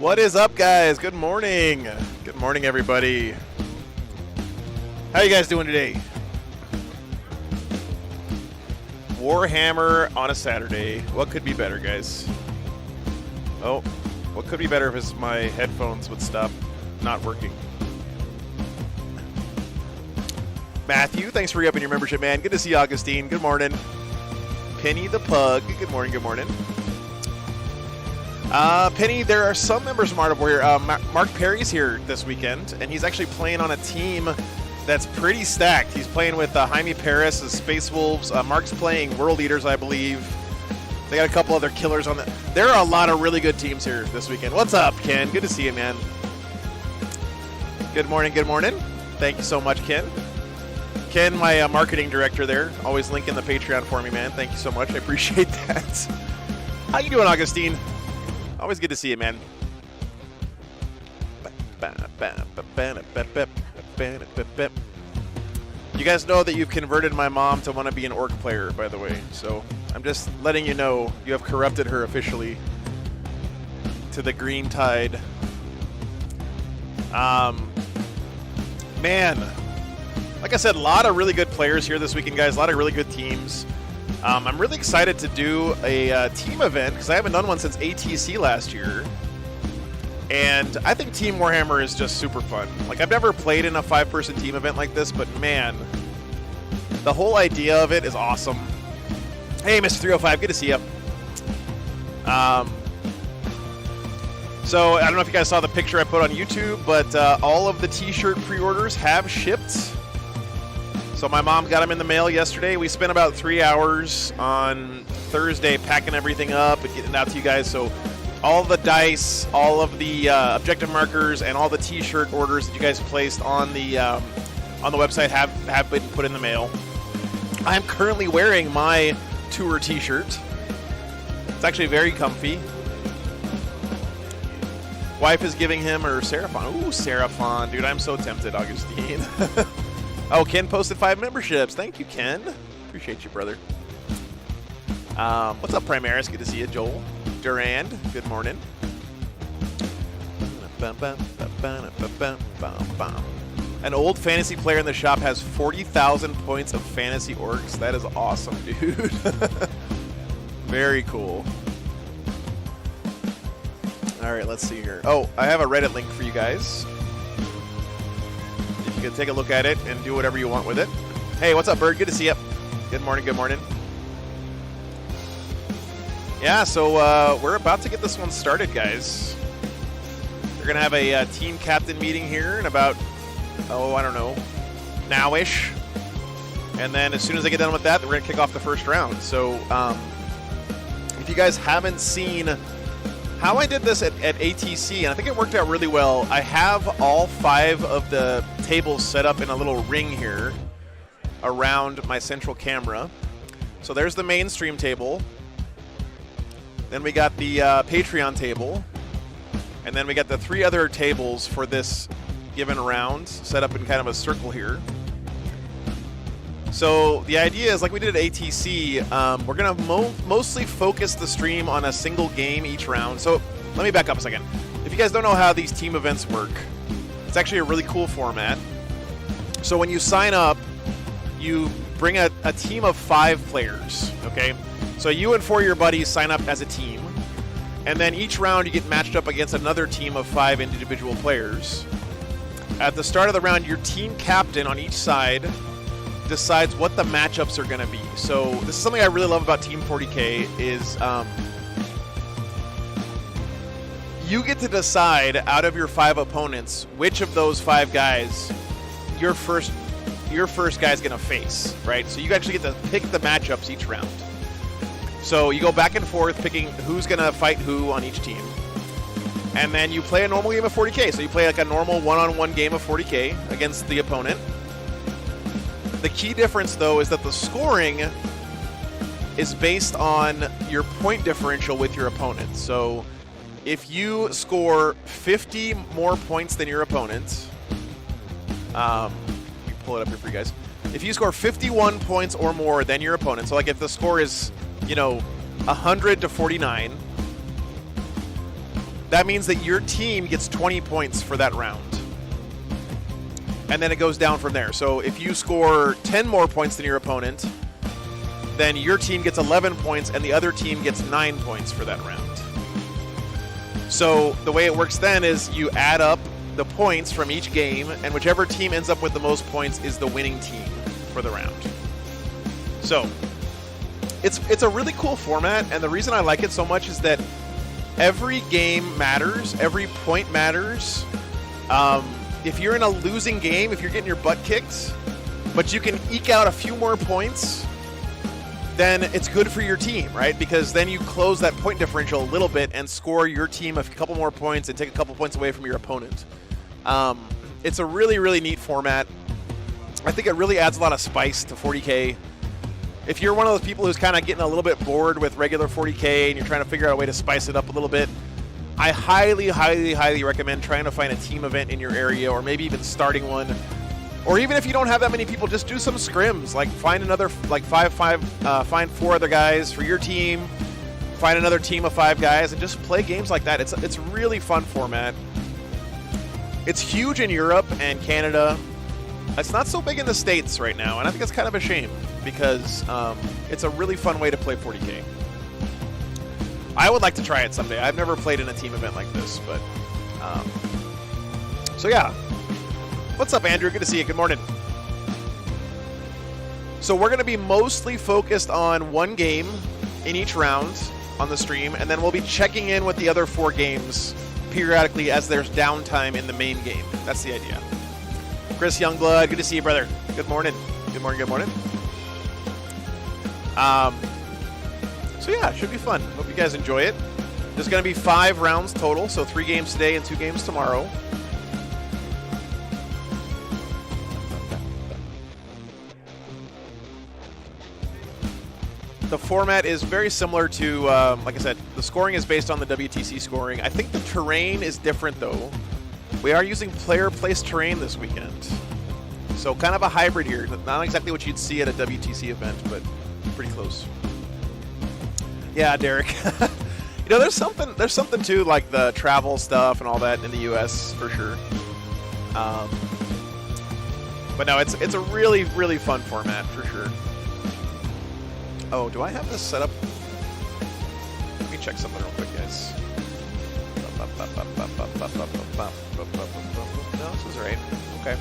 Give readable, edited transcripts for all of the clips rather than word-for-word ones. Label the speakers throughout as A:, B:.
A: What is up, guys? Good morning. Good morning, everybody. How you guys doing today? Warhammer on a Saturday. What could be better, guys? Oh, what could be better if my headphones would stop not working? Matthew, thanks for re-upping your membership, man. Good to see you, Augustine. Good morning. Penny the Pug. Good morning, good morning. Penny, there are some members of Art of Warrior. Mark Perry's here this weekend, and he's actually playing on a team that's pretty stacked. He's playing with Jaime Paris, the Space Wolves. Mark's playing World Eaters, I believe. They got a couple other killers on the... There are a lot of really good teams here this weekend. What's up, Ken? Good to see you, man. Good morning, good morning. Thank you so much, Ken. Ken, my marketing director there, always linking the Patreon for me, man. Thank you so much. I appreciate that. How you doing, Augustine? Always good to see you, man. You guys know that you've converted my mom to want to be an orc player, by the way. So I'm just letting you know you have corrupted her officially to the green tide. Man, like I said, a lot of really good players here this weekend, guys. A lot of really good teams. I'm really excited to do a team event because I haven't done one since ATC last year. And I think Team Warhammer is just super fun. Like, I've never played in a 5-person team event like this, but man, the whole idea of it is awesome. Hey, Mr. 305, good to see you. So, I don't know if you guys saw the picture I put on YouTube, but all of the t-shirt pre-orders have shipped. So my mom got them in the mail yesterday. We spent about 3 hours on Thursday packing everything up and getting it out to you guys. So all the dice, all of the objective markers, and all the t-shirt orders that you guys placed on the website have been put in the mail. I'm currently wearing my tour t-shirt. It's actually very comfy. Wife is giving him her Seraphon. Ooh, Seraphon. Dude, I'm so tempted, Augustine. Oh, Ken posted 5 memberships. Thank you, Ken. Appreciate you, brother. What's up, Primaris? Good to see you, Joel. Durand, good morning. An old fantasy player in the shop has 40,000 points of fantasy orcs. That is awesome, dude. Very cool. All right, let's see here. Oh, I have a Reddit link for you guys. You can take a look at it and do whatever you want with it. Hey, what's up, Bird? Good to see you. Good morning, good morning. Yeah, so we're about to get this one started, guys. We're going to have a team captain meeting here in about, I don't know, now-ish. And then as soon as I get done with that, we're going to kick off the first round. So if you guys haven't seen how I did this at ATC, and I think it worked out really well, I have all 5 of the tables set up in a little ring here around my central camera. So there's the mainstream table. Then we got the Patreon table. And then we got the 3 other tables for this given round set up in kind of a circle here. So the idea is, like we did at ATC, we're going to mostly focus the stream on a single game each round. So let me back up a second. If you guys don't know how these team events work, it's actually a really cool format. So when you sign up, you bring a team of 5 players, okay? So you and 4 of your buddies sign up as a team, and then each round you get matched up against another team of 5 individual players. At the start of the round, your team captain on each side decides what the matchups are going to be. So this is something I really love about Team 40K is you get to decide out of your 5 opponents which of those 5 guys your first guy's going to face, right? So you actually get to pick the matchups each round. So you go back and forth picking who's going to fight who on each team. And then you play a normal game of 40K. So you play like a normal one-on-one game of 40K against the opponent. The key difference, though, is that the scoring is based on your point differential with your opponent. So if you score 50 more points than your opponent, let me pull it up here for you guys. If you score 51 points or more than your opponent, so like if the score is, 100 to 49, that means that your team gets 20 points for that round. And then it goes down from there. So if you score 10 more points than your opponent, then your team gets 11 points and the other team gets 9 points for that round. So the way it works then is you add up the points from each game, and whichever team ends up with the most points is the winning team for the round. So it's a really cool format, and the reason I like it so much is that every game matters, every point matters. If you're in a losing game, if you're getting your butt kicked, but you can eke out a few more points, then it's good for your team, right? Because then you close that point differential a little bit and score your team a couple more points and take a couple points away from your opponent. It's a really, really neat format. I think it really adds a lot of spice to 40K. If you're one of those people who's kind of getting a little bit bored with regular 40K and you're trying to figure out a way to spice it up a little bit, I highly, highly, highly recommend trying to find a team event in your area, or maybe even starting one. Or even if you don't have that many people, just do some scrims. Like find another, like find 4 other guys for your team. Find another team of 5 guys and just play games like that. It's a really fun format. It's huge in Europe and Canada. It's not so big in the States right now, and I think it's kind of a shame because it's a really fun way to play 40K. I would like to try it someday. I've never played in a team event like this, but so yeah. What's up, Andrew? Good to see you. Good morning. So we're going to be mostly focused on one game in each round on the stream, and then we'll be checking in with the other 4 games periodically as there's downtime in the main game. That's the idea. Chris Youngblood, good to see you, brother. Good morning. Good morning, good morning. So yeah, it should be fun. Hope you guys enjoy it. There's going to be 5 rounds total, so 3 games today and 2 games tomorrow. The format is very similar to, like I said, the scoring is based on the WTC scoring. I think the terrain is different, though. We are using player-placed terrain this weekend. So kind of a hybrid here. Not exactly what you'd see at a WTC event, but pretty close. Yeah, Derek. You know, there's something to like the travel stuff and all that in the U.S. for sure. But no, it's a really, really fun format for sure. Oh, do I have this set up? Let me check something real quick, guys. No, this is right. Okay.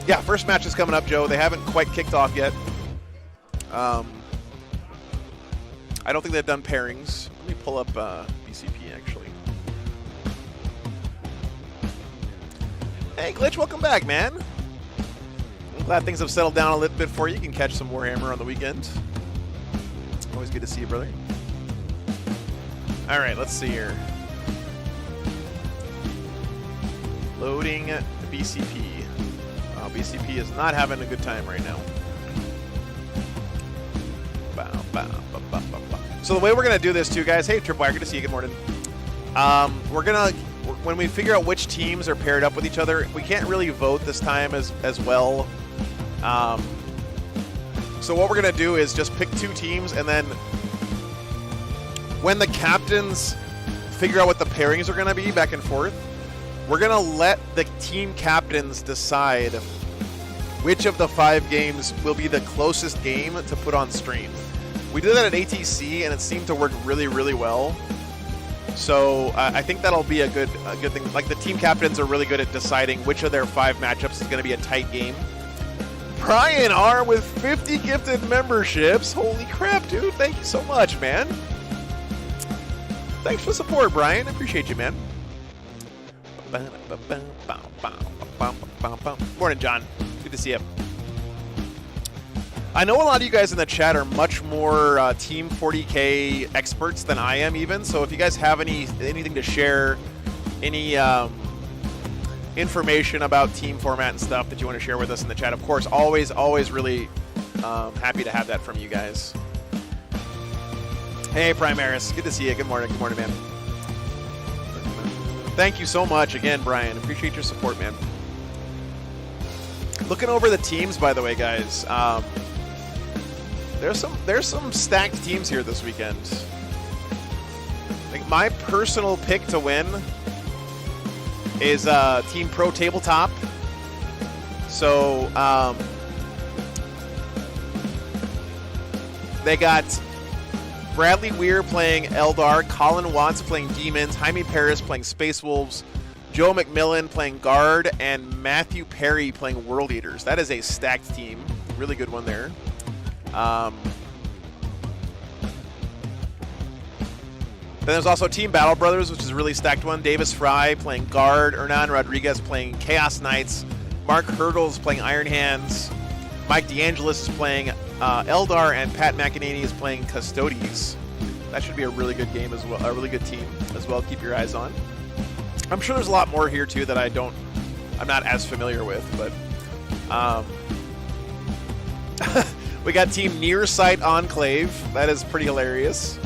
A: Yeah, first match is coming up, Joe. They haven't quite kicked off yet. I don't think they've done pairings. Let me pull up BCP, actually. Hey, Glitch, welcome back, man. I'm glad things have settled down a little bit for you. You can catch some Warhammer on the weekend. Always good to see you, brother. All right, let's see here. Loading the BCP. Oh, BCP is not having a good time right now. So the way we're going to do this too, guys, hey, Tripwire, good to see you, good morning. We're going to, when we figure out which teams are paired up with each other, we can't really vote this time as well. So what we're going to do is just pick 2 teams, and then when the captains figure out what the pairings are going to be back and forth, we're going to let the team captains decide which of the 5 games will be the closest game to put on stream. We did that at ATC, and it seemed to work really, really well. So I think that'll be a good thing. Like, the team captains are really good at deciding which of their 5 matchups is going to be a tight game. Brian R. with 50 gifted memberships. Holy crap, dude. Thank you so much, man. Thanks for the support, Brian. I appreciate you, man. Morning, John. Good to see you. I know a lot of you guys in the chat are much more Team 40K experts than I am even, so if you guys have anything to share, any information about team format and stuff that you want to share with us in the chat, of course, always really happy to have that from you guys. Hey, Primaris. Good to see you. Good morning, man. Thank you so much again, Brian. Appreciate your support, man. Looking over the teams, by the way, guys. There's some stacked teams here this weekend. Like my personal pick to win is Team Pro Tabletop. So they got Bradley Weir playing Eldar, Colin Watts playing Demons, Jaime Paris playing Space Wolves, Joe McMillan playing Guard, and Matthew Perry playing World Eaters. That is a stacked team. Really good one there. Then there's also Team Battle Brothers, which is a really stacked one. Davis Fry playing Guard, Hernan Rodriguez playing Chaos Knights, Mark Hurdles playing Iron Hands, Mike DeAngelis is playing Eldar, and Pat McEnany is playing Custodes. That should be a really good game as well, a really good team as well. Keep your eyes on. I'm sure there's a lot more here too that I'm not as familiar with, but we got Team Nearsight Enclave. That is pretty hilarious.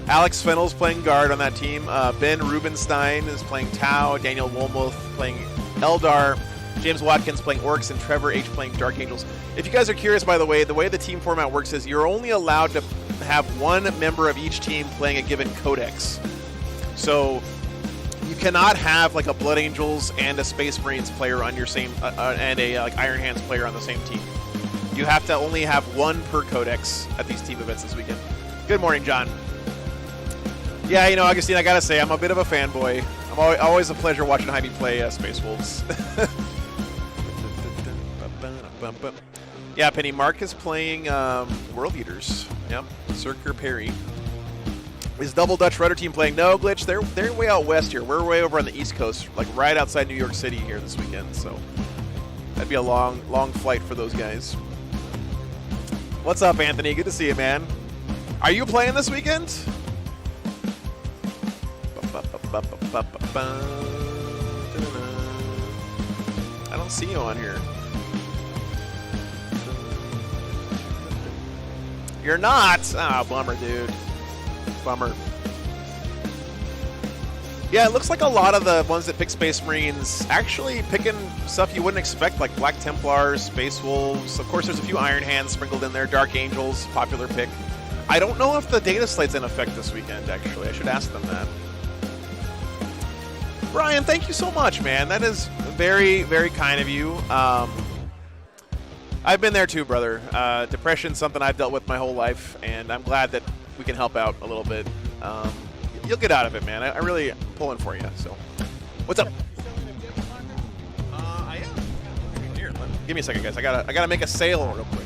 A: Alex Fennell's playing Guard on that team. Ben Rubenstein is playing Tau. Daniel Wolmuth playing Eldar. James Watkins playing Orcs, and Trevor H playing Dark Angels. If you guys are curious, by the way the team format works is you're only allowed to have one member of each team playing a given codex. So you cannot have like a Blood Angels and a Space Marines player on your same and a like Iron Hands player on the same team. You have to only have one per codex at these team events this weekend. Good morning, John. Yeah, you know, Augustine, I gotta say, I'm a bit of a fanboy. I'm always a pleasure watching Jaime play Space Wolves. Yeah, Penny Mark is playing World Eaters. Yep, Circer Perry. Is Double Dutch Rudder team playing? No, Glitch. They're way out west here. We're way over on the East Coast, like right outside New York City here this weekend. So that'd be a long flight for those guys. What's up, Anthony? Good to see you, man. Are you playing this weekend? I don't see you on here. You're not? Ah, bummer, dude. Bummer. Yeah, it looks like a lot of the ones that pick Space Marines actually picking stuff you wouldn't expect, like Black Templars, Space Wolves. Of course, there's a few Iron Hands sprinkled in there. Dark Angels, popular pick. I don't know if the data slate's in effect this weekend, actually. I should ask them that. Brian, thank you so much, man. That is very, very kind of you. I've been there too, brother. Depression's something I've dealt with my whole life, and I'm glad that we can help out a little bit. You'll get out of it, man. I really am pulling for you. So, what's up? I am. Here, give me a second, guys. I gotta make a sale real quick.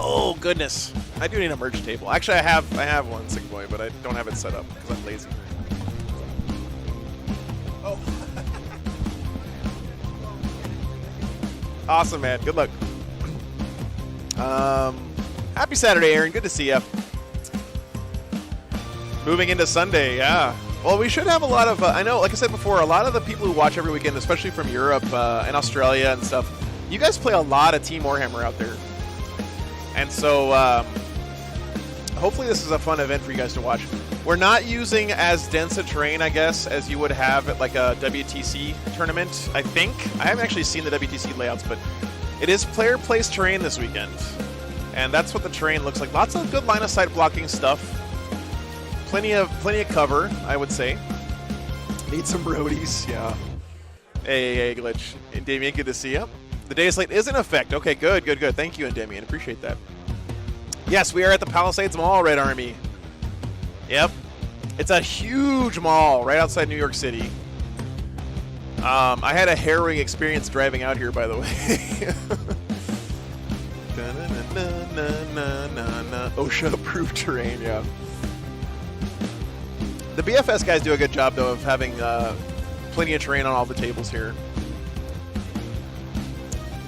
A: Oh goodness, I do need a merge table. Actually, I have one, Sick Boy, but I don't have it set up because I'm lazy. Oh. Awesome, man. Good luck. Happy Saturday, Aaron. Good to see you. Moving into Sunday, yeah. Well, we should have a lot of, I know, like I said before, a lot of the people who watch every weekend, especially from Europe and Australia and stuff, you guys play a lot of Team Warhammer out there. And so hopefully this is a fun event for you guys to watch. We're not using as dense a terrain, I guess, as you would have at like a WTC tournament, I think. I haven't actually seen the WTC layouts, but it is player-placed terrain this weekend. And that's what the terrain looks like. Lots of good line-of-sight blocking stuff. Plenty of cover, I would say. Need some roadies, yeah. Hey, Glitch. And Damien, good to see you. The day slate is in effect. Okay, good. Thank you, Damien. Appreciate that. Yes, we are at the Palisades Mall, Red Army. Yep. It's a huge mall right outside New York City. I had a harrowing experience driving out here, by the way. OSHA-approved terrain, yeah. The BFS guys do a good job, though, of having plenty of terrain on all the tables here.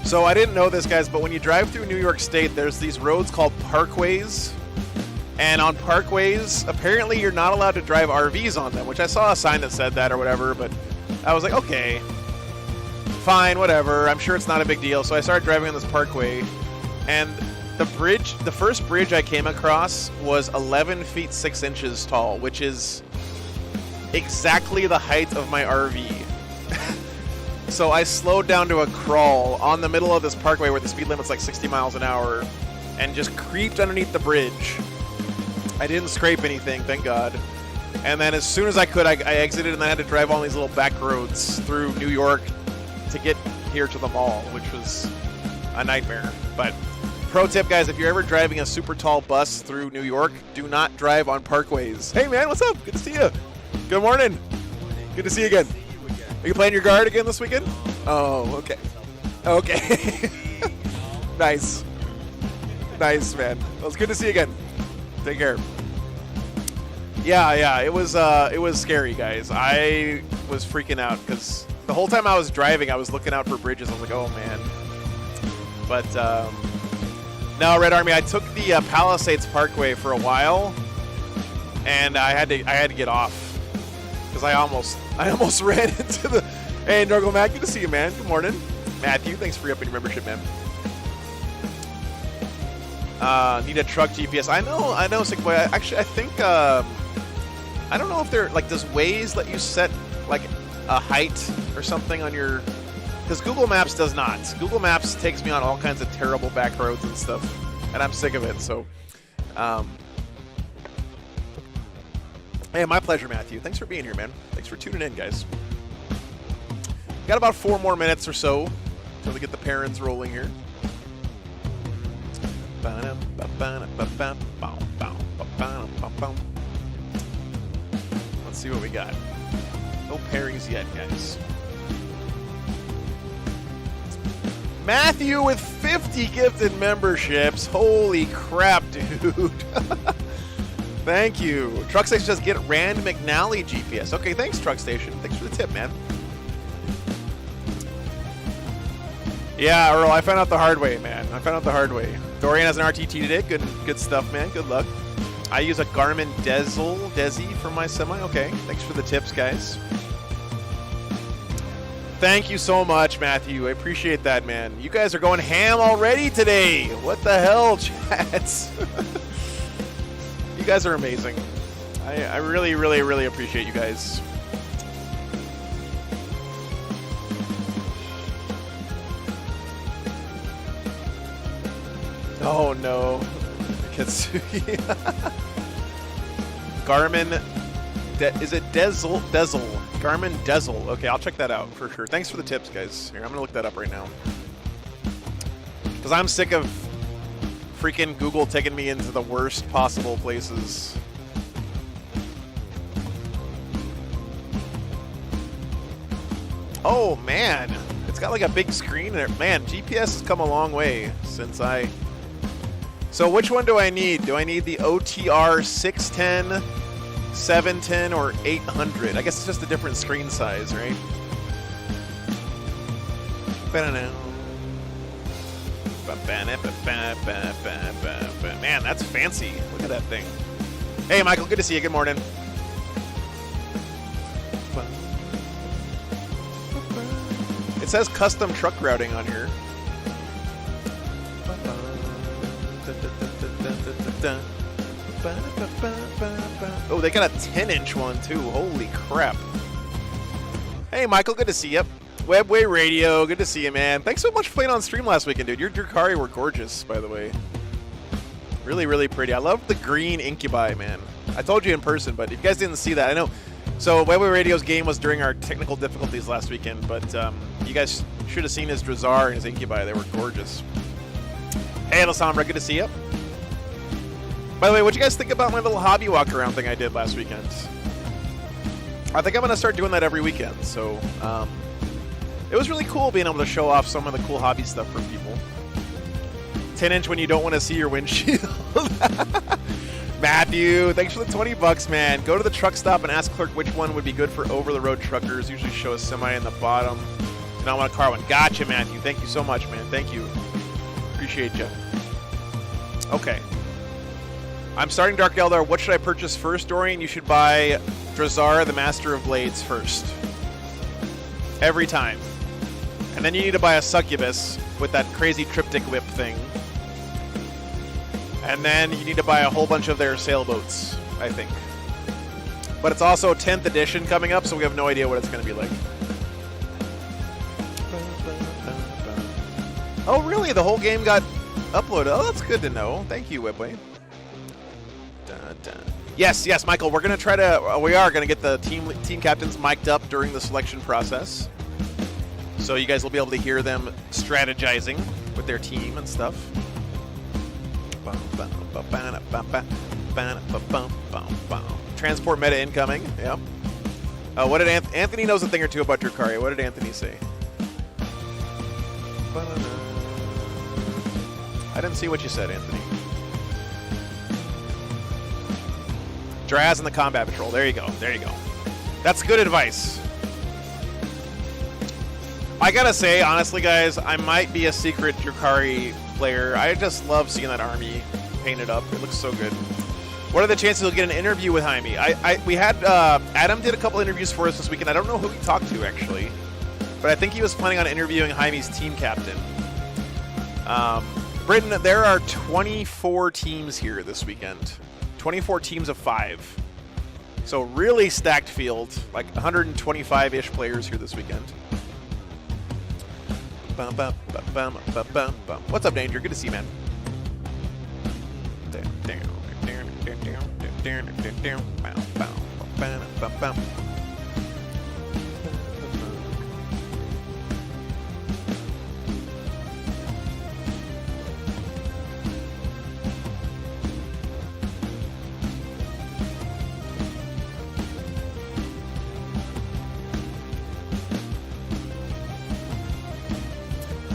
A: So I didn't know this, guys, but when you drive through New York State, there's these roads called parkways. And on parkways, apparently you're not allowed to drive RVs on them, which I saw a sign that said that or whatever, but I was like, okay, fine, whatever. I'm sure it's not a big deal. So I started driving on this parkway, and the first bridge I came across was 11 feet 6 inches tall, which is exactly the height of my RV. So I slowed down to a crawl on the middle of this parkway where the speed limit's like 60 miles an hour and just creeped underneath the bridge. I didn't scrape anything, thank God. And then as soon as I could, I exited, and then I had to drive all these little back roads through New York to get here to the mall, which was a nightmare. But pro tip, guys, if you're ever driving a super tall bus through New York, do not drive on parkways. Hey, man, what's up? Good to see you. Good morning. Good to see you again. Are you playing your guard again this weekend? Oh, okay. Okay. Nice. Nice, man. Well, it's good to see you again. Take care. Yeah, it was scary, guys. I was freaking out because the whole time I was driving, I was looking out for bridges. I was like, oh, man. But, no, Red Army, I took the Palisades Parkway for a while, and I had to get off. Because I almost ran into the... Hey, Norgal Matt, good to see you, man. Good morning. Matthew, thanks for upping your membership, man. Need a truck GPS. I know, Sick Boy. Actually, I think... I don't know if they're... Like, does Waze let you set, like, a height or something on your... Because Google Maps does not. Google Maps takes me on all kinds of terrible back roads and stuff. And I'm sick of it, so... Hey, my pleasure, Matthew. Thanks for being here, man. Thanks for tuning in, guys. Got about 4 more minutes or so until we get the parents rolling here. Let's see what we got. No pairings yet, guys. Matthew with 50 gifted memberships. Holy crap, dude. Thank you. Truck Station says get Rand McNally GPS. Okay, thanks, Truck Station. Thanks for the tip, man. Yeah, Earl, I found out the hard way, man. I found out the hard way. Dorian has an RTT today. Good stuff, man. Good luck. I use a Garmin Desi for my semi. Okay, thanks for the tips, guys. Thank you so much, Matthew. I appreciate that, man. You guys are going ham already today. What the hell, chats? You guys are amazing. I really, really, really appreciate you guys. Oh no, Katsuki. Garmin, is it Dezel? Garmin Dezel. Okay, I'll check that out for sure. Thanks for the tips, guys. Here, I'm gonna look that up right now. Because I'm sick of freaking Google taking me into the worst possible places. Oh man, it's got like a big screen there. Man, GPS has come a long way since I... So which one do I need? Do I need the OTR 610, 710, or 800? I guess it's just a different screen size, right? Man, that's fancy. Look at that thing. Hey, Michael, good to see you. Good morning. It says custom truck routing on here. Oh, they got a 10-inch one too. Holy crap. Hey, Michael, good to see you. Webway Radio, good to see you, man. Thanks so much for playing on stream last weekend, dude. Your Drukhari were gorgeous, by the way. Really, really pretty. I love the green incubi, man. I told you in person, but if you guys didn't see that, I know. So Webway Radio's game was during our technical difficulties last weekend, but you guys should have seen his Drazar and his incubi. They were gorgeous. Hey, Alessandra, good to see you. By the way, what'd you guys think about my little hobby walk around thing I did last weekend? I think I'm going to start doing that every weekend. So it was really cool being able to show off some of the cool hobby stuff for people. 10-inch when you don't want to see your windshield. Matthew, thanks for the $20, man. Go to the truck stop and ask clerk which one would be good for over-the-road truckers. Usually show a semi in the bottom. Do not want a car one. Gotcha, Matthew. Thank you so much, man. Thank you. Appreciate you. Okay. I'm starting Dark Eldar. What should I purchase first, Dorian? You should buy Drazar, the Master of Blades, first. Every time. And then you need to buy a Succubus with that crazy triptych whip thing. And then you need to buy a whole bunch of their sailboats, I think. But it's also 10th edition coming up, so we have no idea what it's going to be like. Oh, really? The whole game got uploaded. Oh, that's good to know. Thank you, Webway. Yes, Michael. We are going to get the team captains mic'd up during the selection process, so you guys will be able to hear them strategizing with their team and stuff. Transport meta incoming. Yep. What did Anthony knows a thing or two about Drukhari? What did Anthony say? I didn't see what you said, Anthony. Draz in the combat patrol. There you go. There you go. That's good advice. I gotta say, honestly, guys, I might be a secret Drukhari player. I just love seeing that army painted up. It looks so good. What are the chances we'll get an interview with Jaime? We had Adam did a couple interviews for us this weekend. I don't know who he talked to actually, but I think he was planning on interviewing Jaime's team captain. Britain, there are 24 teams here this weekend. 24 teams of 5. So really stacked field, like 125-ish players here this weekend. What's up, Danger? Good to see you, man.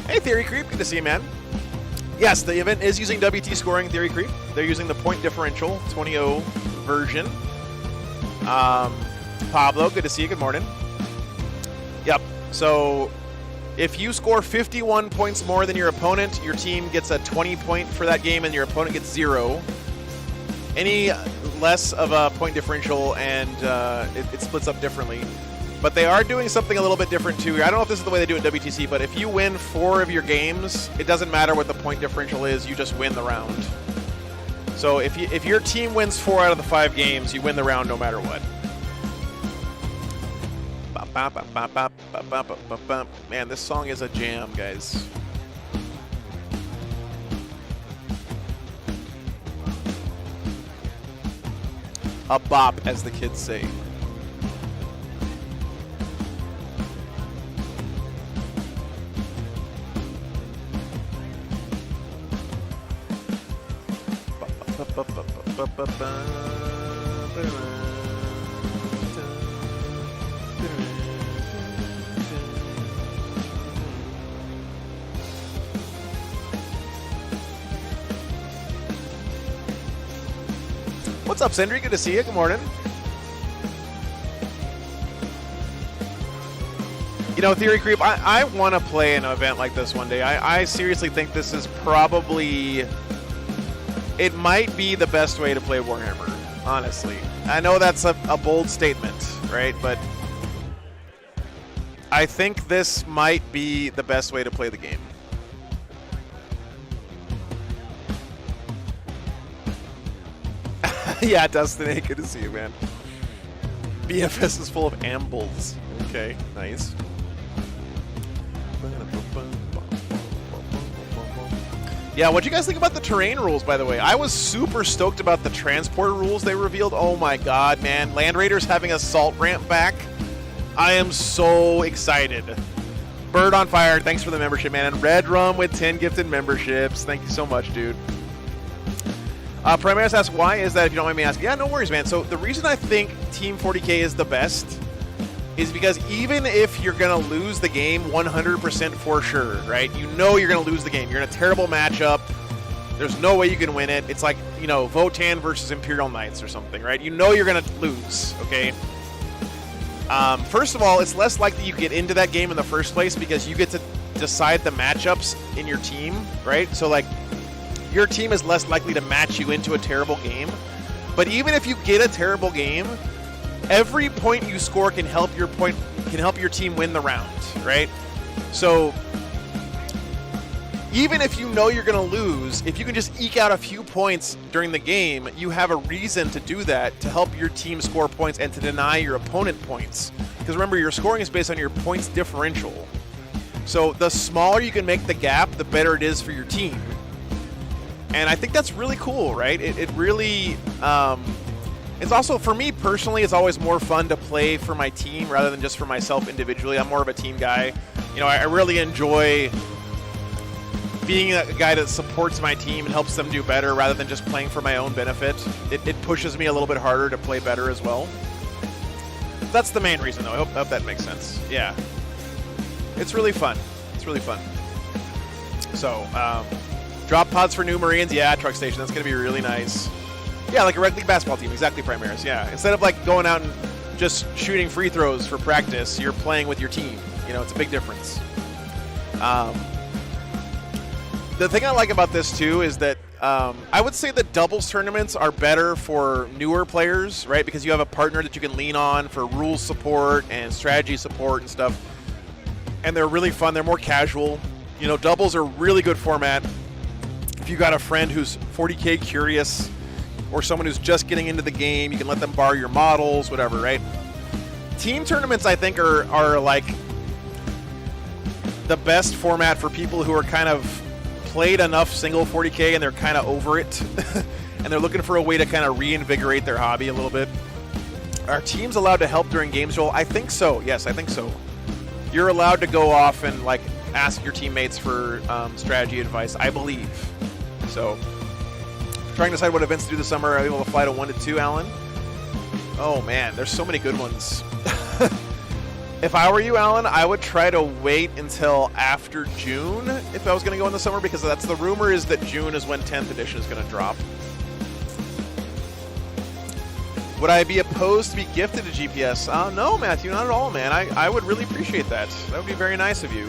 A: Hey, Theory Creep. Good to see you, man. Yes, the event is using WT scoring, Theory Creep. They're using the point differential 20-0 version. Pablo, good to see you. Good morning. Yep. So if you score 51 points more than your opponent, your team gets a 20 point for that game and your opponent gets 0. Any less of a point differential and it splits up differently. But they are doing something a little bit different too. I don't know if this is the way they do it in WTC, but if you win 4 of your games, it doesn't matter what the point differential is, you just win the round. So if your team wins 4 out of the 5 games, you win the round no matter what. Man, this song is a jam, guys. A bop, as the kids say. What's up, Sindri? Good to see you. Good morning. You know, Theory Creep, I want to play an event like this one day. I seriously think this is probably... It might be the best way to play Warhammer, honestly. I know that's a bold statement, right? But I think this might be the best way to play the game. Yeah, Destiny, good to see you, man. BFS is full of ambles. Okay, nice. Yeah, what'd you guys think about the terrain rules, by the way? I was super stoked about the transport rules they revealed. Oh my god, man. Land Raiders having a salt ramp back. I am so excited. Bird on Fire, thanks for the membership, man. And Red Rum with 10 gifted memberships. Thank you so much, dude. Primaris asks, why is that, if you don't mind me asking? Yeah, no worries, man. So the reason I think Team 40K is the best is because even if you're going to lose the game 100% for sure, right? You know you're going to lose the game. You're in a terrible matchup. There's no way you can win it. It's like, you know, Votann versus Imperial Knights or something, right? You know you're going to lose, okay? First of all, it's less likely you get into that game in the first place because you get to decide the matchups in your team, right? So, like, your team is less likely to match you into a terrible game. But even if you get a terrible game, every point you score can help your team win the round, right? So even if you know you're going to lose, if you can just eke out a few points during the game, you have a reason to do that to help your team score points and to deny your opponent points. Because remember, your scoring is based on your points differential. So the smaller you can make the gap, the better it is for your team. And I think that's really cool, right? It really, it's also, for me personally, it's always more fun to play for my team rather than just for myself individually. I'm more of a team guy. You know, I really enjoy being a guy that supports my team and helps them do better rather than just playing for my own benefit. It pushes me a little bit harder to play better as well. That's the main reason, though. I hope that makes sense. Yeah. It's really fun. It's really fun. So, drop pods for new Marines. Yeah, Truck Station. That's going to be really nice. Yeah, like a Red League basketball team. Exactly, Primaris. Yeah. Instead of like going out and just shooting free throws for practice, you're playing with your team. You know, it's a big difference. The thing I like about this, too, is that I would say that doubles tournaments are better for newer players, right? Because you have a partner that you can lean on for rules support and strategy support and stuff. And they're really fun. They're more casual. You know, doubles are a really good format. If you got a friend who's 40K curious or someone who's just getting into the game, you can let them borrow your models, whatever, right? Team tournaments, I think, are like the best format for people who are kind of played enough single 40K and they're kind of over it. And they're looking for a way to kind of reinvigorate their hobby a little bit. Are teams allowed to help during games, Joel? I think so. Yes, I think so. You're allowed to go off and like ask your teammates for strategy advice, I believe. So, trying to decide what events to do this summer. Are you able to fly to 1 to 2, Alan? Oh man, there's so many good ones. If I were you, Alan, I would try to wait until after June if I was going to go in the summer, because that's the rumor is that June is when 10th edition is going to drop. Would I be opposed to be gifted a GPS? No, Matthew, not at all, man. I would really appreciate that. That would be very nice of you.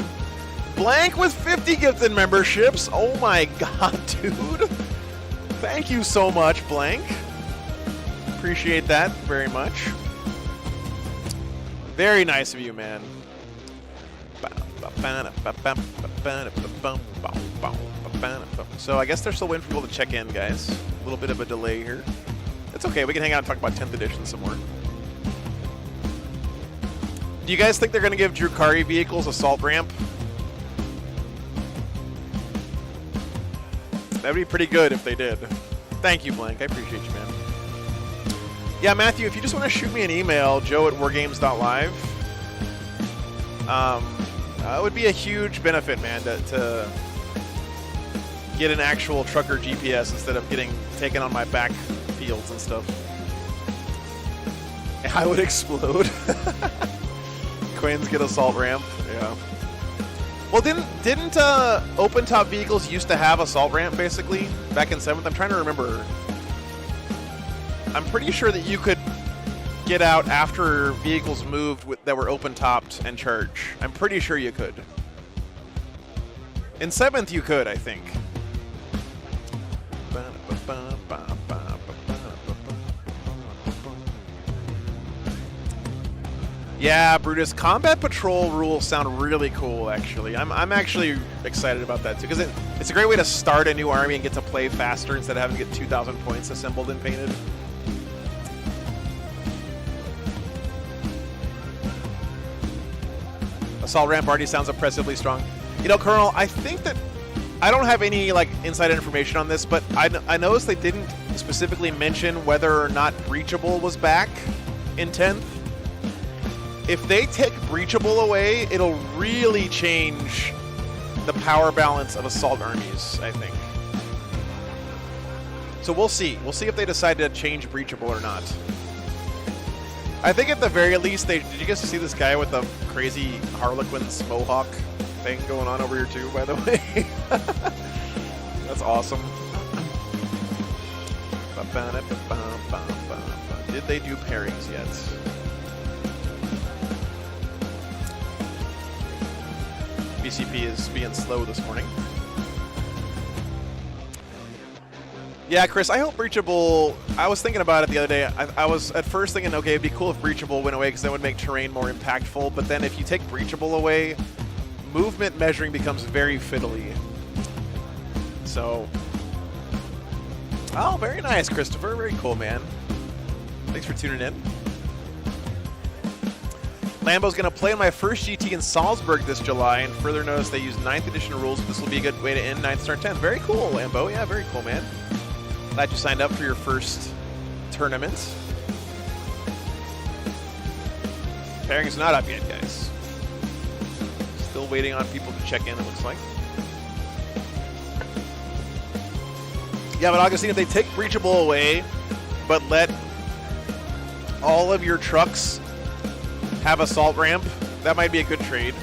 A: Blank with 50 gifted memberships. Oh my god, dude. Thank you so much, Blank. Appreciate that very much. Very nice of you, man. So I guess they're still waiting for people to check in, guys. A little bit of a delay here. It's okay. We can hang out and talk about 10th edition some more. Do you guys think they're going to give Drukari vehicles a salt ramp? That'd be pretty good if they did. Thank you, Blank. I appreciate you, man. Yeah, Matthew, if you just want to shoot me an email, joe@wargames.live, it would be a huge benefit, man, to get an actual trucker GPS instead of getting taken on my back fields and stuff. I would explode. Quains get a salt ramp, yeah. Well, didn't open top vehicles used to have a salt ramp, basically, back in 7th? I'm trying to remember. I'm pretty sure that you could get out after vehicles moved that were open-topped and charge. I'm pretty sure you could. In 7th, you could, I think. Yeah, Brutus. Combat patrol rules sound really cool, actually. I'm actually excited about that, too, because it's a great way to start a new army and get to play faster instead of having to get 2,000 points assembled and painted. Assault ramp already sounds oppressively strong. You know, Colonel, I think that I don't have any like inside information on this, but I noticed they didn't specifically mention whether or not Breachable was back in 10th. If they take Breachable away, it'll really change the power balance of assault armies, I think. So we'll see. We'll see if they decide to change Breachable or not. I think at the very least, did you guys see this guy with the crazy Harlequin's mohawk thing going on over here too, by the way? That's awesome. Did they do pairings yet? BCP is being slow this morning. Yeah, Chris, I hope Breachable... I was thinking about it the other day. I was at first thinking, okay, it'd be cool if Breachable went away because that would make terrain more impactful. But then if you take Breachable away, movement measuring becomes very fiddly. So... Oh, very nice, Christopher. Very cool, man. Thanks for tuning in. Lambo's going to play in my first GT in Salzburg this July, and further notice they use 9th edition rules. This will be a good way to end 9th, start 10th. Very cool, Lambo. Yeah, very cool, man. Glad you signed up for your first tournament. Pairing's not up yet, guys. Still waiting on people to check in, it looks like. Yeah, but Augustine, if they take Breachable away, but let all of your trucks have assault ramp, that might be a good trade.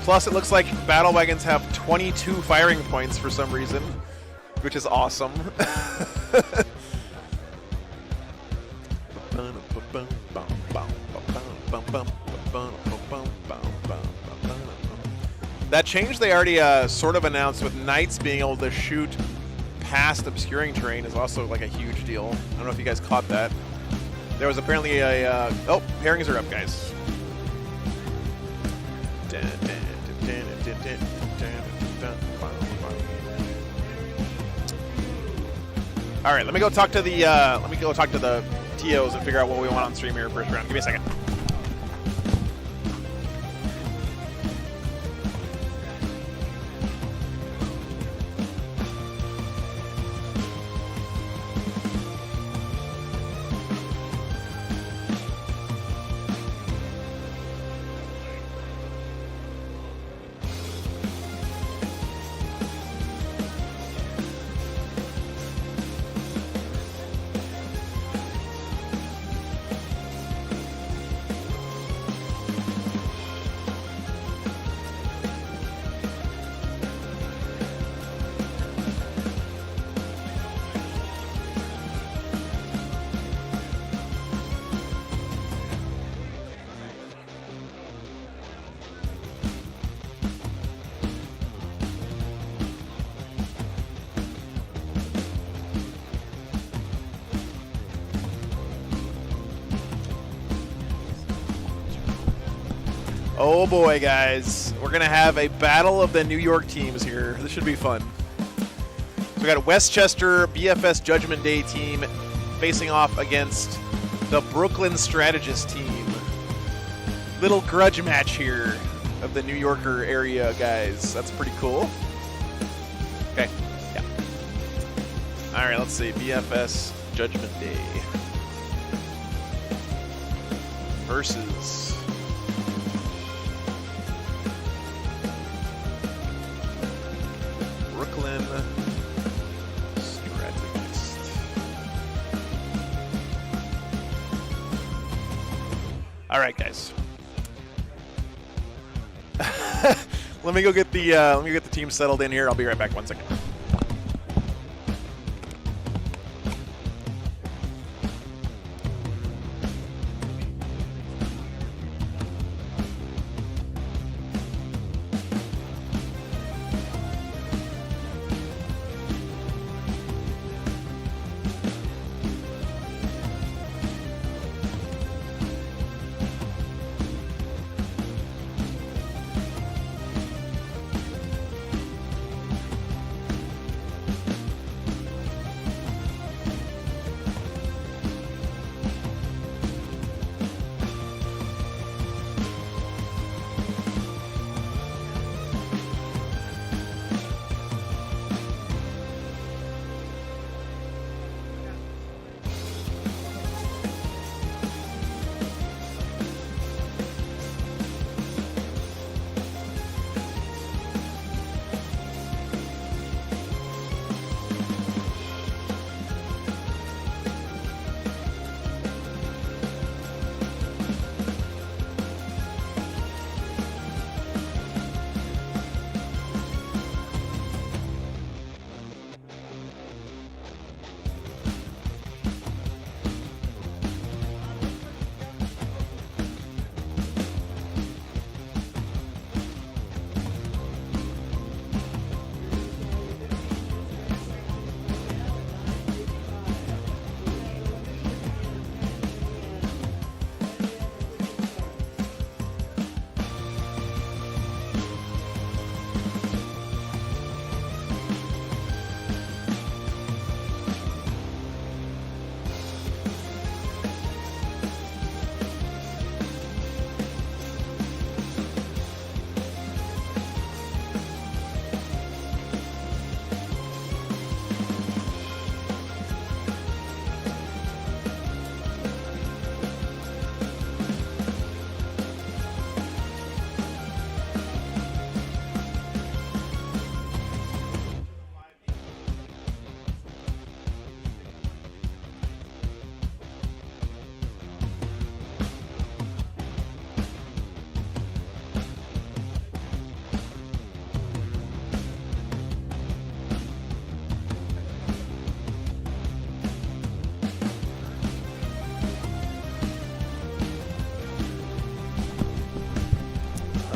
A: Plus, it looks like battle wagons have 22 firing points for some reason, which is awesome. That change they already sort of announced with Knights being able to shoot past obscuring terrain is also like a huge deal. I don't know if you guys caught that. There was apparently a... oh, pairings are up, guys. All right, let me go talk to the TOs and figure out what we want on stream here first round. Give me a second. Oh boy, guys. We're going to have a battle of the New York teams here. This should be fun. So we got a Westchester BFS Judgment Day team facing off against the Brooklyn Strategist team. Little grudge match here of the New Yorker area, guys. That's pretty cool. Okay, yeah. All right, let's see. BFS Judgment Day versus... Brooklyn Strategist. All right, guys. Let me go get the team settled in here. I'll be right back. 1 second.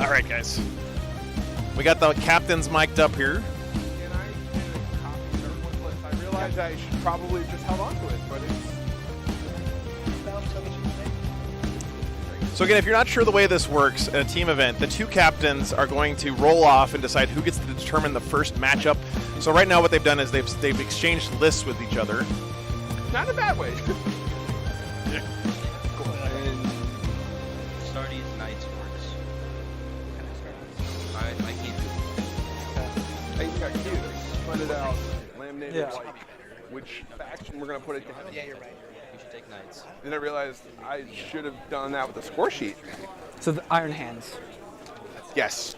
A: All right, guys. We got the captains mic'd up here.
B: Can I get a copy of everyone's list? I realize I should probably just held on to it, but it's...
A: So again, if you're not sure the way this works at a team event, the two captains are going to roll off and decide who gets to determine the first matchup. So right now what they've done is they've exchanged lists with each other.
B: Not in a bad way.
A: Yeah.
B: Cool. And
C: Stardies Knights works. I can't do
B: I got cute. Find it out. Laminated white. Which faction we're going to put it down?
C: Yeah, you're right. You should take Knights.
B: Then I realized I should have done that with the score sheet.
D: So the Iron Hands.
B: Yes.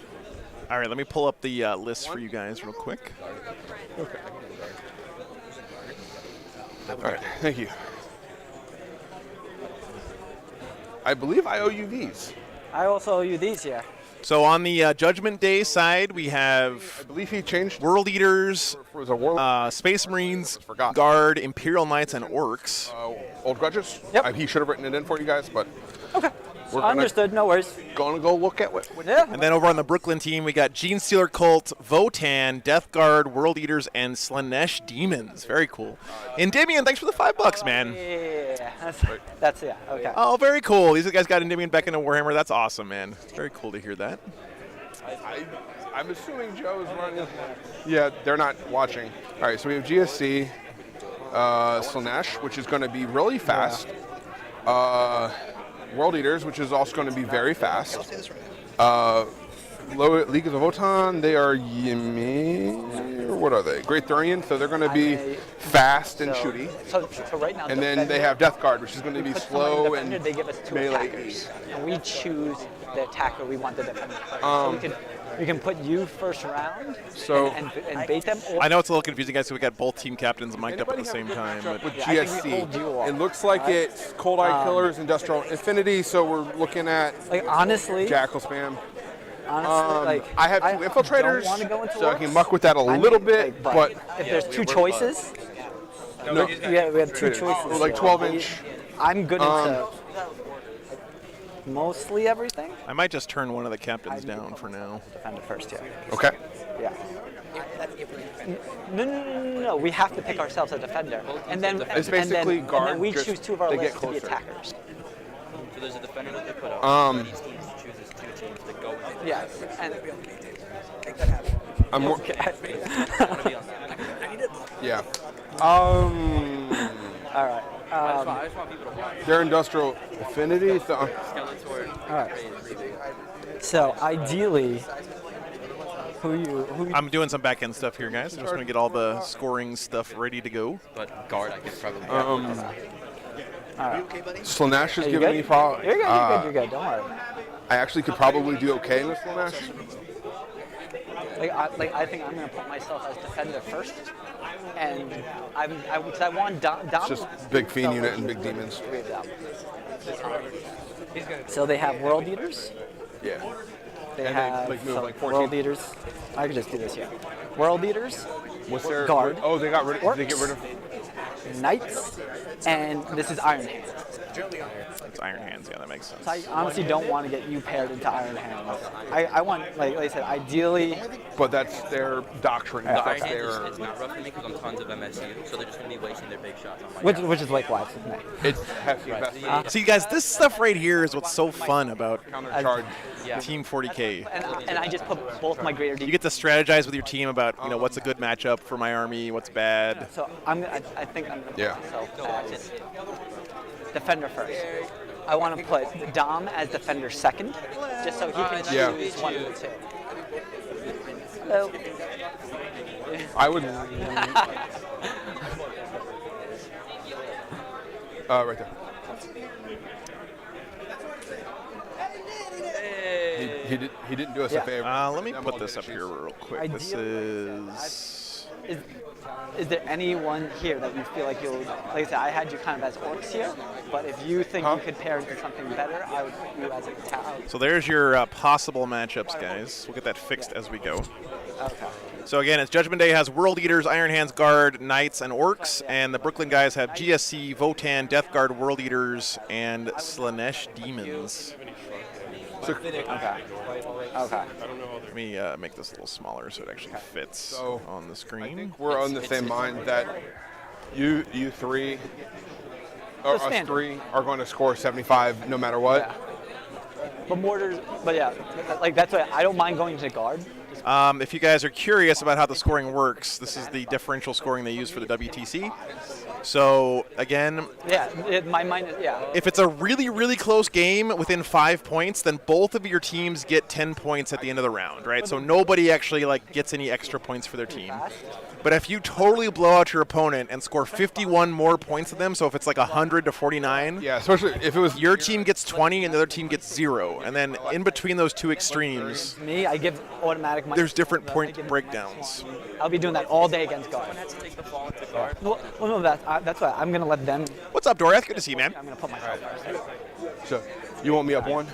A: All right, let me pull up the list for you guys real quick.
B: Okay. All right, thank you. I believe I owe you these.
D: I also owe you these here.
A: So on the Judgment Day side, we have
B: I believe he changed
A: World Eaters,
B: for the Warlock.
A: Space Marines,
B: Forgot.
A: Guard, Imperial Knights, and Orcs.
B: Old Grudges.
D: Yep.
B: He should have written it in for you guys, but
D: Okay.
B: we're gonna,
D: Understood. No worries.
B: gonna go look at what.
D: Yeah.
A: And then over on the Brooklyn team, we got Gene Stealer Cult, Votann, Death Guard, World Eaters, and Tzeentch Demons. Very cool. And Endymion, thanks for the $5, man.
D: Yeah. That's yeah. Okay.
A: Oh, very cool. These guys got Endymion back into Warhammer. That's awesome, man. Very cool to hear that.
B: I'm assuming Joe's running. Yeah, they're not watching. All right, so we have GSC, Tzeentch, which is going to be really fast. World Eaters, which is also going to be very fast. League of the Votann, they are Yimmy, or what are they? Great Thurian, so they're going to be fast and shooty.
D: So right now.
B: And then they have Death Guard, which is going to be slow and
D: They give us two
B: melee.
D: attackers, and we choose the attacker we want the defender. So we can put you first round.
B: So-
D: and bait them. Or,
A: I know it's a little confusing, guys, so we got both team captains mic'd up at the
B: Anybody
A: same
B: have a
A: time.
B: matchup
A: But
B: with
D: Yeah, I think we
B: GSC.
D: hold you off.
B: It looks like it's Cold Eye Killers, Industrial Infinity, so we're looking at
D: like honestly,
B: Jackal Spam.
D: like
B: I have two infiltrators,
D: don't wanna go into
B: so I can
D: orcs.
B: muck with that a
D: I
B: little
D: mean,
B: bit,
D: like,
B: but
D: if there's two choices,
B: no,
D: yeah, we have two choices.
B: like
D: here.
B: 12-inch.
D: I'm good into mostly everything.
A: I might just turn one of the captains down for now.
D: Defend it first, yeah.
B: Okay.
D: Yeah. No. We have to pick ourselves a defender, and then
B: It's basically
D: and
B: guard,
D: then we
B: just
D: choose two of our
B: they get
D: lists to be
B: closer.
D: attackers.
C: So there's a defender that they put out. Each team chooses two teams that go with it.
D: Yeah, and
B: I'm more,
C: I want to be on that.
B: yeah.
D: all right.
C: I just want people to watch.
B: They're Industrial Affinity, so
C: Skeletor.
D: All right. So ideally, who you
A: I'm doing some back end stuff here, guys. I'm just going to get all the scoring stuff ready to go.
C: But guard, I could probably.
B: Slanesh is
D: you
B: giving
D: good?
B: me power.
D: You're good. You're good. Don't worry.
B: I actually could probably do okay with Slanesh.
D: I think I'm gonna put myself as defender first, and because I want Dom.
B: It's just big fiend unit and big demons.
D: So they have World Eaters.
B: Yeah.
D: They
B: And they,
D: have
B: like, move,
D: so
B: like, 14.
D: World Eaters. I could just do this here. World Eaters,
B: What's their
D: Guard.
B: Oh, they got rid of. Did they get rid of?
D: Knights, and this is Iron Hands.
A: It's Iron Hands, yeah, that makes sense.
D: So I honestly don't want to get you paired into Iron Hands. I want, like I said, ideally.
B: But that's their doctrine.
C: The
B: That's
C: Iron Hands
B: their.
C: it's not rough for me because I'm tons of MSU, so they're just going to be wasting their big shots on my
D: Which is likewise with me.
B: It's hefty investment.
A: See, guys, this stuff right here is what's so fun about
B: Countercharge.
C: Yeah.
A: Team 40K.
D: And I just put both my greater
A: You get to strategize with your team about, what's a good matchup for my army, what's bad.
D: So I think I'm gonna put
B: Yeah.
D: myself as defender first. I want to put Dom as defender second, just so he can
B: Yeah.
D: choose one of the two. Hello.
B: I would. Right there. He didn't do us
D: Yeah.
B: a favor.
A: Let me put this up here real quick. This
D: Ideally,
A: is...
D: Is there anyone here that you feel like you'll, like I said, I had you kind of as orcs here, but if you think you could pair into something better, I would put you as a tower.
A: So there's your possible matchups, guys. We'll get that fixed as we go.
D: Okay.
A: So again, it's Judgment Day has World Eaters, Iron Hands, Guard, Knights, and Orcs, and the Brooklyn guys have GSC, Votann, Death Guard, World Eaters, and Tzeentch Demons.
D: Okay.
A: Let me make this a little smaller so it actually fits
B: So,
A: on the screen.
B: I think we're on the same mind that you three, or us
D: standard.
B: three, are going to score 75 no matter what.
D: Yeah. But mortars, but yeah, like that's why I don't mind going to guard.
A: If you guys are curious about how the scoring works, this is the differential scoring they use for the WTC. So again,
D: My mind is,
A: if it's a really, really close game within 5 points, then both of your teams get 10 points at the end of the round, right? So nobody actually gets any extra points for their team. But if you totally blow out your opponent and score 51 more points than them, so if it's like 100 to 49,
B: Yeah, especially if it was
A: your team gets 20 and the other team gets 0. And then in between those two extremes,
D: me, I give automatic.
A: there's different point breakdowns.
D: I'll be doing that all day against guard.
C: Has to take the fall into guard.
D: Well, no, that's why I'm gonna let them.
A: What's up, Doriath? Good to see you, man.
D: I'm gonna put myself first.
B: So, you want me up one?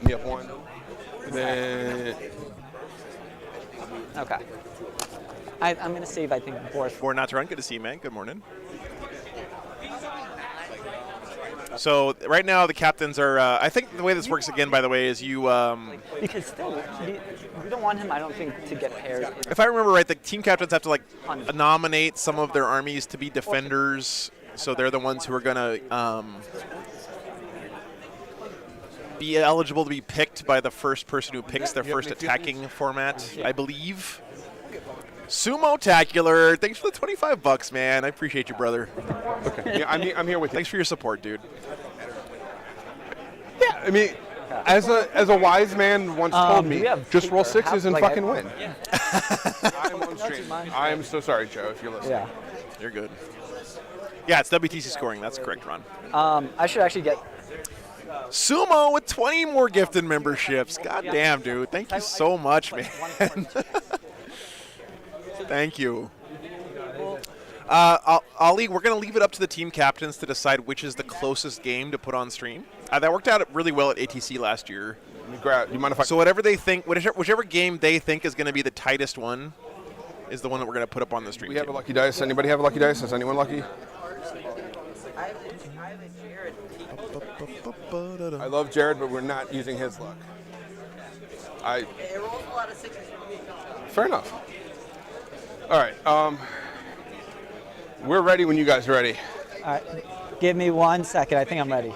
B: Me up one. Then
D: Okay. I'm gonna save. I think Boris.
A: For not to run, good to see you, man. Good morning. So right now the captains are. I think the way this works again, by the way, is you.
D: Because still, you don't want him. I don't think to get pairs.
A: If I remember right, the team captains have to nominate some of their armies to be defenders. So they're the ones who are gonna be eligible to be picked by the first person who picks their first attacking format, I believe. Sumo-tacular, thanks for the $25, man. I appreciate you, brother.
B: okay, yeah, I'm here with you.
A: Thanks for your support, dude.
B: Yeah, I mean, as a wise man once told me,
D: we have
B: just roll
D: paper.
B: sixes and
D: Like,
B: fucking win. I'm on stream. I am so sorry, Joe, if you're listening.
D: Yeah.
A: You're good. Yeah, it's WTC scoring. That's correct, Ron.
D: I should actually get.
A: Sumo with 20 more gifted memberships. God damn, dude. Thank you so much, man. Thank you. Ali, we're going to leave it up to the team captains to decide which is the closest game to put on stream. That worked out really well at ATC last year.
B: You mind if I?
A: So whatever they think, whichever game they think is going to be the tightest one, is the one that we're going to put up on the stream.
B: We have a lucky dice. Anybody have a lucky dice? Is anyone lucky? I love Jared, but we're not using his luck.
E: It rolls a lot of sixes for me.
B: Fair enough. All right. We're ready when you guys are ready.
D: All right. Give me 1 second. I think I'm ready.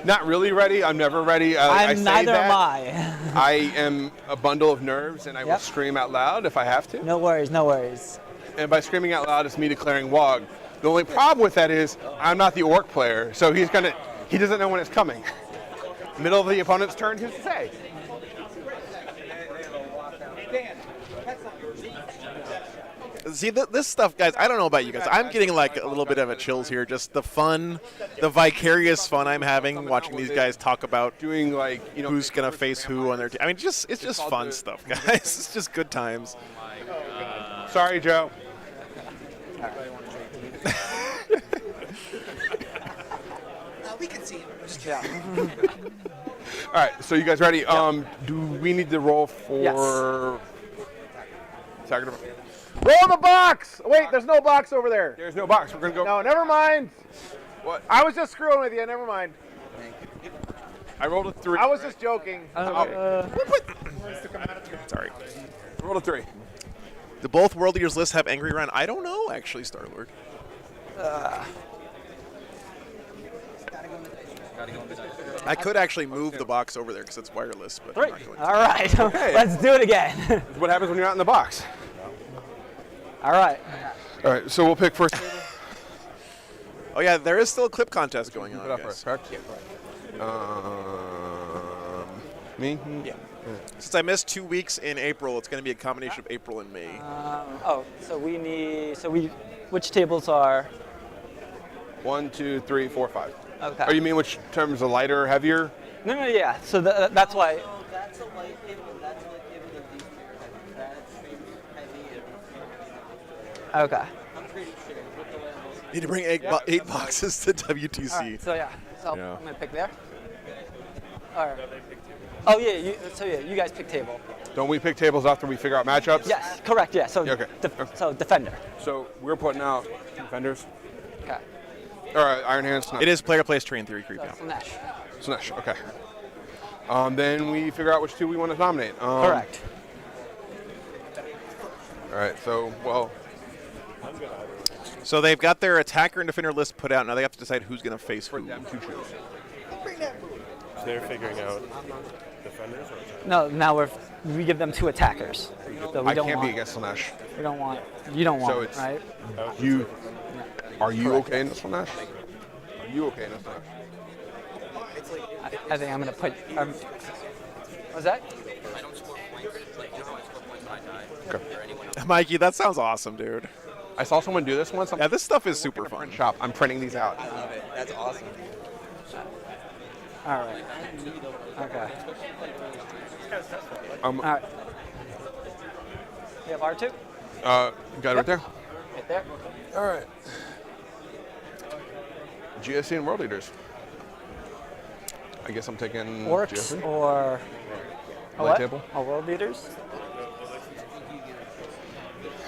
B: Not really ready. I'm never ready. I say
D: Neither
B: that.
D: am I.
B: I am a bundle of nerves, and I will
D: Yep.
B: scream out loud if I have to.
D: No worries. No worries.
B: And by screaming out loud, it's me declaring WOG. The only problem with that is I'm not the orc player, so he doesn't know when it's coming. Middle of the opponent's turn, who's to say?
A: See, this stuff, guys, I don't know about you guys. I'm getting like a little bit of a chills here. Just the fun, the vicarious fun I'm having watching these guys talk about
B: Doing
A: who's going to face who on their team. I mean, it's just fun stuff, guys. It's just good times.
B: Sorry, Joe.
E: We can see him.
D: Yeah.
B: All right, so you guys ready? Do we need to roll for?
D: Yes.
F: Roll the box! Wait, there's no box over there.
B: There's no box. We're gonna go.
F: No, never mind.
B: What?
F: I was just screwing with you. Never mind.
B: I rolled a 3.
F: I was just joking.
A: Sorry.
B: I rolled a 3.
A: Do both World Eaters lists have Angry Run? I don't know, actually, Star-Lord. I could actually move the box over there because it's wireless, but I'm not going to.
D: All right.
B: Okay.
D: Let's do it again.
B: What happens when you're not in the box?
D: All right.
B: All right, so we'll pick first.
A: Oh, yeah, there is still a clip contest going on,
B: Put up
A: guys.
B: first, correct? Me?
A: Yeah. Since I missed 2 weeks in April, it's going to be a combination of April and May.
D: So which tables are?
B: 1, 2, 3, 4, 5.
D: Okay.
B: Oh, you mean which terms are lighter or heavier?
D: No, yeah. So that's why.
E: That's a light table, and that's a light table of these two. That's heavy and
D: Okay.
E: I'm pretty sure. With the way I'm looking.
A: Need to bring eight boxes to WTC.
D: All right, so yeah. So
A: Yeah.
D: I'm gonna pick there. All right. Oh yeah. You guys pick table.
B: Don't we pick tables after we figure out matchups?
D: Yes. Correct. Yeah. So.
B: Yeah, okay.
D: So defender.
B: So we're putting out defenders.
D: Okay.
B: All right, Iron Hands.
A: It is player plays terrain theory creep
D: So
A: now.
D: Slanesh.
B: Slanesh, okay. Then we figure out which two we want to nominate.
D: Correct.
B: All right. So, well,
A: So they've got their attacker and defender list put out. Now they have to decide who's going to face
B: for
A: who.
B: them to choose.
G: So they're figuring out defenders or attackers?
D: No, now we give them 2 attackers. So we
B: I
D: don't
B: can't
D: want,
B: be against Slanesh.
D: We don't want. You don't want,
B: So it's-
D: right?
B: You are you okay in this Slanesh? Are you okay in this Slanesh?
D: I think I'm gonna put. What's that?
C: I don't score points. Like, you know how I score points when I die?
B: Okay.
C: Or anyone else?
A: Mikey, that sounds awesome, dude.
B: I saw someone do this once.
A: Yeah, this stuff is super fun.
B: Print shop. I'm printing these out.
E: I love it. That's awesome.
D: All right. Okay.
B: Um,
D: All right. We have R2
B: got it right there.
D: right there.
B: All right. GSC and World Leaders. I guess I'm taking
D: Orcs
B: GSC.
D: or a
B: Light
D: what?
B: table?
D: Or world leaders.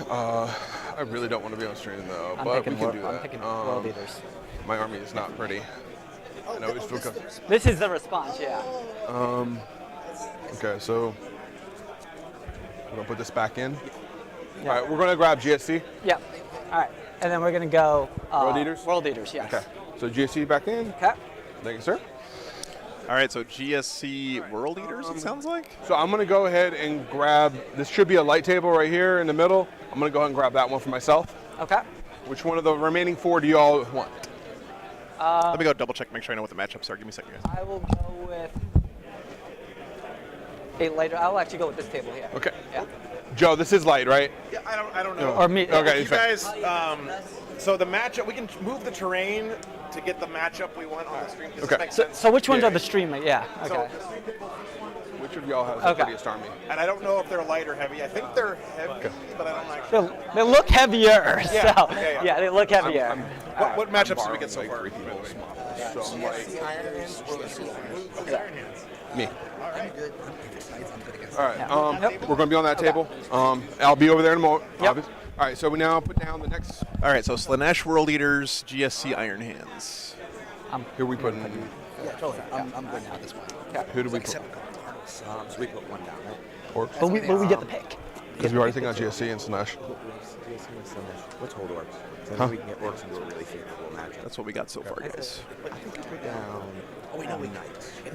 B: I really don't want to be on stream though,
D: I'm
B: but
D: picking
B: we can
D: wor-
B: do
D: I'm
B: that.
D: picking world leaders.
B: My army is not pretty. I know it's still
D: This is the response, yeah.
B: Okay, so we're gonna put this back in.
D: Yeah.
B: All right, we're gonna grab GSC.
D: Yeah. All right. And then we're gonna go.
B: World leaders?
D: World leaders, yes.
B: Okay, so GSC back in.
D: Okay.
B: Thank you, sir.
A: All right, so GSC World Leaders, it sounds like?
B: So I'm gonna go ahead and grab. This should be a light table right here in the middle. I'm gonna go ahead and grab that one for myself.
D: Okay.
B: Which one of the remaining 4 do y'all want?
A: Let me go double check, make sure I know what the matchups are. Give me a second, guys.
D: I will go with a lighter. I'll actually go with this table here.
B: Okay.
D: Yeah.
B: Joe, this is light, right?
A: Yeah, I don't know.
D: Or me.
B: Okay.
A: You guys, so the matchup, we can move the terrain to get the matchup we want on the stream. Does
B: Okay.
A: this make
D: So,
A: sense?
D: so which ones
B: Yeah.
D: are the streamer? Yeah. Okay.
B: Which of y'all has the
D: Okay.
B: prettiest army?
A: And I don't know if they're light or heavy. I think they're heavy, but I don't actually.
D: They look heavier.
A: Yeah,
D: So,
A: yeah.
D: they look heavier.
A: What matchups did we get so far?
B: So I'm like, me. All right.
D: Yep.
B: We're gonna be on that table. I'll be over there in a moment.
D: Yep.
B: obviously. All right. So we now put down the next.
A: All right, so Slanesh World Leaders, GSC Iron Hands.
B: Here we put.
E: I'm good now at this point.
B: Who do we put?
E: So we put one down, right?
D: But we get the pick.
B: Because we already taken out GSC and Slanesh.
H: Let's hold orcs. So
B: Huh?
H: we can get orcs into a really favorable matchup.
A: That's what we got so far, guys.
H: Put down.
E: Oh, wait, no, we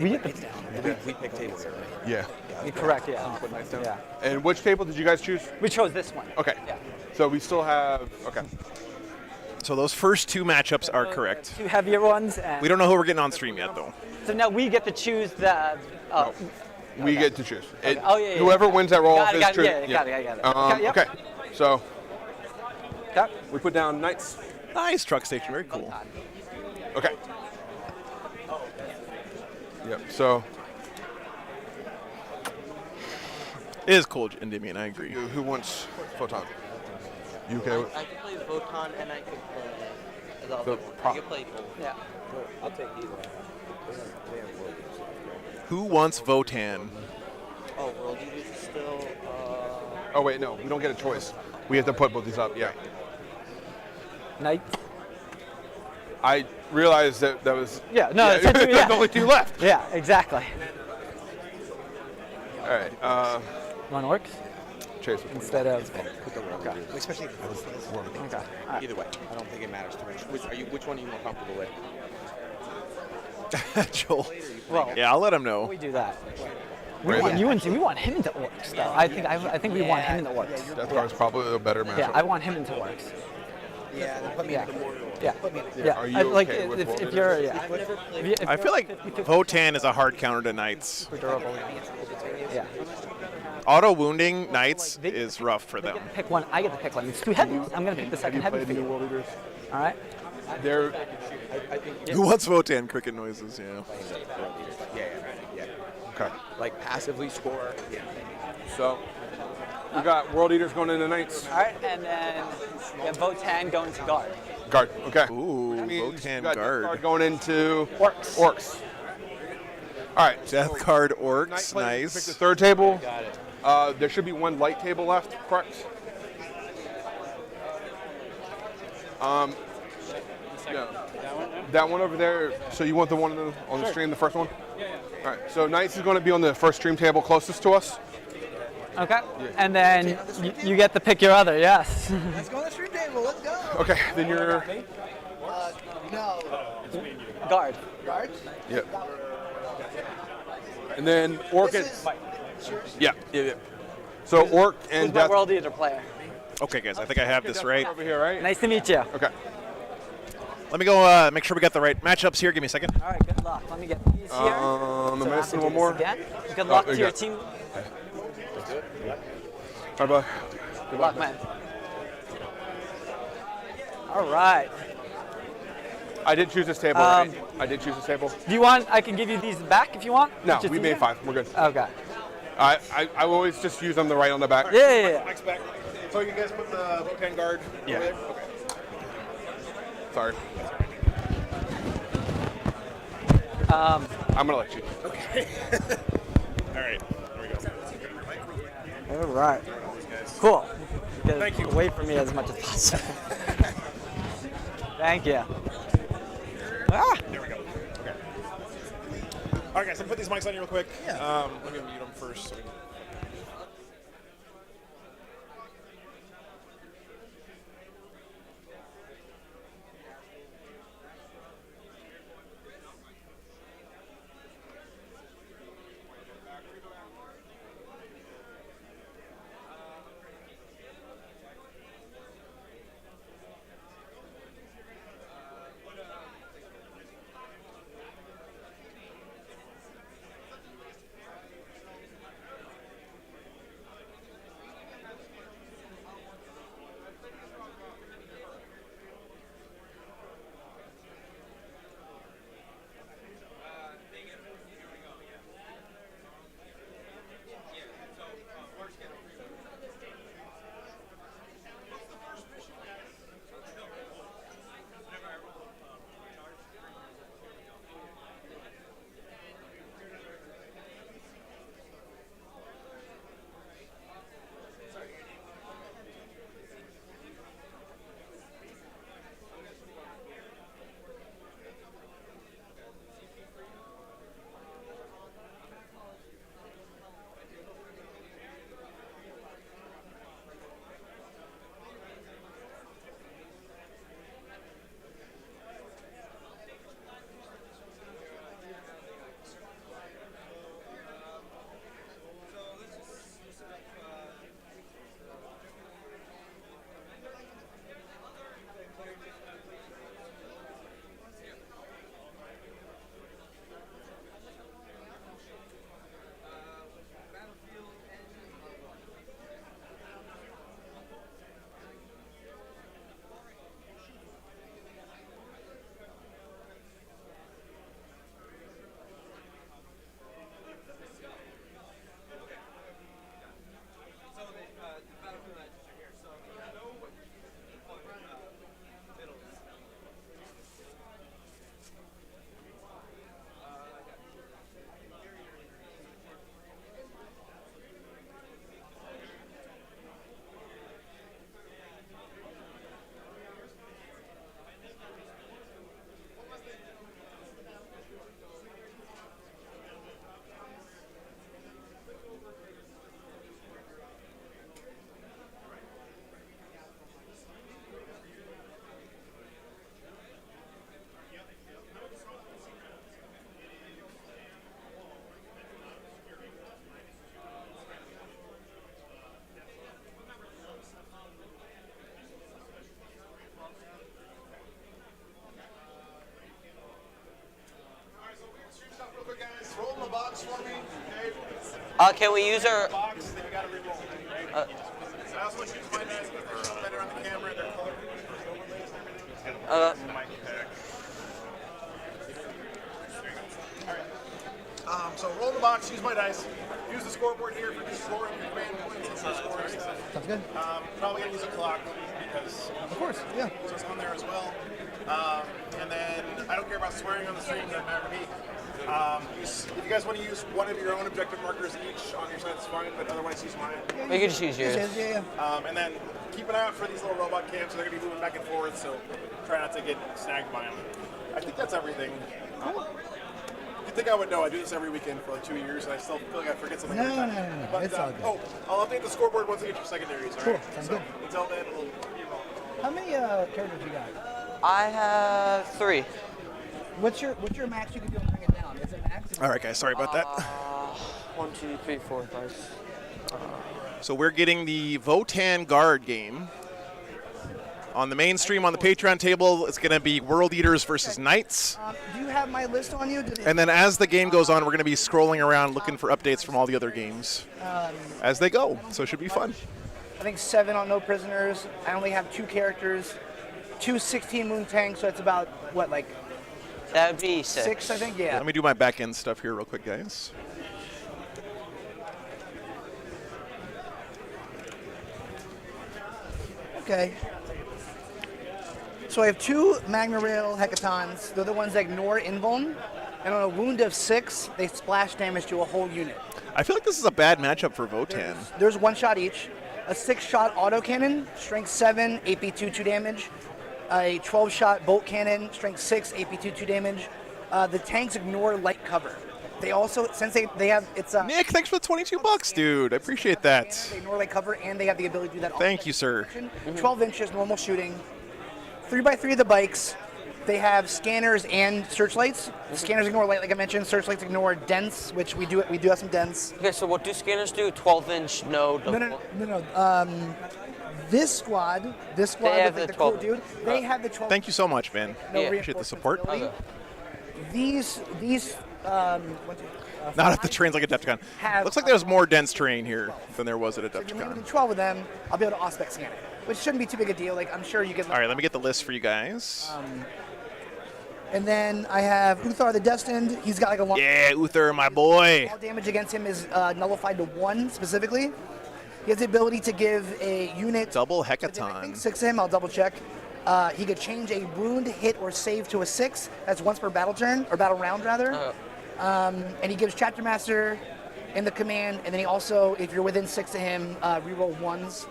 D: We get the
H: We pick tables here, right?
B: Yeah.
D: correct. Yeah. Yeah.
B: And which table did you guys choose?
D: We chose this one.
B: Okay.
D: Yeah.
B: So we still have. Okay.
A: So those first 2 matchups are correct.
D: 2 heavier ones. And
A: We don't know who we're getting on stream yet, though.
D: So now we get to choose the.
B: We get to choose. It-
D: Oh, yeah, yeah,
B: Whoever
D: yeah.
B: wins that roll
D: Got it,
B: is
D: got it,
B: true.
D: yeah, got it, I got it. Okay, yep.
B: Okay. So
D: Okay.
B: we put down knights.
A: Nice truck station, very cool.
B: Okay. Yep. So
A: It is cool, Endymion, I agree.
B: who wants Votann? You okay with?
E: I could play Votann and I could play.
B: The
E: I could play both.
D: Yeah.
H: I'll take either.
A: Who wants Votann?
E: Oh, World Leaders is still.
B: Oh wait, no, we don't get a choice. We have to put both these up. Yeah.
D: Knight.
B: I realized that was.
D: Yeah. No.
B: Yeah,
D: Essentially,
B: there's
D: yeah.
B: only 2 left.
D: Yeah. Exactly.
B: All right.
D: One orcs
B: Chase.
D: instead of.
H: Put the world leaders. Especially if it was
D: Okay. All right.
H: Either way, I don't think it matters too much. Which one are you more comfortable with?
A: Joel.
D: Well,
A: Yeah, I'll let him know.
D: we do that.
B: Right.
D: We want him into orcs though. I think we want him into orcs.
B: Death Guard's probably a better matchup.
D: Yeah. I want him into orcs.
E: Yeah, then put me
D: Yeah.
E: in the Mortar.
D: Yeah.
E: Put me in the
D: Yeah.
B: Are you
D: like
B: okay with
D: if
B: world
D: you're
B: leaders?
D: yeah.
E: I've never played.
D: If
A: I feel like
D: 50-50
A: Votann is a hard counter to Knights.
D: durable. Yeah.
A: Auto wounding Knights is rough for
D: They
A: them.
D: get to pick one. I get to pick one. It's too heavy. I'm gonna pick the second heavy for you.
B: World Leaders?
D: All right.
B: They're
A: Who wants Votann? Cricket noises, yeah.
H: Yeah.
B: okay.
H: Like passively score. Yeah.
B: So we got World Leaders going into Knights.
D: All right, and then we have Votann going to guard.
B: Guard. Okay.
A: Ooh,
B: That means
A: Votann
B: we got Death
A: guard.
B: Guard going into
D: Orcs.
B: Orcs. All right.
A: Death Guard
B: Knight
A: Orcs,
B: players pick the
A: nice.
B: 3rd table. Got it. There should be 1 light table left, correct? Yeah. That one over there. So you want the one on the stream, the first one? Yeah. All right. So Knights is going to be on the first stream table closest to us.
D: Okay. And then you get to pick your other. Yes.
E: Let's go on the stream table. Let's go.
B: Okay. Then you're.
E: No.
D: Guard.
E: Guards?
B: Yeah. And then Orc. Yeah. So Orc and
D: Who's my
B: Death.
D: World Eater player?
A: Okay, guys, I think I have this right.
B: Over here, right?
D: Nice to meet you.
B: Okay.
A: Let me go make sure we got the right matchups here. Give me a second.
D: All right, good luck. Let me get these here.
B: I'm
D: So I have to
B: missing
D: do
B: one
D: this
B: more.
D: again. Good luck
B: there
D: to
B: you
D: your
B: go.
D: team.
B: Bye bye.
D: Good luck, man. All right.
B: I did choose this table. Right? I did choose this table.
D: Do you want? I can give you these back if you want.
B: No,
D: It's just
B: we made
D: easier?
B: 5. We're good.
D: Okay.
B: I always just use them the right on the back.
D: Yeah.
A: Mike's back. So you guys put the Votann guard
B: Yeah.
A: over there? Okay.
B: Sorry. I'm gonna let you.
A: All right.
D: All right. Cool. Thank you. Wait for me as much as possible. Thank you. Ah.
A: There we go. Okay. All right, guys, let me put these mics on you real quick. Yeah. Let me mute them first.
E: Can we use our...
A: Box, then you got to re-roll. I also want you to find guys that show better on the camera, their color so roll the box, use my dice. Use the scoreboard here for just scoring your command points and scores.
F: Sounds good.
A: Probably gonna use a clock because
F: Of course, yeah.
A: so it's on there as well. And then I don't care about swearing on the stream, doesn't matter to me.
I: If you guys want to use one of your own objective markers each on your side, it's fine, but otherwise use mine.
C: We can just use yours.
I: And then keep an eye out for these little robot cams. They're going to be moving back and forth, so try not to get snagged by them. I think that's everything. You'd think I would know. I do this every weekend for like 2 years, and I still feel like I forget something.
F: No.
I: But,
F: It's all good.
I: Oh, I'll update the scoreboard once I get your secondaries. All
F: Cool.
I: right?
F: Sounds
I: So,
F: good.
I: until then,
F: How many characters you got?
C: I have 3.
F: What's your max you can do to bring it down? Is it max?
A: All right, guys. Sorry about that.
C: 1, 2, 3, 4, 5.
A: So we're getting the Votann Guard game. On the main stream on the Patreon table, it's going to be World Eaters versus Knights.
F: Do you have my list on you?
A: And then as the game goes on, we're going to be scrolling around looking for updates from all the other games as they go. So it should be fun.
F: I think 7 on No Prisoners. I only have 2 characters, 2 16-moon tanks, so it's about, what, like
C: That would be 6.
F: 6, I think? Yeah.
A: Let me do my back end stuff here real quick, guys.
F: Okay. So I have 2 Magna Rail Hecatons. They're the ones that ignore Invuln. And on a wound of 6, they splash damage to a whole unit.
A: I feel like this is a bad matchup for Votann.
F: There's 1 shot each. A 6-shot autocannon, strength 7, AP 2 damage. A 12-shot bolt cannon, strength 6, AP 2 damage. The tanks ignore light cover. They also, since they have, it's
A: Nick, thanks for the 22 bucks, dude. I appreciate that.
F: They ignore light cover, and they have the ability to do that.
A: Thank you, sir.
F: 12 inches, normal shooting. 3x3 of the bikes. They have scanners and searchlights. Scanners ignore light, like I mentioned. Searchlights ignore dense, which we do have some dense.
C: Okay, so what do scanners do? 12-inch, no.
F: No. This squad
C: They
F: with
C: have
F: like
C: the
F: the cool
C: 12.
F: dude, they have the 12.
A: Thank you so much, man.
F: No
C: Yeah.
A: Appreciate the support.
F: reinforcement ability. These
A: Not at the trains like a Defcon.
F: have-
A: Looks like there's more dense terrain here than there was at a
F: If you're limited
A: Defcon.
F: to 12 of them, I'll be able to Auspex scan it, which shouldn't be too big a deal. Like I'm sure you can.
A: All right, let me get the list for you guys.
F: And then I have Uthar the Destined. He's got like a long.
A: Yeah, Uther, my boy.
F: All damage against him is nullified to 1 specifically. He has the ability to give a unit.
A: Double
F: I think
A: Hecaton.
F: 6 to him. I'll double check. He could change a wound, hit, or save to a 6. That's once per battle turn, or battle round rather. And he gives Chapter Master in the command, and then he also, if you're within 6 of him, reroll 1s.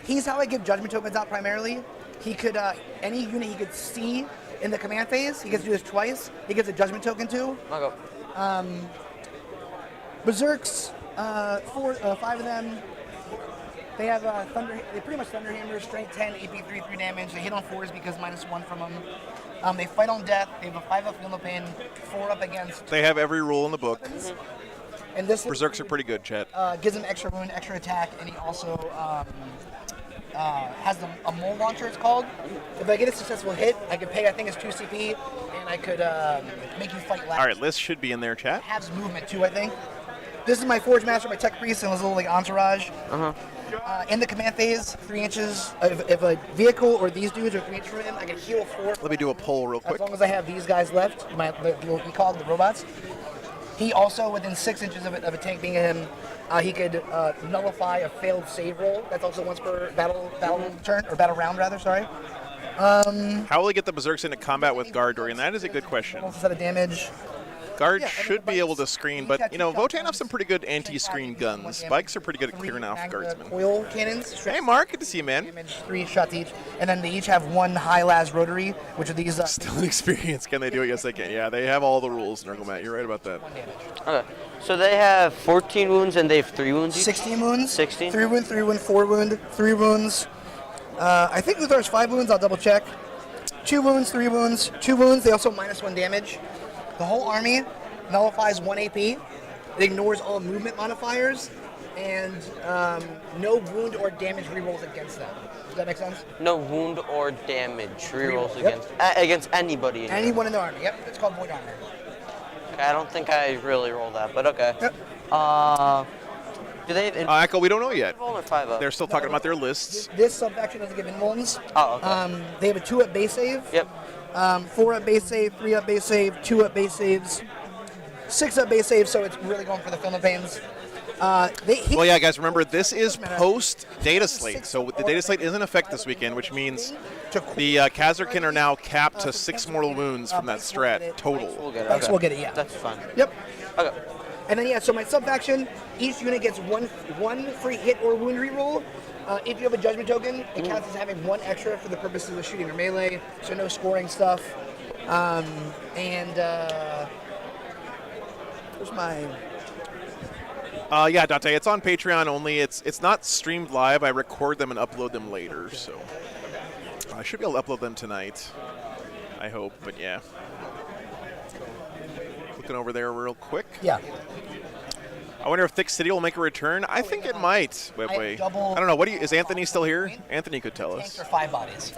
F: He's how I give judgment tokens out primarily. He could, any unit he could see in the command phase, he gets to do this twice. He gives a judgment token to. Berserks, 5 of them. They have they pretty much Thunder Hammer, strength 10, AP 3 damage. They hit on 4s because -1 from them. They fight on death. They have a 5 up Feel No Pain, 4 up against.
A: They have every rule in the book.
F: And this
A: Berserks are pretty good, chat.
F: gives him extra wound, extra attack, and he also has a mole launcher. It's called. If I get a successful hit, I could pay. I think it's 2 CP, and I could make you fight last.
A: All right, list should be in there, chat.
F: Halves movement too, I think. This is my Forge Master, my Tech Priest, and his little like entourage. In the command phase, 3 inches. If a vehicle or these dudes are 3 inches from him, I can heal 4.
A: Let me do a poll real
F: As
A: quick.
F: long as I have these guys left, what we call the robots. He also, within 6 inches of a tank being him, he could nullify a failed save roll. That's also once per battle turn, or battle round rather, sorry.
A: How will he get the Berserks into combat with Guard, Dorian? That is a good question.
F: Almost a set of damage.
A: Guard
F: Yeah,
A: should be able to screen, but, you know, Votann have some pretty good anti-screen guns. Bikes are pretty good at clearing off Guardsmen.
F: Coil cannons.
A: Hey, Mark, good to see you, man.
F: Damage, 3 shots each. And then they each have 1 high las rotary, which are these.
A: Still an experience. Can they do it? Yes, they can. Yeah, they have all the rules, Nurglemat. You're right about that.
C: Okay. So they have 14 wounds and they have 3 wounds each?
F: 16 wounds.
C: 16?
F: 3 wound, 3 wound, 4 wound, 3 wounds. I think Uthar's 5 wounds. I'll double check. 2 wounds, 3 wounds, 2 wounds. They also -1 damage. The whole army nullifies 1 AP. It ignores all movement modifiers, and no wound or damage rerolls against them. Does that make sense?
C: No wound or damage rerolls
F: Yep.
C: against anybody. In
F: Anyone in the army. Yep, it's called void armor.
C: Okay, I don't think I really roll that, but okay.
F: Yep.
C: Do they have
A: Echo, we don't know yet.
C: invuln or 5-up?
A: They're still talking about their lists.
F: This sub-faction doesn't give invulns.
C: Oh, okay.
F: They have a 2-up base save.
C: Yep.
F: 4-up base save, 3-up base save, 2-up base saves, 6-up base save, so it's really going for the Feel No Pains.
A: Well, yeah, guys, remember, this is post-data slate, so the data slate is in effect this weekend, which means the Khazarkin are now capped to 6 mortal wounds from that strat total.
C: We'll get it.
F: Bikes will get it, yeah.
C: That's fine.
F: Yep.
C: Okay.
F: And then, yeah, so my sub-faction, each unit gets one free hit or wound reroll. If you have a judgment token, it counts as having 1 extra for the purposes of shooting or melee, so no scoring stuff. Where's my...
A: Yeah, Dante, it's on Patreon only. It's not streamed live. I record them and upload them later, so I should be able to upload them tonight. I hope, but yeah. Looking over there real quick.
F: Yeah.
A: I wonder if Thick City will make a return. I think it might. Wait. I don't know. Is Anthony still here? Anthony could tell us.
F: Tanks are 5 bodies.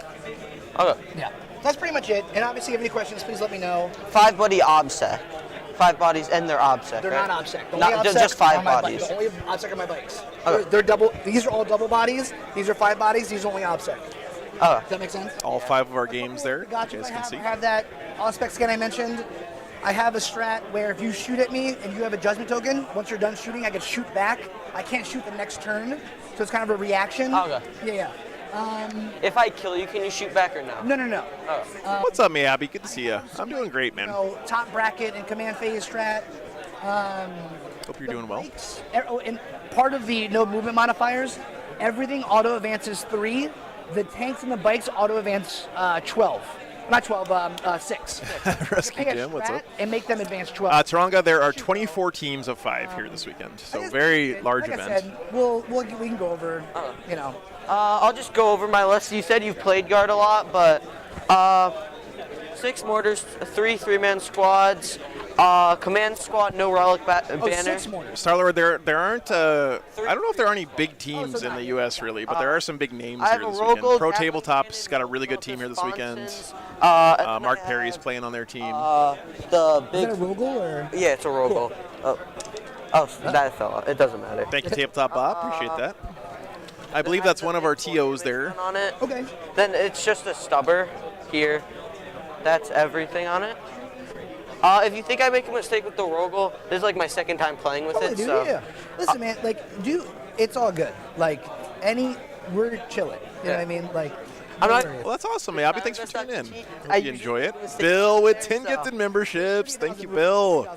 C: Okay.
F: Yeah. That's pretty much it. And obviously, if you have any questions, please let me know.
C: 5 body obsec. 5 bodies and they're obsec.
F: They're
C: right?
F: not obsec.
C: Just 5 bodies.
F: The only obsec are my bikes.
C: Okay.
F: They're double. These are all double bodies. These are 5 bodies. These are only obsec.
C: Oh.
F: Does that make sense?
A: All 5 of our games there.
F: Gotcha.
A: You guys can see.
F: I have that Auspex skin I mentioned. I have a strat where if you shoot at me and you have a judgment token, once you're done shooting, I can shoot back. I can't shoot the next turn, so it's kind of a reaction.
C: Okay.
F: Yeah.
C: If I kill you, can you shoot back or no?
F: No.
C: Oh.
A: What's up, Abby? Good to see you. I'm doing great, man.
F: Top bracket and command phase strat.
A: Hope you're doing well.
F: And part of the no movement modifiers, everything auto advances 3. The tanks and the bikes auto advance 12. Not 12, 6.
A: Rescue Jim, what's up?
F: And make them advance 12.
A: Taranga, there are 24 teams of 5 here this weekend, so very large
F: like
A: event.
F: I said, we can go over,
C: I'll just go over my list. You said you've played guard a lot, but 6 mortars, 3 3-man squads, command squad, no relic banner.
F: 6 mortars.
A: Star-Lord, there aren't, I don't know if there are any big teams in the U.S. really, but there are some big names here this weekend. Pro Tabletop's got a really good team here this weekend. Mark Perry's playing on their team.
C: The big.
F: Is that a Rogel or?
C: Yeah, it's a Rogel.
F: Cool.
C: Oh, that fell off. It doesn't matter.
A: Thank you, Tabletop Bob. Appreciate that. I believe that's one of our TOs there.
C: On it.
F: Okay.
C: Then it's just a stubber here. That's everything on it. If you think I make a mistake with the Rogel, this is like my 2nd time playing with it.
F: Dude,
C: so.
F: yeah. Listen, man, it's all good. We're chilling. You know what I mean?
A: Well, that's awesome, man. Abby, thanks for tuning in. Hope you enjoy it. Bill with 10 gifted memberships. Thank you, Bill.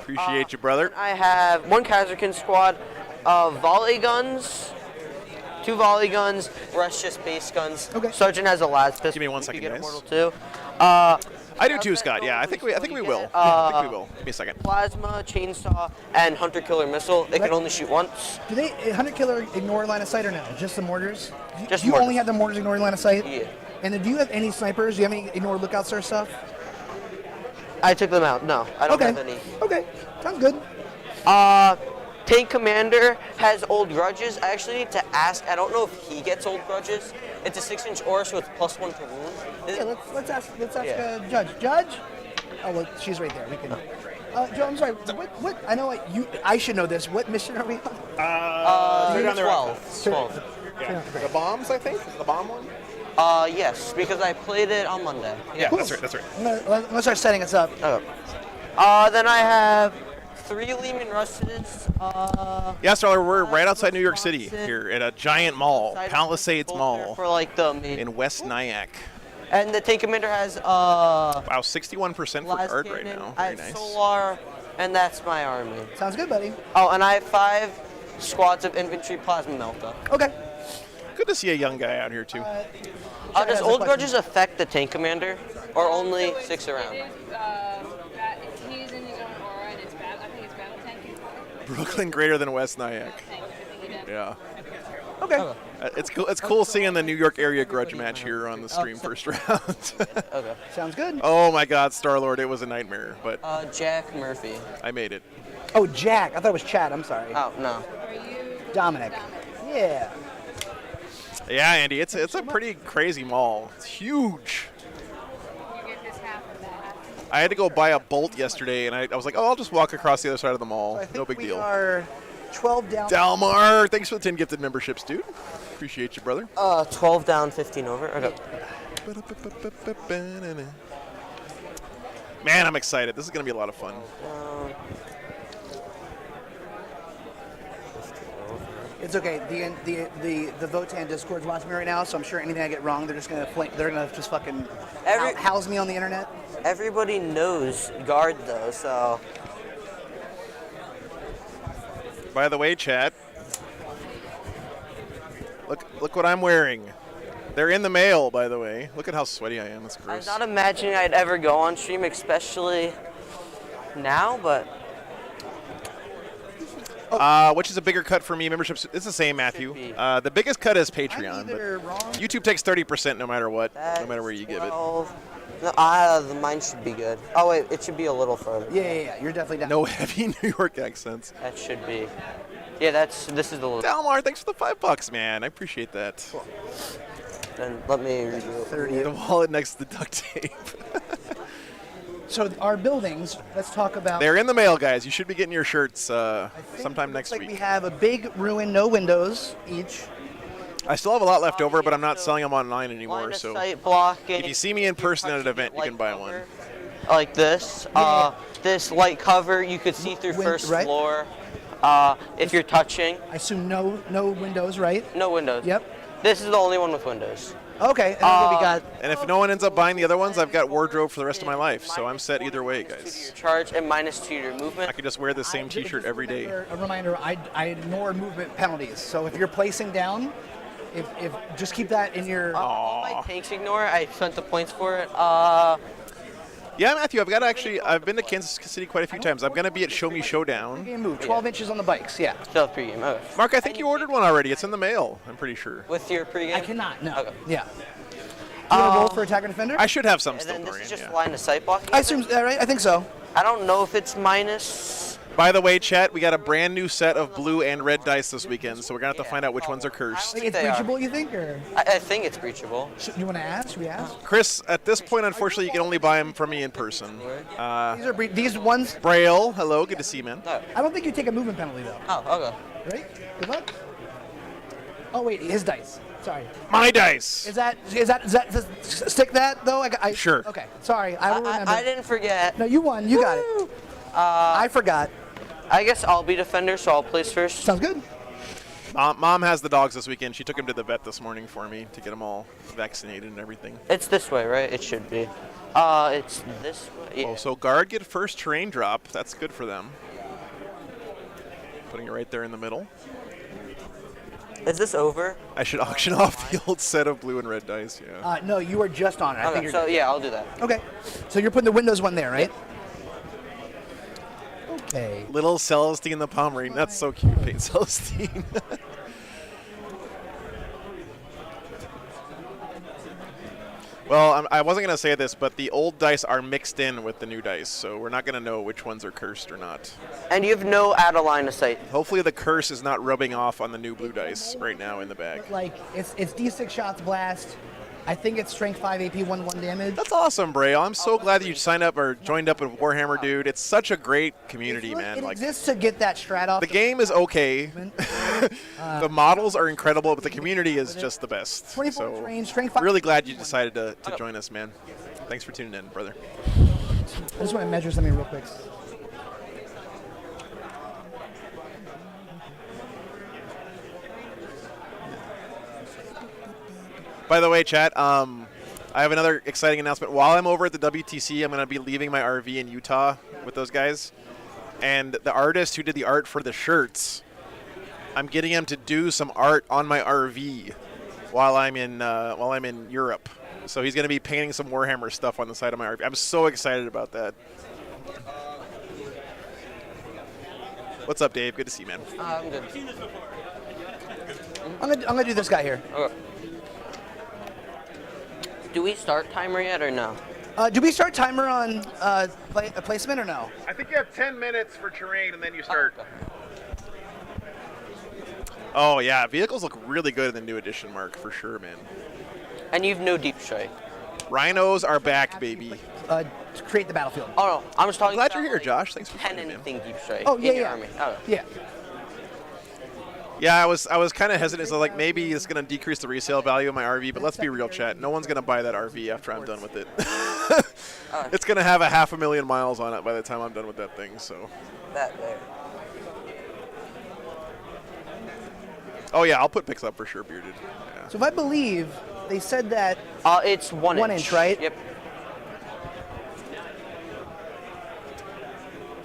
A: Appreciate you, brother.
C: I have 1 Khazarkin squad of volley guns, 2 volley guns, rest just base guns.
F: Okay.
C: Sergeant has a las pistol.
A: Give me 1 second, guys.
C: Mortal too.
A: I do too, Scott. Yeah, I think we will. I think we will. Give me a second.
C: Plasma, chainsaw, and hunter killer missile. They can only shoot once.
F: Do they Hunter Killer ignore line of sight or no? Just the mortars?
C: Just
F: you
C: mortars.
F: only have the mortars ignoring line of sight?
C: Yeah.
F: And then do you have any snipers? Do you have any ignore lookouts or stuff?
C: I took them out. No, I don't have any.
F: Okay, sounds good.
C: Tank Commander has old grudges. I actually need to ask. I don't know if he gets old grudges. It's a 6-inch aura, so it's +1 to wound.
F: Yeah, let's ask Judge. Judge? Oh, well, she's right there. We can. Joe, I'm sorry. What? I know I should know this. What mission are we on?
C: 12.
B: Yeah. The bombs, I think? The bomb one?
C: Yes, because I played it on Monday.
A: Yeah, cool. That's right.
F: I'm gonna start setting us up.
C: Okay. Then I have 3 Lehman Russes.
A: Yeah, Starler, we're right outside New York City here at a giant mall, Palisades Mall,
C: for like the
A: in West Nyack.
C: And the Tank Commander has
A: wow, 61% for guard right now. Very nice.
C: Solar, and that's my army.
F: Sounds good, buddy.
C: Oh, and I have 5 squads of infantry plasma melta.
F: Okay.
A: Good to see a young guy out here too.
C: Does old grudges affect the Tank Commander, or only 6 around?
J: He's in his own aura, and it's I think it's battle tank.
A: Brooklyn greater than West Nyack. Yeah.
F: Okay.
A: It's cool seeing the New York area grudge match here on the stream first round.
C: Okay.
F: Sounds good.
A: Oh my God, Star-Lord, it was a nightmare, but
C: Jack Murphy.
A: I made it.
F: Oh, Jack. I thought it was Chad. I'm sorry.
C: Oh no.
F: Dominic. Yeah.
A: Yeah, Andy, it's a pretty crazy mall. It's huge. I had to go buy a bolt yesterday, and I was like, oh, I'll just walk across the other side of the mall.
F: So
A: no big deal.
F: We are 12 down.
A: Dalmar, thanks for the 10 gifted memberships, dude. Appreciate you, brother.
C: 12 down, 15 over. Okay.
A: Man, I'm excited. This is going to be a lot of fun.
F: It's okay. The Votann Discord's watching me right now, so I'm sure anything I get wrong, they're just gonna just fucking house me on the internet.
C: Everybody knows guard though, so.
A: By the way, chat, look what I'm wearing. They're in the mail, by the way. Look at how sweaty I am. That's gross.
C: I'm not imagining I'd ever go on stream, especially now, but.
A: Which is a bigger cut for me? Memberships. It's the same, Matthew. The biggest cut is Patreon, but YouTube takes 30% no matter what, no matter where you give it.
C: No, mine should be good. Oh wait, it should be a little further.
F: Yeah. You're definitely down.
A: No heavy New York accents.
C: That should be. Yeah, this is the little.
A: Dalmar, thanks for the $5, man. I appreciate that.
C: Cool. Then let me review.
F: 30.
A: The wallet next to the duct tape.
F: So our buildings, let's talk about.
A: They're in the mail, guys. You should be getting your shirts sometime next week.
F: We have a big ruin, no windows each.
A: I still have a lot left over, but I'm not selling them online anymore. So
C: blocking.
A: if you see me in person at an event, you can buy one.
C: Like this. This light cover you could see through first floor. If you're touching.
F: I assume no windows, right?
C: No windows.
F: Yep.
C: This is the only one with windows.
F: Okay. And then we got.
A: And if no one ends up buying the other ones, I've got wardrobe for the rest of my life, so I'm set either way, guys.
C: Charge and -2 to your movement.
A: I can just wear the same T-shirt every day.
F: A reminder: I ignore movement penalties. So if you're placing down, if just keep that in your.
C: All my tanks ignore. I spent the points for it.
A: Yeah, Matthew, I've been to Kansas City quite a few times. I'm going to be at Show Me Showdown.
F: Game move, 12 inches on the bikes, yeah.
C: Still pregame, okay.
A: Mark, I think you ordered one already. It's in the mail, I'm pretty sure.
C: With your pregame?
F: I cannot, no.
C: Okay.
F: Yeah. You want to roll for attacker defender?
A: I should have some
C: And
A: still,
C: then this
A: Dorian,
C: is just
A: yeah.
C: line of sight blocking?
F: I assume, right? I think so.
C: I don't know if it's minus.
A: By the way, chat, we got a brand new set of blue and red dice this weekend, so we're going to have to find out which ones are cursed.
F: It's breachable, you think? Or
C: I think it's breachable.
F: You want to ask? Should we ask?
A: Chris, at this point, unfortunately, you can only buy them from me in person.
F: These ones?
A: Braille, hello, good to see you, man.
C: No.
F: I don't think you take a movement penalty, though.
C: Oh, okay.
F: Right? Good luck. Oh, wait, his dice. Sorry.
A: My dice.
F: Is that stick that, though?
A: Sure.
F: Okay, sorry. I will remember.
C: I didn't forget.
F: No, you won. You got it. I forgot.
C: I guess I'll be defender, so I'll place first.
F: Sounds good.
A: Mom has the dogs this weekend. She took them to the vet this morning for me to get them all vaccinated and everything.
C: It's this way, right? It should be. It's this way. Yeah.
A: Oh, so guard get first terrain drop. That's good for them. Putting it right there in the middle.
C: Is this over?
A: I should auction off the old set of blue and red dice, yeah.
F: No, you are just on it.
C: Okay, so yeah, I'll do that.
F: Okay. So you're putting the Windows one there, right? Okay.
A: Little Celestine the Pomeranian. That's so cute, Peyton Celestine. Well, I wasn't going to say this, but the old dice are mixed in with the new dice, so we're not going to know which ones are cursed or not.
C: And you have no out of line of sight.
A: Hopefully the curse is not rubbing off on the new blue dice right now in the bag.
F: Like, it's D6 shots blast. I think it's strength 5 AP 1/1 damage.
A: That's awesome, Braille. I'm so glad that you signed up or joined up with Warhammer, dude. It's such a great community, man.
F: It
A: like,
F: exists to get that strat off.
A: the game is okay. The models are incredible, but the community is just the best.
F: 24
A: So
F: range, strength 5.
A: really glad you decided to join us, man. Thanks for tuning in, brother.
F: I just want to measure something real quick.
A: By the way, chat, I have another exciting announcement. While I'm over at the WTC, I'm going to be leaving my RV in Utah with those guys. And the artist who did the art for the shirts, I'm getting him to do some art on my RV while I'm in Europe. So he's going to be painting some Warhammer stuff on the side of my RV. I'm so excited about that. What's up, Dave? Good to see you, man.
C: I'm good.
F: I'm gonna do this guy here.
C: Okay. Do we start timer yet or no?
F: Do we start timer on placement or no?
A: I think you have 10 minutes for terrain and then you start. Oh, yeah. Vehicles look really good in the new edition, Mark, for sure, man.
C: And you've no deep strike.
A: Rhinos are back, baby.
F: To create the battlefield.
C: Oh, no. I'm just talking
A: Glad
C: about
A: you're here, Josh. Thanks for
C: pen
A: tuning in.
C: anything deep strike
F: Oh, yeah,
C: in your
F: yeah.
C: army. Oh.
F: Yeah.
A: Yeah, I was kind of hesitant. So like maybe it's going to decrease the resale value of my RV, but let's be real, chat. No one's going to buy that RV after I'm done with it. It's going to have 500,000 miles on it by the time I'm done with that thing. So.
C: That there.
A: Oh yeah, I'll put picks up for sure, bearded. Yeah.
F: So if I believe, they said that
C: It's 1 inch.
F: 1 inch, right?
C: Yep.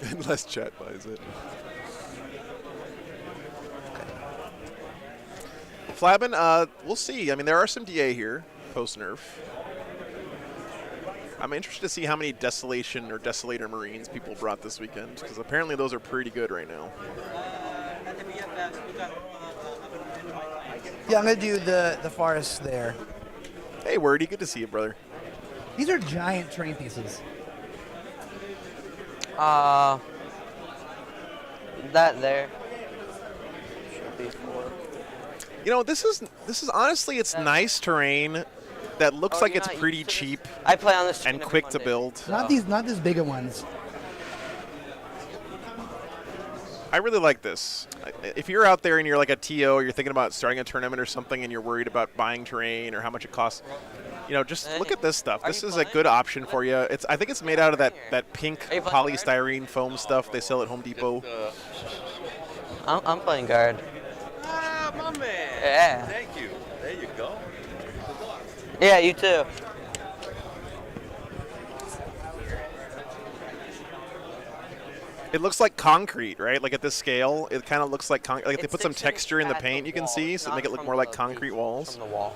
A: Unless chat buys it. Flabbin, we'll see. I mean, there are some DA here, post-nerf. I'm interested to see how many Desolation or Desolator Marines people brought this weekend, because apparently those are pretty good right now.
E: At the BFS, we got
F: Yeah, I'm gonna do the forest there.
A: Hey, Wordy, good to see you, brother.
F: These are giant terrain pieces.
C: That there. Should be 4.
A: You know, this is honestly, it's nice terrain that looks like it's pretty cheap
C: I play on this
A: and quick to build.
F: Not these bigger ones.
A: I really like this. If you're out there and you're like a TO, or you're thinking about starting a tournament or something, and you're worried about buying terrain or how much it costs, you know, just look at this stuff. This is a good option for you. I think it's made out of that pink polystyrene foam stuff they sell at Home Depot.
C: I'm playing guard.
H: Ah, my man.
C: Yeah.
H: Thank you. There you go.
C: Yeah, you too.
A: It looks like concrete, right? Like at this scale, it kind of looks like concrete. Like they put some texture in the paint, you can see, so make it look more like concrete walls.
C: From the wall.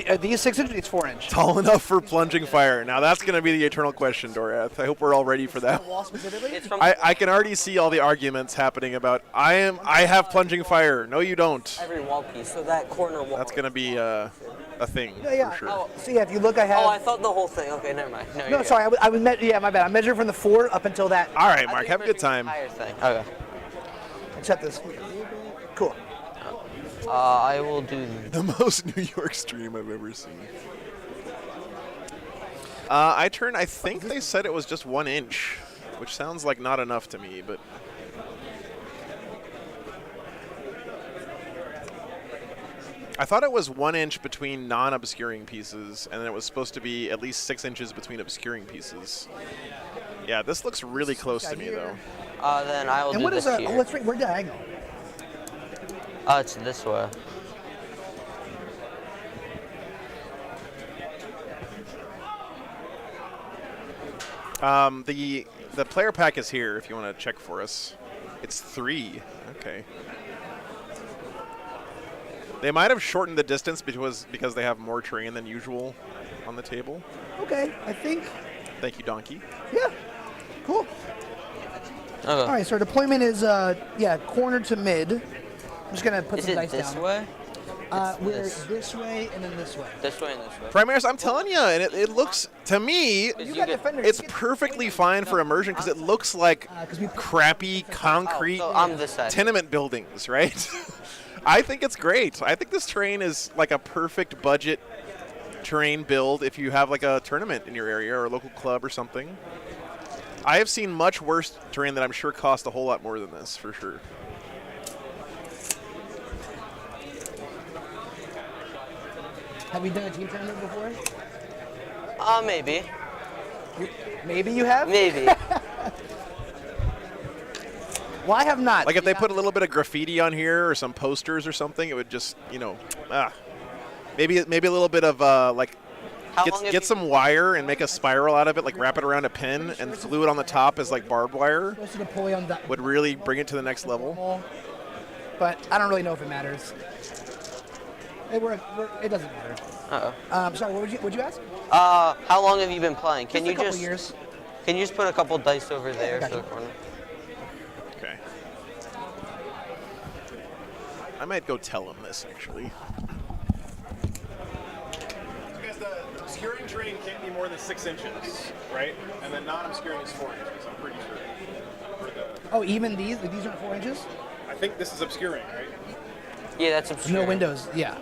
F: Are these 6 inch? It's 4 inch.
A: Tall enough for plunging fire. Now that's going to be the eternal question, Dorath. I hope we're all ready for that.
F: Wall specifically?
C: It's from
A: I can already see all the arguments happening about I have plunging fire. No, you don't.
C: every wall piece. So that corner wall.
A: That's going to be a thing
F: Yeah.
A: for sure.
C: Oh,
F: So yeah, if you look, I have.
C: oh, I thought the whole thing. Okay, never mind. No,
F: no,
C: you're
F: sorry, I was yeah, my bad. I'm measuring from the 4 up until that.
A: All right, Mark, have a good time.
C: Entire thing. Okay.
F: Except this. Cool.
C: I will do.
A: The most New York stream I've ever seen. I think they said it was just 1 inch, which sounds like not enough to me, but. I thought it was 1 inch between non-obscuring pieces, and then it was supposed to be at least 6 inches between obscuring pieces. Yeah, this looks really close to me, though.
C: Then I will
F: And
C: do
F: what is
C: this
F: that?
C: here.
F: Oh, that's right. We're diagonal.
C: It's this way.
A: The player pack is here if you want to check for us. It's 3. Okay. They might have shortened the distance because they have more terrain than usual on the table.
F: Okay, I think.
A: Thank you, Donkey.
F: Yeah. Cool.
C: Okay.
F: All right, so our deployment is corner to mid. I'm just gonna put
C: Is
F: some
C: it
F: dice
C: this
F: down.
C: way?
F: We're
C: this.
F: this way and then this way.
C: This way and this way.
A: Primaris, I'm telling you, and it looks, to me,
F: You got defenders.
A: it's perfectly fine for immersion because it looks like
F: 'cause we-
A: crappy concrete
C: So I'm this side.
A: tenement buildings, right? I think it's great. I think this terrain is like a perfect budget terrain build if you have like a tournament in your area or a local club or something. I have seen much worse terrain that I'm sure cost a whole lot more than this, for sure.
F: Have you done a team tournament before?
C: Maybe.
F: Maybe you have.
C: Maybe.
F: Well, I have not.
A: Like if they put a little bit of graffiti on here or some posters or something, it would just, maybe a little bit of like
C: How long have
A: get
C: you-
A: some wire and make a spiral out of it, like wrap it around a pin and glue it on the top as like barbed wire.
F: Supposed to deploy on the
A: Would really bring it to the next level.
F: but I don't really know if it matters. It doesn't matter. Sorry, what would you ask?
C: How long have you been playing? Can
F: Just a
C: you
F: couple
C: just
F: years.
C: Can you just put a couple dice over there
F: got
C: for
F: you.
C: the corner?
A: Okay. I might go tell him this actually.
I: Because the obscuring terrain can't be more than 6 inches, right? And then non-obscuring is 4 inches, I'm pretty sure. For the,
F: Oh, even these? Like these aren't 4 inches?
I: I think this is obscuring, right?
C: Yeah, that's obscure.
F: No windows. Yeah.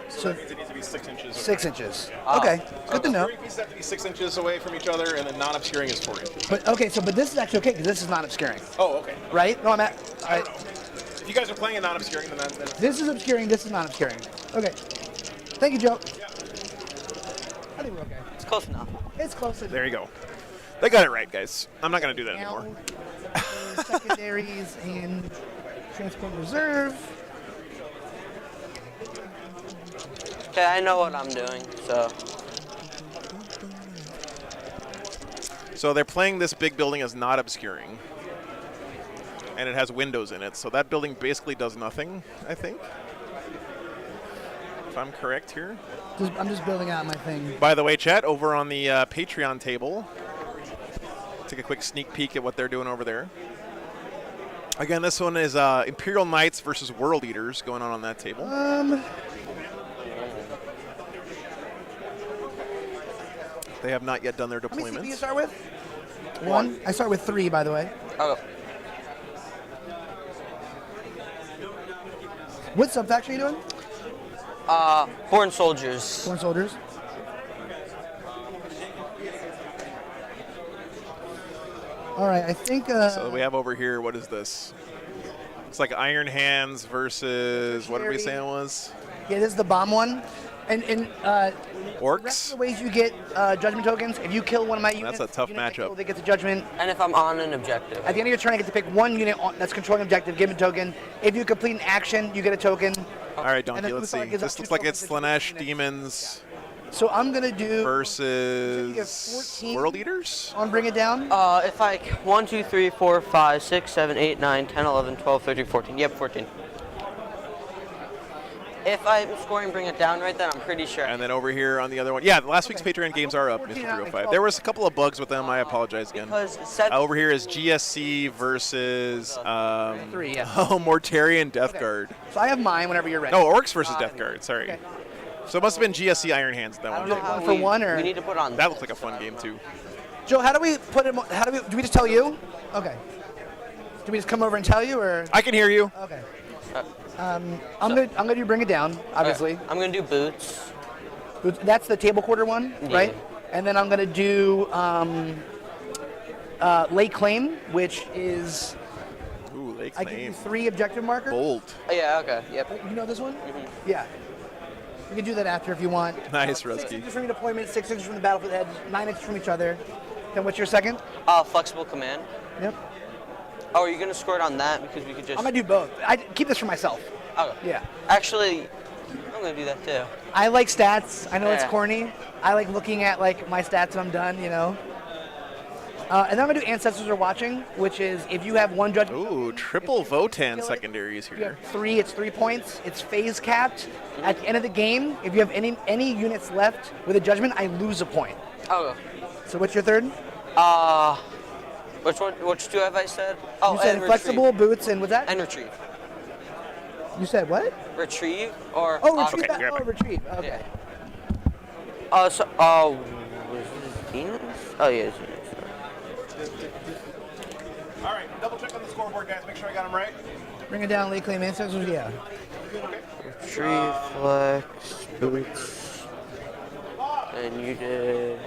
I: So that means it needs to be 6 inches.
F: 6 inches.
C: Oh.
F: Okay, good to know.
I: Obscuring pieces have to be 6 inches away from each other, and then non-obscuring is 4 inches.
F: But okay, but this is actually okay because this is not obscuring,
I: Oh, okay.
F: right? No, I'm at.
I: I don't know. If you guys are playing a non-obscuring, then
F: This is obscuring. This is not obscuring. Okay. Thank you, Joe.
I: Yeah.
F: I think we're okay.
C: It's close enough.
F: It's close.
A: There you go. They got it right, guys. I'm not gonna do that anymore.
F: Secondaries and transport reserve.
C: Okay, I know what I'm doing, so.
A: So they're playing this big building as not obscuring. And it has windows in it, so that building basically does nothing, I think. If I'm correct here.
F: I'm just building out my thing.
A: By the way, chat, over on the Patreon table, take a quick sneak peek at what they're doing over there. Again, this one is Imperial Knights versus World Eaters going on that table. They have not yet done their
F: How many
A: deployments.
F: CP you start with? One. I start with 3, by the way.
C: Oh.
F: What subfaction are you doing?
C: Born Soldiers.
F: Born Soldiers. All right, I think.
A: So we have over here, what is this? It's like Iron Hands versus, what did we say it was?
F: Yeah, this is the bomb one. And
A: Orcs?
F: the rest of the ways you get judgment tokens, if you kill one of my units,
A: That's a tough
F: unit that
A: matchup.
F: killed, they get the judgment.
C: And if I'm on an objective.
F: At the end of your turn, I get to pick one unit that's controlling objective, give it a token. If you complete an action, you get a token.
A: All right,
F: And
A: Donkey,
F: then
A: let's see.
F: Uthar gives up
A: This
F: 2
A: looks like
F: tokens
A: it's
F: to
A: Slanesh
F: units.
A: Demons
F: So I'm going to do
A: versus
F: 14
A: World Eaters?
F: on Bring It Down.
C: If I 1, 2, 3, 4, 5, 6, 7, 8, 9, 10, 11, 12, 13, 14. Yep, 14. If I'm scoring Bring It Down right then, I'm pretty sure.
A: And then over here on the other one. Yeah, last week's Patreon games are up, Mr. 305. There was a couple of bugs with them. I apologize again.
C: Because
A: Over here is GSC versus
F: 3, yeah.
A: Mortarian Death Guard.
F: So I have mine whenever you're ready.
A: Oh, Orcs versus Death Guard. Sorry.
F: Okay.
A: So it must have been GSC Iron Hands that
C: I
A: one.
C: don't know how
F: One for one, or-
C: we need to put on.
A: That looks like a fun game too.
F: Joe, how do we put it? How do we just tell you? Okay. Do we just come over and tell you, or?
A: I can hear you.
F: Okay. I'm gonna do Bring It Down, obviously.
C: I'm gonna do boots.
F: That's the table quarter one,
C: Yeah.
F: right? And then I'm gonna do Lay Claim, which is
A: Ooh, Lake
F: I give you
A: Claim.
F: 3 objective markers.
A: Bold.
C: Oh, yeah, okay, yep.
F: You know this one? Yeah. You can do that after if you want.
A: Nice,
F: 6
A: Rusky.
F: inches from your deployment, 6 inches from the battlefield edge, 9 inches from each other. Then what's your second?
C: Flexible command.
F: Yep.
C: Oh, are you gonna score it on that? Because we could just.
F: I'm gonna do both. I keep this for myself.
C: Okay.
F: Yeah.
C: Actually, I'm gonna do that too.
F: I like stats. I know it's
C: Yeah.
F: corny. I like looking at like my stats when I'm done, you know. And then I'm gonna do Ancestors Are Watching, which is if you have 1 judgment.
A: Ooh, triple Votann secondaries
F: If you have
A: here.
F: 3, it's 3 points. It's phase capped. At the end of the game, if you have any units left with a judgment, I lose a point.
C: Oh.
F: So what's your third?
C: Which one? Which 2 have I said? Oh,
F: You said
C: and
F: flexible,
C: retrieve.
F: boots, and what's that?
C: And retrieve.
F: You said what?
C: Retrieve or.
F: Oh, retrieve.
A: okay, grab it.
F: Retrieve. Okay.
C: Yeah. Was this Daemons? Oh yeah, it's Daemons.
I: All right, double check on the scoreboard, guys. Make sure I got them right.
F: Bring it down, Lay Claim, Ancestors. Yeah.
C: Retrieve, flex, boots. And you did.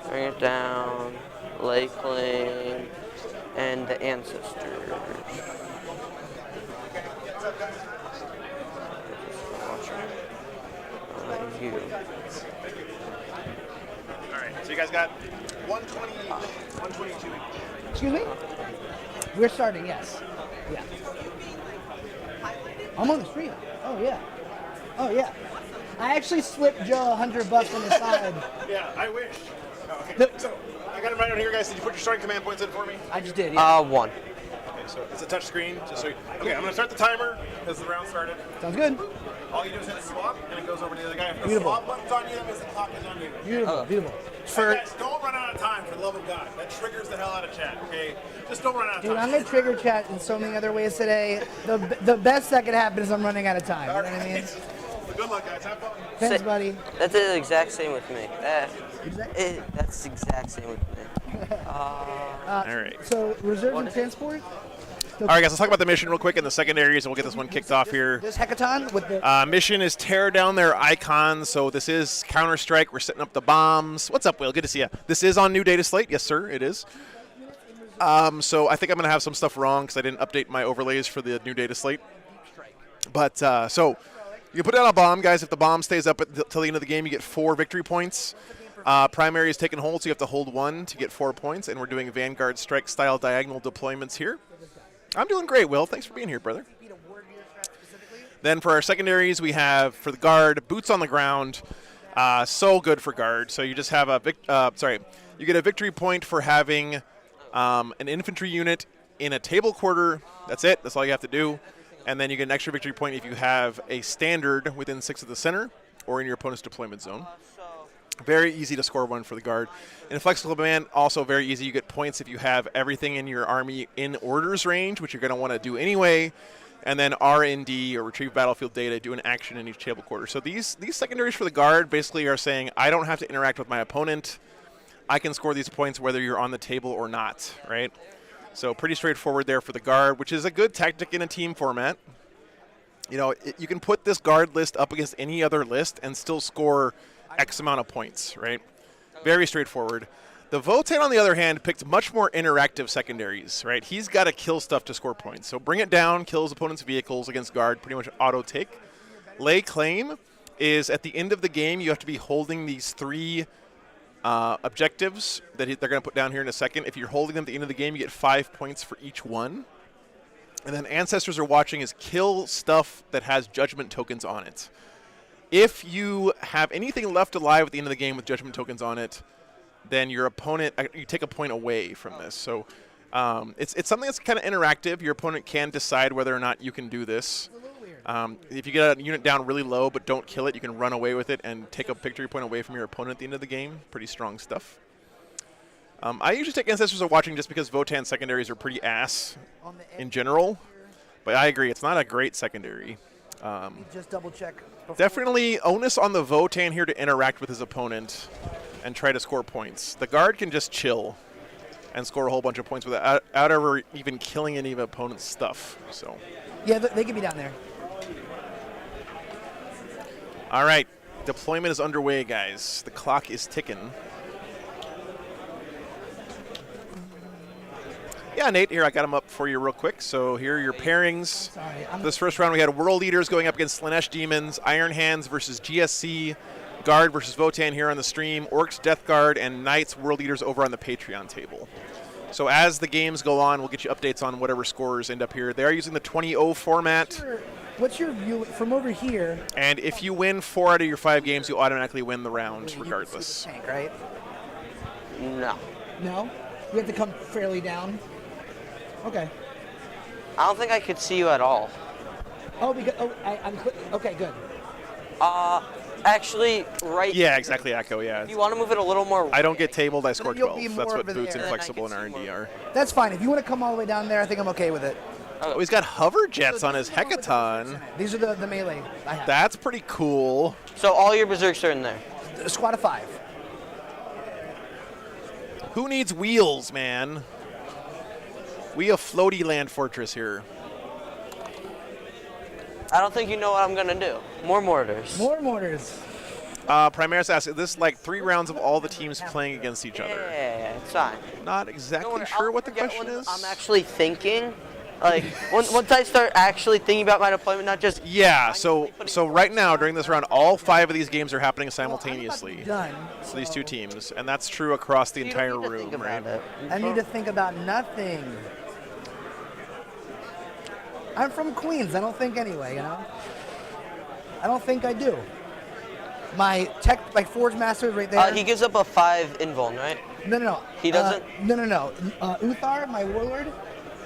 C: Bring it down, lay claim, and the ancestors. You.
I: All right, so you guys got 120 each, 122 each.
F: Excuse me? We're starting, yes. Yeah. I'm on the street. Oh, yeah. Oh, yeah. I actually slipped Joe $100 on the side.
I: Yeah, I wish. Oh, okay. So I got them right on here, guys. Did you put your starting command points in for me?
F: I just did, yeah.
C: 1.
I: Okay, so it's a touch screen. Just so okay, I'm gonna start the timer as the round started.
F: Sounds good.
I: All you do is hit swap, and it goes over to the other guy. If the
F: Beautiful.
I: swap button's on you, that means the clock is on you.
F: Beautiful, beautiful.
I: Hey guys, don't run out of time, for the love of God. That triggers the hell out of chat, okay? Just don't run out of
F: Dude,
I: time.
F: I'm going to trigger chat in so many other ways today. The best that could happen is I'm running out of time. You know what I mean?
I: Good luck, guys. Have fun.
F: Thanks, buddy.
C: That's the exact same with me.
F: Exact-
C: That's the exact same with me.
A: All right.
F: So, reserves and transport?
A: All right, guys, let's talk about the mission real quick in the secondaries, and we'll get this one kicked off here.
F: This hackathon with the...
A: Mission is tear down their icons. So this is Counter-Strike. We're setting up the bombs. What's up, Will? Good to see you. This is on new data slate. Yes, sir, it is. So I think I'm going to have some stuff wrong because I didn't update my overlays for the new data slate. But so you put down a bomb, guys. If the bomb stays up till the end of the game, you get 4 victory points. Primary is taking hold, so you have to hold 1 to get 4 points. And we're doing Vanguard Strike-style diagonal deployments here. I'm doing great, Will. Thanks for being here, brother. Then for our secondaries, we have for the guard, boots on the ground. So good for guard. So you just have a you get a victory point for having an infantry unit in a table quarter. That's it. That's all you have to do. And then you get an extra victory point if you have a standard within 6 of the center or in your opponent's deployment zone. Very easy to score 1 for the guard. In a flexible command, also very easy. You get points if you have everything in your army in orders range, which you're going to want to do anyway. And then R&D, or retrieve battlefield data, do an action in each table quarter. So these secondaries for the guard basically are saying, I don't have to interact with my opponent. I can score these points whether you're on the table or not, right? So pretty straightforward there for the guard, which is a good tactic in a team format. You know, you can put this guard list up against any other list and still score X amount of points, right? Very straightforward. The Votann, on the other hand, picked much more interactive secondaries, right? He's got to kill stuff to score points. So bring it down, kills opponent's vehicles against guard, pretty much auto take. Lay claim is at the end of the game, you have to be holding these 3 objectives that they're going to put down here in a second. If you're holding them at the end of the game, you get 5 points for each one. And then Ancestors Are Watching is kill stuff that has judgment tokens on it. If you have anything left alive at the end of the game with judgment tokens on it, then your opponent, you take a point away from this. So it's something that's kind of interactive. Your opponent can decide whether or not you can do this. If you get a unit down really low but don't kill it, you can run away with it and take a victory point away from your opponent at the end of the game. Pretty strong stuff. I usually take Ancestors Are Watching just because Votann secondaries are pretty ass in general. But I agree, it's not a great secondary.
F: Just double check.
A: Definitely onus on the Votann here to interact with his opponent and try to score points. The guard can just chill and score a whole bunch of points without ever even killing any of the opponent's stuff. So
F: yeah, they can be down there.
A: All right, deployment is underway, guys. The clock is ticking. Yeah, Nate, here I got them up for you real quick. So here are your pairings. This first round we had World Leaders going up against Slaanesh Demons, Iron Hands versus GSC, Guard versus Votann here on the stream, Orcs, Death Guard, and Knights World Leaders over on the Patreon table. So as the games go on, we'll get you updates on whatever scores end up here. They are using the 20-0 format.
F: What's your view from over here?
A: And if you win 4 out of your 5 games, you automatically win the round regardless.
F: Tank, right?
C: No.
F: No? You have to come fairly down? Okay.
C: I don't think I could see you at all.
F: Oh, because okay, good.
C: Actually, right.
A: Yeah, exactly, Echo. Yeah.
C: If you want to move it a little more.
A: I don't get tabled. I score
F: you'll
A: 12.
F: be
A: That's
F: more
A: what
F: over
A: boots
F: there.
A: and flexible and R&D are.
F: That's fine. If you want to come all the way down there, I think I'm okay with it.
A: Oh, he's got hover jets on his Hecaton.
F: These are the melee I have.
A: That's pretty cool.
C: So all your berserks are in there.
F: A squad of 5.
A: Who needs wheels, man? We a floaty land fortress here.
C: I don't think you know what I'm gonna do. More mortars.
F: More mortars.
A: Primaris asks, is this like 3 rounds of all the teams playing against each other?
C: Yeah, it's fine.
A: Not exactly sure what the question is.
C: I'm actually thinking. Like, once I start actually thinking about my deployment, not just...
A: Yeah, so right now, during this round, all 5 of these games are happening simultaneously.
F: Done.
A: So these 2 teams, and that's true across the entire room, right?
F: I need to think about nothing. I'm from Queens. I don't think anyway, you know? I don't think I do. My Forge Master is right there.
C: He gives up a 5 invuln, right?
F: No.
C: He doesn't?
F: No. Uthar, my warlord,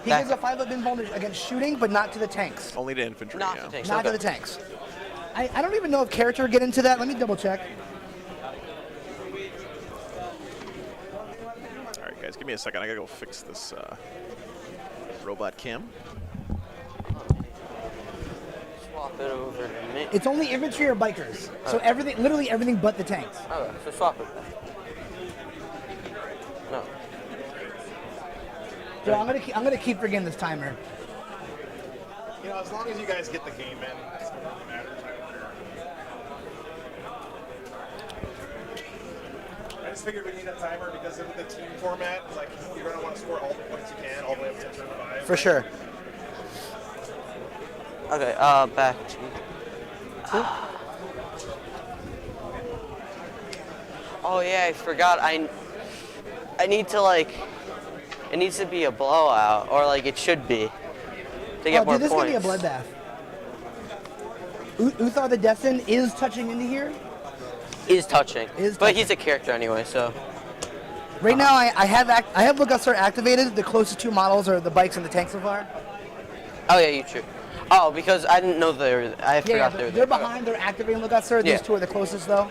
F: he gives a 5 up invuln against shooting, but not to the tanks.
A: Only to infantry,
C: Not to tanks.
F: Not to the tanks. I don't even know if character would get into that. Let me double check.
A: All right, guys, give me a second. I gotta go fix this robot cam.
C: Swap it over to me.
F: It's only infantry or bikers. So everything, literally everything but the tanks.
C: Okay, so swap it. No.
F: So I'm gonna keep forgetting this timer.
I: You know, as long as you guys get the game in, that's what really matters. I just figured we need a timer because of the team format. Like, you're gonna want to score all the points you can, all the way up to turn 5.
F: For sure.
C: Okay, back to... Oh yeah, I forgot. I need to, like... It needs to be a blowout, or like it should be, to get more
F: dude, this
C: points.
F: is gonna be a bloodbath. Uthar the Destined is touching into here.
C: Is touching.
F: Is
C: but
F: touching.
C: he's a character anyway, so.
F: Right now, I have Lookout Star activated. The closest two models are the bikes and the tanks so far.
C: Oh yeah, you true. Oh, because I didn't know they were. I forgot they were
F: they're
C: there.
F: behind. They're activating Lookout Star.
C: Yeah.
F: These two are the closest though.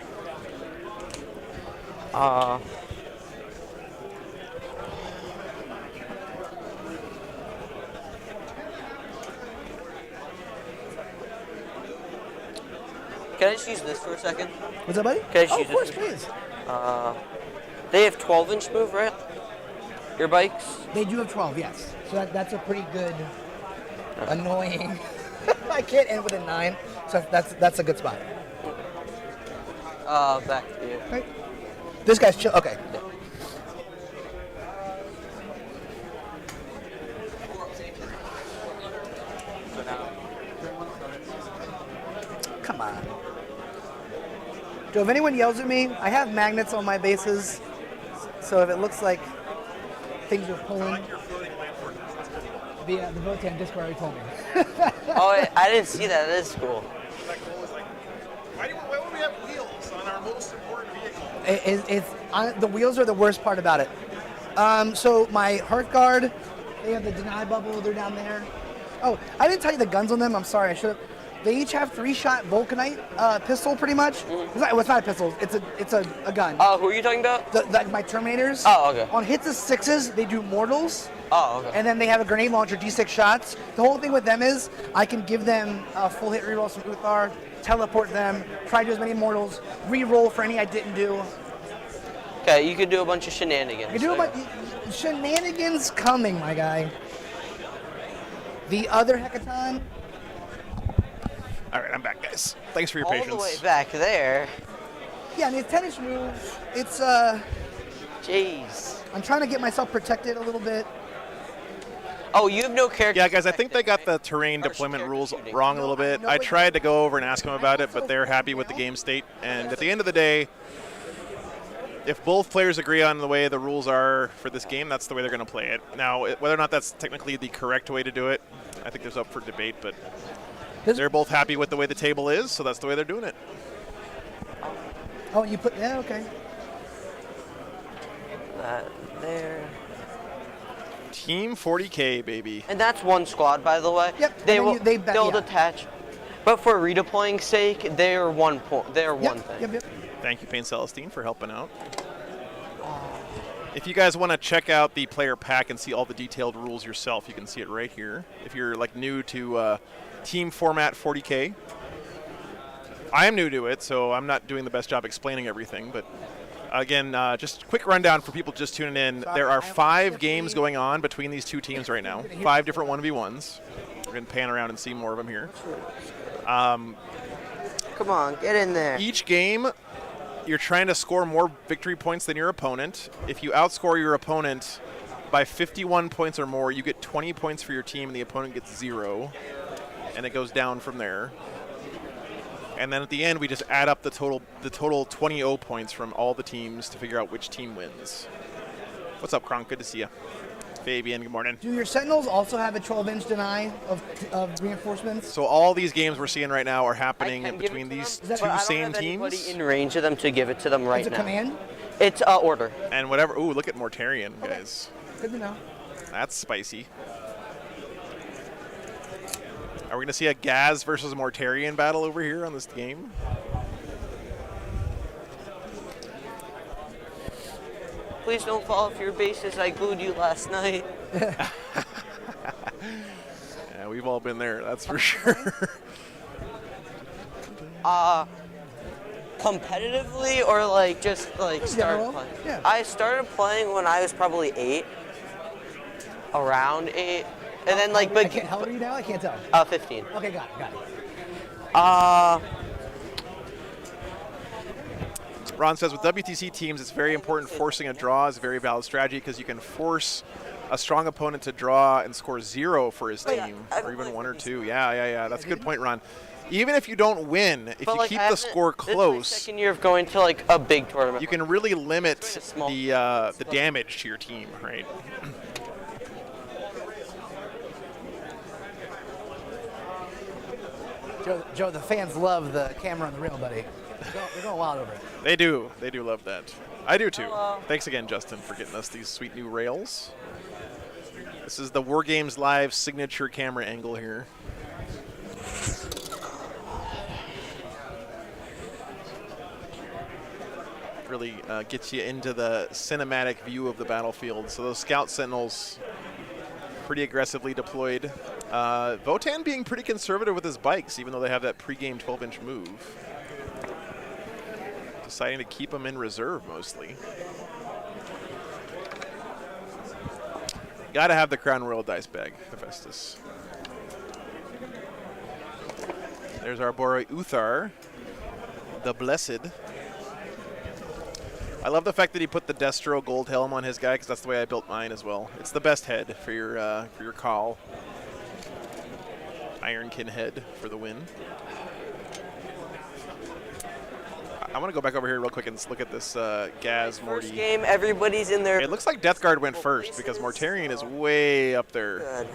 C: Can I just use this for a second?
F: What's up, buddy?
C: Can I just
F: Oh,
C: use
F: of course,
C: this?
F: please.
C: They have 12-inch move, right? Your bikes?
F: They do have 12, yes. So that's a pretty good, annoying. I can't end with a 9, so that's a good spot.
C: Back to you.
F: Right. This guy's chill. Okay. Come on. So if anyone yells at me, I have magnets on my bases, so if it looks like things are pulling, the Votann Discord already told me.
C: Oh, I didn't see that. That is cool.
I: Why would we have wheels on our most important vehicle?
F: The wheels are the worst part about it. So my Heartguard, they have the deny bubble. They're down there. Oh, I didn't tell you the guns on them. I'm sorry. I should have. They each have 3-shot Vulcanite pistol, pretty much. It's not a pistol. It's a gun.
C: Who are you talking about?
F: My Terminators.
C: Oh, okay.
F: On hits of 6s, they do mortals.
C: Oh, okay.
F: And then they have a grenade launcher, D6 shots. The whole thing with them is I can give them full hit rerolls from Uthar, teleport them, try to do as many mortals, re-roll for any I didn't do.
C: Okay, you could do a bunch of shenanigans.
F: You do a bunch shenanigans coming, my guy. The other Hecaton.
A: All right, I'm back, guys. Thanks for your
C: All
A: patience.
C: the way back there.
F: Yeah, I mean, it's 10-inch move. It's,
C: Jeez.
F: I'm trying to get myself protected a little bit.
C: Oh, you have no character.
A: Yeah, guys, I think they got the terrain deployment rules wrong a little bit. I tried to go over and ask them about it, but they're happy with the game state. And at the end of the day, if both players agree on the way the rules are for this game, that's the way they're going to play it. Now, whether or not that's technically the correct way to do it, I think there's up for debate, but they're both happy with the way the table is, so that's the way they're doing it.
F: Oh, you put, yeah, okay.
C: That there.
A: Team 40K, baby.
C: And that's one squad, by the way.
F: Yep.
C: They'll detach. But for redeploying sake, they're one point. They're one thing.
F: Yep.
A: Thank you, Pain Celestine, for helping out. If you guys want to check out the player pack and see all the detailed rules yourself, you can see it right here. If you're like new to team format 40K, I am new to it, so I'm not doing the best job explaining everything. But again, just a quick rundown for people just tuning in. There are 5 games going on between these two teams right now. 5 different 1v1s. We're going to pan around and see more of them here.
C: Come on, get in there.
A: Each game, you're trying to score more victory points than your opponent. If you outscore your opponent by 51 points or more, you get 20 points for your team, and the opponent gets 0. And it goes down from there. And then at the end, we just add up the total 20 points from all the teams to figure out which team wins. What's up, Kronk? Good to see you. Fabian, good morning.
F: Do your Sentinels also have a 12-inch deny of reinforcements?
A: So all these games we're seeing right now are happening between these two same
C: I don't have
A: teams.
C: anybody in range of them to give it to them right
F: It's a
C: now.
F: command?
C: It's order.
A: And whatever. Ooh, look at Mortarion, guys.
F: Good to know.
A: That's spicy. Are we going to see a Gaz versus Mortarion battle over here on this game?
C: Please don't fall off your bases. I glued you last night.
A: Yeah, we've all been there, that's for sure.
C: Competitively or like just like start playing?
F: Yeah.
C: I started playing when I was probably 8. Around 8. And then like
F: How old are you now? I can't tell.
C: 15.
F: Okay, got it.
A: Ron says, with WTC teams, it's very important. Forcing a draw is a very valid strategy because you can force a strong opponent to draw and score 0 for his team, or even 1 or 2. Yeah. That's a good point, Ron. Even if you don't win, if you keep the score close,
C: this is my second year of going to like a big tournament.
A: you can really limit the damage to your team, right?
F: Joe, the fans love the camera on the rail, buddy. They're going wild over it.
A: They do. They do love that. I do too. Thanks again, Justin, for getting us these sweet new rails. This is the War Games Live signature camera angle here. Really gets you into the cinematic view of the battlefield. So those Scout Sentinels pretty aggressively deployed. Votann being pretty conservative with his bikes, even though they have that pre-game 12-inch move. Deciding to keep them in reserve mostly. Gotta have the Crown Royal dice bag, Hephaestus. There's our boy Uthar, the Blessed. I love the fact that he put the Destro gold helm on his guy, because that's the way I built mine as well. It's the best head for your call. Ironkin head for the win. I want to go back over here real quick and look at this Gaz Morty.
C: First game, everybody's in there.
A: It looks like Death Guard went first because Mortarion is way up there.
C: Good.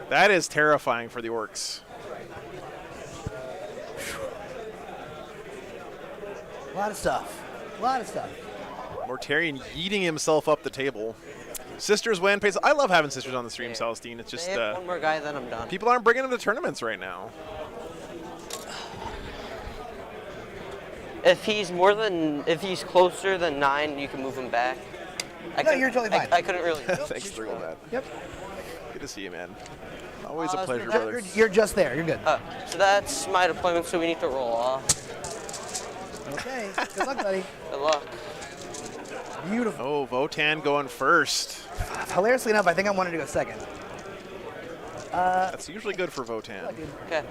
A: That is terrifying for the Orcs.
F: A lot of stuff. A lot of stuff.
A: Mortarion yeeting himself up the table. Sisters win. I love having sisters on the stream, Celestine. It's just
C: They have one more guy, then I'm done.
A: people aren't bringing them to tournaments right now.
C: If he's closer than 9, you can move him back.
F: No, you're totally fine.
C: I couldn't really.
A: Thanks for doing that.
F: Yep.
A: Good to see you, man. Always a
C: so
A: pleasure,
C: that-
A: brother.
F: You're just there. You're good.
C: So that's my deployment, so we need to roll off.
F: Okay. Good luck, buddy.
C: Good luck.
F: Beautiful.
A: Oh, Votann going first.
F: Hilariously enough, I think I wanted to go second.
A: That's usually good for Votann.
C: Okay.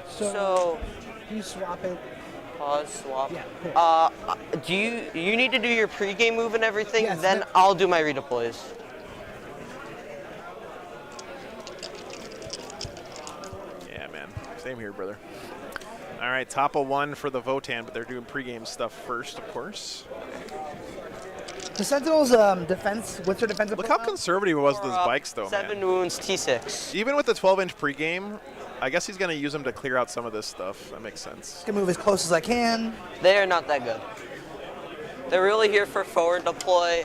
C: So
F: you swap it.
C: pause, swap.
F: Yeah, cool.
C: Do you need to do your pregame move and everything?
F: Yes,
C: then I'll do my redeploys.
A: Yeah, man. Same here, brother. All right, top of 1 for the Votann, but they're doing pregame stuff first, of course.
F: The Sentinel's defense, what's their defensive
A: Look how
F: profile?
A: conservative it was with those bikes, though,
C: 7
A: man.
C: wounds, T6.
A: Even with the 12-inch pregame, I guess he's going to use them to clear out some of this stuff. That makes sense.
F: I can move as close as I can.
C: They are not that good. They're really here for forward deploy.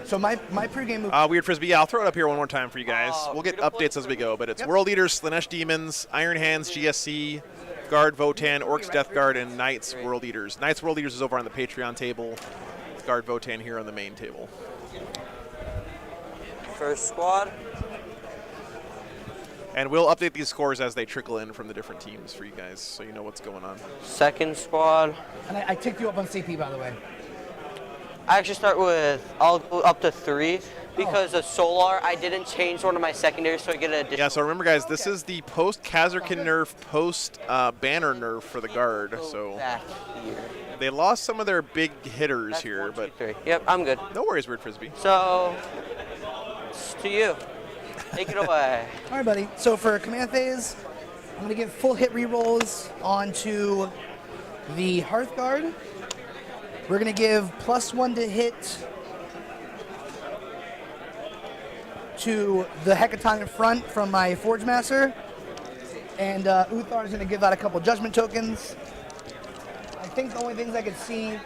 F: So my pregame move.
A: Weird Frisbee, yeah, I'll throw it up here one more time for you guys. We'll get updates as we go, but it's World Eaters, Slanesh Demons, Iron Hands, GSC, Guard Votann, Orcs Death Guard, and Knights World Eaters. Knights World Eaters is over on the Patreon table. Guard Votann here on the main table.
C: First squad.
A: And we'll update these scores as they trickle in from the different teams for you guys, so you know what's going on.
C: Second squad.
F: And I ticked you up on CP, by the way.
C: I actually start with, I'll go up to 3 because of Solar. I didn't change one of my secondaries, so I get an additional.
A: Yeah, so remember, guys, this is the post-Kazarkin nerf, post-banner nerf for the Guard. So
C: Back here.
A: they lost some of their big hitters here, but
C: 3. Yep, I'm good.
A: no worries, Weird Frisbee.
C: So, it's to you. Take it away.
F: All right, buddy. So for command phase, I'm going to give full hit rerolls onto the Hearth Guard. We're going to give +1 to hit to the Hecaton in front from my Forge Master. And Uthar is going to give out a couple Judgment tokens. I think the only things I could see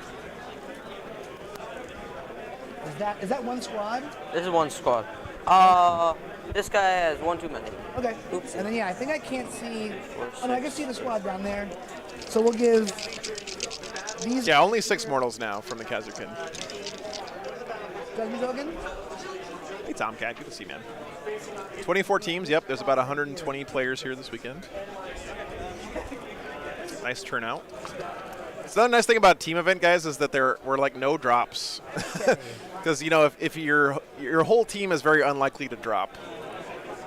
F: is that one squad?
C: This is one squad. This guy has 1 too many.
F: Okay.
C: Oops.
F: And then, yeah, I think I can't see. Oh, no, I can see the squad down there. So we'll give these.
A: Yeah, only 6 mortals now from the Kazarkin.
F: Judgment token?
A: Hey, Tomcat, good to see you, man. 24 teams, yep, there's about 120 players here this weekend. Nice turnout. So the nice thing about team event, guys, is that there were like no drops. Because, you know, if your whole team is very unlikely to drop,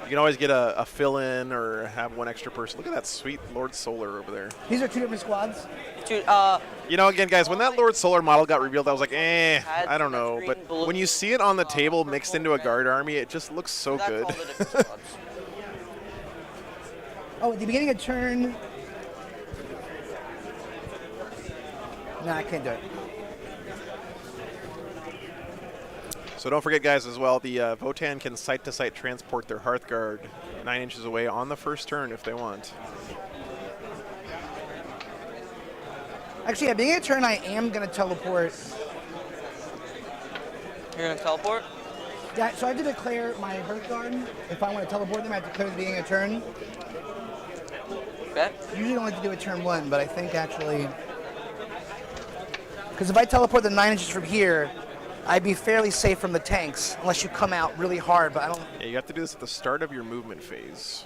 A: you can always get a fill-in or have one extra person. Look at that sweet Lord Solar over there.
F: These are 2 different squads.
C: Dude,
A: You know, again, guys, when that Lord Solar model got revealed, I was like, I don't know. But when you see it on the table mixed into a guard army, it just looks so
C: that's
A: good.
C: all the different squads.
F: Oh, at the beginning of turn. No, I can't do it.
A: So don't forget, guys, as well, the Votann can site-to-site transport their Hearthguard 9 inches away on the first turn if they want.
F: Actually, at the beginning of turn, I am going to teleport.
C: You're going to teleport?
F: Yeah, so I have to declare my Hearthguard. If I want to teleport them, I have to declare at the beginning of turn.
C: Okay.
F: Usually don't like to do it turn 1, but I think actually... Because if I teleport the 9 inches from here, I'd be fairly safe from the tanks, unless you come out really hard, but I don't...
A: Yeah, you have to do this at the start of your movement phase.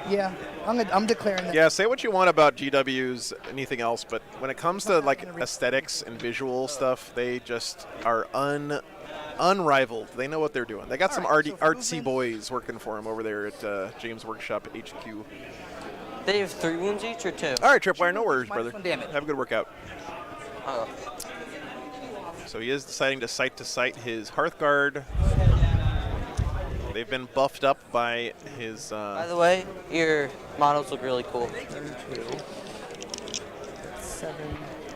F: Yeah, I'm declaring that.
A: Yeah, say what you want about GW's, anything else, but when it comes to like aesthetics and visual stuff, they just are unrivaled. They know what they're doing. They got some artsy boys working for them over there at James Workshop HQ.
C: They have 3 wounds each or 2?
A: All right, Tripwire, no worries, brother.
F: Damage.
A: Have a good workout.
C: Oh.
A: So he is deciding to site his Hearthguard. They've been buffed up by his...
C: By the way, your models look really cool.
F: 7.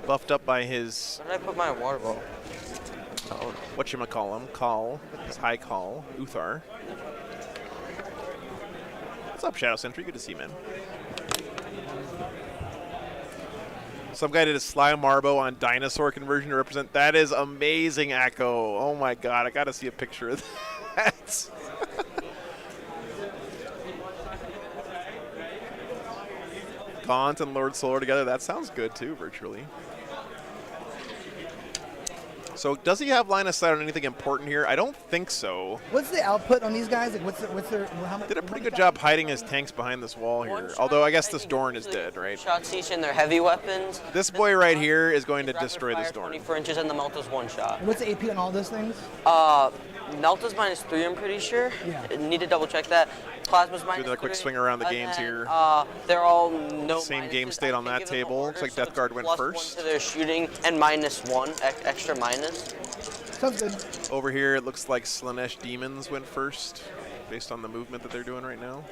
A: Buffed up by his...
C: Where did I put my water bottle? Oh.
A: Whatchamacallem, Call, his high call, Uthar. What's up, Shadow Sentry? Good to see you, man. Some guy did a Sly Marbo on dinosaur conversion to represent. That is amazing, Echo. Oh my god, I gotta see a picture of that. Gaunt and Lord Solar together. That sounds good too, virtually. So does he have line of sight on anything important here? I don't think so.
F: What's the output on these guys? Like, what's their how much?
A: Did a pretty good job hiding his tanks behind this wall here. Although I guess this Dorn is dead, right?
C: Shots each in their heavy weapons.
A: This boy right here is going to destroy this Dorn.
C: 24 inches and the melt is 1 shot.
F: What's the AP on all those things?
C: Melt is -3, I'm pretty sure.
F: Yeah.
C: Need to double check that. Plasma's -3.
A: Do another quick swing around the
C: and
A: games
C: then,
A: here.
C: They're all no
A: Same
C: minuses.
A: game state on
C: I
A: that
C: can give them
A: table.
C: orders,
A: Looks like
C: so
A: Death Guard
C: it's
A: went
C: +1
A: first.
C: to their shooting and -1 extra minus.
F: Sounds good.
A: Over here, it looks like Slanesh Demons went first, based on the movement that they're doing right now.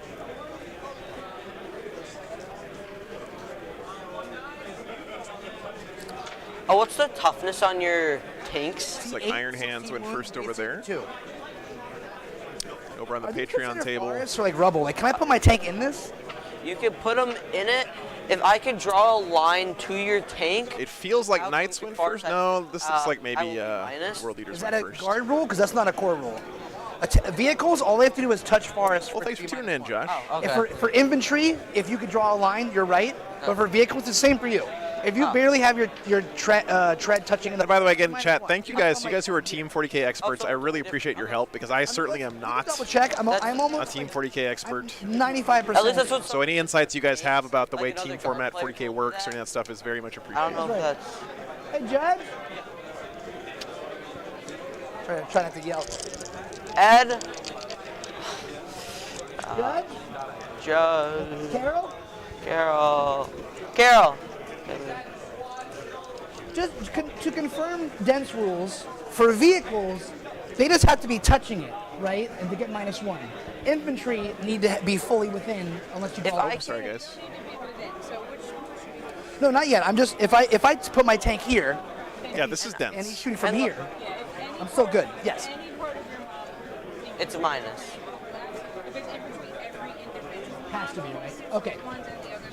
C: Oh, what's the toughness on your tanks?
A: It's like Iron Hands went first over there.
F: 2.
A: Over on the
F: Are these
A: Patreon
F: considered
A: table.
F: forests or like rubble? Like, can I put my tank in this?
C: You could put them in it. If I could draw a line to your tank.
A: It feels like
C: How
A: Knights
C: can we
A: went
C: far
A: first.
C: side?
A: No, this looks like
C: I
A: maybe
C: will be minus.
A: World Leaders
F: Is
A: went
F: that a
A: first.
F: guard rule? Because that's not a core rule. Vehicles, all they have to do is touch forest.
A: Well, thanks for tuning in, Josh.
C: Oh, okay.
F: For infantry, if you could draw a line, you're right. But for vehicles, it's the same for you. If you barely have your tread touching in the...
A: By the way, again, chat, thank you guys. You guys who are Team 40K experts, I really appreciate your help because I certainly am not
F: Double check. I'm
A: a
F: almost
A: Team 40K expert.
F: 95%.
C: At least that's what's
A: So any insights you guys have about the way
C: Like
A: team
C: another
A: format
C: guard player
A: 40K works or any of that stuff is very much
C: I don't
A: appreciated.
C: know if that's.
F: Hey, Judge. Try not to yell.
C: Ed.
F: Judge?
C: Judge.
F: Carol?
C: Carol.
F: Just to confirm dense rules, for vehicles, they just have to be touching it, right? And to get -1. Infantry need to be fully within, unless you
C: If
F: go.
C: I
A: Sorry, guys.
F: No, not yet. I'm just if I put my tank here.
A: Yeah, this is
F: And he's
A: dense.
F: shooting from here. I'm still good. Yes.
C: It's a minus.
F: Has to be right. Okay.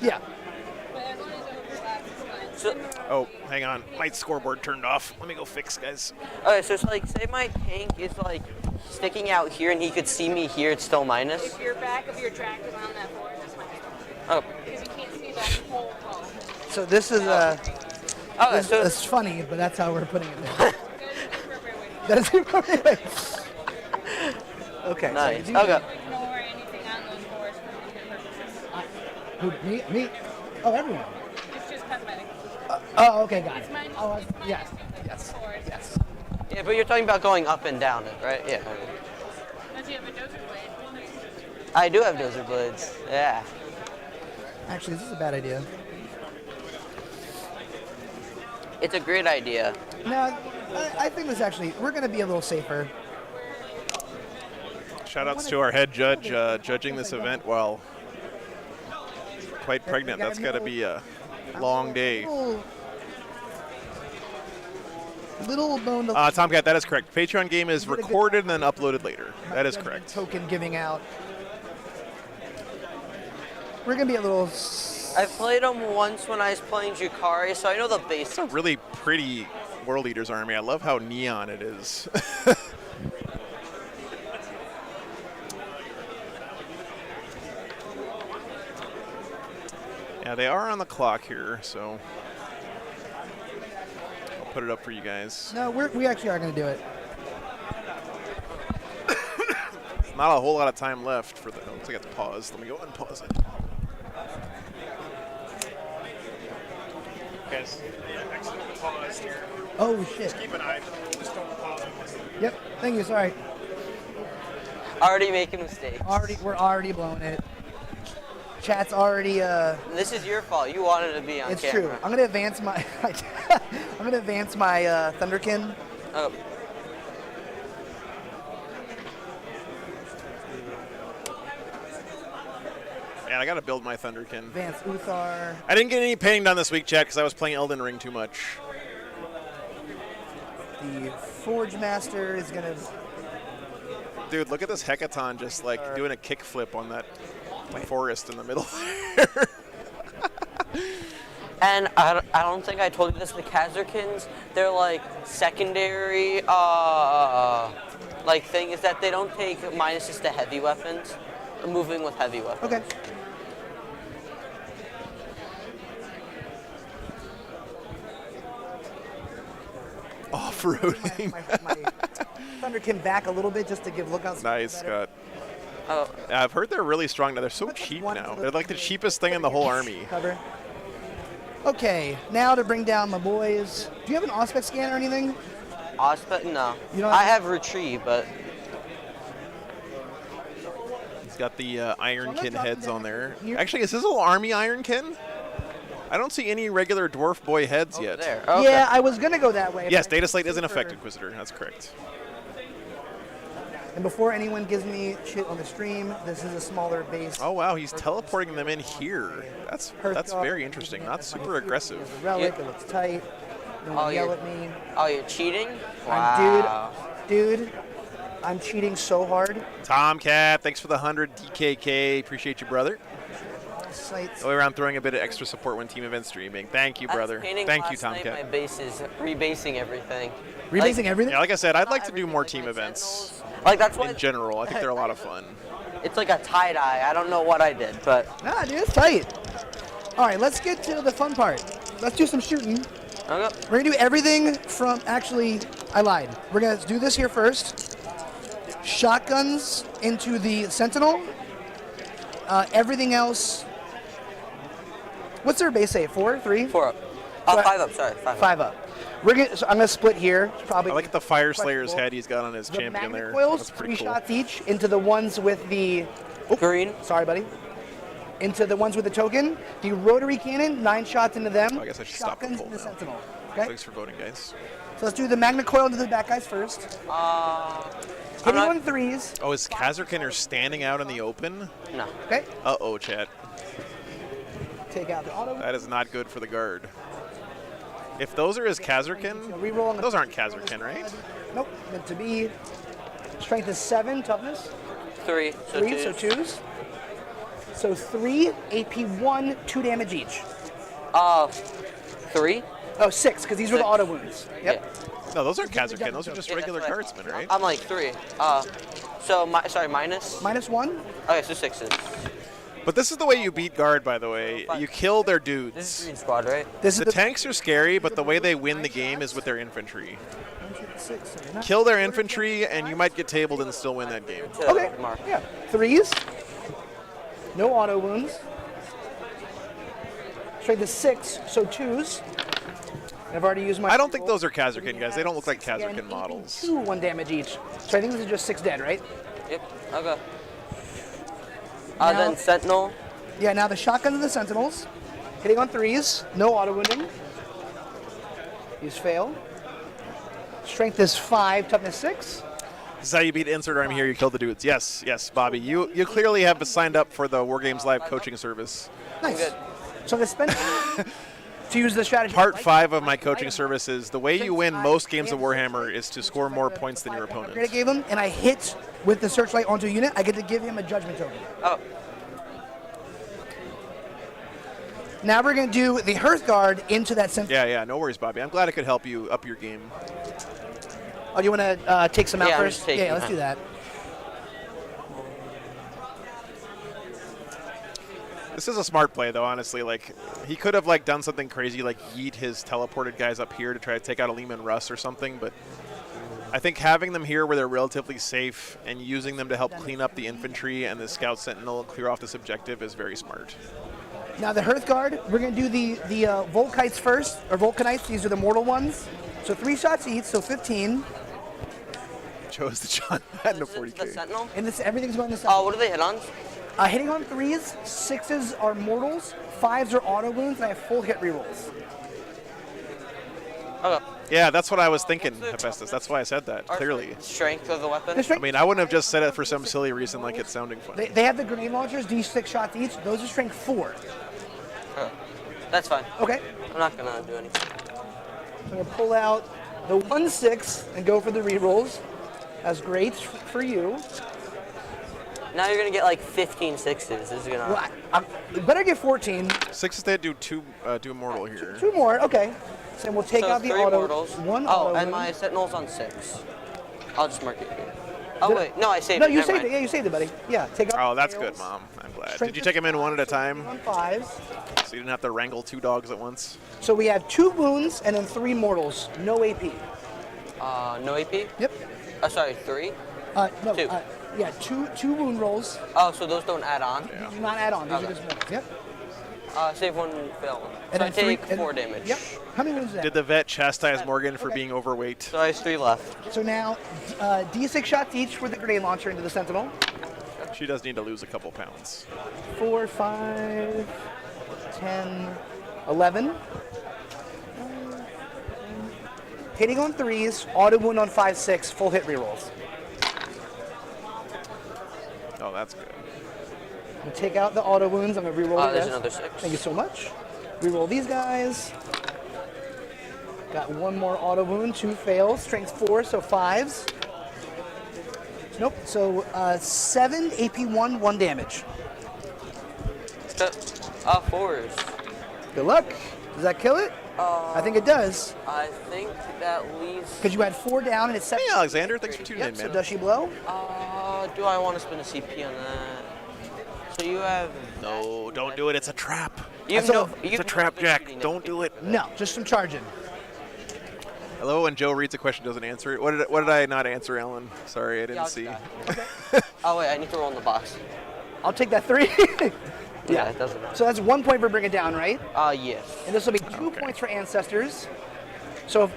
F: Yeah.
C: So,
A: Oh, hang on. My scoreboard turned off. Let me go fix, guys.
C: okay, so it's like, say my tank is like sticking out here and he could see me here, it's still minus.
J: If your back of your track is on that board, it's -1.
C: Oh.
J: Because you can't see that whole row.
F: So this is
C: Okay, so
F: it's funny, but that's how we're putting it there. That is the appropriate way. Okay.
C: nice.
F: So
C: Okay.
J: Ignore anything on those boards for movement purposes.
F: Who, me? Oh, everyone.
J: It's just cosmetic.
F: Oh, okay, got it.
J: It's minus,
F: Oh,
J: it's minus
F: yes,
J: the
F: yes,
J: boards.
F: yes.
C: Yeah, but you're talking about going up and down it, right? Yeah.
J: Does he have a dozer blade?
C: I do have dozer blades. Yeah.
F: Actually, this is a bad idea.
C: It's a great idea.
F: No, I think this actually, we're going to be a little safer.
A: Shout-outs to our head judge judging this event while quite pregnant. That's got to be a long day.
F: little bone.
A: Tomcat, that is correct. Patreon game is
F: Did a good
A: recorded and then uploaded later. That is correct.
F: Token giving out. We're gonna be a little.
C: I played them once when I was playing Jukari, so I know the basics.
A: It's a really pretty World Eaters army. I love how neon it is. Yeah, they are on the clock here, so I'll put it up for you guys.
F: No, we actually are going to do it.
A: Not a whole lot of time left for the. Oh, looks like I have to pause. Let me go and pause it. Guys, excellent pause here.
F: Oh shit.
A: Just keep an eye. Just don't pause it.
F: Yep. Thank you. Sorry.
C: Already making mistakes.
F: We're already blowing it. Chat's already.
C: This is your fault. You wanted to be on
F: It's
C: camera.
F: true. I'm gonna advance my. I'm gonna advance my Thunderkin.
C: Oh.
A: Man, I gotta build my Thunderkin.
F: Advance Uthar.
A: I didn't get any painting done this week, chat, because I was playing Elden Ring too much.
F: The Forge Master is gonna.
A: Dude, look at this Hecaton just like doing a kickflip on that forest in the middle there.
C: And I don't think I told you this, the Khazarkins, they're like secondary like thing is that they don't take minuses to heavy weapons, moving with heavy weapons.
F: Okay.
A: Off-roading.
F: my Thunderkin back a little bit just to give lookouts.
A: Nice,
F: better.
A: Scott.
C: Oh.
A: I've heard they're really strong now. They're so cheap now. They're like the cheapest thing in the whole army.
F: Cover. Okay, now to bring down my boys. Do you have an Auspex scan or anything?
C: Auspex? No.
F: You don't
C: I have retrieve, but
A: He's got the Ironkin
F: drop
A: heads
F: them
A: on there.
F: here.
A: Actually, is this a little army Ironkin? I don't see any regular dwarf boy heads yet.
C: there. Okay.
F: Yeah, I was gonna go that way.
A: Yes,
F: but I
A: Data Slate is an
F: prefer-
A: effect Inquisitor. That's correct.
F: And before anyone gives me shit on the stream, this is a smaller base.
A: Oh wow, he's teleporting them in here. That's very interesting. Not super aggressive.
F: There's a relic. It looks tight. No one yell at me.
C: Oh, you're cheating? Wow.
F: Dude, I'm cheating so hard.
A: Tomcat, thanks for the 100 DKK. Appreciate you, brother.
F: Sites.
A: Go around throwing a bit of extra support when team event streaming. Thank you, brother. Thank you, Tomcat.
C: My base is rebasing everything.
F: Rebasing everything?
A: Yeah, like I said, I'd like to do more team events.
C: Like that's why
A: in general, I think they're a lot of fun.
C: It's like a tie-dye. I don't know what I did, but
F: Nah, dude, it's tight. All right, let's get to the fun part. Let's do some shooting.
C: Okay.
F: We're gonna do everything from. Actually, I lied. We're gonna do this here first. Shotguns into the Sentinel. Everything else. What's their base say? 4, 3?
C: 4 up.
F: So
C: 5 up. Sorry, 5 up.
F: 5 up. So I'm gonna split here. Probably.
A: I like the Fire Slayer's head he's got on his champion there.
F: Coils,
A: That's pretty
F: 3
A: cool.
F: shots each into the ones with the
C: green.
F: Sorry, buddy. Into the ones with the token. The rotary cannon, 9 shots into them.
A: Oh, I guess I should stop the
F: Shotguns
A: poll
F: into the
A: now.
F: Sentinel. Okay.
A: Thanks for voting, guys.
F: So let's do the Magna Coil into the back guys first. Hitting on 3s.
A: Oh, is Khazarkin standing out in the open?
C: No.
F: Okay.
A: Uh-oh, chat.
F: Take out the auto.
A: That is not good for the guard. If those are his Khazarkin, those aren't Khazarkin, right?
F: Nope. Meant to be. Strength is 7. Toughness.
C: 3.
F: 3. So 2s. So 3. AP 1. 2 damage each.
C: 3.
F: Oh, 6, because these were the auto wounds. Yep.
A: Yeah. No, those aren't Khazarkin. Those are just regular guardsmen, right?
C: I'm like 3. Sorry, minus.
F: Minus 1.
C: Okay, so 6s.
A: But this is the way you beat guard, by the way. You kill their dudes.
C: This is green squad, right?
A: The tanks are scary, but the way they win the game is with their infantry. Kill their infantry, and you might get tabled and still win that game.
F: Okay. Yeah. 3s. No auto wounds. Strength is 6, so 2s. I've already used my.
A: I don't think those are Khazarkin guys. They don't look like Khazarkin models.
F: 2, 1 damage each. So I think this is just 6 dead, right?
C: Yep. Okay. Then Sentinel.
F: Yeah, now the shotguns and the Sentinels. Hitting on 3s. No auto wounding. These fail. Strength is 5, toughness 6.
A: This is how you beat insert army here. You kill the dudes. Yes, yes, Bobby. You clearly have signed up for the War Games Live coaching service.
F: Nice. So I'm going to spend to use the strategy.
A: Part 5 of my coaching service is the way you win most games of Warhammer is to score more points than your opponent.
F: I gave him, and I hit with the searchlight onto a unit, I get to give him a judgment token.
C: Oh.
F: Now we're going to do the Hearthguard into that center.
A: Yeah, no worries, Bobby. I'm glad I could help you up your game.
F: Oh, you want to take some out
C: Yeah, I'm
F: first?
C: just taking
F: Yeah, let's
C: that.
F: do that.
A: This is a smart play, though, honestly. Like, he could have, like, done something crazy, like yeet his teleported guys up here to try to take out a Lehman Russ or something, but I think having them here where they're relatively safe and using them to help clean up the infantry and the Scout Sentinel and clear off this objective is very smart.
F: Now the Hearthguard, we're going to do the Volkites first, or Vulcanites. These are the mortal ones. So 3 shots each, so 15.
A: Chose the John Madden of
C: The
A: 40K.
C: Sentinel?
F: And this everything's going to Sentinel.
C: Oh, what do they hit on?
F: Hitting on 3s, 6s are mortals, 5s are auto wounds, and I have full hit rerolls.
C: Okay.
A: Yeah, that's what I was thinking, Hephaestus. That's why I said that, clearly.
C: Strength of the weapon?
F: The strength-
A: I mean, I wouldn't have just said it for some silly reason like it's sounding funny.
F: They have the grenade launchers, D6 shots each. Those are strength 4.
C: Oh, that's fine.
F: Okay.
C: I'm not gonna do anything.
F: So I'm going to pull out the 1/6 and go for the rerolls. That's great for you.
C: Now you're gonna get like 15 sixes. This is gonna.
F: Well, I better get 14.
A: 6 instead, do two mortal here.
F: 2 more, okay. So we'll take
C: So
F: out the
C: 3
F: auto.
C: mortals.
F: 1
C: Oh,
F: auto
C: and
F: wound.
C: my Sentinel's on 6. I'll just mark it here. Oh
F: Did I-
C: wait, no, I saved
F: No,
C: it.
F: you
C: Never
F: saved
C: mind.
F: it. Yeah, you saved it, buddy. Yeah, take out.
A: Oh,
F: the
A: that's
F: tails.
A: good, Mom. I'm glad.
F: Strength
A: Did you take them in one at a time
F: On 5s.
A: so you didn't have to wrangle 2 dogs at once?
F: So we have 2 wounds and then 3 mortals. No AP.
C: No AP?
F: Yep.
C: Oh, sorry, 3?
F: No.
C: 2.
F: Yeah, two wound rolls.
C: Oh, so those don't add on?
F: Do not add on. These
C: Okay.
F: are just mortals. Yep.
C: Save 1, fail 1.
F: And
C: So I
F: then 3
C: take 4 damage.
F: Yep. How many wounds is that?
A: Did the vet chastise Morgan for being overweight?
C: So I have 3 left.
F: So now, D6 shots each for the grenade launcher into the Sentinel.
A: She does need to lose a couple pounds.
F: 4, 5, 10, 11. Hitting on 3s, auto wound on 5, 6, full hit rerolls.
A: Oh, that's good.
F: I'm gonna take out the auto wounds. I'm gonna reroll
C: There's
F: this.
C: another 6.
F: Thank you so much. Reroll these guys. Got 1 more auto wound, 2 fails. Strength 4, so 5s. Nope. So 7 AP1, 1 damage.
C: 4s.
F: Good luck. Does that kill it? I think it does.
C: I think that leaves.
F: Because you had 4 down and it's 7.
A: Hey, Alexander. Thanks for tuning in,
F: So
A: man.
F: does she blow?
C: Do I want to spend a CP on that? So you have.
A: No, don't do it. It's a trap.
C: You have
F: So-
C: no.
A: It's a trap, Jack. Don't do it.
F: No, just some charging.
A: I love when Joe reads a question and doesn't answer it. What did I not answer, Alan? Sorry, I didn't see.
C: Oh wait, I need to roll in the box.
F: I'll take that 3.
C: Yeah, it doesn't matter.
F: So that's 1 point for bring it down, right?
C: Yes.
F: And this will be 2 points for ancestors. So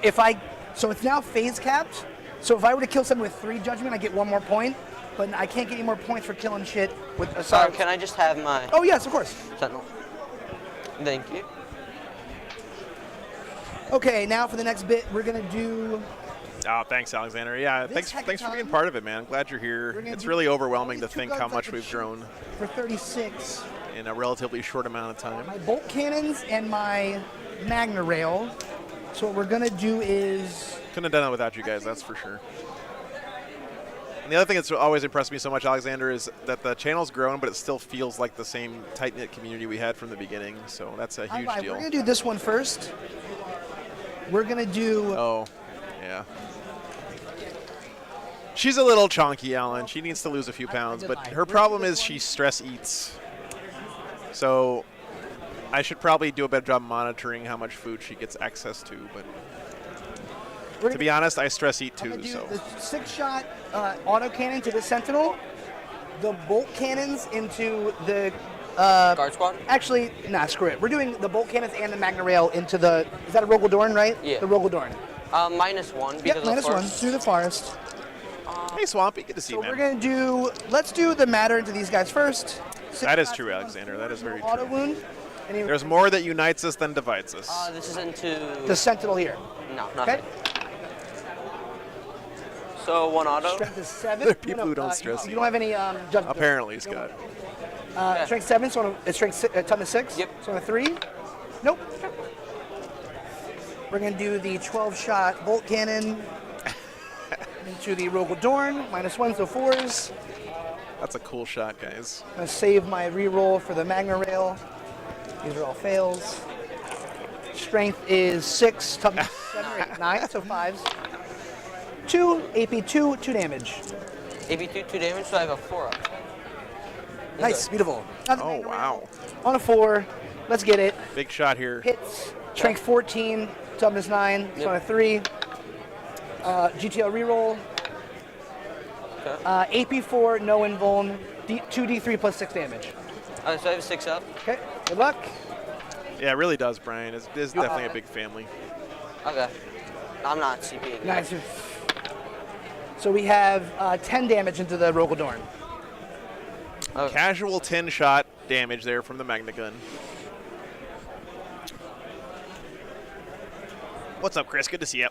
F: so it's now phase capped. So if I were to kill someone with 3 judgment, I get 1 more point. But I can't get any more points for killing shit with a
C: Sorry, can I just have my
F: Oh yes, of course.
C: Sentinel? Thank you.
F: Okay, now for the next bit, we're gonna do.
A: Oh, thanks, Alexander. Yeah, thanks for being part of it, man. I'm glad you're here.
F: We're gonna
A: It's
F: do
A: really overwhelming to
F: two
A: think
F: guns
A: how
F: I
A: much
F: could
A: we've
F: shoot
A: grown
F: for 36.
A: in a relatively short amount of time.
F: My bolt cannons and my Magna Rail. So what we're gonna do is.
A: Couldn't have done it without you guys, that's for sure. And the other thing that's always impressed me so much, Alexander, is that the channel's grown, but it still feels like the same tight-knit community we had from the beginning. So that's a huge deal.
F: We're gonna do this one first. We're gonna do.
A: Oh, yeah. She's a little chonky, Alan. She needs to lose a few pounds, but her problem is she stress eats. So I should probably do a better job monitoring how much food she gets access to. But to be honest, I stress eat
F: I'm
A: too.
F: gonna do
A: So
F: the 6-shot autocannon to the Sentinel, the bolt cannons into the.
C: Guard squad?
F: Actually, nah, screw it. We're doing the bolt cannons and the Magna Rail into the. Is that a Rogaldorn, right?
C: Yeah.
F: The Rogaldorn.
C: -1 because
F: Yep,
C: of
F: -1
C: force.
F: through the forest.
A: hey, Swampy, good to see
F: So
A: you,
F: we're
A: man.
F: gonna do. Let's do the matter into these guys first.
A: That is true, Alexander. That is very
F: Auto
A: true.
F: wound. And he-
A: There's more that unites us than divides us.
C: This is into.
F: the Sentinel here.
C: No,
F: Okay.
C: nothing. So 1 auto.
F: Strength is 7.
A: There are people who don't stress
F: You
A: you.
F: don't have any judgment.
A: Apparently, Scott.
F: Strength 7, so it's strength toughness 6.
C: Yep.
F: So on a 3. Nope. We're going to do the 12-shot bolt cannon into the Rogel Dorn, -1, so 4s.
A: That's a cool shot, guys.
F: I'm going to save my reroll for the Magna Rail. These are all fails. Strength is 6, toughness 7 or 8, 9, so 5s. 2, AP 2, 2 damage.
C: AP 2 damage, so I have a 4 up.
F: Nice, beautiful.
A: Oh, wow.
F: On a 4, let's get it.
A: Big shot here.
F: Hits, strength 14, toughness 9, so on a 3. GTL reroll.
C: Okay.
F: AP 4, no invuln, 2d3 plus 6 damage.
C: So I have a 6 up.
F: Okay, good luck.
A: Yeah, it really does, Brian. It's definitely a big family.
C: Okay. I'm not CPing.
F: Nice. So we have 10 damage into the Rogel Dorn.
A: Okay. Casual 10-shot damage there from the Magna Gun. What's up, Chris? Good to see you.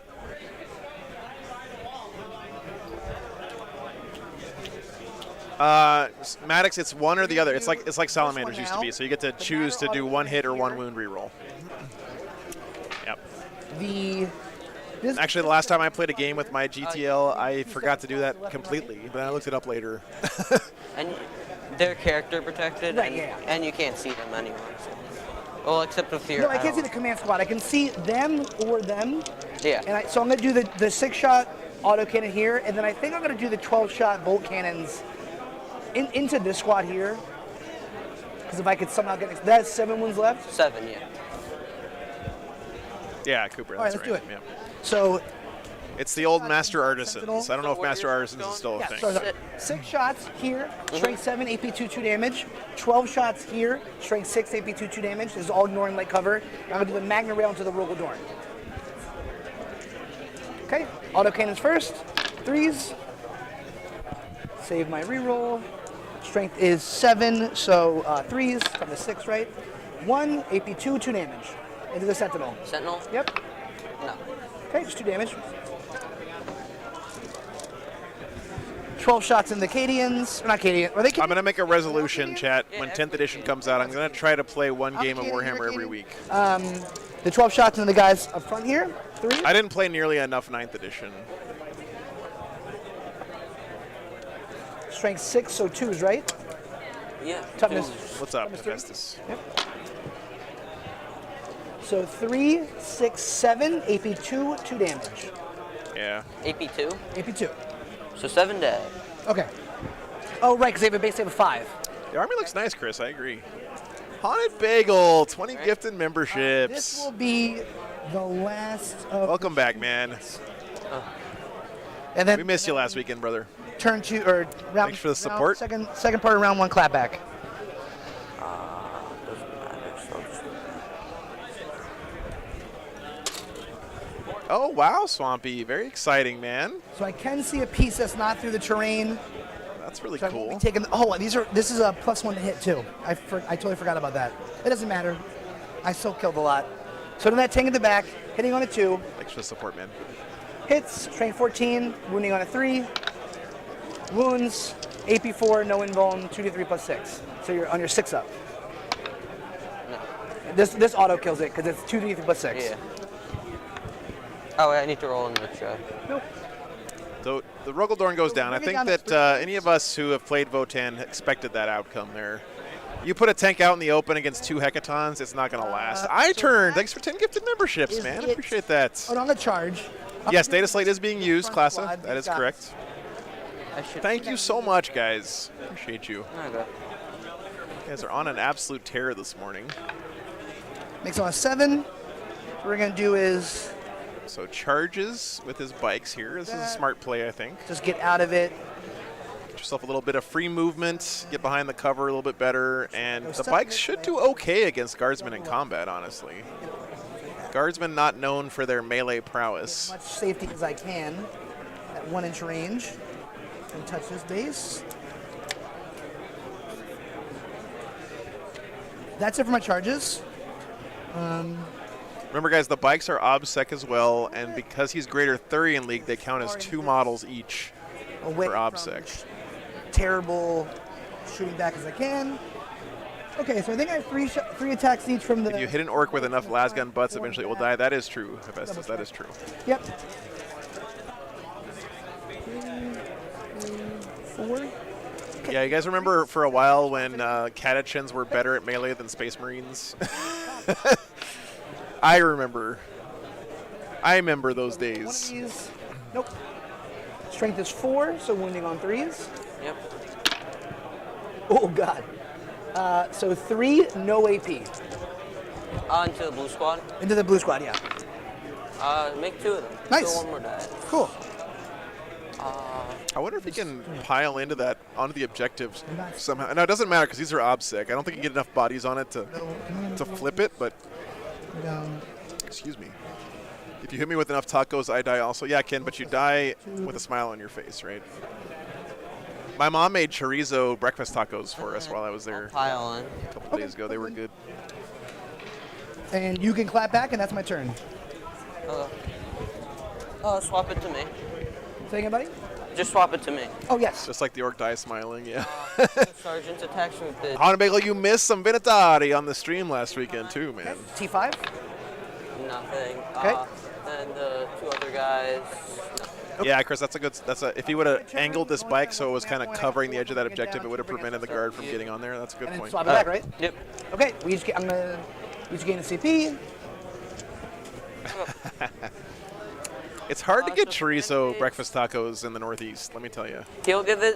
A: Maddox, it's one or the other. It's like Salamanders used to be. So you get to choose to do 1 hit or 1 wound reroll. Yep. Actually, the last time I played a game with my GTL, I forgot to do that completely, but I looked it up later.
C: And they're character protected,
F: Right,
C: and,
F: yeah.
C: and you can't see them anymore. So. Well, except with your.
F: No, I can't see the command squad. I can see them or them.
C: Yeah.
F: And so I'm going to do the 6-shot autocannon here, and then I think I'm going to do the 12-shot bolt cannons into this squad here. Because if I could somehow get that's 7 wounds left.
C: 7, yeah.
A: Yeah, Cooper.
F: All right,
A: That's
F: let's do it.
A: Yeah.
F: So
A: it's the old Master Artisans. I don't know if Master Artisans is still a
F: yeah,
A: thing.
F: so 6 shots here, strength 7, AP 2, 2 damage. 12 shots here, strength 6, AP 2, 2 damage. This is all ignoring light cover. I'm going to do the Magna Rail into the Rogel Dorn. Okay, autocannons first. 3s. Save my reroll. Strength is 7, so 3s. From the 6, right? 1, AP 2, 2 damage. Into the Sentinel.
C: Sentinel?
F: Yep.
C: No.
F: Okay, just 2 damage. 12 shots in the Cadians. Or not Cadian. Are they Cadian?
A: I'm going to make a resolution, chat. When 10th edition comes out, I'm going to try to play 1 game of Warhammer every week.
F: The 12 shots into the guys up front here. 3.
A: I didn't play nearly enough 9th edition.
F: Strength 6, so 2s, right?
C: Yeah.
F: Toughness.
A: What's up,
F: toughness 3.
A: Hephaestus?
F: Yep. So 3, 6, 7, AP 2, 2 damage.
A: Yeah.
C: AP 2?
F: AP 2.
C: So 7 dead.
F: Okay. Oh, right, because they have a base save of 5.
A: The army looks nice, Chris. I agree. Haunted Bagel, 20 gifted memberships.
F: This will be the last of
A: Welcome back, man.
F: And then
A: We missed you last weekend, brother.
F: turn 2 or round.
A: Thanks for the support.
F: Second part of round 1 clapback.
C: Doesn't matter. So
A: Oh, wow, Swampy. Very exciting, man.
F: So I can see a piece that's not through the terrain.
A: That's really
F: So I won't
A: cool.
F: be taking. This is a +1 to hit too. I totally forgot about that. It doesn't matter. I still killed a lot. So then that tank in the back, hitting on a 2,
A: Thanks for the support, man.
F: hits, strength 14, wounding on a 3, wounds, AP 4, no invuln, 2d3 plus 6. So you're on your 6 up.
C: No.
F: This auto kills it because it's 2d3 plus 6.
C: Yeah. Oh, wait, I need to roll in the tray.
F: Nope.
A: So the Rogel goes down. I
F: bring it
A: think
F: down to
A: that any of us who have played Votann expected that outcome there. You put a tank out in the open against 2 hecatons, it's not going to last. Thanks for 10 gifted memberships, man. I appreciate that.
F: Oh, on the charge.
A: Yes, Data Slate is being used,
F: Front
A: Classa.
F: squad,
A: That is
F: got it.
A: correct. Thank you so much, guys. Appreciate you.
C: Okay.
A: You guys are on an absolute tear this morning.
F: Makes on a 7. What we're going to do is
A: So charges with his bikes here. This is a smart play, I think.
F: just get out of it.
A: Get yourself a little bit of free movement, get behind the cover a little bit better, and the bikes should do okay against guardsmen in combat, honestly. Guardsmen not known for their melee prowess.
F: As much safety as I can at 1-inch range. And touch this base. That's it for my charges.
A: Remember, guys, the bikes are OBSEC as well, and because he's Greater Thurian League, they count as 2 models each
F: Away
A: for
F: from
A: OBSEC.
F: terrible shooting back as I can. Okay, so I think I have 3 attacks each from the.
A: If you hit an orc with enough lasgun butts, eventually it will die. That is true, Hephaestus. That is true.
F: Yep. 4.
A: Yeah, you guys remember for a while when Catachans were better at melee than Space Marines? I remember those
F: One of
A: days.
F: these. Nope. Strength is 4, so wounding on 3s.
C: Yep.
F: Oh god. So 3, no AP.
C: On to the blue squad.
F: Into the blue squad, yeah.
C: Make 2 of them.
F: Nice.
C: So 1 more die.
F: Cool.
A: I wonder if he can pile into that onto the objectives somehow. No, it doesn't matter because these are obsec. I don't think you get enough bodies on it to flip it, but excuse me. If you hit me with enough tacos, I die also. Yeah, Ken, but you die with a smile on your face, right? My mom made chorizo breakfast tacos for us while I was there
C: Pile in.
A: a couple days ago. They were good.
F: And you can clap back, and that's my turn.
C: Swap it to me.
F: Say again, buddy?
C: Just swap it to me.
F: Oh, yes.
A: Just like the orc dies smiling, yeah.
C: Sergeant's attacks with the
A: Hanabagel, you missed some Vinatari on the stream last weekend too, man.
F: T5?
C: nothing.
F: Okay.
C: Then the 2 other guys.
A: Yeah, Chris, that's a. If he would have angled this bike so it was kind of covering the edge of that objective, it would have prevented the guard from getting on there. That's a good
F: And then
A: point.
F: swap it back, right?
C: Yep.
F: Okay, I'm gonna each gain a CP.
A: It's hard to get chorizo breakfast tacos in the Northeast, let me tell you.
C: He'll give it.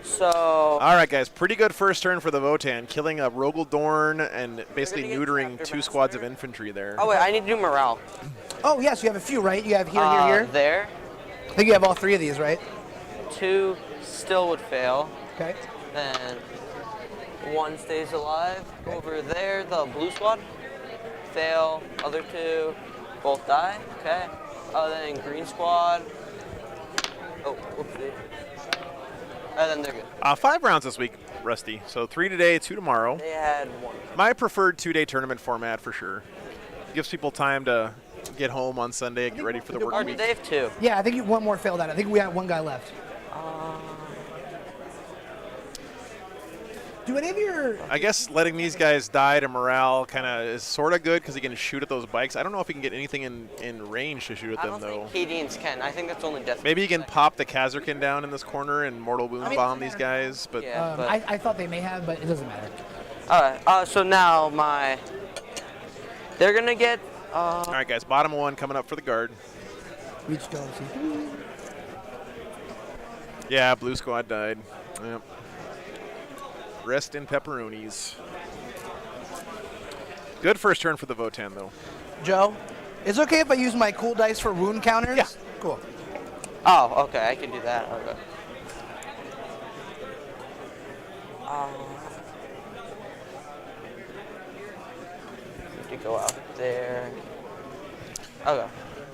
C: So.
A: All right, guys, pretty good first turn for the Votann, killing a Rogel Dorn and basically neutering 2 squads of infantry there.
C: Oh wait, I need to do morale.
F: Oh yes, you have a few, right? You have here.
C: There.
F: I think you have all 3 of these, right?
C: 2 still would fail.
F: Okay.
C: Then 1 stays alive. Over there, the blue squad. Fail. Other 2 both die. Okay. Then green squad. Oh, whoopsie. And then they're good.
A: 5 rounds this week, Rusty. So 3 today, 2 tomorrow.
C: They had 1.
A: My preferred 2-day tournament format for sure. Gives people time to get home on Sunday, get ready for the work
C: Or
A: week.
C: did they have 2?
F: Yeah, I think one more failed out. I think we have 1 guy left. Do any of your...
A: I guess letting these guys die to morale kind of is sort of good because he can shoot at those bikes. I don't know if he can get anything in range to shoot at them, though.
C: I don't think Cadians can. I think that's only death.
A: Maybe he can pop the Kazarkin down in this corner and mortal wound bomb these guys, but
C: Yeah, but
F: I thought they may have, but it doesn't matter.
C: Alright, so now they're gonna get
A: all right, guys, bottom 1 coming up for the guard.
F: Reach go CP.
A: Yeah, blue squad died. Yep. Rest in pepperonis. Good first turn for the Votann, though.
F: Joe, is it okay if I use my cool dice for wound counters?
A: Yeah.
F: Cool.
C: Oh, okay, I can do that. Okay. Need to go out there. Okay.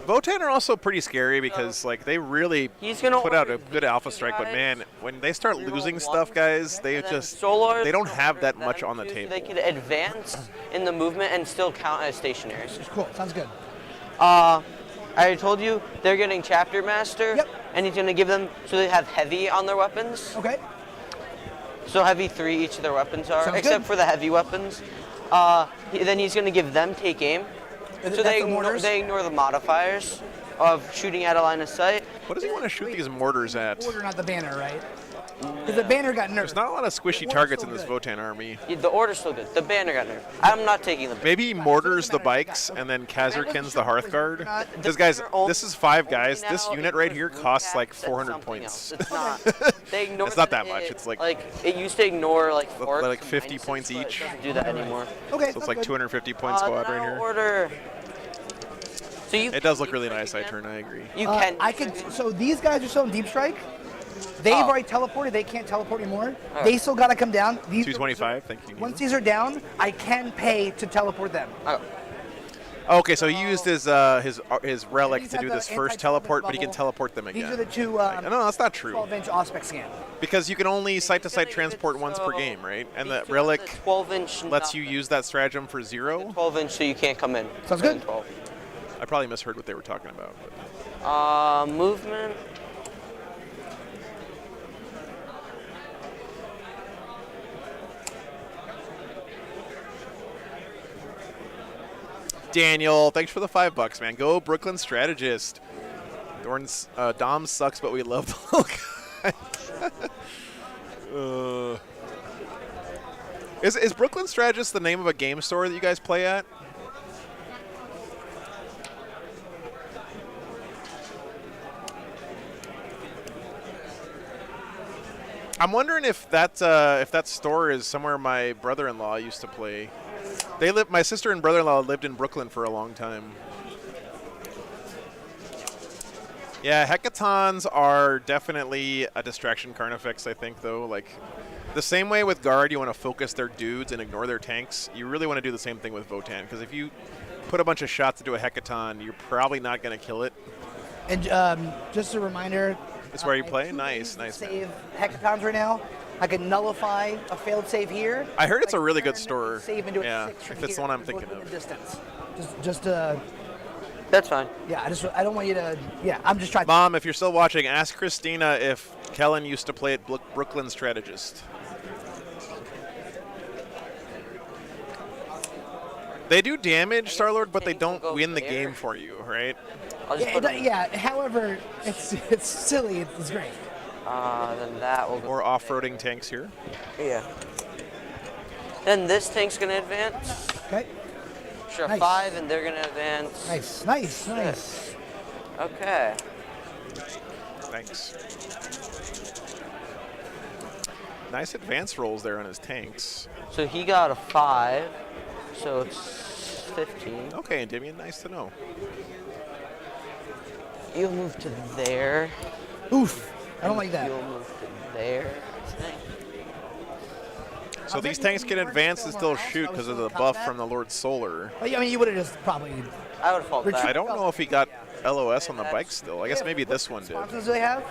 A: Votann are also pretty scary because like they really
C: He's gonna
A: put out a
C: order
A: good alpha strike, but man, when they start losing stuff, guys, they don't have that much on the table.
C: They could advance in the movement and still count as stationaries.
F: Cool. Sounds good.
C: I already told you they're getting Chapter Master.
F: Yep.
C: And he's gonna give them so they have heavy on their weapons.
F: Okay.
C: So heavy 3 each of their weapons are,
F: Sounds
C: except
F: good.
C: for the heavy weapons. Then he's gonna give them take aim. So
F: That's
C: they
F: the mortars?
C: ignore the modifiers of shooting at a line of sight.
A: What does he want to shoot these mortars at?
F: Order, not the banner, right? Because the banner got nerfed.
A: There's not a lot of squishy targets in this Votann army.
C: Yeah, the order's still good. The banner got nerfed. I'm not taking the banner.
A: Maybe he mortars the bikes and then Kazarkins the Hearthguard. Because guys, this is 5 guys. This unit right here costs like 400 points.
C: It's not. They ignore
A: It's not that
C: it-
A: much. It's like
C: it used to ignore like forts
A: like
C: and
A: 50
C: minuses,
A: points
C: but it
A: each.
C: doesn't do that anymore.
F: Okay.
A: So it's like 250 point squad right here.
C: Order. So you.
A: It does look really nice, I turn. I agree.
C: You can.
F: I could. So these guys are still in deep strike. They've already teleported. They can't teleport anymore. They still got to come down. These
A: 225. Thank you.
F: Once these are down, I can pay to teleport them.
A: Okay, so he used his relic
F: These
A: to
F: have
A: do
F: the
A: this first
F: anti-teleport
A: teleport, but he can
F: bubble.
A: teleport them
F: These
A: again.
F: are the 2.
A: No, that's not true.
F: 12-inch Auspex scan.
A: Because you can only site-to-site transport once per game, right? And the relic
C: 12-inch
A: lets you use that stratagem for 0.
C: 12-inch, so you can't come in.
F: Sounds good.
C: 12.
A: I probably misheard what they were talking about. But.
C: Movement.
A: Daniel, thanks for the $5, man. Go Brooklyn Strategist. Dom sucks, but we love the little guy. Is Brooklyn Strategist the name of a game store that you guys play at? I'm wondering if that store is somewhere my brother-in-law used to play. My sister and brother-in-law lived in Brooklyn for a long time. Yeah, hackathons are definitely a distraction carnifex, I think, though. Like, the same way with Guard, you want to focus their dudes and ignore their tanks. You really want to do the same thing with Votann, because if you put a bunch of shots into a hackathon, you're probably not going to kill it.
F: And just a reminder.
A: That's where you play? Nice, nice.
F: Save hackathons right now. I can nullify a failed save here.
A: I heard it's a really good store.
F: Save into
A: yeah,
F: a 6 from
A: if it's the
F: here,
A: one I'm thinking
F: both in
A: of.
F: the distance. Just
C: That's fine.
F: yeah, I don't want you to. Yeah, I'm just trying.
A: Mom, if you're still watching, ask Christina if Kellen used to play at Brooklyn Strategist. They do damage, Starlord, but they don't win the game for you, right?
F: Yeah, however, it's silly. It's great.
C: Then that will go.
A: More off-roading tanks here.
C: Yeah. Then this tank's gonna advance.
F: Okay.
C: Sure,
F: Nice.
C: 5, and they're gonna advance.
F: Nice.
C: Okay.
A: Thanks. Nice advance rolls there on his tanks.
C: So he got a 5, so it's 15.
A: Okay, Endymion, nice to know.
C: You'll move to there.
F: Oof. I don't like that.
C: You'll move to there.
A: So these tanks can advance and still shoot because of the buff from the Lord Solar.
F: I mean, you would have just probably.
C: I would fall back.
A: I don't know if he got LOS on the bike still. I guess maybe this one did.
F: Sponsors do they have?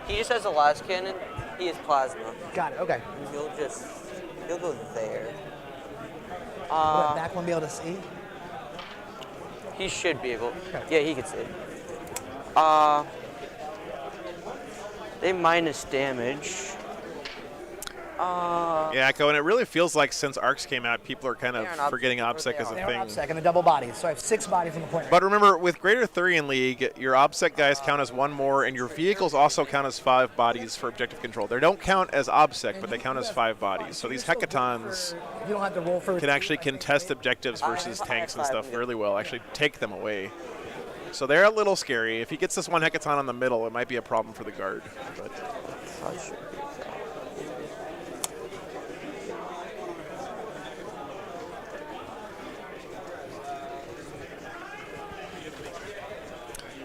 C: He just has a last cannon. He has plasma.
F: Got it. Okay.
C: He'll go there.
F: Will that back one be able to see?
C: He should be able. Yeah, he can see. They minus damage.
A: Yeah, Echo, and it really feels like since ARCs came out, people are kind of forgetting OBSEC as a
F: They're
A: thing.
F: OBSEC and a double bodies, so I have 6 bodies on the point.
A: But remember, with Greater Thurian League, your OBSEC guys count as 1 more, and your vehicles also count as 5 bodies for objective control. They don't count as OBSEC, but they count as 5 bodies. So these hackathons
F: You don't have to roll for.
A: can actually contest objectives versus tanks and stuff really well, actually take them away. So they're a little scary. If he gets this one hackathon on the middle, it might be a problem for the Guard. But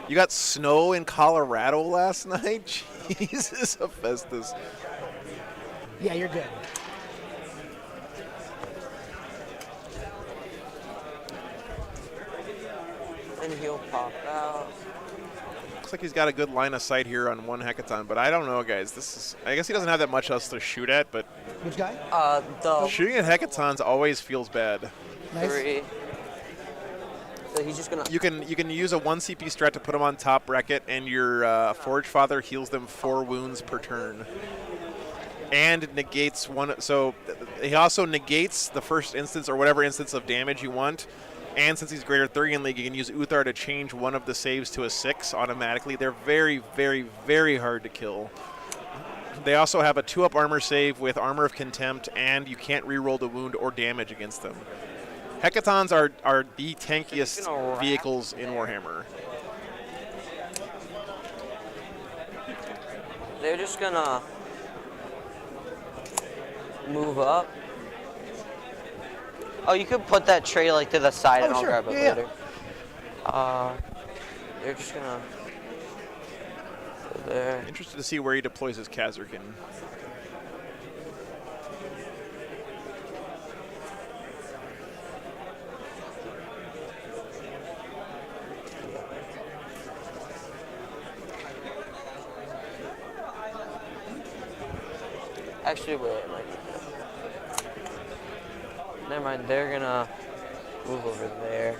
A: you got snow in Colorado last night? Jesus, Hephaestus.
F: Yeah, you're good.
C: And he'll pop out.
A: Looks like he's got a good line of sight here on one hackathon, but I don't know, guys. I guess he doesn't have that much else to shoot at, but
F: Which guy?
A: shooting at hackathons always feels bad.
F: Nice.
C: 3. So he's just gonna.
A: You can use a 1 CP strat to put him on top bracket, and your Forge Father heals them 4 wounds per turn, and negates one. So he also negates the first instance or whatever instance of damage you want. And since he's Greater Thurian League, you can use Uthar to change one of the saves to a 6 automatically. They're very, very, very hard to kill. They also have a 2-up armor save with Armor of Contempt, and you can't reroll the wound or damage against them. Hackathons are the tankiest vehicles in Warhammer.
C: They're just gonna move up. Oh, you could put that tray like to the side and I'll
F: sure.
C: grab it
F: Yeah,
C: later. They're just gonna go there.
A: Interested to see where he deploys his Kazarkin.
C: Actually, wait. Never mind. They're gonna move over there.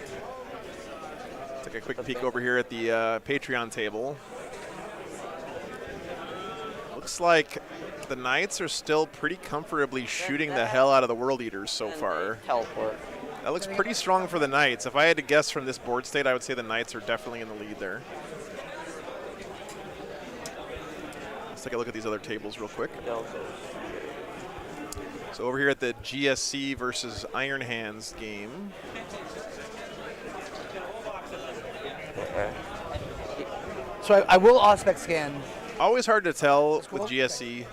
A: Take a quick peek over here at the Patreon table. Looks like the Knights are still pretty comfortably shooting the hell out of the World Eaters so far.
C: Teleport.
A: That looks pretty strong for the Knights. If I had to guess from this board state, I would say the Knights are definitely in the lead there. Let's take a look at these other tables real quick. So over here at the GSC versus Iron Hands game.
F: So I will Auspex scan.
A: Always hard to tell with GSC.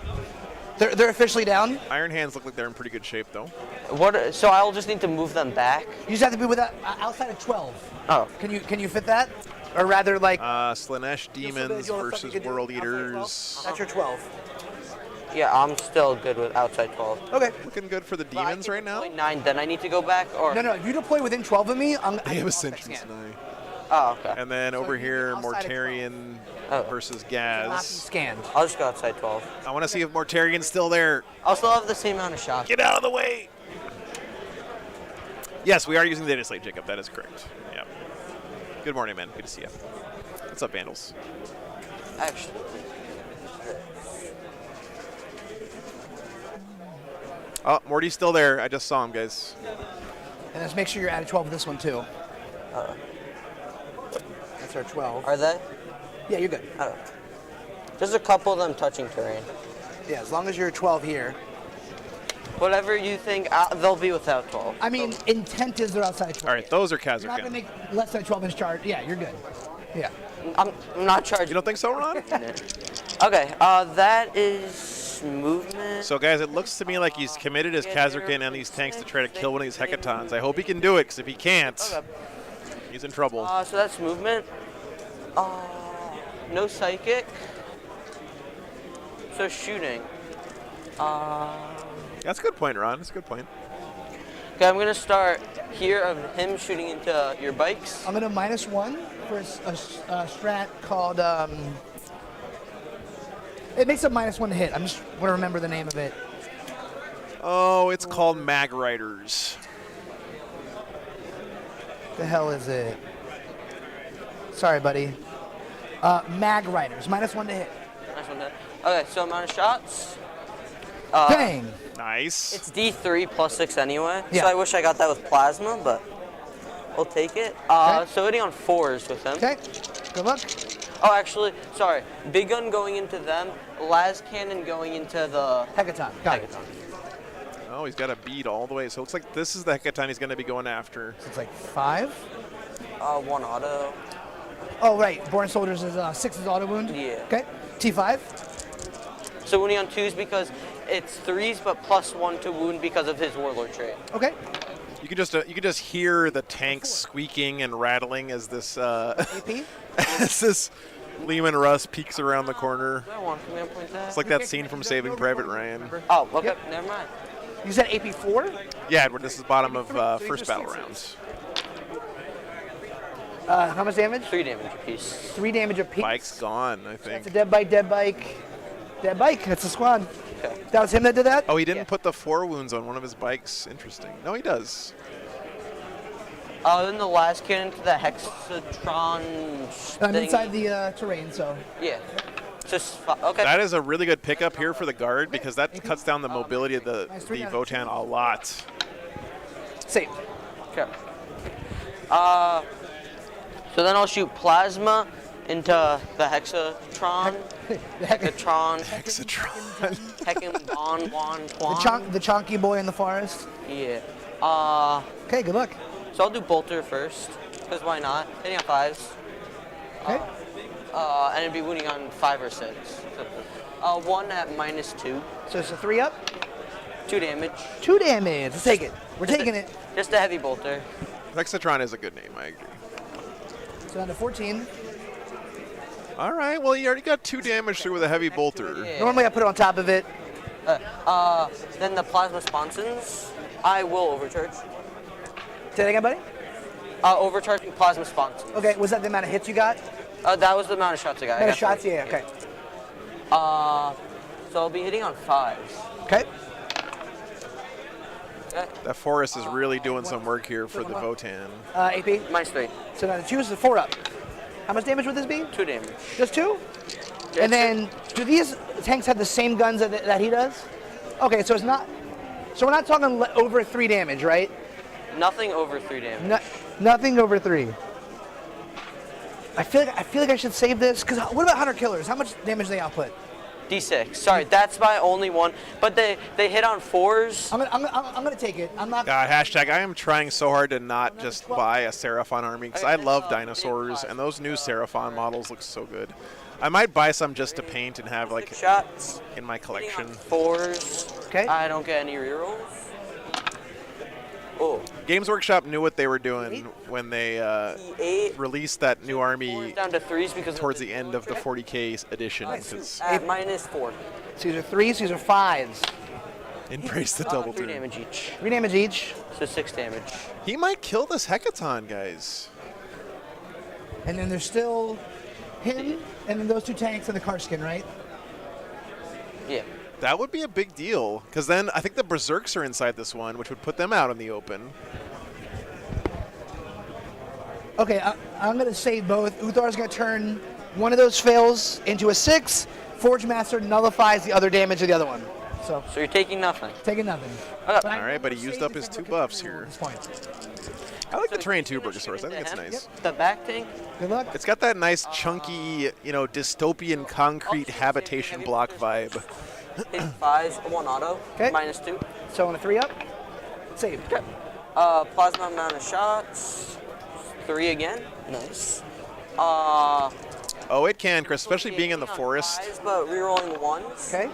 F: They're officially down.
A: Iron Hands look like they're in pretty good shape, though.
C: What? So I'll just need to move them back.
F: You just have to be with outside of 12.
C: Oh.
F: Can you fit that? Or rather, like
A: Slaanesh Demons versus World Eaters.
F: that's your 12.
C: Yeah, I'm still good with outside 12.
F: Okay.
A: Looking good for the Demons right now.
C: 9, then I need to go back, or
F: No. If you deploy within 12 of me,
A: They have a Sentient Snipe.
C: Oh, okay.
A: And then over here,
F: outside of
A: Mortarion versus
F: Last
A: Gaz.
F: scanned.
C: I'll just go outside 12.
A: I want to see if Mortarion's still there.
C: I'll still have the same amount of shots.
A: Get out of the way! Yes, we are using the data slate, Jacob. That is correct. Yeah. Good morning, man. Good to see you. What's up, Vandals?
C: Actually.
A: Oh, Morty's still there. I just saw him, guys.
F: And let's make sure you're at 12 with this one too. That's our 12.
C: Are they?
F: Yeah, you're good.
C: Oh. There's a couple of them touching terrain.
F: Yeah, as long as you're 12 here.
C: Whatever you think, they'll be without 12.
F: I mean, intent is they're outside 12.
A: All right, those are
F: You're not going to
A: Khazarkan.
F: make less than 12 inch charge. Yeah, you're good. Yeah.
C: I'm not charging.
A: You don't think so, Ron?
C: Okay, that is movement.
A: So, guys, it looks to me like he's committed his Khazarkan and these tanks to try to kill one of these Hecatons. I hope he can do it, because if he can't, he's in trouble.
C: So that's movement. No psychic. So shooting.
A: That's a good point, Ron. That's a good point.
C: Okay, I'm gonna start here of him shooting into your bikes.
F: I'm going to -1 for a strat called. It makes a -1 to hit. I'm just want to remember the name of it.
A: Oh, it's called Mag Riders.
F: The hell is it? Sorry, buddy. Mag Riders. -1 to hit.
C: Nice one. Okay, so amount of shots.
F: Dang.
A: Nice.
C: It's D3 +6 anyway.
F: Yeah.
C: So I wish I got that with plasma, but we'll take it. So hitting on 4s with him.
F: Okay. Good luck.
C: Oh, actually, sorry. Big gun going into them. Las cannon going into the
F: Hecaton. Got it.
A: Oh, he's got a bead all the way. So it looks like this is the Hecaton he's going to be going after.
F: So it's like 5.
C: 1 auto.
F: Oh, right. Born Soldiers is 6 is auto wound.
C: Yeah.
F: Okay. T5.
C: So wounding on 2s because it's 3s, but +1 to wound because of his Warlord trait.
F: Okay.
A: You could just hear the tanks squeaking and rattling as this
F: AP.
A: as this Lehman Russ peeks around the corner.
C: I want command point that.
A: It's like that scene from Saving Private Ryan.
C: Oh, okay. Never mind.
F: You said AP4?
A: Yeah, Edward. This is bottom of first battle rounds.
F: How much damage?
C: 3 damage apiece.
F: 3 damage apiece.
A: Bike's gone, I
F: That's
A: think.
F: a dead bike, dead bike. Dead bike. That's the squad.
C: Okay.
F: That was him that did that?
A: Oh, he didn't put the 4 wounds on one of his bikes. Interesting. No, he does.
C: Then the last cannon to the Hexatron
F: I'm
C: thing.
F: inside the terrain, so.
C: Yeah. Just okay.
A: That is a really good pickup here for the guard because that cuts down the mobility of the Votann a lot.
F: Safe.
C: Okay. So then I'll shoot plasma into the Hexatron. Hexatron.
A: Hexatron.
C: Heckin' Bon Wan
F: The chonky boy in the forest.
C: Yeah.
F: Okay, good luck.
C: So I'll do bolter first, because why not? Hitting on 5s.
F: Okay.
C: And it'd be wounding on 5 or 6. 1 at -2.
F: So it's a 3 up.
C: 2 damage.
F: 2 damage. Let's take it. We're taking it.
C: Just a heavy bolter.
A: Hexatron is a good name, I agree.
F: So down to 14.
A: All right, well, you already got 2 damage through with a heavy bolter.
C: Yeah.
F: Normally I put it on top of it.
C: Then the plasma sponsons, I will overcharge.
F: Say that again, buddy?
C: Overcharging plasma sponsons.
F: Okay, was that the amount of hits you got?
C: That was the amount of shots I got.
F: Amount of shots? Yeah, okay.
C: So I'll be hitting on 5s.
F: Okay.
C: Okay.
A: That forest is really doing some work here for the Votann.
F: AP?
C: -3.
F: So now the 2 is the 4 up. How much damage would this be?
C: 2 damage.
F: Just 2? And then, do these tanks have the same guns that he does? Okay, so it's not. So we're not talking over 3 damage, right?
C: Nothing over 3 damage.
F: Nothing over 3. I feel like I should save this because what about hunter killers? How much damage do they output?
C: D6. Sorry, that's my only one. But they hit on 4s.
F: I'm gonna take it. I'm not.
A: God, hashtag, I am trying so hard to not just buy a Seraphon army because I love dinosaurs, and those new Seraphon models look so good. I might buy some just to paint and have like
C: shots
A: in my collection.
C: 4s.
F: Okay.
C: I don't get any rerolls. Oh.
A: Games Workshop knew what they were doing when they released that new army
C: down to 3s because
A: towards the end of the 40K edition.
C: -4.
F: So these are 3s, these are 5s.
A: Embrace the double
C: 3
A: turn.
C: damage each.
F: 3 damage each.
C: So 6 damage.
A: He might kill this Hecaton, guys.
F: And then there's still him, and then those 2 tanks and the Karskin, right?
C: Yeah.
A: That would be a big deal, because then I think the Berserks are inside this one, which would put them out in the open.
F: Okay, I'm going to save both. Uthar's going to turn one of those fails into a 6. Forge Master nullifies the other damage of the other one. So
C: you're taking nothing.
F: Taking nothing.
A: All right, but he used up his 2 buffs here. I like the Terrain 2 Burgosaurus. I think it's nice.
C: The back tank.
F: Good luck.
A: It's got that nice, chunky, dystopian concrete habitation block vibe.
C: Hit 5s, 1 auto.
F: Okay.
C: -2.
F: So on a 3 up. Save.
C: Okay. Plasma amount of shots. 3 again. Nice.
A: Oh, it can, Chris, especially being in the forest.
C: 5s, but rerolling 1s.
F: Okay.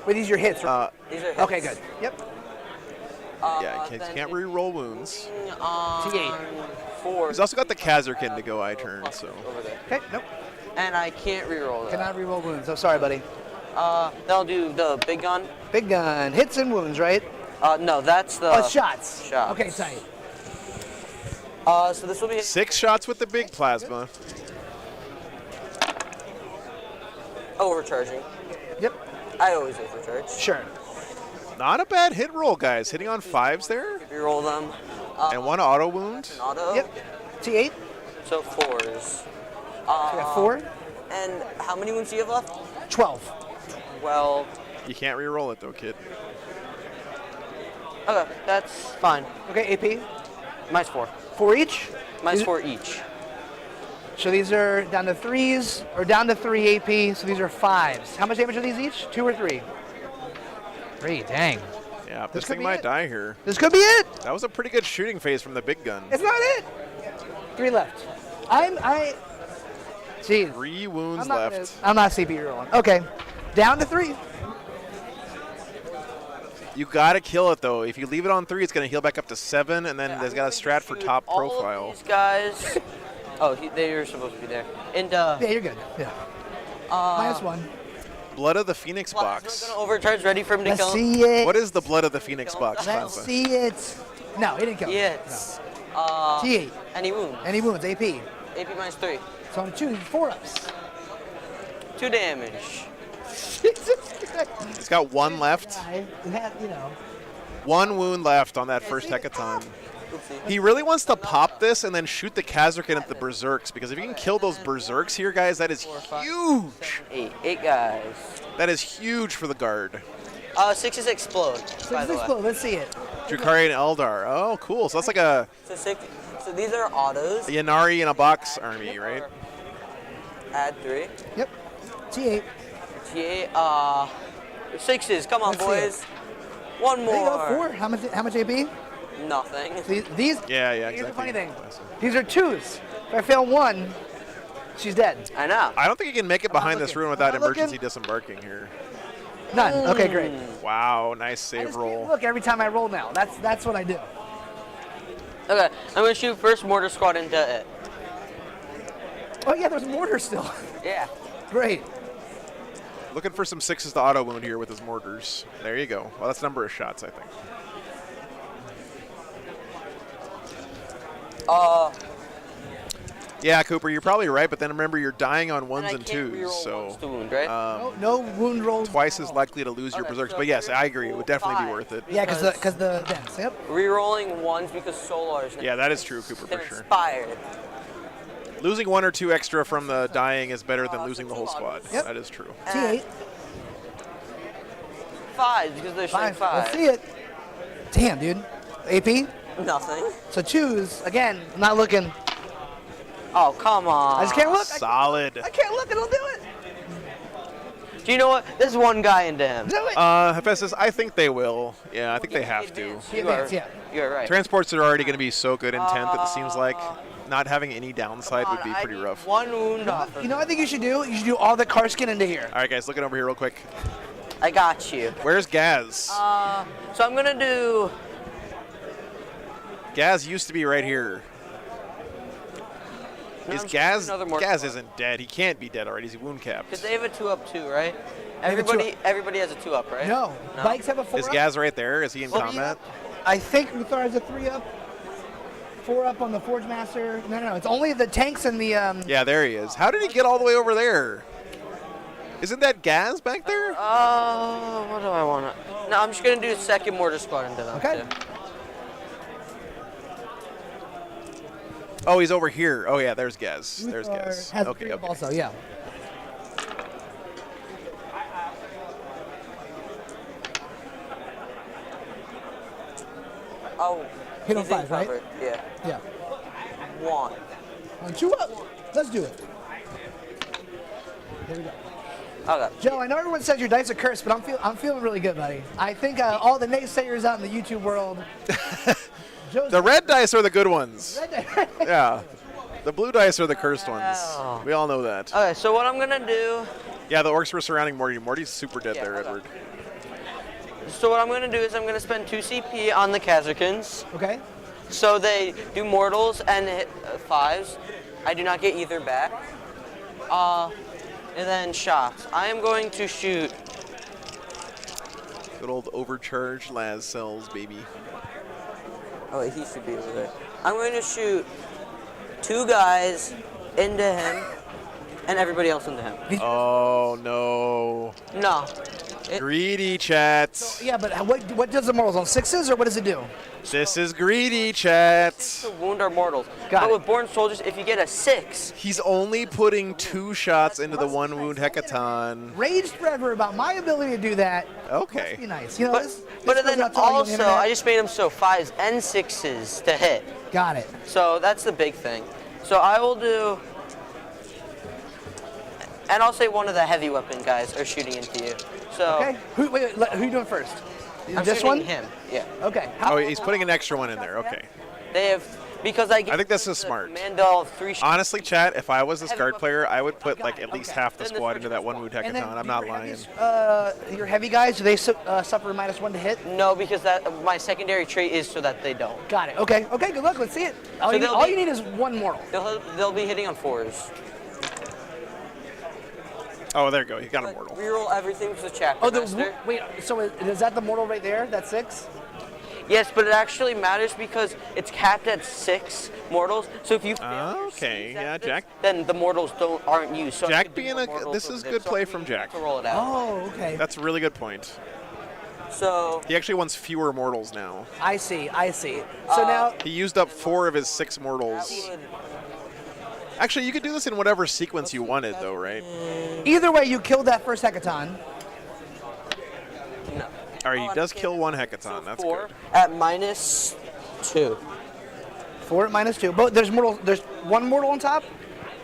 F: Wait, these are your hits, right?
C: These are hits.
F: Okay, good. Yep.
A: Yeah, you can't re-roll wounds.
F: T8.
C: 4.
A: He's also got the Kazarkin to go I turn, so.
C: Over there.
F: Okay, nope.
C: And I can't reroll that.
F: Cannot reroll wounds. I'm sorry, buddy.
C: They'll do the big gun.
F: Big gun. Hits and wounds, right?
C: No, that's the...
F: Oh, it's shots.
C: Shots.
F: Okay, tight.
C: So this will be...
A: 6 shots with the big plasma.
C: Overcharging.
F: Yep.
C: I always overcharge.
F: Sure.
A: Not a bad hit roll, guys. Hitting on 5s there.
C: Reroll them.
A: And 1 auto wound.
C: An auto.
F: Yep. T8.
C: So 4s.
F: So we got 4.
C: And how many wounds do you have left?
F: 12.
C: Well...
A: You can't re-roll it, though, kid.
C: Okay, that's fine.
F: Okay, AP.
C: -4.
F: 4 each?
C: -4 each.
F: So these are down to 3s, or down to 3 AP, so these are 5s. How much damage are these each? 2 or 3? 3, dang.
A: Yeah,
F: This
A: this
F: could
A: thing
F: be
A: might
F: it.
A: die here.
F: This could be it.
A: That was a pretty good shooting phase from the big gun.
F: It's not it. 3 left. Jeez.
A: 3 wounds
F: I'm not
A: left.
F: I'm not CPU rolling. Okay. Down to 3.
A: You gotta kill it though. If you leave it on 3, it's gonna heal back up to 7, and then there's got a strat for top
C: All
A: profile.
C: of these guys... they're supposed to be there. And,
F: Yeah, you're good. Yeah. -1.
A: Blood of the Phoenix box.
C: Gonna overcharge, ready for him to
F: Let's
C: kill him.
F: see it.
A: What is the Blood of the Phoenix box,
F: Let's
A: Plasma?
F: see it. No, he didn't kill him.
C: Yes.
F: T8.
C: Any wounds?
F: Any wounds? AP.
C: AP -3.
F: So on 2, 4 ups.
C: 2 damage.
A: It's got 1 left.
F: You know.
A: 1 wound left on that first Hecaton.
C: Oopsie.
A: He really wants to pop this and then shoot the Kazarkin at the Berserks, because if you can kill those Berserks here, guys, that is huge.
C: 8 guys.
A: That is huge for the guard.
C: 6s explode, by the way.
F: Let's see it.
A: Drukhari and Eldar. Oh, cool. So that's like a
C: So these are autos.
A: Yanari in a box army, right?
C: Add 3.
F: Yep. T8.
C: T8. 6s. Come on,
F: Let's see
C: boys. One
F: There you
C: more.
F: go. 4. How much AP?
C: Nothing.
F: These.
A: Yeah,
F: Here's
A: exactly.
F: the funny thing. These are 2s. If I fail 1, she's dead.
C: I know.
A: I don't think you can make it behind this
F: looking.
A: rune without
F: I'm not
A: emergency
F: looking.
A: disembarking here.
F: None. Okay, great.
A: Wow, nice
F: I
A: save
F: just
A: roll.
F: look every time I roll now. That's what I do.
C: Okay, I'm gonna shoot first mortar squad into it.
F: Oh yeah, there's mortar still.
C: Yeah.
F: Great.
A: Looking for some 6s to auto wound here with his mortars. There you go. Well, that's a number of shots, I think. Yeah, Cooper, you're probably right, but then remember you're dying on 1s and 2s, so
C: To wound, right?
F: No wound rolls.
A: twice as likely to lose your Berserks. But yes, I agree. It would definitely be worth it.
F: Yeah, because the dents. Yep.
C: Rerolling 1s because Solar's
A: Yeah, that is true, Cooper, for sure.
C: inspired.
A: Losing 1 or 2 extra from the dying is better than losing the whole squad.
F: Yep.
A: That is true.
F: T8.
C: 5s because they're showing 5.
F: Let's see it. Damn, dude. AP?
C: Nothing.
F: So choose. Again, I'm not looking.
C: Oh, come on.
F: I just can't look.
A: Solid.
F: I can't look. It'll do it.
C: Do you know what? There's one guy into him.
F: Do it.
A: Hephaestus, I think they will. Yeah, I think they have to.
C: You're right.
A: Transports are already going to be so good in 10th that it seems like not having any downside would be pretty rough.
C: One wound off.
F: You know what I think you should do? You should do all the Karskin into here.
A: All right, guys, looking over here real quick.
C: I got you.
A: Where's Gaz?
C: So I'm gonna do.
A: Gaz used to be right here.
C: No,
A: Is
C: I'm
A: Gaz?
C: another mortal.
A: Gaz isn't dead. He can't be dead already. He's wound capped.
C: Because they have a 2-up too, right?
F: have a
C: Everybody has a 2-up, right?
F: No. Bikes have a 4-up.
A: Is Gaz right there? Is he in combat?
F: I think Uthar has a 3-up. 4-up on the Forge Master. No. It's only the tanks and the.
A: Yeah, there he is. How did he get all the way over there? Isn't that Gaz back there?
C: What do I want to? No, I'm just gonna do second mortar squad into them.
F: Okay.
C: Too.
A: Oh, he's over here. Oh yeah, there's Gaz. There's
F: Uthar
A: Gaz.
F: has
A: Okay,
F: 3-up
A: okay.
F: also, yeah.
C: Oh.
F: Hit on
C: he's in
F: 5, right?
C: cover. Yeah.
F: Yeah.
C: 1.
F: 2 up. Let's do it. Here we go.
C: Okay.
F: Joe, I know everyone says your dice are cursed, but I'm feeling really good, buddy. I think all the naysayers out in the YouTube world.
A: The red dice are the good ones.
F: Red dice.
A: Yeah. The blue dice are the cursed ones. We all know that.
C: Okay, so what I'm gonna do.
A: Yeah, the orcs were surrounding Morty. Morty's super dead there,
C: hold on.
A: Edward.
C: So what I'm gonna do is I'm gonna spend 2 CP on the Khazarkans.
F: Okay.
C: So they do mortals and hit 5s. I do not get either back. And then shots. I am going to shoot.
A: Good old overcharged Laz cells, baby.
C: Oh, wait, he should be over there. I'm going to shoot 2 guys into him and everybody else into him.
A: Oh, no.
C: No.
A: Greedy, chat.
F: Yeah, but what does the mortals on 6s, or what does it do?
A: This is greedy, chat.
C: To wound our mortals.
F: Got
C: but
F: it.
C: with Born Soldiers, if you get a 6,
A: He's only putting 2 shots into the 1 wound hecaton.
F: Raged forever about my ability to do that.
A: Okay.
F: Must be nice. You know,
C: but,
F: this
C: but
F: goes
C: then
F: out to all you on the
C: also,
F: internet.
C: I just made them so 5s and 6s to hit.
F: Got it.
C: So that's the big thing. So I will do, and I'll say one of the heavy weapon guys are shooting into you. So
F: Okay. Who you doing first?
C: I'm
F: This
C: shooting
F: one?
C: him. Yeah.
F: Okay.
A: Oh, he's putting an extra one in there. Okay.
C: They have because I
A: think this is smart.
C: Mandel of 3 shots.
A: Honestly, chat, if I was this
C: Heavy
A: guard
C: weapon.
A: player, I would put like at least
F: Okay.
A: half the
C: Then the
A: squad into that
C: surgical
A: 1 wound
C: squad.
F: And then
A: hecaton. I'm
F: do
A: not
F: your
A: lying.
F: your heavy guys, do they suffer -1 to hit?
C: No, because that my secondary trait is so that they don't.
F: Got it. Okay. Okay. Good luck. Let's see it. All,
C: So
F: you, need,
C: they'll
F: all
C: be-
F: you need is 1 mortal.
C: They'll be hitting on 4s.
A: Oh, there you go. He got a mortal.
C: Reroll everything with the chapter
F: Oh,
C: master.
F: wait. So is that the mortal right there? That's 6.
C: Yes, but it actually matters because it's capped at 6 mortals. So if you fail your
A: Okay,
C: saves at
A: yeah,
C: this,
A: Jack.
C: then the mortals aren't used. So I
A: Jack
C: could do
A: being
C: more
A: a
C: mortals
A: this
C: over
A: is
C: there.
A: good
C: So
A: play
C: I
A: from
C: need
A: Jack.
C: to roll it out.
F: Oh, okay.
A: That's a really good point.
C: So
A: He actually wants fewer mortals now.
F: I see. So now,
A: He used up 4 of his 6 mortals.
C: would,
A: Actually, you could do this in whatever sequence you wanted, though, right?
F: either way, you killed that first hecaton.
C: no.
A: All right, he does kill 1 hecaton. That's
C: 4
A: good.
C: at -2.
F: 4 at -2. But there's 1 mortal on top.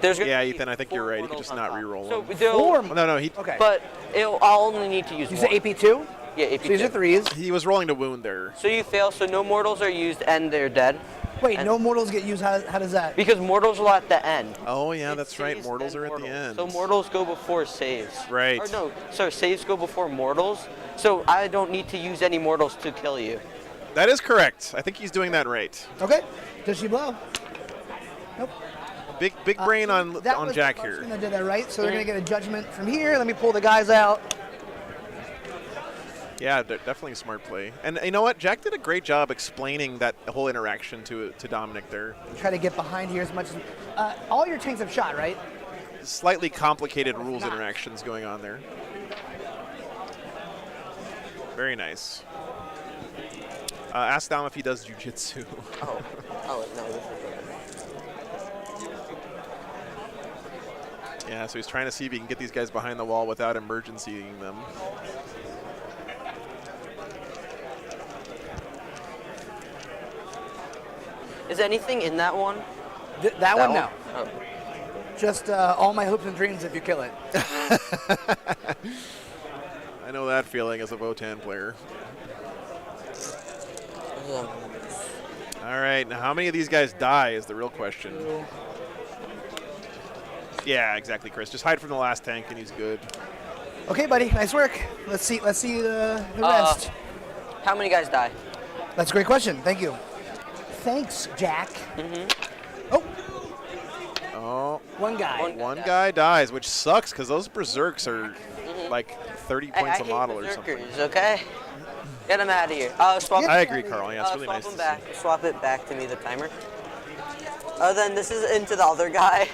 C: There's gonna
A: Yeah,
C: be
A: Ethan, I think
C: 4
A: you're right. You could
C: mortals
A: just
C: on
A: not
C: top.
A: re-roll
C: So
A: them.
C: they'll-
F: 4.
A: No, no, he
F: Okay.
C: But I'll only need to use
F: You
C: 1.
F: say AP2?
C: Yeah,
F: So
C: AP2.
F: these are 3s.
A: he was rolling to wound there.
C: So you fail, so no mortals are used and they're dead.
F: Wait,
C: And-
F: no mortals get used. How does that?
C: Because mortals are at the end.
A: Oh, yeah,
C: It's
A: that's right.
C: saves,
A: Mortals
C: then
A: are at the
C: mortals.
A: end.
C: So mortals go before saves.
A: Right.
C: Or no, sorry, saves go before mortals. So I don't need to use any mortals to kill you.
A: That is correct. I think he's doing that right.
F: Okay. Does she blow? Nope.
A: Big brain on
F: That was
A: Jack
F: the
A: here.
F: person that did that right. So they're gonna get a judgment from here. Let me pull the guys out.
A: Yeah, definitely a smart play. And you know what? Jack did a great job explaining that whole interaction to Dominic there.
F: Try to get behind here as much as. All your tanks have shot, right?
A: Slightly complicated rules interactions going on there. Very nice. Ask Dom if he does jujitsu.
C: Oh, no, this is
A: Yeah, so he's trying to see if he can get these guys behind the wall without emergencying them.
C: Is anything in that one?
F: That one, no.
C: Oh.
F: Just all my hopes and dreams if you kill it.
A: I know that feeling as a Votann player. All right, now how many of these guys die is the real question. Yeah, exactly, Chris. Just hide from the last tank and he's good.
F: Okay, buddy. Nice work. Let's see the rest.
C: How many guys die?
F: That's a great question. Thank you. Thanks, Jack. Oh.
A: Oh.
F: One guy.
A: One guy dies, which sucks because those berserks are like 30 points a model or something.
C: Okay? Get them out of here. Swap.
A: I agree, Carl. Yeah, it's really nice.
C: Swap it back to me, the timer. Then this is into the other guy.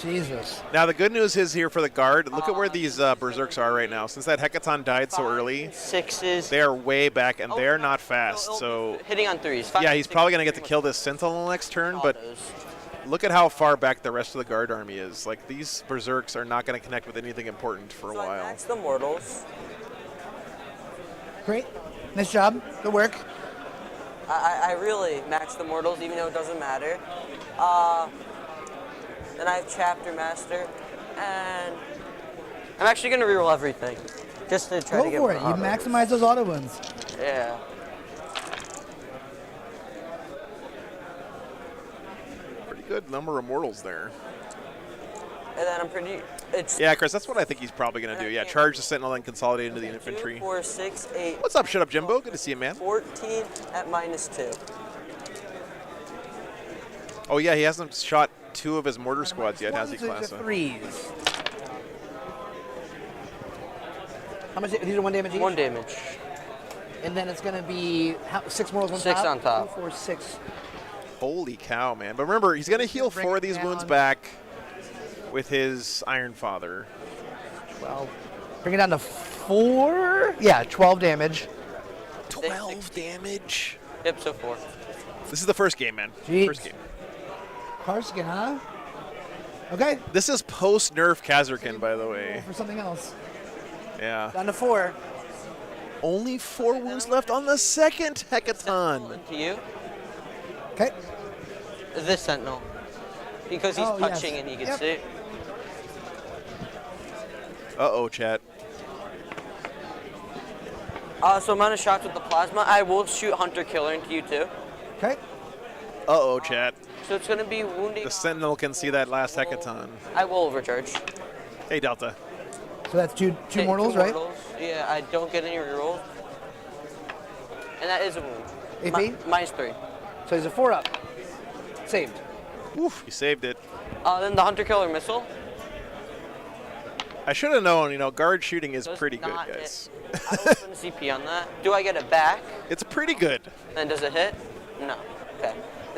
F: Jesus.
A: Now the good news is here for the guard. Look at where these berserks are right now. Since that Hecaton died so early,
C: 6s.
A: they are way back and they're not fast. So
C: hitting on 3s.
A: Yeah, he's probably gonna get to kill this Sentinel next turn, but look at how far back the rest of the guard army is. Like these berserks are not gonna connect with anything important for a while.
C: That's the mortals.
F: Great. Nice job. Good work.
C: I really maxed the mortals, even though it doesn't matter. Then I have Chapter Master, and I'm actually going to reroll everything, just to try to get
F: Go for it. You maximize those auto wounds.
C: Yeah.
A: Pretty good number of mortals there.
C: And then I'm pretty...
A: Yeah, Chris, that's what I think he's probably going to do. Yeah, charge the Sentinel and consolidate into the infantry.
C: 2, 4, 6, 8.
A: What's up, Shut Up Jimbo? Good to see you, man.
C: 14 at -2.
A: Oh, yeah, he hasn't shot 2 of his mortar squads yet, has he, Classa?
F: 3s. How much? These are 1 damage each?
C: 1 damage.
F: And then it's going to be 6 mortals on
C: 6
F: top?
C: on top.
F: 2, 4, 6.
A: Holy cow, man. But remember, he's going to heal 4 of these wounds back with his Iron Father.
F: 12. Bring it down to 4? Yeah, 12 damage.
A: 12 damage?
C: Yep, so 4.
A: This is the first game, man.
F: Jeez.
A: First game.
F: Karsigan, huh? Okay.
A: This is post-nerf Kazarkin, by the way.
F: For something else.
A: Yeah.
F: Down to 4.
A: Only 4 wounds left on the second Hecaton.
C: To you.
F: Okay.
C: This Sentinel. Because he's touching and he can see.
A: Uh-oh, chat.
C: So amount of shots with the plasma. I will shoot Hunter Killer into you too.
F: Okay.
A: Uh-oh, chat.
C: So it's going to be wounding.
A: The Sentinel can see that last Hecaton.
C: I will overcharge.
A: Hey, Delta.
F: So that's two mortals, right?
C: Yeah, I don't get any rerolls. And that is a wound.
F: AP?
C: -3.
F: So he's a 4 up. Saved.
A: Oof, he saved it.
C: Then the Hunter Killer missile.
A: I should have known, guard shooting is pretty good, guys.
C: I don't put a CP on that. Do I get it back?
A: It's pretty good.
C: And does it hit? No. Okay.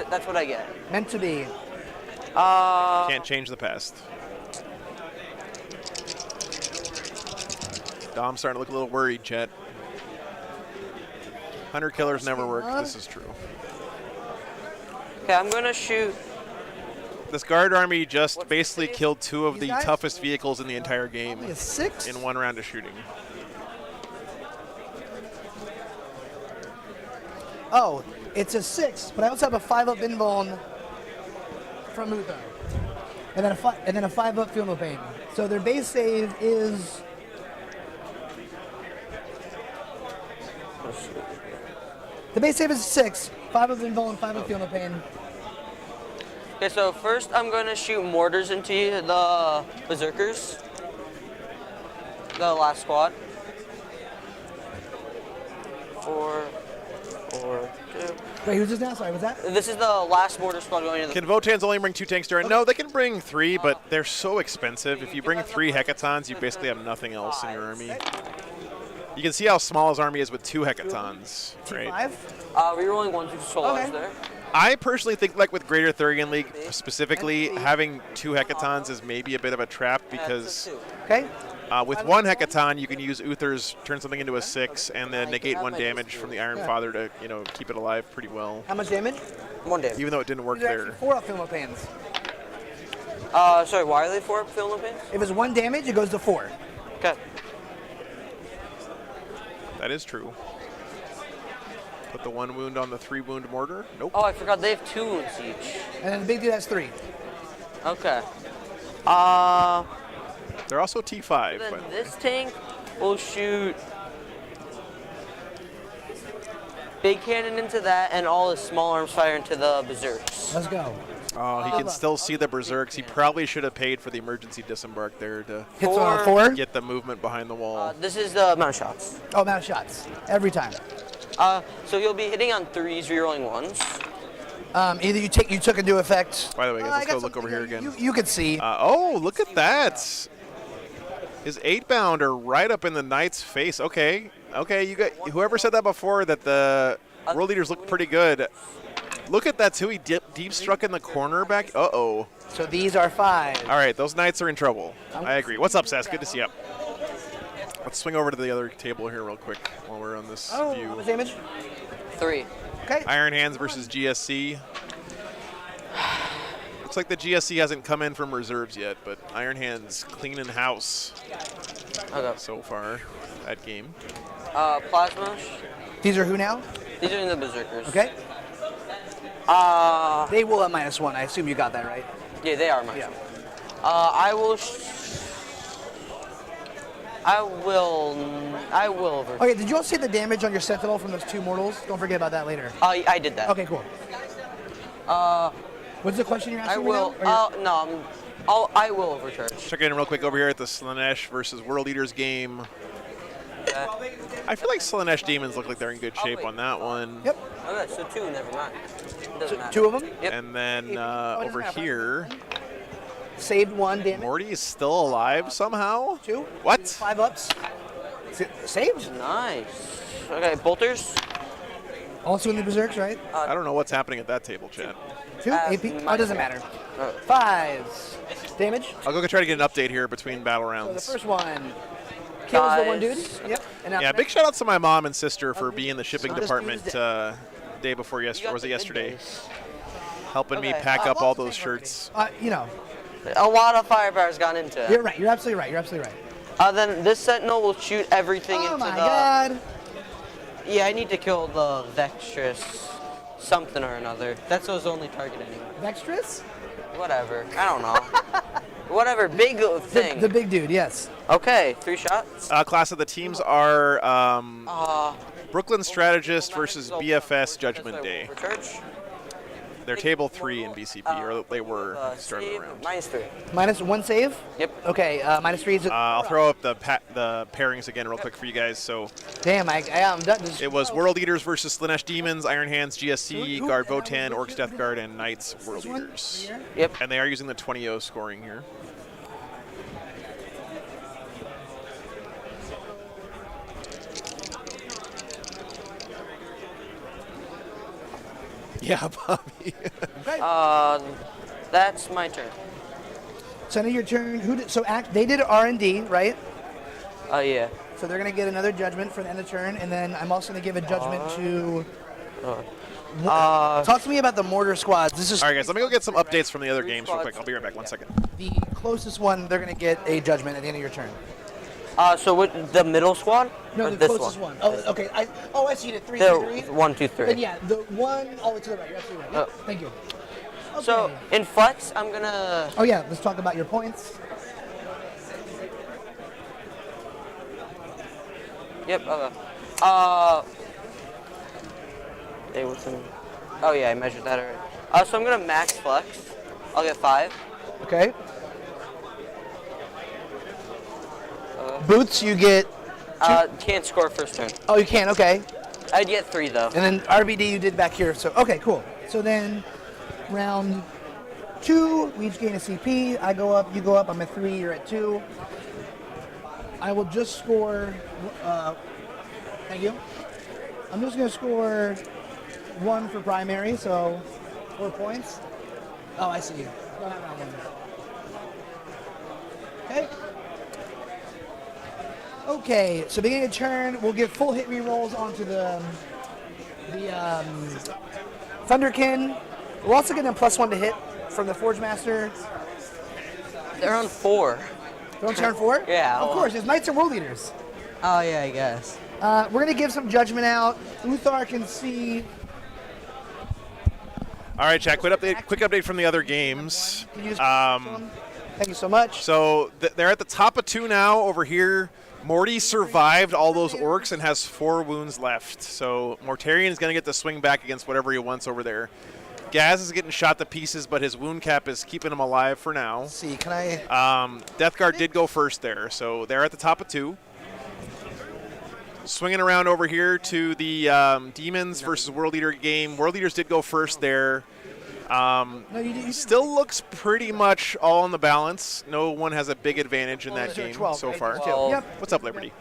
C: That's what I get.
F: Meant to be.
A: Can't change the past. Dom's starting to look a little worried, chat. Hunter Killers never work. This is true.
C: Okay, I'm going to shoot.
A: This guard army just basically killed 2 of the toughest vehicles in the entire game.
F: Only a 6?
A: In 1 round of shooting.
F: Oh, it's a 6, but I also have a 5-up invuln from Uther. And then a 5-up Feel No Pain. So their base save is... The base save is 6. 5-up invuln, 5-up Feel No Pain.
C: Okay, so first I'm going to shoot mortars into you, the Berserkers. The last squad. 4, 2.
F: Wait, who's this now? Sorry, was that?
C: This is the last mortar squad going into the...
A: Can Votans only bring 2 tanks during? No, they can bring 3, but they're so expensive. If you bring 3 Hecatons, you basically have nothing else in your army. You can see how small his army is with 2 Hecatons, right?
C: Rerolling 1 to Solars there.
A: I personally think, like with Greater Thurian League specifically, having 2 Hecatons is maybe a bit of a trap because with 1 Hecaton, you can use Uther's, turn something into a 6, and then negate 1 damage from the Iron Father to keep it alive pretty well.
F: How much damage?
C: 1 damage.
A: Even though it didn't work there.
F: 4-up Feel No Pains.
C: Sorry, why are they 4-up Feel No Pains?
F: If it's 1 damage, it goes to 4.
C: Okay.
A: That is true. Put the 1 wound on the 3 wound mortar. Nope.
C: Oh, I forgot they have 2 wounds each.
F: And then the big dude has 3.
C: Okay.
A: They're also T5.
C: Then
A: But
C: this tank will shoot big cannon into that, and all his small arms fire into the berserks.
F: Let's go.
A: oh, he can still see the berserks. He probably should have paid for the emergency disembark there to
F: Hits on 4.
A: get the movement behind the wall.
C: This is the amount of shots.
F: Oh, amount of shots. Every time.
C: So you'll be hitting on 3s, rerolling 1s.
F: Either you took into effect.
A: By the way, guys,
F: I
A: let's
F: got
A: go look over
F: something
A: here again.
F: You could see.
A: Oh, look at that. His 8-bounder right up in the knight's face. Okay. Okay, you got whoever said that before that the world leaders look pretty good. Look at that too. He deep struck in the corner back. Uh-oh.
F: So these are 5.
A: All right, those knights are in trouble. I agree. What's up, Sass? Good to see you. Let's swing over to the other table here real quick while we're on this view.
F: What's the image?
C: 3.
F: Okay.
A: Iron Hands versus GSC. Looks like the GSC hasn't come in from reserves yet, but Iron Hands cleaning house so far that game.
C: Plasma.
F: These are who now?
C: These are the berserkers.
F: Okay. They will have -1. I assume you got that right.
C: Yeah, they are mine.
F: Yeah.
C: I will over.
F: Okay, did you all see the damage on your sentinel from those 2 mortals? Don't forget about that later.
C: I did that.
F: Okay, cool. What's the question you're asking?
C: I will. I will overcharge.
A: Check in real quick over here at the Slaanesh versus World Eaters game. I feel like Slaanesh Demons look like they're in good shape on that one.
F: Yep.
C: Okay, so 2, never mind. Doesn't matter.
F: 2 of them?
C: Yep.
A: And then over here,
F: Saved 1 damage.
A: Morty is still alive somehow.
F: 2.
A: What?
F: 5 ups. Saved.
C: Nice. Okay, bolters.
F: Also in the berserks, right?
A: I don't know what's happening at that table, chat.
F: 2 AP. Oh, it doesn't matter. 5s. Damage.
A: I'll go try to get an update here between battle
F: So the
A: rounds.
F: first one kills the 1 dude. Yep. And now
A: Yeah,
F: the
A: big
F: next-
A: shout out to my mom and sister for being in the shipping
F: So this
A: department
F: dude's
A: day before yesterday, or was it yesterday? Helping me
C: Okay.
A: pack up all those shirts.
F: You know,
C: A lot of firepower's gone into it.
F: you're right. You're absolutely right. You're absolutely right.
C: Then this sentinel will shoot everything
F: Oh
C: into
F: my
C: the.
F: god.
C: Yeah, I need to kill the Vextrous something or another. That's his only target anyway.
F: Vextrous?
C: Whatever. I don't know. Whatever. Big thing.
F: The big dude, yes.
C: Okay, 3 shots.
A: Class of the teams are Brooklyn Strategist versus BFS Judgment Day.
C: Recharge.
A: They're table 3 in BCP, or they were starting
C: Save,
A: around.
C: -3.
F: -1 save?
C: Yep.
F: Okay, -3 is.
A: I'll throw up the pairings again real quick for you guys. So
F: Damn, I'm done. This-
A: it was World Eaters versus Slaanesh Demons, Iron Hands GSC,
F: Who-
A: Guard Votann, Orcs Death Guard, and Knights World Eaters.
C: Yep.
A: And they are using the 20-0 scoring here. Yeah, Bobby.
C: That's my turn.
F: So now your turn. They did R&D, right?
C: Yeah.
F: So they're gonna get another judgment for the end of turn, and then I'm also gonna give a judgment to. Talk to me about the mortar squads. This is
A: All right, guys, let me go get some updates from the other games real quick. I'll be right back. 1 second.
F: the closest one. They're gonna get a judgment at the end of your turn.
C: So what, the middle squad?
F: No,
C: Or
F: the
C: this
F: closest one. Oh, okay. I see you did 3,
C: The
F: 3.
C: 1, 2, 3.
F: Then yeah, the one all the way to the right. You're absolutely right. Yep, thank you. Okay.
C: So in flex, I'm gonna.
F: Oh yeah, let's talk about your points.
C: Yep. Okay. Hey, what's in? Oh yeah, I measured that already. So I'm gonna max flex. I'll get 5.
F: Okay. Boots, you get.
C: Can't score first turn.
F: Oh, you can. Okay.
C: I'd get 3 though.
F: And then RBD you did back here. So okay, cool. So then round 2, we each gain a CP. I go up, you go up. I'm at 3. You're at 2. I will just score. Thank you. I'm just gonna score 1 for primary, so 4 points. Oh, I see you. Go ahead, round 1. Okay. Okay, so beginning of turn, we'll give full hit rerolls onto the Thunderkin. We're also getting a +1 to hit from the Forge Master.
C: They're on 4.
F: They're on turn 4?
C: Yeah.
F: Of course, it's Knights and World Eaters.
C: Oh yeah, I guess.
F: We're going to give some judgment out. Uthar can see.
A: All right, Jack. Quick update from the other games.
F: Can you just thank you so much.
A: So they're at the top of 2 now over here. Morty survived all those orcs and has 4 wounds left. So Mortarion is going to get the swing back against whatever he wants over there. Gaz is getting shot to pieces, but his wound cap is keeping him alive for now.
F: Let's see, can I?
A: Death Guard did go first there, so they're at the top of 2. Swinging around over here to the Demons versus World Eater game. World Eaters did go first there. Still looks pretty much all on the balance. No one has a big advantage in that game so far.
F: Yep.
A: What's up, Liberty?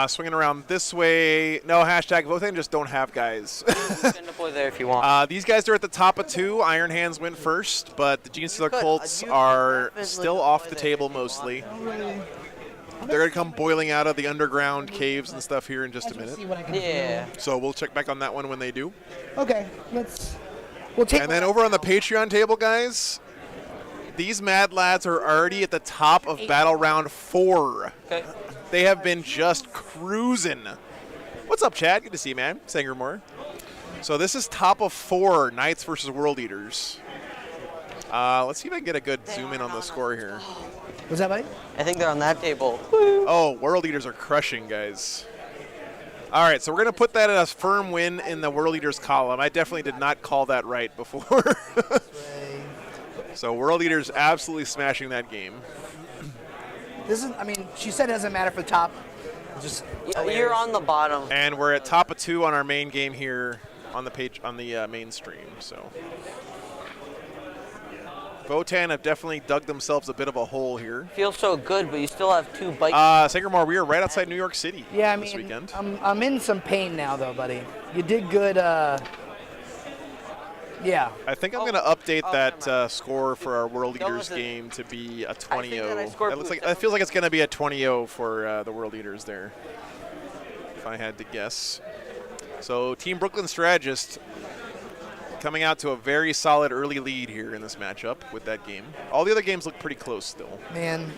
A: Swinging around this way. No, hashtag Votann just don't have guys.
C: Send a boy there if you want.
A: These guys are at the top of 2. Iron Hands went first, but the Gene Stealer Colts are still off the table mostly. They're going to come boiling out of the underground caves and stuff here in just a minute.
C: Yeah.
A: So we'll check back on that one when they do.
F: Okay, we'll take.
A: And then over on the Patreon table, guys, these mad lads are already at the top of Battle Round 4.
C: Okay.
A: They have been just cruising. What's up, Chad? Good to see you, man. Sanger more. So this is top of 4, Knights versus World Eaters. Let's see if I can get a good zoom in on the score here.
F: Was that buddy?
C: I think they're on that table.
A: Oh, World Eaters are crushing, guys. All right, so we're going to put that as a firm win in the World Eaters column. I definitely did not call that right before. So World Eaters absolutely smashing that game.
F: She said it doesn't matter for the top. Just
C: you're on the bottom.
A: And we're at top of 2 on our main game here on the page on the main stream. So Votann have definitely dug themselves a bit of a hole here.
C: Feels so good, but you still have 2 bikes.
A: Sangermore, we are right outside New York City this weekend.
F: I'm in some pain now, though, buddy. You did good. Yeah.
A: I think I'm going to update that score for our World Eaters game to be a 20-0. It feels like it's going to be a 20-0 for the World Eaters there, if I had to guess. So Team Brooklyn Strategist coming out to a very solid early lead here in this matchup with that game. All the other games look pretty close still.
F: Man.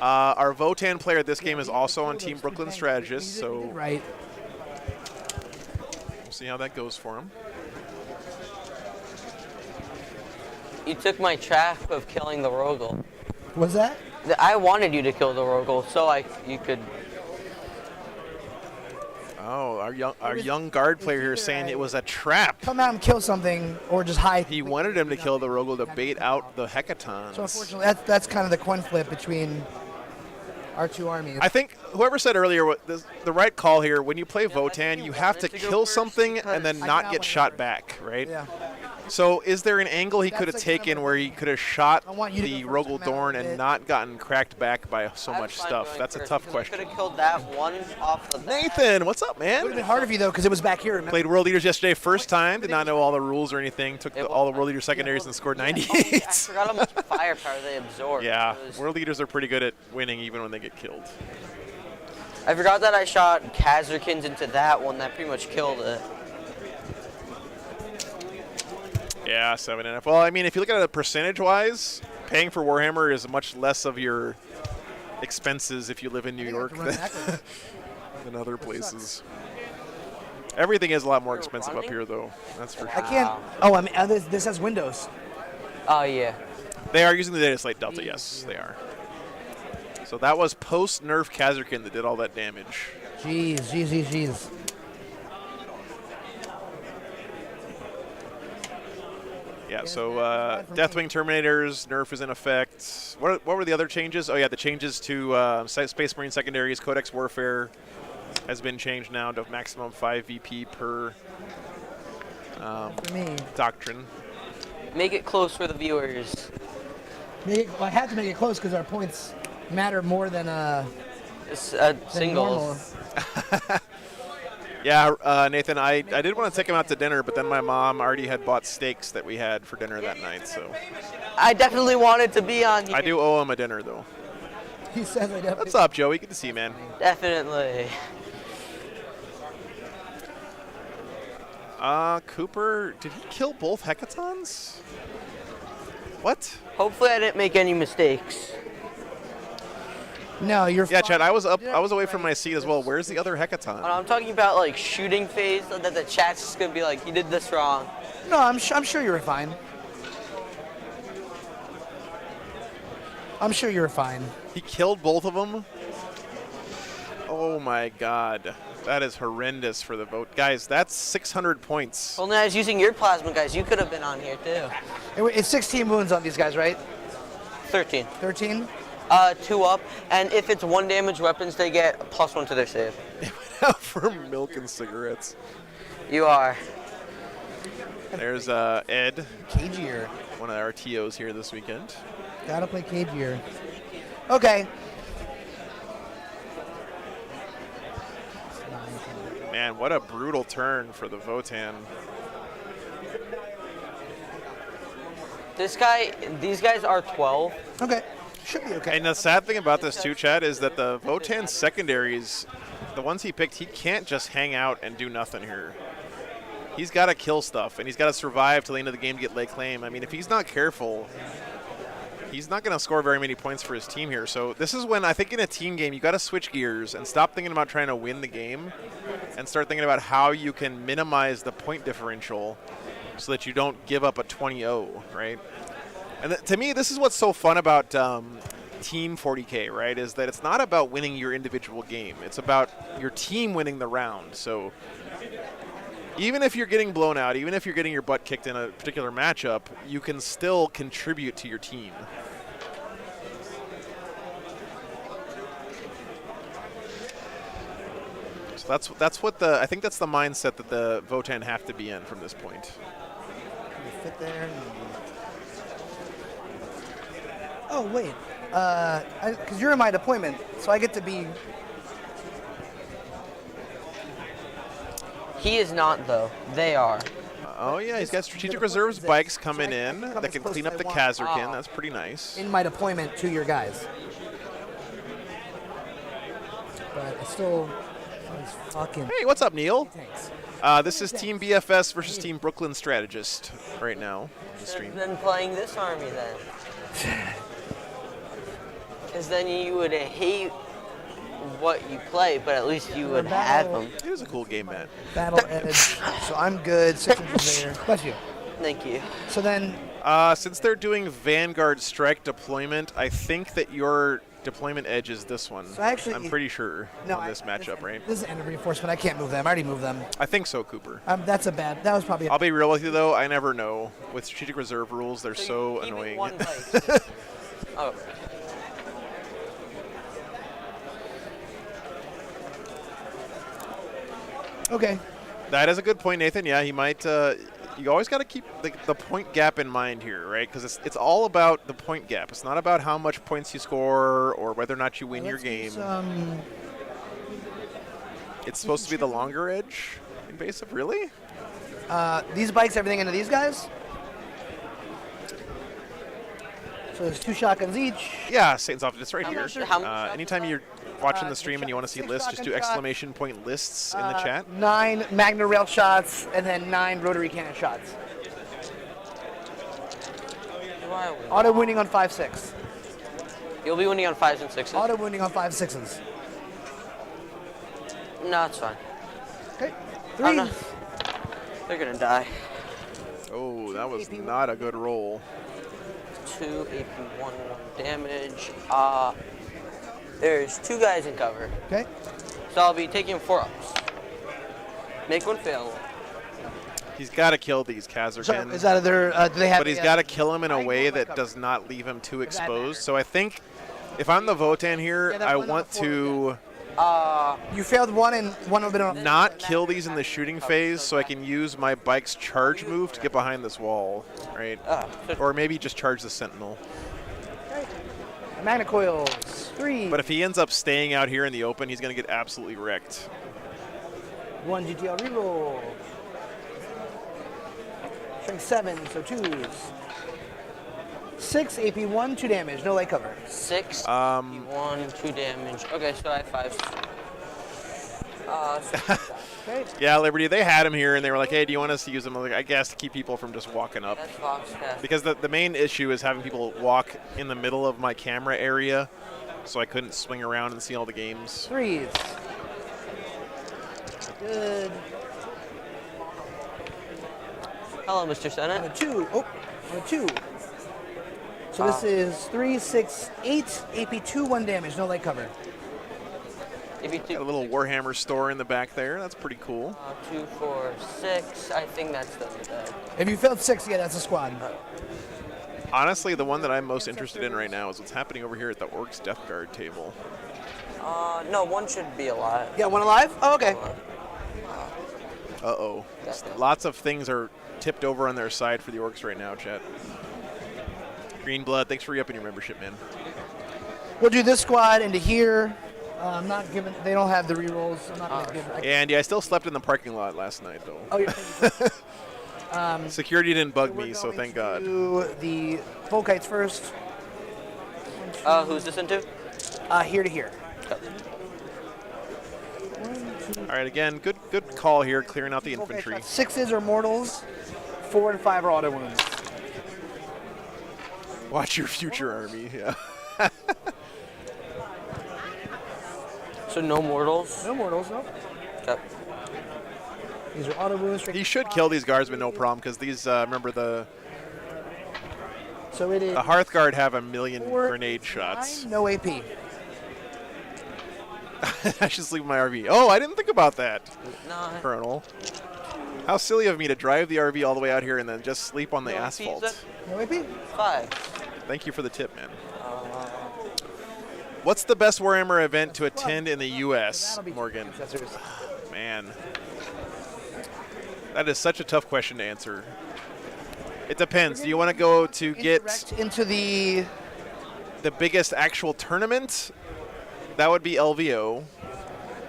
A: Our Votann player this game is also on Team Brooklyn Strategist, so
F: right.
A: We'll see how that goes for him.
C: You took my track of killing the Rogel.
F: Was that?
C: I wanted you to kill the Rogel so you could.
A: Oh, our young guard player here is saying it was a trap.
F: Come out and kill something, or just hide.
A: He wanted him to kill the Rogel to bait out the Hecatons.
F: So unfortunately, that's kind of the coin flip between our 2 armies.
A: I think whoever said earlier, the right call here, when you play Votann, you have to kill something and then not get shot back, right?
F: Yeah.
A: So is there an angle he could have taken where he could have shot the Rogel Dorn and not gotten cracked back by so much stuff? That's a tough question.
C: Could have killed that one off the bat.
A: Nathan, what's up, man?
F: It would have been hard for you, though, because it was back here. Remember?
A: Played World Eaters yesterday, first time. Did not know all the rules or anything. Took all the World Eater secondaries and scored 98.
C: I forgot how much firepower they absorb.
A: Yeah, World Eaters are pretty good at winning even when they get killed.
C: I forgot that I shot Kazarkins into that one. That pretty much killed it.
A: Yeah, 7.5. Well, I mean, if you look at it percentage-wise, paying for Warhammer is much less of your expenses if you live in New York than other places. Everything is a lot more expensive up here, though. That's for sure.
F: I can't. Oh, I mean, this has Windows.
C: Oh, yeah.
A: They are using the Data Slate Delta, yes, they are. So that was post-nerf Kazarkin that did all that damage.
F: Jeez.
A: Yeah, so Deathwing Terminators, nerf is in effect. What were the other changes? Oh, yeah, the changes to Space Marine Secondaries, Codex Warfare has been changed now to maximum 5 VP per doctrine.
C: Make it close for the viewers.
F: I had to make it close because our points matter more than
C: singles.
A: Yeah, Nathan, I did want to take him out to dinner, but then my mom already had bought steaks that we had for dinner that night, so.
C: I definitely wanted to be on here.
A: I do owe him a dinner, though.
F: He says I definitely.
A: What's up, Joey? Good to see you, man.
C: Definitely.
A: Cooper, did he kill both Hecatons? What?
C: Hopefully I didn't make any mistakes.
F: No, you're
A: Yeah,
F: fine.
A: Chad, I was away from my seat as well. Where's the other Hecaton?
C: I'm talking about like shooting phase that the chat's just gonna be like, you did this wrong.
F: No, I'm sure you were fine. I'm sure you were fine.
A: He killed both of them? Oh my god. That is horrendous for the vote. Guys, that's 600 points.
C: Only I was using your plasma, guys. You could have been on here too.
F: It's 16 wounds on these guys, right?
C: 13.
F: 13?
C: 2 up, and if it's 1 damage weapons, they get +1 to their save.
A: For milk and cigarettes.
C: You are.
A: There's Ed,
F: Cagier.
A: one of our TOs here this weekend.
F: Gotta play Cagier. Okay.
A: Man, what a brutal turn for the Votann.
C: These guys are 12.
F: Okay. Should be okay.
A: And the sad thing about this too, Chad, is that the Votann secondaries, the ones he picked, he can't just hang out and do nothing here. He's got to kill stuff, and he's got to survive till the end of the game to get lay claim. I mean, if he's not careful, he's not going to score very many points for his team here. So this is when I think in a team game, you got to switch gears and stop thinking about trying to win the game and start thinking about how you can minimize the point differential so that you don't give up a 20-0, right? And to me, this is what's so fun about Team 40K, right, is that it's not about winning your individual game. It's about your team winning the round. So even if you're getting blown out, even if you're getting your butt kicked in a particular matchup, you can still contribute to your team. So that's what I think that's the mindset that the Votann have to be in from this point.
F: Can you fit there? Oh, wait. Because you're in my deployment, so I get to be...
C: He is not, though. They are.
A: Oh, yeah, he's got strategic reserves bikes coming in that can clean up the Kazarkin. That's pretty nice.
F: In my deployment to your guys. But it's still... It's fucking...
A: Hey, what's up, Neil?
F: Thanks.
A: This is Team BFS versus Team Brooklyn Strategist right now on the stream.
C: Then playing this army, then. Because then you would hate what you play, but at least you would have them.
A: It was a cool game, man.
F: Battle edge. So I'm good. 6 inches there. Bless you.
C: Thank you.
F: So then...
A: Since they're doing Vanguard Strike deployment, I think that your deployment edge is this one.
F: So actually,
A: I'm pretty sure on this matchup, right?
F: This is end of reinforcement. I can't move them. I already moved them.
A: I think so, Cooper.
F: That's a bad... That was probably...
A: I'll be real with you, though. I never know. With strategic reserve rules, they're so annoying.
C: Oh.
F: Okay.
A: That is a good point, Nathan. Yeah, he might. You always got to keep the point gap in mind here, right? Because it's all about the point gap. It's not about how much points you score or whether or not you win your game. It's supposed to be the longer edge invasive, really?
F: These bikes, everything into these guys? So there's 2 shotguns each.
A: Yeah, Satan's off. It's right here.
C: Sure
A: Anytime you're watching the stream and you want to see lists, just do exclamation point lists in the chat.
F: 9 Magna Rail shots and then 9 rotary cannon shots. Auto wounding on 5.6.
C: You'll be winning on 5s and 6s.
F: Auto wounding on 5.6s.
C: No, it's fine.
F: Okay. 3.
C: They're gonna die.
A: Oh, that was not a good roll.
C: 2 AP 1 damage. There's 2 guys in cover.
F: Okay.
C: So I'll be taking 4 ups. Make 1 fail.
A: He's got to kill these Kazarkin.
F: So is that their? Do they have?
A: But he's got to kill him in a way that does not leave him too exposed. So I think if I'm the Votann here, I want to
F: You failed 1 and 1 would have been on.
A: not kill these in the shooting phase, so I can use my bike's charge move to get behind this wall, right? Or maybe just charge the Sentinel.
F: Magna coils. 3.
A: But if he ends up staying out here in the open, he's going to get absolutely wrecked.
F: 1 GTL reroll. Strength 7, so 2s. 6 AP 1, 2 damage, no light cover.
C: 6 AP 1, 2 damage. Okay, so I have 5.
F: Okay.
A: Yeah, Liberty, they had him here, and they were like, hey, do you want us to use him? I'm like, I guess to keep people from just walking up.
C: That's Foxcast.
A: Because the main issue is having people walk in the middle of my camera area so I couldn't swing around and see all the games.
F: 3s. Good.
C: Hello, Mr.
F: On
C: Senate.
F: a 2. Oh, on a 2. So this is 3, 6, 8, AP 2, 1 damage, no light cover.
C: If
A: Got a little Warhammer store in the back there. That's pretty cool.
C: 2, 4, 6. I think that's the dead.
F: If you failed 6, yeah, that's a squad.
A: Honestly, the one that I'm most interested in right now is what's happening over here at the Orcs Death Guard table.
C: No, one should be alive.
F: Yeah, 1 alive? Oh, okay.
A: Uh-oh. Lots of things are tipped over on their side for the Orcs right now, chat. Green Blood, thanks for re-upping your membership, man.
F: We'll do this squad into here. I'm not giving. They don't have the rerolls. I'm not going to give.
A: And yeah, I still slept in the parking lot last night, though.
F: Oh, you're
A: Security didn't bug me, so thank God.
F: Do the Volkites first.
C: Who's this into?
F: Here to here.
A: All right, again, good call here, clearing out the infantry.
F: 6s are mortals. 4 and 5 are auto wounds.
A: Watch your future army, yeah.
C: So no mortals?
F: No mortals, no.
C: Okay.
F: These are auto wounds.
A: He should kill these guardsmen, no problem, because these, remember the
F: So it is.
A: The Hearthguard have 1,000,000
F: 4,
A: grenade shots.
F: 9, no AP.
A: I should sleep in my RV. Oh, I didn't think about that,
C: 9.
A: Colonel. How silly of me to drive the RV all the way out here and then just sleep on the asphalt.
F: No AP?
C: 5.
A: Thank you for the tip, man. What's the best Warhammer event to attend in the U.S., Morgan? Man. That is such a tough question to answer. It depends. Do you want to go to get
F: into the
A: biggest actual tournament? That would be LVO.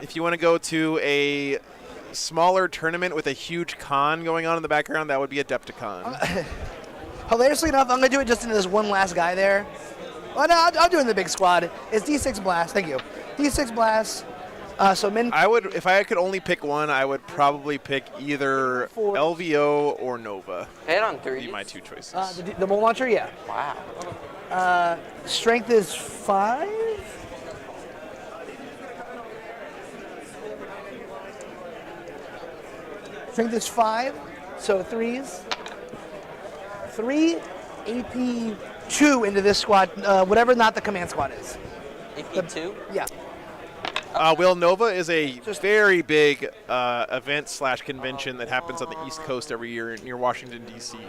A: If you want to go to a smaller tournament with a huge con going on in the background, that would be Adepticon.
F: Hilariously enough, I'm going to do it just into this one last guy there. Oh, no, I'll do it in the big squad. It's D6 Blast. Thank you. D6 Blast. So min.
A: I would, if I could only pick one, I would probably pick either LVO or Nova.
C: Hit on 3.
A: Be my two choices.
F: The bolt launcher, yeah.
C: Wow.
F: Strength is 5. Strength is 5, so 3s. 3 AP 2 into this squad, whatever not the command squad is.
C: AP 2?
F: Yeah.
A: Will Nova is a very big event/convention that happens on the East Coast every year near Washington, D.C.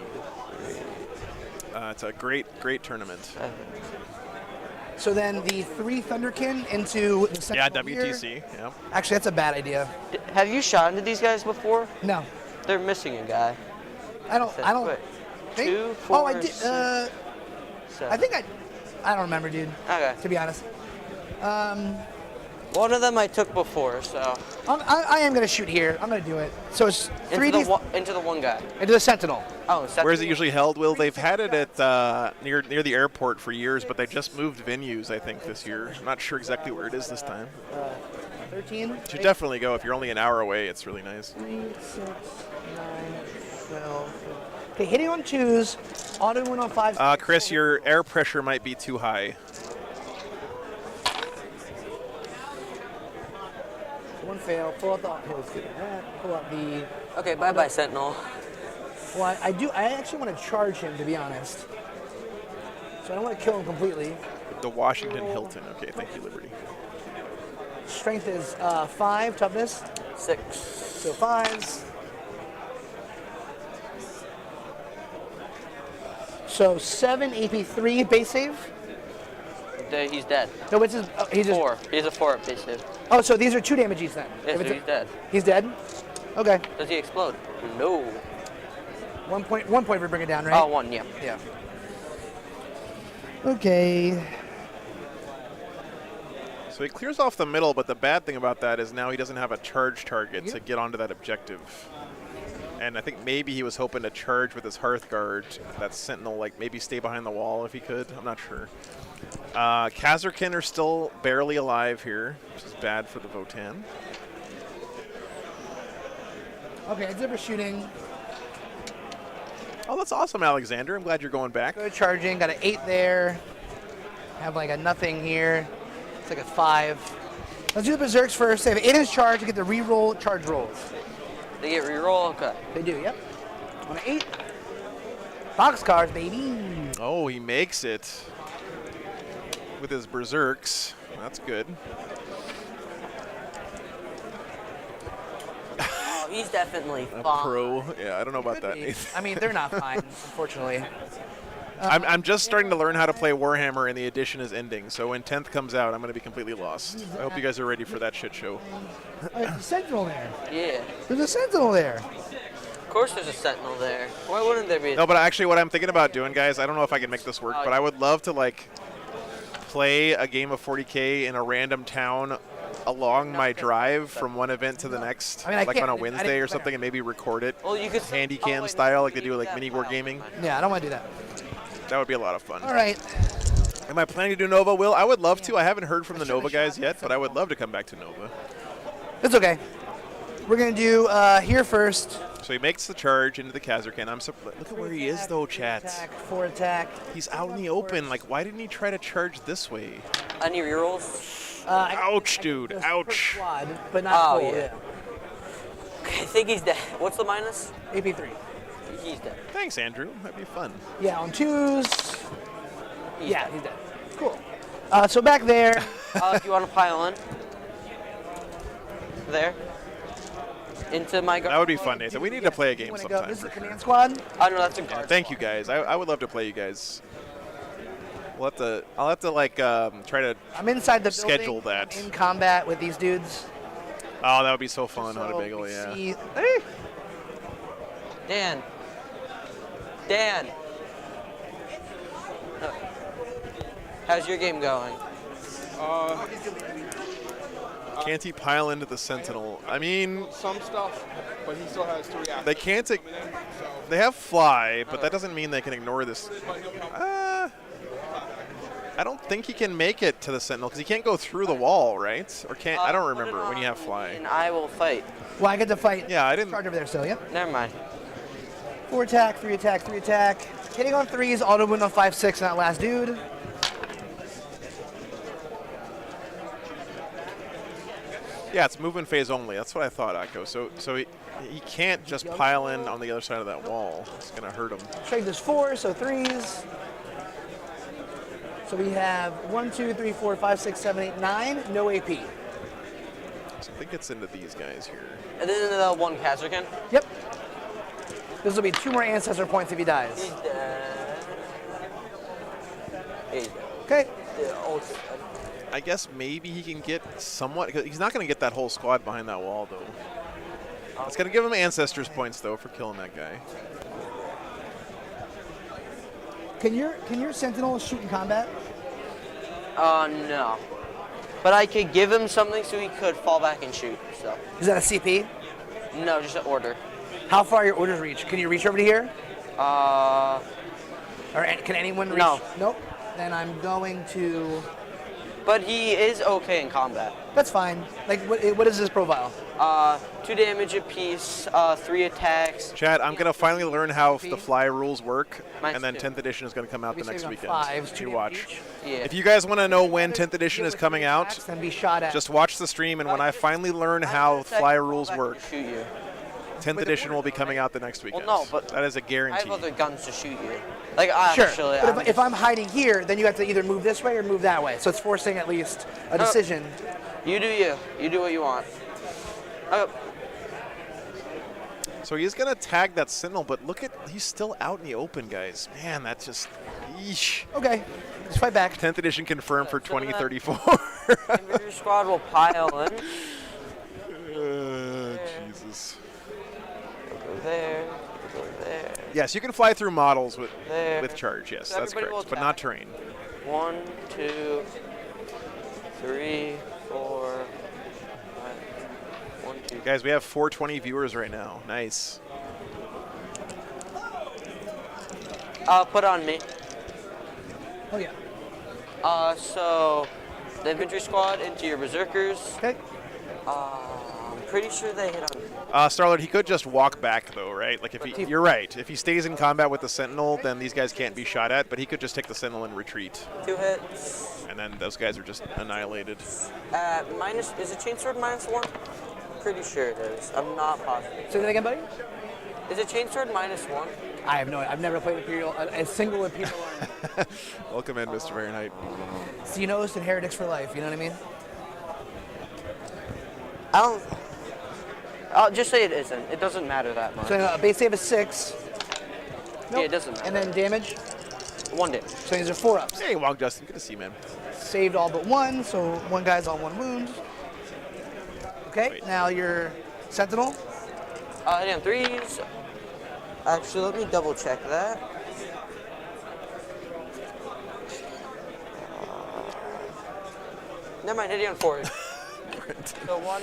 A: It's a great tournament.
F: So then the 3 Thunderkin into the second
A: WTC. Yeah.
F: Actually, that's a bad idea.
C: Have you shot into these guys before?
F: No.
C: They're missing a guy.
F: I don't
C: Wait.
F: think.
C: 2, 4,
F: oh, I did.
C: 6,
F: I think I don't remember, dude.
C: Okay.
F: To be honest.
C: One of them I took before, so.
F: I am gonna shoot here. I'm gonna do it. So it's 3D
C: into the one guy.
F: into the Sentinel.
C: Oh,
A: Where is it usually held? Will, they've had it at near the airport for years, but they just moved venues, I think, this year. I'm not sure exactly where it is this time.
F: 13.
A: You should definitely go. If you're only an hour away, it's really nice.
F: 3, 6, 9, 12. Okay, hitting on 2s, auto win on 5s.
A: Chris, your air pressure might be too high.
F: One fail. Pull out the. Pull out the.
C: Okay, bye-bye, Sentinel.
F: Well, I actually want to charge him, to be honest. So I don't want to kill him completely.
A: The Washington Hilton. Okay, thank you, Liberty.
F: Strength is 5, toughness
C: 6.
F: So 5s. So 7 AP 3 base save.
C: He's dead.
F: No, it's his. He's
C: 4. He's a 4 at base save.
F: Oh, so these are 2 damage each then.
C: Yes,
F: If
C: so
F: it's
C: he's dead.
F: He's dead. Okay.
C: Does he explode? No.
F: 1 point for bring it down, right?
C: Oh, 1, yeah.
F: Yeah. Okay.
A: So he clears off the middle, but the bad thing about that is now he doesn't have a charge target to get onto that objective. And I think maybe he was hoping to charge with his Hearthguard, that Sentinel, like maybe stay behind the wall if he could. I'm not sure. Khazarkin are still barely alive here, which is bad for the Votann.
F: Okay, zipper shooting.
A: Oh, that's awesome, Alexander. I'm glad you're going back.
F: Good charging. Got an 8 there. Have like a nothing here. It's like a 5. Let's do the Berserks first. They have 8 inch charge to get the re-roll charge rolls.
C: They get reroll? Okay.
F: They do, yep. On an 8. Box cards, baby.
A: Oh, he makes it with his Berserks. That's good.
C: Oh, he's definitely
A: A
C: fine.
A: pro. Yeah, I don't know about that,
F: Could be.
A: Nathan.
F: I mean, they're not fine, unfortunately.
A: I'm just starting to learn how to play Warhammer, and the edition is ending. So when 10th comes out, I'm going to be completely lost. I hope you guys are ready for that shit show.
F: There's a Sentinel there.
C: Yeah.
F: There's a Sentinel there.
C: Of course there's a Sentinel there. Why wouldn't there be?
A: No, but actually what I'm thinking about doing, guys, I don't know if I can make this work, but I would love to, like, play a game of 40K in a random town along my drive from one event to the next,
F: I mean, I
A: like
F: can't-
A: on a
F: I didn't-
A: Wednesday or something, and maybe record it
C: Well, you could
A: handy cam style, like they do like mini war gaming.
F: Yeah, I don't want to do that.
A: That would be a lot of fun.
F: All right.
A: Am I planning to do Nova? Will, I would love to. I haven't heard from the Nova guys yet, but I would love to come back to Nova.
F: It's okay. We're going to do here first.
A: So he makes the charge into the Kazarkan. Look at where he is, though, chat.
F: Attack, 4 attack.
A: He's out in the open. Like, why didn't he try to charge this way?
C: Any rerolls?
A: Ouch, dude. Ouch.
F: Quad, but not full,
C: yeah. Okay, I think he's dead. What's the minus?
F: AP3.
C: He's dead.
A: Thanks, Andrew. That'd be fun.
F: Yeah, on 2s.
C: He's
F: Yeah,
C: dead.
F: he's dead. Cool. So back there.
C: Do you want to pile in? There. Into my guard.
A: That would be fun, Nathan. We need to play a game
F: Wanna go?
A: sometime.
F: This is
A: for
F: the
A: sure.
F: command squad.
C: Oh, no, that's a guard.
A: Thank you, guys. I would love to play you guys. I'll have to like try to
F: I'm inside the
A: schedule
F: building.
A: that.
F: I'm in combat with these dudes.
A: Oh, that would be so fun.
F: So
A: How to bagel,
F: we
A: yeah.
F: see-
C: Dan. Dan. How's your game going?
A: Can't he pile into the Sentinel? I mean,
B: Some stuff, but he still has 3 actions.
A: they can't.
B: So,
A: They have fly, but that doesn't mean they can ignore this. I don't think he can make it to the Sentinel because he can't go through the wall, right? Or can't? I don't
C: Put it
A: remember when you have
C: on
A: fly.
C: And I will fight.
F: Well, I get to fight.
A: Yeah, I didn't.
F: Charge over there still, yep.
C: Never mind.
F: 4 attack, 3 attack, 3 attack. Hitting on 3s, auto wound on 5/6 on that last dude.
A: Yeah, it's movement phase only. That's what I thought, Akko. So he can't just pile in on the other side of that wall. It's gonna hurt him.
F: Strength is 4, so 3s. So we have 1, 2, 3, 4, 5, 6, 7, 8, 9. No AP.
A: So I think it's into these guys here.
C: And then the one Kazarkan.
F: Yep. This will be 2 more ancestor points if he dies.
C: He's dead. He's dead.
F: Okay.
C: Yeah, also dead.
A: I guess maybe he can get somewhat. He's not going to get that whole squad behind that wall, though. It's going to give him Ancestors points, though, for killing that guy.
F: Can your Sentinel shoot in combat?
C: No. But I could give him something so he could fall back and shoot. So
F: Is that a CP?
C: no, just an order.
F: How far your orders reach? Can you reach over to here?
C: Uh,
F: Or can anyone reach?
C: No.
F: Nope. Then I'm going to.
C: but he is okay in combat.
F: That's fine. Like, what is his profile?
C: 2 damage apiece, 3 attacks.
A: Chad, I'm going to finally learn how the fly rules work,
C: Mine's
A: and then
C: 2.
A: 10th edition is going to come out
F: We
A: the next
F: saved on
A: weekend.
F: 5s, 2
A: You
F: damage
A: watch.
F: each.
C: Yeah.
A: If you guys want to know when 10th edition is coming out,
F: Then be shot at.
A: just watch the stream, and when I finally learn how fly rules work,
C: Shoot you.
A: 10th edition will be coming out the next weekend.
C: no, but
A: that is a
C: I
A: guarantee.
C: have other guns to shoot you. Like
F: Sure.
C: actually,
F: But if I'm hiding here, then you have to either move this way or move that way. So it's forcing at least a decision.
C: you do you. You do what you want.
A: So he's going to tag that Sentinel, but look at, he's still out in the open, guys. Man, that's just, yeesh.
F: Okay. Let's fight back.
A: 10th edition confirmed for 2034.
C: Infantry squad will pile in.
A: Jesus.
C: Go there. Go there.
A: Yes, you can fly through models with
C: There.
A: charge, yes,
C: So
A: that's
C: everybody will
A: correct, but not
C: attack.
A: terrain.
C: 1, 2, 3, 4, 5. 1, 2.
A: Guys, we have 420 viewers right now. Nice.
C: Put on me.
F: Oh yeah.
C: So the infantry squad into your berserkers.
F: Okay.
C: I'm pretty sure they hit on.
A: Starlord, he could just walk back though, right? Like if you're right. If he stays in combat with the Sentinel, then these guys can't be shot at. But he could just take the Sentinel and retreat.
C: 2 hits.
A: And then those guys are just annihilated.
C: Is it Chainsword -1? Pretty sure it is. I'm not positive.
F: Say that again, buddy.
C: Is it Chainsword -1?
F: I have no idea. I've never played Imperial, a single Imperial army.
A: Welcome in, Mr. Fahrenheit.
F: Xenos and Heretics for life, you know what I mean?
C: I'll just say it isn't. It doesn't matter that much.
F: So base save is 6.
C: Yeah, it doesn't matter.
F: And then damage?
C: 1 damage.
F: So these are 4-ups.
A: Hey, Wong Justin. Good to see you, man.
F: Saved all but 1, so 1 guy's on 1 wound. Okay,
A: Wait.
F: now your Sentinel.
C: Hit on 3s. Actually, let me double check that. Never mind, hitting on 4s. So 1,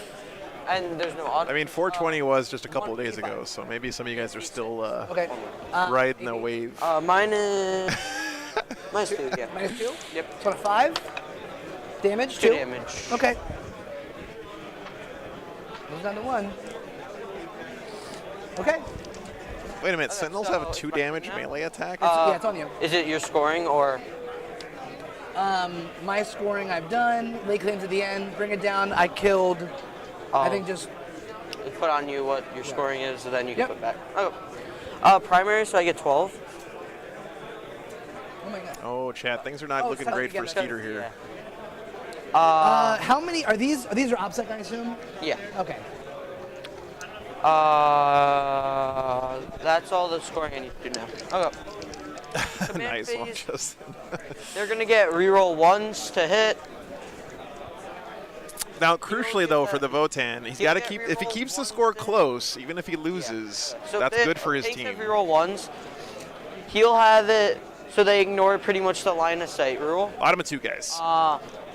C: and there's no auto.
A: I mean, 420 was just a couple days ago, so maybe some of you guys are still
F: Okay.
A: riding the wave.
C: Minus 2, yeah.
F: -2?
C: Yep.
F: So on a 5. Damage?
C: 2 damage.
F: Okay. Goes down to 1. Okay.
A: Wait a minute, Sentinels have a 2 damage melee attack?
F: Yeah, it's on you.
C: Is it your scoring or?
F: My scoring I've done. Lay claims at the end. Bring it down. I killed. I think just.
C: Put on you what your scoring is, and then you can
F: Yep.
C: put back. Primary, so I get 12.
F: Oh my god.
A: Oh, chat, things are not looking
F: sorry,
A: great
F: you
A: for
F: got it.
A: Skeeter here.
F: How many are these? These are OPSEC, I assume.
C: Yeah.
F: Okay.
C: That's all the scoring I need to do now. Okay.
A: Nice one,
C: phase.
A: Justin.
C: They're gonna get reroll 1s to hit.
A: Now, crucially though, for the Votann, he's got to
C: get
A: keep. If he
C: reroll
A: keeps the
C: 1s
A: score
C: to-
A: close, even if he loses,
C: So
A: that's
C: if
A: good for his
C: takes
A: team.
C: the reroll 1s, he'll have it. So they ignore pretty much the line of sight rule.
A: Bottom of 2 guys.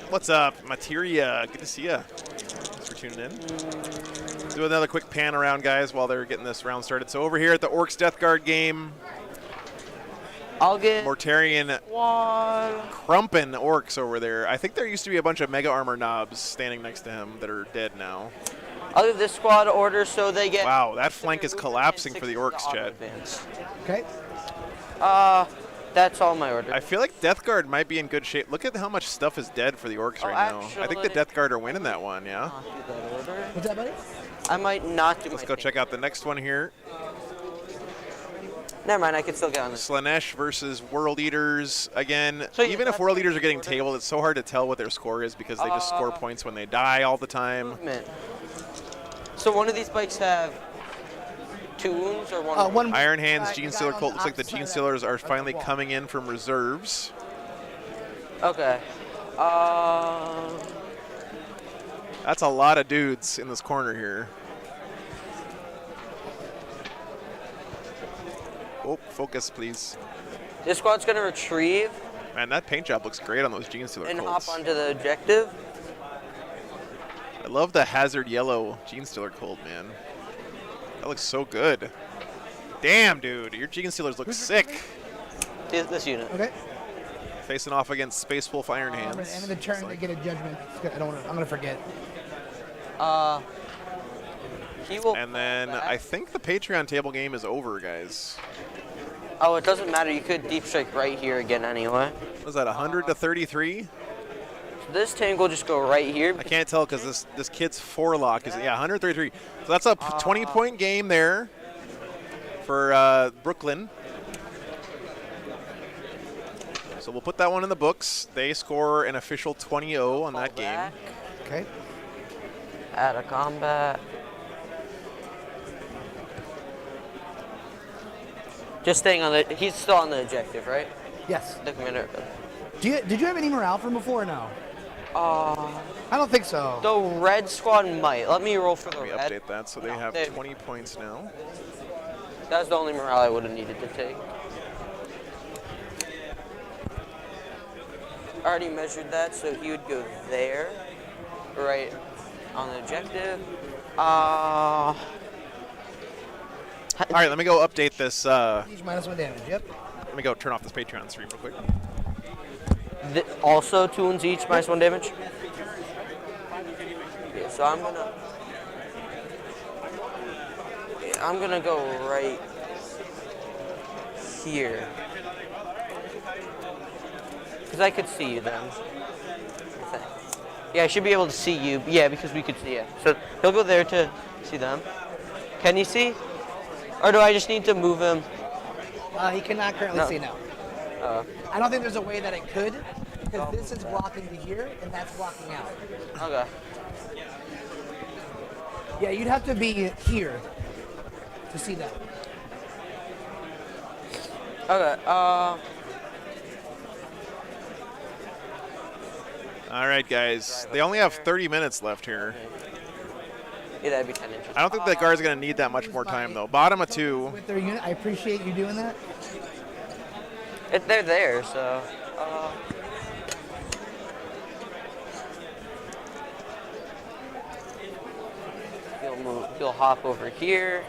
A: What's up, Materia? Good to see ya. Thanks for tuning in. Do another quick pan around, guys, while they're getting this round started. So over here at the Orcs Death Guard game,
C: I'll get
A: Mortarian
C: 1.
A: crumping Orcs over there. I think there used to be a bunch of Mega Armor knobs standing next to him that are dead now.
C: I'll do this squad order so they get.
A: Wow, that flank is collapsing for the Orcs,
C: auto
A: Chad.
C: advance.
F: Okay.
C: That's all my order.
A: I feel like Death Guard might be in good shape. Look at how much stuff is dead for the Orcs right now. I think the
C: actually-
A: Death Guard are winning that one, yeah?
C: Not do that order.
F: What's that, buddy?
C: I might not do
A: Let's
C: my
A: go
C: thing.
A: check out the next one here.
C: Never mind, I can still get on this.
A: Slanesh versus World Eaters. Again,
C: So
A: even if
C: that's
A: World Eaters are
C: the
A: getting
C: order.
A: tabled, it's so hard to tell what their score is because they just score points when they die all the time.
C: Movement. So one of these bikes have 2 wounds or 1 wound?
F: One.
A: Iron Hands,
F: Guy
A: Gene
F: on
A: Stealer
F: the
A: Cult. Looks like the
F: opposite
A: Gene
F: side of
A: Stealers
F: that-
A: are
F: of the
A: finally
F: wall.
A: coming in from reserves.
C: Okay.
A: That's a lot of dudes in this corner here. Oh, focus, please.
C: This squad's gonna retrieve
A: Man, that paint job looks great on those Gene Stealer
C: and
A: Colts.
C: hop onto the objective.
A: I love the Hazard Yellow Gene Stealer Colt, man. That looks so good. Damn, dude, your Gene Stealers look sick.
C: This unit.
F: Okay.
A: Facing off against Space Wolf Iron
F: I'm
A: Hands.
F: gonna end of the turn to get a judgment. It's good. I don't. I'm gonna forget.
C: He will.
A: And then
C: back.
A: I think the Patreon table game is over, guys.
C: Oh, it doesn't matter. You could deep strike right here again anyway.
A: Was that 100 to 33?
C: This tank will just go right here.
A: I can't tell because this kid's forelock is 133. So that's a 20-point game there for Brooklyn. So we'll put that one in the books. They score an official 20-0 on that game.
C: Back,
F: Okay.
C: out of combat. Just staying on the. He's still on the objective, right?
F: Yes.
C: The commander.
F: Did you have any morale from before? Or no. I don't think so.
C: The red squad might. Let me roll for the
A: Let me
C: red.
A: update that. So they have 20 points now.
C: That's the only morale I would have needed to take. I already measured that, so he would go there, right on the objective.
A: All right, let me go update this.
F: Each -1 damage. Yep.
A: Let me go turn off this Patreon stream real quick.
C: Also, 2 wounds each, -1 damage. Yeah, so I'm gonna. I'm gonna go right here. Because I could see you then. I think. Yeah, I should be able to see you. Yeah, because we could see you. So he'll go there to see them. Can you see? Or do I just need to move him?
F: He cannot currently see now. I don't think there's a way that it could, because this is blocking to here, and that's blocking out.
C: Okay.
F: Yeah, you'd have to be here to see that.
C: Okay.
A: All right, guys. They only have 30 minutes left here.
C: Yeah, that'd be kind of interesting.
A: I don't think the guard's going to need that much more time, though. Bottom of 2.
F: With their unit, I appreciate you doing that.
C: They're there, so. He'll hop over here.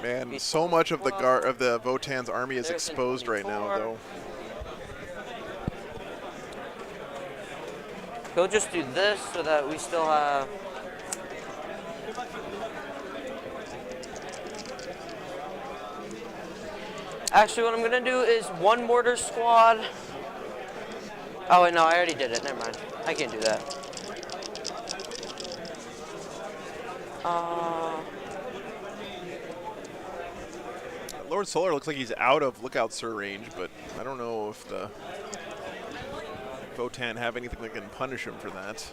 A: Man, so much of the Votann's army is exposed right now, though.
C: He'll just do this so that we still have. Actually, what I'm gonna do is 1 mortar squad. Oh wait, no, I already did it. Never mind. I can't do that.
A: Lord Solar looks like he's out of Lookout Sir range, but I don't know if the Votann have anything that can punish him for that.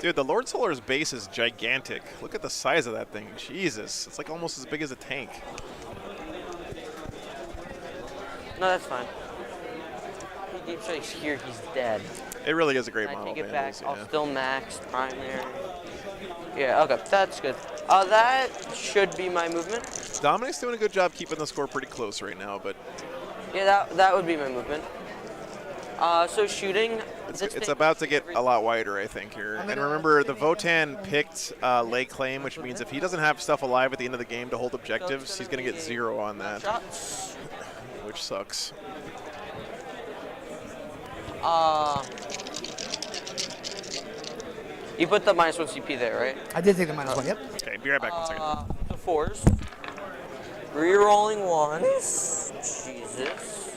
A: Dude, the Lord Solar's base is gigantic. Look at the size of that thing. Jesus, it's like almost as big as a tank.
C: No, that's fine. He deep strikes here, he's dead.
A: It really is a great
C: I
A: model.
C: take it
A: Vandals,
C: back. I'll
A: yeah.
C: still max primary. Yeah, okay, that's good. That should be my movement.
A: Dominic's doing a good job keeping the score pretty close right now, but
C: Yeah, that would be my movement. So shooting.
A: it's about to get a lot wider, I think, here. And remember, the Votann picked lay claim, which means if he doesn't have stuff alive at the end of the game to hold objectives, he's going to get 0 on that, which sucks.
C: You put the -1 CP there, right?
F: I did take the -1, yep.
A: Okay, be right back 1 second.
C: The 4s. Rerolling 1s. Jesus.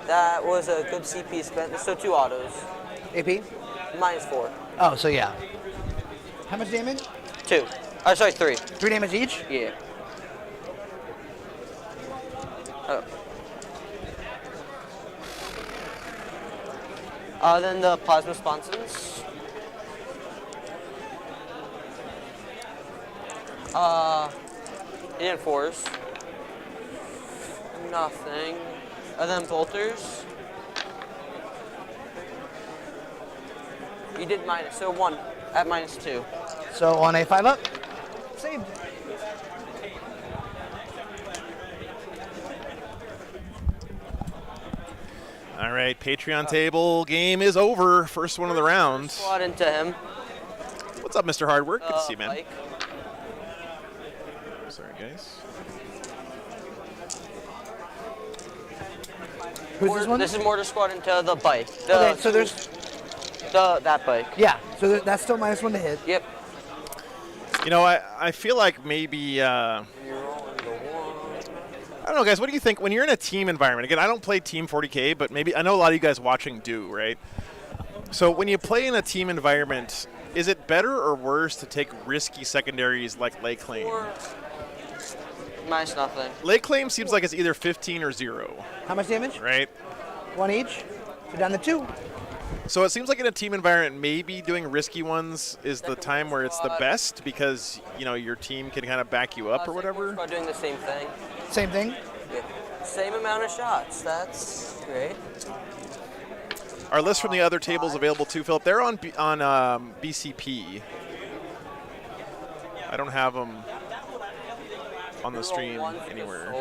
C: That was a good CP spent. So 2 autos.
F: AP?
C: -4.
F: Oh, so yeah. How much damage?
C: 2. Oh, sorry, 3.
F: 3 damage each?
C: Yeah. Then the plasma sponsons. And 4s. Nothing. And then bolters. You did minus, so 1 at -2.
F: So on a 5 up? Saved.
A: All right, Patreon table game is over. First one of the round.
C: Squad into him.
A: What's up, Mr. Hardwork? Good to see you, man.
C: Mike.
A: Sorry, guys.
F: Who's this one?
C: This is mortar squad into the bike.
F: Okay, so there's
C: that bike.
F: Yeah, so that's still -1 to hit.
C: Yep.
A: You know, I feel like maybe I don't know, guys. What do you think when you're in a team environment? Again, I don't play Team 40K, but maybe I know a lot of you guys watching do, right? So when you play in a team environment, is it better or worse to take risky secondaries like lay claim?
C: Minus nothing.
A: Lay claim seems like it's either 15 or 0.
F: How much damage?
A: Right.
F: 1 each. So down to 2.
A: So it seems like in a team environment, maybe doing risky ones is the time where it's the best because, you know, your team can kind of back you up or whatever.
C: Squad doing the same thing.
F: Same thing?
C: Yeah. Same amount of shots. That's great.
A: Our list from the other tables available too, Philip. They're on BCP. I don't have them on the stream anywhere.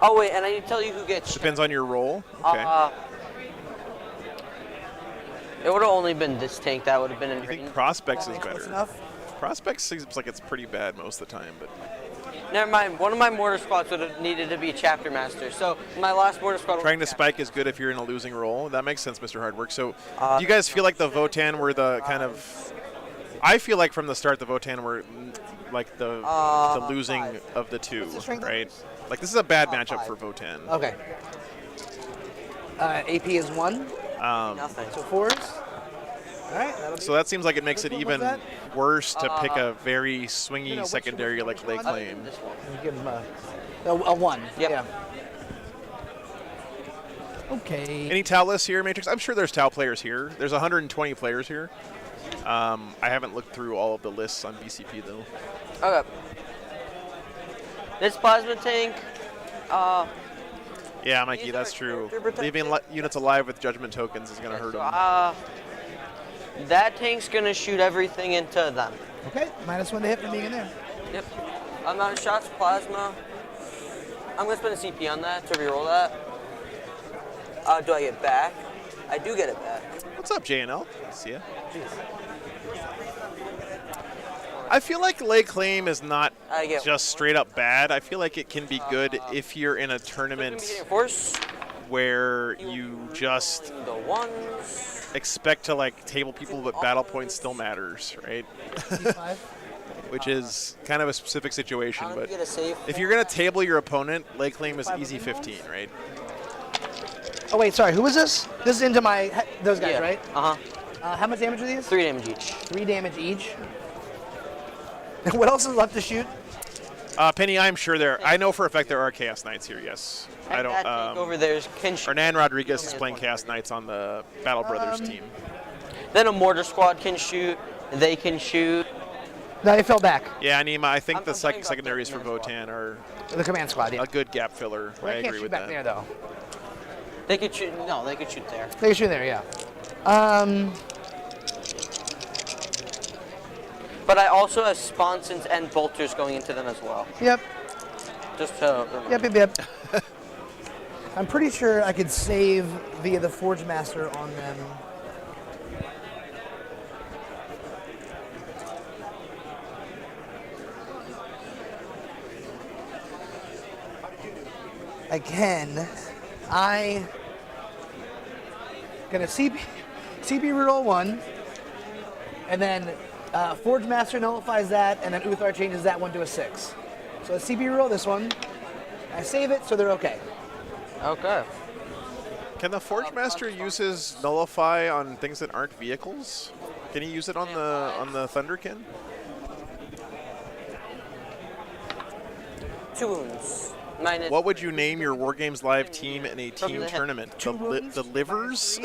C: Oh wait, and I need to tell you who gets.
A: Depends on your role. Okay.
C: It would have only been this tank that would have been in.
A: I think Prospects is better.
F: Enough?
A: Prospects seems like it's pretty bad most of the time, but
C: Never mind. One of my mortar squads would have needed to be chapter master. So my last mortar squad.
A: Trying to spike is good if you're in a losing role. That makes sense, Mr. Hardwork. So, do you guys feel like the Votann were the kind of? I feel like from the start the Votann were like the losing of the two, right? Like this is a bad matchup for Votann.
F: Okay. AP is 1.
C: Nothing.
F: So 4s. All right.
A: So that seems like it makes it even
F: that?
A: worse to pick a very swingy secondary like Lake Claim.
F: Give him a 1.
C: Yep.
F: Yeah. Okay.
A: Any Tau lists here, Matrix? I'm sure there's Tau players here. There's 120 players here. I haven't looked through all of the lists on BCP though.
C: Okay. This plasma tank.
A: Yeah, Mikey, that's true. Leaving units alive with judgment tokens is going to hurt them.
C: That tank's going to shoot everything into them.
F: Okay. -1 to hit for being in there.
C: Yep. Amount of shots, plasma. I'm going to spend a CP on that to reroll that. Do I get back? I do get it back.
A: What's up, JNL? See ya. I feel like Lay Claim is not just straight up bad. I feel like it can be good if you're in a tournament where you just expect to like table people, but battle points still matters, right? Which is kind of a specific situation. But if you're gonna table your opponent, Lay Claim is easy 15, right?
F: Oh wait, sorry. Who was this? This is into those guys, right?
C: Uh-huh.
F: How much damage are these?
C: 3 damage each.
F: 3 damage each. What else is left to shoot?
A: Penny, I'm sure I know for a fact there are Chaos Knights here. Yes, I don't.
C: That tank over there is
A: Hernan Rodriguez is playing Chaos Knights on the Battle Brothers team.
C: Then a mortar squad can shoot. They can shoot.
F: No, they fell back.
A: Yeah, Nima, I think the secondaries for Votann are
F: the command squad. Yeah.
A: A good gap filler.
F: Well,
A: I agree with that.
F: They can't shoot back there though.
C: They could shoot. No, they could shoot there.
F: They could shoot there, yeah.
C: But I also have sponsons and bolters going into them as well.
F: Yep.
C: Just so.
F: Yep. I'm pretty sure I could save via the Forge Master on them. I can. I gonna CP reroll 1, and then Forge Master nullifies that, and then Uthar changes that 1 to a 6. So CP reroll this one. I save it, so they're okay.
C: Okay.
A: Can the Forge Master use his nullify on things that aren't vehicles? Can he use it on the Thunderkin?
C: 2 wounds.
A: What would you name your Wargames Live team in a team tournament? The livers?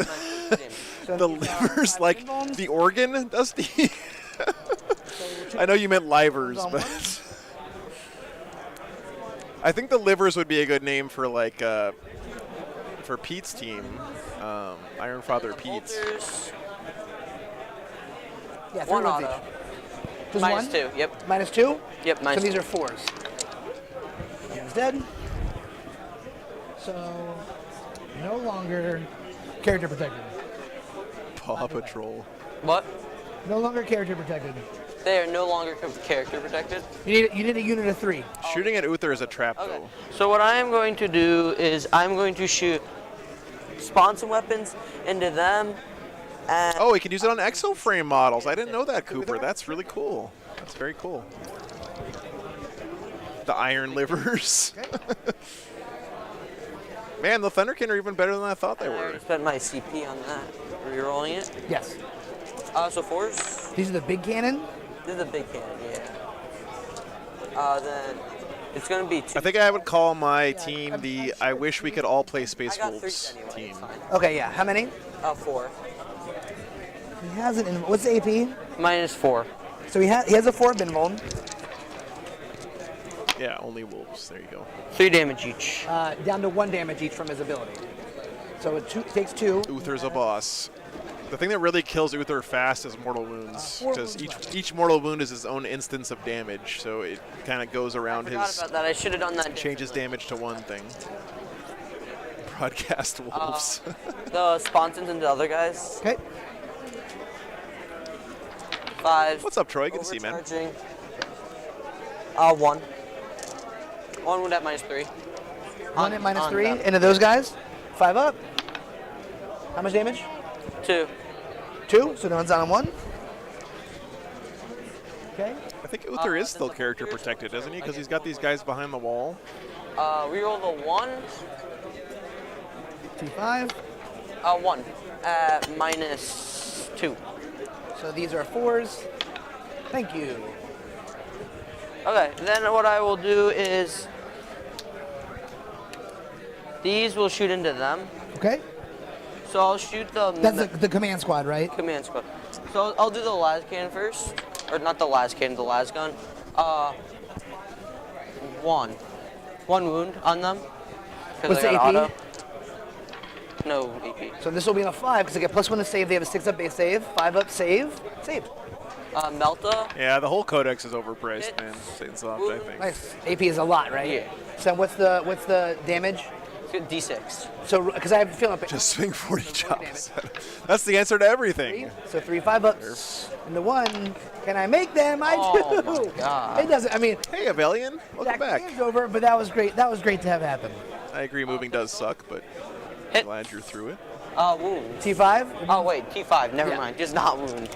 A: The livers, like the organ, Dusty? I know you meant livers, but I think the livers would be a good name for like for Pete's team, Iron Father Pete's.
F: Yeah,
C: 1 auto.
F: Just
C: -2. Yep.
F: -2.
C: Yep.
F: So these are 4s. He's dead. So, no longer character protected.
A: Paw Patrol.
C: What?
F: No longer character protected.
C: They are no longer character protected.
F: You need a unit of 3.
A: Shooting at Uther is a trap, though.
C: So what I am going to do is I'm going to shoot sponson weapons into them. And
A: oh, we can use it on exoframe models. I didn't know that, Cooper. That's really cool. That's very cool. The iron livers. Man, the Thunderkin are even better than I thought they were.
C: I spent my CP on that. Rerolling it.
F: Yes.
C: So 4s.
F: These are the big cannon?
C: This is the big cannon, yeah. Then it's going to be 2.
A: I think I would call my team the I wish we could all play Space Wolves team.
F: Okay, yeah. How many?
C: 4.
F: He has it in. What's the AP?
C: -4.
F: So he has a 4 Binvold.
A: Yeah, only wolves. There you go.
C: 3 damage each.
F: Down to 1 damage each from his ability. So it takes 2.
A: Uther's a boss. The thing that really kills Uther fast is mortal wounds, because each mortal wound is his own instance of damage, so it kind of goes around
C: I forgot about that. I should have done that.
A: Changes damage to one thing. Broadcast wolves.
C: The sponsons and the other guys.
F: Okay.
C: 5.
A: What's up, Troy? Good to see you, man.
C: 1. 1 wound at -3.
F: 1 at
C: on
F: -3
C: them.
F: into those guys. 5 up. How much damage?
C: 2.
F: 2, so no one's down on 1. Okay.
A: I think Uther is still character protected, isn't he? Because he's got these guys behind the wall.
C: Reroll the 1.
F: T5.
C: 1 at -2.
F: So these are 4s. Thank you.
C: Okay, then what I will do is these will shoot into them.
F: Okay.
C: So I'll shoot the
F: That's the command squad, right?
C: command squad. So I'll do the las cannon first, or not the las cannon, the las gun. 1 wound on them. 'Cause
F: What's
C: I
F: the
C: got
F: AP?
C: auto. No AP.
F: So this will be on a 5 because they get +1 to save. They have a 6 up base save, 5 up save, saved.
C: Melta.
A: Yeah, the whole codex is overpriced, man. Staying soft, I think.
F: Nice. AP is a lot, right?
C: Yeah.
F: So what's the damage?
C: D6.
F: So because I have a feeling.
A: Just swing 40 chops. That's the answer to everything.
F: So 3 5-ups into 1. Can I make them? I
C: Oh
F: do.
C: my God.
F: It doesn't. I mean,
A: Hey, Avelian, welcome
F: Jack,
A: back.
F: game's over, but that was great. That was great to have happen.
A: I agree, moving does suck, but
C: Hit.
A: glad you're through it.
C: Wound.
F: T5.
C: Oh wait, T5. Never
F: Yeah.
C: mind. Just not wound.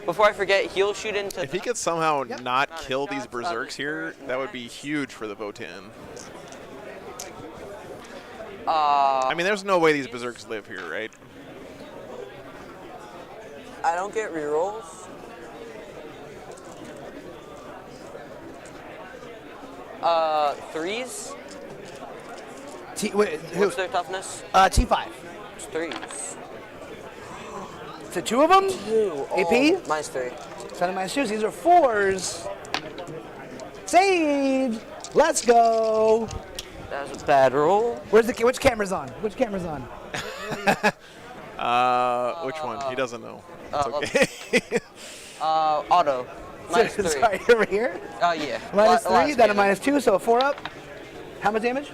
C: Before I forget, he'll shoot into.
A: If he could somehow
F: Yep.
A: not kill these berserks here, that would be huge for the Votann. I mean, there's no way these berserks live here, right?
C: I don't get rerolls. Threes.
F: Who?
C: What's their toughness?
F: T5.
C: It's 3s.
F: So 2 of them.
C: 2.
F: AP?
C: -3.
F: 7 -2. These are 4s. Saved. Let's go.
C: That was a bad roll.
F: Which camera's on? Which camera's on?
A: Which one? He doesn't know. It's okay.
C: Auto. -3.
F: Sorry, over here.
C: Yeah.
F: -3. Then a -2, so a 4 up. How much damage?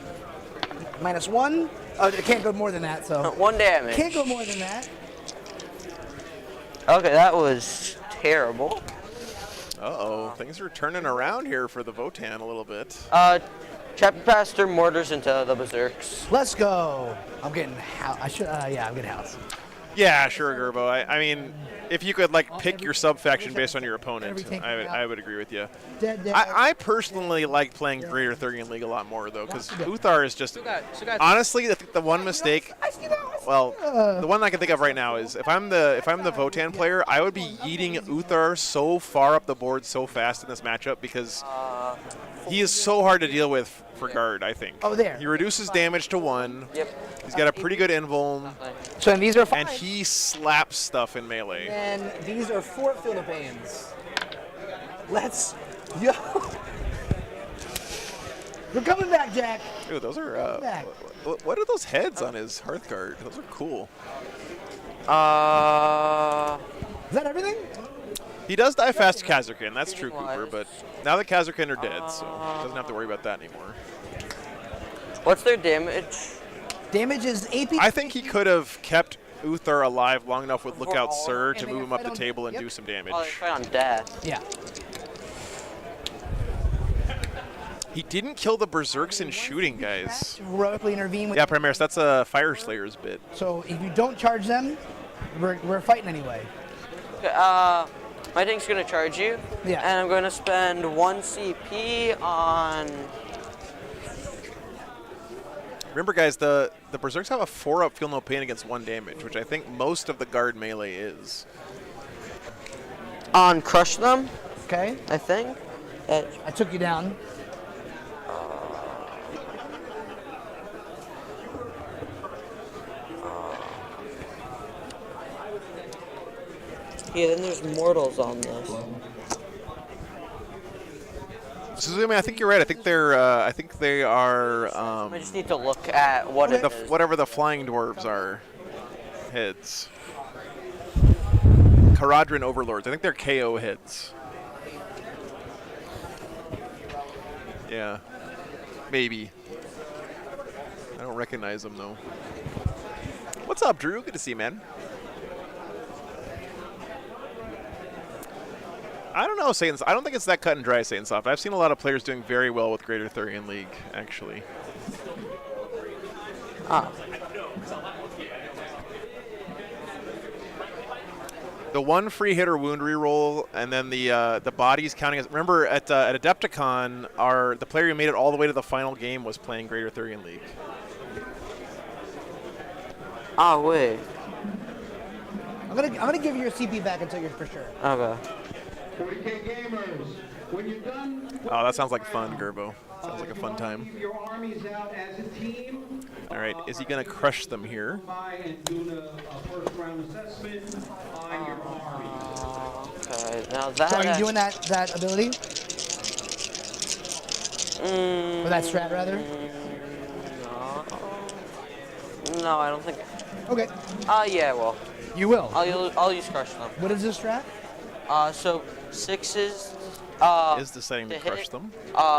F: -1. Oh, it can't go more than that. So
C: 1 damage.
F: can't go more than that.
C: Okay, that was terrible.
A: Uh-oh, things are turning around here for the Votann a little bit.
C: Chapter Pastor mortars into the berserks.
F: Let's go. I'm getting house. I should. Yeah, I'm getting house.
A: Yeah, sure, Gerbo. I mean, if you could like pick your sub faction based on your opponent, I would agree with you.
F: Dead.
A: I personally like playing Greater Thurian League a lot more though, because Uthar is just honestly the one mistake. Well, the one I can think of right now is if I'm the Votann player, I would be yeeting Uthar so far up the board so fast in this matchup because he is so hard to deal with for guard, I think.
F: Oh, there.
A: He reduces damage to 1.
C: Yep.
A: He's got a pretty good invuln.
F: So and these are 5.
A: And he slaps stuff in melee.
F: And these are 4 Philippines. Let's go. We're coming back, Jack.
A: Dude, those are.
F: Back.
A: What are those heads on his Hearthguard? Those are cool.
F: Is that everything?
A: He does die fast to Khazarkin, that's true, Cooper, but now the Khazarkin are dead, so he doesn't have to worry about that anymore.
C: What's their damage?
F: Damage is AP.
A: I think he could have kept Uthar alive long enough with Lookout Sir to
F: And
A: move him up the
F: fight on-
A: table and
F: yep.
A: do some damage.
C: Oh, they fight on death.
F: Yeah.
A: He didn't kill the Berserks in shooting, guys.
F: To heroically intervene with.
A: Yeah, Primaris, that's a Fire Slayer's bit.
F: So if you don't charge them, we're fighting anyway.
C: Okay, my tank's gonna charge you.
F: Yeah.
C: And I'm gonna spend 1 CP on.
A: Remember, guys, the Berserks have a 4-up Feel No Pain against 1 damage, which I think most of the guard melee is.
C: On crush them,
F: Okay.
C: I think.
F: I took you down.
C: Yeah, then there's mortals on this.
A: Suzumi, I think you're right. I think they are.
C: I just need to look at what it is.
A: Whatever the flying dwarves are, heads. Caradron overlords. I think they're KO heads. Yeah, maybe. I don't recognize them though. What's up, Drew? Good to see you, man. I don't know, Satan's. I don't think it's that cut and dry, Satan's Soft. I've seen a lot of players doing very well with Greater Thurian League, actually.
C: Ah.
A: The one free hit or wound reroll, and then the bodies counting as. Remember, at Adepticon, the player who made it all the way to the final game was playing Greater Thurian League.
C: Ah, wait.
F: I'm gonna give you your CP back until you're for sure.
C: Okay.
K: 40K gamers, when you're done.
A: Oh, that sounds like fun, Gerbo. Sounds like a fun time.
K: Your armies out as a team.
A: All right, is he gonna crush them here?
K: And do the first round assessment on your army.
C: Okay, now that.
F: So are you doing that ability? Or that strat rather?
C: No, I don't think.
F: Okay.
C: Yeah, well.
F: You will.
C: I'll use crush them.
F: What is this strat?
C: So 6s.
A: Is deciding to crush them.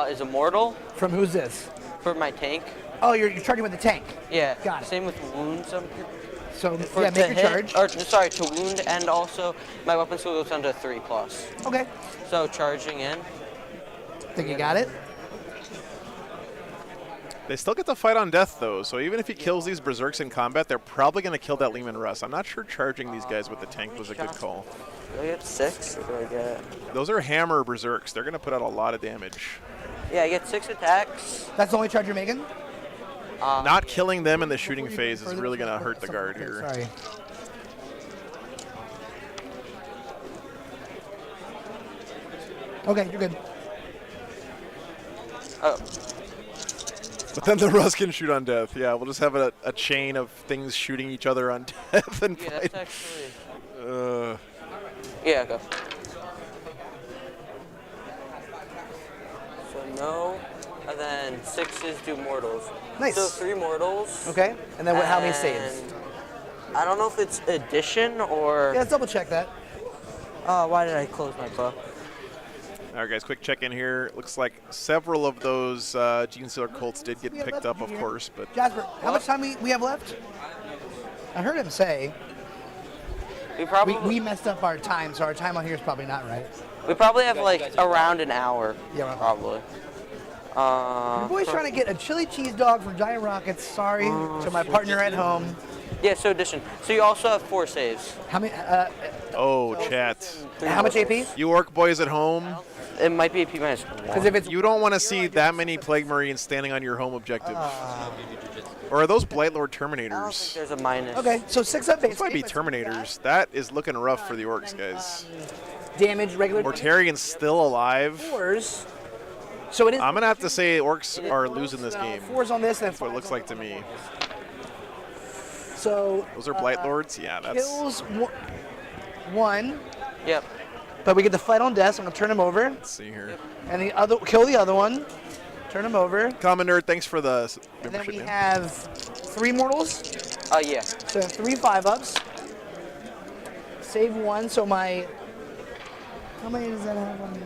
C: Is immortal.
F: From who's this?
C: For my tank.
F: Oh, you're charging with the tank.
C: Yeah.
F: Got it.
C: Same with wounds.
F: So
C: For
F: yeah, make your
C: hit,
F: charge.
C: Or sorry, to wound, and also my weapon skill goes down to 3+.
F: Okay.
C: So charging in.
F: Think you got it?
A: They still get to fight on death, though, so even if he kills these Berserks in combat, they're probably going to kill that Leman Russ. I'm not sure charging these guys with the tank was a good call.
C: Do I get 6? Or do I get...
A: Those are Hammer Berserks. They're going to put out a lot of damage.
C: Yeah, I get 6 attacks.
F: That's the only charge you're making?
A: Not killing them in the shooting phase is really going to hurt the guard here.
F: Sorry. Okay, you're good.
C: Oh.
A: But then the Russ can shoot on death. Yeah, we'll just have a chain of things shooting each other on death and
C: Yeah,
A: fight.
C: that's actually... Yeah, go. So no, and then 6s do mortals.
F: Nice.
C: So 3 mortals.
F: Okay, and then how many saves?
C: I don't know if it's addition or...
F: Yeah, let's double check that.
C: Why did I close my book?
A: All right, guys, quick check-in here. Looks like several of those Gene Stealer Colts did get picked up, of course, but...
F: Jasper, how much time we have left? I heard him say we messed up our time, so our time on here is probably not right.
C: We probably have like around an hour.
F: Yeah,
C: probably.
F: Your boy's trying to get a chili cheese dog from Giant Rockets. Sorry to my partner at home.
C: Yeah, so addition. So you also have 4 saves.
F: How many?
A: Oh, chat.
F: How much AP?
A: You orc boys at home?
C: It might be AP minus 1.
F: Because if it's
A: you don't want to see that many Plague Marines standing on your home objective. Or are those Blightlord Terminators?
C: I don't think there's a minus.
F: Okay, so 6 up base.
A: Those might be Terminators. That is looking rough for the orcs, guys.
F: Damage, regular.
A: Mortarian's still alive.
F: 4s. So it is.
A: I'm going to have to say orcs are losing this game.
F: 4s on this, and
A: That's what it looks like to me.
F: So
A: those are Blightlords? Yeah, that's...
F: Kills 1.
C: Yep.
F: But we get the fight on death, so I'm going to turn him over.
A: Let's see here.
F: And kill the other one. Turn him over.
A: Common Nerd, thanks for the
F: And then
A: membership,
F: we
A: man.
F: have 3 mortals.
C: Yeah.
F: So 3 5-ups. Save 1, so my... How many does that have on here?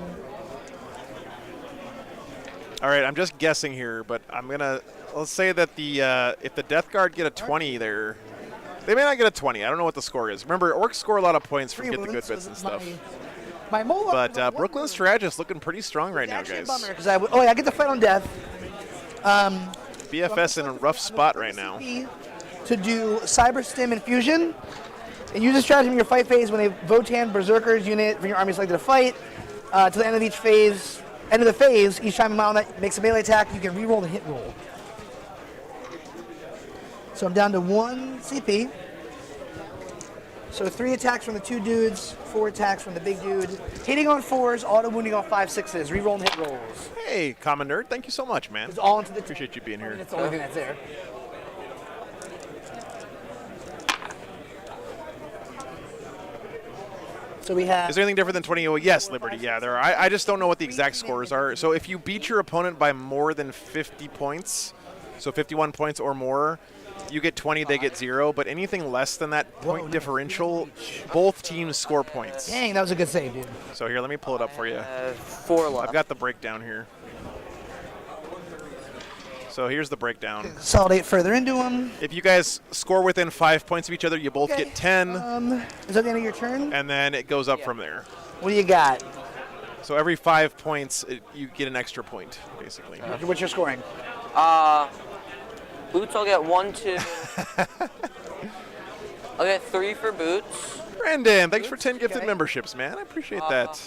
A: All right, I'm just guessing here, but I'm going to... Let's say that if the Death Guard get a 20 there... They may not get a 20. I don't know what the score is. Remember, orcs score a lot of points from get the good bits and stuff.
F: My Moloch,
A: But Brooklyn Strategist looking pretty strong right now,
F: actually
A: guys.
F: a bummer, 'cause I get the fight on death.
A: BFS in a rough spot right now.
F: To do Cyber Stim Infusion. And use this strategy in your fight phase when a Votann Berserkers unit from your army is selected to fight. To the end of each phase, each time a model that makes a melee attack, you can reroll the hit roll. So I'm down to 1 CP. So 3 attacks from the 2 dudes, 4 attacks from the big dude. Hitting on 4s, auto wounding on 5 6s, reroll and hit rolls.
A: Hey, Common Nerd, thank you so much, man.
F: It's all into the.
A: Appreciate you being here.
F: That's the only thing that's there. So we have.
A: Is there anything different than 20? Oh, yes, Liberty. Yeah, there are. I just don't know what the exact scores are. So if you beat your opponent by more than 50 points, so 51 points or more, you get 20, they get 0. But anything less than that point differential, both teams score points.
F: Dang, that was a good save, dude.
A: So here, let me pull it up for you.
C: 4 left.
A: I've got the breakdown here. So here's the breakdown.
F: Consolidate further into them.
A: If you guys score within 5 points of each other, you both get 10.
F: Is that the end of your turn?
A: And then it goes up from there.
F: What do you got?
A: So every 5 points, you get an extra point, basically.
F: What's your scoring?
C: Boots, I'll get 1, 2. I'll get 3 for boots.
A: Brandon, thanks for 10 gifted memberships, man. I appreciate that.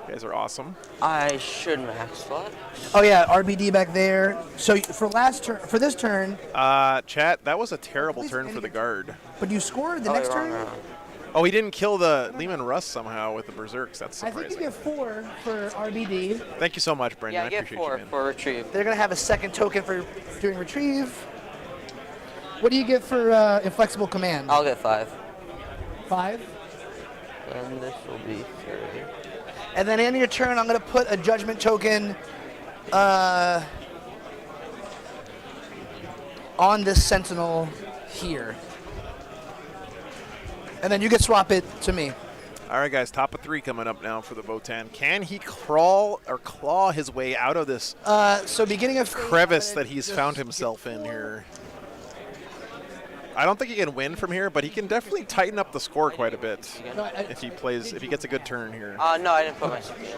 A: You guys are awesome.
C: I should max that.
F: Oh yeah, RBD back there. So for this turn.
A: Chat, that was a terrible turn for the guard.
F: But you scored the next turn.
A: Oh, he didn't kill the Lehman Russ somehow with the Berserks. That's surprising.
F: I think you get 4 for RBD.
A: Thank you so much, Brendan.
C: Yeah, I get
A: appreciate
C: 4
A: you, man.
C: for retrieve.
F: They're gonna have a second token for doing retrieve. What do you get for inflexible command?
C: I'll get 5.
F: 5.
C: And this will be 30.
F: And then in your turn, I'm gonna put a judgment token on this sentinel here. And then you can swap it to me.
A: All right, guys, top of 3 coming up now for the Votann. Can he crawl or claw his way out of this
F: so beginning of
A: crevice that he's found himself in here? I don't think he can win from here, but he can definitely tighten up the score quite a bit if he gets a good turn here.
C: No, I didn't put my speed.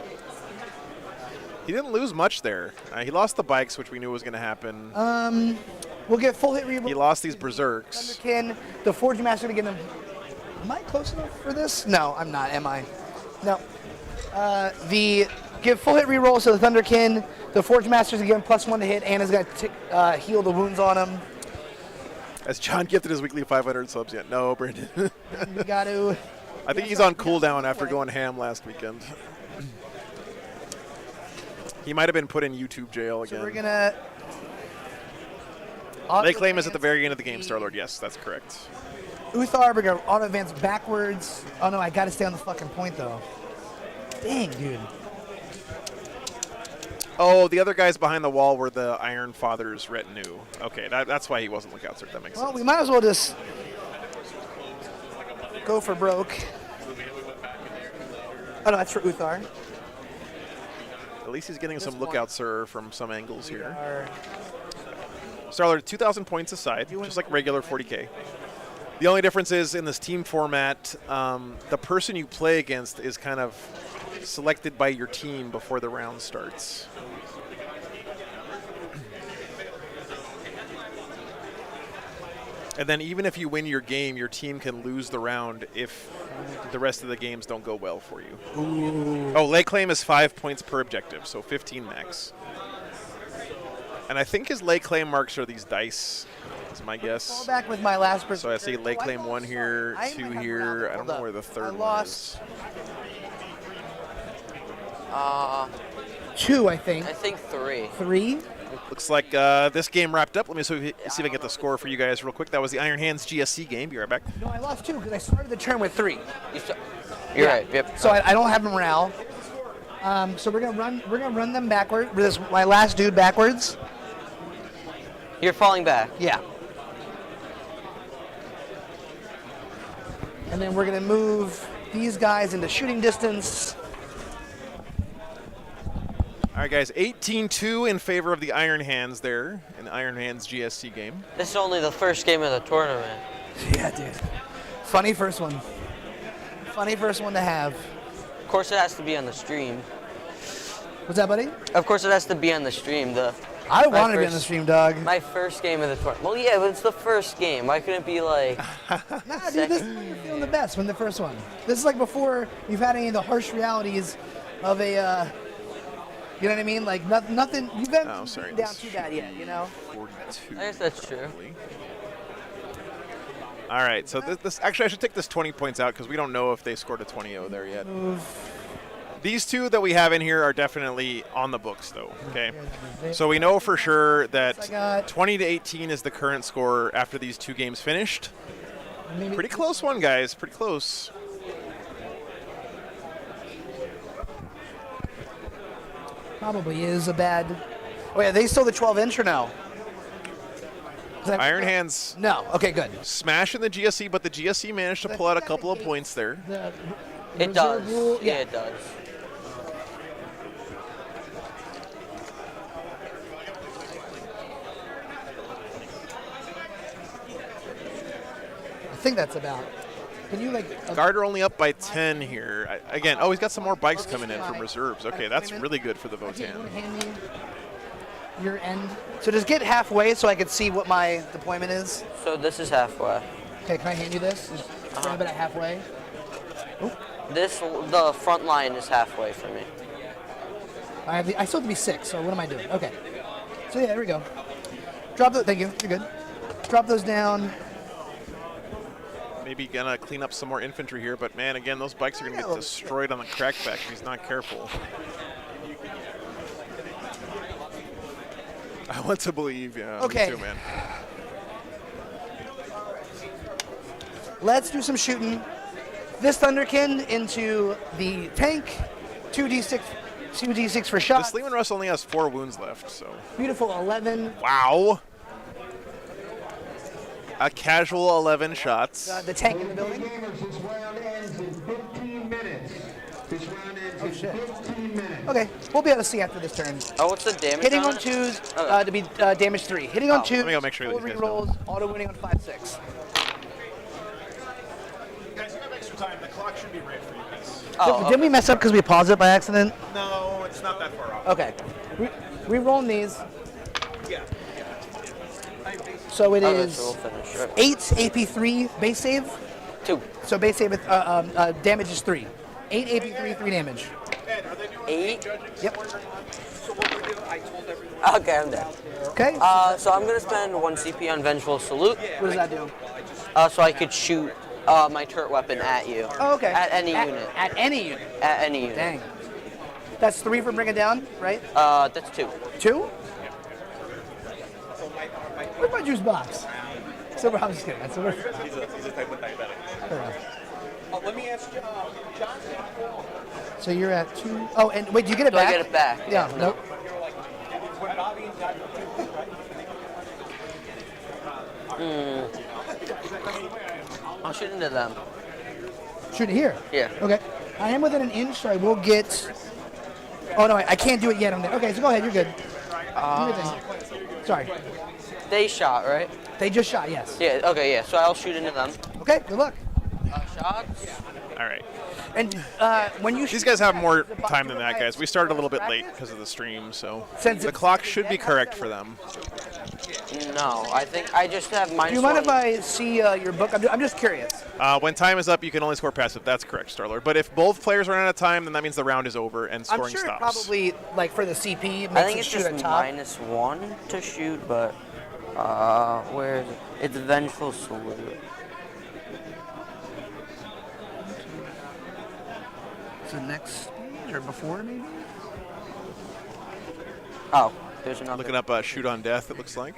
A: He didn't lose much there. He lost the bikes, which we knew was going to happen.
F: We'll get full hit reroll.
A: He lost these Berserks.
F: Thunderkin, the Forge Master to get him. Am I close enough for this? No, I'm not. Am I? No. Give full hit reroll so the Thunderkin, the Forge Master's gonna give him +1 to hit, and is gonna heal the wounds on him.
A: Has John gifted his weekly 500 subs yet? No, Brandon.
F: We got to.
A: I think he's on cooldown after going ham last weekend. He might have been put in YouTube jail again.
F: So we're gonna.
A: They claim is at the very end of the game, Starlord. Yes, that's correct.
F: Uthar, we're gonna auto advance backwards. Oh no, I gotta stay on the fucking point though. Dang, dude.
A: Oh, the other guys behind the wall were the Iron Father's retinue. Okay, that's why he wasn't lookout, sir. That makes sense.
F: Well, we might as well just go for broke. Oh no, that's for Uthar.
A: At least he's getting some lookout, sir, from some angles here. Starlord, 2,000 points aside, just like regular 40K. The only difference is in this team format, the person you play against is kind of selected by your team before the round starts. And then even if you win your game, your team can lose the round if the rest of the games don't go well for you.
F: Ooh.
A: Oh, lay claim is 5 points per objective, so 15 max. And I think his lay claim marks are these dice. That's my guess.
F: Fall back with my last person.
A: So I see lay claim 1 here, 2 here. I don't know where the third one is.
F: 2, I think.
C: I think 3.
F: 3?
A: Looks like this game wrapped up. Let me see if I can get the score for you guys real quick. That was the Iron Hands GSC game. Be right back.
F: No, I lost 2 because I started the turn with 3.
C: You're right. Yep.
F: So I don't have morale. So we're gonna run them backward. My last dude backwards.
C: You're falling back.
F: Yeah. And then we're gonna move these guys into shooting distance.
A: All right, guys, 18-2 in favor of the Iron Hands there in the Iron Hands GSC game.
C: This is only the first game of the tournament.
F: Yeah, dude. Funny first one. Funny first one to have.
C: Of course, it has to be on the stream.
F: What's that, buddy?
C: Of course, it has to be on the stream.
F: I wanted to be on the stream, dog.
C: My first game of the tournament. Well, yeah, but it's the first game. Why couldn't it be like?
F: Nah, dude, this is when you're feeling the best when the first one. This is like before you've had any of the harsh realities of a. You know what I mean? Like nothing. You've been down too bad yet, you know.
A: 42.
C: I guess that's true.
A: All right, so this actually I should take this 20 points out because we don't know if they scored a 20-0 there yet. These two that we have in here are definitely on the books, though. Okay, so we know for sure that 20-18 is the current score after these 2 games finished. Pretty close one, guys. Pretty close.
F: Probably is a bad. Oh yeah, they still the 12-inch or no?
A: Iron Hands.
F: No. Okay, good.
A: Smashing the GSC, but the GSC managed to pull out a couple of points there.
C: It does. Yeah, it does.
F: I think that's about. Can you like?
A: Guard are only up by 10 here. Again, oh, he's got some more bikes coming in from reserves. Okay, that's really good for the Votann.
F: Hand me your end. So just get halfway so I can see what my deployment is.
C: So this is halfway.
F: Okay, can I hand you this? Just grab it at halfway.
C: The front line is halfway for me.
F: I still have to be 6, so what am I doing? Okay. So yeah, there we go. Drop those. Thank you. You're good. Drop those down.
A: Maybe gonna clean up some more infantry here, but man, again, those bikes are gonna get destroyed on the crackback if he's not careful. I want to believe, yeah.
F: Okay.
A: Me too, man.
F: Let's do some shooting. This Thunderkin into the tank. 2d6 for shots.
A: This Lehman Russ only has 4 wounds left, so.
F: Beautiful 11.
A: Wow. A casual 11 shots.
F: The tank in the building.
K: This round ends in 15 minutes. This round ends in 15 minutes.
F: Okay, we'll be able to see after this turn.
C: Oh, what's the damage?
F: Hitting on
C: it?
F: 2s to be damage 3. Hitting on 2s.
A: Let me go make sure
F: full
A: these guys
F: rerolls, auto winning on 5/6.
I: Guys, you have extra time. The clock should be right for you guys.
F: Didn't we mess up because we paused it by accident?
I: No, it's not that far off.
F: Okay. We rolling these.
I: Yeah.
F: So it
C: Okay,
F: is
C: so we'll finish, right.
F: 8 AP3 base save.
C: 2.
F: So base save with damage is 3. 8 AP3, 3 damage.
I: Ed, are they doing
C: 8.
F: Yep.
I: So what we do, I told everyone.
C: Okay, I'm dead.
F: Okay.
C: So I'm gonna spend 1 CP on Vengeful Salute.
F: What does that do?
C: So I could shoot my turret weapon at you.
F: Oh, okay.
C: At any unit.
F: At any unit.
C: At any unit.
F: Dang. That's 3 for bring it down, right?
C: That's 2.
F: 2? Where's my juice box? So I'm just kidding. He's a type of diabetic.
I: Let me ask you, John.
F: So you're at 2. Oh, and wait, do you get it
C: Do
F: back?
C: I get it back?
F: Yeah. Nope.
C: I'll shoot into them.
F: Shoot it here.
C: Yeah.
F: Okay. I am within an inch, so I will get. Oh no, I can't do it yet. I'm there. Okay, so go ahead. You're good. Do your thing. Sorry.
C: They shot, right?
F: They just shot. Yes.
C: Yeah. Okay. Yeah. So I'll shoot into them.
F: Okay. Good luck.
C: Shots.
A: All right.
F: And when you
A: These guys have more time than that, guys. We started a little bit late because of the stream, so
F: Since
A: the clock should be correct for them.
C: No, I think I just have minus.
F: Do you mind
C: 1.
F: if I see your book? I'm just curious.
A: When time is up, you can only score passive. That's correct, Starlord. But if both players run out of time, then that means the round is over and
F: I'm
A: scoring
F: sure it
A: stops.
F: probably, like for the CP, it makes
C: I think
F: it
C: it's
F: shoot
C: just
F: at top.
C: -1 to shoot, but where is it? It's Vengeful Salute.
F: So next stage or before maybe?
C: Oh, there's another.
A: Looking up Shoot on Death, it looks like.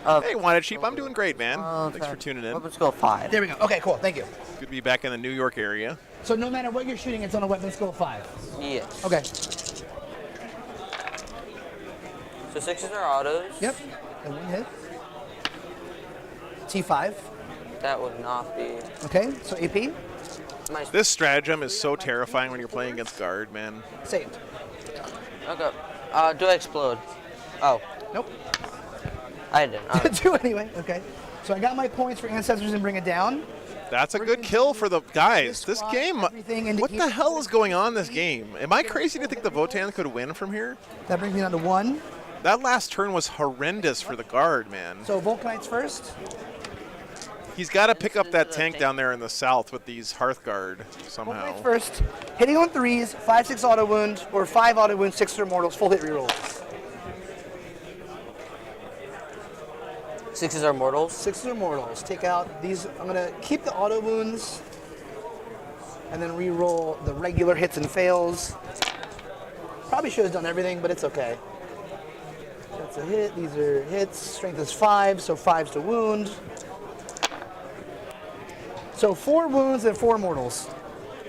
C: Uh,
A: Hey, Wanted Sheep, I'm doing great, man. Thanks for tuning in.
C: Weapon skill 5.
F: There we go. Okay, cool. Thank you.
A: Good to be back in the New York area.
F: So no matter what you're shooting, it's on a weapon skill 5.
C: Yes.
F: Okay.
C: So 6s are autos.
F: Yep. And 1 hit. T5.
C: That would not be.
F: Okay. So AP.
A: This stratagem is so terrifying when you're playing against guard, man.
F: Saved.
C: Okay. Do I explode? Oh.
F: Nope.
C: I didn't.
F: Do anyway. Okay. So I got my points for ancestors and bring it down.
A: That's a good kill for the guys. This game,
F: everything into
A: what the hell is going on this game? Am I crazy to think the Votann could win from here?
F: That brings me down to 1.
A: That last turn was horrendous for the guard, man.
F: So Volkanites first.
A: He's got to pick up that tank down there in the south with these Hearthguard somehow.
F: Volkanites first. Hitting on 3s, 5/6 auto wound, or 5 auto wound, 6 or mortals, full hit rerolls.
C: 6s are mortals.
F: 6s are mortals. Take out these. I'm gonna keep the auto wounds, and then re-roll the regular hits and fails. Probably should have done everything, but it's okay. That's a hit. These are hits. Strength is 5, so 5s to wound. So 4 wounds and 4 mortals.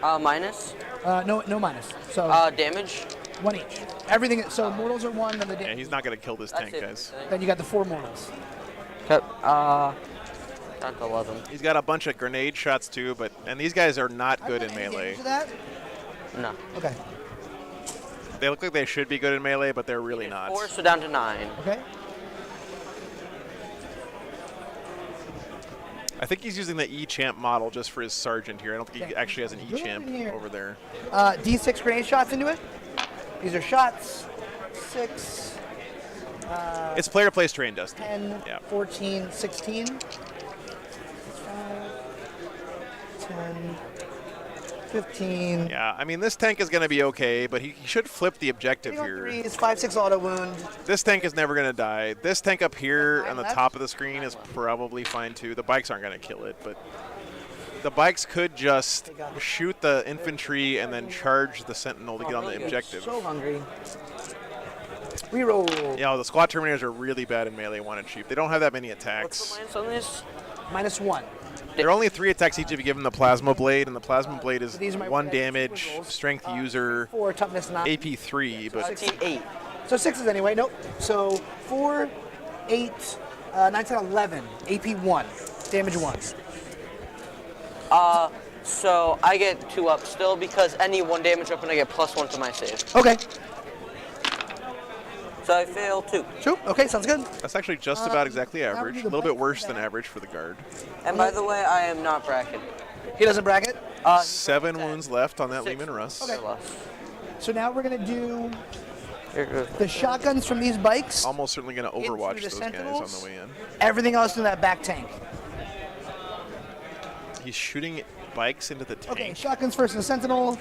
C: Minus.
F: No minus. So
C: Damage.
F: 1 each. Everything. So mortals are 1, then the
A: Yeah,
F: damage.
A: he's not going to kill this tank, guys.
F: Then you got the 4 mortals.
C: Okay. Down to 11.
A: He's got a bunch of grenade shots too, and these guys are not good in melee.
F: Damage to that?
C: No.
F: Okay.
A: They look like they should be good in melee, but they're really not.
C: 4, so down to 9.
F: Okay.
A: I think he's using the E-Champ model just for his sergeant here. I don't think he actually has an E-Champ over there.
F: D6 grenade shots into it. These are shots. 6.
A: It's player place terrain, Dusty.
F: 10,
A: Yeah.
F: 14, 16. 5, 10, 15.
A: Yeah, I mean, this tank is going to be okay, but he should flip the objective here.
F: 3, 5, 6 auto wound.
A: This tank is never going to die. This tank up here on the
F: left.
A: top of the screen is probably fine too. The bikes aren't going to kill it, but the bikes could just shoot the infantry and then charge the sentinel to get on the objective.
F: So hungry. Reroll.
A: Yeah, the squad terminators are really bad in melee 1 and cheap. They don't have that many attacks.
C: What's the minus on this?
F: -1.
A: They're only 3 attacks each if you give them the plasma blade, and the plasma blade is
F: These are my
A: 1
F: red
A: damage,
F: super rolls.
A: strength user,
F: 4, toughness 9.
A: AP 3, but
C: 8.
F: So 6s anyway. Nope. So 4, 8, 9, 10, 11. AP 1. Damage 1.
C: So I get 2 up still because any 1 damage weapon I get +1 to my save.
F: Okay.
C: So I fail 2.
F: 2. Okay, sounds good.
A: that's actually just about exactly average. A little bit worse than average for the guard.
C: And by the way, I am not bracketed.
F: He doesn't bracket.
A: 7 wounds left on that
C: 6
A: Lehman Russ.
C: or less.
F: So now we're gonna do
C: You're good.
F: the shotguns from these bikes.
A: Almost certainly going to overwatch
F: Into the
A: those guys on
F: Sentinels?
A: the way in.
F: Everything else in that back tank.
A: He's shooting bikes into the tank.
F: Okay, shotguns first in the Sentinel.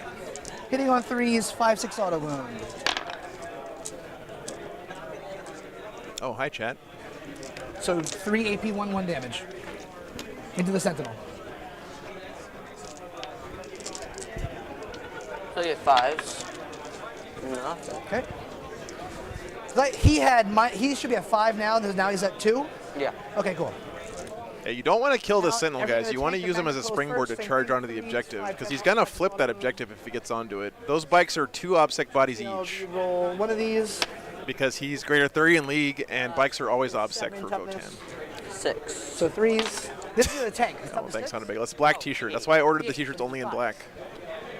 F: Hitting on 3s, 5, 6 auto wound.
A: Oh, hi, chat.
F: So 3 AP 1, 1 damage. Into the Sentinel.
C: So I get 5s. Nothing.
F: Okay. He should be at 5 now. Now he's at 2.
C: Yeah.
F: Okay, cool.
A: Hey, you don't want to kill the
F: Now,
A: sentinel,
F: everything
A: guys.
F: that's
A: You want to
F: making
A: use him
F: the
A: as a
F: tank goes
A: springboard
F: first,
A: to
F: same
A: charge
F: thing,
A: onto the
F: 3s,
A: objective,
F: 5,
A: because
F: 10,
A: he's going to
F: 5,
A: flip that objective if he gets onto it. Those bikes are 2 OBSEC bodies each,
F: Roll one of these.
A: because he's greater 30 in league, and bikes are always OBSEC
F: 7
A: for
F: toughness.
A: Votann.
C: 6.
F: So 3s. This is the tank. It's
A: Oh,
F: toughness
A: thanks,
F: 6.
A: Honda Bagel. That's a black t-shirt. That's why I ordered the t-shirts only in black.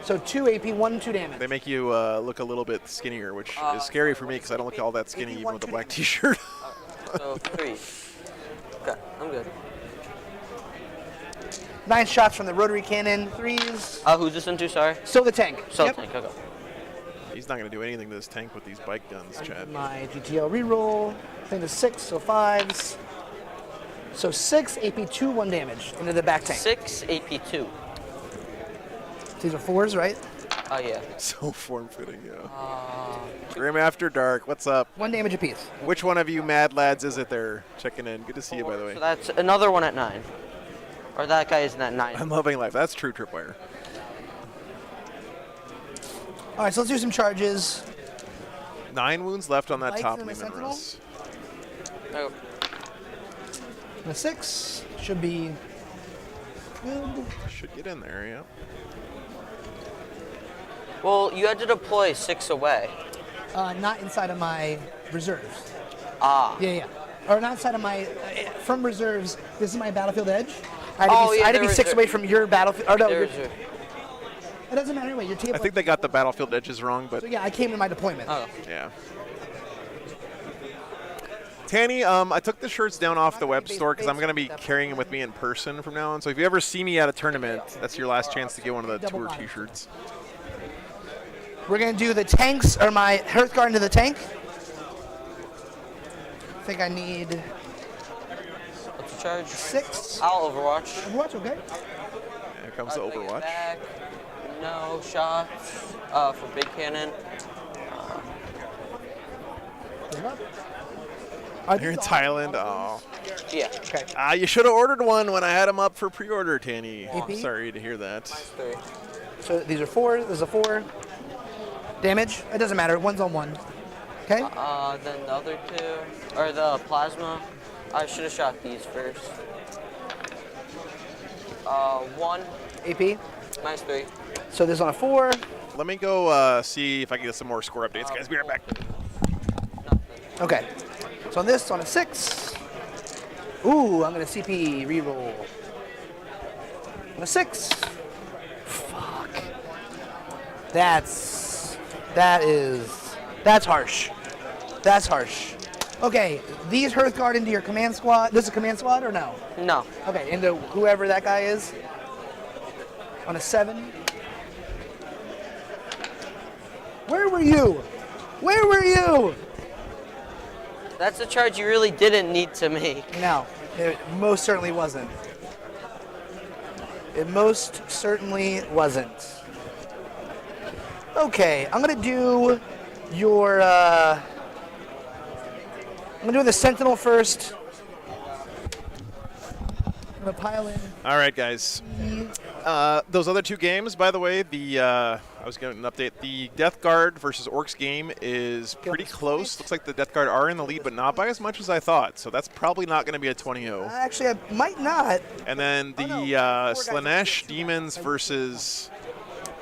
F: So 2 AP 1, 2 damage.
A: They make you look a little bit skinnier, which is scary for me because I don't look all that skinny even with a black t-shirt.
C: So 3. Okay, I'm good.
F: 9 shots from the rotary cannon. 3s.
C: Who's this into? Sorry.
F: So the tank.
C: So
F: Yep.
C: tank. Okay.
A: He's not going to do anything to this tank with these bike guns, Chad.
F: My GTL reroll. Thing to 6, so 5s. So 6 AP 2, 1 damage into the back tank.
C: 6 AP 2.
F: These are 4s, right?
C: Oh yeah.
A: So form-fitting, yeah. Grim After Dark, what's up?
F: 1 damage apiece.
A: Which one of you mad lads is it there checking in? Good to see you, by the way.
C: So that's another one at 9. Or that guy isn't at 9.
A: I'm loving life. That's true, Tripwire.
F: All right, so let's do some charges.
A: 9 wounds left on that
F: Bikes
A: top
F: and the
A: Lehman
F: Sentinel?
A: Russ.
C: Oh,
F: And a 6 should be good.
A: Should get in there, yeah.
C: well, you had to deploy 6 away.
F: Not inside of my reserves.
C: Ah.
F: Yeah. Or not inside of my, from reserves, this is my battlefield edge. I had to be 6
C: reserve.
F: away from your battlefield. Or no,
C: They're
F: your,
C: reserve.
F: it doesn't matter anyway. Your team.
A: I think they got the battlefield edges wrong, but
F: So yeah, I came in my deployment.
C: Oh.
A: yeah. Tanny, I took the shirts down off the web store because I'm going to be carrying them with me in person from now on. So if you ever see me at a tournament, that's your last chance to get one of the
F: Double
A: tour
F: bottom.
A: t-shirts.
F: We're gonna do the tanks, or my Hearthguard into the tank. I think I need
C: What's the charge?
F: 6.
C: I'll Overwatch.
F: Overwatch, okay.
A: Here comes the
C: Do I get
A: Overwatch.
C: back? No shots for big cannon.
F: Good luck.
A: Here in Thailand. Oh.
C: Yeah.
F: Okay.
A: You should have ordered one when I had them up for pre-order, Tanny.
F: AP?
A: Sorry to hear that.
C: 3.
F: So these are 4. There's a 4. Damage. It doesn't matter. 1's on 1. Okay.
C: Then the other 2, or the plasma. I should have shot these first. 1
F: AP.
C: minus 3.
F: So this on a 4.
A: Let me go see if I can get some more score updates, guys. Be right back.
C: Nothing.
F: Okay. So on this, on a 6. Ooh, I'm gonna CP reroll. On a 6. Fuck. That's harsh. That's harsh. Okay, these Hearthguard into your command squad. This is a command squad or no?
C: No.
F: Okay, into whoever that guy is. On a 7. Where were you? Where were you?
C: That's a charge you really didn't need to make.
F: No, it most certainly wasn't. It most certainly wasn't. Okay, I'm gonna do your. I'm gonna do the Sentinel first. I'm gonna pile in.
A: All right, guys. Those other 2 games, by the way, I was getting an update. The Death Guard versus Orcs game is pretty close. Looks like the Death Guard are in the lead, but not by as much as I thought. So that's probably not going to be a 20-0.
F: Actually, I might not.
A: And then the Slaanesh Demons versus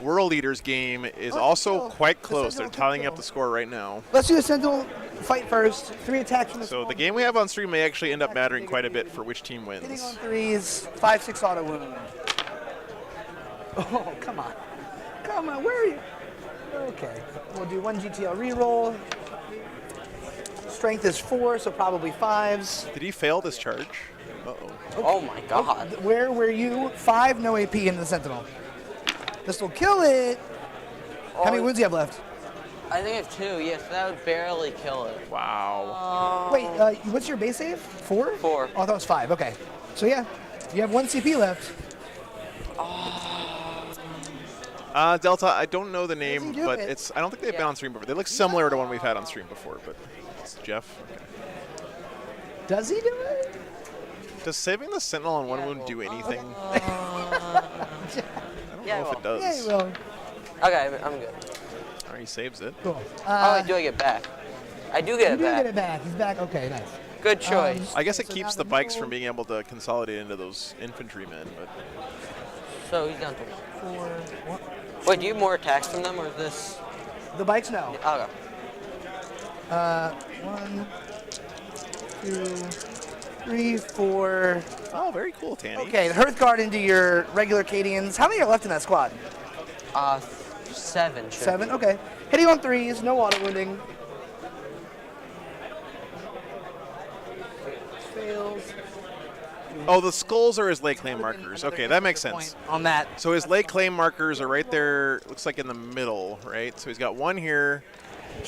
A: World Leaders game is also quite close. They're tallying up the score right now.
F: Let's do the Sentinel fight first. 3 attacks from the
A: So the game we have on stream may actually end up mattering quite a bit for which team
F: hitting
A: wins.
F: on 3s, 5/6 auto wound. Oh, come on. Come on, where are you? Okay, we'll do 1 GTL reroll. Strength is 4, so probably 5s.
A: Did he fail this charge? Uh-oh.
C: Oh my god.
F: Where were you? 5, no AP in the Sentinel. This will kill it. How many wounds do you have left?
C: I think I have 2, yes, that would barely kill it.
A: Wow.
F: Wait, what's your base save? 4?
C: 4.
F: Oh, I thought it was 5, okay. So yeah, you have 1 CP left.
A: Delta, I don't know the name,
F: do
A: but
F: it?
A: I don't think they've been on stream before. They look similar to one we've had on stream before, but it's Jeff. Okay.
F: Does he do it?
A: Does saving the Sentinel on 1 wound do anything? I don't know if it does.
F: Yeah, he will.
C: Okay, I'm good.
A: All right, he saves it.
F: Cool.
C: How do I get back? I do get
F: You
C: it
F: do
C: back.
F: get it back. He's back. Okay, nice.
C: Good choice.
A: I guess it
F: So
A: keeps
F: now
A: the bikes
F: middle-
A: from being able to consolidate into those infantrymen, but
C: So he's down to
F: 4. 1.
C: Wait, do you have more attacks from them, or is this?
F: The bikes, no.
C: Okay.
F: 1, 2, 3, 4.
A: oh, very cool, Tanny.
F: Okay, the Hearthguard into your regular Cadians. How many are left in that squad?
C: 7. should
F: 7.
C: be.
F: Okay. Hitting on 3s, no auto wounding. Fails.
A: Oh, the skulls are his lay claim markers. Okay, that makes sense.
F: On that.
A: So his lay claim markers are right there, looks like in the middle, right? So he's got 1 here,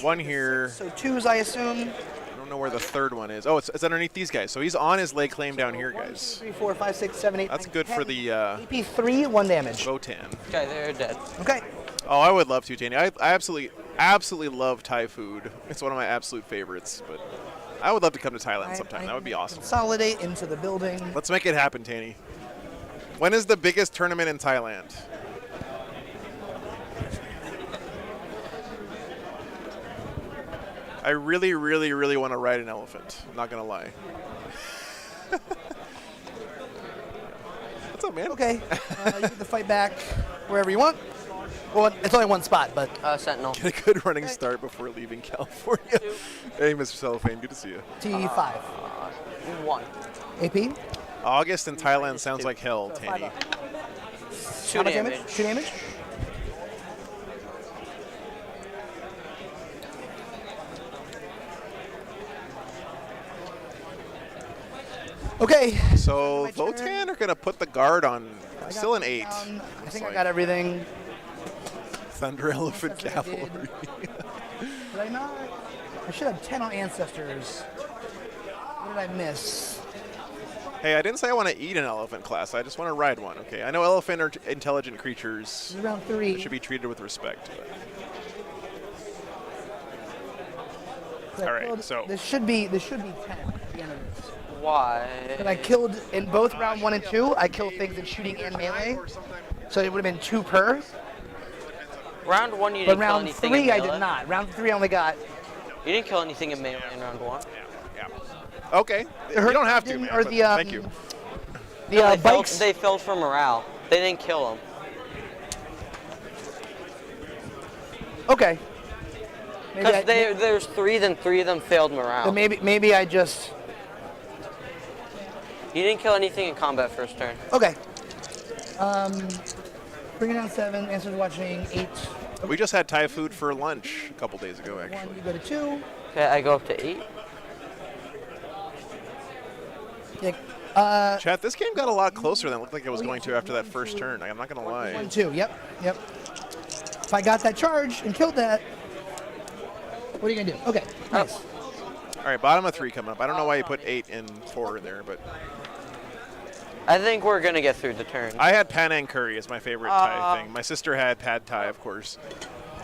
A: 1 here.
F: So 2s, I assume.
A: I don't know where the 3rd one is. Oh, it's underneath these guys. So he's on his lay claim down here,
F: 1, 2,
A: guys.
F: 3, 4, 5, 6, 7, 8.
A: That's
F: 9,
A: good
F: 10.
A: for the
F: AP 3, 1 damage.
A: Votann.
C: Okay, they're dead.
F: Okay.
A: Oh, I would love to, Tanny. I absolutely love Thai food. It's one of my absolute favorites, but I would love to come to Thailand sometime. That would be awesome.
F: Consolidate into the building.
A: Let's make it happen, Tanny. When is the biggest tournament in Thailand? I really, really, really want to ride an elephant. I'm not going to lie. What's up, man?
F: Okay. You get the fight back wherever you want. Well, it's only 1 spot, but
C: Sentinel.
A: Get a good running start before leaving California. Hey, Mr. Cellophane, good to see you.
F: T5.
C: 1.
F: AP.
A: August in Thailand sounds like hell,
F: So 5
A: Tanny.
F: up.
C: 2
F: How much
C: damage.
F: damage? 2 damage? Okay.
A: So
F: My turn.
A: Votann are going to put the guard on,
F: I got
A: still an
F: it
A: 8.
F: down. I
A: Looks
F: think I
A: like.
F: got everything.
A: Thunder Elephant
F: That's what I did.
A: Cavalry.
F: Did I not? I should have 10 on Ancestors. What did I miss?
A: Hey, I didn't say I want to eat an elephant class. I just want to ride one, okay? I know elephant are intelligent creatures.
F: This is round 3.
A: They should be treated with respect.
F: So I
A: all right,
F: killed-
A: so-
F: This should be 10 at the end of this.
C: Why?
F: And I killed, in both round 1 and 2, I killed things in shooting and melee. So it would have been 2 per.
C: Round 1 you
F: But
C: didn't kill
F: round
C: anything
F: 3
C: in
F: I
C: melee?
F: did not. Round 3 I only got.
C: You didn't kill anything in melee in round 1?
A: Yeah. Okay. You don't have to, man,
F: Or
A: but
F: the,
A: thank you.
F: The
C: No,
F: bikes.
C: they failed for morale. They didn't kill them.
F: Okay. Maybe
C: Because there's 3, then 3 of them failed morale.
F: then maybe I just.
C: You didn't kill anything in combat first turn.
F: Okay. Bring it down 7. Answers watching 8.
A: We just had Thai food for lunch a couple days ago,
F: 1,
A: actually.
F: you go to 2.
C: Okay, I go up to 8.
F: Yeah,
A: Chat, this game got a lot closer than it looked like it was going to after that first turn. I'm not going to lie.
F: 1-2. Yep. If I got that charge and killed that, what are you gonna do? Okay. Nice.
A: All right, bottom of 3 coming up. I don't know why you put 8 and 4 in there, but
C: I think we're gonna get through the turn.
A: I had Panang Curry as my favorite Thai thing. My sister had Pad Thai, of course.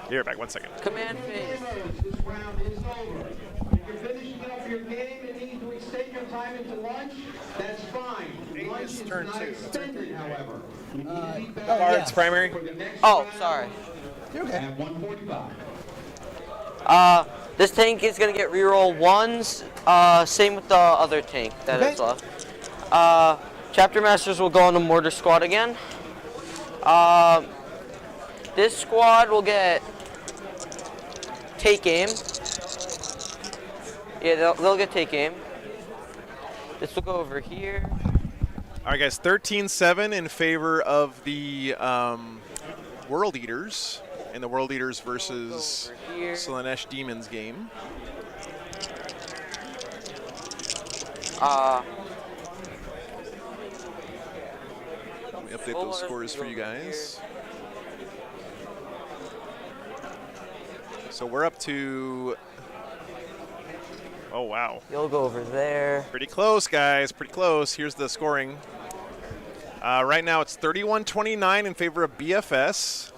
A: Be right back. 1 second.
C: Command phase.
K: This round is over. If you're finishing up your game and need to extend your time into lunch, that's fine. Lunch is
A: turn
K: not
A: 2.
K: extended, however. You need to be back
A: Cards primary.
K: for the next
C: Oh,
K: round
C: sorry.
F: You're okay.
K: at 1:45.
C: This tank is gonna get reroll 1s. Same with the other tank that is left. Chapter Masters will go on the Mortar Squad again. This squad will get take aim. Yeah, they'll get take aim. This will go over here.
A: All right, guys, 13-7 in favor of the World Eaters in the World Eaters versus Slaanesh Demons game.
C: Let
A: me update those scores for you guys. So we're up to, oh wow.
C: You'll go over there.
A: Pretty close, guys, pretty close. Here's the scoring. Right now it's 31-29 in favor of BFS.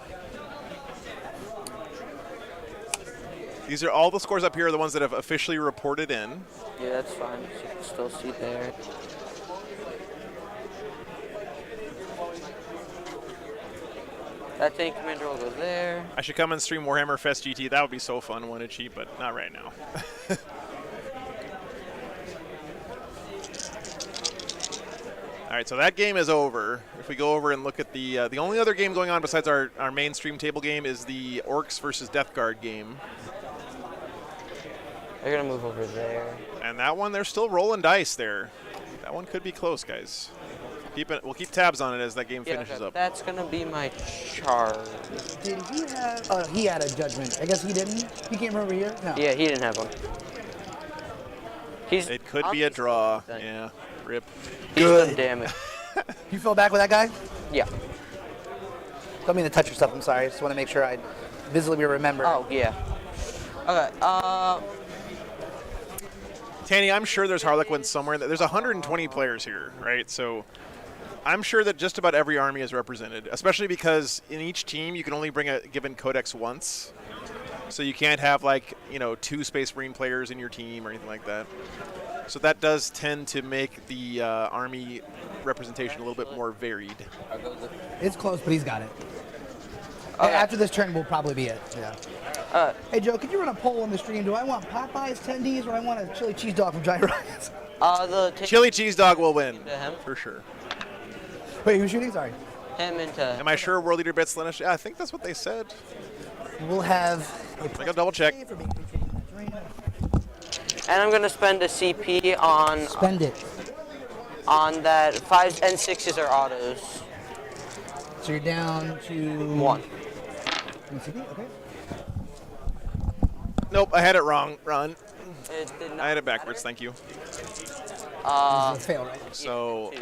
A: These are all the scores up here are the ones that have officially reported in.
C: Yeah, that's fine. So you can still see there. That tank commander will go there.
A: I should come and stream Warhammer Fest GT. That would be so fun, wouldn't it, cheap, but not right now. All right, so that game is over. If we go over and look at the only other game going on besides our mainstream table game is the Orcs versus Death Guard game.
C: They're gonna move over there.
A: And that one, they're still rolling dice there. That one could be close, guys. We'll keep tabs on it as that game finishes up.
C: That's gonna be my charge.
F: Did he have? He had a judgment. I guess he didn't. He came over here. No.
C: Yeah, he didn't have one.
A: It could be a draw. Yeah. Rip.
C: He's done damage.
F: You fell back with that guy?
C: Yeah.
F: Don't mean to touch your stuff. I'm sorry. I just want to make sure I visibly remember.
C: Oh yeah. Okay.
A: Tanny, I'm sure there's Harlequins somewhere. There's 120 players here, right? So I'm sure that just about every army is represented, especially because in each team you can only bring a given codex once. So you can't have, like, 2 Space Marine players in your team or anything like that. So that does tend to make the army representation a little bit more varied.
F: It's close, but he's got it. After this turn will probably be it. Yeah. Hey Joe, could you run a poll on the stream? Do I want Popeyes 10Ds or I want a chili cheese dog from Giant Rockets?
C: The
A: chili cheese dog will win
C: him
A: for sure.
F: Wait, who's shooting? Sorry.
C: Him into.
A: Am I sure World Eater bets Slaanesh? Yeah, I think that's what they said.
F: We'll have
A: I got double check.
C: And I'm gonna spend a CP on.
F: Spend it.
C: On that 5s and 6s are autos.
F: So you're down to
C: 1.
F: CP? Okay.
A: Nope, I had it wrong. Ron.
C: It did not
A: I had it backwards. Thank you.
F: Fail, right?
A: So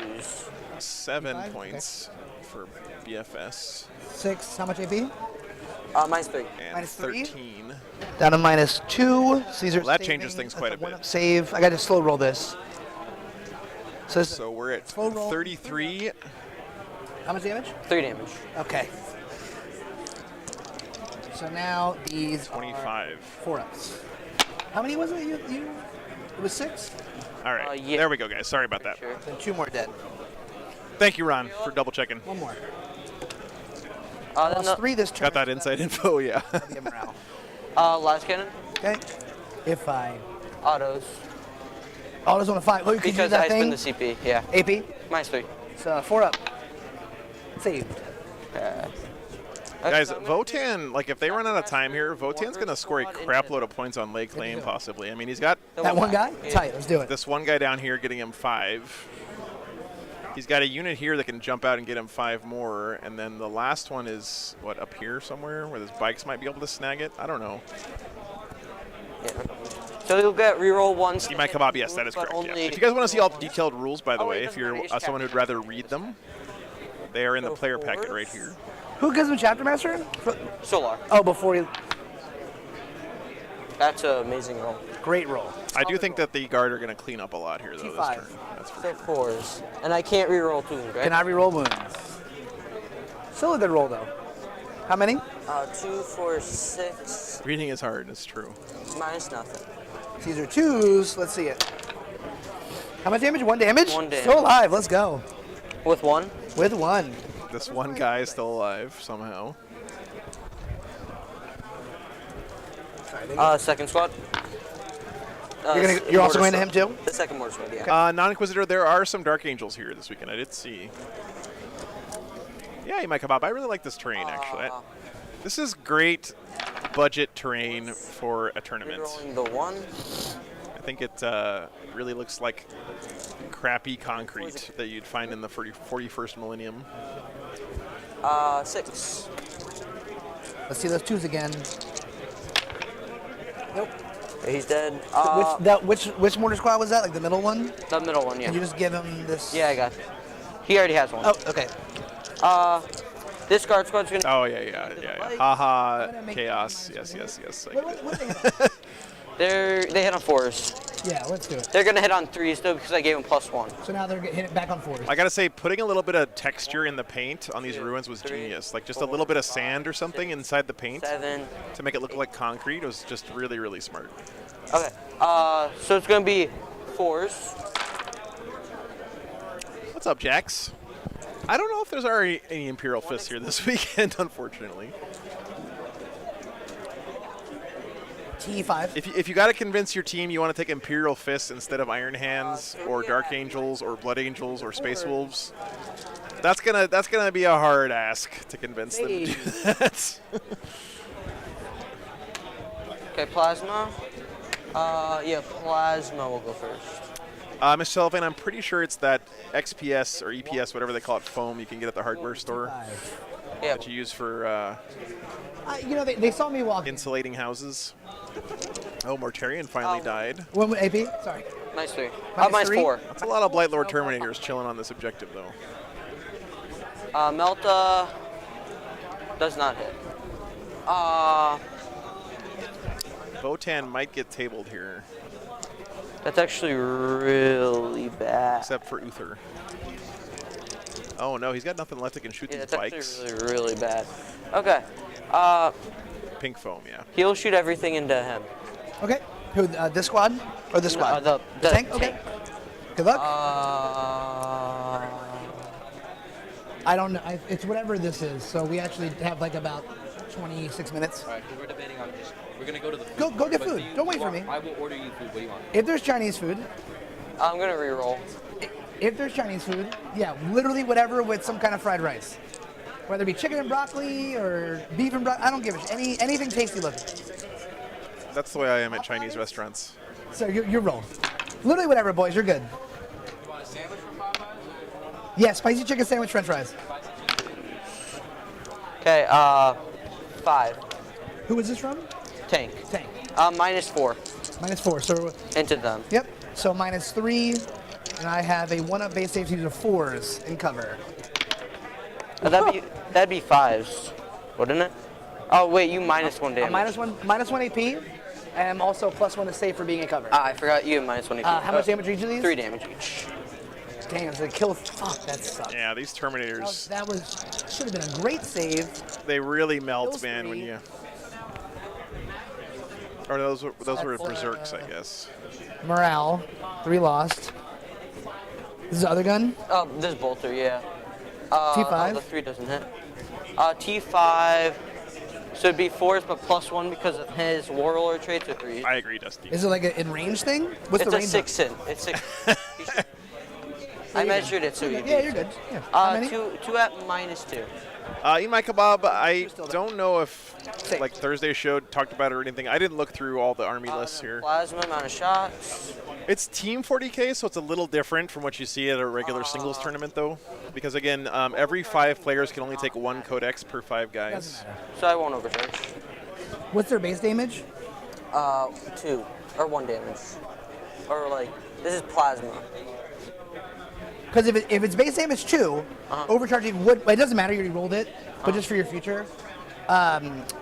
A: 7 points for BFS.
F: 6. How much AP?
C: Mine's 3.
A: And
F: -3?
A: 13.
F: Down to -2. Caesar.
A: Well, that changes things quite a bit.
F: Save. I got to slow roll this.
A: So we're at 33.
F: How much damage?
C: 3 damage.
F: Okay. So now these
A: 25.
F: 4-ups. How many was it? You? It was 6?
A: All right.
C: Yeah.
A: There we go, guys. Sorry about that.
C: Sure.
F: Then 2 more dead.
A: Thank you, Ron, for double checking.
F: 1 more.
C: Then
F: 3 this turn.
A: Got that inside info, yeah.
F: Morale.
C: Last cannon.
F: Okay. If I.
C: Autos.
F: Autos on a 5. Oh, you can
C: Because
F: use that
C: I
F: thing?
C: spend the CP, yeah.
F: AP?
C: Mine's 3.
F: So 4 up. Saved.
A: Guys, Votann, like, if they run out of time here, Votann's going to score a crap load of points on Lake Claim, possibly. I mean, he's got
F: that one guy?
C: Yeah.
F: Tight, let's do it.
A: This one guy down here getting him 5. He's got a unit here that can jump out and get him 5 more. And then the last one is, what, up here somewhere where his bikes might be able to snag it? I don't know.
C: Yeah. So you'll get reroll once.
A: Eat my kebab, yes, that is
C: but
A: correct. Yeah.
C: only-
A: If you guys want to see all the detailed rules, by the
C: Oh,
A: way,
C: it
A: if you're
C: doesn't matter,
A: someone who'd rather read them, they are in the
C: So
A: player packet
C: fours.
A: right here.
F: Who gives him Chapter Master?
C: Solar.
F: Oh, before he.
C: That's an amazing roll.
F: Great roll.
A: I do think that the guard are going to clean up a lot here, though, this
F: T5.
A: turn. That's for
C: So
A: sure.
C: fours. And I can't reroll 2, right?
F: Can I reroll wounds? Still a good roll, though. How many?
C: 2, 4, 6,
A: Reading is hard, it's true.
C: minus nothing.
F: These are 2s. Let's see it. How much damage? 1 damage?
C: 1 damage.
F: Still alive. Let's go.
C: With 1?
F: With 1.
A: This one guy is still alive somehow.
C: Second squad.
F: You're also going to him, too?
C: The second mortar squad, yeah.
A: Non-Inquisitor, there are some Dark Angels here this weekend. I did see. Yeah, you might come up. I really like this terrain, actually. This is great budget terrain for a tournament.
C: Rerolling the 1.
A: I think it really looks like crappy concrete that you'd find in the 41st millennium.
C: 6.
F: Let's see those 2s again. Nope.
C: Okay, he's dead.
F: Which mortar squad was that? Like the middle one?
C: The middle one, yeah.
F: Can you just give him this?
C: Yeah, I got it. He already has one.
F: Oh, okay.
C: This guard squad's gonna.
A: Oh, yeah. Haha, chaos. Yes. I get it.
C: They hit on 4s.
F: Yeah, let's do it.
C: They're gonna hit on 3s though because I gave them +1.
F: So now they're hitting it back on 4s.
A: I gotta say, putting a little bit of texture in the paint on these ruins was genius. Like just a little bit of sand or something inside the paint
C: 7.
A: to make it look like concrete. It was just really, really smart.
C: Okay. So it's gonna be 4s.
A: What's up, Jax? I don't know if there's already any Imperial Fists here this weekend, unfortunately.
F: T5.
A: If you got to convince your team you want to take Imperial Fists instead of Iron Hands or Dark Angels or Blood Angels or Space Wolves, that's gonna be a hard ask to convince them to do that.
C: Okay, plasma. Yeah, plasma will go first.
A: Mr. Sullivan, I'm pretty sure it's that XPS or EPS, whatever they call it, foam you can get at the hardware store that you use for
F: They saw me walk.
A: insulating houses. Oh, Mortarion finally died.
F: What AP? Sorry.
C: Minus 3.
F: Minus
C: Minus
F: 3?
C: 4.
A: That's a lot of Blight Lord Terminators chilling on this objective, though.
C: Melta does not hit.
A: Votann might get tabled here,
C: That's actually really bad.
A: except for Uther. Oh no, he's got nothing left that can shoot
C: Yeah,
A: these
C: that's
A: bikes.
C: actually really bad. Okay.
A: Pink foam, yeah.
C: He'll shoot everything into him.
F: Okay. Who? This squad or this squad?
C: The
F: tank. Okay. Good luck. I don't know. It's whatever this is. So we actually have like about 26 minutes.
L: All right, we're debating on just. We're gonna go to the.
F: Go get
L: but
F: food. Don't wait for me.
L: I will order you food. What do you want?
F: If there's Chinese food,
C: I'm gonna reroll.
F: if there's Chinese food, yeah, literally whatever with some kind of fried rice. Whether it be chicken and broccoli or beef and broccoli, I don't give a shit. Anything tasty looking.
A: That's the way I am at Chinese restaurants.
F: So you're rolling. Literally whatever, boys. You're good.
L: You want a sandwich from Popeyes?
F: Yeah, spicy chicken sandwich, French fries.
C: Okay. 5.
F: Who is this from?
C: Tank.
F: Tank.
C: Minus 4.
F: Minus 4. So
C: Into them.
F: yep. So minus 3, and I have a 1-up base safety of 4s in cover.
C: That'd be 5s, wouldn't it? Oh wait, you minus 1 damage.
F: Minus one AP, and I'm also +1 to save for being a cover.
C: I forgot you have minus 1 AP.
F: How much damage are each of these?
C: 3 damage each.
F: Damn, so kill. Fuck, that sucks.
A: Yeah, these Terminators,
F: That should have been a great save.
A: they really melt,
F: Kills
A: man, when
F: 3.
A: you... Or those were Berserks, I guess.
F: Morale, 3 lost. This is the other gun.
C: Oh, this bolter, yeah.
F: T5?
C: Oh, the 3 doesn't hit. T5. So it'd be 4s, but +1 because of his Warlord trait to 3.
A: I agree, Dusty.
F: Is it like an in-range thing? What's
C: It's
F: the
C: a
F: range?
C: 6 in. It's 6. I measured it, so
F: Yeah, you're good. Yeah. How many?
C: 2 at -2.
A: Eat my kebab, I don't know if like Thursday's show talked about it or anything. I didn't look through all the army lists here.
C: Plasma amount of shots.
A: It's Team 40K, so it's a little different from what you see at a regular singles tournament, though. Because again, every 5 players can only take 1 codex per 5 guys.
C: So I won't overcharge.
F: What's their base damage?
C: 2 or 1 damage, or like this is plasma.
F: Because if it's base damage 2, overcharging would. It doesn't matter. You already rolled it, but just for your future,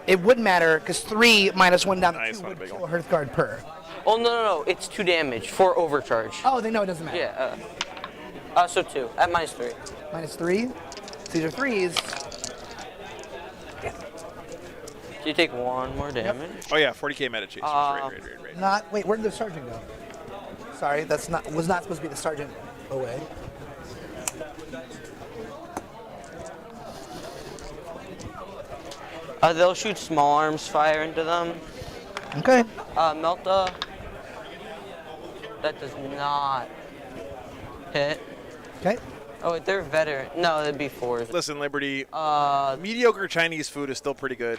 F: it would matter because 3 minus 1 down to 2 would kill a Hearthguard per.
C: Oh no, it's 2 damage for overcharge.
F: Oh, they know it doesn't matter.
C: Yeah. So 2 at -3.
F: -3. So these are 3s.
C: Do you take 1 more damage?
A: Oh yeah, 40k meta chase. Right.
F: Not. Wait, where did the sergeant go? Sorry, was not supposed to be the sergeant away.
C: They'll shoot small arms fire into them.
F: Okay.
C: Melta. That does not hit.
F: Okay.
C: Oh, wait, they're veteran. No, it'd be 4s.
A: Listen, Liberty. Mediocre Chinese food is still pretty good.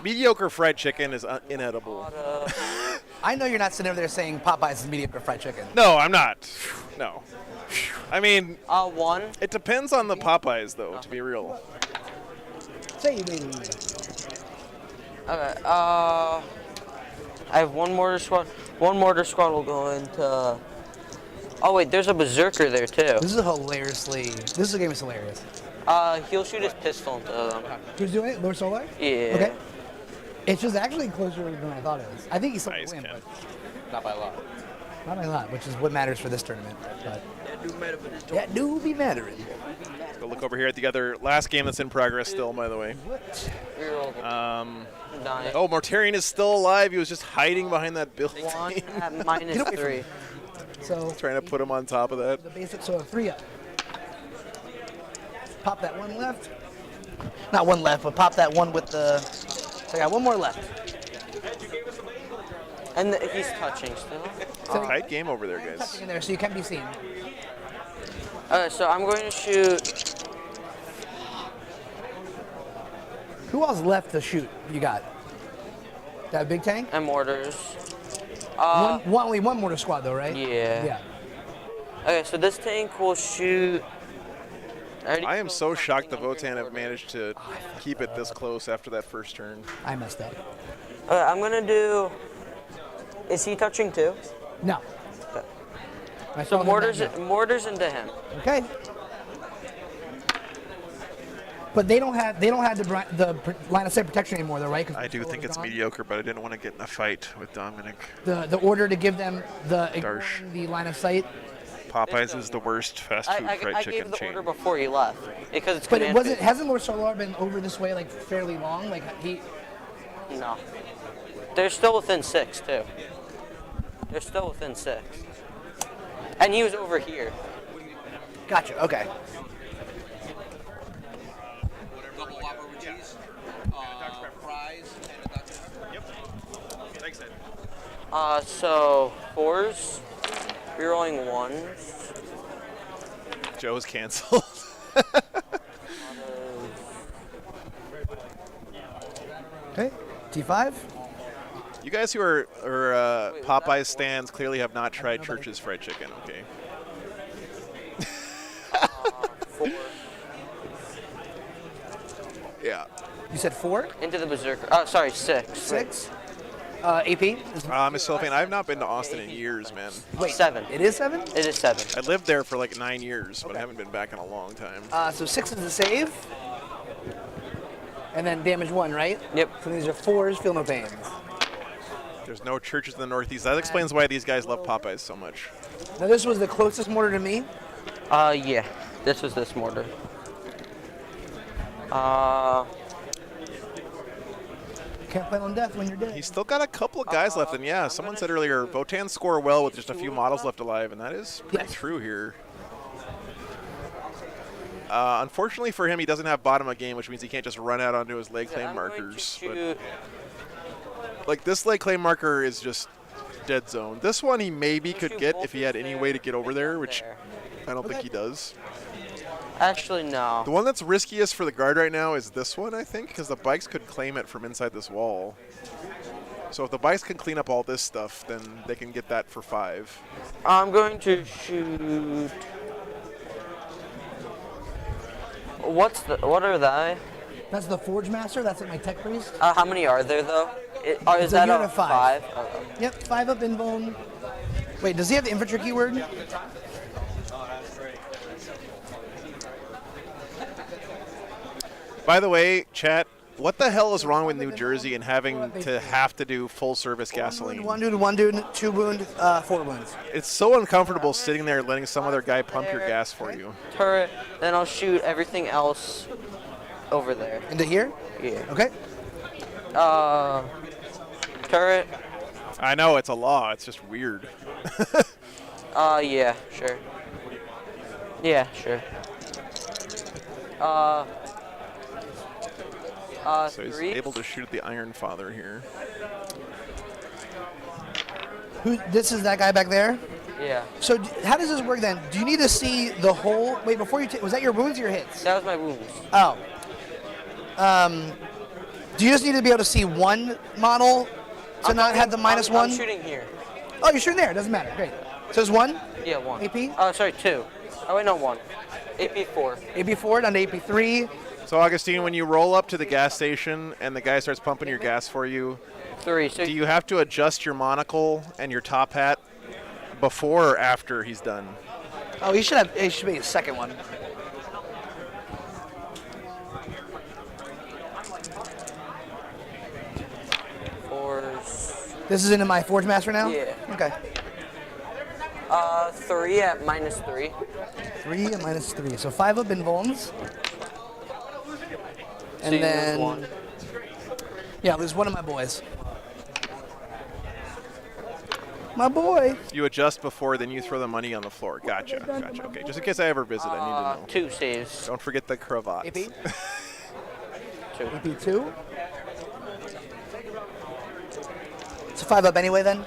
A: Mediocre fried chicken is inedible.
F: I know you're not sitting over there saying Popeyes is mediocre fried chicken.
A: No, I'm not. No. I mean,
C: 1.
A: It depends on the Popeyes, though, to be real.
F: Say you baby.
C: Okay. I have 1 mortar squad. 1 mortar squad will go into. Oh wait, there's a berserker there too.
F: This game is hilarious.
C: He'll shoot his pistol into them.
F: Who's doing it? Lord Solar?
C: Yeah.
F: Okay. It's just actually closer than I thought it was. I think he's still win, but
L: Not by a lot.
F: not by a lot, which is what matters for this tournament. But
E: That do matter for this
F: that do be mattering.
A: Go look over here at the other last game that's in progress still, by the way. Oh, Mortarion is still alive. He was just hiding behind that building.
C: 1 at -3.
F: So
A: trying to put him on top of that.
F: the basic, so a 3 up. Pop that 1 left. Not 1 left, but pop that 1 with the. So I got 1 more left.
C: And he's touching still.
A: It's a tight game over there, guys.
F: Touching in there, so you can't be seen.
C: So I'm going to shoot.
F: Who else left to shoot? You got that big tank
C: and mortars.
F: Only 1 mortar squad though, right?
C: Yeah.
F: Yeah.
C: Okay, so this tank will shoot.
A: I am so shocked the Votann have managed to keep it this close after that first turn.
F: I messed up.
C: I'm gonna do. Is he touching too?
F: No.
C: Okay. So mortars into him.
F: Okay. But they don't have the line of sight protection anymore, though, right?
A: I do think it's mediocre, but I didn't want to get in a fight with Dominic.
F: The order to give them the line of sight.
A: Popeyes is the worst fast food fried chicken
C: I gave the
A: chain.
C: order before he left because it's.
F: But it wasn't. Hasn't Lord Solar been over this way like fairly long? Like he.
C: No. They're still within 6 too. They're still within 6. And he was over here.
F: Gotcha. Okay.
L: Double Whopper with cheese, fries, and a Dutch.
A: Yep. Thanks, Ed.
C: So 4s. Rerolling 1s.
A: Joe's canceled.
F: Okay. T5.
A: You guys who are Popeyes stands clearly have not tried Church's fried chicken, okay?
C: 4.
A: Yeah.
F: You said 4?
C: Into the berserker. Oh, sorry, 6.
F: 6. AP?
A: Miss Philippine, I've not been to Austin in years, man.
C: Wait, 7.
F: It is 7?
C: It is 7.
A: I lived there for like 9 years, but I haven't been back in a long time.
F: So 6 is the save. And then damage 1, right?
C: Yep.
F: So these are 4s, feel no pains.
A: There's no churches in the Northeast. That explains why these guys love Popeyes so much.
F: Now this was the closest mortar to me?
C: Yeah. This was this mortar.
F: Can't plan on death when you're dead.
A: He's still got a couple of guys left, and yeah, someone said earlier, Votann score well with just a few models left alive, and that is pretty true here. Unfortunately for him, he doesn't have bottom of game, which means he can't just run out onto his leg claim markers. But, like, this leg claim marker is just dead zone. This one he maybe could get if he had any way to get over there, which I don't think he does.
C: Actually, no.
A: The one that's riskiest for the guard right now is this one, I think, because the bikes could claim it from inside this wall. So if the bikes can clean up all this stuff, then they can get that for 5.
C: I'm going to shoot. What are they?
F: That's the Forge Master. That's like my tech priest.
C: How many are there though? Is that
F: unit
C: a
F: of 5.
C: 5? Okay.
F: Yep, 5 up invuln. Wait, does he have the infantry keyword?
A: By the way, chat, what the hell is wrong with New Jersey and having to have to do full service gasoline?
F: One dude, 2 wound, 4 wounds.
A: It's so uncomfortable sitting there letting some other guy pump your gas for you.
C: Turret, then I'll shoot everything else over there.
F: Into here?
C: Yeah.
F: Okay.
C: Turret.
A: I know, it's a law. It's just weird.
C: Yeah, sure. Yeah, sure.
A: So he's
C: 3.
A: able to shoot at the Iron Father here.
F: This is that guy back there?
C: Yeah.
F: So how does this work then? Do you need to see the whole... Wait, before you... Was that your wounds or your hits?
C: That was my wounds.
F: Oh. Do you just need to be able to see one model to not have the -1?
C: I'm shooting here.
F: Oh, you're shooting there. It doesn't matter. Great. So it's 1?
C: Yeah, 1.
F: AP?
C: Oh, sorry, 2. Oh, wait, no, 1. AP 4.
F: AP 4 down to AP 3.
A: So, Augustine, when you roll up to the gas station and the guy starts pumping your gas for you,
C: 3. So
A: do you have to adjust your monocle and your top hat before or after he's done?
F: Oh, he should have... It should be a second one. This is into my Forge Master now?
C: Yeah.
F: Okay.
C: 3 at -3.
F: 3 and -3. So 5 up in Vulns.
C: So
F: And
C: you
F: then...
C: lose 1.
F: Yeah, lose one of my boys. My boy.
A: You adjust before, then you throw the money on the floor. Gotcha, gotcha. Okay, just in case I ever visit, I need to know.
C: 2 saves.
A: Don't forget the cravat.
F: AP?
C: 2.
F: AP 2. It's a 5 up anyway then?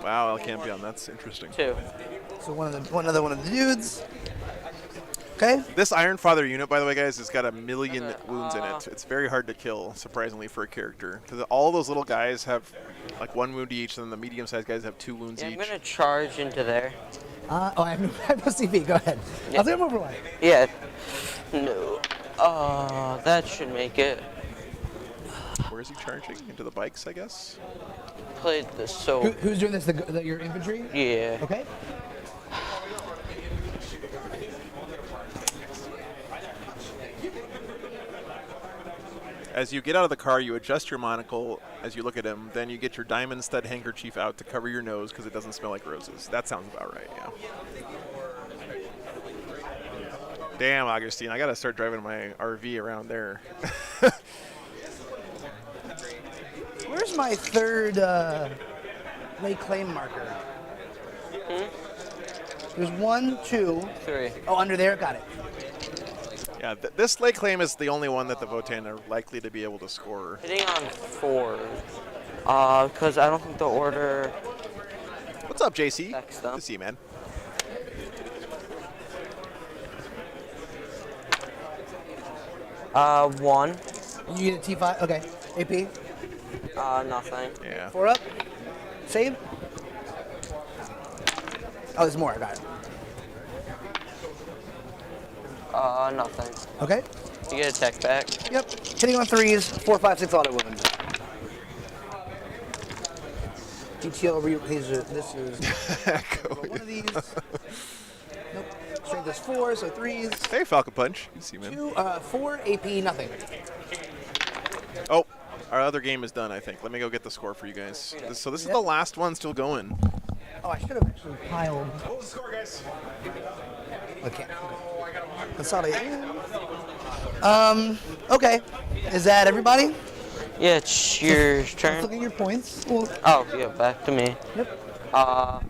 A: Wow, El Campion, that's interesting.
C: 2.
F: So another one of the dudes. Okay.
A: This Iron Father unit, by the way, guys, has got 1 million wounds in it. It's very hard to kill, surprisingly, for a character. Because all those little guys have like 1 wound each, and then the medium-sized guys have 2 wounds each.
C: I'm going to charge into there.
F: Oh, I have no CP. Go ahead.
C: Yeah.
F: I'll take him over one.
C: Yeah. No. That should make it.
A: Where is he charging? Into the bikes, I guess?
C: Played this so.
F: Who's doing this? Your infantry?
C: Yeah.
F: Okay.
A: As you get out of the car, you adjust your monocle as you look at him. Then you get your diamond stud handkerchief out to cover your nose because it doesn't smell like roses. That sounds about right, yeah. Damn, Augustine, I got to start driving my RV around there.
F: Where's my third lay claim marker? There's 1, 2,
C: 3.
F: Oh, under there? Got it.
A: Yeah, this lay claim is the only one that the Votann are likely to be able to score.
C: Hitting on 4. Because I don't think the order.
A: What's up, JC? Good to see you, man.
C: One.
F: You get a T5? Okay. AP?
C: Nothing.
A: Yeah.
F: 4 up. Save. Oh, there's more. I got it.
C: Nothing.
F: Okay.
C: You get a tech back.
F: Yep. Hitting on 3s. 4, 5, 6 auto wounds. GTO this is one of these. Nope. Strength is 4, so 3s.
A: Hey, Falcon Punch. You see, man.
F: 2, 4, AP, nothing.
A: Oh, our other game is done, I think. Let me go get the score for you guys. So this is the last one still going.
F: Oh, I should have actually piled.
I: What was the score, guys?
F: Okay. Consolidate. Okay. Is that everybody?
C: Yeah, it's your
F: Let's
C: turn.
F: look at your points. Well,
C: Oh, yeah, back to me.
F: Yep.
A: All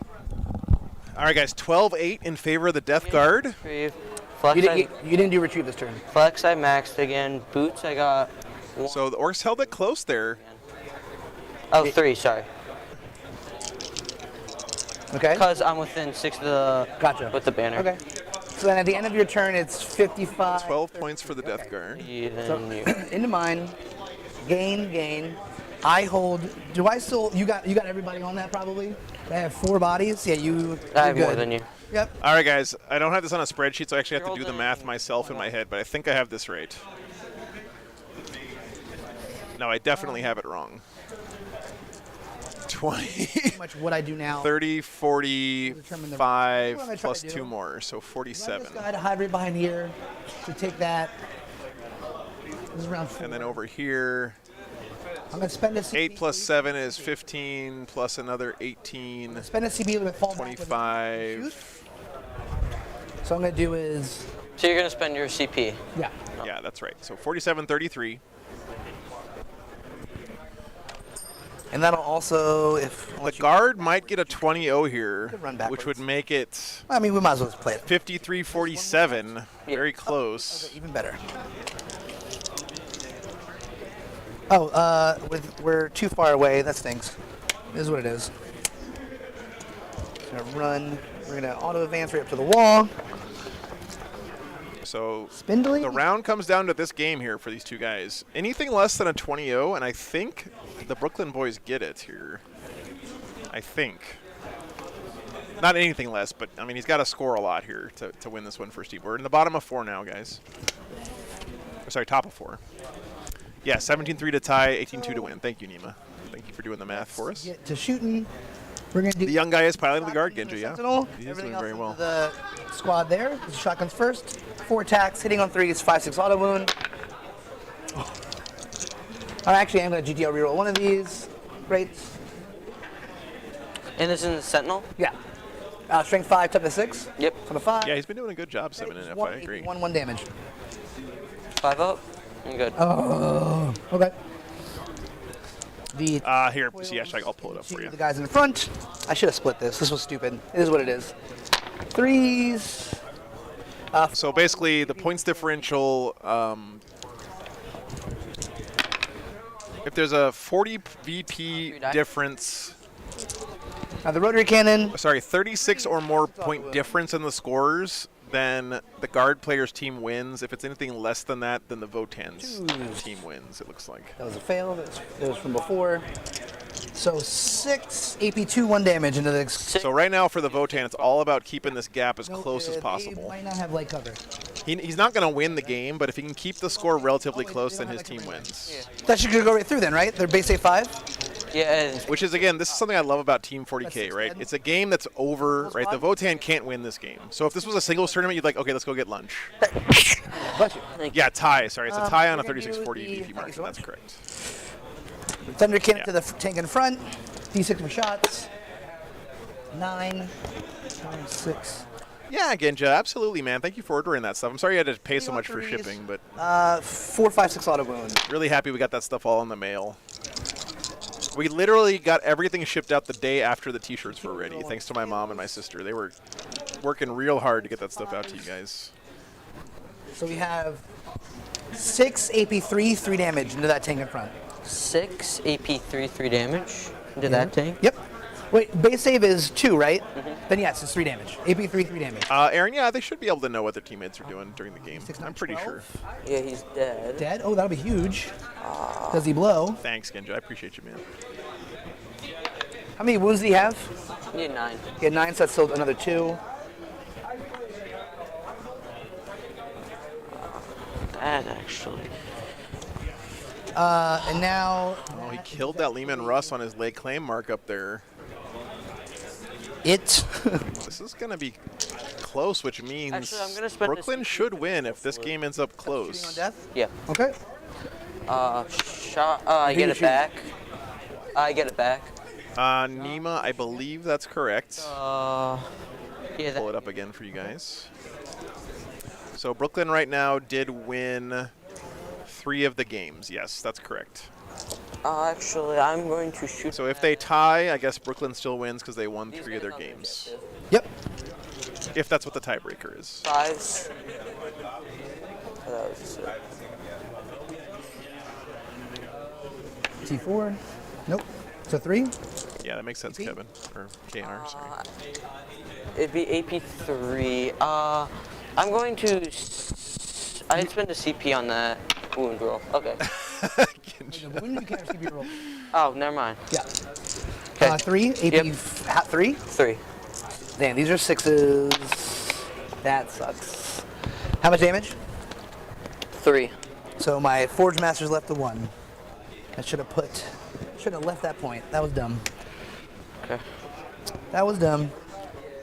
A: right, guys. 12-8 in favor of the Death Guard.
C: Flex,
F: you didn't do retrieve this turn.
C: Flex, I maxed again. Boots, I got 1.
A: So the Orcs held it close there.
C: Oh, 3, sorry.
F: Okay.
C: Because I'm within 6 of the.
F: Gotcha.
C: With the banner.
F: Okay. So then at the end of your turn, it's 55.
A: 12 points for the Death Guard.
C: Yeah,
F: So,
C: then you.
F: into mine. Gain. I hold. Do I still? You got everybody on that probably. I have 4 bodies. Yeah, you.
C: I have
F: you're
C: more
F: good.
C: than you.
F: Yep.
A: All right, guys. I don't have this on a spreadsheet, so I actually have to do the math myself in my head, but I think I have this right. No, I definitely have it wrong. 20.
F: How much would I do now?
A: 30,
F: Determine the-
A: 45,
F: What am I trying
A: plus
F: to do?
A: 2 more, so
F: Run
A: 47.
F: this guy to hide right behind here. So take that. This is round 4.
A: And then over here,
F: I'm going to spend a CP.
A: 8 plus 7 is 15, plus another 18,
F: Spend a CP with a fall back with a
A: 25.
F: So I'm going to do is,
C: So you're gonna spend your CP.
F: yeah.
A: Yeah, that's right. So 47, 33.
F: And that'll also, if
A: The guard might get a 20-0 here,
F: run
A: which would
F: backwards.
A: make it
F: I mean, we might as well just play it.
A: 53-47. Very close.
F: Even better. Oh, we're too far away. That stinks. This is what it is. Gonna run. We're gonna auto advance right up to the wall.
A: So
F: Spindly.
A: the round comes down to this game here for these two guys. Anything less than a 20-0, and I think the Brooklyn boys get it here. I think. Not anything less, but I mean, he's got to score a lot here to win this one for Steve. We're in the bottom of 4 now, guys. Or, sorry, top of 4. Yeah, 17-3 to tie, 18-2 to win. Thank you, Nima. Thank you for doing the math for us.
F: Get to shooting. We're gonna do
A: The young guy is piloting the guard, Genji, yeah.
F: Sentinel.
A: He is
F: Everything
A: doing
F: else
A: very
F: into
A: well.
F: The squad there. This is shotguns first. 4 attacks, hitting on 3s, 5/6 auto wound. Actually, I'm gonna GTO reroll one of these. Great.
C: And this is the Sentinel?
F: Yeah. Strength 5, toughness 6.
C: Yep.
F: On a 5.
A: Yeah, he's been doing a good job, 7 in FI, I agree.
F: 1 damage.
C: 5 up? I'm good.
F: Oh, okay. The
A: Here, see, I'll pull it up for you.
F: the guys in the front. I should have split this. This was stupid. It is what it is. 3s.
A: So basically, the points differential, if there's a 40 VP difference,
F: Now the rotary cannon.
A: sorry, 36 or more point difference in the scores, then the guard player's team wins. If it's anything less than that, then the Votann's team wins, it looks like.
F: That was a fail. That was from before. So 6 AP2, 1 damage into the.
A: So right now for the Votann, it's all about keeping this gap as close as
F: They
A: possible.
F: might not have light cover.
A: He's not going to win the game, but if he can keep the score relatively close, then his team wins.
F: That should go right through then, right? They're base A5.
C: Yeah.
A: Which is, again, this is something I love about Team 40K, right? It's a game that's over, right? The Votann can't win this game. So if this was a singles tournament, you'd like, okay, let's go get lunch.
F: Bless you.
A: Yeah, tie. Sorry, it's a tie on a
F: we're gonna do
A: 36-40
F: the-
A: VP margin. That's correct.
F: Thunder cannon
A: Yeah.
F: to the tank in front. D6 for shots. 9, 6.
A: Yeah, Genja, absolutely, man. Thank you for ordering that stuff. I'm sorry you had to pay so much for
F: 3s.
A: shipping, but
F: 4, 5, 6 auto wound.
A: really happy we got that stuff all in the mail. We literally got everything shipped out the day after the T-shirts were ready, thanks to my mom and my sister. They were working real hard to get that stuff out to you guys.
F: So we have 6 AP3, 3 damage into that tank in front.
C: 6 AP3, 3 damage into that tank?
F: Yep. Wait, base save is 2, right? Then yes, it's 3 damage. AP3, 3 damage.
A: Aaron, yeah, they should be able to know what their teammates are doing during the game.
F: 6, 9,
A: I'm pretty
F: 12.
A: sure.
C: Yeah, he's dead.
F: Dead? Oh, that'll be huge. Does he blow?
A: Thanks, Genja. I appreciate you, man.
F: How many wounds do you have?
C: Yeah, 9.
F: He had 9, so that's still another 2.
C: That actually.
F: And now
A: Oh, he killed that Lehman Russ on his leg claim mark up there.
F: it.
A: This is going to be close, which means
C: Actually, I'm gonna spend
A: Brooklyn
C: this-
A: should win if this game ends up
F: Shooting on
A: close.
F: death?
C: Yeah.
F: Okay.
C: Shot. I get it back. I get it back.
A: Nima, I believe that's correct.
C: Yeah,
A: Pull it up again for you guys. So Brooklyn right now did win 3 of the games. Yes, that's correct.
C: actually, I'm going to shoot.
A: So if they tie, I guess Brooklyn still wins because they won 3 of their games.
F: Yep.
A: If that's what the tiebreaker is.
C: 5s. That was
F: T4. Nope. So 3.
A: Yeah, that makes sense, Kevin. Or KNR, sorry.
C: It'd be AP3. I'm going to. I'd spend a CP on that wound roll. Okay.
F: Wound you can't CP roll.
C: Oh, never mind.
F: Yeah.
C: Okay.
F: 3. AP
C: Yep.
F: 3.
C: 3.
F: Damn, these are 6s. That sucks. How much damage?
C: 3.
F: So my Forge Master's left to 1. I should have left that point. That was dumb.
C: Okay.
F: That was dumb.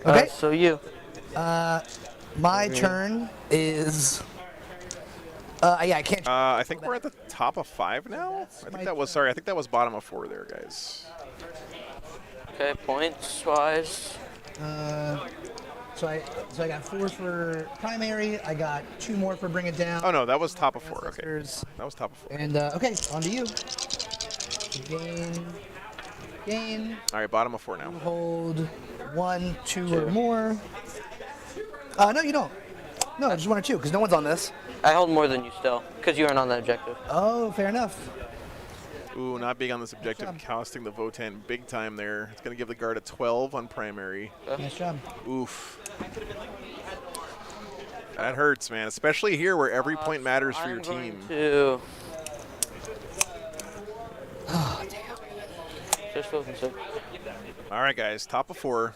F: Okay.
C: So you.
F: My turn is. Yeah, I can't.
A: I think we're at the top of 5 now. I think that was sorry. I think that was bottom of 4 there, guys.
C: Okay, points wise.
F: So I got 4 for primary. I got 2 more for bring it down.
A: Oh no, that was top of 4. Okay. That was top of 4.
F: And okay, on to you. Gain.
A: All right, bottom of 4 now.
F: Hold 1, 2 or more. No, you don't. No, just 1 or 2, because no one's on this.
C: I hold more than you still, because you aren't on that objective.
F: Oh, fair enough.
A: Ooh, not being on this objective, costing the Votann big time there. It's going to give the guard a 12 on primary.
F: Nice job.
A: Oof. That hurts, man, especially here where every point matters for your team.
F: Oh, damn.
C: Just focus it.
A: All right, guys, top of 4.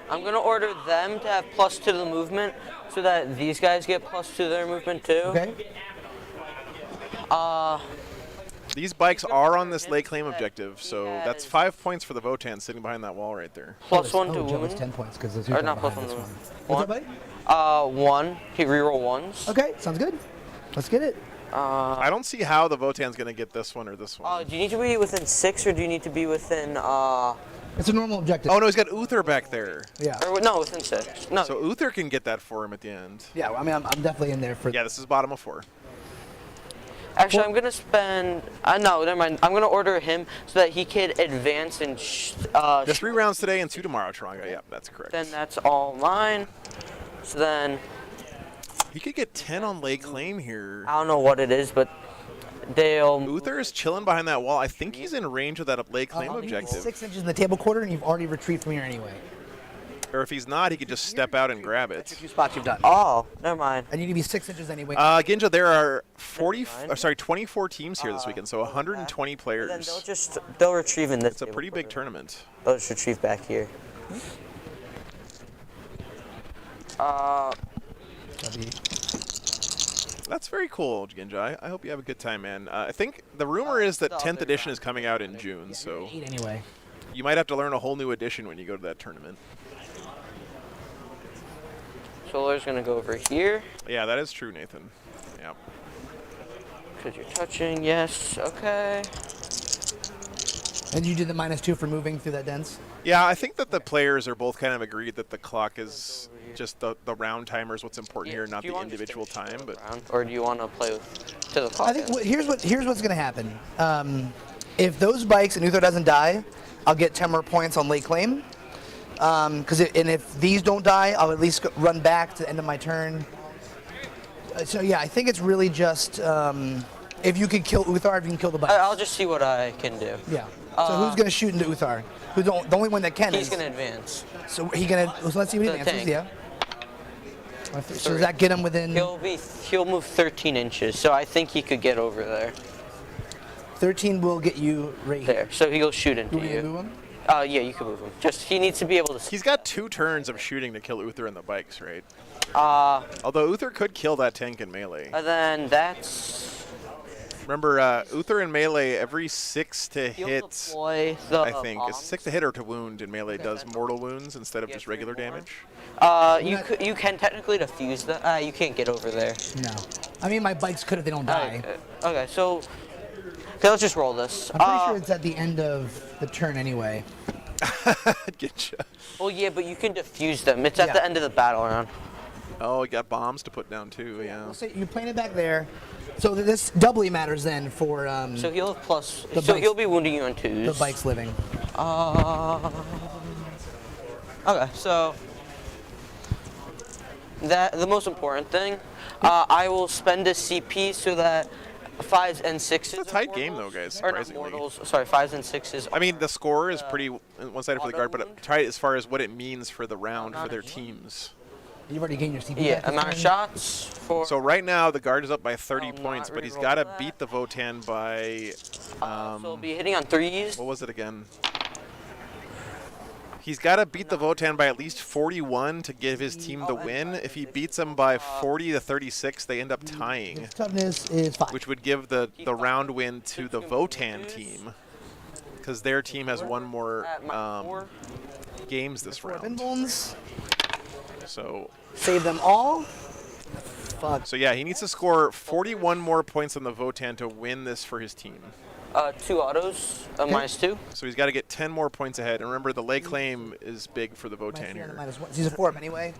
C: I'm going to order them to have +2 to the movement so that these guys get +2 to their movement too.
F: Okay.
A: These bikes are on this lay claim objective, so that's 5 points for the Votann sitting behind that wall right there.
C: +1 to
F: Joe
C: wound.
F: 10 points because there's
C: Or not +1 to
F: this
C: wound.
F: What's up, buddy?
C: 1. He reroll 1s.
F: Okay, sounds good. Let's get it.
A: I don't see how the Votann's going to get this one or this one.
C: Do you need to be within 6 or do you need to be within
F: It's a normal objective.
A: Oh no, he's got Uther back there.
F: Yeah.
C: Or, no, within 6. No.
A: So Uther can get that for him at the end.
F: Yeah, I mean, I'm definitely in there for.
A: Yeah, this is bottom of 4.
C: Actually, I'm going to spend... no, never mind. I'm going to order him so that he can advance and...
A: There's 3 rounds today and 2 tomorrow, Tronga. Yeah, that's correct.
C: Then that's all mine. So then...
A: He could get 10 on lay claim here.
C: I don't know what it is, but they'll...
A: Uther is chilling behind that wall. I think he's in range of that lay claim objective.
F: 6 inches in the table quarter, and you've already retreated from here anyway.
A: Or if he's not, he could just step out and grab it.
F: 2 spots you've done.
C: Oh, never mind.
F: And you need to be 6 inches anyway.
A: Ginja, there are 24 teams here this weekend, so 120
C: Then
A: players.
C: they'll retrieve in this.
A: It's a pretty big tournament.
C: They'll just retrieve back here.
A: That's very cool, Ginja. I hope you have a good time, man. I think the rumor is that 10th edition is coming out in June, so
F: 8 anyway.
A: You might have to learn a whole new edition when you go to that tournament.
C: Solar's gonna go over here.
A: Yeah, that is true, Nathan. Yeah.
C: Because you're touching, yes, okay.
F: And you did the -2 for moving through that dense?
A: Yeah, I think that the players are both kind of agreed that the clock is just the round timer is what's important here, not the individual time. But
C: or do you want to play to the clock?
F: I think here's what's gonna happen. If those bikes and Uther doesn't die, I'll get 10 more points on late claim. And if these don't die, I'll at least run back to the end of my turn. So yeah, I think it's really just if you can kill Uthar, if you can kill the bikes.
C: I'll just see what I can do.
F: Yeah. So who's gonna shoot into Uthar? Who's the only one that can?
C: He's gonna advance.
F: So let's see what he advances. Yeah. So does that get him within?
C: He'll move 13 inches. So I think he could get over there.
F: 13 will get you right
C: there. So he'll shoot into you.
F: Move him?
C: Yeah, you can move him. Just he needs to be able to.
A: He's got 2 turns of shooting to kill Uther and the bikes, right?
C: Although
A: Uther could kill that tank in melee.
C: Then that's.
A: Remember, Uther in melee, every 6 to hit,
C: I
A: think, is 6 to hit or to wound in melee does mortal wounds instead of just regular damage.
C: You can technically defuse that. You can't get over there.
F: No. I mean, my bikes could if they don't die.
C: Okay, so let's just roll this.
F: I'm pretty sure it's at the end of the turn anyway.
A: Getcha.
C: Well, yeah, but you can defuse them. It's at the end of the battle round.
A: Oh, you got bombs to put down too, yeah.
F: So you're playing it back there. So this doubly matters then for.
C: So he'll have plus. So he'll be wounding you on 2s.
F: The bike's living.
C: Okay, so the most important thing, I will spend a CP so that 5s and 6s.
A: It's a tight game though, guys. Surprisingly.
C: Or not mortals. Sorry, 5s and 6s.
A: I mean, the score is pretty one-sided for the guard, but tight as far as what it means for the round for their teams.
F: You've already gained your CP.
C: Yeah, amount of shots for.
A: So right now the guard is up by 30 points, but he's got to beat the Votann by.
C: So he'll be hitting on 3s.
A: What was it again? He's got to beat the Votann by at least 41 to give his team the win. If he beats them by 40 to 36, they end up tying.
F: His toughness is 5.
A: Which would give the round win to the Votann team, because their team has one more games this round. So
F: save them all. Fuck.
A: So yeah, he needs to score 41 more points than the Votann to win this for his team.
C: 2 autos, -2.
A: So he's got to get 10 more points ahead. And remember, the lay claim is big for the Votann here.
F: -1. He's a 4 anyway.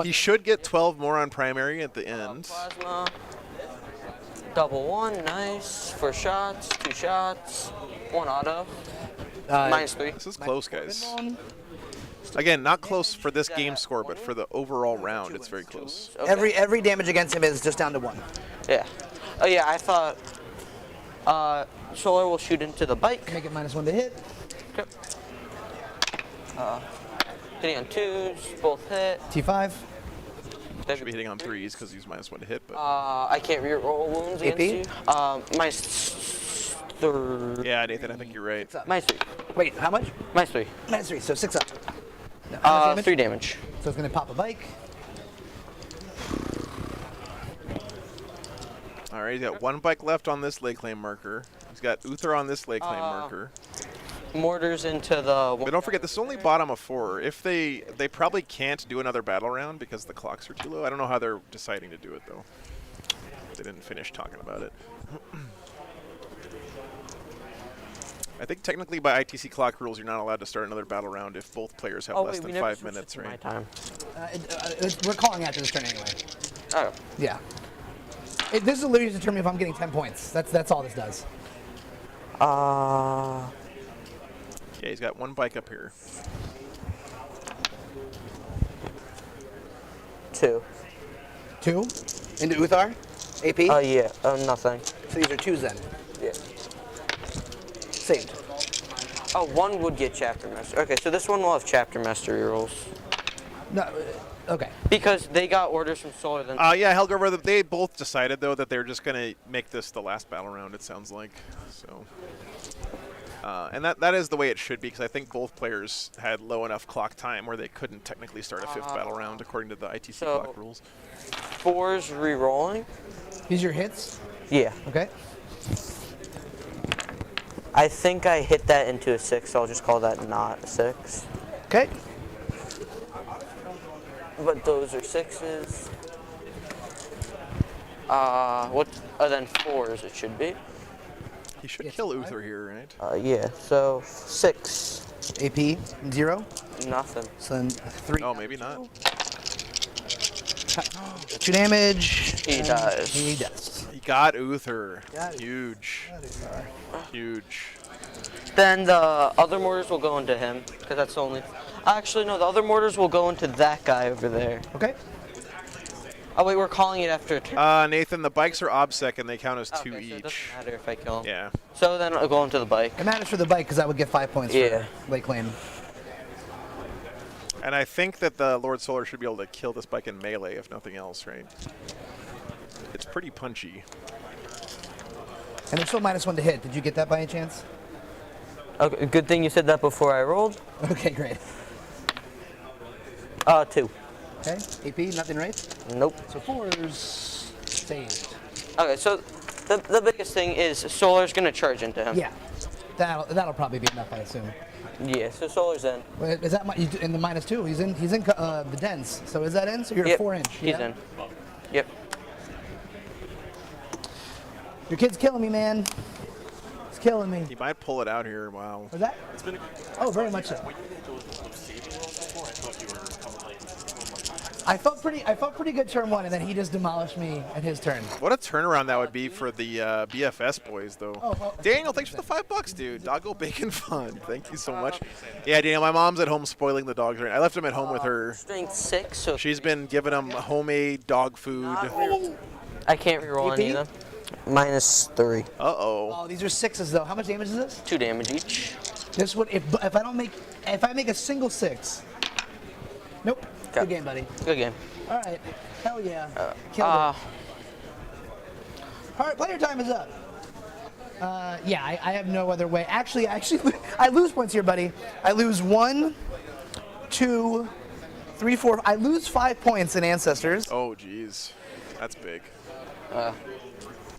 A: He should get 12 more on primary at the end.
C: Plasma. Double 1, nice. 4 shots, 2 shots, 1 auto. -3.
A: This is close, guys. Again, not close for this game score, but for the overall round, it's very close.
C: Okay.
F: Every damage against him is just down to 1.
C: Yeah. Oh yeah, I thought Solar will shoot into the bike.
F: Make it -1 to hit.
C: Okay. Hitting on 2s, both hit.
F: T5.
A: Should be hitting on 3s because he's -1 to hit. But
C: I can't reroll wounds
F: AP?
C: against you. -3.
A: Yeah, Nathan, I think you're right.
C: -3.
F: Wait, how much?
C: -3.
F: -3, so 6 up. No,
C: 3 damage.
F: So it's going to pop a bike.
A: All right, he's got 1 bike left on this lay claim marker. He's got Uther on this lay claim marker.
C: Mortars into the...
A: But don't forget, this is only bottom of 4. If they probably can't do another battle round because the clocks are too low. I don't know how they're deciding to do it, though. They didn't finish talking about it. I think technically by ITC clock rules, you're not allowed to start another battle round if both players have less than 5 minutes, right?
C: My time.
F: We're calling after this turn anyway.
C: Oh.
F: Yeah. This is literally to determine if I'm getting 10 points. That's all this does.
A: Yeah, he's got 1 bike up here.
C: 2.
F: 2? Into Uthar? AP?
C: Yeah, nothing.
F: So these are 2s then?
C: Yeah.
F: Saved.
C: Oh, 1 would get Chapter Master. Okay, so this one will have Chapter Master rerolls.
F: No, okay.
C: Because they got orders from Solar then.
A: Yeah, Helgover, they both decided, though, that they're just going to make this the last battle round, it sounds like. So, and that is the way it should be, because I think both players had low enough clock time where they couldn't technically start a 5th battle round, according to the ITC clock rules.
C: 4's rerolling.
F: These are your hits?
C: Yeah.
F: Okay.
C: I think I hit that into a 6, so I'll just call that not a 6.
F: Okay.
C: But those are 6s. Then 4s it should be.
A: He should kill Uther here, right?
C: Yeah, so 6.
F: AP, 0?
C: Nothing.
F: So then 3.
A: Oh, maybe not.
F: 2 damage.
C: He dies.
F: He does.
A: He got Uther.
F: Got it.
A: Huge. Huge.
C: Then the other mortars will go into him, because that's the only... Actually, no, the other mortars will go into that guy over there.
F: Okay.
C: Oh, wait, we're calling it after a turn.
A: Nathan, the bikes are obsec, and they count as 2
C: so
A: each.
C: it doesn't matter if I kill him.
A: Yeah.
C: So then I'll go into the bike.
F: It matters for the bike, because that would get 5 points for late claim.
A: And I think that the Lord Solar should be able to kill this bike in melee, if nothing else, right? It's pretty punchy.
F: And they're still -1 to hit. Did you get that by any chance?
C: Okay, good thing you said that before I rolled.
F: Okay, great.
C: 2.
F: Okay, AP, nothing right?
C: Nope.
F: So 4's saved.
C: Okay, so the biggest thing is Solar's gonna charge into him.
F: Yeah, that'll probably be enough, I assume.
C: Yeah, so Solar's in.
F: Wait, is that in the -2? He's in the dens. So is that in? So you're
C: Yep.
F: a 4-inch.
C: He's in. Yep.
F: Your kid's killing me, man. It's killing me.
A: He might pull it out here. Wow.
F: Was that? Oh, very much so. I felt pretty good turn 1, and then he just demolished me at his turn.
A: What a turnaround that would be for the BFS boys, though.
F: Oh, well,
A: Daniel, thanks for the $5, dude. Doggo Bacon Fun. Thank you so much. Yeah, Daniel, my mom's at home spoiling the dogs right now. I left him at home with her.
C: Strength 6. So
A: she's been giving him homemade dog food.
C: I can't reroll any of them. -3.
A: Uh-oh.
F: Oh, these are 6s though. How much damage is this?
C: 2 damage each.
F: This would if I make a single 6. Nope. Good game, buddy.
C: Good game.
F: All right. Hell yeah. Killed it. All right, player time is up. Yeah, I have no other way. Actually, I lose points here, buddy. I lose 1, 2, 3, 4. I lose 5 points in Ancestors.
A: Oh, geez. That's big.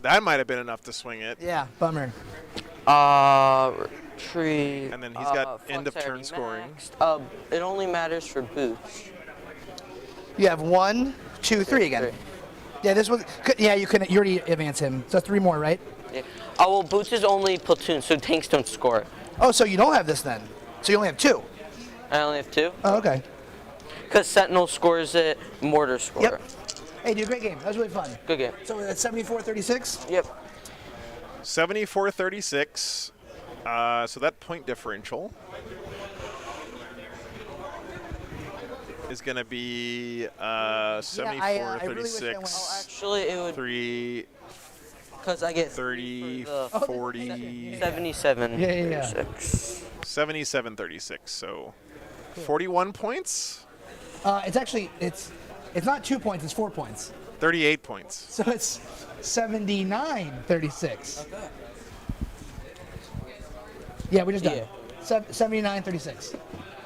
A: That might have been enough to swing it.
F: Yeah, bummer.
C: Retrieve.
A: And then he's got end of turn scoring.
C: It only matters for boots.
F: You have 1, 2, 3 again.
C: 3.
F: Yeah, this was. Yeah, you already advance him. So 3 more, right?
C: Yeah. Oh, well, boots is only platoon, so tanks don't score it.
F: Oh, so you don't have this then? So you only have 2?
C: I only have 2.
F: Oh, okay.
C: Because Sentinel scores it, Mortar score.
F: Yep. Hey, dude, great game. That was really fun.
C: Good game.
F: So that's 74-36?
C: Yep.
A: 74-36. So that point differential is going to be 74-36.
C: Actually, it would
A: 3.
C: Because I get
A: 30, 40.
C: 77.
F: Yeah.
A: 77-36. So 41 points.
F: It's actually it's not 2 points. It's 4 points.
A: 38 points.
F: So it's 79-36.
C: Okay.
F: Yeah, we just done.
C: Yeah.
F: 79-36.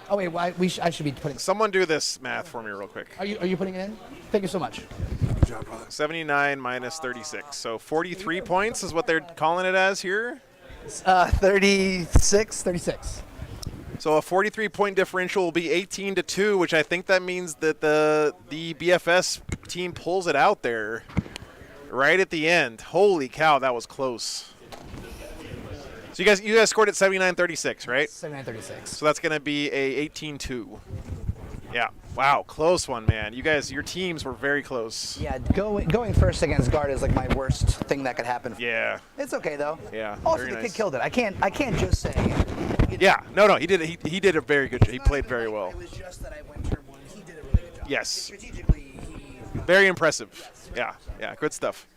F: Oh wait, well, I should be putting.
A: Someone do this math for me real quick.
F: Are you putting it in? Thank you so much.
A: Good job, brother. 79 minus 36. So 43 points is what they're calling it as here.
F: 36.
A: So a 43-point differential will be 18-2, which I think that means that the BFS team pulls it out there right at the end. Holy cow, that was close. So you guys scored at 79-36, right?
F: 79-36.
A: So that's going to be a 18-2. Yeah. Wow, close one, man. Your teams were very close.
F: Yeah, going first against guard is like my worst thing that could happen.
A: Yeah.
F: It's okay though.
A: Yeah.
F: Also,
A: very
F: the
A: nice.
F: kid killed it. I can't just say.
A: Yeah. No. He did. He did a very good job. He played very well.
F: It was just that I went turn 1. He did a really good job.
A: Yes.
F: Strategically,
A: Very impressive. Yeah. Good stuff.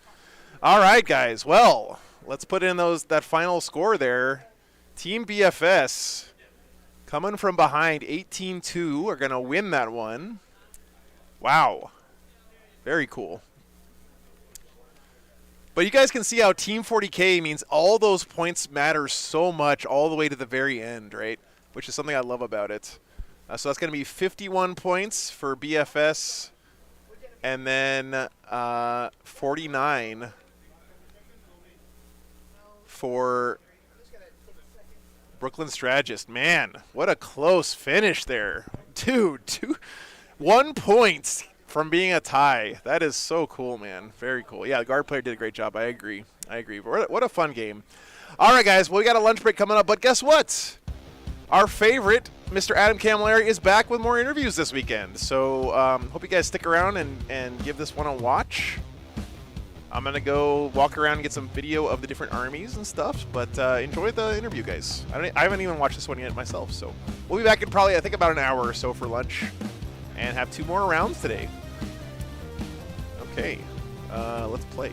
A: All right, guys. Well, let's put in that final score there. Team BFS coming from behind 18-2 are going to win that one. Wow. Very cool. But you guys can see how Team 40K means all those points matter so much all the way to the very end, right? Which is something I love about it. So that's going to be 51 points for BFS and then 49 for Brooklyn Strategist. Man, what a close finish there. Dude, 1 point from being a tie. That is so cool, man. Very cool. Yeah, the guard player did a great job. I agree. But what a fun game. All right, guys. Well, we got a lunch break coming up, but guess what? Our favorite, Mr. Adam Camilleri, is back with more interviews this weekend. So hope you guys stick around and give this one a watch. I'm going to go walk around and get some video of the different armies and stuff, but enjoy the interview, guys. I haven't even watched this one yet myself, so we'll be back in probably, I think, about an hour or so for lunch and have 2 more rounds today. Okay, let's play.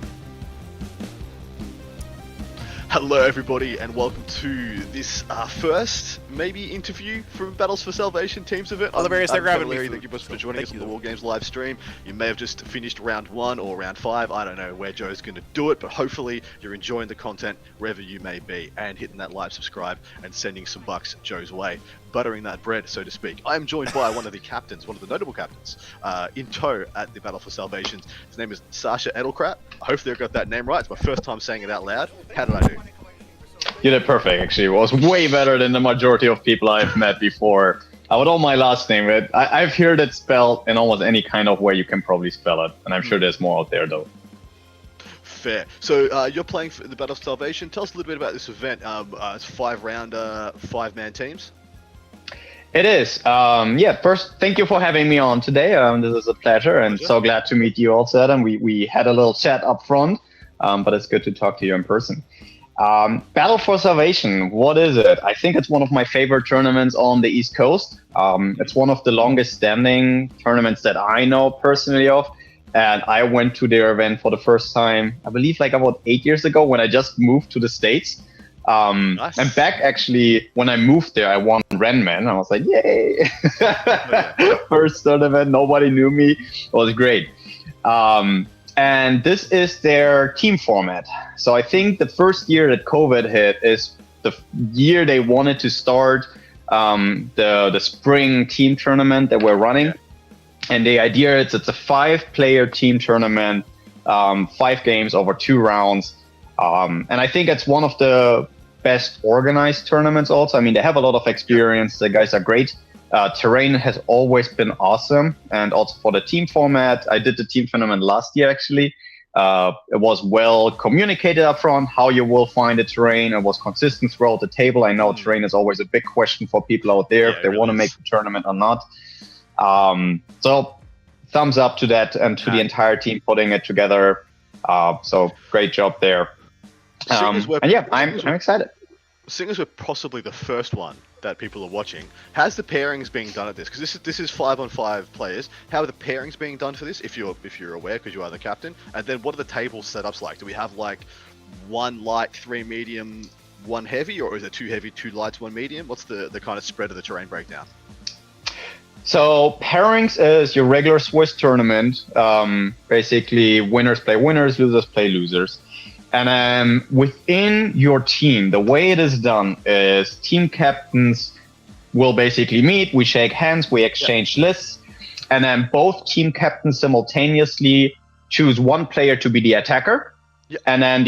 M: Hello everybody and welcome to this first maybe interview from Battles for Salvation Teams event.
A: All the various they're grabbing me.
M: Thank you much for joining us on the War Games live stream. You may have just finished round 1 or round 5. I don't know where Joe's going to do it, but hopefully you're enjoying the content wherever you may be and hitting that like, subscribe and sending some bucks Joe's way. Buttering that bread, so to speak. I am joined by one of the captains, one of the notable captains in tow at the Battle for Salvation. His name is Sascha Edelkraut. Hopefully I got that name right. It's my first time saying it out loud. How did I do?
N: You did perfect, actually. It was way better than the majority of people I've met before. I would know my last name, but I've heard it spelled in almost any kind of way you can probably spell it, and I'm sure there's more out there, though.
M: Fair. So you're playing for the Battle of Salvation. Tell us a little bit about this event. It's 5-round, 5-man teams.
N: It is. Yeah, first, thank you for having me on today. This is a pleasure, and so glad to meet you also, Adam. We had a little chat up front, but it's good to talk to you in person. Battle for Salvation, what is it? I think it's one of my favorite tournaments on the East Coast. It's one of the longest standing tournaments that I know personally of. And I went to their event for the first time, I believe like about 8 years ago when I just moved to the States.
M: Nice.
N: And back actually, when I moved there, I won Renman. I was like, yay! First tournament, nobody knew me. It was great. and this is their team format. So I think the first year that COVID hit is the year they wanted to start the spring team tournament that we're running. And the idea is it's a 5-player team tournament, 5 games over 2 rounds. And I think it's one of the best organized tournaments also. I mean, they have a lot of experience. The guys are great. Terrain has always been awesome. And also for the team format, I did the team tournament last year, actually. It was well communicated up front how you will find the terrain. It was consistent throughout the table. I know terrain is always a big question for people out there if they want to make the tournament or not. So thumbs up to that and to the entire team putting it together. So great job there. And yeah, I'm excited.
M: Seeing as we're possibly the first one that people are watching, how's the pairings being done at this? Because this is 5-on-5 players. How are the pairings being done for this? If you're aware, because you are the captain. And then what are the table setups like? Do we have like 1 light, 3 medium, 1 heavy, or is it 2 heavy, 2 lights, 1 medium? What's the kind of spread of the terrain breakdown?
N: So pairings is your regular Swiss tournament. Basically, winners play winners, losers play losers. And within your team, the way it is done is team captains will basically meet, we shake hands, we exchange lists, and then both team captains simultaneously choose 1 player to be the attacker, and then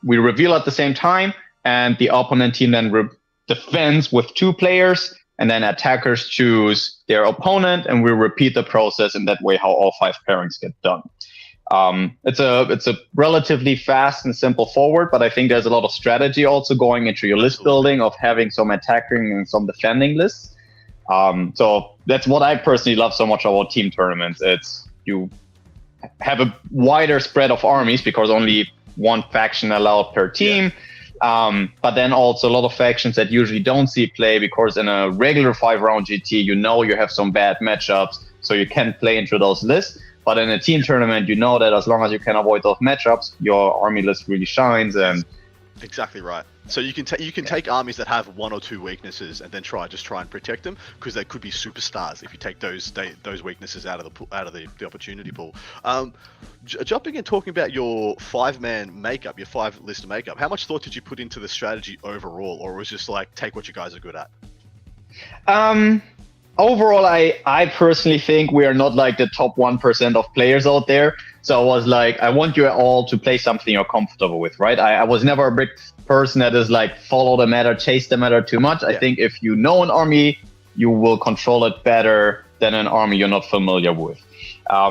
N: we reveal at the same time, and the opponent team then defends with 2 players, and then attackers choose their opponent, and we repeat the process in that way how all 5 pairings get done. It's a relatively fast and simple forward, but I think there's a lot of strategy also going into your list building of having some attacking and some defending lists. So that's what I personally love so much about team tournaments. It's you have a wider spread of armies because only 1 faction allowed per team. But then also a lot of factions that usually don't see play because in a regular 5-round GT, you have some bad matchups, so you can play into those lists. But in a team tournament, you know that as long as you can avoid those matchups, your army list really shines. And
M: exactly right. So you can take armies that have 1 or 2 weaknesses and then try and protect them because they could be superstars if you take those weaknesses out of the opportunity pool. Jumping and talking about your 5-man makeup, your 5-list makeup, how much thought did you put into the strategy overall, or was it just like take what you guys are good at?
N: Overall, I personally think we are not like the top 1% of players out there. So I was like, I want you all to play something you're comfortable with, right? I was never a big person that is like follow the meta, chase the meta too much. I think if you know an army, you will control it better than an army you're not familiar with.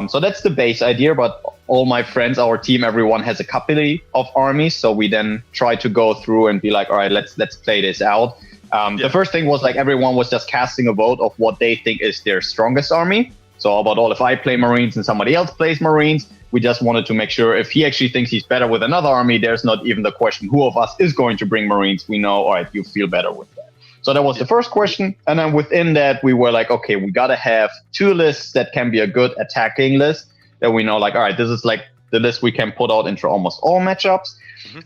N: So that's the base idea, but all my friends, our team, everyone has a couple of armies. So we then try to go through and be like, all right, let's play this out. The first thing was like everyone was just casting a vote of what they think is their strongest army. So about all, if I play Marines and somebody else plays Marines, we just wanted to make sure if he actually thinks he's better with another army, there's not even the question who of us is going to bring Marines. We know, all right, you feel better with that. So that was the first question. And then within that, we were like, okay, we got to have 2 lists that can be a good attacking list that we know like, all right, this is like the list we can put out into almost all matchups.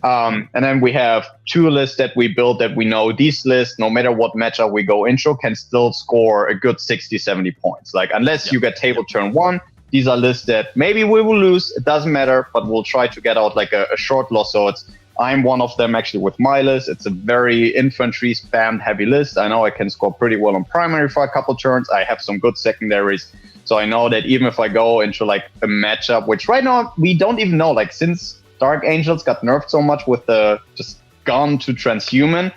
N: And then we have 2 lists that we build that we know these lists, no matter what matchup we go into, can still score a good 60, 70 points. Like unless you get table turn 1, these are lists that maybe we will lose. It doesn't matter, but we'll try to get out like a short loss. So I'm one of them actually with my list. It's a very infantry spam heavy list. I know I can score pretty well on primary for a couple turns. I have some good secondaries. So I know that even if I go into like a matchup, which right now we don't even know, like since Dark Angels got nerfed so much with the just gone to transhuman,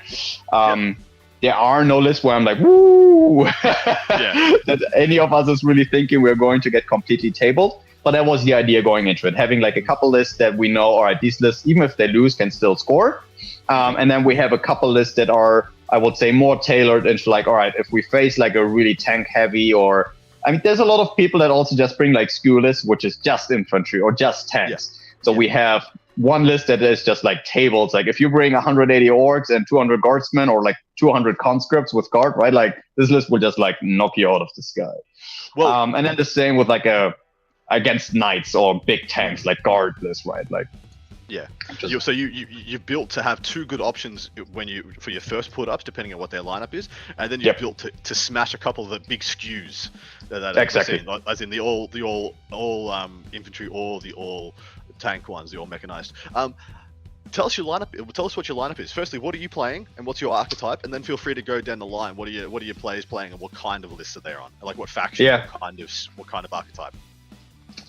N: there are no lists where I'm like, woo, that any of us is really thinking we're going to get completely tabled. But that was the idea going into it, having like a couple lists that we know, all right, these lists, even if they lose, can still score. And then we have a couple lists that are, I would say, more tailored into like, all right, if we face like a really tank heavy or, I mean, there's a lot of people that also just bring like skew lists, which is just infantry or just tanks. So we have one list that is just like tables. Like if you bring 180 orcs and 200 guardsmen or like 200 conscripts with guard, right? Like this list will just like knock you out of the sky. Well, and then the same with like against knights or big tanks like guard list, right? Like
M: Yeah. So you're built to have two good options for your first put ups, depending on what their lineup is, and then you're built to smash a couple of the big skews that
N: exactly.
M: Seen, as in the all infantry or the all tank ones, the all mechanized. Tell us your lineup. Tell us what your lineup is. Firstly, what are you playing, and what's your archetype? And then feel free to go down the line. What are your players playing, and what kind of lists are they on? Like what faction?
N: Yeah.
M: What kind of archetype?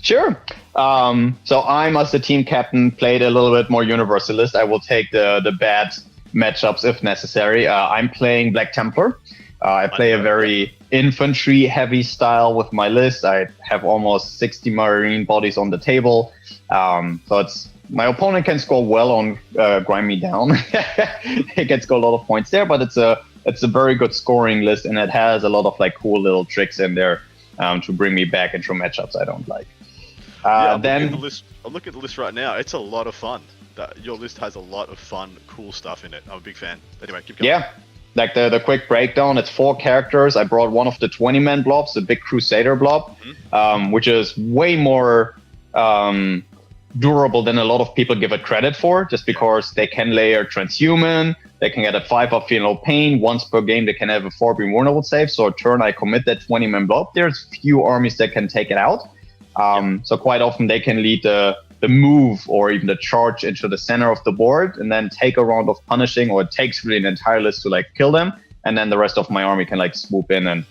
N: Sure. So I'm, as the team captain, played a little bit more universalist. I will take the bad matchups if necessary. I'm playing Black Templar. I play a very infantry-heavy style with my list. I have almost 60 Marine bodies on the table. So my opponent can score well on grind me down. He can score a lot of points there, but it's a very good scoring list, and it has a lot of like cool little tricks in there to bring me back into matchups I don't like.
M: I'm looking at the list right now. It's a lot of fun. Your list has a lot of fun, cool stuff in it. I'm a big fan. Anyway, keep going.
N: Yeah, like the quick breakdown. It's 4 characters. I brought one of the 20-man blobs, the big Crusader blob, which is way more durable than a lot of people give it credit for, just because they can layer transhuman. They can get a 5-up feel no pain. Once per game, they can have a 4 being vulnerable save. So a turn I commit that 20-man blob. There's few armies that can take it out. So quite often they can lead the move or even the charge into the center of the board and then take a round of punishing, or it takes really an entire list to like kill them. And then the rest of my army can like swoop in and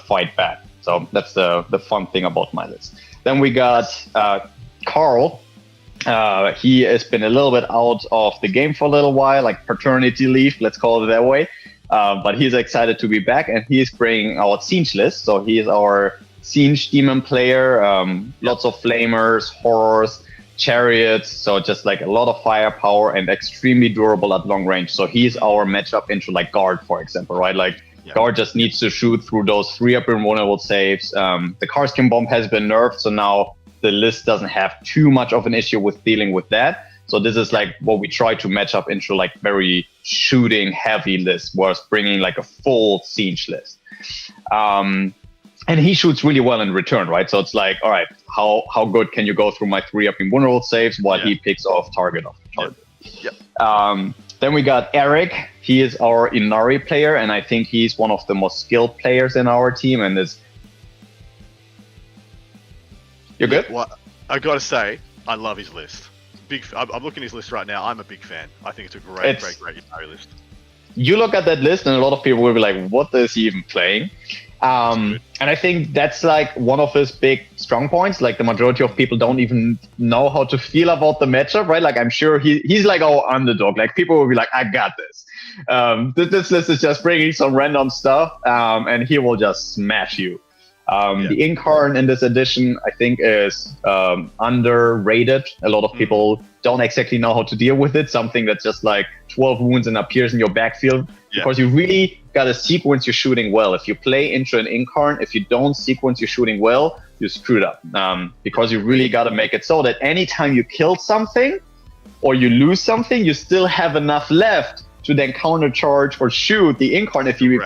N: fight back. So that's the fun thing about my list. Then we got Carl. He has been a little bit out of the game for a little while, like paternity leave, let's call it that way. But he's excited to be back, and he's bringing our Tzeentch list. So he is our Tzeentch demon player, lots of flamers, horrors, chariots, so just like a lot of firepower and extremely durable at long range. So he's our matchup into like Guard, for example, right? Like Guard just needs to shoot through those 3-up invulnerable saves. The Karskin bomb has been nerfed, so now the list doesn't have too much of an issue with dealing with that. So this is like what we try to match up into like very shooting heavy list, whereas bringing like a full Tzeentch list. And he shoots really well in return, right? So it's like, all right, how good can you go through my 3-up invulnerable saves while he picks off target after target?
M: Yep.
N: Then we got Eric. He is our Inari player, and I think he's one of the most skilled players in our team. And is you're good?
M: Well, I gotta say, I love his list. I'm looking at his list right now. I'm a big fan. I think it's a great Inari list.
N: You look at that list, and a lot of people will be like, "What is he even playing?" And I think that's like one of his big strong points. Like the majority of people don't even know how to feel about the matchup, right? Like I'm sure he's like our underdog. Like people will be like, I got this. This list is just bringing some random stuff, and he will just smash you. The Incarn in this edition, I think, is underrated. A lot of people don't exactly know how to deal with it. Something that's just like 12 wounds and appears in your backfield. Because you really got to sequence your shooting well. If you play into an Incarn, if you don't sequence your shooting well, you screwed up. Because you really got to make it so that anytime you kill something or you lose something, you still have enough left to then countercharge or shoot the Incarn if you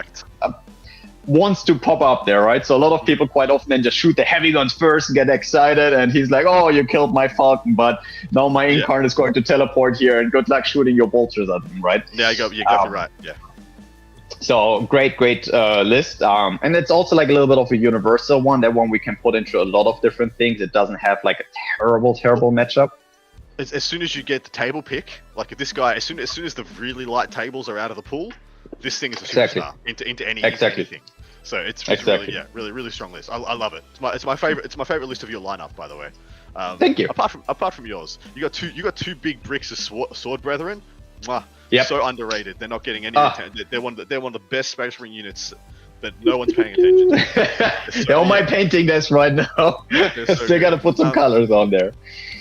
N: wants to pop up there, right? So a lot of people quite often then just shoot the heavy guns first, get excited, and he's like, oh, you killed my Falcon, but now my Incarn is going to teleport here, and good luck shooting your bolters at him, right?
M: Yeah, you got it right, yeah.
N: So great list. And it's also like a little bit of a universal one. That one we can put into a lot of different things. It doesn't have like a terrible matchup.
M: As soon as you get the table pick, like if this guy, as soon as the really light tables are out of the pool, this thing is a superstar into anything. So it's really strong list. I love it. It's my favorite list of your lineup, by the way.
N: Thank you.
M: Apart from yours, you got two big bricks of sword brethren. Mwah. So underrated. They're not getting any attention. They're one of the best Space Marine units that no one's paying attention to.
N: They're on my painting desk right now. Still got to put some colors on there.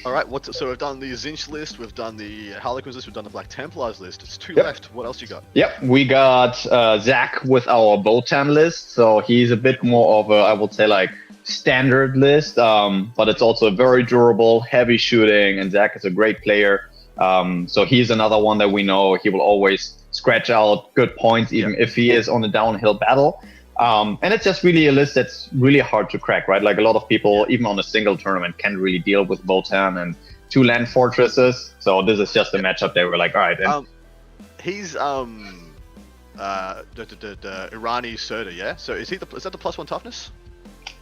M: All right. So we've done the Tzeentch list, we've done the Harlequins list, we've done the Black Templars list. It's 2 left. What else you got?
N: Yep. We got Zach with our Votann list. So he's a bit more of a, I would say, like standard list, but it's also very durable, heavy shooting, and Zach is a great player. So he's another one that we know he will always scratch out good points, even if he is on a downhill battle. And it's just really a list that's really hard to crack, right? Like a lot of people, even on a single tournament, can't really deal with Votann. And 2 land fortresses. So this is just a matchup they were like, all right. And
M: he's Irani Surda, yeah. So is that the +1 toughness?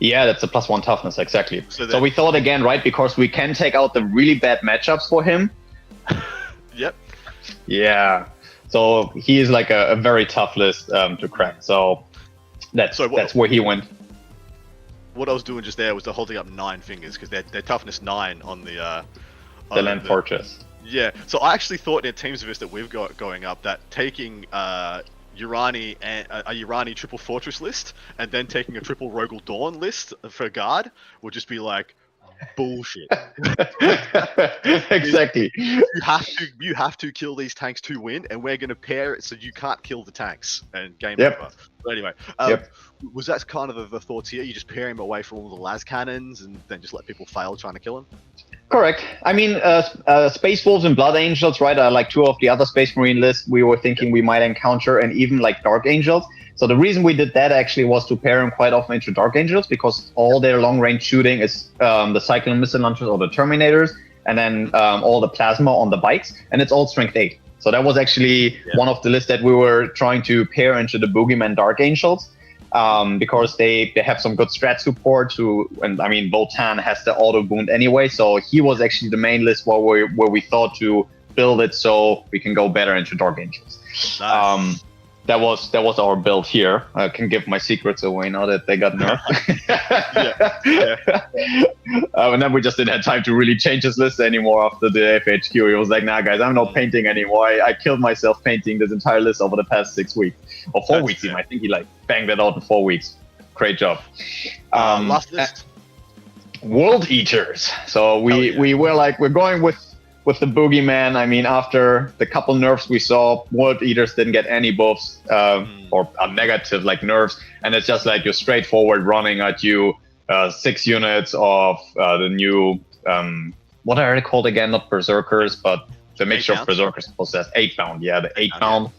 N: Yeah, that's a +1 toughness, exactly. So we thought again, right, because we can take out the really bad matchups for him.
M: Yep.
N: Yeah. So he is like a very tough list to crack. So that's where he went.
M: What I was doing just there was holding up 9 fingers because they're toughness 9 on the
N: land fortress.
M: Yeah. So I actually thought in teams of us that we've got going up that taking Urani and a Urani triple fortress list and then taking a triple Rogel Dawn list for guard would just be like bullshit.
N: Exactly.
M: You have to kill these tanks to win, and we're going to pair it so you can't kill the tanks and game over. But anyway, was that kind of the thoughts here? You just pair him away from all the las cannons and then just let people fail trying to kill him?
N: Correct. I mean, Space Wolves and Blood Angels, right, are like 2 of the other Space Marine lists we were thinking we might encounter, and even like Dark Angels. So the reason we did that actually was to pair him quite often into Dark Angels, because all their long-range shooting is the Cyclone Missile Launchers or the Terminators, and then all the Plasma on the bikes, and it's all Strength 8. So that was actually one of the lists that we were trying to pair into the Boogeyman Dark Angels. Because they have some good strat support and I mean Votann has the auto wound anyway, so he was actually the main list where we thought to build it so we can go better into Dark Angels. Nice. That was our build here. I can give my secrets away now that they got nerfed. And then we just didn't have time to really change his list anymore after the FHQ. He was like, nah guys, I'm not painting anymore. I killed myself painting this entire list over the past 6 weeks. Or 4 weeks even. I think he like banged it out in 4 weeks. Great job.
M: Last list.
N: World Eaters. So we were like, we're going with the Boogeyman. I mean, after the couple nerfs we saw, World Eaters didn't get any buffs or a negative like nerfs, and it's just like you're straightforward running at you 6 units of the new what are they called again? Not Berserkers, but the mixture of Berserkers possessed 8-pound. Yeah, the 8-pound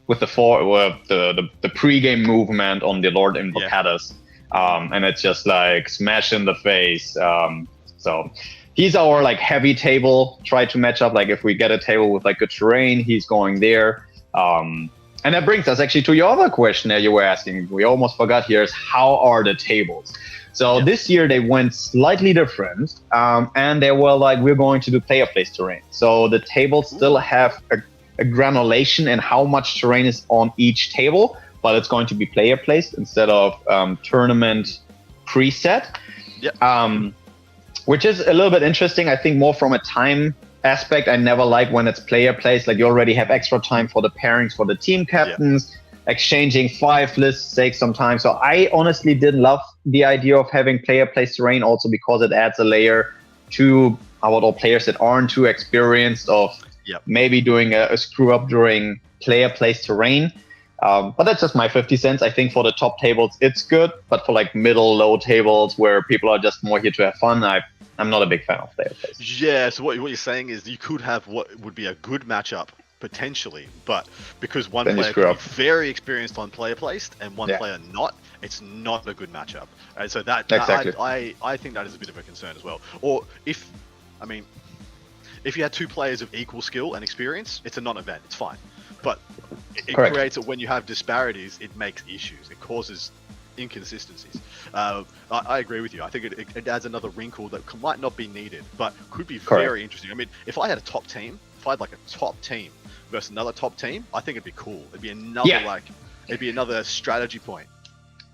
N: with the pre-game movement on the Lord Invocatus, and it's just like smash in the face. So. He's our like heavy table, try to match up. Like if we get a table with like good terrain, he's going there. And that brings us actually to your other question that you were asking. We almost forgot here is how are the tables? So this year they went slightly different. And they were like, we're going to do player place terrain. So the tables still have a granulation in how much terrain is on each table, but it's going to be player placed instead of tournament preset. Which is a little bit interesting, I think, more from a time aspect. I never like when it's player placed, like you already have extra time for the pairings for the team captains, exchanging 5 lists takes some time. So I honestly did love the idea of having player placed terrain, also because it adds a layer to our players that aren't too experienced of maybe doing a screw up during player placed terrain. But that's just my 50 cents. I think for the top tables, it's good. But for like middle, low tables where people are just more here to have fun, I'm not a big fan of player place.
M: Yeah, so what you're saying is you could have what would be a good matchup, potentially. But because one player could be very experienced on player placed and one player not, it's not a good matchup. And so I think that is a bit of a concern as well. Or if you had 2 players of equal skill and experience, it's a non-event. It's fine. But it creates it when you have disparities. It makes issues. It causes inconsistencies. I agree with you. I think it adds another wrinkle that might not be needed, but could be very interesting. I mean, if I had a top team, if I had like a top team versus another top team, I think it'd be cool. It'd be another strategy point.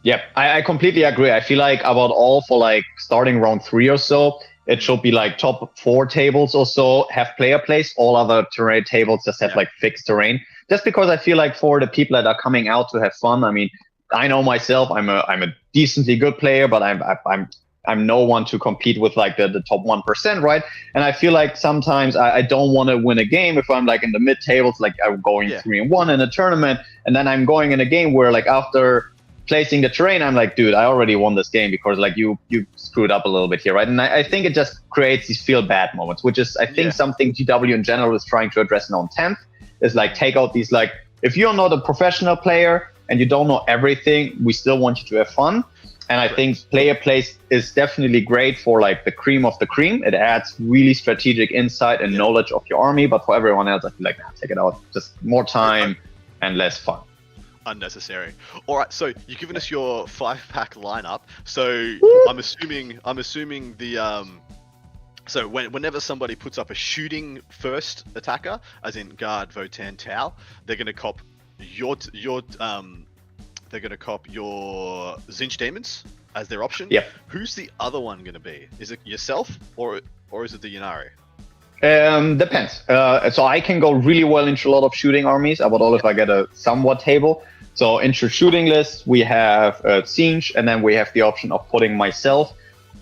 N: Yeah, I completely agree. I feel like about all for like starting round 3 or so, it should be like top 4 tables or so have player place. All other terrain tables just have like fixed terrain. Just because I feel like for the people that are coming out to have fun, I mean, I know myself, I'm a decently good player, but I'm no one to compete with like the top 1%, right? And I feel like sometimes I don't want to win a game if I'm like in the mid tables, like I'm going 3-1 in a tournament, and then I'm going in a game where like after placing the terrain, I'm like, dude, I already won this game because like you screwed up a little bit here, right? And I think it just creates these feel bad moments, which is I think something GW in general is trying to address now on 10th, is like take out these like, if you're not a professional player and you don't know everything, we still want you to have fun. And I think player place is definitely great for like the cream of the cream. It adds really strategic insight and knowledge of your army. But for everyone else, I feel like, nah, take it out. Just more time and less fun.
M: Unnecessary. All right, so you've given us your 5-pack lineup. So I'm assuming the so whenever somebody puts up a shooting first attacker, as in guard, Votann, Tau, they're gonna cop your Tzeentch Daemons as their option.
N: Yep.
M: Who's the other one gonna be? Is it yourself or is it the Ynnari?
N: Depends. So I can go really well into a lot of shooting armies. I would all if I get a somewhat table. So into shooting lists, we have Tzeentch, and then we have the option of putting myself,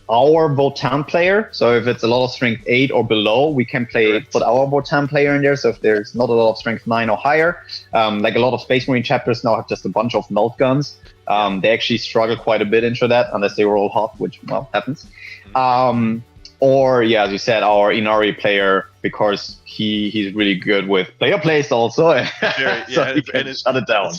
N: our Votann player. So if it's a lot of strength 8 or below, we can put our Votann player in there. So if there's not a lot of strength 9 or higher, like a lot of Space Marine chapters now have just a bunch of melt guns. They actually struggle quite a bit into that unless they roll hot, which, well, happens. Or, yeah, as you said, our Ynnari player, because he's really good with player plays also. So he can shut it down.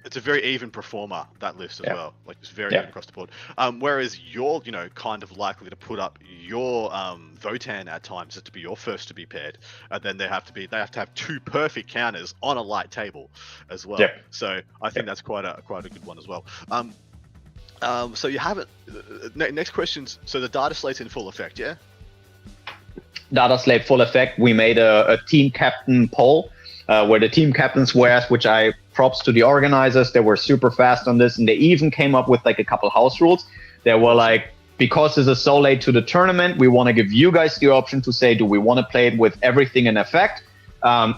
M: It's a very even performer, that list as well. Like, it's very good across the board. Whereas you're, kind of likely to put up your Votann at times to be your first to be paired, and then they have to have 2 perfect counters on a light table as well. So I think that's quite a good one as well. So you have it. Next questions. So the data slate's in full effect, yeah?
N: Data slate full effect. We made a team captain poll where the team captains were asked, which I props to the organizers. They were super fast on this, and they even came up with like a couple house rules. They were like, because this is so late to the tournament, we want to give you guys the option to say, do we want to play it with everything in effect,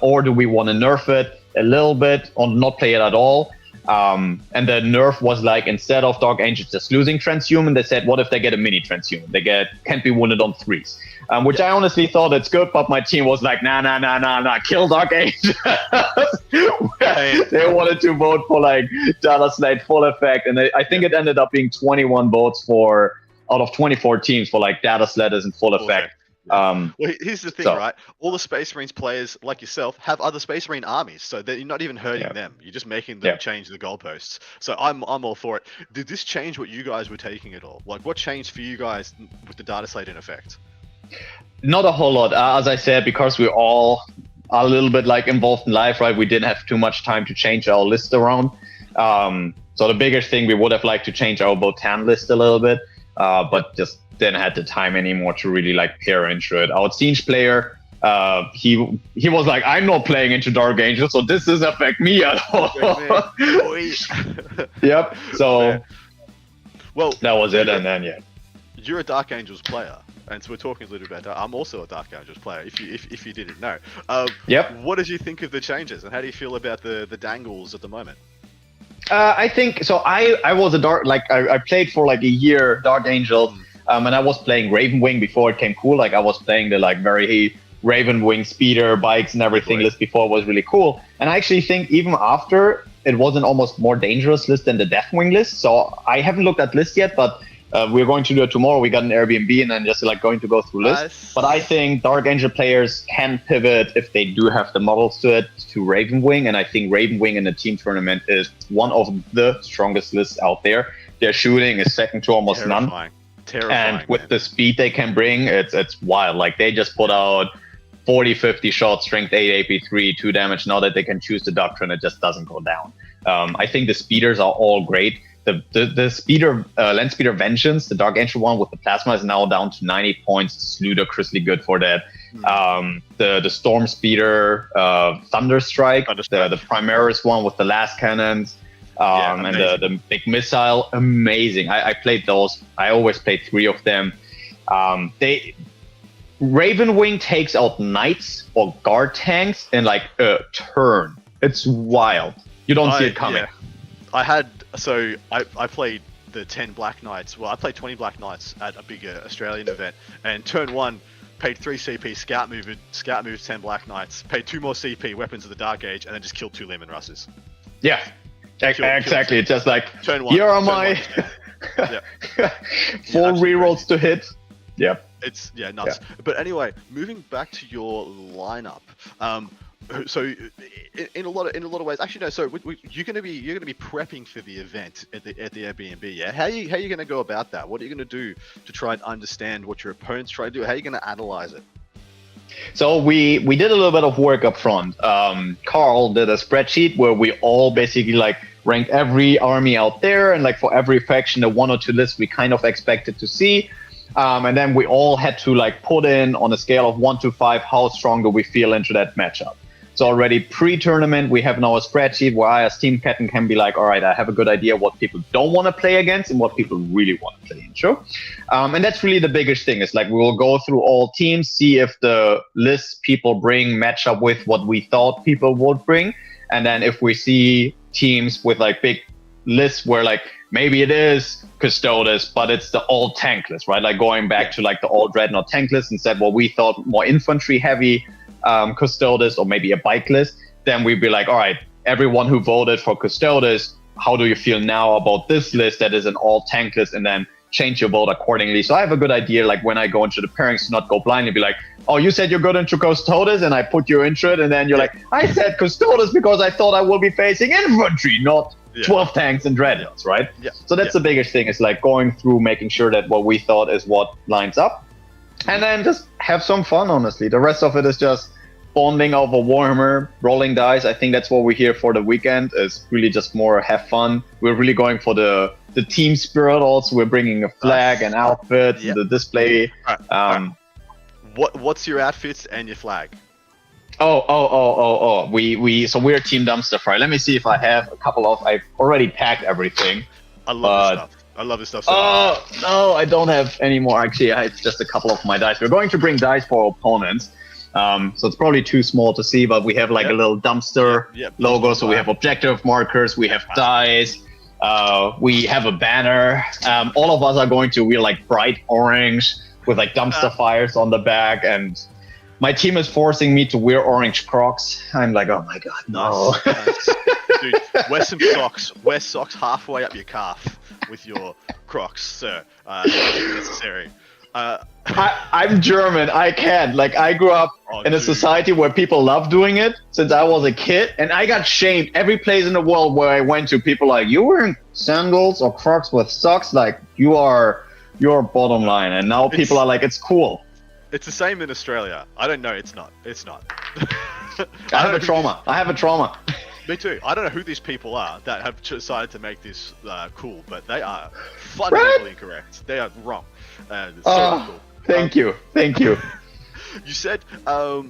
N: or do we want to nerf it a little bit or not play it at all? And the nerf was like, instead of Dark Angels just losing transhuman, they said, what if they get a mini transhuman? They can't be wounded on 3s. Which I honestly thought it's good, but my team was like, nah, kill Dark Angels. They wanted to vote for like data slate full effect, and I think it ended up being 21 votes out of 24 teams for like data slate is in full effect.
M: Well, here's the thing, right? All the Space Marines players, like yourself, have other Space Marine armies, so you're not even hurting them. You're just making them change the goalposts. So I'm all for it. Did this change what you guys were taking at all? Like, what changed for you guys with the data slate in effect?
N: Not a whole lot. As I said, because we're all a little bit like involved in life, right? We didn't have too much time to change our list around. So the biggest thing, we would have liked to change our Votann list a little bit, but just didn't have the time anymore to really like pair into it. Our Tzeentch player, he was like, I'm not playing into Dark Angel, so this doesn't affect me at all. Yep. So
M: well,
N: that was it, and then
M: you're a Dark Angels player. And so we're talking a little bit about that. I'm also a Dark Angels player, if you didn't know. What did you think of the changes, and how do you feel about the dangles at the moment?
N: I think so. I was a Dark, like I played for like a year Dark Angels, and I was playing Ravenwing before it came cool. Like I was playing the like very Ravenwing speeder bikes and everything list before it was really cool. And I actually think even after, it was an almost more dangerous list than the Deathwing list. So I haven't looked at list yet, but we're going to do it tomorrow. We got an Airbnb and then just like going to go through lists. But I think Dark Angel players can pivot if they do have the models to it to Ravenwing. And I think Ravenwing in the team tournament is one of the strongest lists out there. Their shooting is second to almost none.
M: Terrifying,
N: and with the speed they can bring, it's wild. Like they just put out 40, 50 shots, strength 8, AP3, 2 damage. Now that they can choose the doctrine, it just doesn't go down. I think the speeders are all great. The speeder, land speeder Vengeance, the Dark Angel one with the plasma is now down to 90 points. It's ludicrously good for that. The Storm Speeder, Thunderstrike, the Primaris one with the last cannons, and the big missile, amazing. I played those. I always played 3 of them. Ravenwing takes out knights or guard tanks in like a turn. It's wild. You don't see it coming.
M: I played the 10 Black Knights. Well, I played 20 Black Knights at a bigger Australian event, and turn 1 paid 3 CP, scout moved 10 Black Knights, paid 2 more CP, weapons of the Dark Age, and then just killed 2 Lehman Russes.
N: Yeah, exactly. It's just like,
M: turn 1.
N: Here are my 4 rerolls to hit. Yep.
M: It's nuts. But anyway, moving back to your lineup, So, in a lot of ways, actually no. So you're gonna be prepping for the event at the Airbnb. Yeah. How are you gonna go about that? What are you gonna do to try and understand what your opponent's trying to do? How are you gonna analyze it?
N: So we did a little bit of work up front. Carl did a spreadsheet where we all basically like ranked every army out there, and like for every faction, the 1 or 2 lists we kind of expected to see. And then we all had to like put in on a scale of 1 to 5 how strong do we feel into that matchup. So already pre-tournament, we have now a spreadsheet where I as team captain can be like, all right, I have a good idea what people don't want to play against and what people really want to play into. And that's really the biggest thing. It's like we will go through all teams, see if the lists people bring match up with what we thought people would bring. And then if we see teams with like big lists where like maybe it is Custodes, but it's the all tank list, right? Like going back to like the all dreadnought tank list and said, well, we thought more infantry heavy Custodes or maybe a bike list, then we'd be like, all right, everyone who voted for Custodes, how do you feel now about this list that is an all tank list, and then change your vote accordingly. So I have a good idea, like when I go into the pairings, to not go blind and be like, oh, you said you're good into Custodes and I put you into it, and then you're like, I said Custodes because I thought I will be facing infantry, not 12 tanks and dreadnoughts, right?
M: Yeah.
N: So that's the biggest thing, is like going through, making sure that what we thought is what lines up, and then just have some fun, honestly. The rest of it is just bonding over Warhammer, rolling dice. I think that's what we're here for the weekend, is really just more have fun. We're really going for the team spirit also. We're bringing a flag and outfit, the display.
M: What's your outfits and your flag?
N: So we're Team Dumpster Fire. Let me see if I have a couple of. I've already packed everything.
M: I love this stuff. I love this stuff so much.
N: No, I don't have any more. Actually, it's just a couple of my dice. We're going to bring dice for opponents. So it's probably too small to see, but we have like a little dumpster logo. So we have objective markers, we have dice, we have a banner. All of us are going to wear like bright orange with like dumpster fires on the back, and my team is forcing me to wear orange Crocs. I'm like, oh my god, no.
M: Nice. Dude, wear some socks. Wear socks halfway up your calf with your Crocs, sir. If necessary.
N: I'm German. I can't. Like, I grew up in a society where people love doing it since I was a kid, and I got shamed every place in the world where I went to. People like, you wearing sandals or Crocs with socks? Like, you're bottom line. And now people are like, it's cool.
M: It's the same in Australia. I don't know. It's not.
N: I have a trauma.
M: Me too. I don't know who these people are that have decided to make this cool, but they are fundamentally incorrect. They are wrong. It's so cool.
N: Thank you.
M: You said,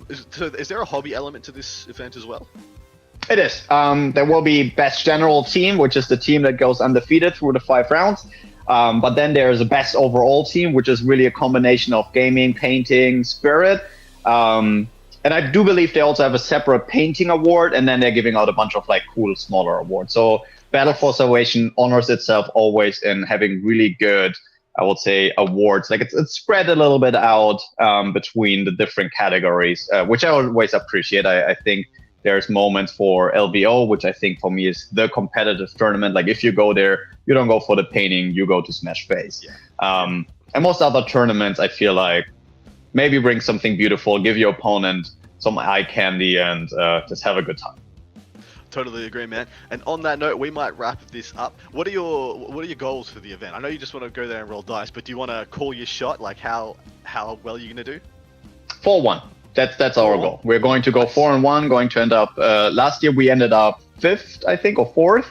M: is there a hobby element to this event as well?
N: It is. There will be best general team, which is the team that goes undefeated through the 5 rounds. But then there's a best overall team, which is really a combination of gaming, painting, spirit. And I do believe they also have a separate painting award, and then they're giving out a bunch of like cool smaller awards. So Battle for Salvation honors itself always in having really good, I would say, awards. Like it's spread a little bit out between the different categories, which I always appreciate. I think there's moments for LVO, which I think for me is the competitive tournament. Like if you go there, you don't go for the painting, you go to smash face. And most other tournaments, I feel like maybe bring something beautiful, give your opponent some eye candy, and just have a good time.
M: Totally agree, man. And on that note, we might wrap this up. What are your goals for the event? I know you just want to go there and roll dice, but do you want to call your shot? Like how well you're gonna do?
N: 4-1. That's our goal. We're going to go 4-1. Going to end up. Last year we ended up 5th, I think, or 4th.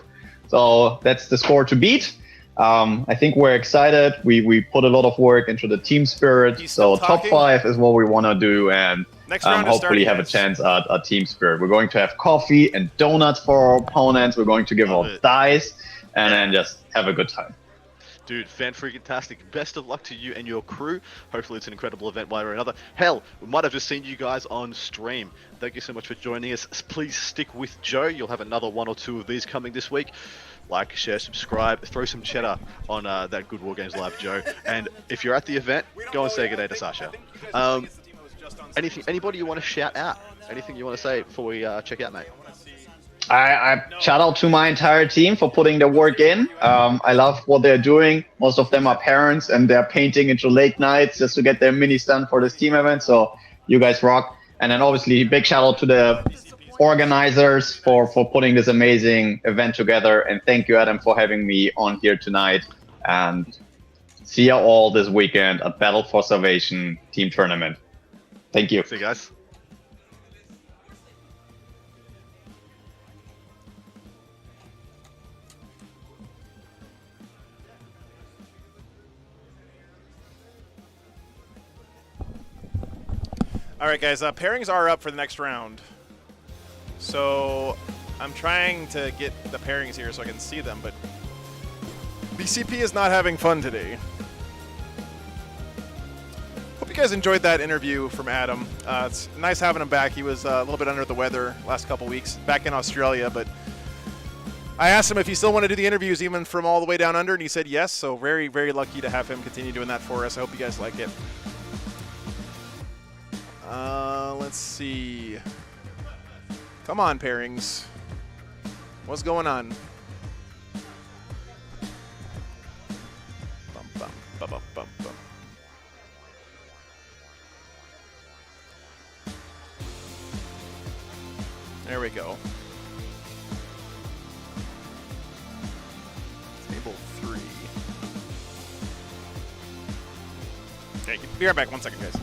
N: So that's the score to beat. I think we're excited. We put a lot of work into the team spirit. So top 5 is what we want to do, and hopefully have a chance at team spirit. We're going to have coffee and donuts for our opponents. We're going to give out dice, and then just have a good time.
M: Dude, fan-freaking-tastic. Best of luck to you and your crew. Hopefully it's an incredible event one way or another. Hell, we might have just seen you guys on stream. Thank you so much for joining us. Please stick with Joe. You'll have another 1 or 2 of these coming this week. Like, share, subscribe, throw some cheddar on that Good War Games Live, Joe. And if you're at the event, go and say good day to Sascha. Anybody you want to shout out? Anything you want to say before we check out, mate?
N: I shout out to my entire team for putting the work in. I love what they're doing. Most of them are parents, and they're painting into late nights just to get their mini stand for this team event. So you guys rock. And then obviously big shout out to the organizers for putting this amazing event together. And thank you, Adam, for having me on here tonight. And see you all this weekend at Battle for Salvation Team Tournament. Thank you.
M: See you guys.
A: All right, guys, pairings are up for the next round. So I'm trying to get the pairings here so I can see them, but BCP is not having fun today. Hope you guys enjoyed that interview from Adam. It's nice having him back. He was a little bit under the weather last couple weeks back in Australia, but I asked him if he still wanted to do the interviews even from all the way down under, and he said yes, so very, very lucky to have him continue doing that for us. I hope you guys like it. Let's see. Come on, pairings. What's going on? Bum, bum, bum, bum, bum, bum. There we go. Table 3. Okay, be right back. 1 second, guys.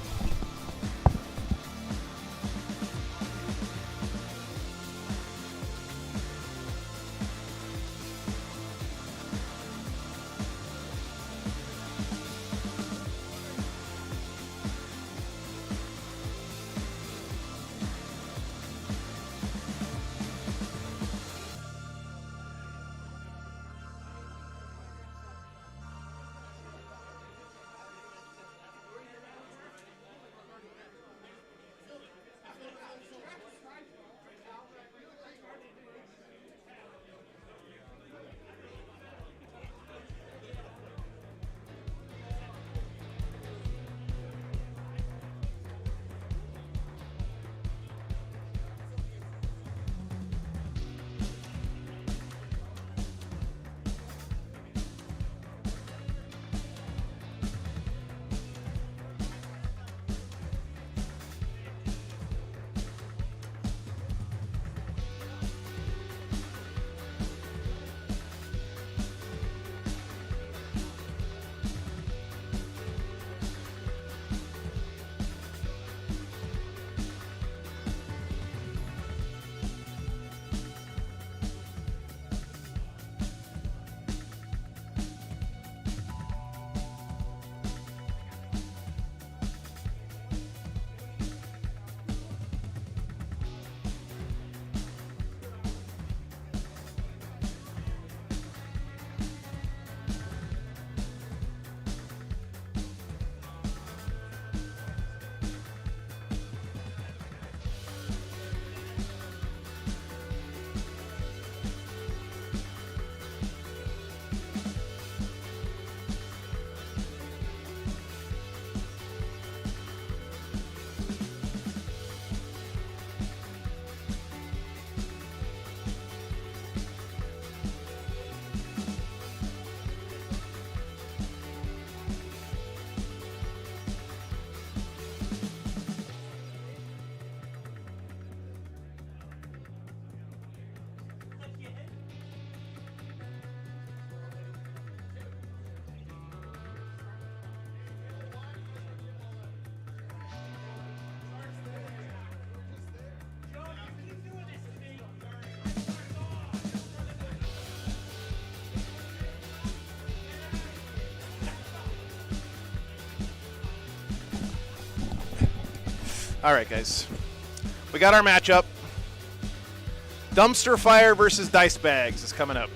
A: All right, guys. We got our matchup. Dumpster Fire versus Dice Bags is coming up.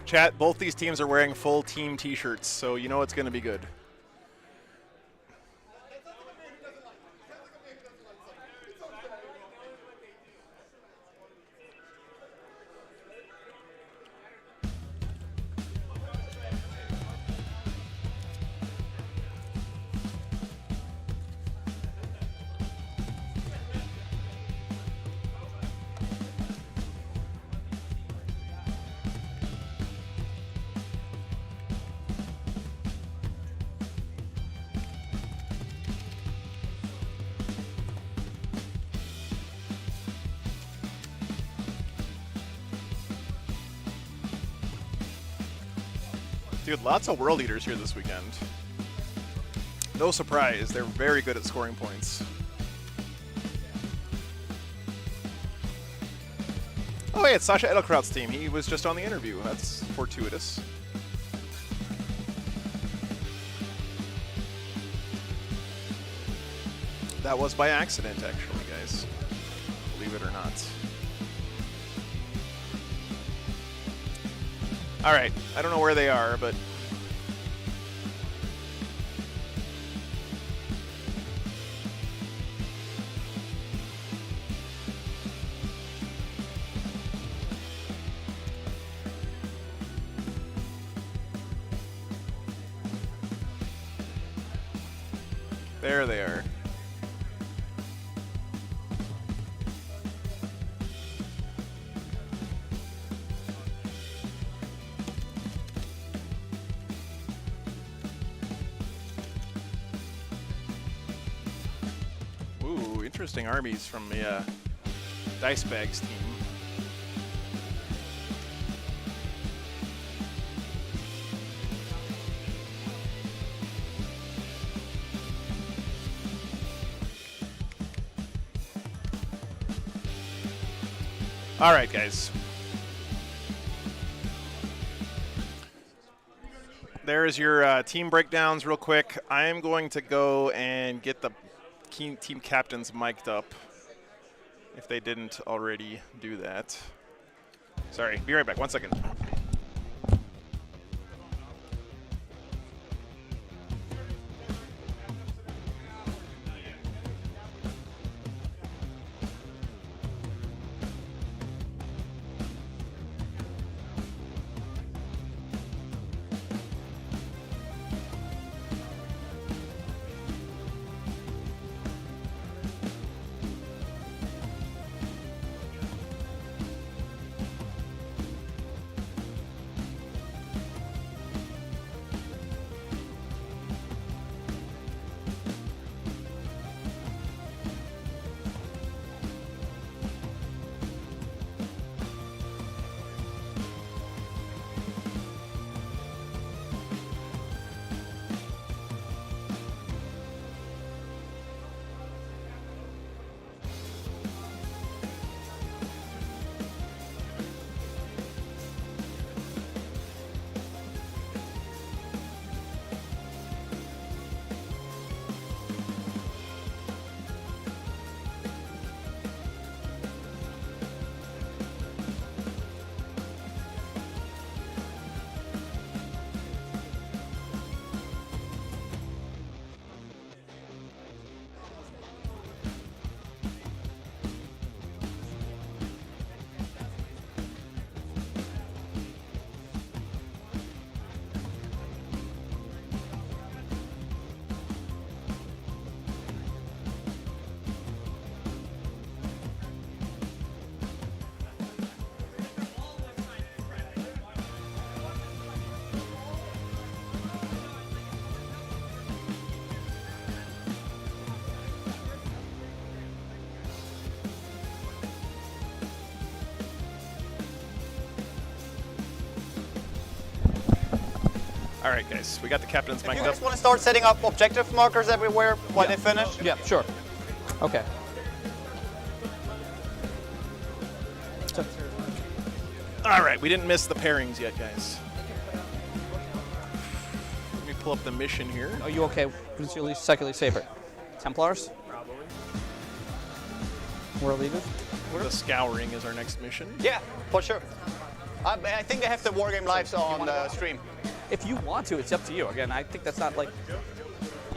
A: Chat, both these teams are wearing full team t-shirts, so you know it's going to be good. Dude, lots of World Eaters here this weekend. No surprise, they're very good at scoring points. Oh, hey, it's Sascha Edelkraut's team. He was just on the interview. That's fortuitous. That was by accident, actually, guys. Believe it or not. All right, I don't know where they are, but there they are. Ooh, interesting armies from the Dice Bags team. All right, guys. There's your team breakdowns real quick. I'm going to go and get the team captains mic'd up if they didn't already do that. Sorry, be right back. 1 second. All right, guys, we got the captains mic'd
O: You
A: up.
O: guys want to start setting up objective markers everywhere while they finish?
P: Yeah, sure. Okay.
A: All right, we didn't miss the pairings yet, guys. Let me pull up the mission here.
P: Are you okay? What's your least second least favorite? Templars?
A: Probably.
P: World Eaters?
A: The Scouring is our next mission.
O: Yeah, for sure. I think they have the Wargame Lives on the stream.
P: If you want to, it's up to you. Again, I think that's not like...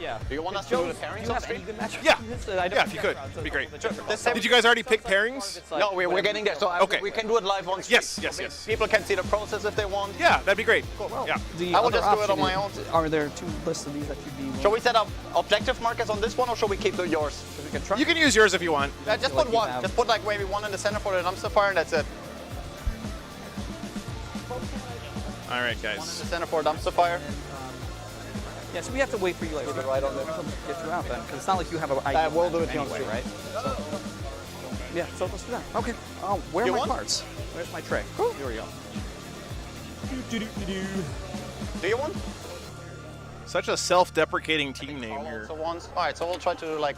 P: Yeah.
O: Do you want us to do the pairings on stream?
A: Yeah. Yeah, if you could. That'd be great. Did you guys already pick pairings?
O: No, we're getting there. So
A: okay.
O: We can do it live on stream.
A: Yes.
O: People can see the process if they want.
A: Yeah, that'd be great.
O: Cool. Well,
A: yeah.
O: I will just do it on my own.
P: Are there two lists of these that you'd be...
O: Shall we set up objective markers on this one, or shall we keep yours?
P: We can try.
A: You can use yours if you want.
O: Yeah, just put one. Just put like maybe one in the center for the dumpster fire, and that's it.
A: All right,
O: One in
A: guys.
O: the center for a dumpster fire.
P: Yeah, so we have to wait for you like
O: right on there.
P: Get you out then, because it's not like you have an idea.
O: We'll do it
P: anyway, right? So, yeah, so let's do that. Okay. Oh, where are
O: You
P: my
O: want?
P: cards? Where's my tray? Cool. Here we go.
O: Do you want?
A: Such a self-deprecating team name here.
O: So once. All right, so we'll try to like.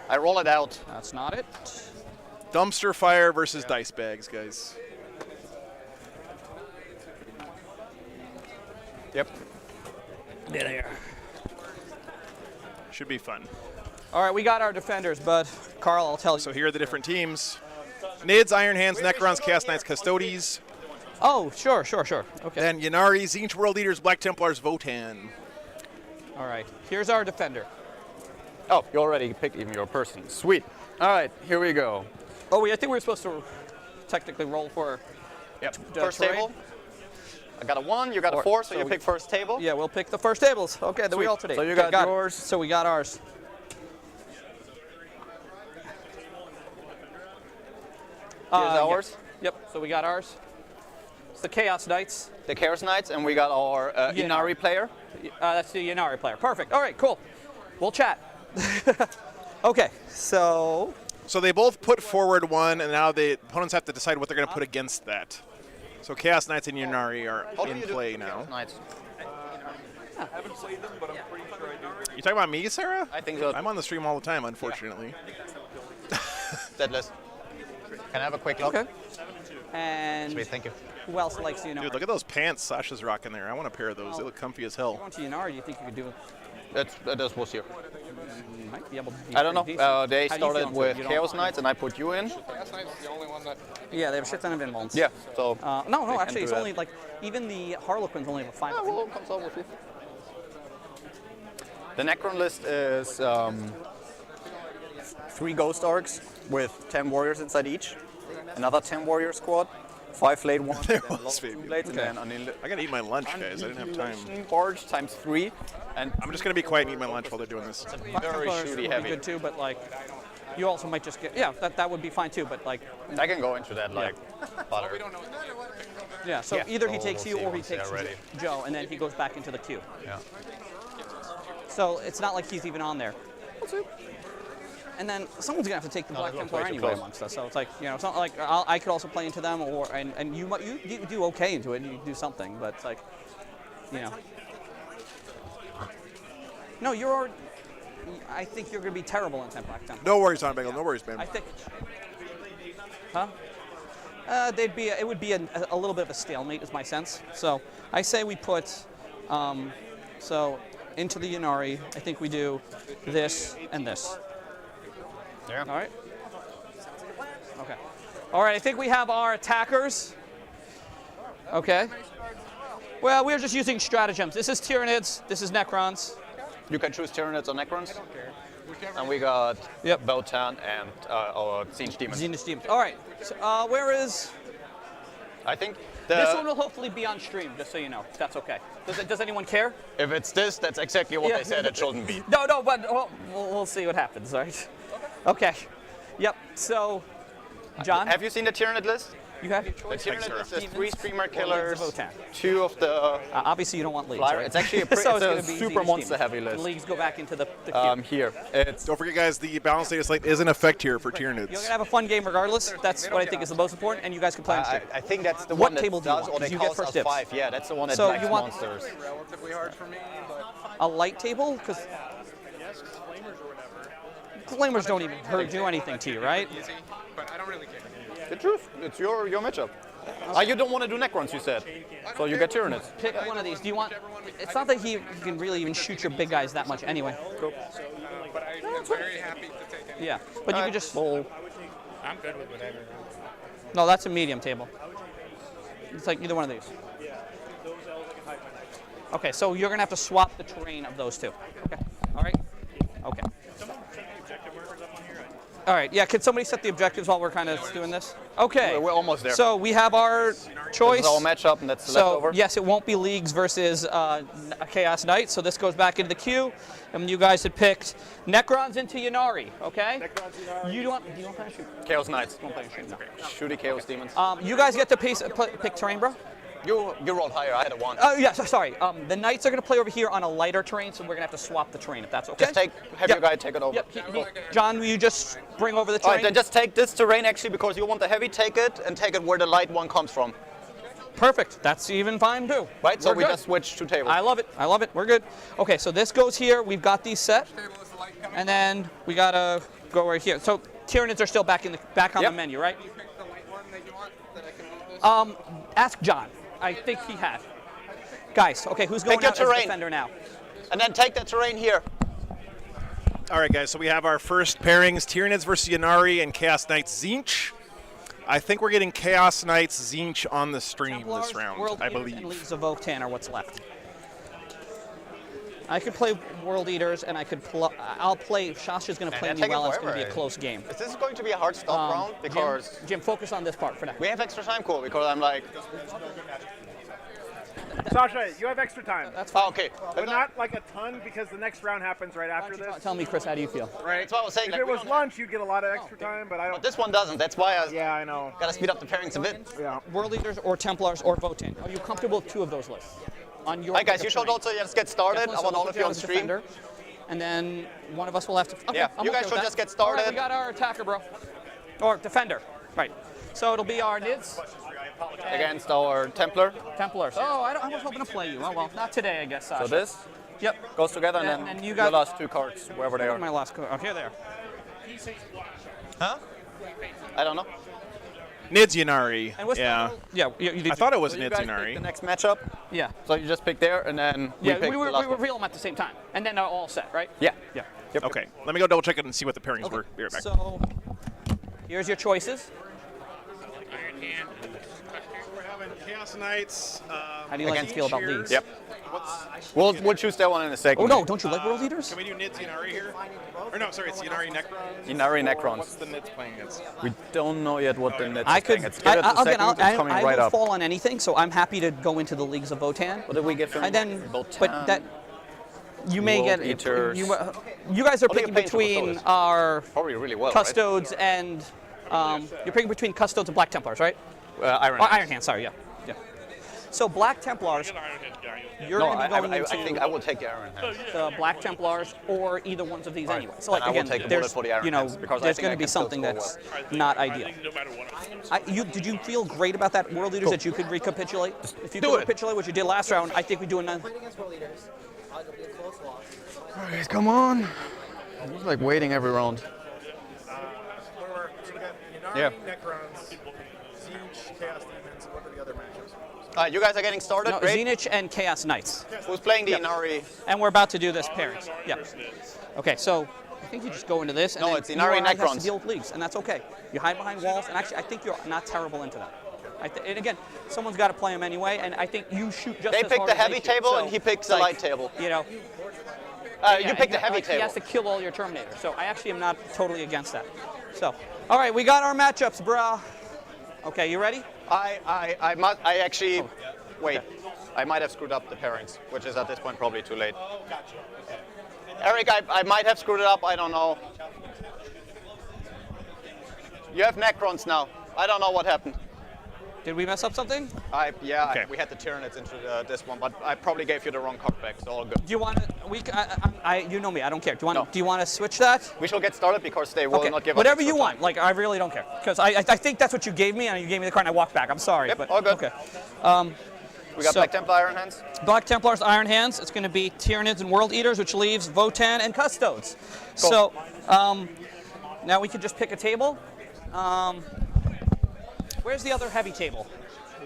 O: I roll it out.
P: That's not it.
A: Dumpster fire versus dice bags, guys.
O: Yep.
P: Yeah, they are.
A: Should be fun.
P: All right, we got our defenders, but Carl, I'll tell you.
A: So here are the different teams. Nids, Iron Hands, Necrons, Chaos Knights, Custodes.
P: Oh, sure. Okay.
A: Then Ynnari, Tzeentch World Eaters, Black Templars, Votann.
P: All right, here's our defender.
O: Oh, you already picked even your person. Sweet. All right, here we go.
P: Oh, I think we were supposed to technically roll for
O: First table. I got a 1, you got a 4, so you pick first table.
P: Yeah, we'll pick the first tables. Okay, then we alternate.
O: So you got yours.
P: So we got ours.
O: Here's ours.
P: Yep, so we got ours. It's the Chaos Knights.
O: The Chaos Knights, and we got our Ynnari player.
P: That's the Ynnari player. Perfect. All right, cool. We'll chat. Okay, so...
A: So they both put forward one, and now the opponents have to decide what they're going to put against that. So Chaos Knights and Ynnari are in play now.
O: I haven't played them, but I'm pretty sure I do.
A: You talking about me, Sarah?
O: I think so.
A: I'm on the stream all the time, unfortunately.
O: Deadless. Can I have a quick look?
P: Okay. And
O: Sweet, thank you.
P: who else likes Ynnari?
A: Dude, look at those pants Sasha's rocking there. I want a pair of those. They look comfy as hell.
P: If you want to Ynnari, do you think you could do it?
O: That was here.
P: You might be able to be
O: I don't know.
P: pretty decent.
O: They
P: How do you feel
O: started
P: on
O: with
P: it? You
O: Chaos
P: don't-
O: Knights, and I put you in.
B: Chaos Knights is the only one that.
P: Yeah, they have a shit ton of invulns.
O: Yeah, so.
P: No, actually,
O: do
P: it's
O: that.
P: only like, even the Harlequins only have a 5.
O: Yeah, well, it comes out with you. The Necron list is 3 Ghost Arcs with 10 warriors inside each, another 10 warrior squad, 5 Flayed Ones,
A: There
O: then
A: was,
O: Blades,
A: baby.
O: and then
A: I gotta eat my lunch, guys. I didn't have time.
O: Barge times 3, and
A: I'm just gonna be quiet and eat my lunch while they're doing this.
O: very
P: Templars
O: shooty
P: would be
O: heavy.
P: good too, but like, you also might just get, yeah, that would be fine too, but like.
O: I can go into that like butter.
P: Yeah, so
O: Yeah.
P: either he
O: Oh,
P: takes
O: we'll
P: you
O: see
P: or he
O: once they're
P: takes
O: ready.
P: Joe, and then he goes back into the queue.
O: Yeah.
P: So it's not like he's even on there. And then someone's gonna have to take the Black
O: they're
P: Templar
O: way too
P: anyway
O: close.
P: amongst us. So it's like, you know, it's not like I could also play into them, or and you do okay into it, and you do something, but it's like, you know. No, you're already. I think you're gonna be terrible in 10 Black Templar.
A: No worries, Don Bagel. No worries, man.
P: I think. Huh? It would be a little bit of a stalemate, is my sense. So I say we put, so into the Ynnari. I think we do this and this.
O: Yeah.
P: All right. Okay. All right. I think we have our attackers. Okay. Well, we're just using stratagems. This is Tyranids. This is Necrons.
O: You can choose Tyranids or Necrons. And we got Votann and our Tzeentch Demons.
P: Tzeentch Demons. All right. So, where is?
O: I think
P: This one will hopefully be on stream, just so you know. If that's okay. Does anyone care?
O: if it's this, that's exactly what they said it shouldn't be.
P: No, but we'll see what happens, right? Okay. Yep. So, John,
O: Have you seen the Tyranid list?
P: you have
O: The Tyranid list is 3 Streamer
P: Or
O: Killers,
P: Votann.
O: 2 of the
P: Obviously, you don't want leagues.
O: Flyer.
P: Right?
O: It's actually
P: So
O: it's
P: gonna
O: a
P: be
O: super
P: Tzeentch
O: monster
P: Demons.
O: heavy list.
P: Leagues go back into the queue.
O: Here, it's
A: Don't forget, guys, the balance data slate is in effect here for
P: You're
A: Tyranids.
P: gonna have a fun game regardless. That's what I think is the most important, and you guys can play on stream.
O: I think that's the
P: What
O: one that
P: table do you
O: does,
P: want?
O: or they
P: 'Cause you
O: call
P: get first
O: us
P: dibs.
O: 5. Yeah, that's the one that
P: So
O: likes
P: you want-
O: monsters.
B: Relatively hard for me, but
P: A light table, because
B: yes, flamers or whatever.
P: Flamers don't even do anything to you, right?
B: Easy, but I don't really care.
O: The truth, it's your matchup. You don't want to do Necrons, you said. So you get Tyranids.
P: Pick one of these. Do you want? It's not that he can really even shoot your big guys that much anyway.
B: But I'm very happy to take any.
P: Yeah, but you could just.
B: I'm good with whatever.
P: No, that's a medium table. It's like either one of these. Okay, so you're gonna have to swap the terrain of those two. Okay. All right. Okay. All right. Yeah. Could somebody set the objectives while we're kind of doing this? Okay.
O: We're almost there.
P: So we have our choice.
O: This is our matchup, and that's the
P: So
O: leftover.
P: yes, it won't be leagues versus Chaos Knights. So this goes back into the queue, and you guys had picked Necrons into Ynnari. Okay. Do you want to shoot?
O: Chaos Knights.
P: Don't play shoot. No.
O: Shooty Chaos Demons.
P: You guys get to pick terrain, bro.
O: You rolled higher. I had a 1.
P: Oh yeah, sorry. The Knights are going to play over here on a lighter terrain, so we're going to have to swap the terrain if that's okay.
O: Just have your guy take it over.
P: Yep. John, will you just bring over the
O: All
P: terrain?
O: right, then just take this terrain actually because you want the heavy. Take it and take it where the light one comes from.
P: Perfect. That's even fine too.
O: Right, so
P: We're
O: we
P: good.
O: just switch to tables.
P: I love it. I love it. We're good. Okay, so this goes here. We've got these set, and then we gotta go right here. So Tyranids are still back on the menu, right? Ask John. I think he had. Guys, okay, who's going out as defender now?
O: And then take the terrain here.
A: All right, guys, so we have our first pairings, Tyranids versus Ynnari and Chaos Knights Tzeentch. I think we're getting Chaos Knights Tzeentch on the stream
P: Templars,
A: this round,
P: World
A: I
P: Eaters,
A: believe.
P: and Leagues of Votann are what's left. I could play World Eaters, and I'll play. Sascha's going to play me well. It's going to be a close game.
O: Is this going to be a hard stop round? Because
P: Jim, focus on this part for now.
O: we have extra time, cool. Because I'm like,
Q: Sascha, you have extra time.
P: That's fine.
O: okay.
Q: But not like a ton because the next round happens right after this.
P: Tell me, Chris, how do you feel?
O: Right. That's what I was saying.
Q: If
O: like,
Q: it was lunch, you'd get a lot of extra time, but I don't.
O: But this one doesn't. That's why
Q: I know.
O: Gotta speed up the pairings a bit.
Q: Yeah.
P: World Eaters or Templars or Votann. Are you comfortable with two of those lists? On your
O: Hi guys, you should also just get started.
P: Definitely,
O: I want
P: so
O: all of you on
P: as
O: stream.
P: defender, and then one of us will have to. Okay,
O: Yeah,
P: I'm
O: you
P: okay
O: guys
P: with
O: should
P: that.
O: just get
P: All
O: started.
P: right, we got our attacker, bro. Or defender. Right. So it'll be our Nids.
O: Against our Templar.
P: Templars. Oh, I was hoping to play you. Oh, well, not today, I guess, Sascha.
O: So this
P: Yep.
O: goes together, and then
P: you
O: your
P: got
O: last two cards, wherever they are.
P: My last card. Oh, here they are.
O: Huh? I don't know.
A: Nids Ynnari.
P: And what's
A: Yeah.
P: You
A: I thought it was
O: So you
A: Nids
O: guys pick
A: Ynnari.
O: the next matchup.
P: Yeah.
O: So you just pick there, and then we pick
P: we
O: the last one.
P: reveal them at the same time, and then they're all set, right?
O: Yeah.
P: Yeah.
O: Yep.
A: Okay, let me go double check it and see what the pairings were. Be right back.
P: So here's your choices.
A: We're having Chaos Knights.
P: How do you like to feel about these?
O: Yep. We'll choose that one in a second.
P: Oh no, don't you like World Eaters?
A: Can we do Nids Ynnari here? Or no, sorry, it's Ynnari Necrons.
O: Ynnari Necrons.
A: What's the Nids playing against?
O: We don't know yet what the net
P: I
O: is
P: could.
O: playing. It's scared at the second, it's coming
P: I
O: right
P: will
O: up.
P: fall on anything, so I'm happy to go into the Leagues of Votann.
O: What did we get from
P: And then,
O: Votann?
P: but that you may
O: World
P: get.
O: Eaters.
P: You guys are
O: What do you
P: picking
O: pay for
P: between
O: Custodes?
P: our
O: Probably really well,
P: Custodes and you're picking between Custodes and Black Templars, right?
O: Iron
P: Or
O: Hands.
P: Iron Hands. Sorry, yeah. So Black Templars, you're
O: No,
P: going to be going
O: I think
P: into
O: I will take the Iron Hands.
P: the Black Templars or either ones of these
O: Right.
P: anyway. So like
O: Then I will
P: again,
O: take a bullet
P: there's
O: for the Iron Hands, because I
P: there's
O: think
P: going
O: I
P: to be
O: can still
P: something
O: score
P: that's
O: well.
P: not ideal. Did you feel great about that World Eaters that you could recapitulate? If you could recapitulate what you did last round, I think we do another.
E: Playing against World Eaters, it'll be a close loss.
O: Alright, come on. It was like waiting every round. Yeah.
I: Necrons, Tzeentch, Chaos Demons, what are the other matchups?
O: You guys are getting started,
P: No,
O: great.
P: Tzeentch and Chaos Knights.
O: Who's playing the Ynnari?
P: And we're about to do this pairings. Yeah. Okay, so I think you just go into this. And
O: No,
P: then
O: it's
P: you
O: Ynnari
P: and I have to
O: Necrons.
P: deal with leagues, and that's okay. You hide behind walls, and actually, I think you're not terrible into that. And again, someone's got to play them anyway, and I think you shoot just
O: They
P: as
O: pick
P: hard
O: the
P: as they
O: heavy
P: shoot.
O: table,
P: So,
O: and he picks the
P: like,
O: light table.
P: You know.
O: You pick the heavy
P: He
O: table.
P: has to kill all your Terminators. So I actually am not totally against that. So, all right, we got our matchups, brah. Okay, you ready?
O: I actually, wait. I might have screwed up the pairings, which is at this point probably too late. Eric, I might have screwed it up. I don't know. You have Necrons now. I don't know what happened.
P: Did we mess up something?
O: We had the Tyranids into this one, but I probably gave you the wrong card back, so all good.
P: Do you want to? You know me. I don't care. Do you want to switch that?
O: We shall get started because they will not give us
P: whatever
O: extra
P: you
O: time.
P: want. Like I really don't care because I think that's what you gave me, and you gave me the card, and I walked back. I'm sorry,
O: Yep,
P: but
O: all good.
P: okay.
O: We got Black Templar Iron Hands.
P: Black Templars, Iron Hands. It's going to be Tyranids and World Eaters, which leaves Votann and Custodes. Cool. So now we could just pick a table. Where's the other heavy table?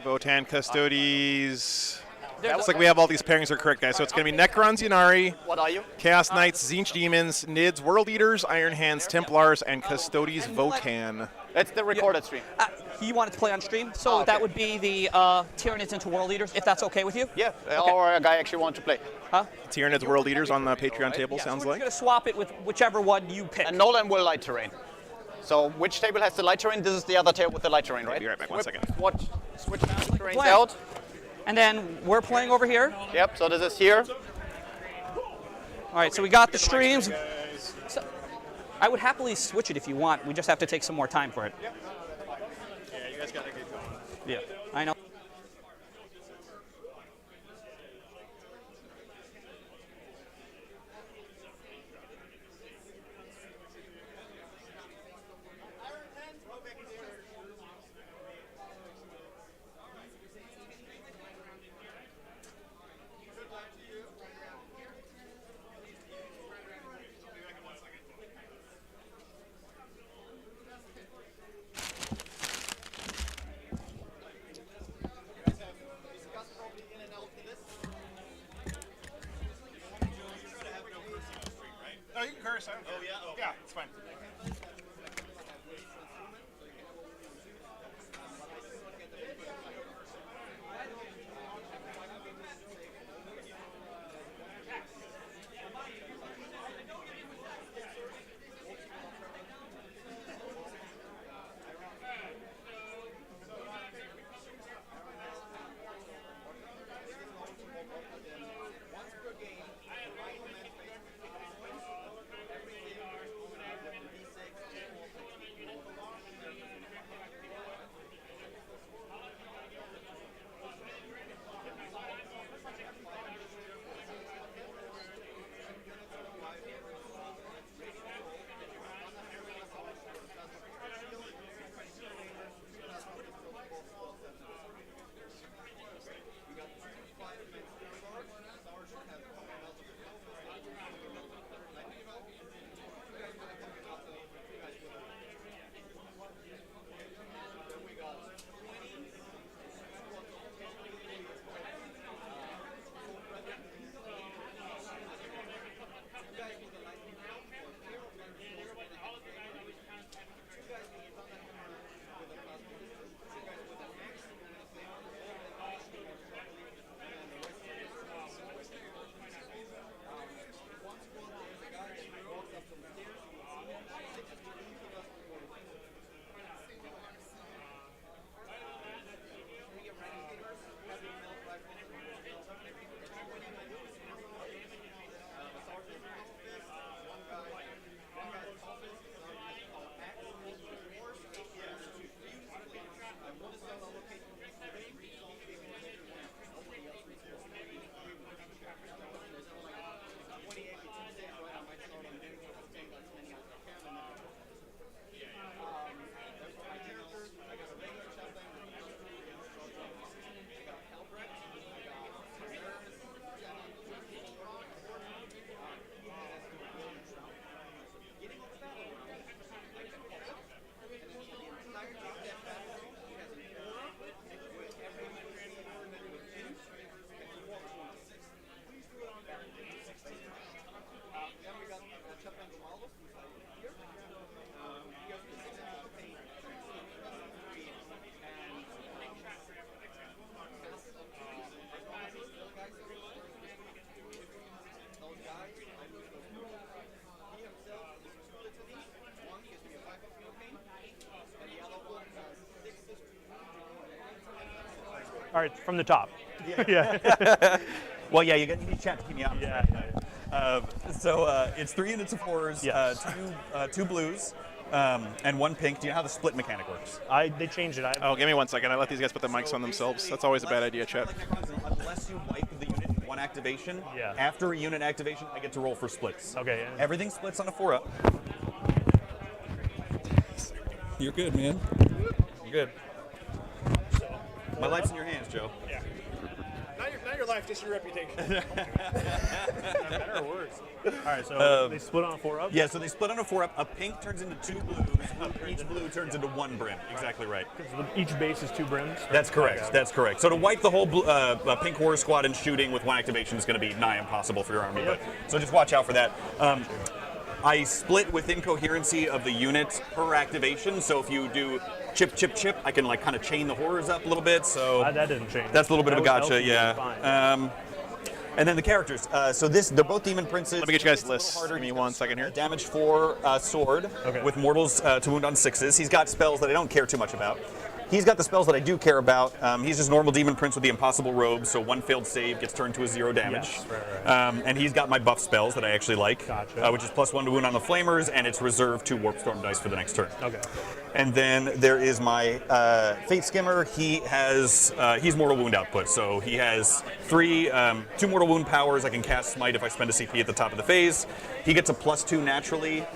A: Votann, Custodes.
P: There's
A: Looks like we have all these pairings are correct, guys. So it's going to be Necrons, Ynnari.
O: What are you?
A: Chaos Knights, Tzeentch Demons, Nids, World Eaters, Iron Hands, Templars, and Custodes, Votann.
O: That's the recorded stream.
P: He wanted to play on stream, so that would be the Tyranids into World Eaters, if that's okay with you?
O: Yeah, or a guy actually wanted to play.
P: Huh?
A: Tyranids, World Eaters on the Patreon table, sounds
P: We're
A: like.
P: going to swap it with whichever one you pick.
O: And Nolan will light terrain. So which table has the light terrain? This is the other table with the light terrain, right?
A: Be right back, one second.
O: Switch terrains
P: Play.
O: out.
P: And then we're playing over here.
O: Yep, so this is here.
P: All right, so we got the streams. So, I would happily switch it if you want. We just have to take some more time for it.
I: Yeah, you guys got to get going.
P: Yeah, I know.
I: course. Oh, yeah? Yeah, it's fine.
R: All right, from the top.
S: Yeah. Well, yeah, you need chat to keep me out.
R: Yeah.
S: So it's 3 units of horrors,
R: Yes.
S: two blues, and 1 pink. Do you know how the split mechanic works?
R: They changed it.
A: Oh, give me 1 second. I let these guys put the mics on themselves. That's always a bad idea, chat.
S: Unless you wipe the unit in 1 activation, after a unit activation, I get to roll for splits.
R: Okay. Yeah.
S: Everything splits on a 4-up. You're good, man. You're good. My life's in your hands, Joe.
I: Yeah. Not your life, just your reputation.
R: Better or worse? All right, so they split on a 4-up?
S: Yeah, so they split on a 4-up. A pink turns into 2 blues. Each blue turns into 1 brim. Exactly right.
R: Each base is 2 brims?
S: That's correct. Okay. That's correct. So to wipe the whole pink horror squad and shooting with 1 activation is going to be nigh impossible for your army. But so just watch out for that. I split with incoherency of the unit per activation. So if you do chip, chip, chip, I can like kind of chain the horrors up a little bit. So
R: that didn't change.
S: That's a little bit of a gotcha, yeah. And then the characters. So they're both demon princes.
A: Let me get you guys lists. Give me 1 second here.
S: Damage 4 sword with mortals to wound on 6s. He's got spells that I don't care too much about. He's got the spells that I do care about. He's just normal demon prince with the impossible robe, so 1 failed save gets turned to a 0 damage.
R: Yes, right.
S: And he's got my buff spells that I actually like,
R: Gotcha.
S: Which is +1 to wound on the flamers, and it's reserved 2 warp storm dice for the next turn.
R: Okay.
S: And then there is my Fate Skimmer. He has he's mortal wound output, so he has 2 mortal wound powers. I can cast Smite if I spend a CP at the top of the phase. He gets a +2 naturally.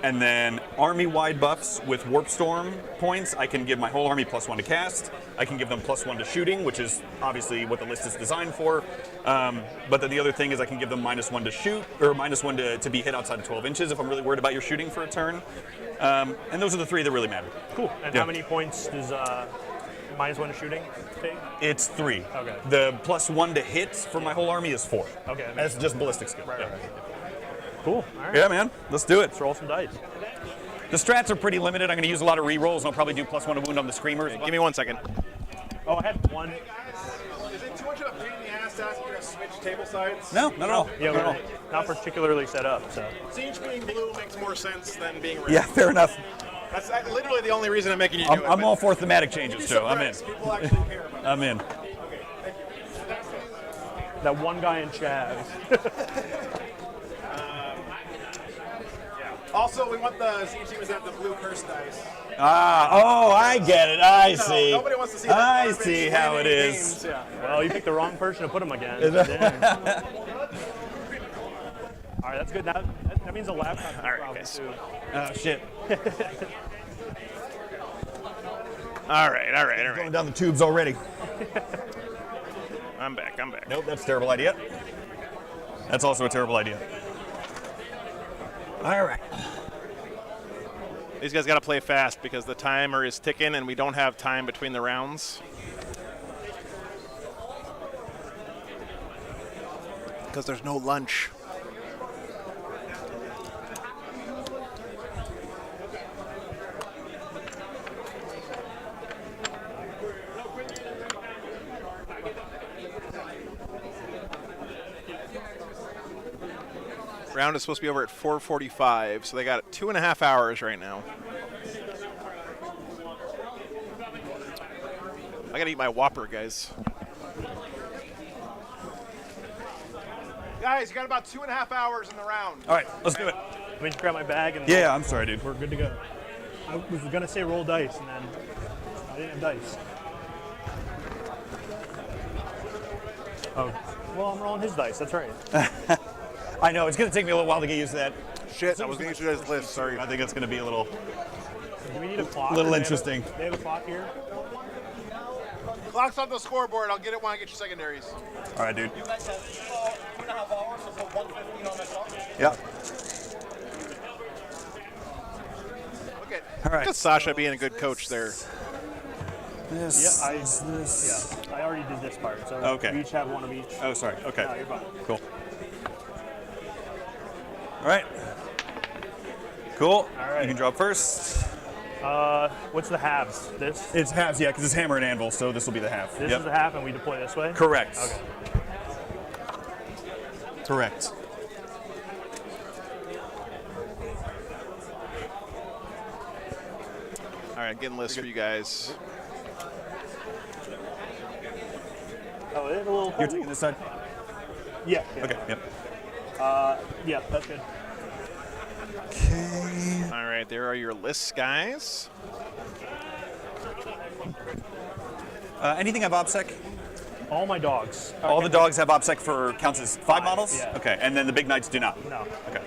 S: And then army-wide buffs with Warp Storm points. I can give my whole army +1 to cast. I can give them +1 to shooting, which is obviously what the list is designed for. But then the other thing is I can give them -1 to shoot, or -1 to be hit outside of 12 inches if I'm really worried about your shooting for a turn. And those are the 3 that really matter.
R: Cool. And how many points does -1 to shooting take?
S: It's 3.
R: Okay.
S: The +1 to hit for my whole army is 4.
R: Okay.
S: That's just ballistic skill.
R: Right.
Q: Cool. All right.
S: Yeah, man. Let's do it.
Q: Let's roll some dice.
S: The strats are pretty limited. I'm going to use a lot of re-rolls, and I'll probably do +1 to wound on the screamers.
A: Give me 1 second.
Q: Oh, I had one.
I: Is it too much of a pain in the ass to ask you to switch table sides?
S: No, not at all.
Q: Yeah,
S: Not at all.
Q: not particularly set up. So.
I: Tzeentch being blue makes more sense than being red.
S: Yeah, fair enough.
I: That's literally the only reason I'm making you do it.
S: I'm all for thematic changes, Joe. I'm in.
I: People actually care about
S: I'm in.
Q: That one guy in Chavs.
I: Also, we want the Tzeentch team to have the blue curse dice.
S: I get it. I
I: No,
S: see.
I: nobody wants to see that
S: I
I: garbage
S: see how it
I: winning
S: is.
I: games, yeah.
Q: Well, you picked the wrong person to put him again.
S: Is it?
Q: Dang. All right, that's good. That means a laptop.
A: All right, guys.
Q: Too.
S: Oh, shit.
A: All right.
S: Going down the tubes already.
A: I'm back.
S: Nope, that's a terrible idea. That's also a terrible idea. All right.
A: These guys got to play fast because the timer is ticking and we don't have time between the rounds. Because there's no lunch. Round is supposed to be over at 4:45, so they got 2.5 hours right now. I gotta eat my Whopper, guys.
I: Guys, you got about 2.5 hours in the round.
S: All right, let's do it.
Q: Let me just grab my bag and.
S: Yeah, I'm sorry, dude.
Q: We're good to go. I was gonna say roll dice, and then I didn't have dice. Oh, well, I'm rolling his dice. That's right.
S: I know, it's going to take me a little while to get used to that.
A: Shit, I was going to use you guys' list. Sorry.
S: I think it's going to be a little
Q: Do we need a clock?
S: little
Q: Or
S: interesting.
Q: They have a clock here.
I: Clock's on the scoreboard. I'll get it when I get your secondaries.
S: All right, dude.
K: You guys have 2.5 hours, so put 115 on the clock.
S: Yeah. All right.
A: Look at Sascha being a good coach there.
S: This.
Q: Yeah, I already did this part. So
S: Okay.
Q: we each have one of each.
S: Oh, sorry. Okay.
Q: No, you're fine.
S: Cool. All right. Cool.
Q: All right.
S: You can drop first.
Q: What's the halves? This?
S: It's halves, yeah, because it's hammer and anvil, so this will be the half.
Q: This
S: Yep.
Q: is the half, and we deploy this way?
S: Correct.
Q: Okay.
S: Correct.
A: All right, getting lists for you guys.
Q: Oh, it's a little.
S: You're taking this side?
Q: Yeah.
S: Okay, yep.
Q: Yeah, that's good.
S: Okay.
A: All right, there are your lists, guys.
S: Anything have OBSEC?
Q: All my dogs.
S: All the dogs have OBSEC for counts as 5 models?
Q: Yeah.
S: Okay, and then the big knights do not?
Q: No.
S: Okay.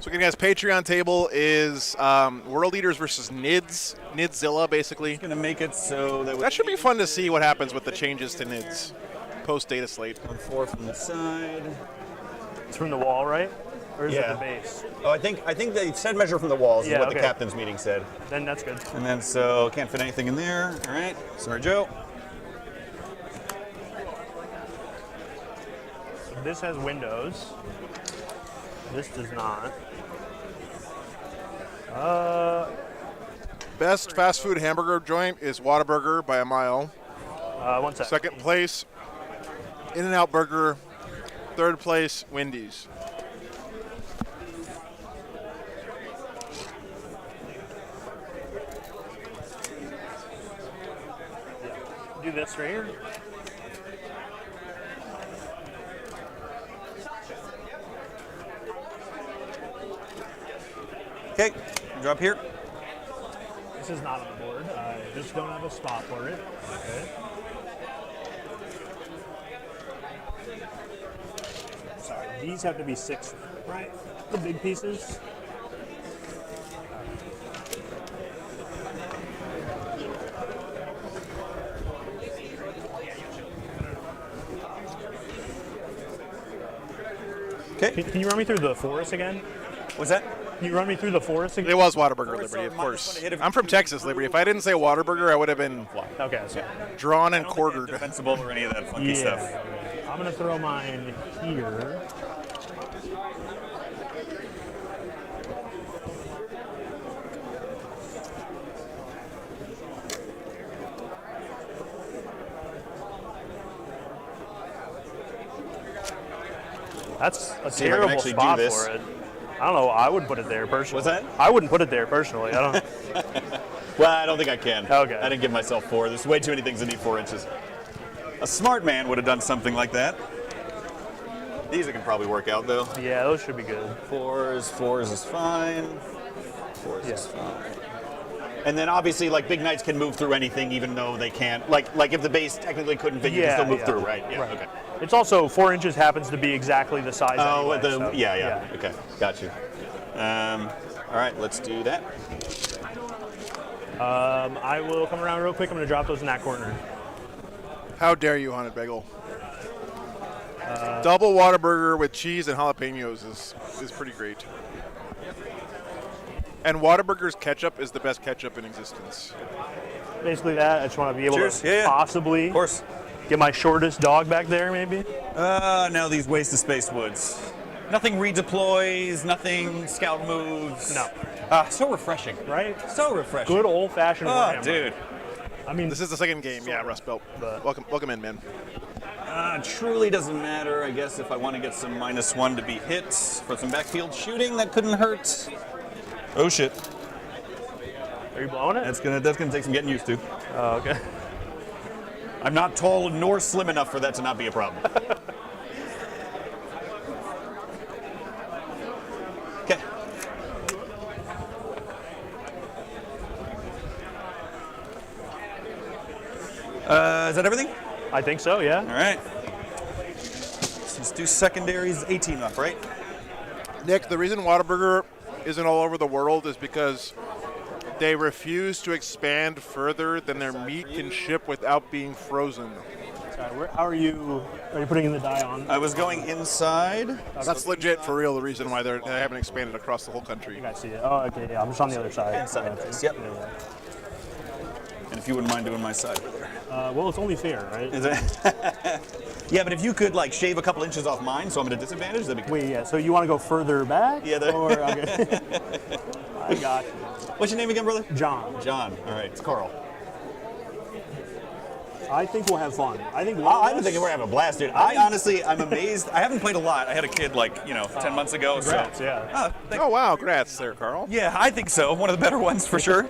A: So again, guys, Patreon table is World Eaters versus Nids. Nidzilla, basically.
S: Going to make it so
A: that should be fun to see what happens with the changes to Nids post data slate.
S: 4 from the side.
Q: It's from the wall, right? Or is
S: Yeah.
Q: it the base?
S: Oh, I think they said measure from the walls is
Q: Yeah,
S: what the
Q: okay.
S: captain's meeting said.
Q: Then that's good.
S: And then so can't fit anything in there. All right. Sorry, Joe.
Q: So this has windows. This does not.
A: Best fast food hamburger joint is Whataburger by a mile.
Q: 1 sec.
A: Second place, In-N-Out Burger. Third place, Wendy's.
Q: Do this right here.
S: Okay, drop here.
Q: This is not on the board. I just don't have a spot for it. Okay. Sorry, these have to be 6, right? The big pieces.
S: Okay.
Q: Can you run me through the forest again?
S: What's that?
R: Can you run me through the forest again?
A: It was Whataburger Liberty, of course. I'm from Texas, Liberty. If I didn't say Whataburger, I would have been drawn and quartered.
S: Defensible or any of that funky stuff.
R: I'm going to throw mine here. That's a
S: See if I can
R: terrible
S: actually do
R: spot
S: this.
R: for it. I don't know. I wouldn't put it there personally.
S: What's that?
R: I wouldn't put it there personally. I don't.
S: Well, I don't think I can.
R: Okay.
S: I didn't give myself 4. There's way too many things that need 4 inches. A smart man would have done something like that. These I can probably work out, though.
R: Yeah, those should be good.
S: 4s is fine. 4s is fine. And then obviously, like, big knights can move through anything, even though they can't. Like if the base technically couldn't fit, you can still move through, right? Yeah.
R: Right.
S: Okay.
R: It's also 4 inches happens to be exactly the size.
S: Oh,
R: anyway, so,
S: yeah. Okay, got you. All right, let's do that.
R: I will come around real quick. I'm going to drop those in that corner.
A: How dare you, Haunted Bagel? Double Whataburger with cheese and jalapenos is pretty great. And Whataburger's ketchup is the best ketchup in existence.
R: Basically that. I just want to be able to possibly get my shortest dog back there, maybe.
S: Now these waste of space woods. Nothing redeploys, nothing scout moves.
R: No.
S: So refreshing.
R: Right?
S: So refreshing.
R: Good old-fashioned Warhammer.
S: Dude.
R: I mean,
A: this is the second game. Yeah, Rust Belt. Welcome in, man.
S: Truly doesn't matter, I guess, if I want to get some -1 to be hit for some backfield shooting. That couldn't hurt. Oh, shit.
R: Are you blowing it?
S: That's gonna take some getting used to.
R: Oh, okay.
S: I'm not tall nor slim enough for that to not be a problem. Okay. Is that everything?
R: I think so, yeah.
S: All right. Let's do secondaries 18 up, right?
A: Nick, the reason Whataburger isn't all over the world is because they refuse to expand further than their meat can ship without being frozen.
R: Sorry, how are you putting in the die on?
S: I was going inside.
A: That's legit for real, the reason why they haven't expanded across the whole country.
R: I see it. Oh, okay, yeah, I'm just on the other side.
S: Inside, yep. And if you wouldn't mind doing my side over there.
R: Well, it's only fair, right?
S: Is it? Yeah, but if you could like shave a couple inches off mine, so I'm at a disadvantage, that'd be good.
R: Wait, yeah. So you want to go further back?
S: Yeah.
R: Okay. I got you.
S: What's your name again, brother?
R: John.
S: John. All right, it's Carl.
R: I think we'll have fun. I think
S: I'm thinking we're having a blast, dude. I'm amazed. I haven't played a lot. I had a kid 10 months ago.
R: Congrats,
S: so.
R: Yeah.
A: Oh wow, congrats there, Carl.
S: Yeah, I think so. One of the better ones for sure.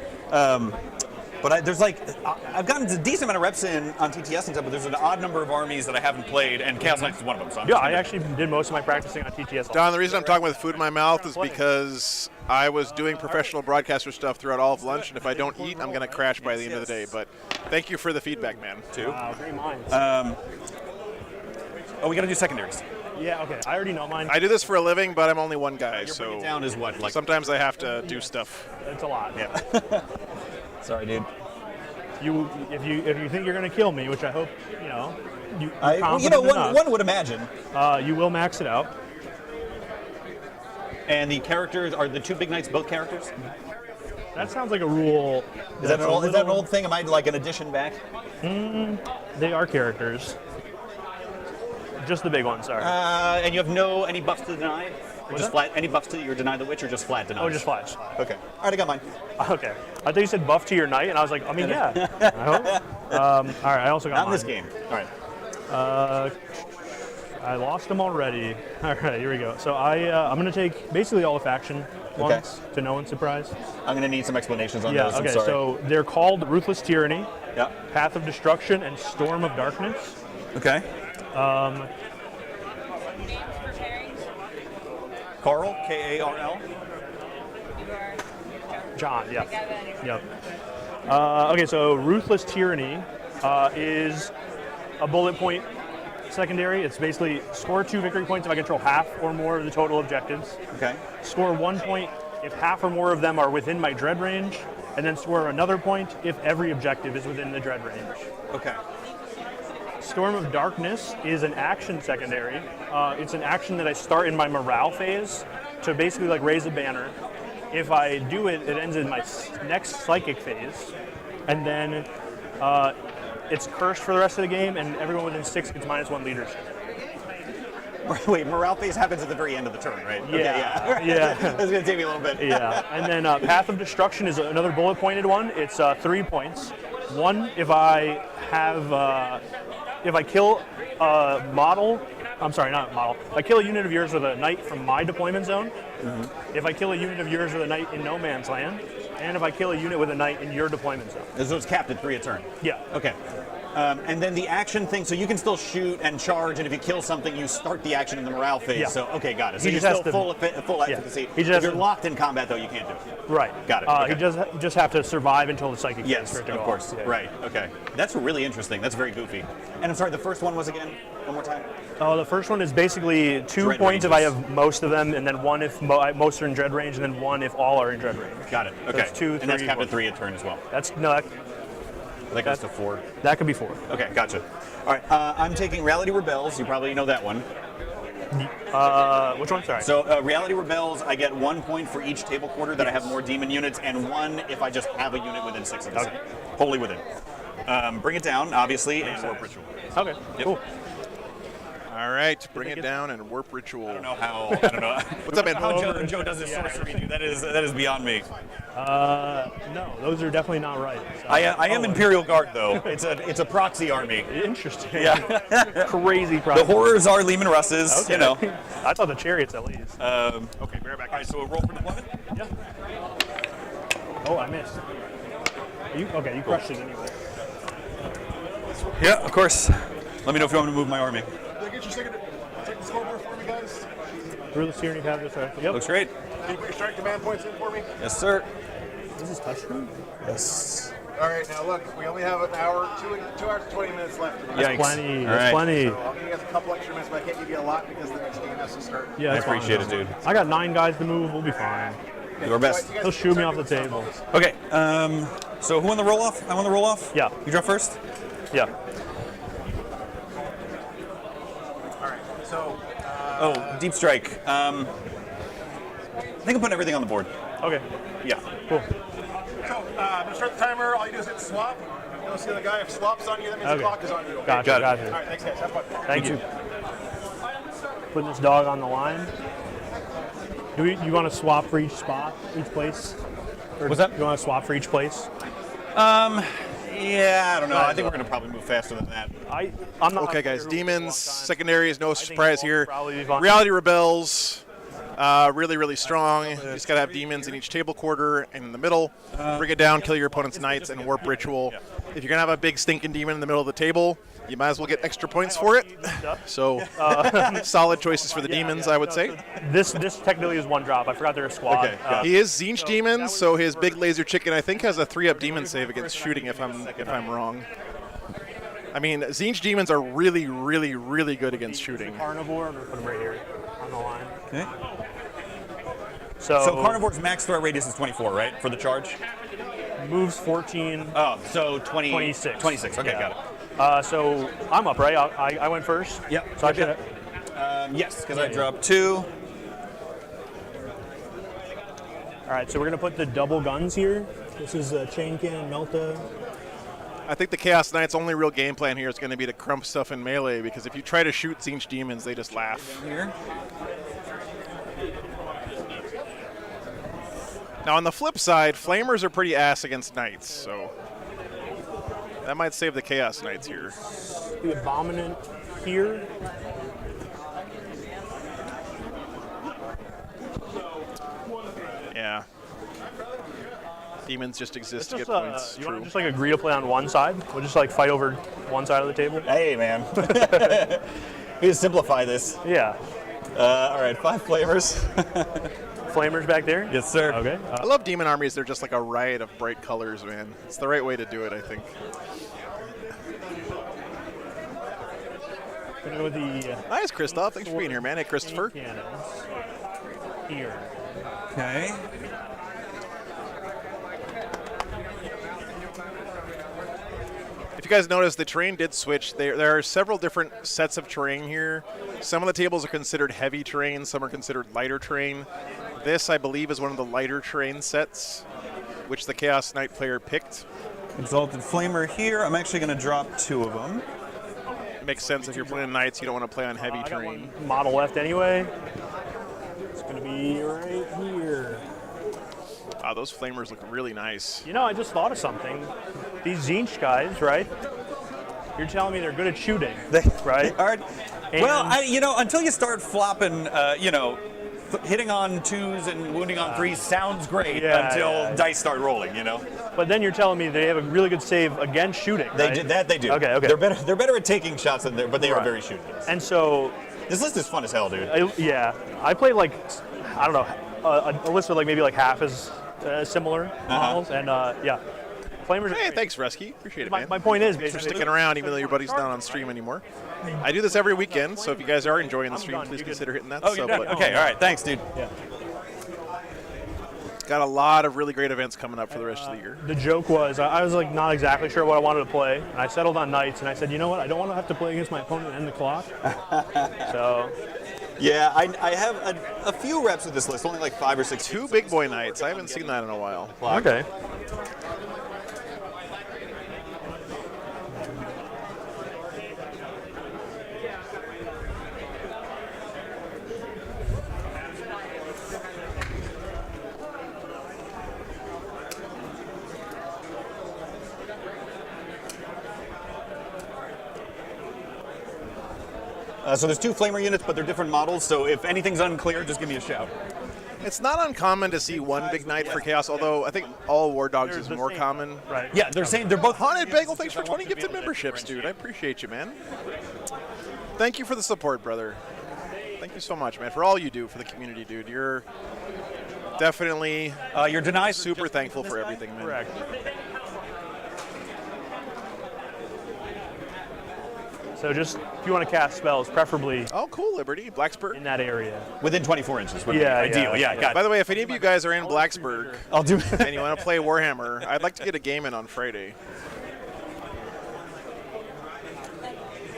S: But I've gotten a decent amount of reps in on TTS and stuff, but there's an odd number of armies that I haven't played, and Chaos Knights is one of them. So
R: I actually did most of my practicing on TTS.
A: Don, the reason I'm talking with food in my mouth is because I was doing professional broadcaster stuff throughout all of lunch, and if I don't eat, I'm going to crash by the end of the day. But thank you for the feedback, man.
S: Too.
R: Wow, great minds.
S: We got to do secondaries.
R: Yeah, okay. I already know mine.
A: I do this for a living, but I'm only one guy,
S: Your
A: so
S: bring it down is what?
A: Sometimes I have to do stuff.
R: It's a lot.
S: Yeah. Sorry, dude.
R: If you think you're going to kill me, which I hope, you're
S: one would imagine.
R: You will max it out.
S: And the characters, are the 2 big knights both characters?
R: That sounds like a rule.
S: Is that an old thing? Am I like an addition back?
R: They are characters. Just the big ones, sorry.
S: And you have any buffs to deny? Or just flat? Any buffs to your deny the witch, or just flat deny?
R: Oh, just flat.
S: Okay. All right, I got mine.
R: Okay. I thought you said buff to your knight, and I was like, yeah. I hope. All right, I also got
S: Not
R: mine.
S: in this game. All right.
R: I lost them already. All right, here we go. So I'm going to take basically all the faction ones, to no one's surprise.
S: I'm going to need some explanations on those.
R: Okay,
S: I'm sorry.
R: so they're called Ruthless Tyranny,
S: yeah.
R: Path of Destruction, and Storm of Darkness.
S: Okay. Carl, K-A-R-L.
R: John, yeah. Yep. Okay, so Ruthless Tyranny is a bullet point secondary. It's basically score 2 victory points if I control half or more of the total objectives.
S: Okay.
R: Score 1 point if half or more of them are within my dread range, and then score another point if every objective is within the dread range.
S: Okay.
R: Storm of Darkness is an action secondary. It's an action that I start in my morale phase, to basically like raise a banner. If I do it, it ends in my next psychic phase, and then it's cursed for the rest of the game, and everyone within 6 gets -1 leadership.
T: Wait, morale phase happens at the very end of the turn, right?
R: Yeah,
T: Okay,
R: yeah.
T: That's gonna take me a little bit.
R: Yeah, and then Path of Destruction is another bullet-pointed one. It's 3 points. 1 if I have, if I kill a model. I'm sorry, not a model. If I kill a unit of yours with a knight from my deployment zone. If I kill a unit of yours with a knight in no man's land, and if I kill a unit with a knight in your deployment zone.
T: So it's capped at 3 a turn.
R: Yeah.
T: Okay. And then the action thing, so you can still shoot and charge, and if you kill something, you start the action in the morale phase.
R: Yeah.
T: So, okay, got it. So
R: He
T: you're
R: just
T: still
R: has to-
T: full efficacy.
R: He just
T: If
R: has
T: you're
R: to-
T: locked in combat, though, you can't do it.
R: Right.
T: Got it. Okay.
R: He just have to survive until the psychic
T: Yes,
R: phase for it to
T: of
R: go
T: course.
R: off. Yeah.
T: Right. Okay. That's really interesting. That's very goofy. And I'm sorry, the first one was again? One more time?
R: The first one is basically 2
T: Dread
R: points if I
T: ranges.
R: have most of them, and then 1 if most are in dread range, and then 1 if all are in dread range.
T: Got it.
R: So
T: Okay.
R: it's 2, 3,
T: and that's capped
R: 4.
T: at 3 a turn as well.
R: That
T: goes to 4.
R: That could be 4.
T: Okay, gotcha. All right, I'm taking Reality Rebels. You probably know that one.
R: Which one? Sorry.
T: So Reality Rebels, I get 1 point for each table quarter that I have more demon units, and 1 if I just have a unit within 6 of the same. Wholly within. Bring it down, obviously, and Warp Ritual.
R: Okay, cool.
A: All right, bring it down and Warp Ritual. I don't
T: know how. I don't know.
A: What's up, man?
T: How Joe does his sorcery, dude. That is beyond me.
R: No, those are definitely not right. So.
T: I am Imperial Guard though. It's a proxy army.
R: Interesting.
T: Yeah.
R: Crazy proxy.
T: The horrors are Lehman Russes.
R: Okay.
T: You know.
R: I thought the chariots at least.
T: Okay, be right back. All right, so we'll roll for deployment.
R: Yeah. Oh, I missed. You crushed it anyway.
T: Yeah, of course. Let me know if you want me to move my army.
I: Did I get your second? Check the scoreboard for me, guys.
R: Ruthless Tyranny have this right. Yep.
T: Looks great.
I: Can you put your strike command points in for me?
T: Yes, sir.
R: This is touchscreen?
T: Yes.
I: All right, now look, we only have an hour, 2 hours and 20 minutes left.
R: That's plenty.
T: All
R: That's
T: right.
R: plenty.
I: So I'll give you guys a couple extra minutes, but I can't give you a lot because the next game has to start.
R: Yeah,
T: I
R: that's fine.
T: appreciate it, dude.
R: I got 9 guys to move. We'll be fine.
T: Do our best.
R: He'll shoot me off the table.
T: Okay. So who won the roll off? I won the roll off.
R: Yeah.
T: You draw first.
R: Yeah.
I: All right. So.
T: Oh, deep strike. I think I'm putting everything on the board.
R: Okay.
T: Yeah.
R: Cool.
I: So I'm gonna start the timer. All you do is hit swap. You don't see the guy. If swaps on you, that means
R: Okay.
I: the clock is on you. Okay?
R: Gotcha.
T: Got it.
R: Gotcha.
I: All right. Thanks, guys. Have fun.
R: Thank you. Putting this dog on the line. You want to swap for each spot, each place? Or
T: What's that?
R: You want to swap for each place?
T: Yeah, I don't know. I think we're gonna probably move faster than that.
R: I'm not.
A: Okay, guys. Demons, secondary is no surprise here.
R: probably be fine.
A: Reality Rebels, really, really strong. You just gotta have demons in each table quarter and in the middle. Bring it down, kill your opponent's knights, and Warp Ritual. If you're gonna have a big stinking demon in the middle of the table, you might as well get extra points for it. So, solid choices for the demons, I would say.
R: This technically is 1 drop. I forgot they're a squad.
T: Okay.
A: He is Tzeentch demon, so his big laser chicken I think has a 3-up demon save against shooting. If I'm wrong. I mean, Tzeentch demons are really, really, really good against shooting.
R: Carnivore. I'm gonna put him right here on the line.
T: Okay.
R: So
T: Carnivore's max threat radius is 24, right, for the charge?
R: Moves 14.
T: Oh, so
R: 26.
T: 26. Okay,
R: Yeah.
T: got it.
R: So I'm up, right? I went first.
T: Yep.
R: So I should.
T: Yes, because I dropped 2.
R: All right. So we're gonna put the double guns here. This is Chain Cannon Melta.
A: I think the Chaos Knight's only real game plan here is going to be to crump stuff in melee, because if you try to shoot Tzeentch demons, they just laugh.
T: Here.
A: Now, on the flip side, Flamers are pretty ass against Knights, so that might save the Chaos Knights here.
R: The Abominant here.
A: Yeah. Demons just exist to
R: Just,
A: get points.
R: you
A: True.
R: want to just like agree to play on one side? We'll just like fight over one side of the table.
T: Hey, man. We just simplify this.
R: Yeah.
T: All right, 5 flavors.
R: Flamers back there?
T: Yes, sir.
R: Okay.
A: I love demon armies. They're just like a riot of bright colors, man. It's the right way to do it, I think.
R: Gonna go with the
A: Nice, Christoph. Thanks for being here, man. Hey, Christopher.
R: cannons here.
T: Okay.
A: If you guys noticed, the terrain did switch. There are several different sets of terrain here. Some of the tables are considered heavy terrain. Some are considered lighter terrain. This, I believe, is one of the lighter terrain sets, which the Chaos Knight player picked.
S: Exalted Flamer here. I'm actually going to drop 2 of them.
A: It makes sense if you're playing Knights, you don't want to play on heavy terrain.
R: I got one model left anyway. It's going to be right here.
A: Wow, those Flamers look really nice.
R: You know, I just thought of something. These Tzeentch guys, right? You're telling me they're good at shooting, right?
S: They are. Well, until you start flopping, hitting on 2s and wounding on 3s sounds great until dice start rolling,
R: But then you're telling me they have a really good save against shooting,
S: They
R: right?
S: do that. They do.
R: Okay.
S: They're better at taking shots than but they are very shooting.
R: And so
S: this list is fun as hell, dude.
R: I played I don't know, a list with maybe half as similar models, and Flamers.
A: Hey, thanks, Resky. Appreciate it, man.
R: My point is,
A: thanks for sticking around, even though your buddy's not on stream anymore. I do this every weekend, so if you guys are enjoying the stream, please consider hitting that sub button.
S: Okay, all right, thanks, dude.
R: Yeah.
A: Got a lot of really great events coming up for the rest of the year.
R: The joke was, I was not exactly sure what I wanted to play, and I settled on Knights, and I said, you know what, I don't want to have to play against my opponent and end the clock. So.
S: Yeah, I have a few reps with this list, only 5 or 6.
A: 2 big boy Knights. I haven't seen that in a while.
R: Okay.
S: So there's 2 Flamer units, but they're different models, so if anything's unclear, just give me a shout.
A: It's not uncommon to see 1 big Knight for Chaos, although I think all War Dogs is more common.
R: Right.
S: Yeah, they're both.
A: Haunted Bagel, thanks for 20 gifted memberships, dude. I appreciate you, man. Thank you for the support, brother. Thank you so much, man, for all you do for the community, dude. You're definitely
S: you're denied
A: super thankful for everything, man.
R: Correct. So just if you want to cast spells, preferably.
A: Oh, cool, Liberty, Blacksburg.
R: In that area.
S: Within 24 inches would be
R: Yeah,
S: ideal. Yeah, got it.
A: By the way, if any of you guys are in Blacksburg,
S: I'll do.
A: and you want to play Warhammer, I'd like to get a game in on Friday.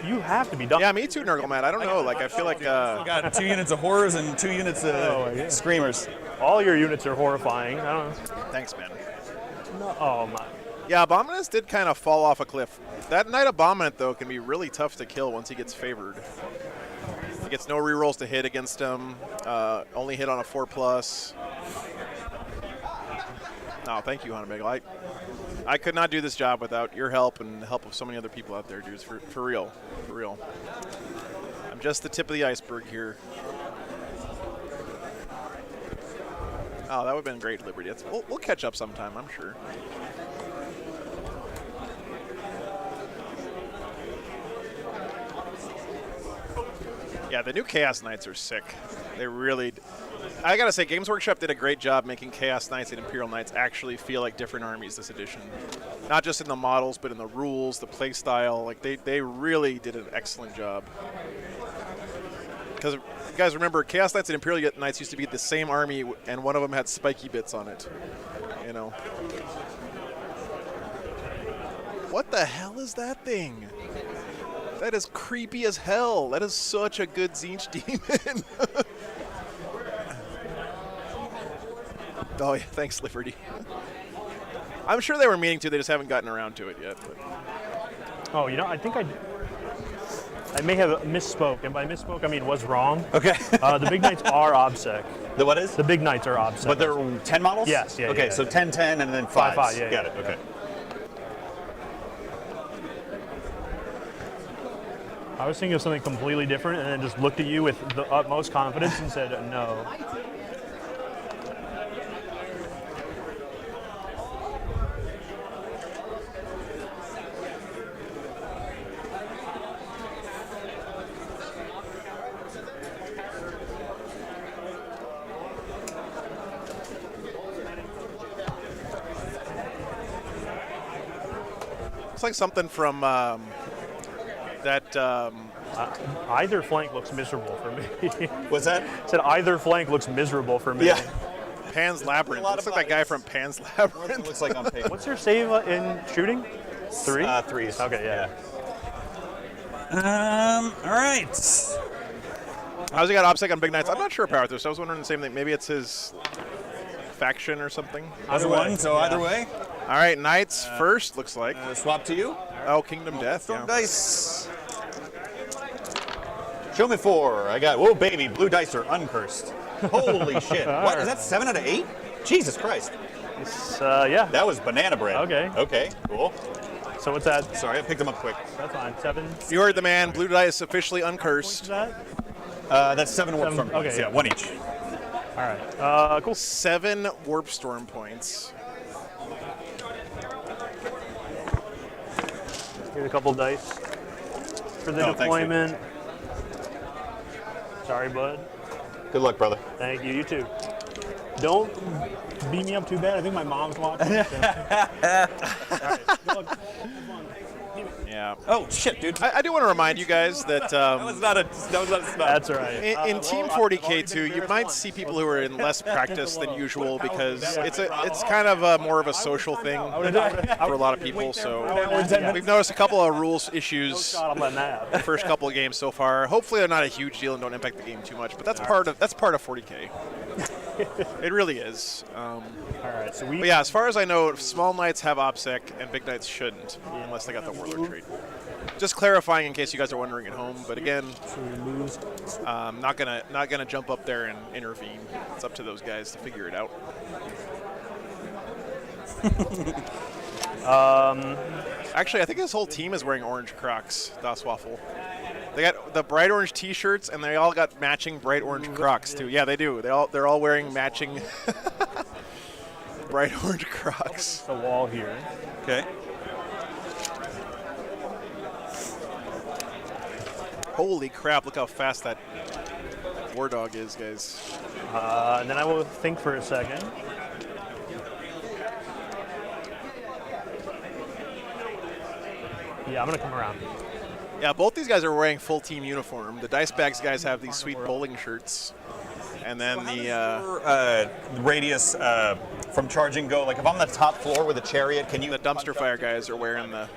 R: You have to be done.
A: Yeah, me too, Nurgleman. I don't know. I feel like.
S: Got 2 units of horrors and 2 units of screamers.
R: All your units are horrifying. I don't know.
A: Thanks, man.
R: No, oh my.
A: Yeah, Abominus did kind of fall off a cliff. That Knight Abominant, though, can be really tough to kill once he gets favored. He gets no rerolls to hit against him. Only hit on a 4+. Oh, thank you, Haunted Bagel. I could not do this job without your help and the help of so many other people out there, dudes. For real. For real. I'm just the tip of the iceberg here. Oh, that would have been great, Liberty. We'll catch up sometime, I'm sure. Yeah, the new Chaos Knights are sick. They really... I gotta say, Games Workshop did a great job making Chaos Knights and Imperial Knights actually feel like different armies this edition. Not just in the models, but in the rules, the play style. They really did an excellent job. Because, you guys remember, Chaos Knights and Imperial Knights used to be the same army, and one of them had spiky bits on it. You know. What the hell is that thing? That is creepy as hell. That is such a good Tzeentch demon. Oh, yeah, thanks, Liberty. I'm sure they were meaning to. They just haven't gotten around to it yet. But.
R: Oh, I think I may have misspoke, and by misspoke I mean was wrong.
S: Okay.
R: The big knights are OBSEC.
S: The what is?
R: The big knights are OBSEC.
S: But they're 10 models?
R: Yes. Yeah.
S: Okay,
R: yeah,
S: so
R: yeah.
S: 10, 10, and then 5.
R: 5, yeah.
S: Got it. Okay.
R: I was thinking of something completely different, and then just looked at you with the utmost confidence and said no.
A: It's like something from that.
R: Either flank looks miserable for me.
S: What's that?
R: Said either flank looks miserable for me.
A: Yeah. Pan's Labyrinth. Looks like that guy from Pan's Labyrinth.
S: Looks like on paper.
R: What's your save in shooting? 3?
S: Threes.
R: Okay, yeah.
S: All right.
A: How's he got OPSEC on Big Knights? I'm not sure, Power Thirst. I was wondering the same thing. Maybe it's his faction or something.
S: Either one, so either way.
A: All right, Knights first, looks like.
S: Swap to you.
A: Oh, Kingdom Death.
S: Storm dice. Show me 4. I got, whoa, baby, blue dice are uncursed. Holy shit. What? Is that 7 out of 8? Jesus Christ.
R: Yeah.
S: That was banana bread.
R: Okay.
S: Okay, cool.
R: So what's that?
S: Sorry, I picked them up quick.
R: That's fine. 7.
A: You heard the man. Blue dice officially uncursed.
R: What's that?
S: That's 7 warp storm points.
R: Okay,
S: Yeah, 1 each.
R: All right. Cool.
A: 7 warp storm points.
R: Here's a couple dice for the deployment. Sorry, bud.
S: Good luck, brother.
R: Thank you. You too. Don't beat me up too bad. I think my mom's watching. So. All right. Good luck.
A: Yeah.
S: Oh shit, dude!
A: I do want to remind you guys that
S: that was not a snub.
R: That's all right.
A: In Team 40K2, you might see people who are in less practice than usual because it's kind of more of a social thing for a lot of people. So we've noticed a couple of rules issues the first couple of games so far. Hopefully, they're not a huge deal and don't impact the game too much. But that's part of 40K. It really is.
R: All right, so
A: but yeah, as far as I know, small knights have OPSEC and big knights shouldn't, unless they got the warlord trait. Just clarifying in case you guys are wondering at home. But again, not gonna jump up there and intervene. It's up to those guys to figure it out. Actually, I think his whole team is wearing orange Crocs. Das Waffle. They got the bright orange T-shirts, and they all got matching bright orange Crocs too. Yeah, they do. They're all wearing matching bright orange Crocs.
R: The wall here.
S: Okay.
A: Holy crap! Look how fast that war dog is, guys.
R: And then I will think for a second. Yeah, I'm gonna come around.
A: Yeah, both these guys are wearing full team uniform. The Dice Bags guys have these sweet bowling shirts. And then
S: the radius from charging go? Like if I'm on the top floor with a chariot, can you?
A: The dumpster fire guys are wearing the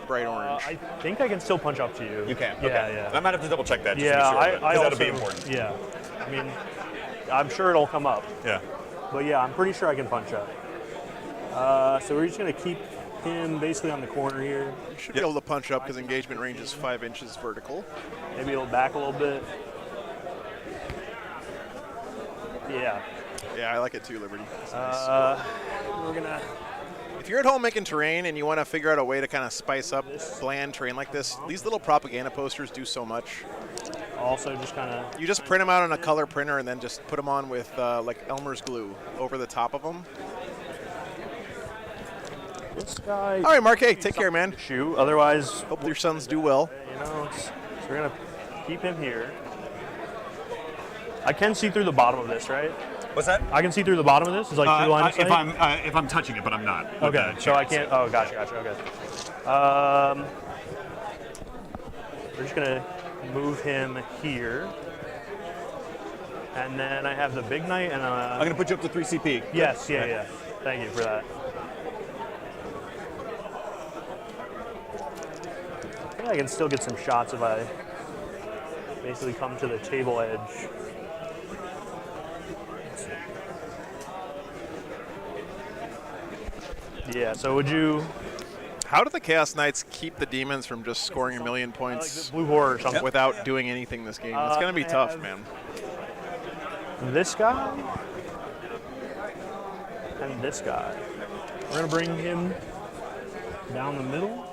A: bright orange.
R: I think I can still punch up to you.
S: You can.
R: Yeah,
S: okay.
R: yeah.
S: I might have to double check that. Just
R: Yeah,
S: to be sure,
R: I also,
S: that'll be important.
R: Yeah, I mean, I'm sure it'll come up.
S: Yeah.
R: But yeah, I'm pretty sure I can punch up. So we're just gonna keep him basically on the corner here.
A: You should be able to punch up because engagement range is 5 inches vertical.
R: Maybe he'll back a little bit. Yeah.
A: Yeah, I like it too, Liberty. It's
R: nice. We're gonna.
A: If you're at home making terrain and you want to figure out a way to kind of spice up bland terrain like this, these little propaganda posters do so much.
R: Also, just kind of.
A: You just print them out on a color printer and then just put them on with like Elmer's glue over the top of them.
R: This guy.
A: All right, Mark. Hey, take care, man.
R: Shoot. Otherwise,
A: hope your sons do well.
R: You know, so we're gonna keep him here. I can see through the bottom of this, right?
S: What's that?
R: I can see through the bottom of this. Is like through line of sight?
S: If I'm touching it, but I'm not.
R: Okay, so I can't. Oh, gotcha. Okay. We're just gonna move him here, and then I have the big knight, and
S: I'm gonna put you up to 3 CP.
R: Yes. Yeah. Thank you for that. I think I can still get some shots if I basically come to the table edge. Yeah, so would you...
A: How do the Chaos Knights keep the demons from just scoring a million points
R: like Blue Horror or something
A: without doing anything this game? It's going to be tough, man.
R: This guy and this guy. We're going to bring him down the middle.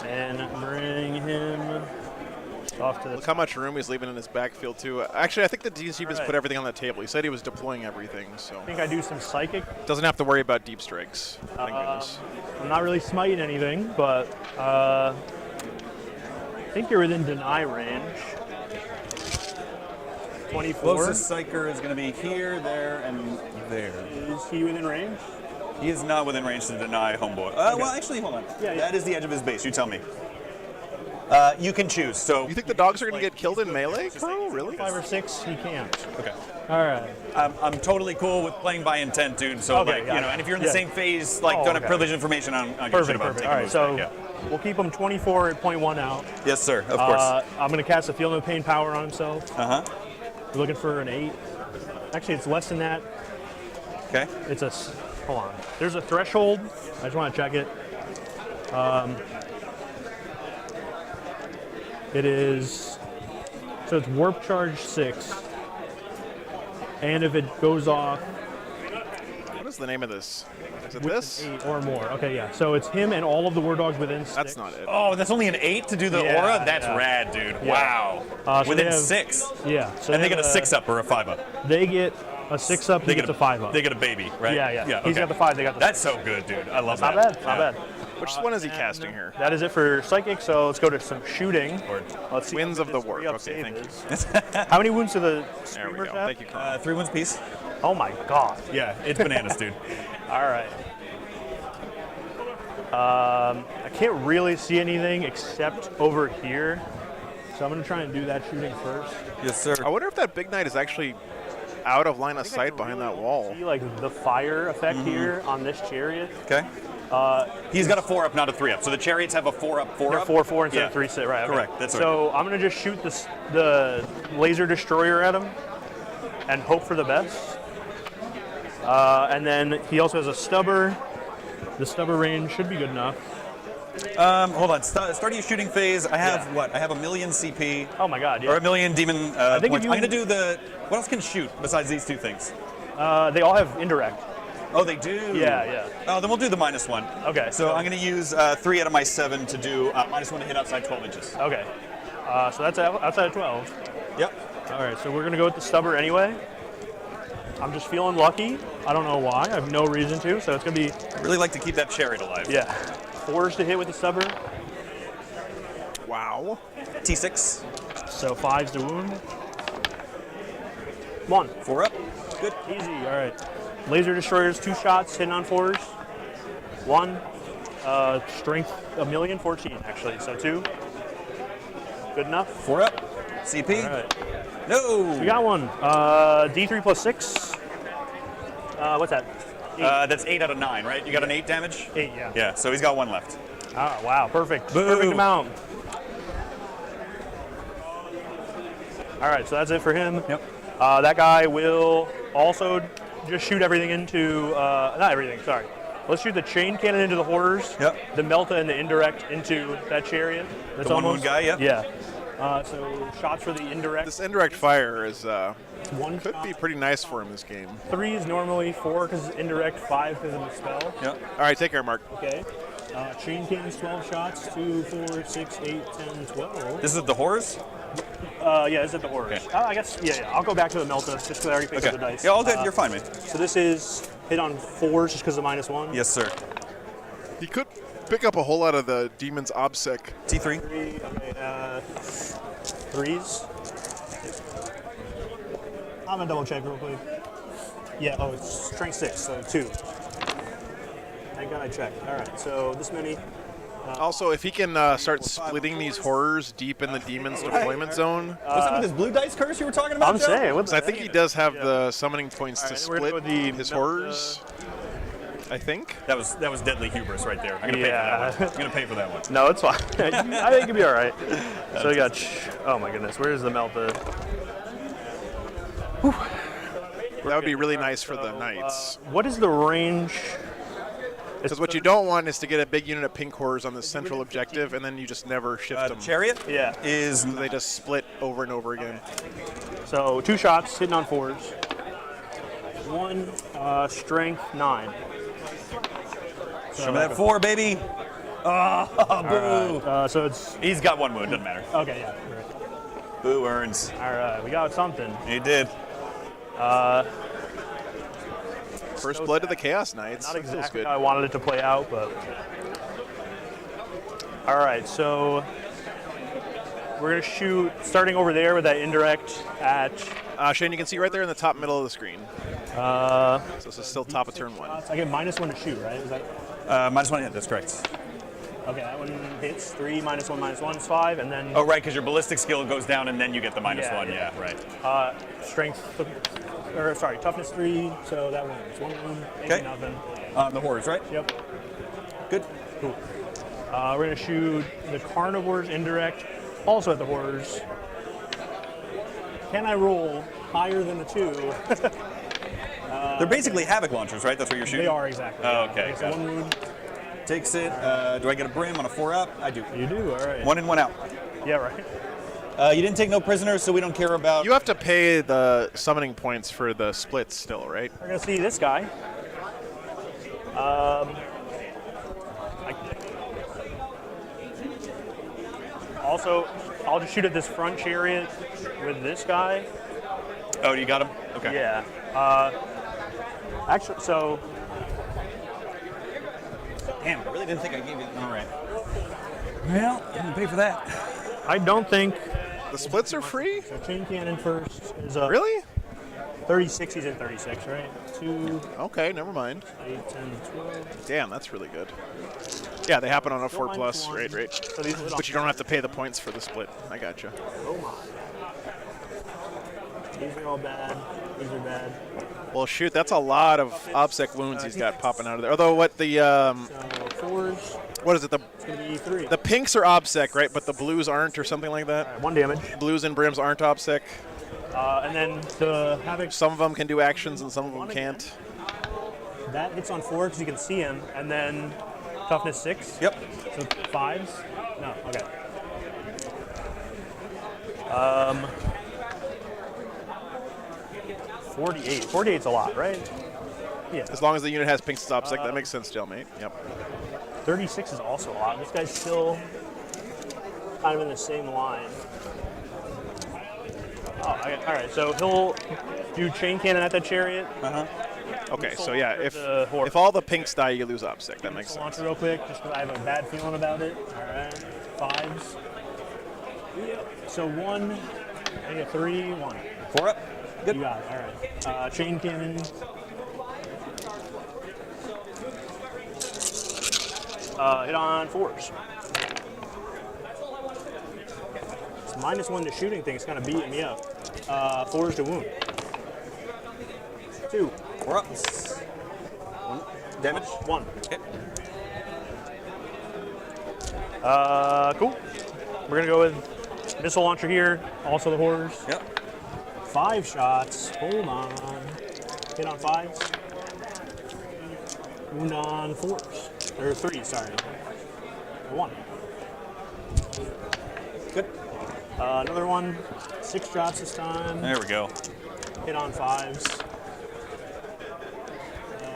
R: And bring him off to the...
A: Look how much room he's leaving in his backfield, too. Actually, I think the DC just put everything on the table. He said he was deploying everything, so...
R: I think I do some psychic.
A: Doesn't have to worry about deep strikes. Thank goodness.
R: I'm not really smiting anything, but I think you're within deny range. 24.
S: Closest psyker is going to be here, there, and there.
R: Is he within range?
S: He is not within range to deny homeboy. Well, actually, hold on.
R: Yeah.
S: That is the edge of his base. You tell me. You can choose. So
A: you think the dogs are going to get killed in melee? Oh, really?
R: 5 or 6, he can't.
S: Okay.
R: All right.
S: I'm totally cool with playing by intent, dude. So
R: Okay,
S: like,
R: got
S: you know,
R: it.
S: and if you're in the
R: Yeah.
S: same phase, like,
R: Oh,
S: don't have
R: okay.
S: privileged information on
R: Perfect,
S: about
R: perfect.
S: taking
R: All right,
S: moves
R: so
S: back,
R: we'll keep him 24 at point 1 out.
S: Yes, sir. Of course.
R: I'm going to cast a Feel No Pain power on himself. We're looking for an 8. Actually, it's less than that.
S: Okay.
R: It's a. Hold on. There's a threshold. I just want to check it. It is. So it's Warp Charge 6. And if it goes off.
A: What is the name of this? Is it
R: with
A: this?
R: an 8 or more. Okay, yeah. So it's him and all of the War Dogs within 6.
A: That's not it.
S: Oh, that's only an 8 to do the
R: Yeah,
S: aura? That's
R: yeah.
S: rad, dude.
R: Yeah.
S: Wow.
R: So
S: Within
R: they have-
S: 6.
R: Yeah. So
S: And they
R: have
S: get a 6-up or a 5-up.
R: They get a 6-up, he gets a 5-up.
S: They get a baby, right?
R: Yeah, yeah.
S: Yeah,
R: He's
S: okay.
R: got the 5, they got the
S: That's so good, dude. I love
R: Not
S: that.
R: bad, not
S: Yeah.
R: bad.
A: Which one is he casting here?
R: That is it for Psychic, so let's go to some shooting. Let's see
A: Winds
R: what
A: of the
R: this
A: Warp.
R: re-up
A: Okay,
R: save
A: thank you.
R: is. How many wounds do the
A: There we
R: Screamers
A: go.
R: have?
A: Thank you, Carl.
S: 3 wounds piece.
R: Oh my god.
S: Yeah, it's bananas, dude.
R: All right. I can't really see anything except over here, so I'm going to try and do that shooting first.
S: Yes, sir.
A: I wonder if that big knight is actually out of line of sight behind that wall.
R: See like the fire effect here on this chariot.
S: Okay. He's got a 4-up, not a 3-up. So the chariots have a 4-up, 4-up.
R: They're 4-4 instead of 3-6, right? Okay.
S: Correct. That's right.
R: So I'm going to just shoot the laser destroyer at him and hope for the best. And then he also has a stubber. The stubber range should be good enough.
S: Hold on. Starting your shooting phase, I have what? I have 1 million CP.
R: Oh my god, yeah.
S: Or 1 million demon
R: I think if
S: points.
R: you-
S: I'm going to do the... What else can shoot besides these 2 things?
R: They all have indirect.
S: Oh, they do?
R: Yeah, yeah.
S: Oh, then we'll do the -1.
R: Okay.
S: So I'm going to use 3 out of my 7 to do -1 to hit outside 12 inches.
R: Okay. So that's outside of 12.
S: Yep.
R: All right, so we're going to go with the stubber anyway. I'm just feeling lucky. I don't know why. I have no reason to, so it's going to be...
S: I really like to keep that chariot alive.
R: Yeah. 4s to hit with the stubber.
A: Wow.
S: T6.
R: So 5s to wound. 1.
S: 4 up. Good.
R: Easy. All right. Laser destroyers, 2 shots, hitting on 4s. 1. Strength 1,014,000 actually. So 2. Good enough.
S: 4 up. CP.
R: All right.
S: No.
R: We got one. D3 plus 6. What's that?
S: That's 8 out of 9, right? You got an 8 damage?
R: 8, yeah.
S: Yeah. So he's got 1 left.
R: Ah, wow. Perfect.
S: Boom.
R: Perfect amount. All right, so that's it for him.
S: Yep.
R: That guy will also just shoot everything into, not everything, sorry. Let's shoot the chain cannon into the horrors.
S: Yep.
R: The melta and the indirect into that chariot. That's
S: The 1 wound guy, yep.
R: Yeah. So shots for the indirect.
A: This indirect fire is
R: One
A: could be pretty nice for him this game.
R: 3 is normally 4 because it's indirect, 5 because of the spell.
S: Yep.
A: All right, take care, Mark.
R: Okay. Chain cannons, 12 shots, 2, 4, 6, 8, 10, 12.
S: This is the horrors?
R: Yeah, this is at the horrors.
S: Okay.
R: I guess, yeah, I'll go back to the melta just because I already picked
S: Okay.
R: up the dice.
S: Yeah, all good. You're fine, man.
R: So this is hit on 4s just because of -1.
S: Yes, sir.
A: He could pick up a whole lot of the Demon's OBSEC.
S: T3.
R: 3s. I'm gonna double check real quick. Yeah, oh, it's strength 6, so 2. Thank God I checked. All right, so this many.
A: Also, if he can start splitting these horrors deep in the Demon's deployment zone.
S: What's up with this blue dice curse you were talking about,
R: I'm
S: Joe?
R: saying, what's
A: I think he does have the summoning points to
R: All right, we're gonna
A: split
R: go with the
A: his horrors. I think.
S: That was deadly hubris right there. I'm gonna pay for that one. I'm gonna pay for that one.
R: No, it's fine. I think it'll be all right. So we got, oh my goodness, where's the melta?
A: That would be really nice for the knights.
R: What is the range?
A: Because what you don't want is to get a big unit of pink horrors on the central objective, and then you just never shift them.
S: Chariot?
R: Yeah.
S: Is
A: they just split over and over again.
R: So 2 shots, hitting on 4s. 1, strength 9.
S: Show me that 4, baby. Oh, boo.
R: Right. So it's.
S: He's got 1 wound. Doesn't matter.
R: Okay, yeah. Right.
S: Boo earns.
R: All right, we got something.
S: He did.
A: First blood to the Chaos Knights.
R: Not
A: That feels
R: exactly
A: good.
R: how I wanted it to play out, but. All right, so we're gonna shoot starting over there with that indirect at.
A: Shane, you can see right there in the top middle of the screen. So this is still top of turn 1.
R: I get -1 to shoot, right? Is that?
S: -1 hit. That's correct.
R: Okay, that one hits 3, -1, -1 is 5, and then.
S: Oh, right, because your ballistic skill goes down and then you get the -1. Yeah, right.
R: Toughness 3, so that one is 1 wound.
S: Okay.
R: Nothing.
S: The hordes, right?
R: Yep.
S: Good.
R: Cool. We're going to shoot the carnivores indirect, also at the horrors. Can I roll higher than a 2?
S: They're basically havoc launchers, right? That's what you're shooting?
R: They are, exactly.
S: Oh, okay.
R: So 1 wound.
S: Takes it. Do I get a brim on a 4-up? I do.
R: You do, all right.
S: 1 in, 1 out.
R: Yeah, right.
S: You didn't take no prisoners, so we don't care about...
A: You have to pay the summoning points for the splits still, right?
R: We're going to see this guy. Also, I'll just shoot at this front chariot with this guy.
S: Oh, you got him? Okay.
R: Yeah. Actually, so...
S: Damn, I really didn't think I gave you... All right. Well, I'm going to pay for that.
R: I don't think...
A: The splits are free?
R: So chain cannon first is...
A: Really?
R: 36, he's in 36, right? 2...
A: Okay, never mind.
R: 8, 10, 12...
A: Damn, that's really good. Yeah, they happen on a 4+, right.
R: So these
A: But you don't have to pay the points for the split. I gotcha.
R: Oh my. These are all bad. These are bad.
A: Well, shoot, that's a lot of OBSEC wounds he's got popping out of there. Although, what the...
R: So 4s.
A: What is it?
R: It's going to be 3.
A: The pinks are OBSEC, right? But the blues aren't or something like that?
R: 1 damage.
A: Blues and brims aren't OBSEC.
R: And then the Havoc...
A: Some of them can do actions and some of them can't.
R: That hits on 4 because you can see him. And then toughness 6.
S: Yep.
R: So 5s? No, okay. 48. 48's a lot, right? Yeah.
A: As long as the unit has pink OBSEC, that makes sense, Jailmate. Yep.
R: 36 is also a lot. This guy's still kind of in the same line. Oh, all right. So he'll do chain cannon at that chariot.
A: Okay, so yeah, if all the pinks die, you lose OBSEC. That makes sense.
R: Launch it real quick, just because I have a bad feeling about it. All right, 5s. Yep. So 1, I get 3, 1.
S: 4 up. Good.
R: You got it. All right. Chain cannon. Hit on 4s. It's -1 to shooting thing. It's kind of beating me up. 4s to wound. 2.
S: 4 ups. 1 damage.
R: 1.
S: Okay.
R: Cool. We're gonna go with missile launcher here. Also the horrors.
S: Yep.
R: 5 shots. Hold on. Hit on 5s. Wound on 4s. Or 3, sorry. 1.
S: Good.
R: Another one. 6 shots this time.
S: There we go.
R: Hit on 5s.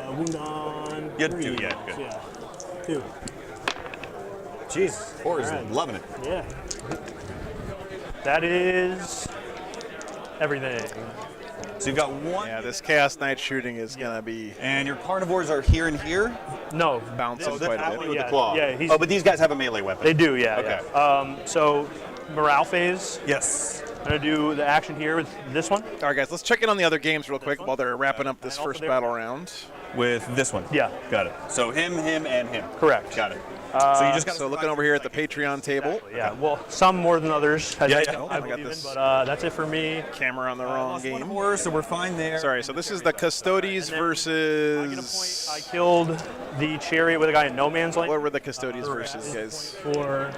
R: Wound on 3.
S: 2, yeah, good.
R: Yeah. 2.
S: Jeez, horrors,
R: All right.
S: loving it.
R: Yeah. That is everything.
S: So you've got 1.
A: Yeah, this Chaos Knight shooting is going to be...
S: And your carnivores are here and here?
R: No.
A: Bouncing quite a bit.
S: With the claw.
R: Yeah,
S: oh, but these guys have a melee weapon.
R: They do, yeah.
S: Okay.
R: Yeah. So, morale phase.
S: Yes.
R: I'm going to do the action here with this one.
A: All right, guys, let's check in on the other games real quick while they're wrapping up this first battle round.
S: With this one?
R: Yeah.
S: Got it. So him, and him.
R: Correct.
S: Got it. So you just got
A: looking over here at the Patreon table.
R: Exactly, yeah, well, some more than others.
A: Yeah.
R: I got this. But that's it for me.
A: Camera on the wrong game.
S: Horror, so we're fine there.
A: Sorry, so this is the Custodes versus...
R: I get a point. I killed the chariot with a guy in no man's land.
A: What were the Custodes versus, guys?
R: For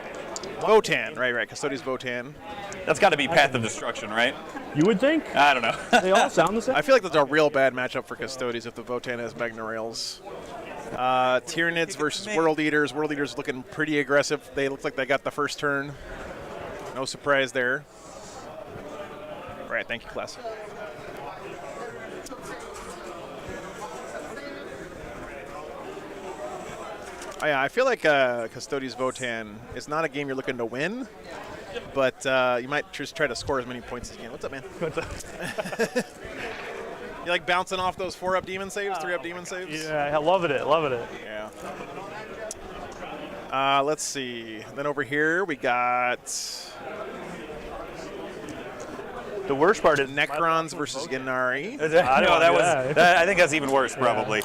A: Votann, right. Custodes Votann.
S: That's got to be Path of Destruction, right?
R: You would think.
S: I don't know.
R: They all sound the same.
A: I feel like that's a real bad matchup for Custodes if the Votann has Magna Rails. Tyranids versus World Eaters. World Eaters looking pretty aggressive. They look like they got the first turn. No surprise there. All right, thank you, class. Oh, yeah, I feel like Custodes Votann is not a game you're looking to win, but you might just try to score as many points as you can. What's up, man?
R: What's up?
A: You like bouncing off those 4-up demon saves, 3-up demon saves?
R: Yeah, I loving it.
A: Yeah. Let's see. Then over here we got
R: the worst part is
A: Necrons versus Ynnari.
S: I think that's even worse, probably.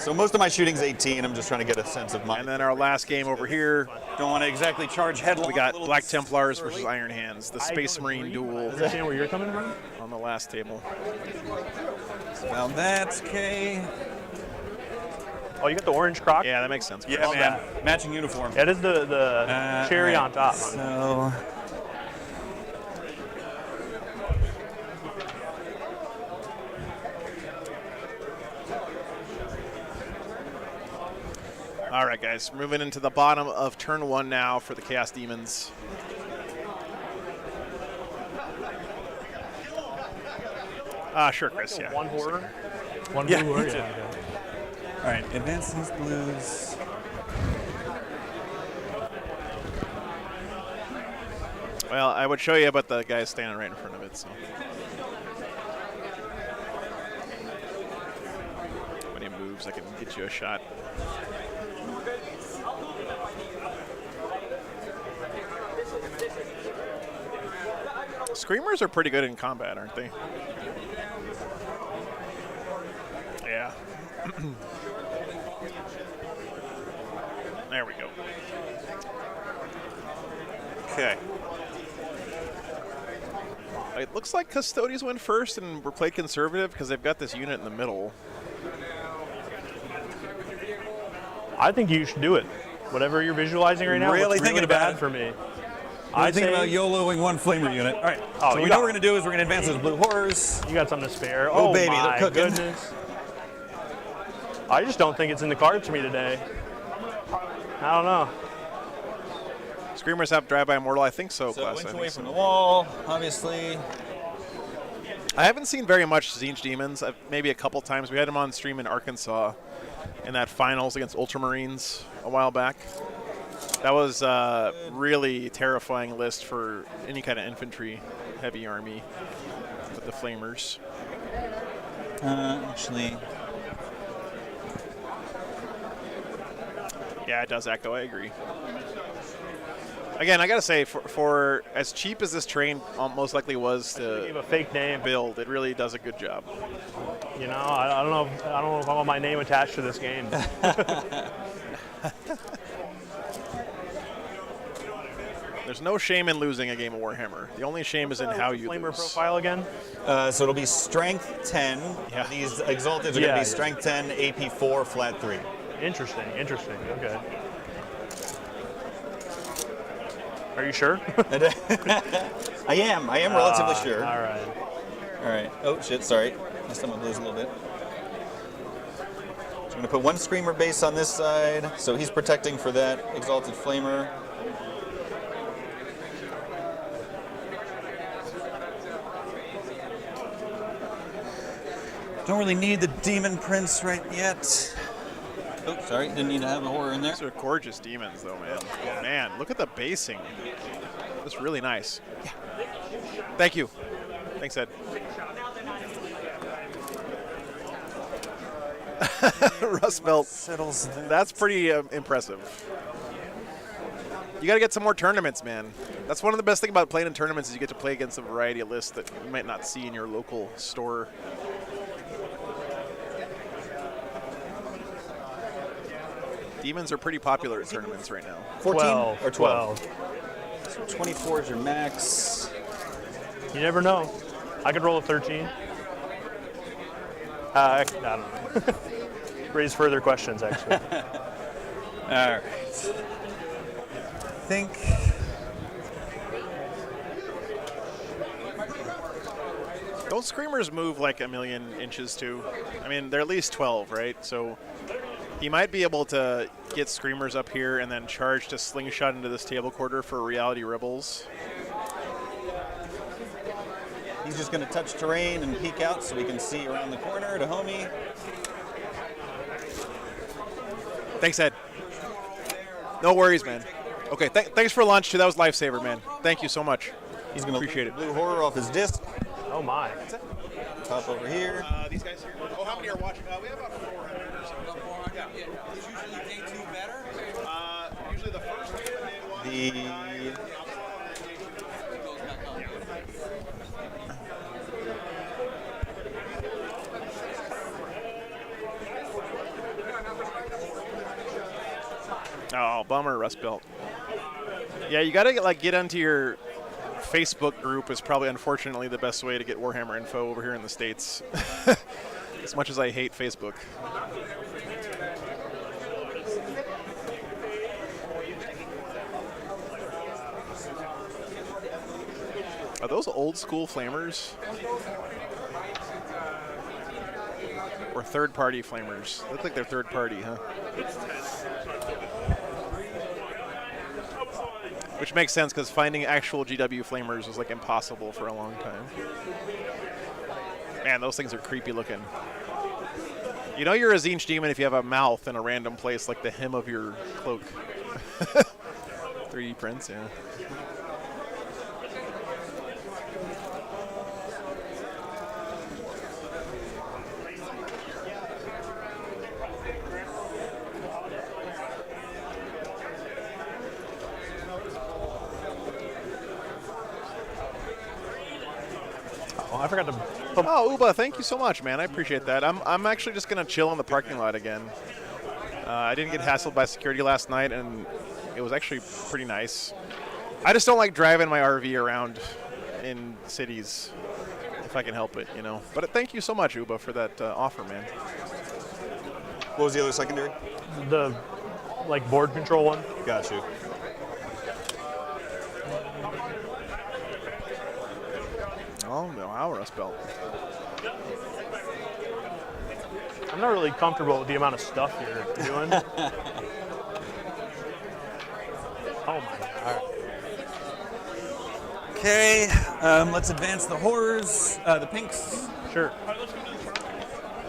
T: So most of my shooting's 18. I'm just trying to get a sense of my.
A: And then our last game over here.
T: Don't want to exactly charge headlong.
A: We got Black Templars versus Iron Hands, the Space Marine duel.
R: Understand where you're coming from?
A: On the last table.
T: Well, that's okay.
R: Oh, you got the orange croc?
A: Yeah, that makes sense.
T: Yeah, man. Matching uniform.
R: That is the cherry on top.
T: So.
A: All right, guys, moving into the bottom of turn 1 now for the Chaos Demons. Sure, Chris, yeah.
R: One horror? One
A: Yeah.
R: blue horror? Yeah, okay.
T: All right, advance these blues.
A: Well, I would show you, but the guy's standing right in front of it, so. When he moves, I can get you a shot. Screamers are pretty good in combat, aren't they? Yeah. There we go.
T: Okay.
A: It looks like Custodians went first and were played conservative because they've got this unit in the middle.
R: I think you should do it. Whatever you're visualizing right now,
T: Really
R: looks
T: thinking
R: really
T: about
R: bad
T: it.
R: for me.
T: I'm thinking about YOLOing one flamer unit. All right.
R: Oh,
T: So
R: you
T: we know
R: got-
T: what we're going to do is we're going to advance those blue horrors.
R: You got something to spare.
T: Oh,
R: Oh,
T: baby,
R: my
T: they're cooking.
R: goodness. I just don't think it's in the cards for me today. I don't know.
A: Screamers have Drive-By Immortal? I think so,
T: So
A: Class.
T: inch
A: I
T: away
A: think
T: from
A: so.
T: the wall, obviously.
A: I haven't seen very much Tzeentch Demons. Maybe a couple times. We had him on stream in Arkansas in that finals against Ultramarines a while back. That was a really terrifying list for any kind of infantry heavy army with the Flamers.
T: Actually.
A: Yeah, it does echo. I agree. Again, I gotta say, for as cheap as this train most likely was to
R: give a fake name
A: build, it really does a good job.
R: You know, I don't know. I don't know if I want my name attached to this game.
A: There's no shame in losing a game of Warhammer. The only shame is in how you
R: Flamer
A: lose.
R: profile again?
T: So it'll be strength 10.
A: Yeah.
T: These exalted are going to be strength 10, AP 4, flat 3.
R: Interesting. Okay. Are you sure?
T: I am relatively sure.
R: All right.
T: All right. Oh, shit, sorry. Messed up my blues a little bit. So I'm going to put one Screamer base on this side, so he's protecting for that Exalted Flamer. Don't really need the Demon Prince right yet. Oh, sorry, didn't need to have a horror in there.
A: These are gorgeous demons, though, man. Man, look at the basing. That's really nice. Yeah. Thank you. Thanks, Ed. Rust Belt. That's pretty impressive. You got to get some more tournaments, man. That's one of the best things about playing in tournaments is you get to play against a variety of lists that you might not see in your local store. Demons are pretty popular at tournaments right now.
T: 14 or 12?
R: 12.
T: So 24 is your max.
R: You never know. I could roll a 13. I don't know. Raise further questions, actually.
T: All right. I think.
A: Don't Screamers move like a million inches too? I mean, they're at least 12, right? So he might be able to get Screamers up here and then charge to slingshot into this table quarter for Reality Rebels.
T: He's just going to touch terrain and peek out so we can see around the corner to homie.
A: Thanks, Ed. No worries, man. Okay, thanks for lunch, too. That was lifesaver, man. Thank you so much.
T: He's going to
A: appreciate it.
T: Blue Horror off his disc.
R: Oh, my.
T: Top over here.
A: These guys here. Oh, how many are watching? We have about 400 or something.
L: About 400? Yeah. Is usually day 2 better?
A: Usually the first day of day 1.
T: The...
A: Oh, bummer, Rust Belt. Yeah, you gotta get onto your Facebook group is probably unfortunately the best way to get Warhammer info over here in the States. As much as I hate Facebook. Are those old school flamers? Or third party flamers? Look like they're third party, huh? Which makes sense because finding actual GW flamers was like impossible for a long time. Man, those things are creepy looking. You know you're a Tzeentch demon if you have a mouth in a random place like the hem of your cloak. 3D prints, yeah.
R: I forgot to.
A: Oh, Uba, thank you so much, man. I appreciate that. I'm actually just gonna chill in the parking lot again. I didn't get hassled by security last night, and it was actually pretty nice. I just don't like driving my RV around in cities if I can help it, you know. But thank you so much, Uba, for that offer, man.
S: What was the other secondary?
R: The board control one.
S: Got you.
A: Oh, no, our Rust Belt.
R: I'm not really comfortable with the amount of stuff you're doing. Oh my god.
S: Okay, let's advance the horrors, the pinks.
R: Sure.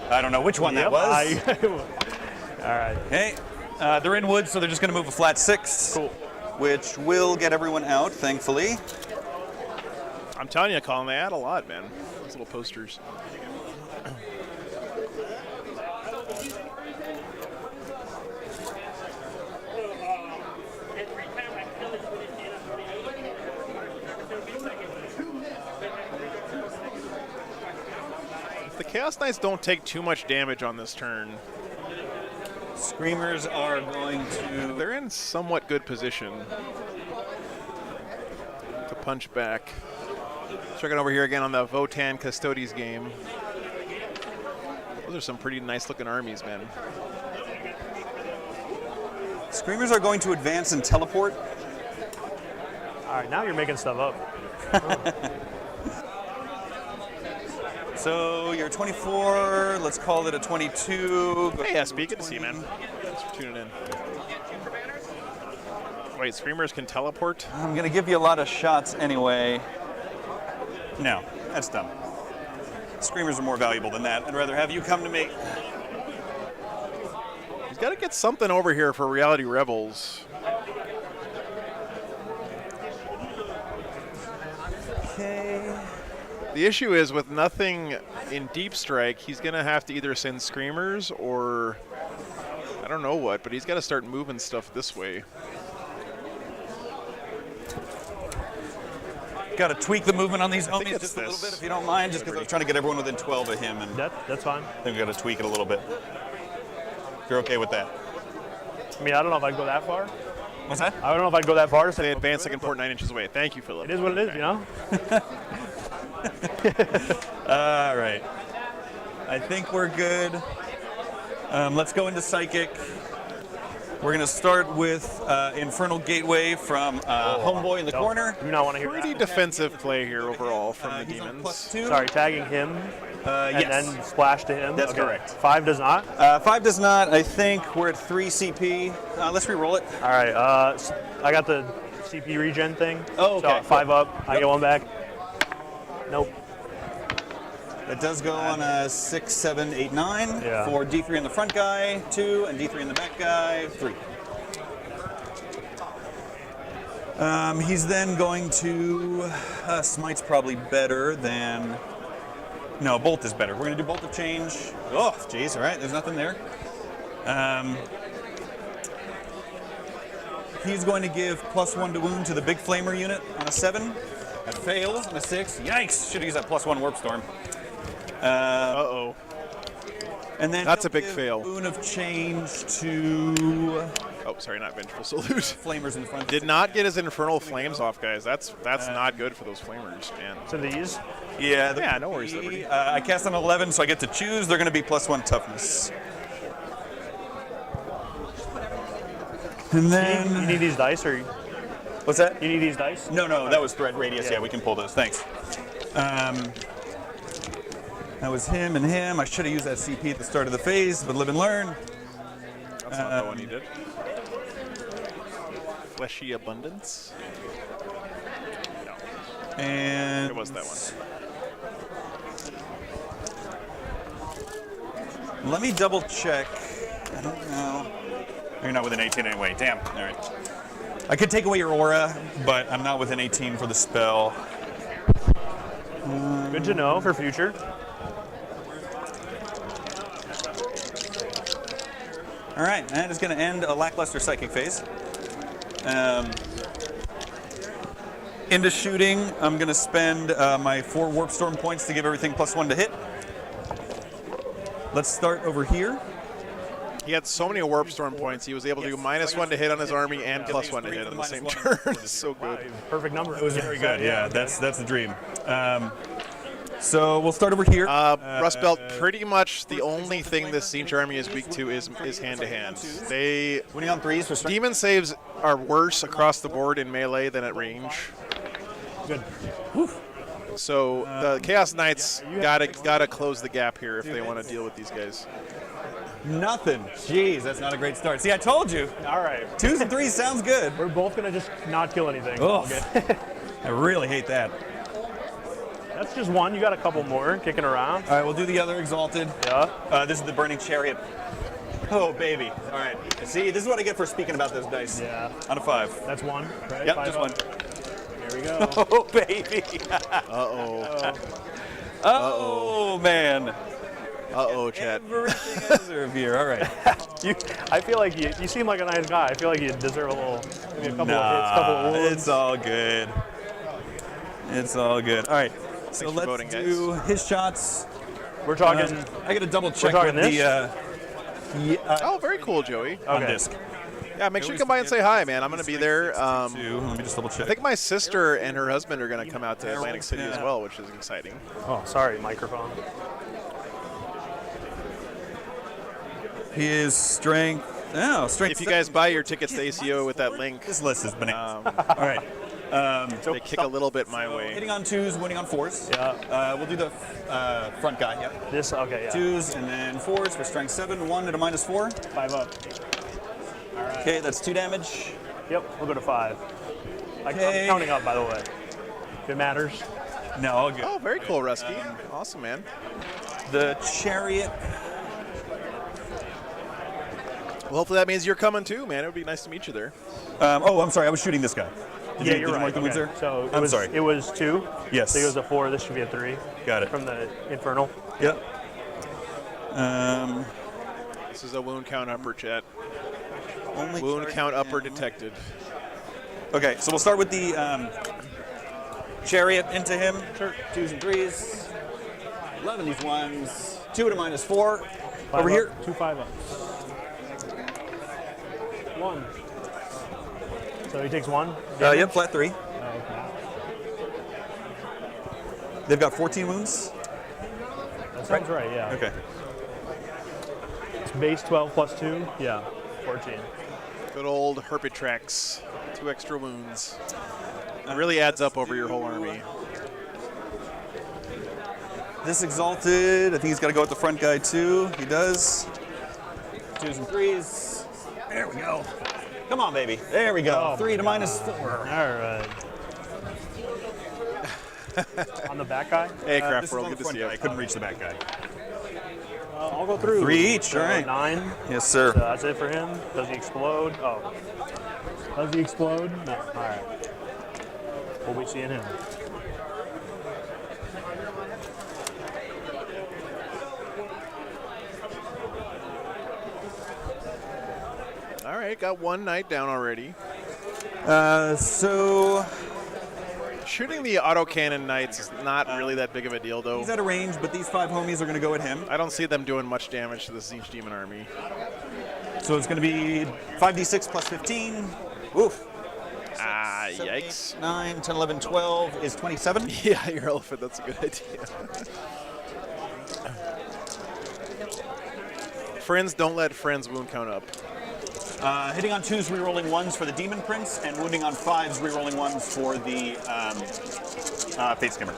S: I don't know which one that was.
R: All right.
S: Okay, they're in wood, so they're just going to move a flat 6.
R: Cool.
S: Which will get everyone out, thankfully.
A: I'm telling you, Colin, they add a lot, man. Those little posters. If the Chaos Knights don't take too much damage on this turn,
S: Screamers are going to...
A: They're in somewhat good position to punch back. Checking over here again on the Votann Custodes game. Those are some pretty nice looking armies, man.
S: Screamers are going to advance and teleport.
R: All right, now you're making stuff up.
S: So you're 24, let's call it a 22.
A: Hey, SB, good to see you, man. Thanks for tuning in. Wait, Screamers can teleport?
S: I'm going to give you a lot of shots anyway. No, that's dumb. Screamers are more valuable than that. I'd rather have you come to me.
A: He's got to get something over here for Reality Rebels.
S: Okay.
A: The issue is with nothing in Deep Strike, he's going to have to either send Screamers or I don't know what, but he's got to start moving stuff this way.
S: Got to tweak the movement on these homies just a little bit, if you don't mind, just because I was trying to get everyone within 12 of him. And
R: that's fine.
S: I think we got to tweak it a little bit. If you're okay with that.
R: I mean, I don't know if I'd go that far.
S: What's that?
R: I don't know if I'd go that far.
A: They advance like port 9 inches away. Thank you, Philip.
R: It is what it is, you know?
S: All right. I think we're good. Let's go into Psychic. We're going to start with Infernal Gateway from Homeboy in the corner.
R: Do not want to hear
A: Pretty defensive play here overall from the Demons.
R: Sorry, tagging him and
S: yes.
R: then splash to him.
S: That's correct.
R: 5 does not?
S: 5 does not. I think we're at 3 CP. Let's re-roll it.
R: All right. I got the CP regen thing.
S: Oh, okay.
R: So 5 up. I get 1 back. Nope.
S: That does go on a 6, 7, 8, 9
R: Yeah.
S: for D3 in the front guy, 2, and D3 in the back guy, 3. He's then going to Smite's probably better than. No, Bolt is better. We're going to do Bolt of Change. Oh, geez, all right, there's nothing there. He's going to give +1 to wound to the big flamer unit on a 7. That fails on a 6. Yikes! Should have used that +1 Warp Storm.
A: Uh-oh.
S: And then
A: that's a big
S: give
A: fail.
S: Boon of Change to
A: Oh, sorry, not Vengeful Salute.
S: Flamers in front.
A: Did not get his Infernal Flames off, guys. That's not good for those Flamers, man.
R: So these?
S: Yeah.
A: Yeah, no worries, Liberty.
S: I cast on 11, so I get to choose. They're going to be +1 toughness. And then
R: You need these dice, or
S: what's that?
R: You need these dice?
S: No, that was thread radius. Yeah, we can pull those. Thanks. That was him and him. I should have used that CP at the start of the phase, but live and learn.
A: That's not the one he did. Fleshy Abundance? No.
S: And
A: it was that one.
S: Let me double check. I don't know. You're not within 18 anyway. Damn. All right. I could take away your aura, but I'm not within 18 for the spell.
R: Good to know for future.
S: All right, that is going to end a lackluster psychic phase. Into shooting, I'm going to spend my 4 Warp Storm points to give everything +1 to hit. Let's start over here.
A: He had so many Warp Storm points, he was able to do -1 to hit on his army and +1 to hit on the same turn. It's so good.
R: Perfect number.
S: It was very good. Yeah, that's the dream. So we'll start over here.
A: Rust Belt, pretty much the only thing this Tzeentch army is weak to is hand-to-hand. They
T: winning on 3s for strength.
A: Demon saves are worse across the board in melee than at range.
R: Good.
A: So the Chaos Knights gotta close the gap here if they want to deal with these guys.
S: Nothing. Jeez, that's not a great start. See, I told you.
R: All right.
S: 2s and 3s sounds good.
R: We're both going to just not kill anything.
S: Oh, I really hate that.
R: That's just one. You got a couple more kicking around.
S: All right, we'll do the other Exalted.
R: Yeah.
S: This is the Burning Chariot. Oh, baby. All right. See, this is what I get for speaking about those dice.
R: Yeah.
S: On a 5.
R: That's one, right?
S: Yep,
R: 5
S: just
R: up.
S: one.
R: There we go.
S: Oh, baby.
A: Uh-oh.
S: Oh, man.
A: Uh-oh, Chad.
S: Everything I deserve here. All right.
R: I feel like you seem like a nice guy. I feel like you deserve a little, maybe a couple of hits, couple of wounds.
S: It's all good. It's all good. All right. So
A: for
S: let's
A: voting,
S: do his shots.
R: We're talking.
S: I got to double check
R: talking
S: with
R: this?
A: Oh, very cool, Joey.
S: On disc.
A: Yeah, make sure you come by and say hi, man. I'm going to be there.
S: Let me just double check.
A: I think my sister and her husband are going to come out to Atlantic City as well, which is exciting.
R: Oh, sorry, microphone.
S: His strength. Oh, strength.
A: If you guys buy your tickets to ACO with that link,
S: this list is bananas. All right.
A: They kick a little bit my way.
S: Hitting on 2s, winning on 4s.
R: Yeah.
S: We'll do the front guy. Yeah.
R: This, okay, yeah.
S: 2s and then 4s for strength 7. 1 at a -4.
R: 5 up. All right.
S: Okay, that's 2 damage.
R: Yep, we'll go to 5. I'm counting up, by the way. If it matters.
S: No, all good.
A: Oh, very cool, Rusky. Awesome, man.
S: The chariot.
A: Well, hopefully that means you're coming too, man. It would be nice to meet you there.
S: Oh, I'm sorry. I was shooting this guy.
R: You're right.
S: Mark the wounds there?
R: So
S: I'm sorry.
R: It was 2.
S: Yes.
R: So it goes to 4. This should be a 3.
S: Got it.
R: From the Infernal.
S: Yep.
A: This is a wound count upper, chat.
S: Only
A: wound count upper detected.
S: Okay, so we'll start with the chariot into him. Sure. 2s and 3s. 11 these ones. 2 at a -4. Over here.
R: 2 5 ups. 1. So he takes 1?
S: Yep, flat 3.
R: Oh, okay.
S: They've got 14 wounds.
R: That sounds right, yeah.
S: Okay.
R: It's base 12 plus 2? Yeah, 14.
A: Good old Herpitrax. 2 extra wounds. It really adds up over your whole army.
S: This Exalted, I think he's got to go with the front guy too. He does. 2s and 3s. There we go. Come on, baby. There we go.
R: Oh,
S: 3 to -4.
R: All right. On the back guy?
A: Hey,
S: This is
A: Craftworld,
S: on
A: good
S: the
A: to see
S: front guy.
A: you.
S: I couldn't reach the back guy.
R: I'll go through.
S: 3 each,
R: So
S: all right.
R: 9.
S: Yes, sir.
R: So that's it for him. Does he explode? Oh. Does he explode? No. All right. We'll be seeing him.
A: All right, got 1 knight down already.
S: So
A: shooting the autocannon knights is not really that big of a deal, though.
S: he's out of range, but these 5 homies are going to go at him.
A: I don't see them doing much damage to the Tzeentch Demon army.
T: So it's going to be 5d6 plus 15. Oof.
A: Ah, yikes.
T: 9, 10, 11, 12 is 27.
A: Yeah, your elephant, that's a good idea. Friends, don't let friends wound count up.
T: Hitting on 2s, rerolling 1s for the Demon Prince, and wounding on 5s, rerolling 1s for the Fate Skimmer.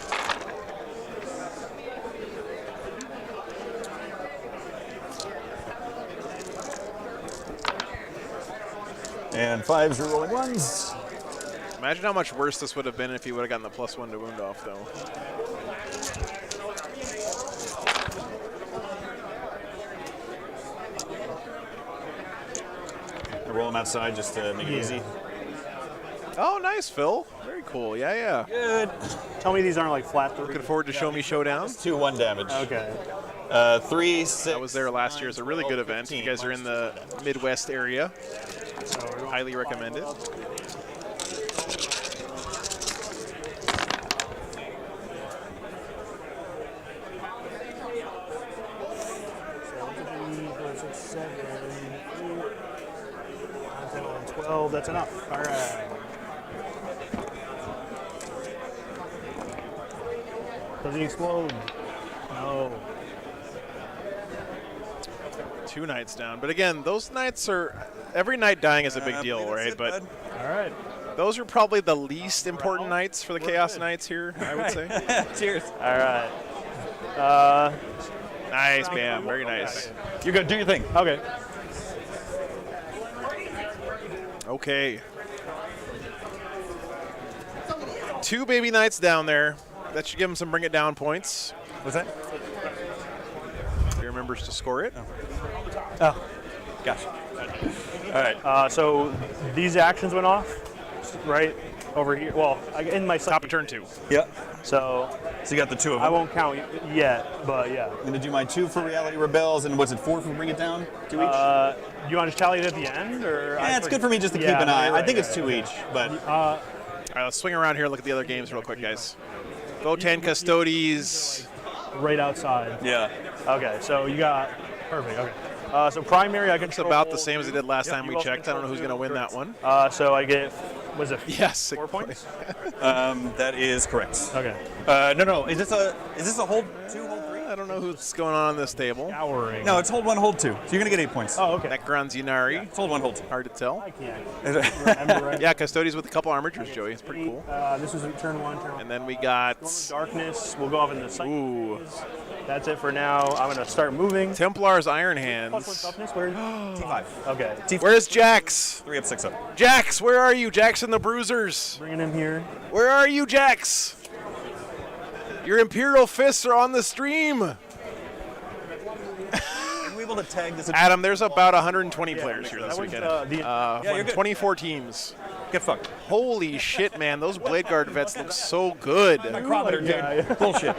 T: And 5s, rerolling 1s.
A: Imagine how much worse this would have been if he would have gotten the +1 to wound off, though.
T: I roll them outside just to make it easy.
A: Oh, nice, Phil. Very cool. Yeah, yeah.
T: Good.
R: Tell me these aren't like flat.
A: Looking forward to Show Me Showdown.
T: 2-1 damage.
R: Okay.
T: 3, 6.
A: I was there last year. It's a really good event. If you guys are in the Midwest area, highly recommend it.
R: That's enough. All right. Does he explode? No.
A: 2 knights down. But again, those knights are... Every knight dying is a big deal, right? But
R: all right.
A: Those are probably the least important knights for the Chaos Knights here, I would say.
T: Cheers.
R: All right.
A: Nice, Bam. Very nice.
T: You're good. Do your thing.
R: Okay.
A: Okay. 2 baby knights down there. That should give him some bring it down points.
T: What's that?
A: He remembers to score it.
R: Oh,
T: gotcha. All right.
R: So these actions went off right over here. Well, in my
A: top of turn 2.
T: Yep.
R: So
T: you got the 2 of them.
R: I won't count yet, but yeah.
T: I'm gonna do my 2 for Reality Rebels, and what's it, 4 for Bring It Down? 2 each.
R: Do you want to just tally it at the end, or?
T: Yeah, it's good for me just to keep an eye. I think it's 2 each, but.
A: All right, let's swing around here and look at the other games real quick, guys. Votann Custodes.
R: Right outside.
T: Yeah.
R: Okay, so you got perfect. Okay. So primary, I control.
A: It's about the same as it did last time we checked. I don't know who's going to win that one.
R: So I get, was it?
A: Yes,
R: 4 points.
T: That is correct.
R: Okay.
T: No. Is this a hold 2, hold 3?
A: I don't know who's going on this table.
R: Scouring.
T: No, it's hold 1, hold 2. So you're gonna get 8 points.
R: Oh, okay.
A: Necrons Yunari.
T: Yeah, it's hold 1, hold 2.
A: Hard to tell.
R: I can't remember right.
A: Yeah, Custodes with a couple armatures, Joey. It's pretty cool.
R: This is turn 1, turn 1.
A: And then we got
R: Darkness. We'll go off in the cycle.
A: Ooh.
R: That's it for now. I'm gonna start moving.
A: Templars Iron
R: +1
A: Hands.
R: toughness. Where?
T: T5.
R: Okay.
A: Where's Jax?
T: 3 up, 6 up.
A: Jax, where are you? Jax and the Bruisers.
R: Bringing him here.
A: Where are you, Jax? Your Imperial Fists are on the stream.
T: Are we able to tag this?
A: Adam, there's about 120 players here this weekend.
T: Yeah, you're good.
A: 24 teams.
T: Get fucked.
A: Holy shit, man. Those Blade Guard vets look so good.
T: Micrometer, dude.
R: Yeah.
T: Bullshit.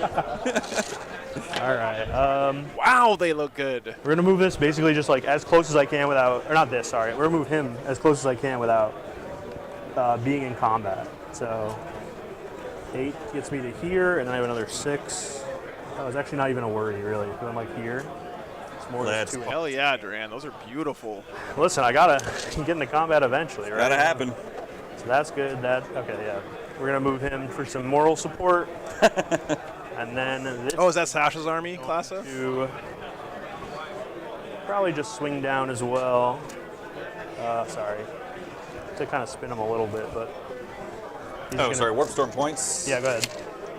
R: All right.
A: Wow, they look good.
R: We're gonna move this basically just like as close as I can without, or not this, sorry. We're gonna move him as close as I can without being in combat. So 8 gets me to here, and then I have another 6. That was actually not even a worry, really. If I'm like here, it's more than 2.
A: Hell yeah, Duran. Those are beautiful.
R: Listen, I gotta get into combat eventually, right?
T: Gotta happen.
R: So that's good. Okay, yeah. We're gonna move him for some moral support. And then this.
A: Oh, is that Sasha's army, Klasa?
R: To probably just swing down as well. Sorry. To kind of spin him a little bit, but.
T: Oh, sorry. Warp Storm points.
R: Yeah, go ahead.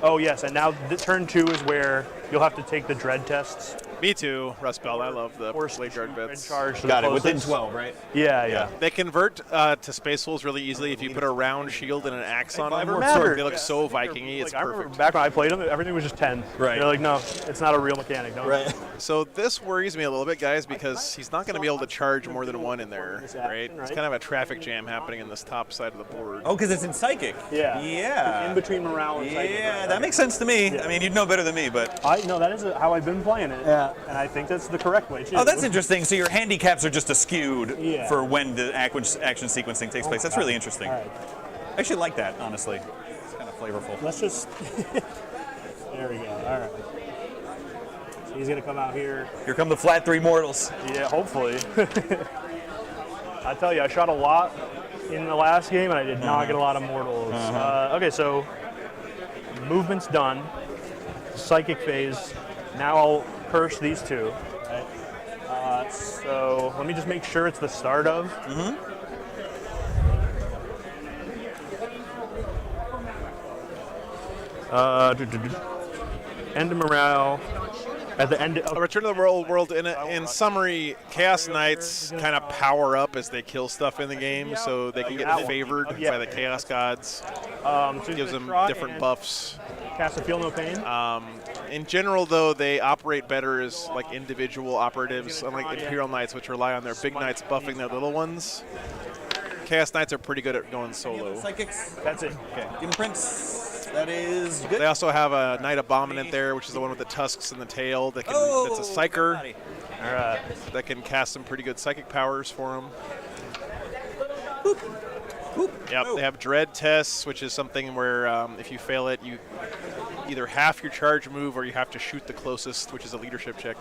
R: Oh, yes, and now turn 2 is where you'll have to take the dread tests.
A: Me too, Russ Bell. I love the Blade Guard vets.
T: Got it. Within 12, right?
R: Yeah.
A: They convert to Space Wolves really easily if you put a round shield and an axe on them. They look so Viking-y. It's
R: I remember
A: perfect.
R: back when I played them, everything was just 10.
T: Right.
R: They're like, no, it's not a real mechanic. No.
T: Right.
A: So this worries me a little bit, guys, because he's not going to be able to charge more than 1 in there, right? It's kind of a traffic jam happening in this top side of the board.
T: Oh, because it's in Psychic.
R: Yeah.
T: Yeah.
R: In between morale and psychic.
T: Yeah,
R: right?
T: that makes sense to me.
R: Yeah.
T: I mean, you'd know better than me, but.
R: No, that is how I've been playing it. Yeah. And I think that's the correct way, too.
T: Oh, that's interesting. So your handicaps are just skewed
R: Yeah.
T: for when the action sequencing takes place. That's really interesting.
R: All right.
T: I actually like that, honestly. It's kind of flavorful.
R: Let's just. There we go. All right. So he's going to come out here.
T: Here come the flat 3 mortals.
R: Yeah, hopefully. I tell you, I shot a lot in the last game, and I did not get a lot of mortals. Okay, so movement's done. Psychic phase. Now I'll curse these two. Right? So let me just make sure it's the start of. End of morale. At the end of
A: Return to the world. In summary, Chaos Knights kind of power up as they kill stuff in the game, so they can get favored by the Chaos Gods. Gives them different buffs.
R: Cast a Feel No Pain.
A: In general, though, they operate better as like individual operatives, unlike Imperial Knights, which rely on their big knights buffing their little ones. Chaos Knights are pretty good at going solo.
T: Psychics.
R: That's it.
T: Okay. Demon Prince. That is good.
A: They also have a Knight Abominant there, which is the one with the tusks and the tail. That can, that's a Psyker. That can cast some pretty good psychic powers for them. Yep, they have Dread tests, which is something where if you fail it, you either half your charge move or you have to shoot the closest, which is a leadership check.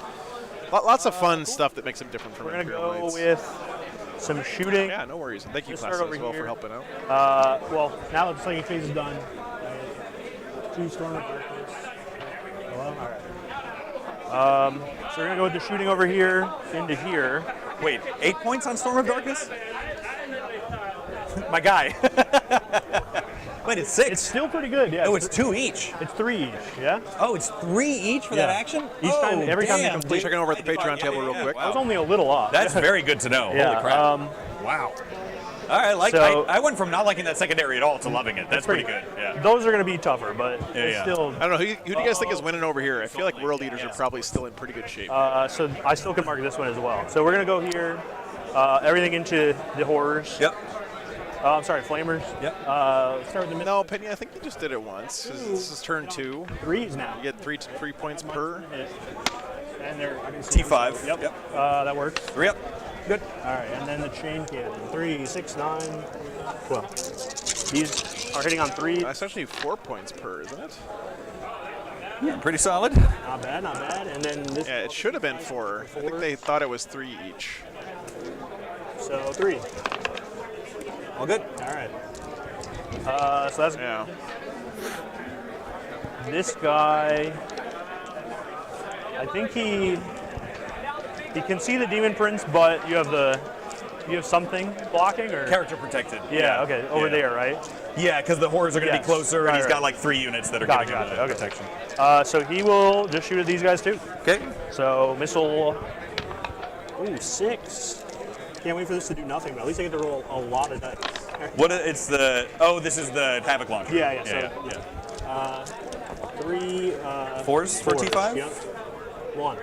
A: Lots of fun stuff that makes them different from Imperial Knights.
R: We're going to go with some shooting.
A: Yeah, no worries. And thank you, Class, as well, for helping out.
R: Well, now that the psychic phase is done, 2 Storm of Darkness. Hello? All right. So we're going to go with the shooting over here into here.
T: Wait, 8 points on Storm of Darkness? My guy. Wait, it's 6.
R: It's still pretty good, yeah.
T: Oh, it's 2 each.
R: It's 3 each, yeah.
T: Oh, it's 3 each for that action?
R: Each time, every time you complete.
A: Checking over at the Patreon table real quick.
R: I was only a little off.
T: That's very good to know.
R: Yeah,
T: Holy crap. Wow. All right, I went from not liking that secondary at all to loving it. That's pretty good. Yeah.
R: Those are going to be tougher, but still.
A: I don't know. Who do you guys think is winning over here? I feel like World Eaters are probably still in pretty good shape.
R: So I still can mark this one as well. So we're going to go here, everything into the horrors.
T: Yep.
R: I'm sorry, flamers.
A: Yep.
R: Start with the
A: No, Penny, I think you just did it once. This is turn 2.
R: 3s now.
A: You get 3 points per.
R: And they're
T: T5.
R: Yep. That works.
T: 3 up. Good.
R: All right, and then the chain cannon. 3, 6, 9, 12. These are hitting on 3.
A: That's actually 4 points per, isn't it?
T: Yeah, pretty solid.
R: Not bad, not bad. And then this.
A: Yeah, it should have been 4. I think they thought it was 3 each.
R: So 3.
T: All good.
R: All right. So that's this guy. I think he can see the Demon Prince, but you have something blocking or
T: character protected.
R: Yeah. Okay. Over there, right?
T: Yeah, because the horrors are going to be closer, and he's got like 3 units that are going to
R: get
T: protection.
R: So he will just shoot at these guys too.
T: Okay.
R: So missile. Ooh, 6. Can't wait for this to do nothing, but at least I get to roll a lot of dice.
T: What? It's the. Oh, this is the Havoc launcher.
R: Yeah. 3.
T: 4s for T5.
R: Yep. 1.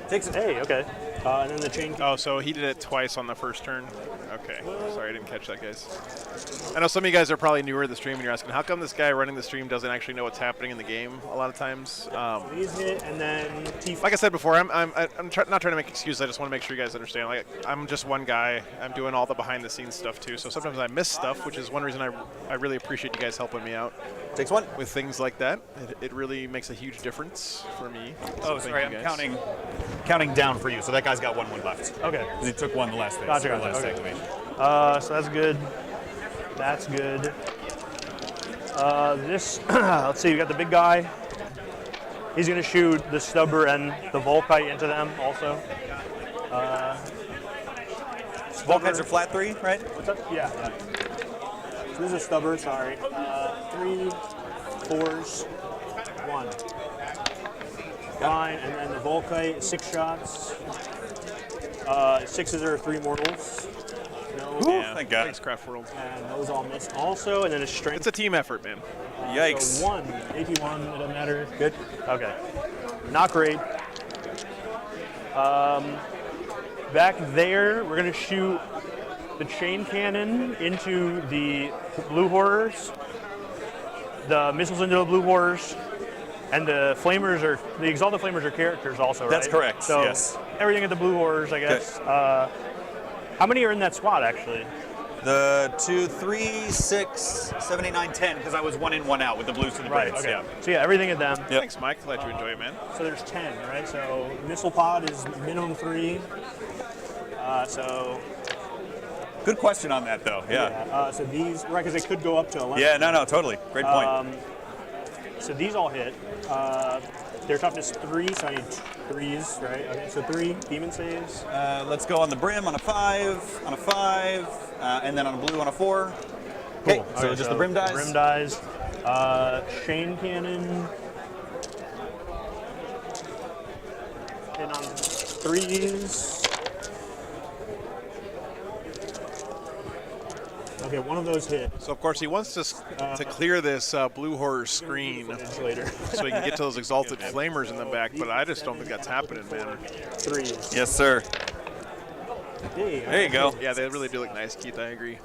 T: Takes it.
R: Hey. Okay. And then the chain.
A: Oh, so he did it twice on the first turn. Okay. Sorry, I didn't catch that, guys. I know some of you guys are probably newer to the stream, and you're asking, how come this guy running the stream doesn't actually know what's happening in the game a lot of times?
R: These hit, and then T5.
A: Like I said before, I'm not trying to make excuses. I just want to make sure you guys understand. Like, I'm just one guy. I'm doing all the behind-the-scenes stuff, too. So sometimes I miss stuff, which is one reason I really appreciate you guys helping me out.
T: Takes 1.
A: With things like that. It really makes a huge difference for me.
T: So sorry, I'm counting down for you. So that guy's got 1 left.
R: Okay.
T: He took 1 the last phase.
R: Gotcha.
T: Last
R: Okay.
T: activation.
R: So that's good. That's good. This, let's see, we got the big guy. He's going to shoot the Stubber and the Volkite into them also.
T: Volkites are flat 3, right?
R: What's up? Yeah. So this is a Stubber, sorry. 3, 4s, 1. Fine, and then the Volkite, 6 shots. 6s are 3 mortals. No.
T: Thank God.
A: Thanks, Craftworld.
R: And those all missed also, and then a strength.
A: It's a team effort, man.
T: Yikes.
R: So 1, AP1, it doesn't matter. Good. Okay. Not great. Back there, we're going to shoot the chain cannon into the blue horrors, the missiles into the blue horrors, and the flamers are, the Exalted Flamers are characters also, right?
T: That's correct,
R: so
T: yes.
R: Everything at the blue horrors, I guess. How many are in that squad, actually?
T: The 2, 3, 6, 7, 8, 9, 10, because I was 1 in, 1 out with the blues to the
R: Right,
T: Brits.
R: okay.
T: Yeah.
R: So yeah, everything at them.
T: Yep.
A: Thanks, Mike. Glad you enjoy it, man.
R: So there's 10, right? So missile pod is minimum 3. So
S: Good question on that, though. Yeah.
R: So these, right, because they could go up to 11.
S: Yeah, no, totally. Great point.
R: So these all hit. Their toughness 3, so I need 3s, right? Okay, so 3 demon saves.
S: Let's go on the brim on a 5, and then on a blue on a 4. Okay,
R: Cool.
S: so just the brim dies.
R: Brim dies. Chain cannon. Hit on 3s. Okay, one of those hit.
A: So of course he wants to clear this blue horror screen
R: later,
A: so he can get to those exalted flamers in the back. But I just don't think that's happening, man.
R: 3s.
S: Yes, sir.
R: There
S: you go.
A: Yeah, they really do look nice, Keith. I agree.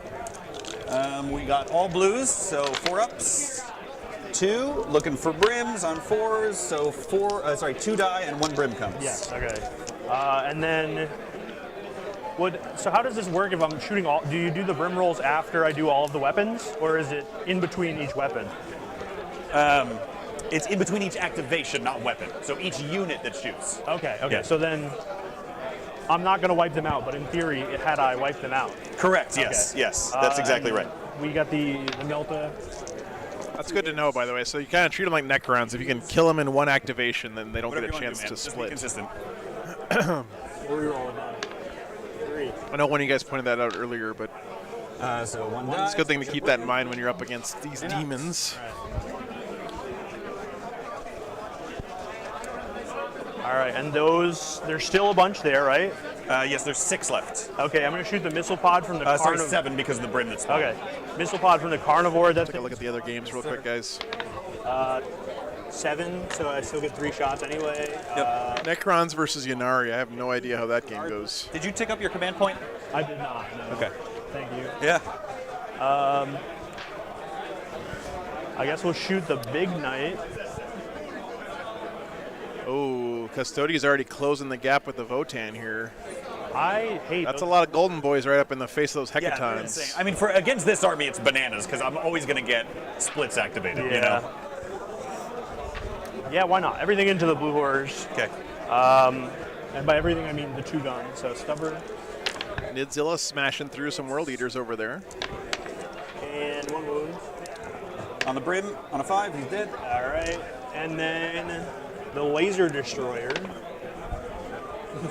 S: We got all blues, so 4-ups. 2, looking for brims on 4s, so 2 die and 1 brim comes.
R: Yes. Okay. And then. So how does this work if I'm shooting all? Do you do the brim rolls after I do all of the weapons, or is it in between each weapon?
S: It's in between each activation, not weapon. So each unit that shoots.
R: Okay.
S: Yeah.
R: So then I'm not going to wipe them out, but in theory, had I wiped them out.
S: Correct. Yes.
R: Okay.
S: Yes. That's exactly right.
R: We got the Melta.
A: That's good to know, by the way. So you kind of treat them like Necrons. If you can kill them in one activation, then they don't
S: Whatever
A: get a
S: you wanna
A: chance
S: do, man.
A: to
S: Just be
A: split.
S: consistent.
R: We're rolling on 3.
A: I know one of you guys pointed that out earlier, but
S: so 1
A: it's a good thing to keep that in mind when you're up against these demons.
R: All right, and those, there's still a bunch there, right?
S: Yes, there's 6 left.
R: Okay, I'm going to shoot the missile pod from the
S: Sorry,
R: carnivore.
S: 7 because of the brim that's spawned.
R: Okay, missile pod from the carnivore. That's
A: Take a look at the other games real quick, guys.
R: 7, so I still get 3 shots anyway.
A: Yep. Necrons versus Ynnari. I have no idea how that game goes.
S: Did you tick up your command point?
R: I did not. No.
S: Okay.
R: Thank you.
S: Yeah.
R: I guess we'll shoot the big knight.
A: Oh, Custodia's already closing the gap with the Votann here.
R: I hate
A: That's a lot of golden boys right up in the face of those
S: Yeah,
A: hecatons.
S: I mean, for against this army, it's bananas because I'm always going to get splits activated. You know.
R: Yeah, why not? Everything into the blue horrors.
S: Okay.
R: And by everything, I mean the 2 guns. So stubborn.
A: Nidzilla smashing through some world eaters over there.
R: And 1 wound.
S: On the brim, on a 5, he's dead.
R: All right. And then the laser destroyer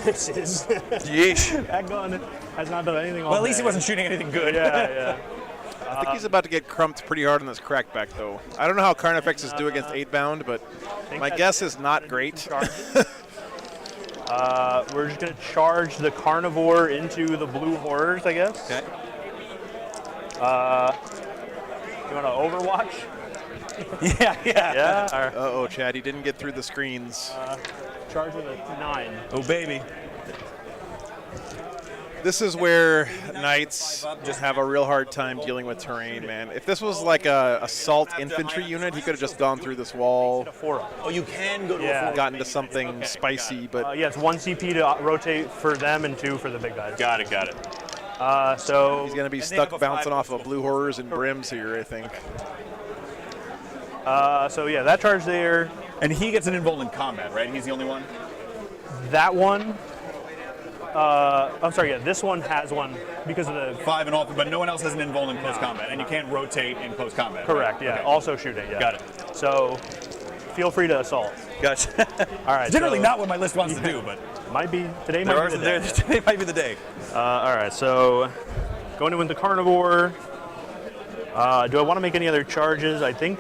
R: misses.
S: Yeesh.
R: That gun has not done anything all
S: Well, at least
R: day.
S: he wasn't shooting anything good.
R: Yeah.
A: I think he's about to get crumped pretty hard on this crackback, though. I don't know how Carnifexes do against 8-bound, but my guess is not great.
R: We're just going to charge the carnivore into the blue horrors, I guess.
S: Okay.
R: You want to Overwatch?
S: Yeah.
R: Yeah? All right.
A: Uh-oh, Chad, he didn't get through the screens.
R: Charge with a 9.
S: Oh, baby.
A: This is where knights just have a real hard time dealing with terrain, man. If this was like a assault infantry unit, he could have just gone through this wall.
S: Oh, you can go to a 4.
A: Gotten to something spicy, but
R: Yeah, it's 1 CP to rotate for them and 2 for the big guys.
S: Got it.
R: So
A: he's going to be stuck bouncing off of blue horrors and brims here, I think.
R: So yeah, that charge there.
S: And he gets an emboldened combat, right? He's the only one?
R: That one. I'm sorry, yeah, this one has one because of the
S: 5 and all, but no one else has an invuln in close combat, and you can't rotate in close combat.
R: Correct,
S: right?
R: yeah.
S: Okay.
R: Also shooting, yeah.
S: Got it.
R: So feel free to assault.
S: Gotcha.
R: All right.
S: Generally not what my list wants to do, but
R: might be today. Might be the day.
S: Today might be the day.
R: All right, so going in with the carnivore. Do I want to make any other charges? I think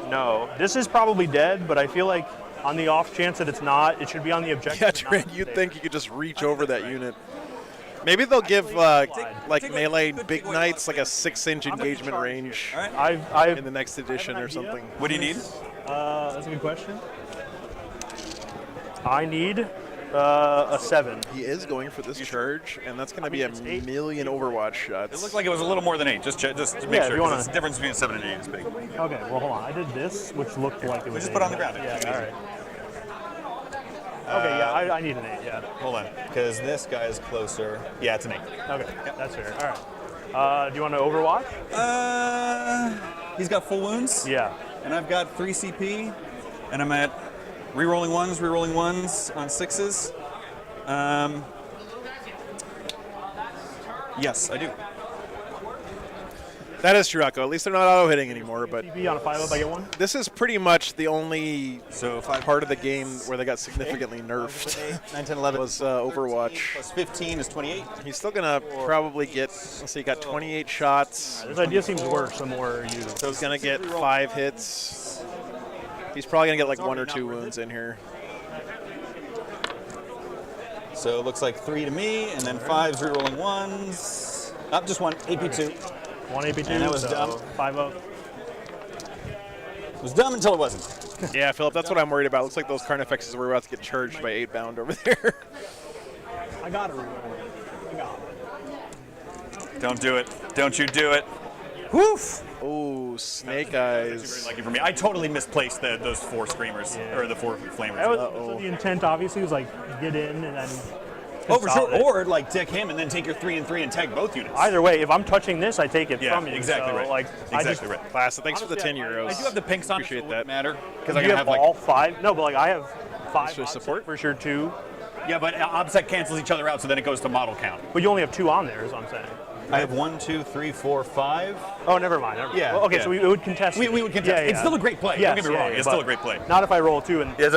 R: no. This is probably dead, but I feel like on the off chance that it's not, it should be on the objective.
A: Yeah, Trent, you'd think you could just reach over that unit. Maybe they'll give like melee big knights like a 6-inch engagement range in the next edition or something.
S: What do you need?
R: That's a good question. I need a 7.
A: He is going for this charge, and that's going to be a million Overwatch shots.
S: It looked like it was a little more than 8. Just to make sure.
R: Wanna...
S: The difference between 7 and 8 is big.
R: Okay, well hold on. I did this, which looked like it was.
S: Just put it on the ground.
R: Yeah, all right. Okay, yeah, I need an 8. Yeah.
S: Hold on, because this guy is closer. Yeah, it's an 8.
R: Okay, that's fair. All right. Do you want to Overwatch?
S: He's got full wounds.
R: Yeah.
S: And I've got 3 CP, and I'm at rerolling ones on 6s. Yes, I do.
A: That is true, Akko. At least they're not auto-hitting anymore. But
R: CP on a 5-up, I get 1?
A: This is pretty much the only part of the game where they got significantly nerfed.
T: 9, 10, 11
A: was Overwatch.
T: Plus 15 is 28.
A: He's still going to probably get, let's see, he got 28 shots.
R: This idea seems worse the more you...
A: So he's going to get 5 hits. He's probably going to get like 1 or 2 wounds in here.
T: So it looks like 3 to me, and then 5's rerolling 1s. Up, just 1, AP2.
R: 1 AP2,
T: and that was
R: so
T: dumb.
R: 5-up.
T: It was dumb until it wasn't.
A: Yeah, Philip, that's what I'm worried about. Looks like those Carnifexes were about to get charged by 8-bound over there.
R: I got to reroll. I got it.
S: Don't do it. Don't you do it.
T: Woof!
A: Oh, Snake Eyes.
S: Very lucky for me. I totally misplaced those 4 Screamers, or the 4 Flamers.
R: That was, so the intent, obviously, was like get in and then...
S: Oh, for sure. Or like deck him and then take your 3 and 3 and tag both units.
R: Either way, if I'm touching this, I take it from you.
S: Exactly
R: so,
S: right.
R: Like,
S: exactly right.
A: Class, thanks for the 10 euros.
S: I do have the pinks on.
A: Appreciate
S: so
A: that.
S: Matter because
R: I have all 5. No, but like I have 5
A: Extra support
R: for sure 2.
S: Yeah, but OBSEC cancels each other out, so then it goes to model count.
R: But you only have 2 on there, is what I'm saying.
T: I have 1, 2, 3, 4, 5.
R: Oh, never mind.
T: Yeah.
R: Well, okay,
T: yeah.
R: so we would contest.
S: We would contest.
R: Yeah,
S: It's still a great play.
R: Yes,
S: Don't get me wrong. It's still a great play.
R: Not if I roll 2 and 3.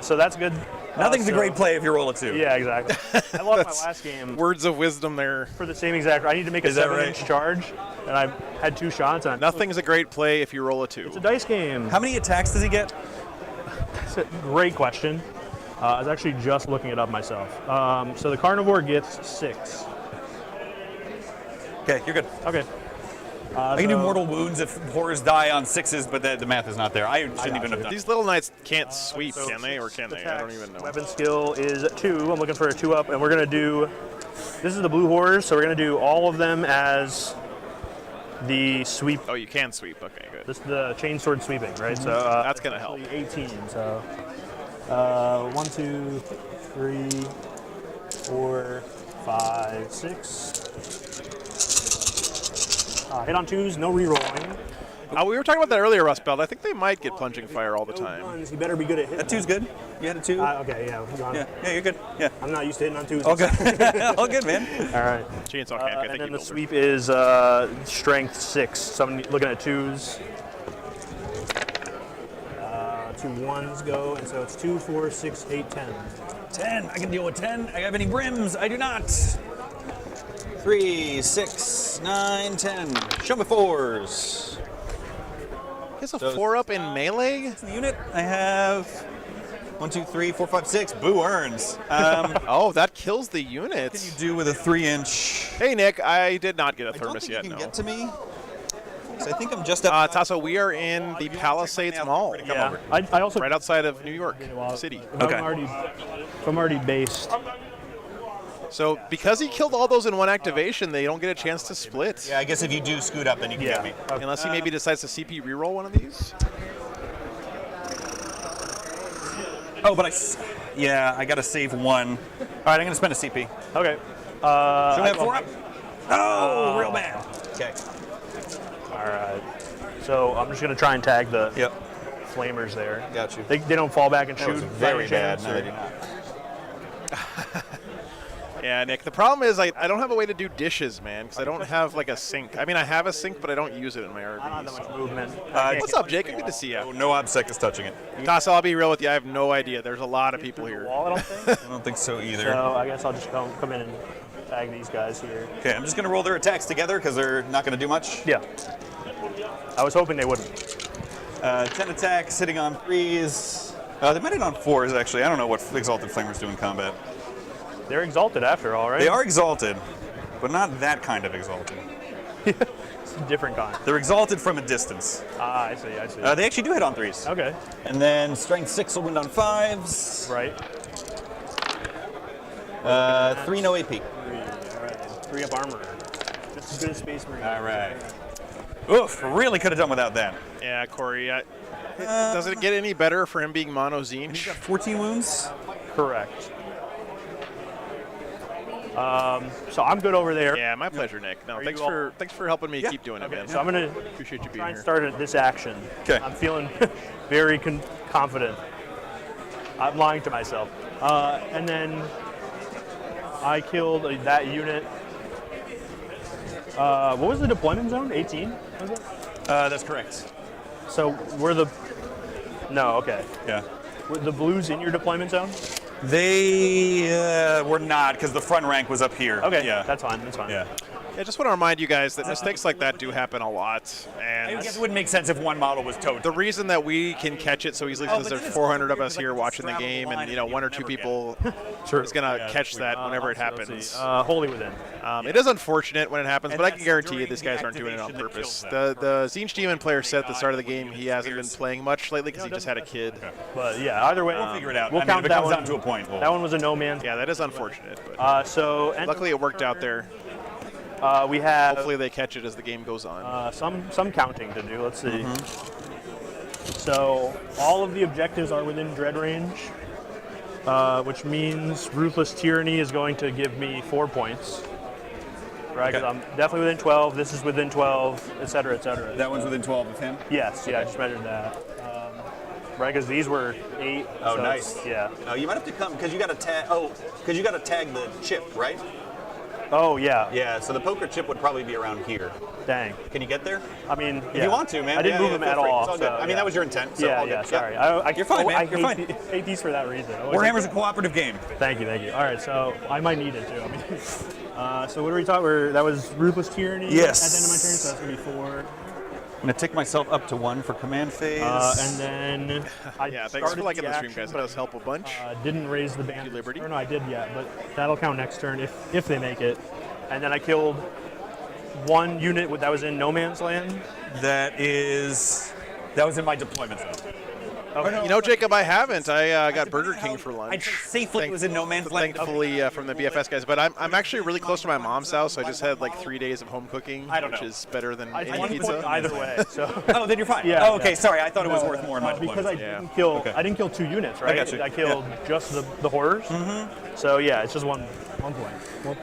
R: So that's good.
S: Nothing's a great play if you roll a 2.
R: Yeah, exactly. I lost my last game.
A: Words of wisdom there.
R: For the same exact. I need to make a 7-inch charge, and I had 2 shots. And
A: Nothing's a great play if you roll a 2.
R: It's a dice game.
S: How many attacks does he get?
R: That's a great question. I was actually just looking it up myself. So the Carnivore gets 6.
S: Okay, you're good.
R: Okay.
S: I can do mortal wounds if horrors die on 6s, but the math is not there. I shouldn't even have done.
A: These little knights can't sweep, can they? Or can they? I don't even know.
R: Weapon skill is 2. I'm looking for a 2-up, and we're going to do... This is the blue horrors, so we're going to do all of them as the sweep.
A: Oh, you can sweep. Okay, good.
R: This is the chainsword sweeping, right? So
A: that's going to help.
R: 18, so... 1, 2, 3, 4, 5, 6. Hit on 2s, no rerolling.
A: We were talking about that earlier, Rustbelt. I think they might get plunging fire all the time.
R: You better be good at hitting.
S: That 2's good. You had a 2.
R: Okay, yeah.
S: Yeah, you're good. Yeah.
R: I'm not used to hitting on 2s.
S: All good. All good, man.
R: All right.
A: Chainsaw can't.
R: And then the sweep is strength 6. So I'm looking at 2s. 2 1s go, and so it's 2, 4, 6, 8, 10.
S: 10. I can deal with 10. I have any brims? I do not. 3, 6, 9, 10. Show me 4s.
A: He has a 4-up in melee?
S: The unit I have 1, 2, 3, 4, 5, 6. Boo earns.
A: Oh, that kills the unit.
S: What can you do with a 3-inch?
A: Hey, Nick, I did not get a thermos yet.
T: You can
A: No.
T: get to me. So I think I'm just up.
A: Tasso, we are in the Palisades Mall.
R: Yeah. I also
A: right outside of New York City.
R: Okay. I'm already based.
A: So because he killed all those in one activation, they don't get a chance to split.
T: Yeah, I guess if you do scoot up, then you can get me.
A: Unless he maybe decides to CP reroll one of these.
S: Oh, but I got to save 1. All right, I'm going to spend a CP.
R: Okay.
S: Should I have 4 up? Oh, real bad.
T: Okay.
R: All right. So I'm just going to try and tag the flamers there.
T: Got you.
R: They don't fall back and shoot.
T: Very bad. No, they do not.
A: Yeah, Nick. The problem is I don't have a way to do dishes, man, because I don't have like a sink. I mean, I have a sink, but I don't use it in my RV.
R: I don't have that much movement.
A: What's up, Jake? Good to see you.
S: No OBSEC is touching it.
A: Tasso, I'll be real with you. I have no idea. There's a lot of people here.
R: Wall, I don't think.
S: I don't think so either.
R: So I guess I'll just come in and tag these guys here.
S: Okay, I'm just going to roll their attacks together because they're not going to do much.
R: Yeah. I was hoping they wouldn't.
S: 10 attacks, hitting on 3s. They might hit on 4s, actually. I don't know what Exalted Flamers do in combat.
R: They're exalted after all, right?
S: They are exalted, but not that kind of exalted.
R: It's a different kind.
S: They're exalted from a distance.
R: Ah, I see.
S: They actually do hit on 3s.
R: Okay.
S: And then strength 6 will wound on 5s.
R: Right.
S: 3 no AP.
R: 3, all right. 3 up armor. Just as good as Space Marine.
S: All right. Oof, really could have done without that.
A: Yeah, Corey. Does it get any better for him being mono Tzeentch?
S: He's got 14 wounds?
R: Correct. So I'm good over there.
A: Yeah, my pleasure, Nick. No, thanks for helping me keep doing it, man.
R: So I'm gonna
A: appreciate you being
R: try and
A: here.
R: start this action.
S: Okay.
R: I'm feeling very confident. I'm lying to myself. And then I killed that unit. What was the deployment zone? 18? Was it?
S: That's correct.
R: So we're the. No, okay.
S: Yeah.
R: Were the blues in your deployment zone?
S: They were not, because the front rank was up here.
R: Okay,
S: Yeah.
R: that's fine. That's fine.
S: Yeah.
A: I just want to remind you guys that mistakes like that do happen a lot. And
S: I guess it wouldn't make sense if one model was towed.
A: the reason that we can catch it so easily is because there's 400 of us here watching the game, and one or two people is going to catch that whenever it happens.
R: Wholly within.
A: It is unfortunate when it happens, but I can guarantee you these guys aren't doing it on purpose. The Tzeentch Demon player said at the start of the game he hasn't been playing much lately because he just had a kid.
R: But yeah, either way,
S: we'll figure it out.
R: We'll count
S: if it
R: that
S: comes
R: one
S: down to a point.
R: That one was a no man's.
A: Yeah, that is unfortunate. But luckily it worked out there.
R: We have.
A: Hopefully they catch it as the game goes on.
R: Some counting to do. Let's see. So all of the objectives are within dread range, which means Ruthless Tyranny is going to give me 4 points. Right, because I'm definitely within 12. This is within 12, et cetera, et cetera.
S: That one's within 12 of him?
R: Yes, yeah, I just measured that. Right, because these were 8.
T: Oh,
R: so
T: nice.
R: Yeah.
T: Oh, you might have to come because you got to tag. Oh, because you got to tag the chip, right?
R: Oh, yeah.
T: Yeah. So the poker chip would probably be around here.
R: Dang.
T: Can you get there?
R: I mean,
T: if you want to, man.
R: I didn't move them at all.
T: It's all good.
R: So,
T: I mean, that was your intent. So all good.
R: Sorry.
T: You're fine, man. You're fine.
R: I hate these for that reason.
S: Warhammer's a cooperative game.
R: Thank you. All right, so I might need it too. I mean, so what are we talking? That was Ruthless Tyranny.
S: Yes.
R: At the end of my turn, so that's gonna be 4.
S: I'm going to tick myself up to 1 for command phase.
R: And then
A: thanks for liking the stream, guys. It does help a bunch.
R: Didn't raise the band.
A: Liberty.
R: Or no, I did yet, but that'll count next turn if they make it. And then I killed 1 unit that was in no man's land.
S: That was in my deployment zone.
A: Okay. Jacob, I haven't. I got Burger King for lunch.
S: Safely was in no man's land.
A: Thankfully from the BFS guys. But I'm actually really close to my mom's house, so I just had like 3 days of home cooking, which is better than any pizza.
R: Either way. So.
S: Oh, then you're fine.
R: Yeah.
S: Oh, okay. Sorry, I thought it was worth more in my
R: because
S: deployment.
R: I didn't kill 2 units, right?
S: I got you.
R: I killed just the horrors. Mm-hmm. So yeah, it's just one point.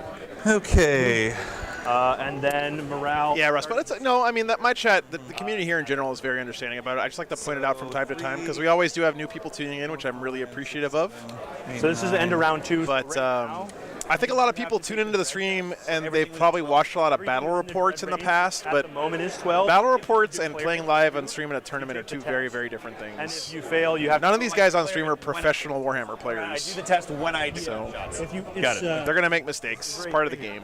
S: Okay.
R: And then morale.
A: Yeah, Russ, but my chat, the community here in general is very understanding about it. I just like to point it out from time to time because we always do have new people tuning in, which I'm really appreciative of.
R: So this is the end of round 2.
A: But I think a lot of people tune into the stream and they've probably watched a lot of battle reports in the past. But
R: the moment is 12.
A: Battle reports and playing live on stream in a tournament are two very, very different things.
R: And if you fail, you have.
A: None of these guys on stream are professional Warhammer players.
T: I do the test when I do.
A: So
R: got it.
A: They're gonna make mistakes. It's part of the game.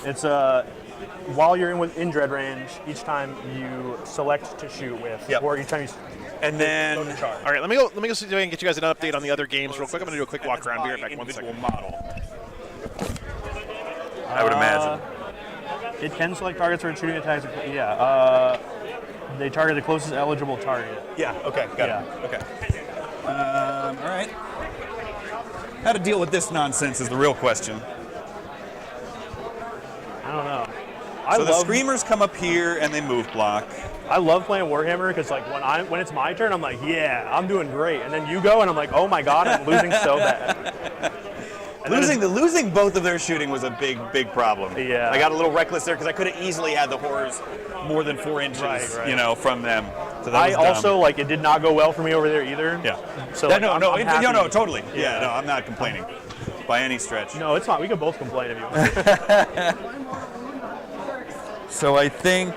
R: It's while you're in dread range, each time you select to shoot with, or each time you.
S: And then,
A: all right, let me go see if I can get you guys an update on the other games real quick. I'm gonna do a quick walk around. Be right back. 1 second.
S: Model. I would imagine.
R: It can select targets for shooting attacks. Yeah. They target the closest eligible target.
S: Yeah. Okay. Got it. Okay. All right. How to deal with this nonsense is the real question.
R: I don't know.
S: So the screamers come up here and they move block.
R: I love playing Warhammer because like when it's my turn, I'm like, yeah, I'm doing great, and then you go and I'm like, oh my god, I'm losing so bad.
S: Losing both of their shooting was a big problem.
R: Yeah.
S: I got a little reckless there because I could have easily had the horrors more than 4 inches, from them. So that was
R: also it did not go well for me over there either.
S: Yeah.
R: So
S: no, totally. Yeah, no, I'm not complaining by any stretch.
R: No, it's not. We can both complain if you want.
S: So I think.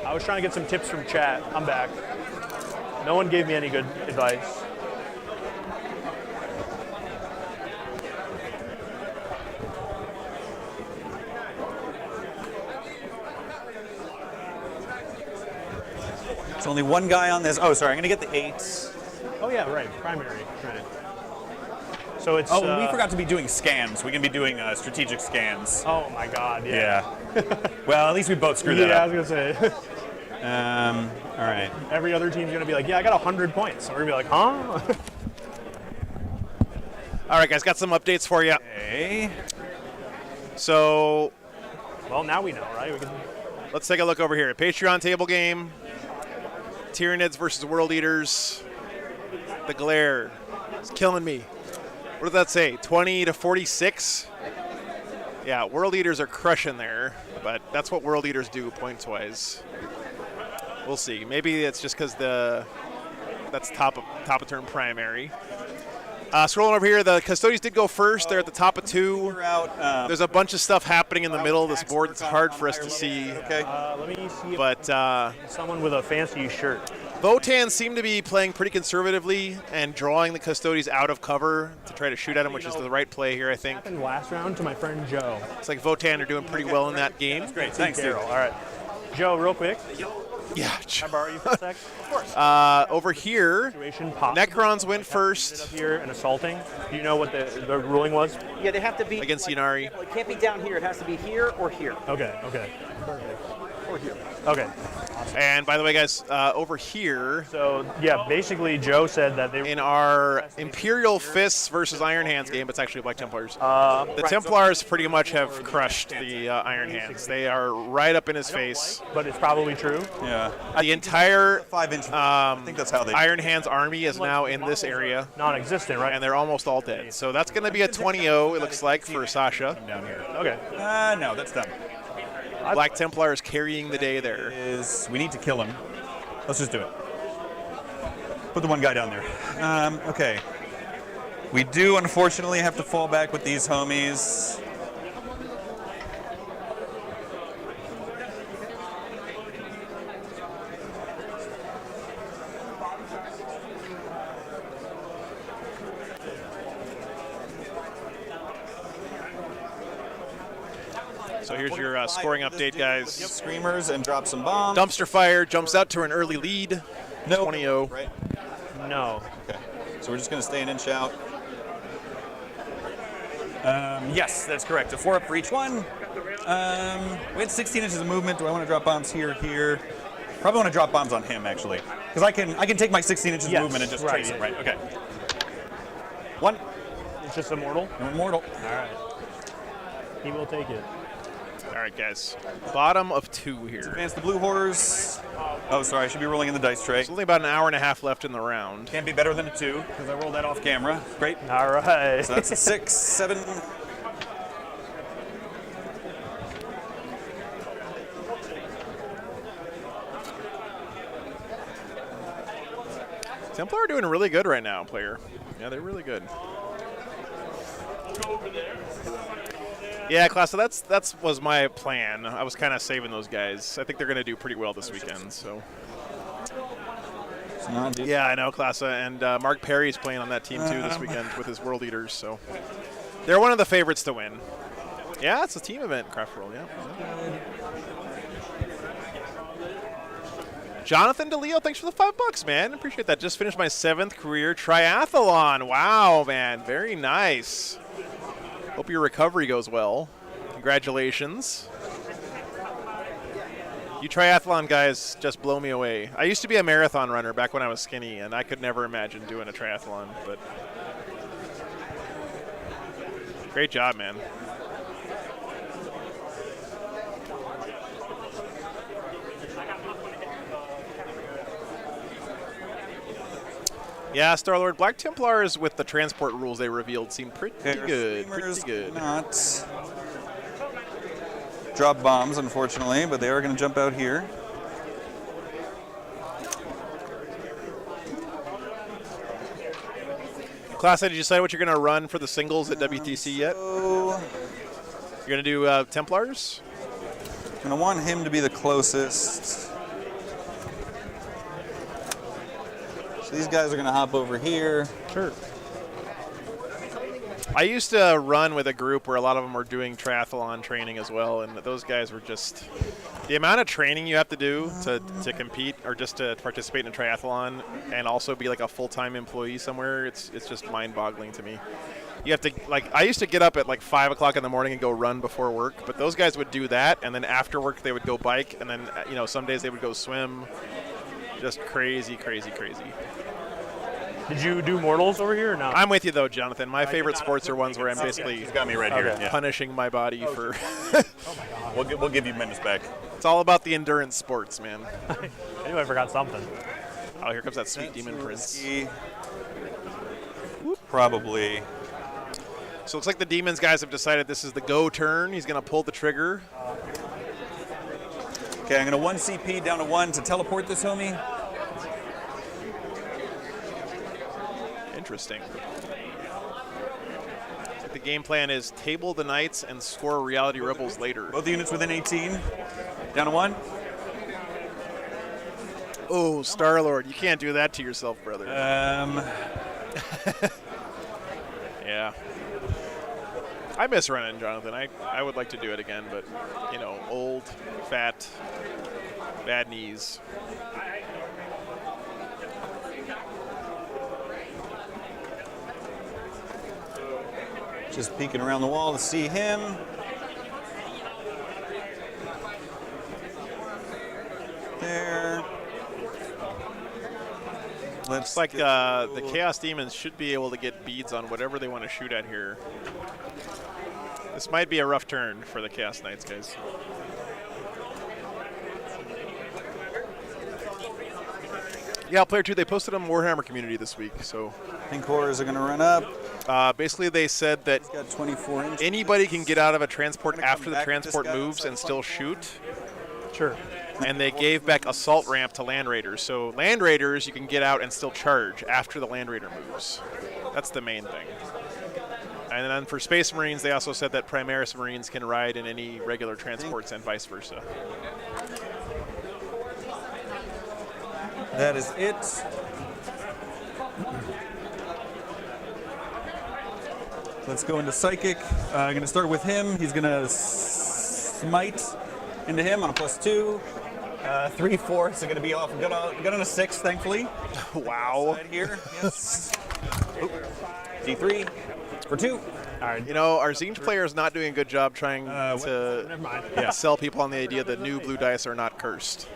R: I was trying to get some tips from chat. I'm back. No one gave me any good advice.
S: There's only one guy on this. Oh, sorry. I'm going to get the 8s.
R: Oh, yeah, right. Primary. Right. So it's.
S: Oh, we forgot to be doing scans. We can be doing strategic scans.
R: Oh, my God. Yeah.
S: Well, at least we both screwed that
R: up.
S: Yeah,
R: I was going to say.
S: All right.
R: Every other team's going to be like, yeah, I got 100 points. So we're going to be like, huh?
A: All right, guys, got some updates for you.
S: Okay.
A: So.
R: Well, now we know, right?
A: Let's take a look over here. Patreon table game. Tyranids versus World Eaters. The glare is killing me. What does that say? 20 to 46 Yeah, World Eaters are crushing there, but that's what World Eaters do points-wise. We'll see. Maybe it's just because that's top of turn primary. Scrolling over here, the Custodians did go first. They're at the top of 2. There's a bunch of stuff happening in the middle of this board. It's hard for us to see.
R: Okay. Let me see.
A: But
R: someone with a fancy shirt.
A: Votann seemed to be playing pretty conservatively and drawing the Custodians out of cover to try to shoot at him, which is the right play here, I think.
R: Happened last round to my friend Joe.
A: It's like Votann are doing pretty well in that game.
R: That's great. Thanks, Daryl. All right. Joe, real quick.
A: Yeah.
R: Can I borrow you for a sec?
A: Of course. Over here, Necrons went first.
R: Up here and assaulting. Do you know what the ruling was?
E: Yeah, they have to be
A: against Ynnari.
E: Well, it can't be down here. It has to be here or here.
R: Okay. Perfect.
E: Or here.
R: Okay.
A: And by the way, guys, over here.
R: So yeah, basically Joe said that they
A: in our Imperial Fists versus Iron Hands game. It's actually Black Templars. The Templars pretty much have crushed the Iron Hands. They are right up in his face.
R: But it's probably true.
S: Yeah.
A: The entire
S: 5-inch. I think that's how they.
A: Iron Hands army is now in this area.
R: Non-existent, right?
A: And they're almost all dead. So that's going to be a 20-0. It looks like for Sascha.
S: Down here.
R: Okay.
S: No, that's done.
A: Black Templar is carrying the day there.
S: We need to kill him. Let's just do it. Put the one guy down there. Okay. We do, unfortunately, have to fall back with these homies.
A: So here's your scoring update, guys.
S: Screamers and drop some bombs.
A: Dumpster Fire jumps out to an early lead.
S: No.
A: 20-0.
S: Right?
R: No.
S: Okay. So we're just going to stay an inch out. Yes, that's correct. A 4 up for each one. We had 16 inches of movement. Do I want to drop bombs here? Probably want to drop bombs on him, actually. Because I can take my 16 inches of movement and just trace it, right? Okay. 1.
R: It's just immortal?
S: Immortal.
R: All right. He will take it.
A: All right, guys. Bottom of 2 here.
S: Advance the blue horrors. Oh, sorry. I should be rolling in the dice tray.
A: There's only about an hour and a half left in the round.
S: Can't be better than a 2 because I rolled that off camera. Great.
R: All right.
S: So that's a 6, 7.
A: Templar are doing really good right now, player. Yeah, they're really good. Yeah, class. So that's was my plan. I was kind of saving those guys. I think they're going to do pretty well this weekend. So. Yeah, I know, Klasa, and Mark Perry's playing on that team too this weekend with his World Eaters. So they're one of the favorites to win. Yeah, it's a team event, Craftworld. Yeah. Jonathan DeLeo, thanks for the $5, man. Appreciate that. Just finished my 7th career triathlon. Wow, man, very nice. Hope your recovery goes well. Congratulations. You triathlon guys just blow me away. I used to be a marathon runner back when I was skinny, and I could never imagine doing a triathlon, but great job, man. Yeah, Star-Lord. Black Templars with the transport rules they revealed seem pretty good. Pretty good.
S: Not drop bombs, unfortunately, but they are going to jump out here.
A: Class, did you decide what you're going to run for the singles at WTC yet? You're going to do Templars?
S: I'm going to want him to be the closest. So these guys are going to hop over here.
R: Sure.
A: I used to run with a group where a lot of them were doing triathlon training as well, and those guys were just the amount of training you have to do to compete or just to participate in a triathlon and also be like a full-time employee somewhere. It's just mind-boggling to me. You have to, like, I used to get up at like 5 o'clock in the morning and go run before work, but those guys would do that, and then after work they would go bike, and then some days they would go swim. Just crazy, crazy, crazy.
R: Did you do mortals over here or not?
A: I'm with you though, Jonathan. My favorite sports are ones where I'm basically
S: He's got me right here. Yeah.
A: punishing my body for.
S: Oh my God. We'll give you minutes back.
A: It's all about the endurance sports, man.
R: I knew I forgot something.
A: Oh, here comes that sweet demon prince.
S: Probably.
A: So it looks like the Demons guys have decided this is the go turn. He's going to pull the trigger.
S: Okay, I'm going to 1 CP down to 1 to teleport this homie.
A: Interesting. So the game plan is table the Knights and score Reality Rebels later.
S: Both the units within 18. Down to 1.
A: Oh, Star-Lord, you can't do that to yourself, brother. Yeah. I miss running, Jonathan. I would like to do it again, but, you know, old, fat, bad knees.
S: Just peeking around the wall to see him. There.
A: Looks like the Chaos Demons should be able to get beads on whatever they want to shoot at here. This might be a rough turn for the Chaos Knights, guys. Yeah, Player 2, they posted on Warhammer community this week, so.
S: Pink Horrors are going to run up.
A: Basically, they said that
S: got 24 inches.
A: Anybody can get out of a transport after the transport moves and still shoot.
R: Sure.
A: And they gave back assault ramp to Land Raiders. So Land Raiders, you can get out and still charge after the Land Raider moves. That's the main thing. And then for Space Marines, they also said that Primaris Marines can ride in any regular transports and vice versa.
S: That is it. Let's go into Psychic. I'm going to start with him. He's going to smite into him on a +2. 3, 4, so going to be off. Good on a 6, thankfully.
A: Wow.
S: Side here, yes. D3 for 2.
A: All right. You know, our Tzeentch player is not doing a good job trying to sell people on the idea that new blue dice are not cursed.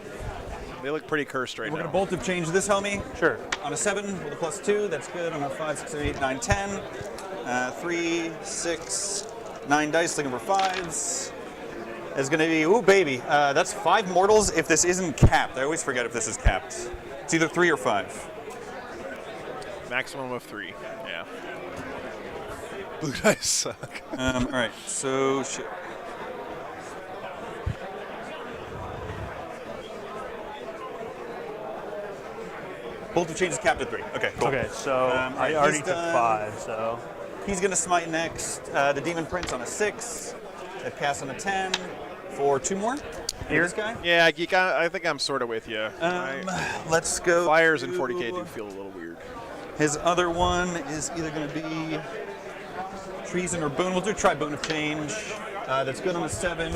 A: They look pretty cursed right now.
S: We're going to bolt of change this homie.
R: Sure.
S: On a 7 with a +2, that's good. On a 5, 6, 7, 8, 9, 10. 3, 6, 9 dice, looking for 5s. It's going to be, ooh, baby. That's 5 mortals if this isn't capped. I always forget if this is capped. It's either 3 or 5.
A: Maximum of 3, yeah. Blue dice suck.
S: All right, so shit. Bolt of change is capped at 3. Okay, cool.
R: Okay, so I already took 5, so.
S: He's going to smite next. The Demon Prince on a 6. That casts on a 10 for 2 more.
A: Here?
S: This guy?
A: Yeah, Geek, I think I'm sort of with you.
S: Let's go.
A: Flyers in 40K do feel a little weird.
S: His other one is either going to be Treason or Boon. We'll do try Boon of Change. That's good on a 7.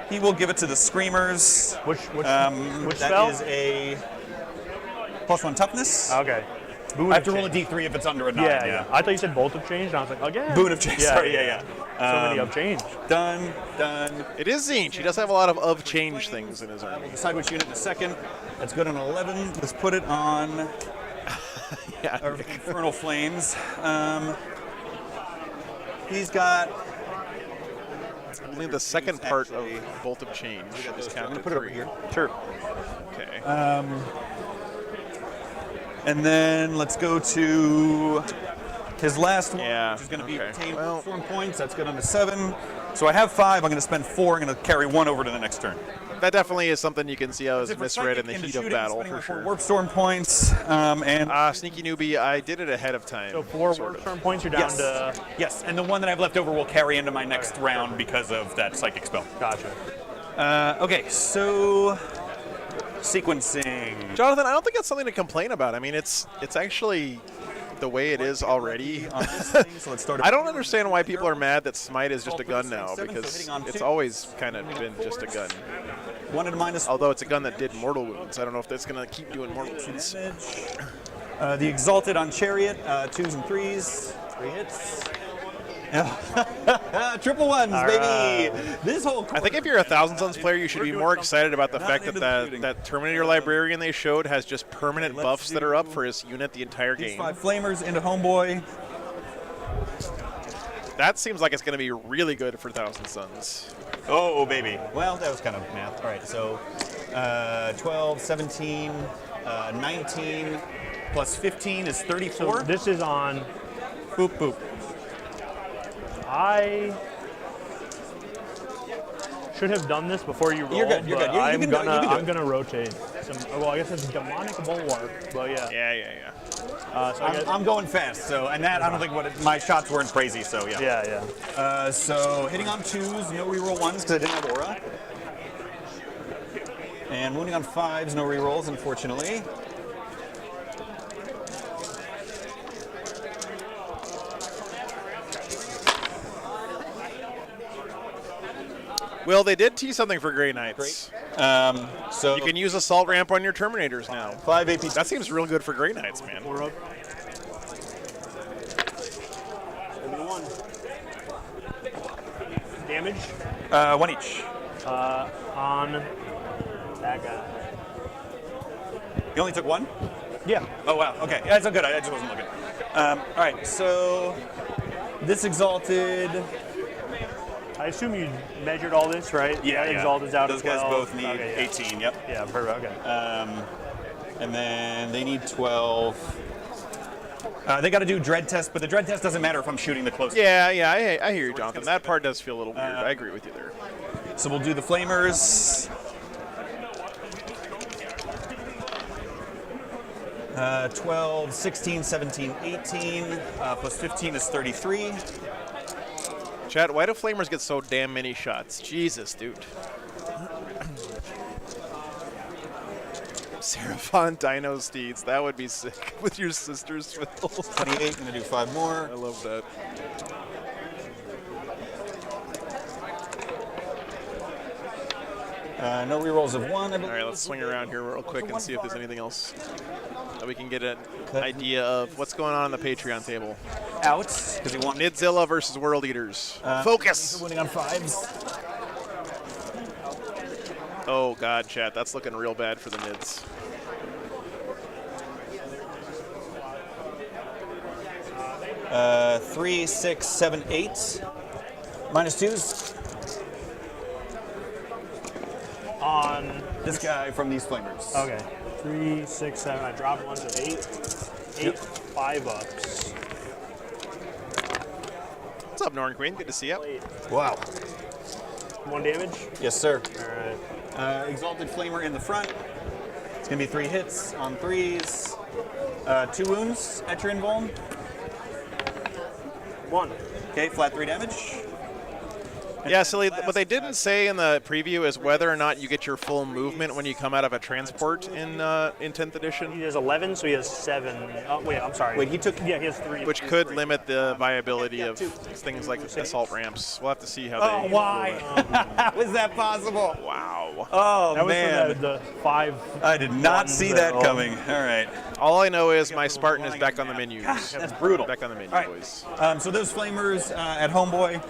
S: He will give it to the Screamers.
R: Which
S: that
R: spell?
S: Is a +1 toughness.
R: Okay. Boon
S: I have to
R: of
S: roll a
R: change.
S: D3 if it's under a 9.
R: Yeah. I thought you said Bolt of Change, and I was like, again.
S: Boon of Change. Sorry, yeah.
R: So many of change.
S: Done.
A: It is Tzeentch. He does have a lot of change things in his army.
S: We'll decide which unit in a second. That's good on 11. Let's put it on our Infernal Flames. He's got
A: only the second part of Bolt of Change is counted.
S: Put it over here.
R: Sure.
A: Okay.
S: And then let's go to his last one, which is going to be retain storm points. That's good on a 7. So I have 5. I'm going to spend 4. I'm going to carry 1 over to the next turn.
A: That definitely is something you can see I was misread in the heat of battle, for sure.
S: Warp storm points. And
A: sneaky newbie, I did it ahead of time.
R: So 4 warp storm points, you're down to...
S: Yes, and the one that I've left over will carry into my next round because of that psychic spell.
R: Gotcha.
S: Okay, so sequencing.
A: Jonathan, I don't think that's something to complain about. I mean, it's actually the way it is already.
S: On this thing, so let's start.
A: I don't understand why people are mad that Smite is just a gun now, because it's always kind of been just a gun.
S: 1 and a minus.
A: Although it's a gun that did mortal wounds. I don't know if that's going to keep doing mortal wounds.
S: The Exalted on Chariot, 2s and 3s, 3 hits. Triple 1s, baby! This whole
A: I think if you're a Thousand Suns player, you should be more excited about the fact that that Terminator Librarian they showed has just permanent buffs that are up for his unit the entire game.
S: 5 Flamers into Homeboy.
A: That seems like it's going to be really good for Thousand Suns.
S: Oh, baby. Well, that was kind of math. All right, so 12, 17, 19, plus 15 is 34.
R: So this is on...
S: Boop, boop.
R: I should have done this before you roll.
S: You're good. You're
R: but
S: good. You can do it.
R: I'm gonna rotate some. Well, I guess it's demonic bulwark, but yeah.
A: Yeah.
R: So
S: I'm going fast, so and that I don't think my shots weren't crazy, so yeah.
R: Yeah.
S: So hitting on 2s, no reroll 1s because I didn't have aura, and wounding on 5s, no rerolls, unfortunately.
A: Well, they did tease something for Grey Knights.
S: So
A: you can use Assault Ramp on your Terminators now.
S: 5 AP.
A: That seems real good for Grey Knights, man.
R: Damage?
S: 1 each.
R: On that guy.
S: You only took 1?
R: Yeah.
S: Oh, wow. Okay. Yeah, it's all good. I just wasn't looking. All right. So this Exalted.
R: I assume you measured all this, right?
S: Yeah.
R: Exalted's out
S: Those
R: as well.
S: guys both need
R: Okay,
S: 18. Yep.
R: Yeah, perfect. Okay.
S: And then they need 12. They got to do Dread Test, but the Dread Test doesn't matter if I'm shooting the closest.
A: Yeah, I hear you, Jonathan. That part does feel a little weird. I agree with you there.
S: So we'll do the Flamers. 12, 16, 17, 18, plus 15 is 33.
A: Chat, why do Flamers get so damn many shots? Jesus, dude. Seraphon Dino Steeds, that would be sick with your sisters.
S: 28, gonna do 5 more.
A: I love that.
S: No rerolls of 1, I believe.
A: All right, let's swing around here real quick and see if there's anything else that we can get an idea of what's going on the Patreon table.
S: Out, because you want
A: Nidzilla versus World Eaters. Focus!
S: Winning on 5s.
A: Oh, God, chat, that's looking real bad for the Nids.
S: Uh, 3, 6, 7, 8. -2s.
R: On
S: this guy from these Flamers.
R: Okay. 3, 6, 7. I dropped 1 to 8. 8, 5 ups.
A: What's up, Norn Queen? Good to see you.
S: Wow.
R: 1 damage?
S: Yes, sir.
R: All right.
S: Exalted Flamer in the front. It's going to be 3 hits on 3s. 2 wounds at your invuln.
R: 1.
S: Okay, flat 3 damage.
A: Yeah, silly. What they didn't say in the preview is whether or not you get your full movement when you come out of a transport in 10th edition.
R: He has 11, so he has 7. Oh, wait, I'm sorry.
S: Wait, he took...
R: Yeah, he has 3.
A: Which could limit the viability of things like assault ramps. We'll have to see how they...
S: Oh, why? How is that possible?
A: Wow.
S: Oh,
R: that
S: man.
R: was the 5...
S: I did not see that coming. All right.
A: All I know is my Spartan is back on the menus.
S: That's brutal.
A: Back on the menu,
S: All right.
A: boys.
S: So those Flamers at Homeboy...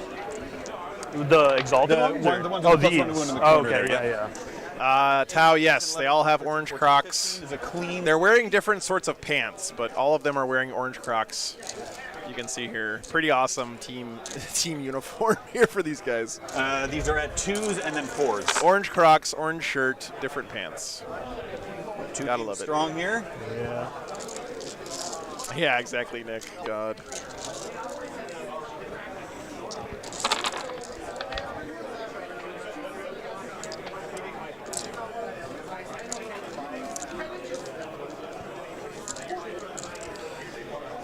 R: The Exalted ones?
S: The ones
R: oh,
S: with
R: these.
S: +1 wound in the
R: Oh,
S: corner
R: okay,
S: there,
A: yeah. Tau, yes, they all have orange Crocs.
S: Is a clean.
A: They're wearing different sorts of pants, but all of them are wearing orange Crocs. You can see here, pretty awesome team uniform here for these guys.
S: These are at 2s and then 4s.
A: Orange Crocs, orange shirt, different pants. Gotta love it.
S: Strong here.
R: Yeah.
A: Yeah, exactly, Nick. God.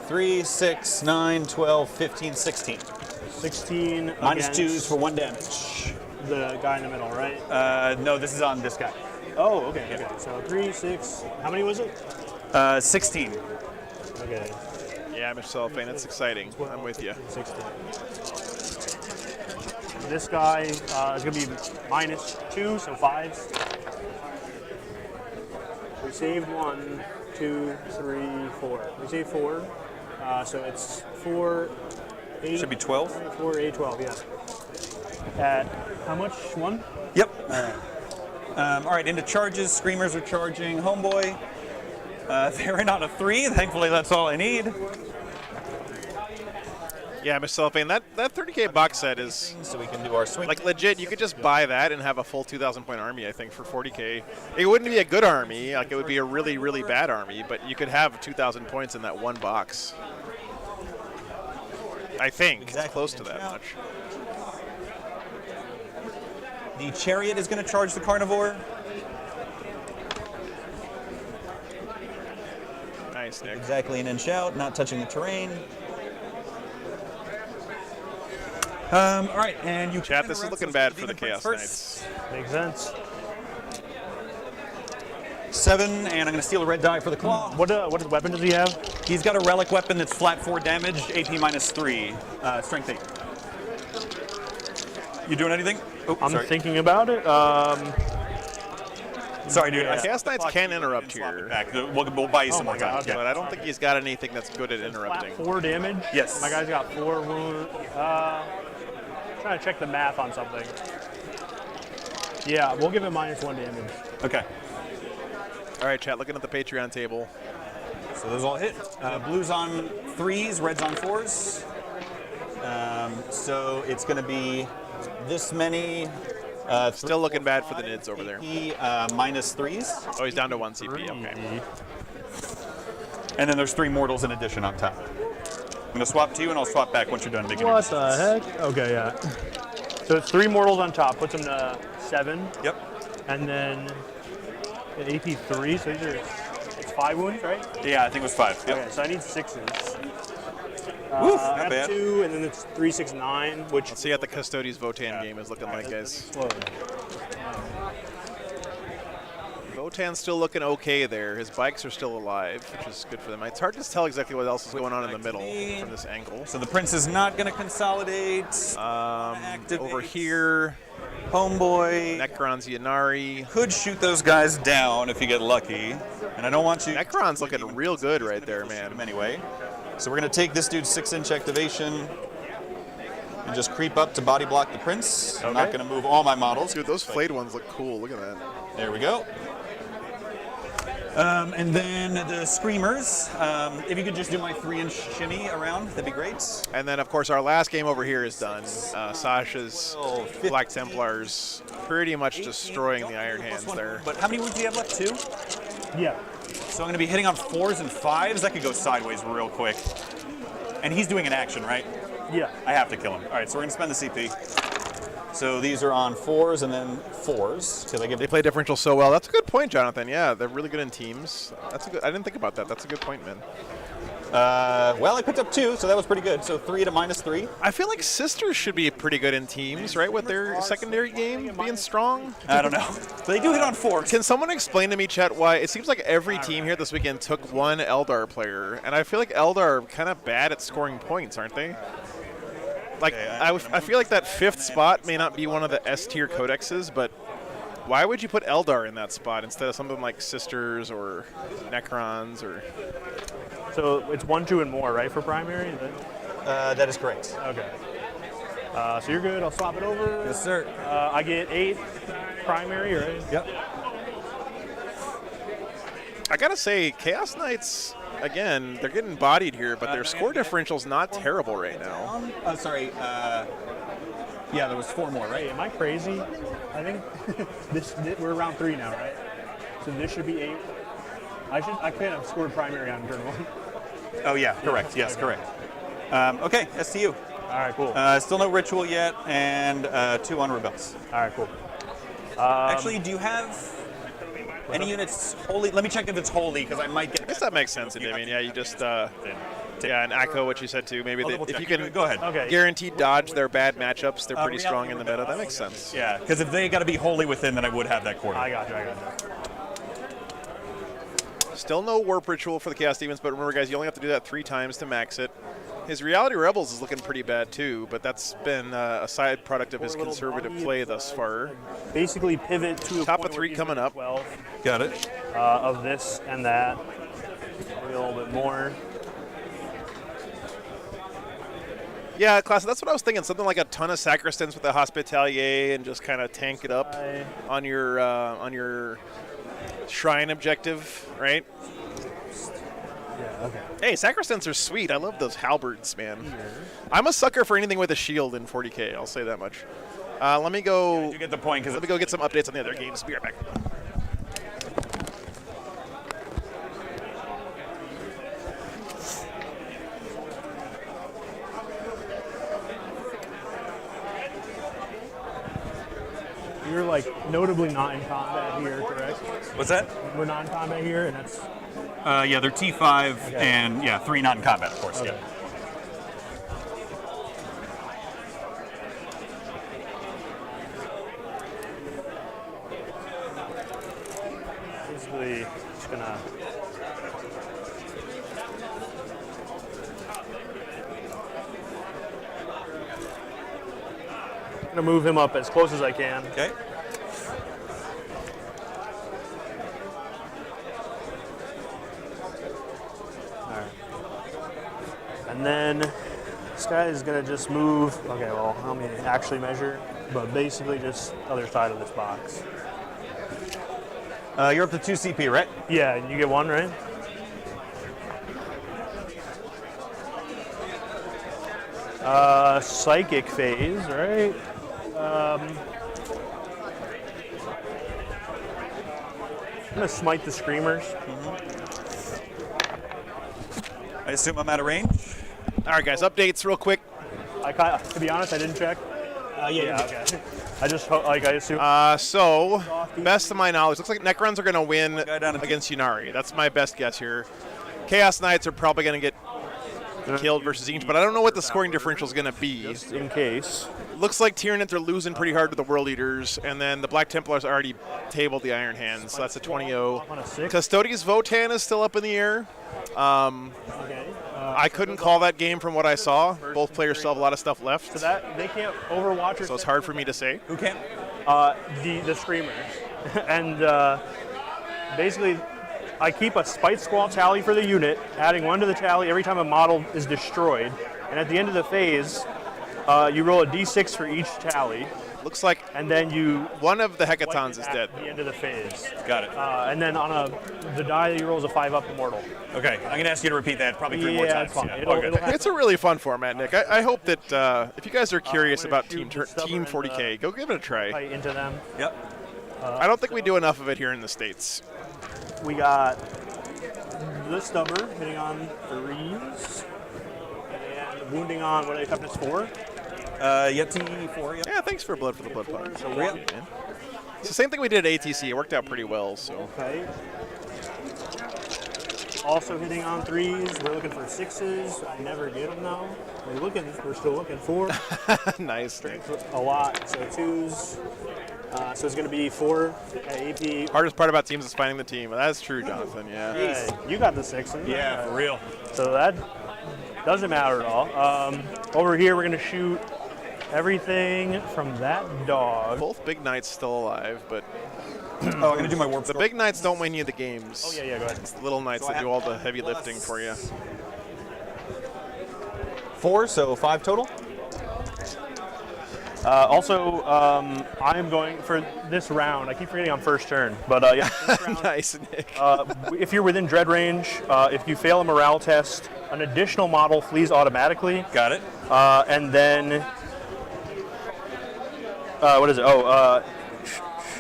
S: Three, 6, 9, 12, 15, 16.
R: 16
S: -2s for 1 damage.
R: The guy in the middle, right?
S: No, this is on this guy.
R: Oh, okay, okay. So 3, 6. How many was it?
S: 16.
R: Okay.
A: Yeah, Michelle Fain, it's exciting. I'm with you.
R: 16. This guy is going to be -2, so 5s. We saved 1, 2, 3, 4. We saved 4. So it's 4, 8.
S: Should be 12.
R: 4, 8, 12, yeah. At how much? 1?
S: Yep. All right, into charges. Screamers are charging. Homeboy. They're in on a 3. Thankfully, that's all I need.
A: Yeah, Michelle Fain, that 30K box set is...
S: So we can do our swing.
A: Like, legit, you could just buy that and have a full 2,000-point army, I think, for 40K. It wouldn't be a good army. Like, it would be a really, really bad army, but you could have 2,000 points in that one box. I think. It's close to that much.
S: The Chariot is going to charge the Carnivore.
A: Nice, Nick.
S: Exactly an inch out, not touching the terrain. All right, and you
A: chat. This is looking bad for the Chaos Knights.
R: Makes sense.
S: 7, and I'm going to steal a red die for the claw.
R: What weapon does he have?
S: He's got a relic weapon that's flat 4 damage, AP -3, strength 8. You doing anything? Oh,
R: I'm
S: sorry.
R: thinking about it.
S: Sorry, dude.
A: Chaos Knights can interrupt here.
S: We'll buy you some more time.
A: But I don't think he's got anything that's good at interrupting.
R: 4 damage?
S: Yes.
R: My guy's got 4 wounds. Trying to check the math on something. Yeah, we'll give it -1 damage.
S: Okay.
A: All right, chat, looking at the Patreon table.
S: So those all hit. Blues on 3s, reds on 4s. So it's going to be this many.
A: Still looking bad for the Nids over there.
S: -3s.
A: Oh, he's down to 1 CP. Okay.
S: And then there's 3 mortals in addition on top. I'm going to swap to you, and I'll swap back once you're done making
R: What the heck? Okay, yeah. So it's 3 mortals on top, puts him to 7.
S: Yep.
R: And then an AP 3, so these are, it's 5 wounds, right?
S: Yeah, I think it was 5. Yep.
R: Okay, so I need 6s.
S: Woof,
R: I
S: not
R: have
S: bad.
R: 2, and then it's 3, 6, 9, which...
A: Let's see what the Custodes Votann game is looking like, guys. Votann's still looking okay there. His bikes are still alive, which is good for them. It's hard to tell exactly what else is going on in the middle from this angle.
S: So the Prince is not going to consolidate.
A: Over here,
S: Homeboy.
A: Necron's Yanari.
S: Could shoot those guys down if you get lucky. And I don't want you...
A: Necron's looking real good right there, man.
S: Anyway. So we're going to take this dude's 6-inch activation and just creep up to body block the Prince. I'm not going to move all my models.
A: Dude, those flayed ones look cool. Look at that.
S: There we go. And then the Screamers, if you could just do my 3-inch shimmy around, that'd be great.
A: And then, of course, our last game over here is done. Sasha's Black Templars pretty much destroying the Iron Hands there.
S: But how many wounds do you have left? 2?
R: Yeah.
S: So I'm going to be hitting on 4s and 5s. That could go sideways real quick. And he's doing an action, right?
R: Yeah.
S: I have to kill him. All right, so we're going to spend the CP. So these are on 4s and then 4s.
A: They play differential so well. That's a good point, Jonathan. Yeah, they're really good in teams. That's a good. I didn't think about that. That's a good point, man.
S: Well, I picked up 2, so that was pretty good. So 3 to -3.
A: I feel like Sisters should be pretty good in teams, right? With their secondary game being strong.
S: I don't know. They do hit on 4s.
A: Can someone explain to me, chat, why it seems like every team here this weekend took 1 Eldar player, and I feel like Eldar are kind of bad at scoring points, aren't they? Like, I feel like that 5th spot may not be one of the S-tier codexes, but why would you put Eldar in that spot instead of something like Sisters or Necrons or...
R: So it's 1, 2, and more, right, for primary?
S: That is correct.
R: Okay. So you're good. I'll swap it over.
S: Yes, sir.
R: I get 8 primary, right?
S: Yep.
A: I gotta say, Chaos Knights, again, they're getting bodied here, but their score differential's not terrible right now.
S: Sorry. Yeah, there was 4 more, right?
R: Hey, am I crazy? I think we're around 3 now, right? So this should be 8. I could have scored primary on turn 1.
S: Oh yeah, correct. Yes, correct. Okay, STU.
R: All right, cool.
S: Still no ritual yet, and 2 on rebels.
R: All right, cool.
S: Actually, do you have any units holy? Let me check if it's holy, because I might get.
A: I guess that makes sense. I mean, yeah, you just and echo what you said too. Maybe if you can
S: go ahead.
A: Guaranteed dodge their bad matchups, they're pretty strong in the meta. That makes sense.
S: Yeah, because if they got to be wholly within, then I would have that quarter.
R: I got you.
A: Still no warp ritual for the Chaos Demons, but remember, guys, you only have to do that 3 times to max it. His Reality Rebels is looking pretty bad too, but that's been a side product of his conservative play thus far.
R: Basically, pivot to a
A: top of 3 coming up.
R: 12.
S: Got it.
R: Of this and that, maybe a little bit more.
A: Yeah, class. That's what I was thinking. Something like a ton of Sacristans with a Hospitalier and just kind of tank it up on your shrine objective, right?
R: Yeah, okay.
A: Hey, Sacristans are sweet. I love those halberds, man. I'm a sucker for anything with a shield in 40K. I'll say that much. Let me go.
S: Yeah, you get the point.
A: Let me go get some updates on the other games. Be right back.
R: You're like notably not in combat here, correct?
S: What's that?
R: We're not in combat here, and that's.
S: Yeah, they're T5 and yeah, 3 not in combat, of course.
R: Okay.
S: Yeah.
R: Basically, just gonna. I'm gonna move him up as close as I can.
S: Okay.
R: Alright. And then this guy is gonna just move. Okay, well, let me actually measure, but basically just other side of this box.
S: You're up to 2 CP, right?
R: Yeah, and you get 1, right? Psychic phase, right? I'm gonna smite the screamers.
S: I assume I'm out of range.
A: All right, guys, updates real quick.
R: To be honest, I didn't check. Yeah, okay. I just I assume.
A: So, best of my knowledge, looks like Necrons are going to win against Ynnari. That's my best guess here. Chaos Knights are probably going to get killed versus Tzeentch, but I don't know what the scoring differential is going to be.
R: Just in case.
A: Looks like Tyranids are losing pretty hard to the World Eaters, and then the Black Templars already tabled the Iron Hands, so that's a 20-0. Custodian's Votann is still up in the air. I couldn't call that game from what I saw. Both players still have a lot of stuff left.
R: So that they can't Overwatch.
A: So it's hard for me to say.
S: Who can't?
R: The screamers, and basically, I keep a Spite Squall tally for the unit, adding 1 to the tally every time a model is destroyed, and at the end of the phase, you roll a d6 for each tally.
A: Looks like,
R: and then
A: one of the Hecatons is dead.
R: At the end of the phase.
S: Got it.
R: And then on the die, you rolls a 5-up immortal.
S: Okay, I'm gonna ask you to repeat that probably 3 more times.
R: It's fine.
S: Yeah.
A: It's a really fun format, Nick. I hope that if you guys are curious about Team 40K, go give it a try.
R: Into them.
S: Yep.
A: I don't think we do enough of it here in the States.
R: We got the Stubber hitting on 3s and wounding on what toughness 4.
S: Yeti 4. Yep.
A: Yeah, thanks for Blood for the Blood Pod.
R: So
A: man. It's the same thing we did at ATC. It worked out pretty well. So.
R: Okay. Also hitting on 3s. We're looking for 6s. I never get them though. We're still looking for.
A: Nice.
R: A lot. So 2s. So it's going to be 4 at AP.
A: Hardest part about teams is finding the team. That's true, Jonathan. Yeah.
R: Hey, you got the 6s.
S: Yeah, for real.
R: So that doesn't matter at all. Over here, we're going to shoot everything from that dog.
A: Both big knights still alive, but
S: I'm going to do my warp.
A: The big knights don't win you the games.
R: Oh, yeah, go ahead.
A: It's the little knights that do all the heavy lifting for you.
S: 4, so 5 total.
R: Also, I am going for this round. I keep forgetting on first turn, but yeah. This round,
A: nice, Nick.
R: If you're within dread range, if you fail a morale test, an additional model flees automatically.
S: Got it.
R: And then, what is it?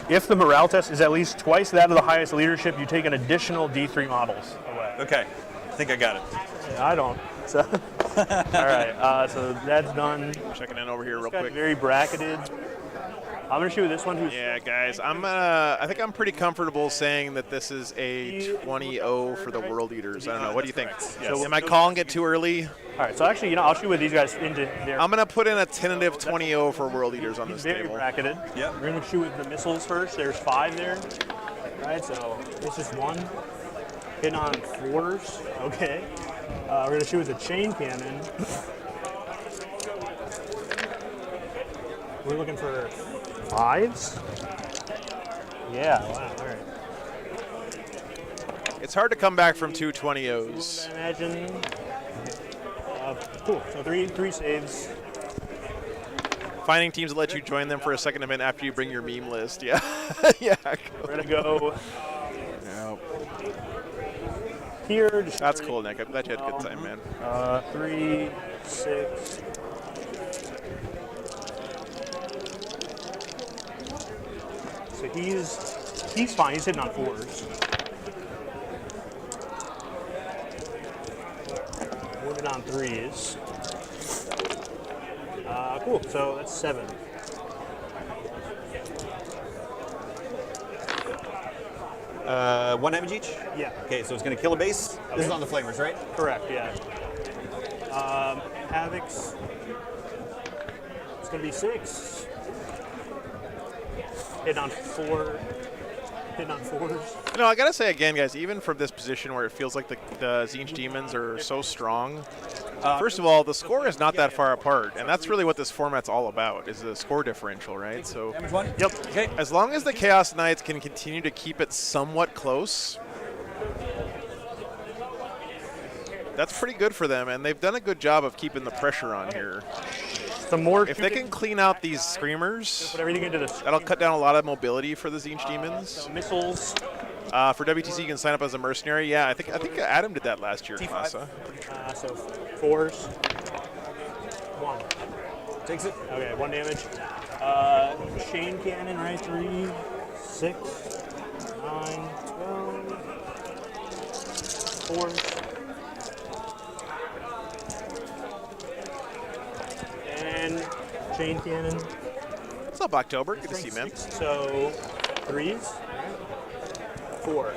R: If the morale test is at least twice that of the highest leadership, you take an additional D3 models away.
S: Okay, I think I got it.
R: Yeah, I don't. So, all right, so that's done.
A: Checking in over here
R: this
A: real
R: guy's
A: quick.
R: Very bracketed. I'm gonna shoot this one.
A: Yeah, guys, I think I'm pretty comfortable saying that this is a 20-0 for the World Eaters. I don't know. What do you think?
R: Yes.
A: So, am I calling it too early?
R: All right, so actually, I'll shoot with these guys into there.
A: I'm gonna put in a tentative 20-0 for World Eaters on this
R: very
A: table.
R: bracketed.
S: Yep.
R: We're gonna shoot with the missiles first. There's 5 there. All right, so it's just 1. Hitting on 4s. Okay. We're gonna shoot with a chain cannon. We're looking for 5s. Yeah. Wow. All right.
A: It's hard to come back from 2 20-0s.
R: I imagine. Cool. So three saves.
A: Finding teams that let you join them for a second event after you bring your meme list. Yeah. Yeah.
R: We're gonna go.
A: Yep.
R: Here.
A: That's cool, Nick. I'm glad you had a good time, man.
R: 3, 6. So he's fine. He's hitting on 4s. Moving on 3s. Cool. So that's 7.
T: 1 damage each?
R: Yeah.
T: Okay, so it's going to kill a base.
R: Okay.
T: This is on the flamers, right?
R: Correct, yeah. Havoc's. It's going to be 6. Hitting on 4. Hitting on 4s.
A: I gotta say again, guys, even from this position where it feels like the Tzeentch Demons are so strong, first of all, the score is not that far apart, and that's really what this format's all about, is the score differential, right? So,
R: yep.
A: Okay. As long as the Chaos Knights can continue to keep it somewhat close, that's pretty good for them, and they've done a good job of keeping the pressure on here. If they can clean out these screamers,
R: put everything into this.
A: That'll cut down a lot of mobility for the Tzeentch Demons.
R: So missiles.
A: For WTC, you can sign up as a mercenary. Yeah, I think Adam did that last year. Masa.
R: So 4s. 1.
T: Takes it.
R: Okay, 1 damage. Chain cannon, right? 3, 6, 9, 12, 4. And chain cannon.
A: What's up, October? Good to see you, man.
R: So 3s. 4.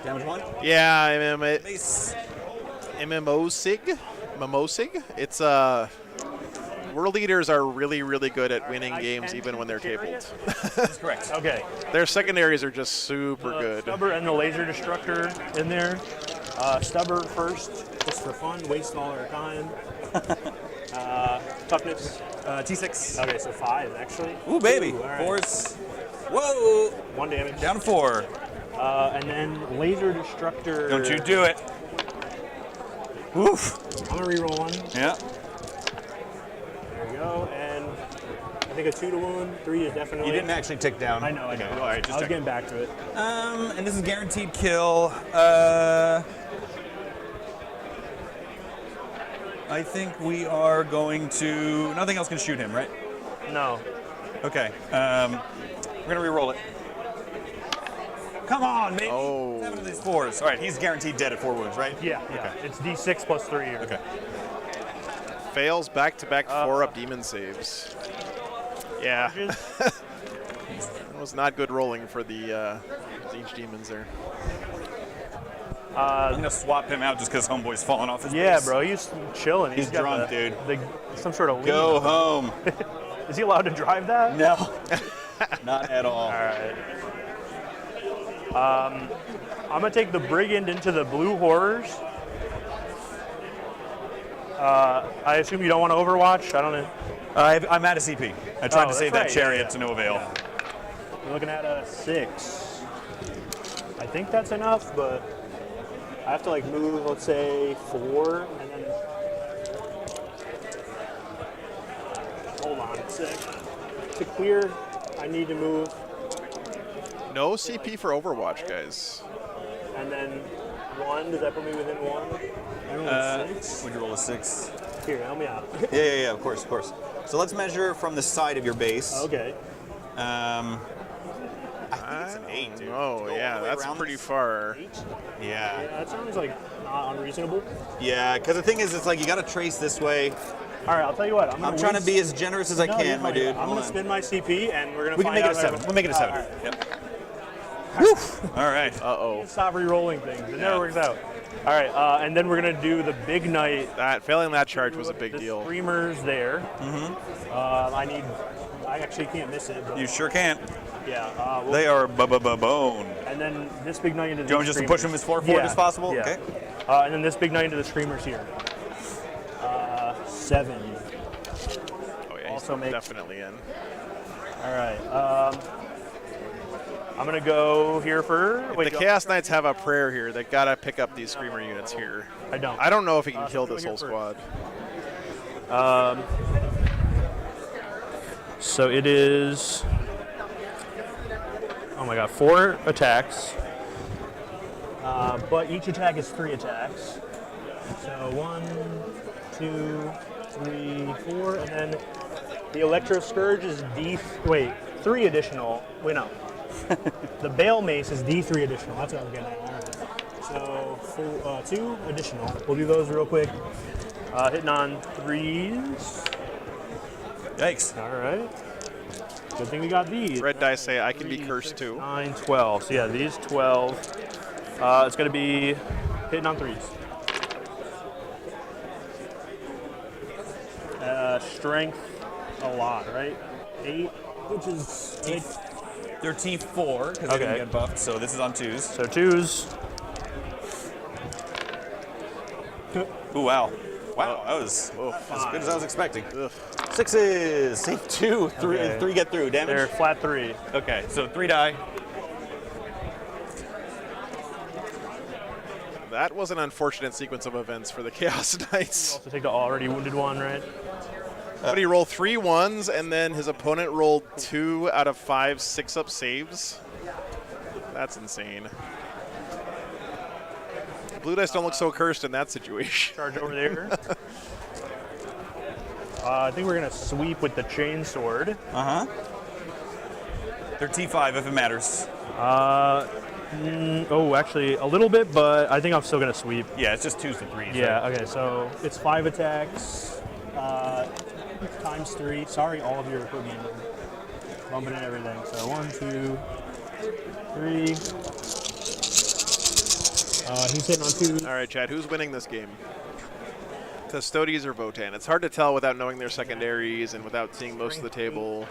T: Damage 1?
A: Yeah, MMOsig. It's world leaders are really, really good at winning games even when they're tabled.
T: That's correct.
R: Okay.
A: Their secondaries are just super good.
R: Stubber and the laser destructor in there. Stubber first, just for fun, way smaller time. Toughness.
T: T6.
R: Okay, so 5 actually.
T: Ooh, baby.
R: Ooh, all right.
T: 4s. Whoa.
R: 1 damage.
T: Down to 4.
R: And then laser destructor.
T: Don't you do it. Oof.
R: I'm gonna reroll 1.
T: Yeah.
R: There we go. And I think a 2 to 1. 3 is definitely.
T: You didn't actually tick down.
R: I know.
T: Okay. All right, just
R: I was
T: check.
R: getting back to it.
T: And this is guaranteed kill. I think we are going to. Nothing else can shoot him, right?
R: No.
T: Okay. We're gonna re-roll it. Come on, baby.
A: Oh.
T: 7 of these 4s. All right, he's guaranteed dead at 4 wounds, right?
R: Yeah.
T: Okay.
R: It's D6 plus 3.
T: Okay.
A: Fails back-to-back 4-up demon saves. Yeah. That was not good rolling for the Tzeentch Demons there.
T: I'm gonna swap him out just because Homeboy's falling off his
R: Yeah,
T: base.
R: bro, he's chilling.
T: He's
R: got
T: drunk, dude.
R: Some sort of
T: Go
R: lean.
T: home.
R: Is he allowed to drive that?
T: No. Not at all.
R: All right. I'm gonna take the Brigand into the Blue Horrors. I assume you don't want to Overwatch. I don't know.
T: I'm at a CP. I tried to save that chariot to no avail.
R: Yeah. We're looking at a 6. I think that's enough, but I have to like move, let's say 4, and then hold on a sec. To clear, I need to move.
A: No CP for Overwatch, guys.
R: And then 1. Does that put me within 1? I rolled a 6.
T: Would you roll a 6?
R: Here, help me out.
T: Yeah, of course. So let's measure from the side of your base.
R: Okay.
T: I think it's an 8, dude.
A: Oh, yeah, that's pretty far.
T: Yeah.
R: Yeah, that sounds like not unreasonable.
T: Yeah, because the thing is, it's like you got to trace this way.
R: All right, I'll tell you what.
T: I'm trying to be as generous as I can, my dude.
R: I'm going to spin my CP, and we're going to
T: We can
R: find
T: make it
R: out.
T: a 7. We'll make it a 7.
R: All right.
T: Yep. Woo! All right.
A: Uh-oh.
R: Stop re-rolling things. It never works out. All right, and then we're going to do the big night.
A: Failing that charge was a big deal.
R: Screamers there.
T: Mm-hmm.
R: I actually can't miss it.
T: You sure can't.
R: Yeah.
T: They are bone.
R: And then this big night into the
T: Do you want me just to push them as far forward as possible?
R: Yeah.
T: Okay.
R: And then this big night into the Screamers here. 7.
A: Oh, yeah,
R: Also
A: he's definitely in.
R: All right. I'm going to go here for...
A: If the Chaos Knights have a prayer here, they got to pick up these Screamer units here.
R: I don't.
A: I don't know if he can kill this whole squad.
R: So it is... Oh my god, 4 attacks. But each attack is 3 attacks. So 1, 2, 3, 4, and then the Electro Scourge is 3 additional. Wait, no. The Bale Mace is D3 additional. That's what I was getting at. All right. So 2 additional. We'll do those real quick. Hitting on 3s.
T: Yikes.
R: All right. Good thing we got these.
A: Red dice say I can be cursed too.
R: 9, 12. So yeah, these 12. It's going to be hitting on 3s. Strength, a lot, right? 8, which is...
S: They're T4 because they didn't get buffed, so this is on 2s.
R: So 2s.
S: Ooh, wow. Wow, that was as good as I was expecting. 6s. Save 2. 3 get through. Damage?
R: They're flat 3.
S: Okay, so 3 die.
A: That was an unfortunate sequence of events for the Chaos Knights.
R: Also take the already wounded one, right?
A: What did he roll? 3 1s, and then his opponent rolled 2 out of 5 6-up saves? That's insane. Blue dice don't look so cursed in that situation.
R: Charge over there. I think we're going to sweep with the chainsword.
S: They're T5 if it matters.
R: Actually, a little bit, but I think I'm still going to sweep.
S: Yeah, it's just 2s to 3s.
R: Yeah,
S: right?
R: okay, so it's 5 attacks, times 3. Sorry, all of your equipment. Bumping in everything. So 1, 2, 3. He's hitting on 2.
A: All right, Chad, who's winning this game? Custodes or Votann? It's hard to tell without knowing their secondaries and without seeing most of the table.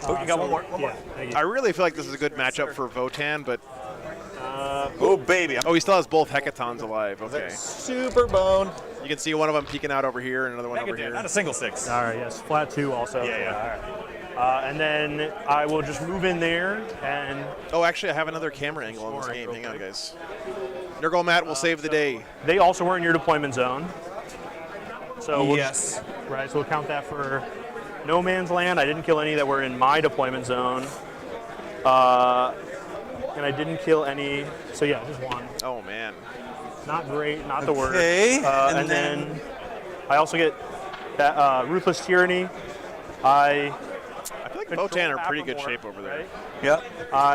S: You got one more.
R: Yeah, thank you.
A: I really feel like this is a good matchup for Votann, but...
S: oh, baby.
A: Oh, he still has both Hecatons alive. Okay.
S: Super bone.
A: You can see one of them peeking out over here and another one over here.
S: Not a single 6.
R: All right, yes, flat 2 also.
S: Yeah.
R: All right. And then I will just move in there and...
A: Oh, actually, I have another camera angle on this game. Hang on, guys. Nurgle Matt will save the day.
R: They also were in your deployment zone. So we'll
S: yes.
R: Right, so we'll count that for no man's land. I didn't kill any that were in my deployment zone. And I didn't kill any, so yeah, just 1.
A: Oh, man.
R: Not great, not the worst.
S: Okay,
R: and then I also get that Ruthless Tyranny. I
A: feel like Votann are in pretty good shape over there.
R: Right?
S: Yep.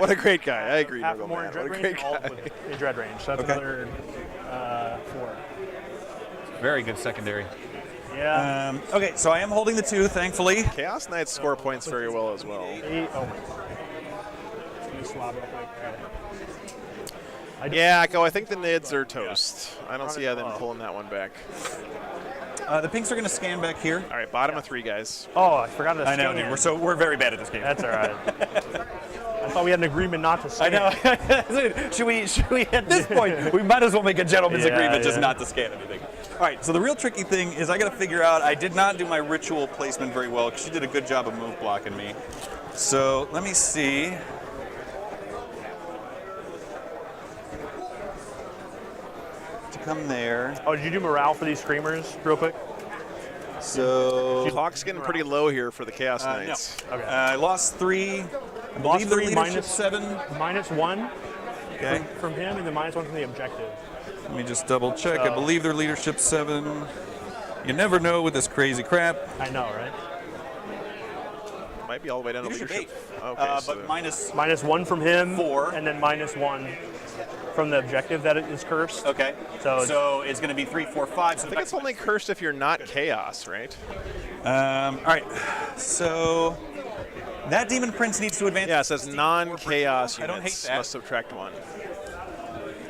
A: What a great guy. I agree,
R: Half
A: Nurgle
R: more in
A: Matt.
R: dread
A: What a
R: range,
A: great
R: all
A: guy.
R: in dread range. So that's another 4.
S: Very good secondary.
R: Yeah.
S: Okay, so I am holding the 2, thankfully.
A: Chaos Knights score points very well as well.
R: 8. Oh my God. Swab real quick.
A: Yeah, I think the Nids are toast. I don't see how them pulling that one back.
S: The pinks are going to scan back here.
A: All right, bottom of 3, guys.
R: Oh, I forgot to
S: I know, dude. We're very bad at this game.
R: That's all right. I thought we had an agreement not to scan.
S: I know. should we at this point, we might as well make a gentleman's agreement just not to scan anything. All right, so the real tricky thing is I got to figure out, I did not do my ritual placement very well because she did a good job of move blocking me. So let me see. To come there.
R: Oh, did you do morale for these screamers real quick?
S: So
A: Clock's getting pretty low here for the Chaos Knights.
R: No. Okay.
S: I lost 3. I believe the leadership 7.
R: -1
S: okay.
R: from him, and then -1 from the objective.
S: Let me just double check. I believe their leadership 7. You never know with this crazy crap.
R: I know, right?
A: Might be all the way down to
S: Leadership
A: leadership.
S: 8.
A: Okay, so
S: but minus
R: -1 from him,
S: 4,
R: and then -1 from the objective that is cursed.
S: Okay. So it's going to be 3, 4, 5. So
A: I think it's only cursed if you're not Chaos, right?
S: All right. So that Demon Prince needs to advance.
A: Yeah, it says non-Chaos
S: I don't hate
A: units
S: that.
A: must subtract 1.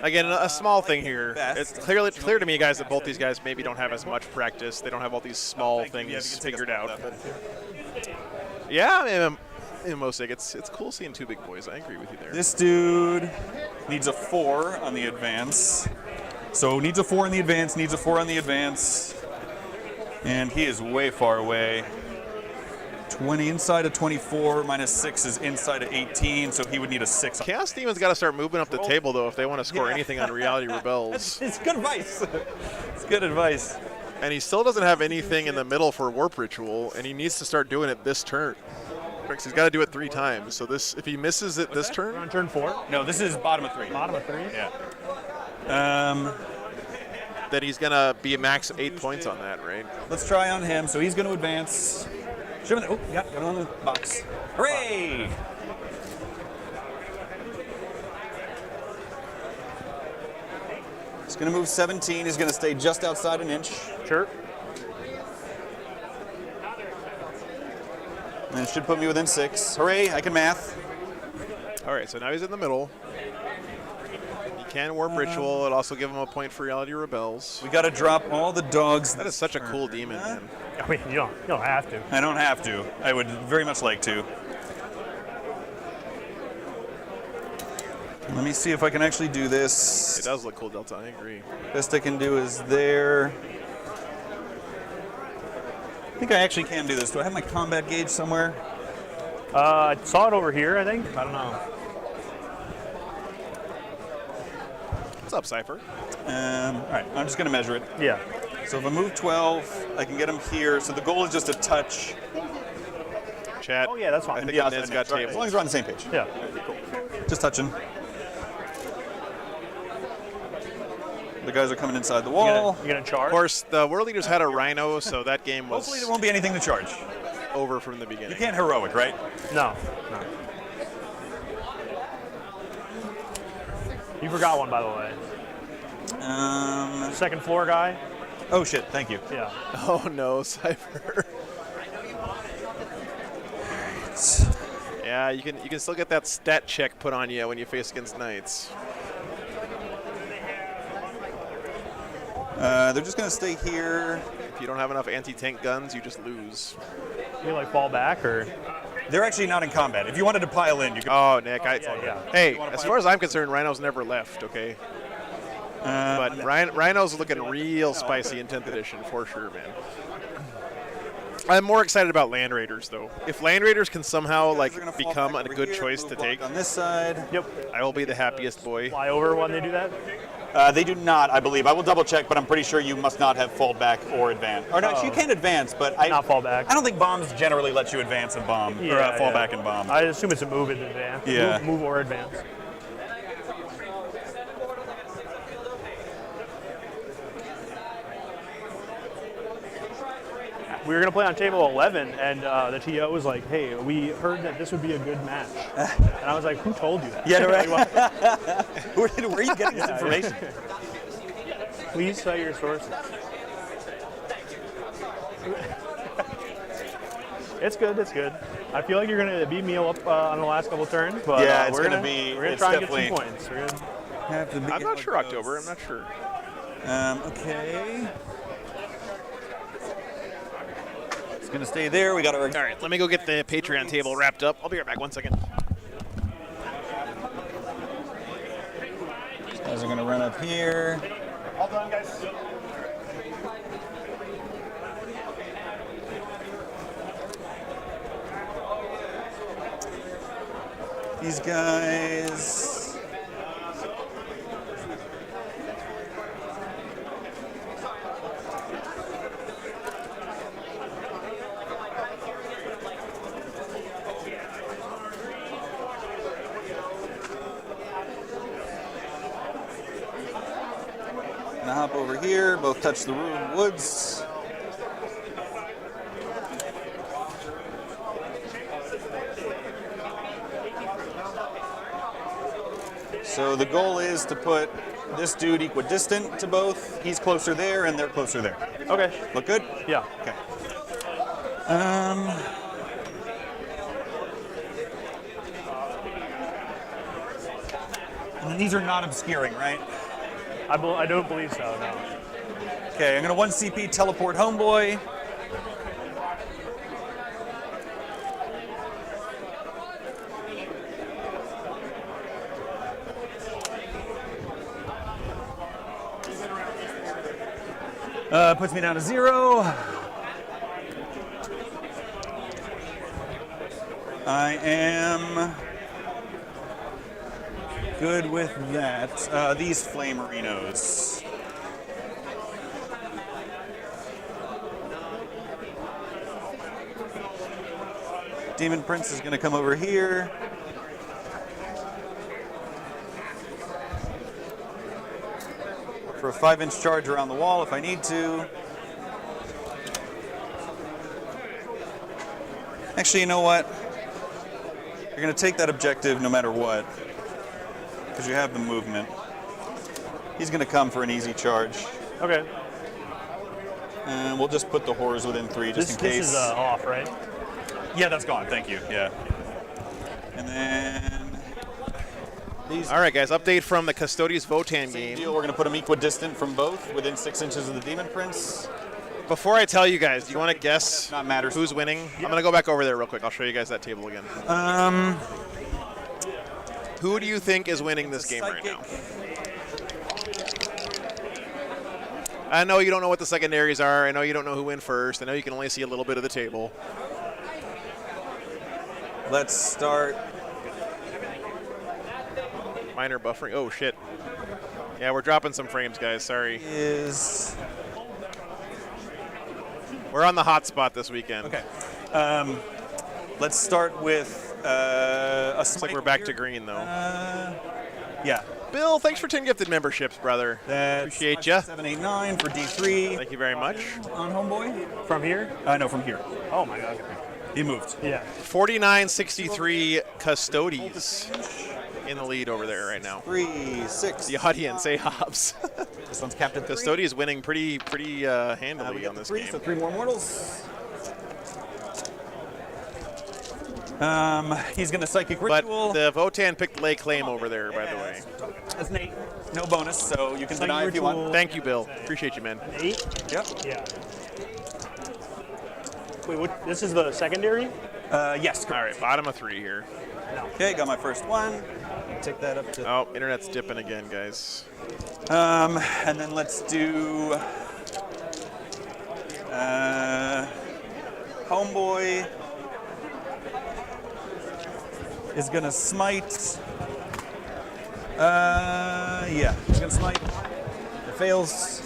A: Again, a small thing here. It's clear to me, guys, that both these guys maybe don't have as much practice. They don't have all these small things figured out. But yeah, in most it's cool seeing 2 big boys. I agree with you there.
S: This dude needs a 4 on the advance. So needs a 4 on the advance, needs a 4 on the advance. And he is way far away. 20 inside of 24, -6 is inside of 18, so he would need a 6.
A: Chaos Demons got to start moving up the table, though, if they want to score anything on Reality Rebels.
S: It's good advice. It's good advice.
A: And he still doesn't have anything in the middle for Warp Ritual, and he needs to start doing it this turn. He's got to do it 3 times. So this, if he misses it this turn,
R: we're on turn 4.
S: No, this is bottom of 3.
R: Bottom of 3.
S: Yeah.
A: Then he's gonna be a max 8 points on that, right?
S: Let's try on him. So he's going to advance. Oh, got it on the box. Hooray! He's going to move 17. He's going to stay just outside an inch.
R: Sure.
S: And it should put me within 6. Hooray, I can math.
A: All right, so now he's in the middle. He can warp ritual. It'll also give him a point for Reality Rebels.
S: We got to drop all the dogs.
A: That is such a cool demon, man.
R: I mean, you don't have to.
S: I don't have to. I would very much like to. Let me see if I can actually do this.
A: It does look cool, Delta. I agree.
S: Best I can do is there. I think I actually can do this. Do I have my combat gauge somewhere?
R: I saw it over here, I think. I don't know.
A: What's up, Cypher?
S: All right, I'm just going to measure it.
R: Yeah.
S: So if I move 12, I can get him here. So the goal is just a touch.
A: Chat.
R: Oh, yeah, that's fine.
A: I think
S: Yeah,
A: Ned's
S: that's
A: got
S: fine. As
A: tables.
S: long as we're on the same page.
R: Yeah.
S: Cool. Just touching. The guys are coming inside the wall.
R: You gonna charge?
A: Of course, the World Leaders had a Rhino, so that game was
S: Hopefully there won't be anything to charge.
A: over from the beginning.
S: You can't heroic, right?
R: No. You forgot one, by the way. Second floor guy.
S: Oh shit! Thank you.
R: Yeah.
A: Oh no, Cypher. Yeah, you can still get that stat check put on you when you face against Knights.
S: They're just gonna stay here.
A: If you don't have enough anti-tank guns, you just lose.
R: You like fall back or?
S: They're actually not in combat. If you wanted to pile in, you could.
A: Oh, Nick,
R: yeah.
A: Hey, as far as I'm concerned, Rhino's never left. Okay. But Rhino's looking real spicy in 10th edition for sure, man. I'm more excited about Land Raiders though. If Land Raiders can somehow like become a good choice to take
S: on this side,
R: yep,
A: I will be the happiest boy.
R: Fly over when they do that.
S: They do not, I believe. I will double check, but I'm pretty sure you must not have fall back or advance. Or no, you can advance, but
R: not fall back.
S: I don't think bombs generally let you advance and bomb or fall back and bomb.
R: I assume it's a move in advance.
S: Yeah.
R: Move or advance. We were going to play on table 11, and the TO was like, hey, we heard that this would be a good match. And I was like, who told you that?
S: Yeah, right. Where are you getting this information?
R: Please cite your sources. It's good, it's good. I feel like you're going to beat me up on the last couple turns, but
S: yeah, it's
R: we're
S: going to be.
R: We're going to try and get some points. We're gonna...
A: I'm not sure, October. I'm not sure.
S: Okay. Gonna stay there. We got our.
A: All right, let me go get the Patreon table wrapped up. I'll be right back. 1 second.
S: These guys are gonna run up here.
I: All done, guys.
S: These guys. Gonna hop over here, both touch the ruined woods. So the goal is to put this dude equidistant to both. He's closer there and they're closer there.
R: Okay.
S: Look good?
R: Yeah.
S: Okay. And these are not obscuring, right?
R: I don't believe so, no.
S: Okay, I'm gonna 1 CP teleport homeboy. Puts me down to 0. I am good with that. These flame marinos. Demon Prince is going to come over here. For a 5-inch charge around the wall if I need to. Actually, you know what? You're going to take that objective no matter what, because you have the movement. He's going to come for an easy charge.
R: Okay.
S: And we'll just put the horrors within 3 just in case.
R: This is off, right?
S: Yeah, that's gone. Thank you. Yeah. And then these.
A: All right, guys. Update from the Custodius Votann
S: Same
A: game.
S: deal. We're going to put them equidistant from both, within 6 inches of the Demon Prince.
A: Before I tell you guys, do you want to guess
S: Not matters.
A: who's winning? I'm going to go back over there real quick. I'll show you guys that table again. Who do you think is winning this game right now? I know you don't know what the secondaries are. I know you don't know who went first. I know you can only see a little bit of the table.
S: Let's start.
A: Minor buffering. Oh, shit. Yeah, we're dropping some frames, guys. Sorry. We're on the hot spot this weekend.
S: Okay. Let's start with a
A: Looks like we're back to green, though.
S: Yeah.
A: Bill, thanks for 10 gifted memberships, brother. Appreciate you.
S: 789 for D3.
A: Thank you very much.
S: On Homeboy?
R: From here?
S: No, from here.
R: Oh my god.
S: He moved.
R: Yeah.
A: 49-63 Custodies in the lead over there right now.
S: 3-6.
A: The audience, say Hobbs.
S: This one's Captain
A: Custodies winning pretty handily on this game.
S: So 3 more mortals. He's going to Psychic Ritual.
A: But the Votann picked Lay Claim over there, by the way.
S: That's an 8. No bonus, so you can deny if you want.
A: Thank you, Bill. Appreciate you, man.
R: 8?
S: Yep.
R: Yeah. Wait, what? This is the secondary?
S: Yes.
A: All right, bottom of 3 here.
S: Okay, got my first one. Take that up to.
A: Oh, internet's dipping again, guys.
S: And then let's do Homeboy is gonna smite. Yeah, he's gonna smite. It fails,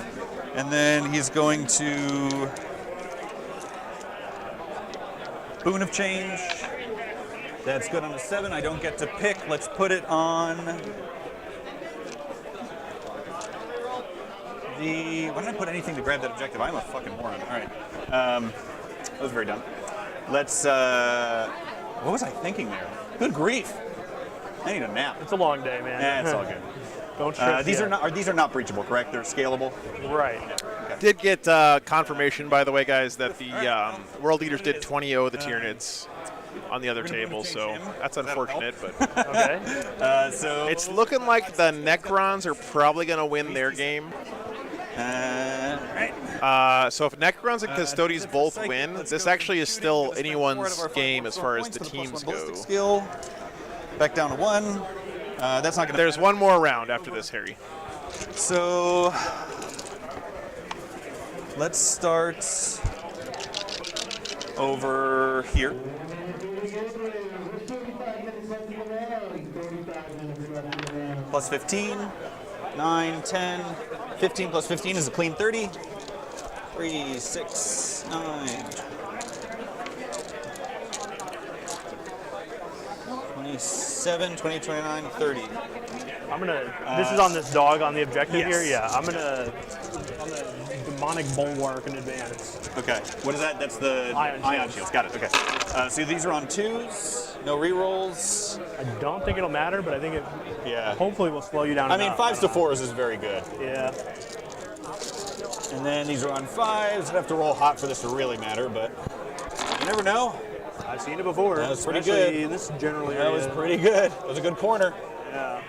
S: and then he's going to Boon of Change. That's good on a 7. I don't get to pick. Let's put it on the. Why didn't I put anything to grab that objective? I'm a fucking moron. All right. That was very dumb. Let's. What was I thinking there? Good grief. I need a nap.
R: It's a long day, man.
S: Yeah, it's all good.
R: Don't stress.
S: These are not breachable, correct? They're scalable.
R: Right.
S: Okay.
A: Did get confirmation, by the way, guys, that the world leaders did 20-0 the Tyranids on the other table, so that's unfortunate, but
R: Okay.
S: So
A: it's looking like the Necrons are probably going to win their game.
S: Right.
A: So if Necrons and Custodies both win, this actually is still anyone's game as far as the teams go.
S: Skill. Back down to 1. That's not going to.
A: There's one more round after this, Harry.
S: So let's start over here. Plus 15, 9, 10, 15 plus 15 is a clean 30. 3, 6, 9. 27, 20, 29, 30.
R: I'm gonna. This is on this dog on the objective
S: yes.
R: here. Yeah, I'm gonna. On the demonic bulwark in advance.
S: Okay. What is that? That's the ion shields. Got it. Okay. So these are on 2s. No rerolls.
R: I don't think it'll matter, but I think it.
S: Yeah.
R: Hopefully, will slow you down.
S: I mean,
R: enough.
S: 5s to 4s is very good.
R: Yeah.
S: And then these are on 5s. I'd have to roll hot for this to really matter, but you never know.
R: I've seen it before.
S: That was pretty
R: especially
S: good.
R: This generally.
S: That was pretty good. That was a good corner.
R: Yeah.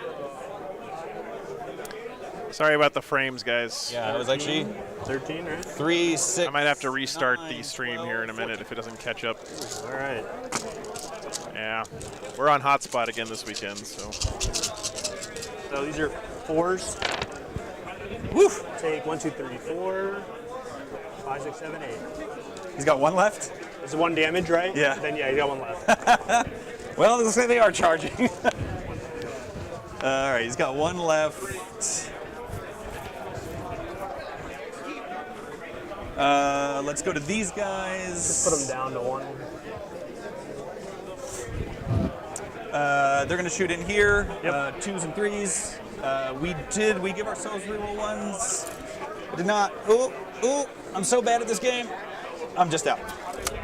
A: Sorry about the frames, guys.
S: Yeah, it was actually
R: 13, right?
S: 3, 6.
A: I might have to restart the stream here in a minute if it doesn't catch up.
R: All right.
A: Yeah, we're on hotspot again this weekend, so.
R: So these are 4s.
S: Woof.
R: Take 1, 2, 3, 4, 5, 6, 7, 8.
S: He's got 1 left.
R: It's 1 damage, right?
S: Yeah.
R: Then yeah, you got 1 left.
S: Well, let's say they are charging. All right, he's got 1 left. Let's go to these guys.
R: Just put them down to 1.
S: They're going to shoot in here.
R: Yep.
S: 2s and 3s. We give ourselves reroll 1s. I did not. Ooh, I'm so bad at this game. I'm just out.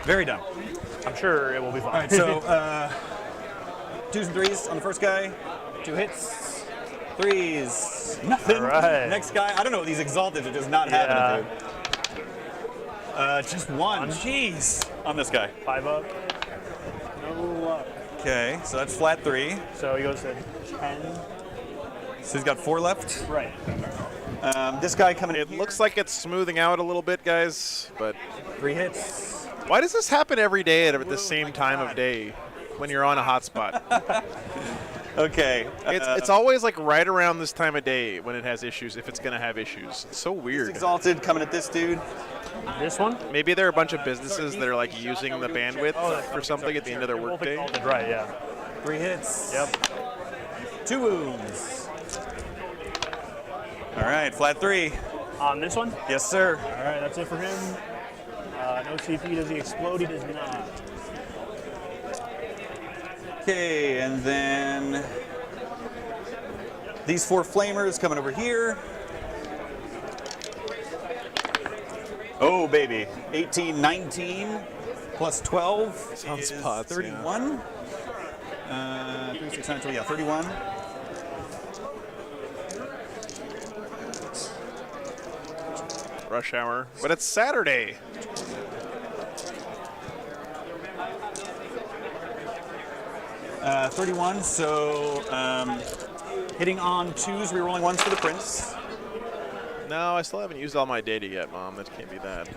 S: Very dumb.
R: I'm sure it will be fine.
S: All right, so 2s and 3s on the first guy. 2 hits. 3s. Nothing.
R: All right.
S: Next guy. I don't know what these exalted are just not having it, dude. Just 1. Jeez. On this guy.
R: 5 up.
S: Okay, so that's flat 3.
R: So he goes to 10.
S: So he's got 4 left.
R: Right.
S: This guy coming in.
A: It looks like it's smoothing out a little bit, guys, but
S: 3 hits.
A: Why does this happen every day at the same time of day when you're on a hotspot?
S: Okay.
A: It's always like right around this time of day when it has issues, if it's going to have issues. It's so weird.
S: Exalted coming at this dude.
R: This one?
A: Maybe there are a bunch of businesses that are like using the bandwidth for something at the end of their workday.
R: Right, yeah.
S: 3 hits.
R: Yep.
S: 2 wounds. All right, flat 3.
R: On this one?
S: Yes, sir.
R: All right, that's it for him. No CP. Does he explode? He does not.
S: Okay, and then these 4 flamers coming over here. Oh, baby. 18, 19 plus 12
A: Sounds
S: is
A: pots,
S: 31. 3, 6, 9, 12, yeah, 31.
A: Rush hour, but it's Saturday.
S: Uh, 31, so hitting on 2s, rerolling 1s for the Prince.
A: No, I still haven't used all my data yet, Mom. That can't be that.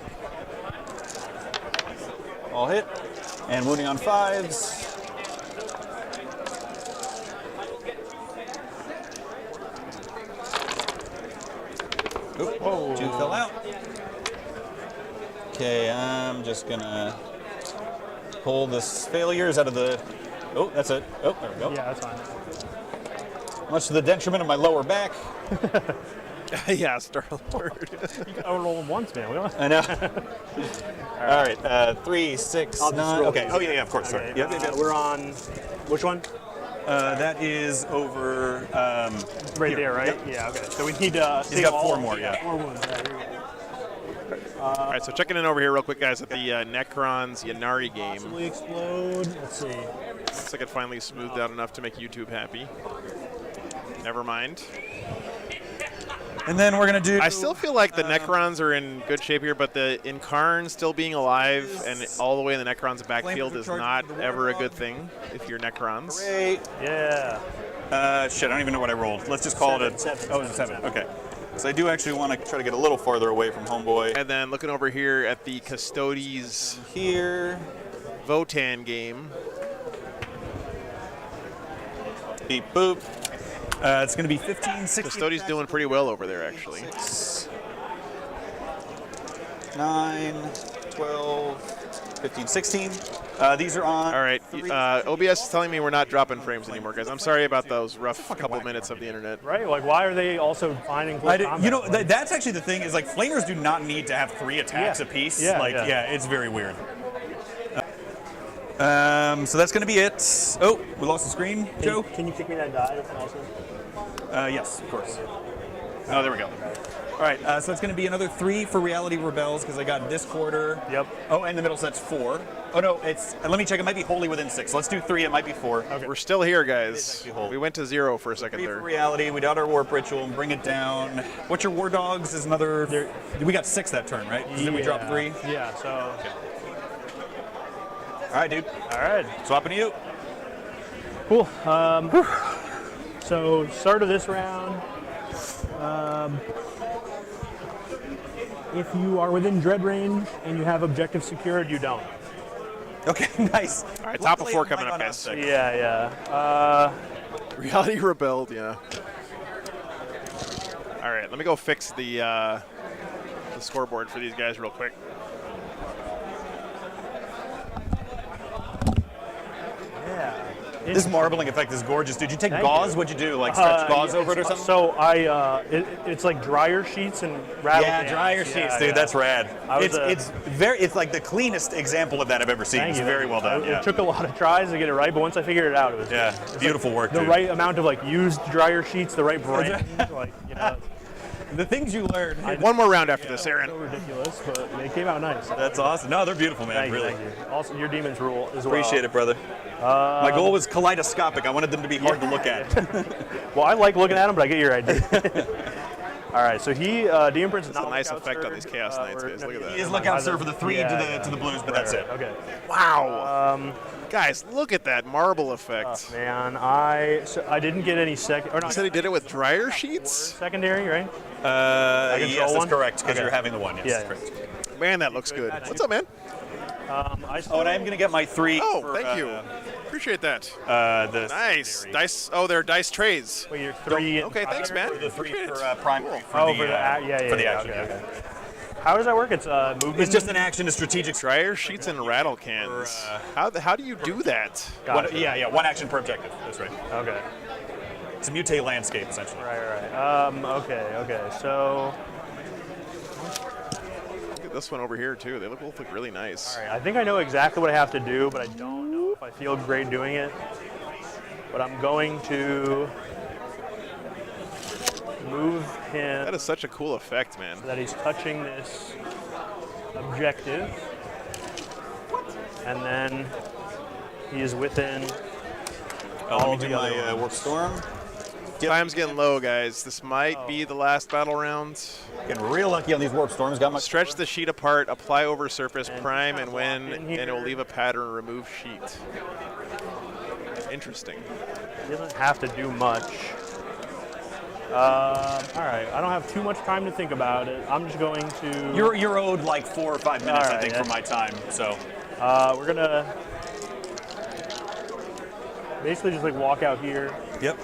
S: All hit. And wounding on 5s. Oop, whoa. 2 fell out. Okay, I'm just gonna pull this failures out of the. Oh, that's it. Oh, there we go.
R: Yeah, that's fine.
S: Much to the detriment of my lower back.
A: Yeah, Star-Lord.
R: You gotta roll them once, man. We don't...
S: I know. All right, 3, 6, 9. Okay. Oh yeah, of course. Sorry.
R: Okay,
S: Yep.
R: we're on. Which one?
S: That is over.
R: Right
S: here.
R: there, right?
S: Yep.
R: Yeah. Okay. So we need.
S: He's got 4 more. Yeah.
R: 4 wounds. Right, here we go.
A: All right, so checking in over here real quick, guys, at the Necrons Yanari game.
R: Possibly explode. Let's see.
A: Looks like it finally smoothed out enough to make YouTube happy. Never mind.
S: And then we're gonna do.
A: I still feel like the Necrons are in good shape here, but the Incarn still being alive and all the way in the Necrons backfield is not ever a good thing if you're Necrons.
S: Great.
R: Yeah.
S: Shit, I don't even know what I rolled. Let's just call it a 7. Oh, it's 7. Okay. So I do actually want to try to get a little farther away from Homeboy.
A: And then looking over here at the Custodes
S: here,
A: Votann game.
S: Beep boop. It's going to be 15, 16.
A: Custodes doing pretty well over there, actually.
S: 6, 9, 12, 15, 16. These are on.
A: All right. OBS is telling me we're not dropping frames anymore, guys. I'm sorry about those rough couple minutes of the internet.
R: Right? Like, why are they also finding close combat?
S: You know, that's actually the thing is like flamers do not need to have 3 attacks apiece.
R: Yeah,
S: like, yeah, it's very weird. So that's going to be it. Oh, we lost the screen, Joe.
R: Can you kick me that die? That's awesome.
S: Yes, of course. Oh, there we go. All right, so it's going to be another 3 for Reality Rebels because I got this quarter.
R: Yep.
S: Oh, and the middle set's 4. Oh no, it's. Let me check. It might be wholly within 6. Let's do 3. It might be 4.
A: Okay. We're still here, guys. We went to 0 for a second
S: 3
A: there.
S: for Reality. We got our warp ritual and bring it down. What's your war dogs? Is another. We got 6 that turn, right? Then we dropped 3.
R: Yeah. So.
S: Okay. All right, dude.
R: All right.
S: Swapping to you.
R: Cool. So start of this round. If you are within dread range and you have objective secured, you don't.
S: Okay, nice.
A: All right, top of 4 coming up, guys.
R: Yeah.
A: Reality Rebelled, yeah. All right, let me go fix the scoreboard for these guys real quick.
R: Yeah.
S: This marbling effect is gorgeous. Did you take gauze? What'd you do? Like stretch gauze over it or something?
R: So it's like dryer sheets and rattle cans.
S: Dryer sheets, dude. That's rad.
R: It's
S: it's like the cleanest example of that I've ever seen. It's very well done.
R: It took a lot of tries to get it right, but once I figured it out, it was
S: beautiful work.
R: The right amount of like used dryer sheets, the right brand, like
S: the things you learn.
A: One more round after this, Aaron.
R: So ridiculous, but they came out nice.
S: That's awesome. No, they're beautiful, man. Really.
R: Thank you. Also, your demons rule as well.
S: Appreciate it, brother. My goal was kaleidoscopic. I wanted them to be hard to look at.
R: Well, I like looking at them, but I get your idea. All right, so he DM Prince is
A: That's
R: not
A: a nice
R: Lookout
A: effect
R: Sir,
A: on these Chaos Knights, guys. Look at that.
T: He is Lookout Sir for the 3 to the blues, but that's it.
R: Okay.
A: Wow. Guys, look at that marble effect.
R: Oh, man, I didn't get any second. Or no,
A: You said he did it with dryer sheets?
R: secondary, right?
S: Yes, that's correct, because
R: Okay.
S: you're having the 1. Yes,
R: Yeah.
S: that's correct.
A: Man, that looks good. What's up, man?
R: I
S: Oh, and I'm going to get my 3.
A: Oh,
S: for,
A: thank you. Appreciate that.
S: The
A: Nice. Dice. Oh, they're dice trays.
R: Wait, you're 3.
A: Okay, thanks, man.
S: The 3
A: Appreciate
S: for
A: it.
S: primary for
R: Oh,
S: the,
R: for the yeah,
S: for the
R: yeah,
S: action.
R: okay,
S: yeah.
R: okay. How does that work? It's movement.
S: It's just an action to strategic.
A: Dryer sheets and rattle cans. How do you do that?
S: Yeah, 1 action per objective. That's right.
R: Okay.
S: It's a mutate landscape, essentially.
R: Right. Okay. So.
A: Look at this one over here too. They both look really nice.
R: All right. I think I know exactly what I have to do, but I don't know if I feel great doing it. But I'm going to move him.
A: That is such a cool effect, man.
R: So that he's touching this objective, and then he is within all
S: let me
R: the
S: do
R: other
S: my
R: ones.
S: Warp Storm.
A: Time's getting low, guys. This might be the last battle round.
S: Getting real lucky on these Warp Storms. Got my
A: Stretch the sheet apart, apply over surface, prime, and win, and it will leave a pattern, remove sheet. Interesting.
R: He doesn't have to do much. All right, I don't have too much time to think about it. I'm just going to.
S: You're owed like 4 or 5 minutes,
R: All right,
S: I think, for my time. So
R: we're gonna basically just like walk out here.
S: Yep.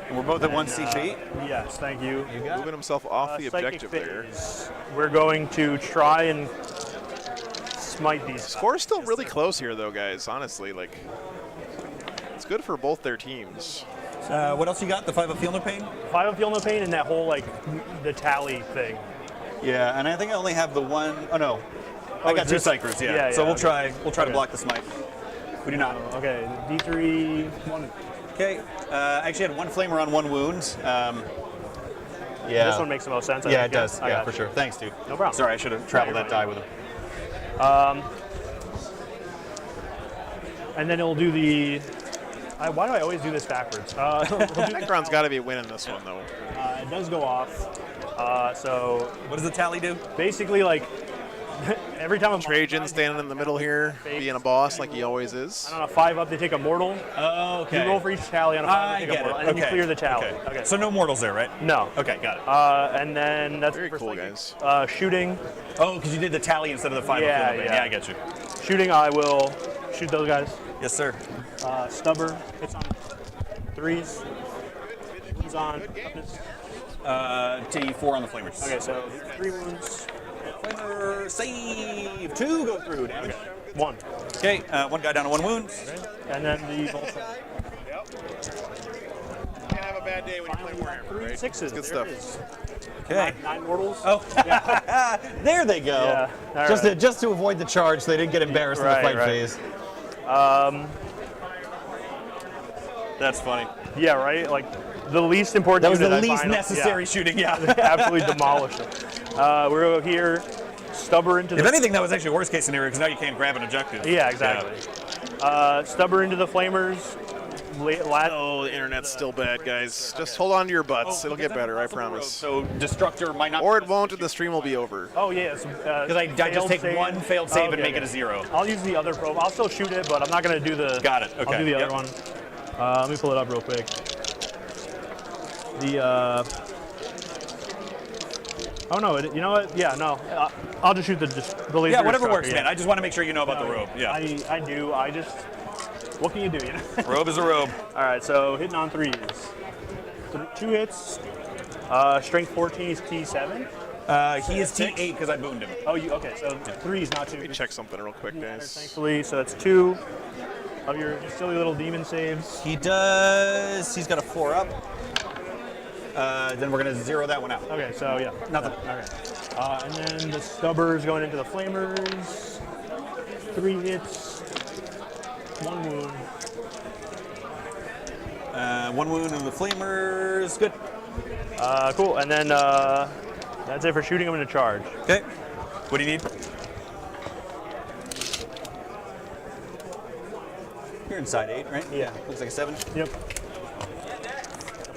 S: And we're both at 1 CP.
R: Yes, thank you.
A: Moving himself off the
R: Psychic
A: objective there.
R: phase. We're going to try and smite these.
A: Score's still really close here, though, guys. Honestly, like it's good for both their teams.
S: What else you got? The 5 of Feel No Pain?
R: 5 of Feel No Pain and that whole like the tally thing.
S: Yeah, and I think I only have the 1. Oh no, I got 2 Psychers. Yeah. So we'll try to block the smite. We do not.
R: Okay, D3 1.
S: Okay. I actually had 1 flamer on 1 wound. Yeah.
R: This one makes the most sense. I
S: Yeah,
R: think.
S: it does.
R: I
S: Yeah,
R: got
S: for
R: you.
S: sure. Thanks, dude.
R: No problem.
S: Sorry, I should have traveled that die with him.
R: And then it'll do the. Why do I always do this backwards?
A: Background's got to be winning this one, though.
R: It does go off. So
S: what does the tally do?
R: Basically, like every time a
A: Trajan standing in the middle here, being a boss like he always is.
R: on a 5 up, they take a mortal.
S: Oh, okay.
R: You roll for each tally on a 5
S: I
R: up, take
S: get
R: a mortal,
S: it.
R: and then you
S: Okay.
R: clear the tally.
S: Okay. So no mortals there, right?
R: No.
S: Okay, got it.
R: And then that's
A: Very
R: for
A: cool,
R: psychic.
A: guys.
R: Shooting.
S: Oh, because you did the tally instead of the 5
R: Yeah,
S: of Feel No Pain.
R: yeah.
S: Yeah, I get you.
R: Shooting, I will shoot those guys.
S: Yes, sir.
R: Stubber, hits on 3s. He's on.
S: T4 on the flamers.
R: Okay, so 3 wounds.
S: Flamer save. 2 go through. Damage.
R: 1.
S: Okay, 1 guy down to 1 wound.
R: And then the bolt.
A: Can't have a bad day when you play Warhammer,
R: 3
A: right?
R: 6s.
A: Good
R: There
A: stuff.
R: it is.
S: Okay.
R: 9 mortals.
S: Oh, there they go.
R: Yeah, all right.
S: Just to avoid the charge, so they didn't get embarrassed in the fight phase. That's funny.
R: Yeah, right? Like, the least important
S: That was the
R: unit I
S: least
R: find-
S: necessary shooting, yeah.
R: Absolutely demolished it. We're over here, stubber into
S: If
R: the...
S: anything, that was actually worst case scenario, because now you can't grab an objective.
R: Yeah, exactly. Stubber into the flamers.
A: Oh, the internet's still bad, guys. Just hold on to your butts. It'll get better, I promise.
S: So Destructor might not...
A: Or it won't, and the stream will be over.
R: Oh, yeah.
S: Because I just take one failed save and make it a 0.
R: I'll use the other probe. I'll still shoot it, but I'm not going to do the...
S: Got it, okay.
R: I'll do the
S: Yep.
R: other one. Let me pull it up real quick. The... Oh, no. You know what? Yeah, no. I'll just shoot the laser.
S: Yeah, whatever works,
R: Destructor,
S: man. I just want to make sure you know about the robe. Yeah.
R: I do. I just... What can you do, you know?
S: Robe is a robe.
R: All right, so hitting on 3s. 2 hits. Strength 14 is T7.
S: He is T8 because I booned him.
R: Oh, you okay? So 3s, not 2.
A: Let me check something real quick, guys.
R: Thankfully, so that's 2 of your silly little demon saves.
S: He does. He's got a 4 up. Then we're going to 0 that one out.
R: Okay, so yeah.
S: Nothing.
R: Okay. And then the stubbers going into the flamers. 3 hits. 1 wound.
S: 1 wound in the flamers. Good.
R: Cool. And then that's it for shooting them in a charge.
S: Okay. What do you need? You're inside 8, right?
R: Yeah.
S: Looks like a 7.
R: Yep.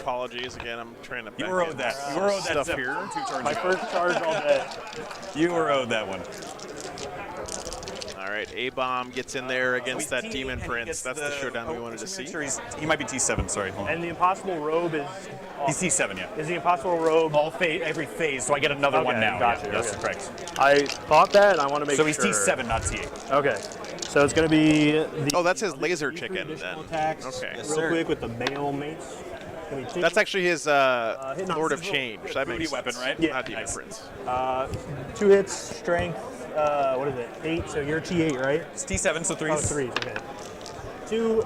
A: Apologies again. I'm trying to.
S: You were owed that. You were owed that
A: stuff here.
S: 2 turns
R: My
S: ago.
R: first charge all day.
S: You were owed that one.
A: All right, A-Bomb gets in there against that Demon
S: and he
A: Prince.
S: gets
A: That's the showdown we wanted to see.
S: Sure he might be T7. Sorry. Hold on.
R: And the Impossible Robe is.
S: He's T7, yeah.
R: Is the Impossible Robe
S: every phase? So I get another one now.
R: Gotcha.
S: Yeah, that's
R: okay.
S: correct.
R: I thought that, and I want to make
S: So
R: sure.
S: he's T7, not T8.
R: Okay. So it's going to be the.
A: Oh, that's his laser chicken then.
R: Attacks.
A: Okay.
R: Real quick with the Bale Mace.
A: That's actually his
R: hitting on
A: Lord of
R: sizzle.
A: Change. That
S: Booty
A: makes
S: weapon,
A: sense.
S: right?
R: Yeah.
A: Not Demon Prince.
R: 2 hits, strength. What is it? 8. So you're T8, right?
S: It's T7, so 3s.
R: Oh, 3s. Okay. 2.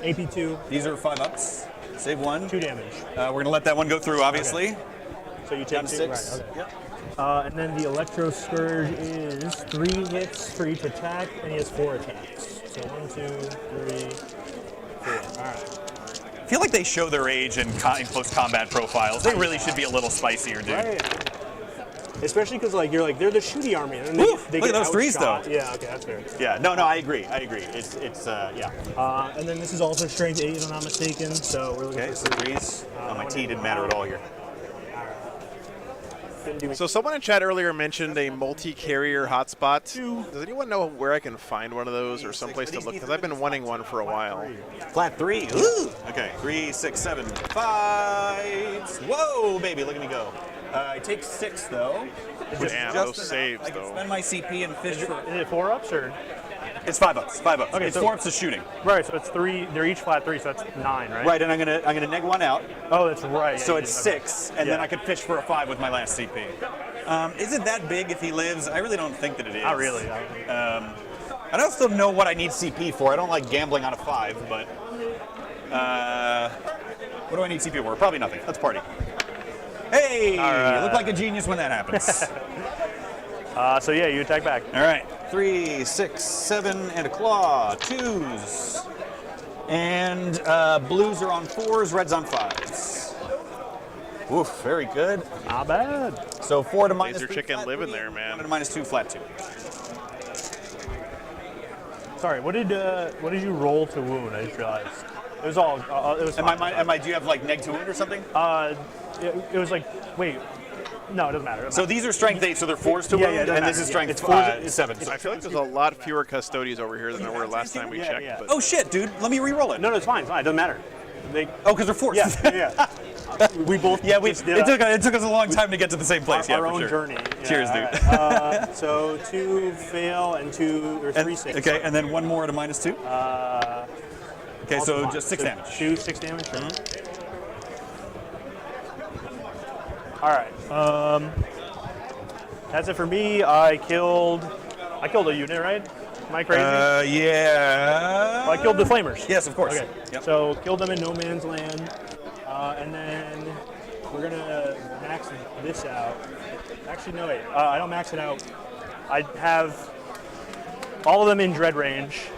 R: AP2.
S: These are 5 ups. Save 1.
R: 2 damage.
S: We're gonna let that one go through, obviously.
R: Okay. So you take
S: Down
R: 2.
S: 6.
R: Right, okay. And then the Electro Scourge is 3 hits for each attack, and he has 4 attacks. So 1, 2, 3, 4. All right.
S: I feel like they show their age in close combat profiles. They really should be a little spicier, dude.
R: Right. Especially because they're the shooty army. And they
S: look
R: get
S: at those 3s
R: outshot.
S: though.
R: Yeah, okay, that's fair.
S: Yeah, no, I agree. It's yeah.
R: And then this is also strength 8, if I'm not mistaken. So we're looking
S: Okay,
R: for
S: so 3s. My T didn't matter at all here.
A: So someone in chat earlier mentioned a multi-carrier hotspot. Does anyone know where I can find one of those or someplace to look? Because I've been wanting one for a while.
S: Flat 3. Ooh. Okay, 3, 6, 7, 5. Whoa, baby, look at me go. I take 6 though.
A: Damn, those saves
S: I can
A: though.
S: spend my CP and fish for.
R: Is it 4 ups or?
S: It's 5 ups. 5 ups.
R: Okay,
S: it's
R: so
S: 4 ups to shooting.
R: Right, so it's 3. They're each flat 3, so that's 9, right?
S: Right, and I'm gonna neg 1 out.
R: Oh, that's right.
S: So
R: yeah,
S: it's 6, and then I could fish for a 5 with my last CP. Is it that big if he lives? I really don't think that it is.
R: Not really.
S: I don't still know what I need CP for. I don't like gambling on a 5, but what do I need CP for? Probably nothing. Let's party. Hey, you look like a genius when that happens.
R: So yeah, you attack back.
S: All right, 3, 6, 7, and a claw. 2s. And blues are on 4s, reds on 5s. Oof, very good.
R: Not bad.
S: So 4 to minus
A: Laser
S: 3,
A: chicken
S: flat
A: living
S: 3,
A: there, man.
S: 1 to minus 2, flat 2.
R: Sorry, what did you roll to wound? I just realized. It was all. It was.
S: Do you have like neg to wound or something?
R: It was like, wait. No, it doesn't matter.
S: So these are strength 8, so they're 4s to wound, and this is strength 7.
A: I feel like there's a lot fewer custodians over here than there were last time we checked. But
S: Oh shit, dude, let me re-roll it.
R: No, it's fine. It's fine. It doesn't matter.
S: Because they're 4s.
R: Yeah. We both.
S: Yeah, it took us a long time to get to the same place.
R: Our
S: for
R: own
S: sure.
R: journey.
S: Cheers,
R: Yeah,
S: dude.
R: right. So 2 fail and 2 or 3 6.
S: Okay, and then 1 more at a minus 2. Okay, so just 6 damage.
R: 2 6 damage. Sure. All right. That's it for me. I killed a unit, right? Am I crazy?
S: Yeah.
R: Oh, I killed the flamers.
S: Yes, of course.
R: Okay.
S: Yep.
R: So killed them in no man's land, and then we're gonna max this out. Actually, no wait. I don't max it out. I have all of them in dread range,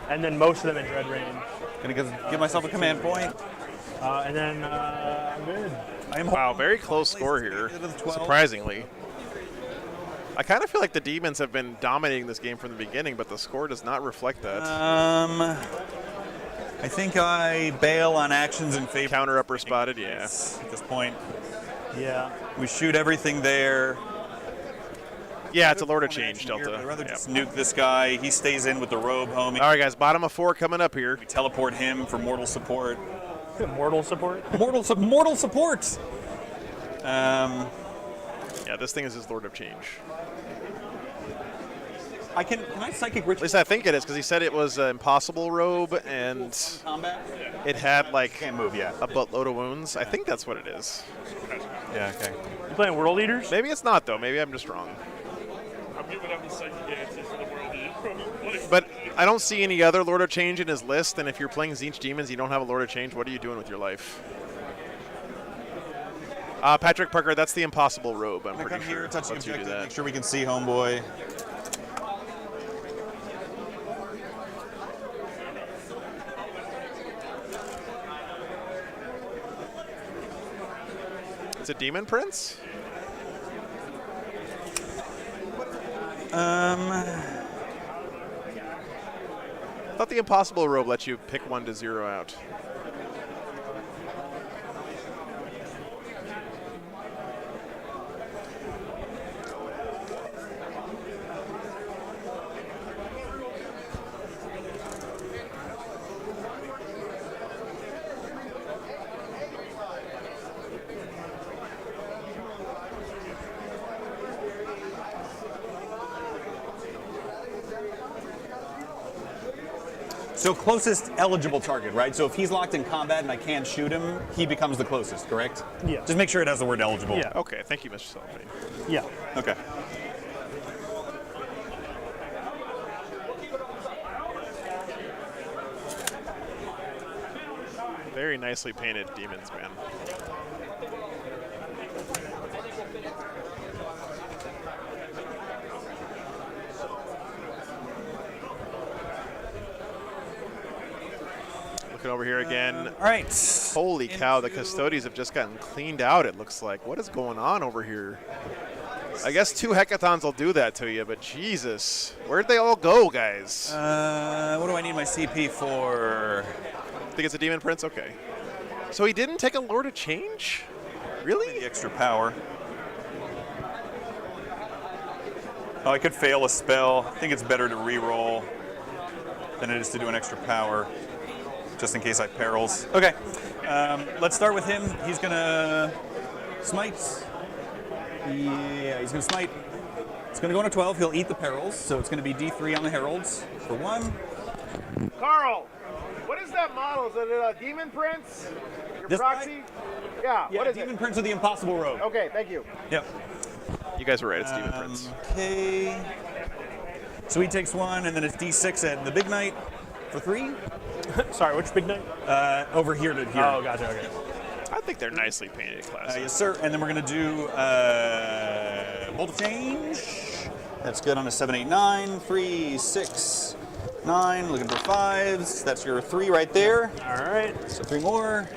R: and then most of them in dread range.
S: Gonna give myself a command point.
R: And then I'm good.
A: Wow, very close score here, surprisingly. I kind of feel like the Demons have been dominating this game from the beginning, but the score does not reflect that.
S: I think I bail on actions in favor.
A: Counter upper spotted, yeah.
S: At this point.
R: Yeah.
S: We shoot everything there.
A: Yeah, it's a Lord of Change, Delta.
S: I'd rather just nuke this guy. He stays in with the robe, homie.
A: All right, guys, bottom of 4 coming up here.
S: We teleport him for mortal support.
R: Mortal support?
S: Mortal support!
A: Yeah, this thing is his Lord of Change.
S: Can I psychic ritual?
A: At least I think it is, because he said it was an impossible robe, and it had like
S: Can't move, yeah.
A: a buttload of wounds. I think that's what it is.
S: Yeah, okay.
R: You playing World Eaters?
A: Maybe it's not, though. Maybe I'm just wrong.
G: I'm giving up the psychic answers for the world eater.
A: But I don't see any other Lord of Change in his list, and if you're playing Tzeentch Demons, you don't have a Lord of Change, what are you doing with your life? Patrick Parker, that's the impossible robe, I'm pretty sure.
S: Touch the
A: Lets you do
S: objective,
A: that.
S: make sure we can see homeboy.
A: It's a Demon Prince? I thought the impossible robe lets you pick 1 to 0 out.
T: So closest eligible target, right? So if he's locked in combat and I can't shoot him, he becomes the closest, correct?
R: Yeah.
T: Just make sure it has the word eligible.
R: Yeah.
A: Okay, thank you, Mr. Sullivan.
R: Yeah.
T: Okay.
A: Very nicely painted demons, man. Looking over here again.
T: All right.
A: Holy cow, the custodians have just gotten cleaned out, it looks like. What is going on over here? I guess 2 hackathons will do that to you, but Jesus. Where'd they all go, guys?
T: What do I need my CP for?
A: Think it's a Demon Prince? Okay. So he didn't take a Lord of Change? Really?
T: The extra power. Oh, I could fail a spell. I think it's better to re-roll than it is to do an extra power, just in case I perils. Okay, let's start with him. He's gonna smite. Yeah, he's gonna smite. It's gonna go on a 12. He'll eat the perils, so it's gonna be D3 on the heralds for 1.
I: Carl, what is that model? Is it a Demon Prince? Your
T: This
I: proxy? Yeah, what is
T: Demon Prince of the Impossible Rogue.
I: Okay, thank you.
T: Yep.
A: You guys were right, it's Demon Prince.
T: Okay. So he takes 1, and then it's D6 at the Big Knight for 3.
R: Sorry, which Big Knight?
T: Over here to here.
R: Oh, gotcha, okay.
A: I think they're nicely painted, class.
T: Yes, sir. And then we're going to do Bolt of Change. That's good on a 7, 8, 9. 3, 6, 9. Looking for 5s. That's your 3 right there.
R: All right.
T: So 3 more.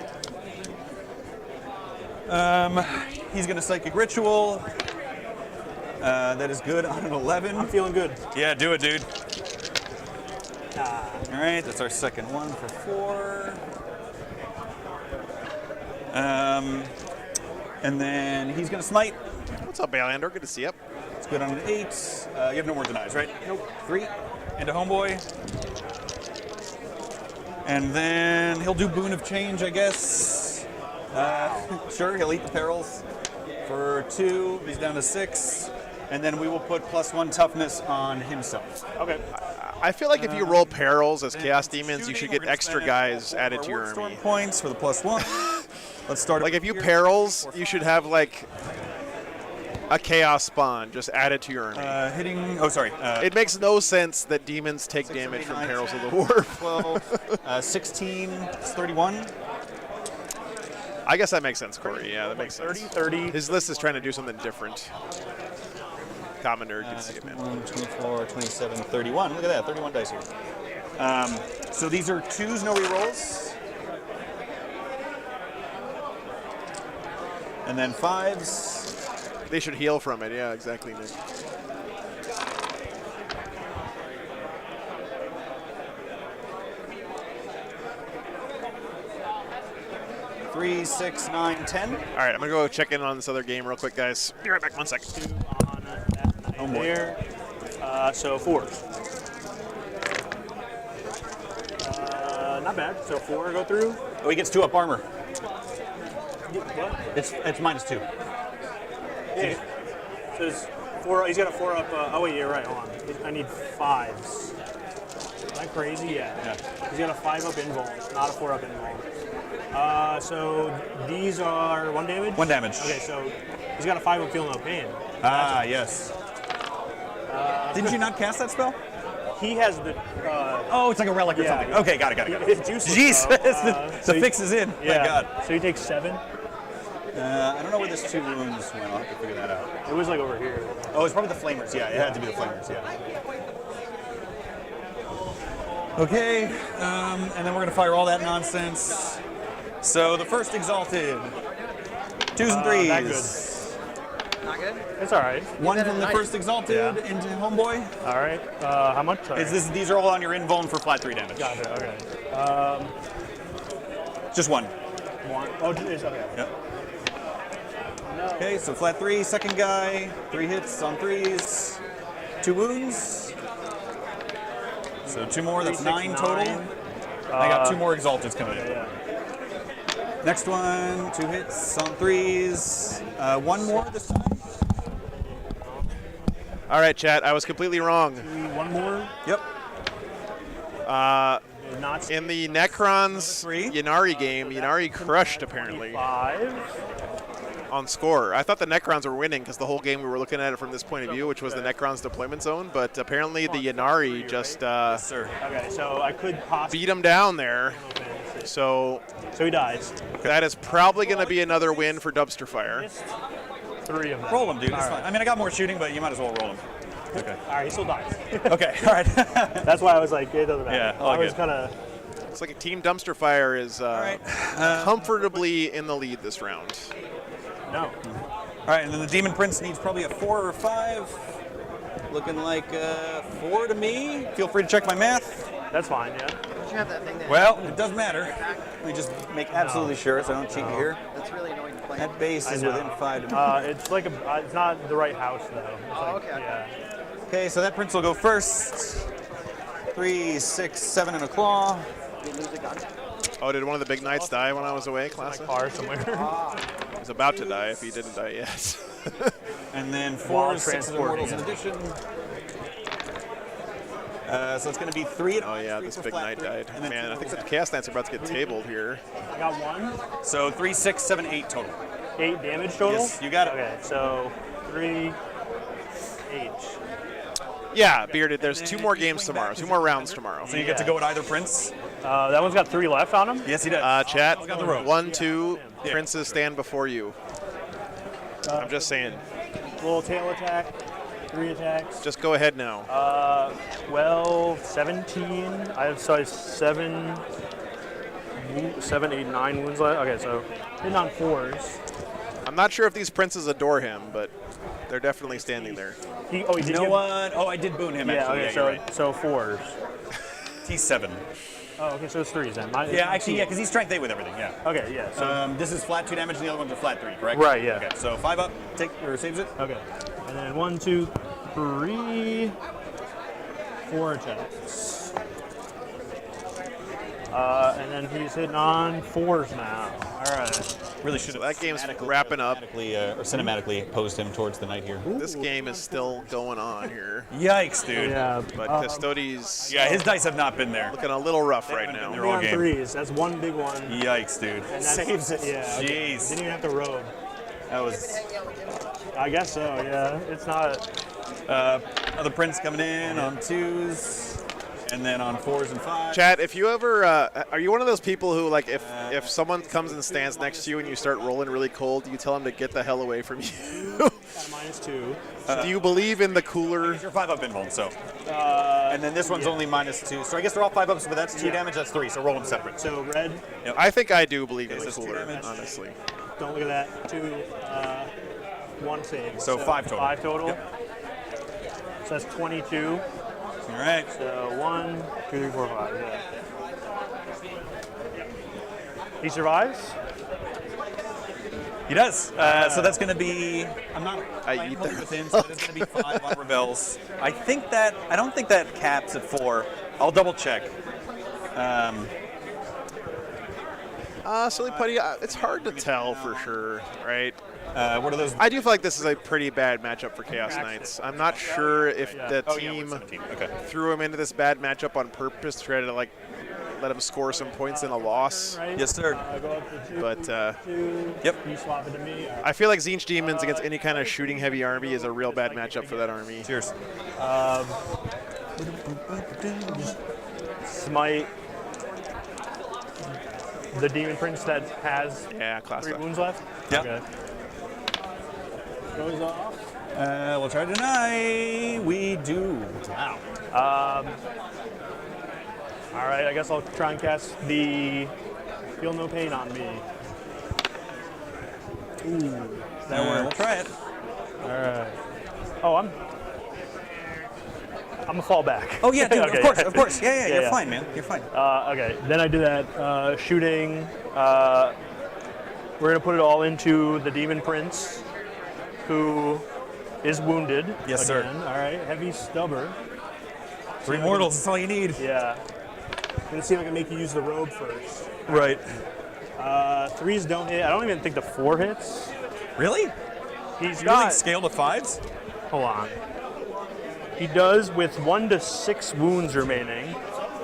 T: He's going to Psychic Ritual. That is good on an 11.
R: I'm feeling good.
T: Yeah, do it, dude. All right, that's our second one for 4. And then he's going to smite.
A: What's up, Balander? Good to see you.
T: It's good on an 8. You have no more denies, right? Nope. 3. Into Homeboy. And then he'll do Boon of Change, I guess. Sure, he'll eat the perils for 2. He's down to 6. And then we will put +1 toughness on himself.
R: Okay.
A: I feel like if you roll perils as Chaos Demons, you should get extra guys added to your army.
T: Points for the +1. Let's start.
A: Like if you perils, you should have like a Chaos spawn just added to your army.
T: Hitting. Oh, sorry.
A: It makes no sense that demons take damage from perils of the war.
T: 12, 16, 31.
A: I guess that makes sense, Corey. Yeah, that makes sense.
R: 30.
A: His list is trying to do something different. Common nerd can see it, man.
T: 24, 27, 31. Look at that, 31 dice here. So these are 2s, no rerolls. And then 5s.
A: They should heal from it. Yeah, exactly, Nick.
T: Three, 6, 9, 10.
A: All right, I'm gonna go check in on this other game real quick, guys. Be right back. 1 second.
R: Oh, there. So 4. Not bad. So 4 go through.
T: Oh, he gets 2 up armor.
R: What?
T: It's -2.
R: Yeah. So there's 4. He's got a 4 up. Oh wait, you're right. Hold on. I need 5s. Am I crazy? Yeah. He's got a 5 up invuln, not a 4 up invuln. So these are 1 damage.
T: 1 damage.
R: Okay, so he's got a 5 up feel no pain.
T: Ah, yes. Didn't you not cast that spell?
R: He has the.
T: Oh, it's like a relic or something. Okay, got it.
R: His juice.
T: Jeez, the fix is in.
R: Yeah.
T: My God.
R: So he takes 7.
T: I don't know where this 2 wounds went. I'll have to figure that out.
R: It was like over here.
T: Oh, it's probably the flamers. Yeah, it had to be the flamers. Yeah. Okay, and then we're gonna fire all that nonsense. So the first exalted, 2s and 3s.
R: Not good.
C: Not good?
R: It's all right.
T: 1 from the first exalted into Homeboy.
R: All right. How much?
T: These are all on your invuln for flat 3 damage.
R: Gotcha. Okay.
T: Just 1.
R: 1. Oh, it's okay.
T: Yep. Okay, so flat 3, second guy, 3 hits on 3s, 2 wounds. So 2 more, that's 9 total. I got 2 more exalteds coming in.
R: Yeah.
T: Next one, 2 hits on 3s, 1 more this time.
A: All right, chat. I was completely wrong.
R: 1 more.
T: Yep.
R: Did not.
A: In the Necrons Ynnari game, Ynnari crushed apparently.
R: 5.
A: On score. I thought the Necrons were winning because the whole game we were looking at it from this point of view, which was the Necrons deployment zone, but apparently the Ynnari just
R: Okay, so I could possibly
A: beat him down there. So
R: he dies.
A: That is probably going to be another win for Dumpster Fire.
R: 3 of them.
S: Roll him, dude. It's
R: All
S: fine.
R: right.
S: I mean, I got more shooting, but you might as well roll him. Okay.
R: All right, he still dies.
S: Okay, all right.
R: That's why I was like, it doesn't matter.
S: Yeah, all
R: I was
S: good.
R: kind of.
A: It's like a Team Dumpster Fire is comfortably in the lead this round.
R: No.
S: All right, and then the Demon Prince needs probably a 4 or 5. Looking like 4 to me. Feel free to check my math.
R: That's fine, yeah.
E: Don't you have that thing there?
S: Well, it does matter. Let me just make absolutely sure so I don't cheat here.
E: That's really annoying to play.
S: That base is
R: I know.
S: within 5 to me.
R: It's like it's not the right house though. It's like,
E: okay.
R: Yeah.
S: Okay, so that Prince will go first. 3, 6, 7 and a claw.
E: Did you lose a gun?
A: Oh, did one of the big knights die when I was away, Classic?
R: Car somewhere.
A: He was about to die if he didn't die yet.
S: And then 4,
R: While
S: 6 immortals in addition. So it's going to be 3.
A: Oh yeah,
S: three
A: this
S: for
A: big
S: flat
A: knight
S: three,
A: died.
S: and then
A: Man, I
S: 2
A: think
S: for
A: the
S: flat.
A: cast knights are about to get tabled here.
R: I got 1.
S: So 3, 6, 7, 8 total.
R: 8 damage total.
S: Yes, you got it.
R: Okay, so 3, 8.
A: Yeah, Bearded, there's 2 more games tomorrow, 2 more rounds tomorrow.
S: So you get to go with either Prince?
R: That one's got 3 left on him.
S: Yes, he does.
A: Chat,
S: got the rope.
A: 1, 2,
S: Yeah.
A: princes stand before you. I'm just saying.
R: Little tail attack. 3 attacks.
A: Just go ahead now.
R: Well, 17. I have 7, 8, 9 wounds left. Okay, so hitting on 4s.
A: I'm not sure if these princes adore him, but they're definitely standing there.
R: He
S: You
R: did
S: know
R: give-
S: what? Oh, I did boon him,
R: Yeah,
S: actually.
R: okay,
S: Yeah,
R: so,
S: you're right.
R: so 4s.
S: He's 7.
R: Oh, okay, so it's 3s then.
S: Yeah, actually, yeah, because he's strength 8 with everything, yeah.
R: Okay, yeah. So,
S: This is flat 2 damage, and the other ones are flat 3, correct?
R: Right, yeah.
S: Okay, so 5 up, saves it.
R: okay. And then 1, 2, 3, 4 attacks. And then he's hitting on 4s now. All right.
S: Really should
A: So
S: have
A: that game's wrapping up.
S: cinematically posed him towards the knight here.
A: This game is still going on here.
S: Yikes, dude.
R: Yeah.
A: But Custodes
S: Yeah, his dice have not been there.
A: looking a little rough right
S: haven't been
A: now.
S: there.
R: 3
S: all
R: on
S: game.
R: 3s. That's one big one.
S: Yikes, dude.
R: And that
S: Saves it.
R: Yeah. Okay.
S: Jeez.
R: Didn't even have to robe.
S: That was
R: I guess so, yeah. It's not.
S: other Prince coming in on 2s, and then on 4s and 5s.
A: Chat, if you ever, are you one of those people who, like, if someone comes and stands next to you and you start rolling really cold, you tell them to get the hell away from you?
R: Got a -2.
A: Do you believe in the cooler?
S: You're 5 up invuln, so. And then this one's only -2. So I guess they're all 5 ups, but that's 2 damage, that's 3, so roll them separate.
R: So red,
A: I think I do believe in the
S: this is 2
A: cooler,
S: damage.
A: honestly.
R: don't look at that. 2, 1 save.
S: So 5 total.
R: 5 total.
S: Yep.
R: So that's 22.
S: All right.
R: So 1, 2, 3, 4, 5. Yeah. He survives.
S: He does. So that's going to be. I'm not.
A: I eat
S: with him, so it's going to be 5 on rebels. I don't think that caps at 4. I'll double check.
A: Silly Putty, it's hard to tell for sure, right?
S: What are those?
A: I do feel like this is a pretty bad matchup for Chaos Knights. I'm not sure if the team threw him into this bad matchup on purpose to try to, like, let him score some points in a loss.
S: Yes, sir.
R: Go up to 2,
A: But
R: 2.
S: Yep.
R: You swap it to me.
A: I feel like Tzeentch Demons against any kind of shooting heavy army is a real bad matchup for that army.
S: Cheers.
R: Smite the Demon Prince that has
A: class
R: 3
A: stuff.
R: wounds left.
S: Yeah.
R: Okay. Goes off.
S: We'll try to deny. We do.
R: Wow. All right, I guess I'll try and cast the Feel No Pain on me. Ooh, that
S: We'll
R: works.
S: try it.
R: All right. Oh, I'm a fallback.
S: Oh yeah, dude.
R: Okay.
S: Of course. Yeah. You're fine, man. You're fine.
R: Okay, then I do that shooting. We're gonna put it all into the Demon Prince, who is wounded.
S: Yes,
R: again.
S: sir.
R: All right, heavy stubber.
S: 3 mortals. That's all you need.
R: Yeah. Gonna see if I can make you use the robe first.
S: Right.
R: 3s don't hit. I don't even think the 4 hits.
S: Really?
R: He's
S: You
R: got.
S: really scale to 5s?
R: Hold on. He does with 1 to 6 wounds remaining.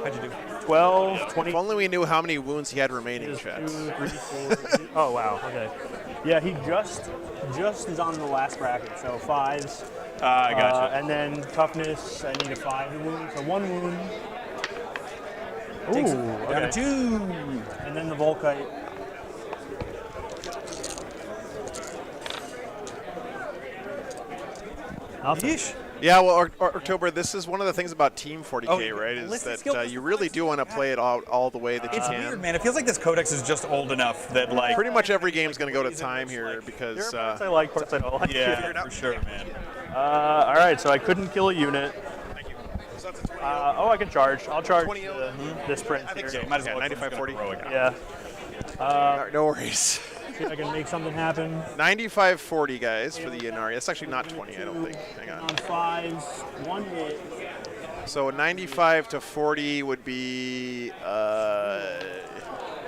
S: How'd you do?
R: 12, 20.
A: If only we knew how many wounds he had remaining, chat.
R: 2, 3, 4. Oh wow. Okay. Yeah, he just is on the last bracket, so 5s.
T: I gotcha.
R: And then toughness, I need a 5 wound, so 1 wound. Ooh,
T: Takes it
R: okay.
T: down to 2.
R: And then the Volkite. Nothing.
A: Yeah, well, October, this is one of the things about Team 40K,
T: Oh,
A: right? Is
T: listen,
A: that
T: skill-
A: you really do want to play it all the way that you
T: It's
A: can.
T: weird, man. It feels like this codex is just old enough that like
A: Pretty much every game's going to go to time here because.
R: I like, parts I don't like.
T: yeah, for sure, man.
R: All right, so I couldn't kill a unit. Oh, I can charge. I'll charge this prince here.
T: Yeah, might as well
A: 95-40.
R: Yeah.
A: No worries.
R: See if I can make something happen.
A: 95-40, guys, for the Inari. That's actually not 20, I don't think. Hang on.
R: On 5s, 1 hit.
A: So 95 to 40 would be,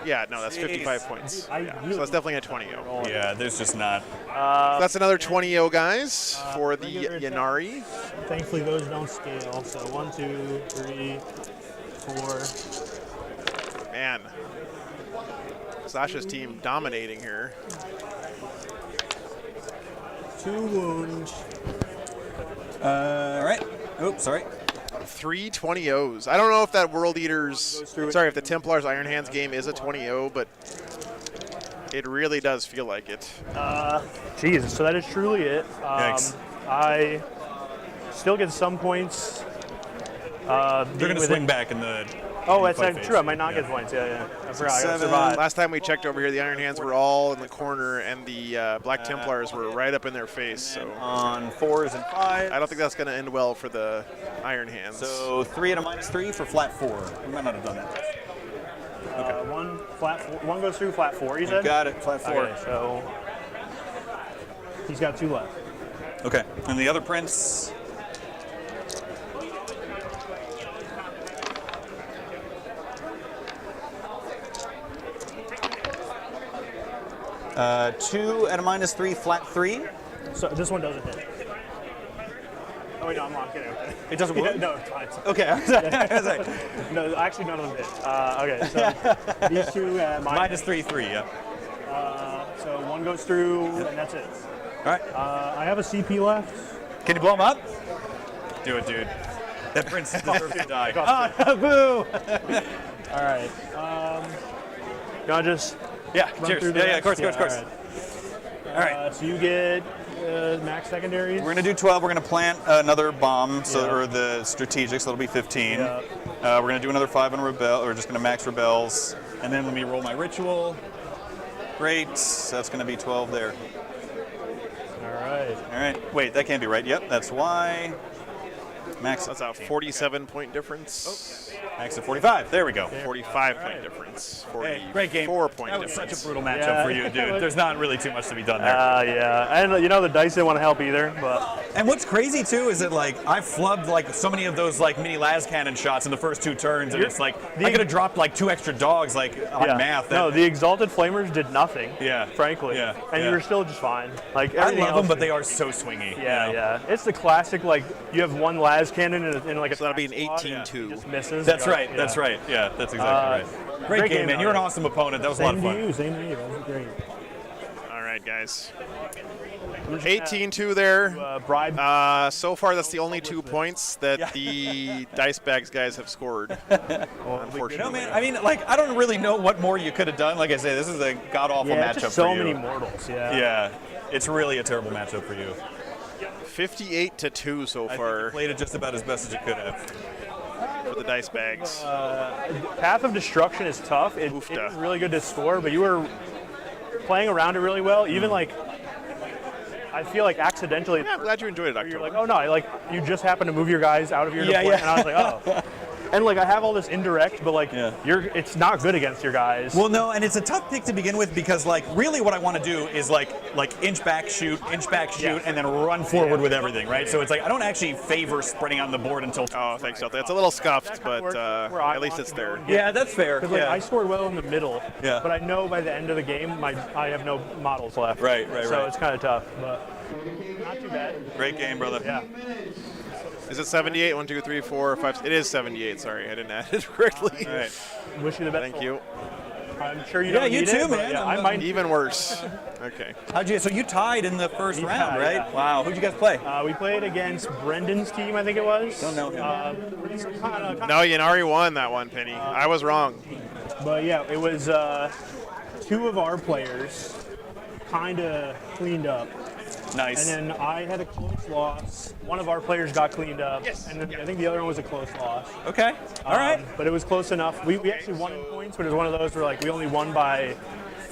A: yeah, no, that's 55 points. Yeah, so that's definitely a 20-0.
T: Yeah, there's just not.
A: So that's another 20-0, guys, for the Yanari.
R: Thankfully, those don't scale. So 1, 2, 3, 4.
A: Man, Sascha's team dominating here.
R: 2 wounds.
T: All right. Oops, sorry.
A: 3 20-0s. I don't know if that World Eaters, sorry, if the Templars Iron Hands game is a 20-0, but it really does feel like it.
R: Jesus, so that is truly it.
T: Yikes.
R: I still get some points.
T: They're going to swing back in the.
R: Oh, that's
T: fight
R: true. I
T: phase.
R: might not
T: Yeah.
R: get points. Yeah. I forgot. I gotta
T: 7.
R: survive.
A: Last time we checked over here, the Iron Hands were all in the corner, and the Black Templars were right up in their face. So
T: On 4s and 5s.
A: I don't think that's going to end well for the Iron Hands.
T: So 3 at a -3 for flat 4. We might not have done that.
R: Okay. One goes through flat 4. You said.
T: Got it. Flat 4.
R: Okay, so he's got 2 left.
T: Okay. And the other prince. Two at a -3, flat 3.
R: So this one doesn't hit. Oh wait, no, I'm kidding.
T: It doesn't work?
R: No, it's fine.
T: Okay.
R: No, actually none of them hit. Okay, so these 2
T: -3, 3, yeah.
R: So 1 goes through, and that's it.
T: All right.
R: I have a CP left.
T: Can you blow him up? Do it, dude. That prince deserves to die.
R: Oh, boo! All right. You want to just
T: Yeah,
R: run
T: cheers.
R: through the
T: Yeah, of course,
R: rest?
T: of course.
R: All right. So you get max secondaries.
T: We're going to do 12. We're going to plant another bomb, so
R: Yeah.
T: or the strategic, so it'll be 15.
R: Yeah.
T: We're going to do another 5 on rebel. We're just going to max rebels, and then let me roll my ritual. Great. So that's going to be 12 there.
R: All right.
T: All right. Wait, that can't be right. Yep, that's Y. Max.
A: That's a 47-point difference.
T: Max at 45. There we go.
A: 45-point difference.
T: Hey, great game.
A: 44-point
T: That was
A: difference.
T: such a brutal matchup for you, dude. There's not really too much to be done there.
R: Yeah. And you know the dice didn't want to help either, but.
T: And what's crazy too is that like I flubbed like so many of those like mini las cannon shots in the first 2 turns, and it's like I could have dropped like 2 extra dogs like on math.
R: No, the Exalted Flamers did nothing.
T: Yeah.
R: Frankly.
T: Yeah.
R: And
T: yeah.
R: you were still just fine. Like
T: I
R: everything
T: love
R: else
T: them, but they are so swingy.
R: Yeah,
T: you know?
R: yeah. It's the classic like you have 1 las cannon in like a.
A: So that'll be an
R: slot,
A: 18-2.
R: Just misses.
T: That's right.
R: Yeah.
T: That's right. Yeah, that's exactly right. Great game, man. You're an awesome opponent. That was a lot of fun.
R: Same to you. That was great.
A: All right, guys. 18-2 there.
R: Bribe.
A: So far, that's the only 2 points that the Dice Bags guys have scored. Unfortunately.
T: You know, man. I mean, like, I don't really know what more you could have done. Like I say, this is a god awful matchup
R: just
T: for
R: so
T: you.
R: many mortals. Yeah.
T: Yeah, it's really a terrible matchup for you.
A: 58-2 so
T: I
A: far.
T: think you played it just about as best as you could have.
A: For the Dice Bags.
R: Path of Destruction is tough. It's really good to score, but you were playing around it really well. Even like, I feel like accidentally.
A: Yeah, I'm glad you enjoyed it, October.
R: You're like, oh no, like you just happen to move your guys out of your
T: Yeah,
R: deployment,
T: yeah.
R: and I was like, oh. And like I have all this indirect, but like it's not good against your guys.
T: Well, no, and it's a tough pick to begin with because like really what I want to do is like inch back, shoot, and then run forward with everything, right? So it's like I don't actually favor spreading out on the board until.
A: Oh, thanks, so it's a little scuffed, but at least it's there.
T: Yeah, that's fair.
R: Because like I scored well in the middle,
T: Yeah.
R: but I know by the end of the game I have no models left.
T: Right,
R: So it's kind of tough, but not too bad.
T: Great game, brother.
R: Yeah.
A: Is it 78? 1, 2, 3, 4, 5. It is 78. Sorry, I didn't add it correctly.
R: All right. Wish you the best.
A: Thank you.
R: I'm sure you
S: Yeah,
R: don't
S: you
R: need
S: too,
R: it, but
S: man.
R: yeah, I might.
A: Even worse. Okay.
S: So you tied in the first
R: We
S: round,
R: tied,
S: right?
R: yeah.
S: Wow. Who'd you guys play?
R: We played against Brendan's team, I think it was.
S: Don't know him.
A: No, Yanari won that one, Penny. I was wrong.
R: But yeah, it was 2 of our players kind of cleaned up.
S: Nice.
R: And then I had a close loss. One of our players got cleaned up. Yes. And then I think the other one was a close loss.
S: Okay. All right.
R: But it was close enough. We actually won in points, but it was one of those where like we only won by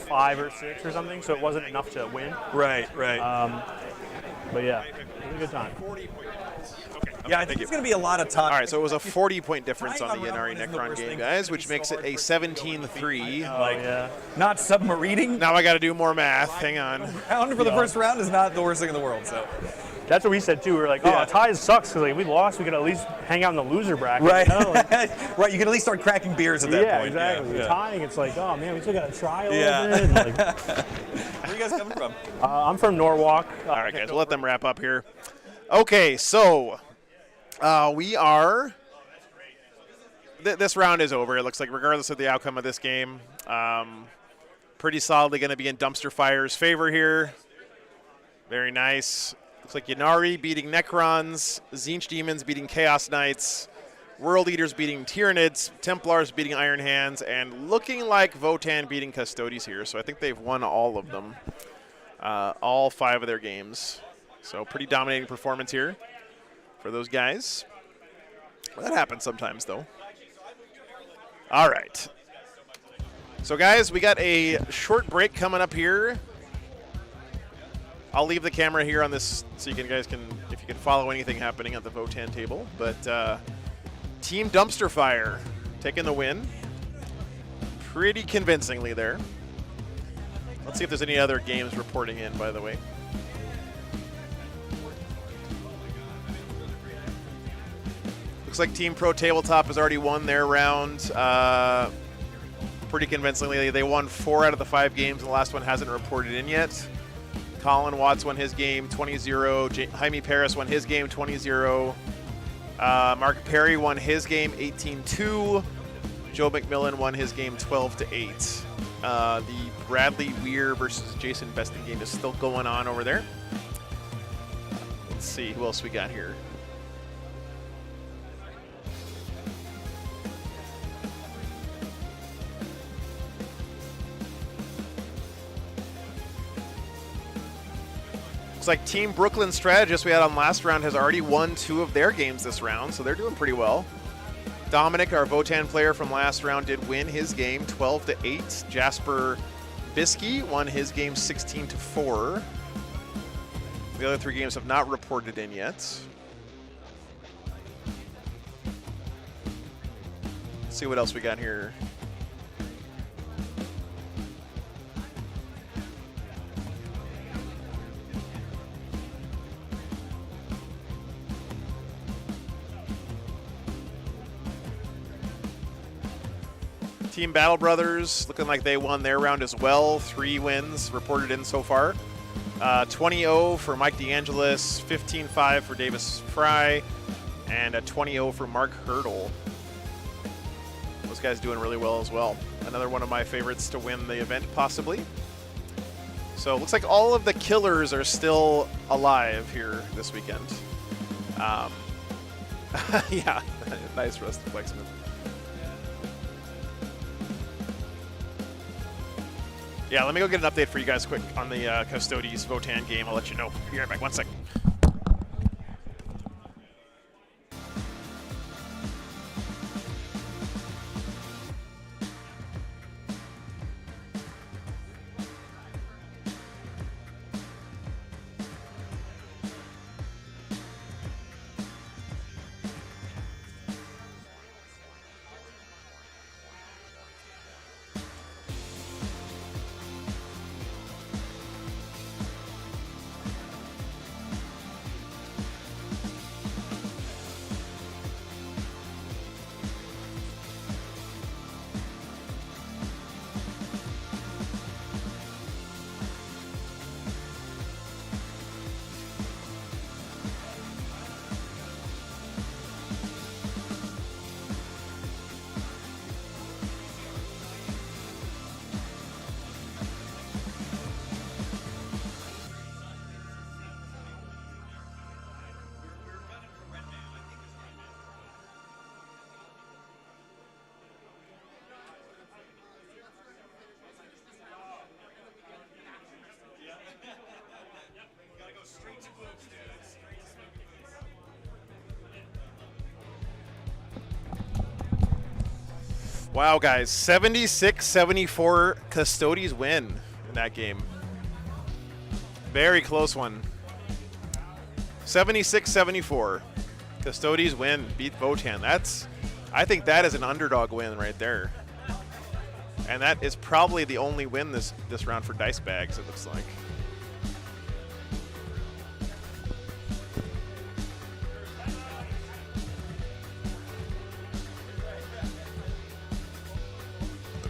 R: 5 or 6 or something, so it wasn't enough to win.
S: Right.
R: But yeah, it was a good time.
S: Yeah, I think it's going to be a lot of time.
A: All right, so it was a 40-point difference on the Yanari Necron game, guys, which makes it a 17-3.
S: Not submarining.
A: Now I got to do more math. Hang on.
S: Round for the first round is not the worst thing in the world. So
R: that's what we said too. We were like, oh, ties sucks because like we lost, we could at least hang out in the loser bracket.
S: Right.
R: You know? Like,
S: right. You can at least start cracking beers at that point.
R: Exactly.
S: Yeah.
R: Tying, it's like, oh man, we still got to try a little bit. And, like,
S: where are you guys coming from?
R: I'm from Norwalk.
A: All right, guys, we'll let them wrap up here. Okay, so we are. This round is over. It looks like, regardless of the outcome of this game, pretty solidly going to be in Dumpster Fire's favor here. Very nice. Looks like Yanari beating Necrons, Tzeentch Demons beating Chaos Knights, World Eaters beating Tyranids, Templars beating Iron Hands, and looking like Votann beating Custodes here. So I think they've won all of them, all 5 of their games. So pretty dominating performance here for those guys. That happens sometimes, though. All right. So, guys, we got a short break coming up here. I'll leave the camera here on this so you guys can, if you can follow anything happening at the Votann table. But Team Dumpster Fire taking the win pretty convincingly there. Let's see if there's any other games reporting in, by the way. Looks like Team Pro Tabletop has already won their round pretty convincingly. They won 4 out of the 5 games, and the last one hasn't reported in yet. Colin Watts won his game 20-0. Jaime Paris won his game 20-0. Mark Perry won his game 18-2. Joe McMillan won his game 12-8. The Bradley Weir versus Jason Beston game is still going on over there. Let's see who else we got here. Looks like Team Brooklyn Strategist we had on last round has already won 2 of their games this round, so they're doing pretty well. Dominic, our Votann player from last round, did win his game 12-8. Jasper Biskey won his game 16-4. The other 3 games have not reported in yet. Let's see what else we got here. Team Battle Brothers looking like they won their round as well. 3 wins reported in so far. 20-0 for Mike DeAngelis, 15-5 for Davis Fry, and a 20-0 for Mark Hurdle. Those guys doing really well as well. Another one of my favorites to win the event, possibly. So it looks like all of the killers are still alive here this weekend. Yeah, nice Rusty Flexman. Yeah, let me go get an update for you guys quick on the Custodes Votann game. I'll let you know. Be right back. 1 second. Wow, guys, 76-74 Custodies win in that game. Very close one. 76-74. Custodies win, beat Votann. I think that is an underdog win right there. And that is probably the only win this round for Dice Bags, it looks like.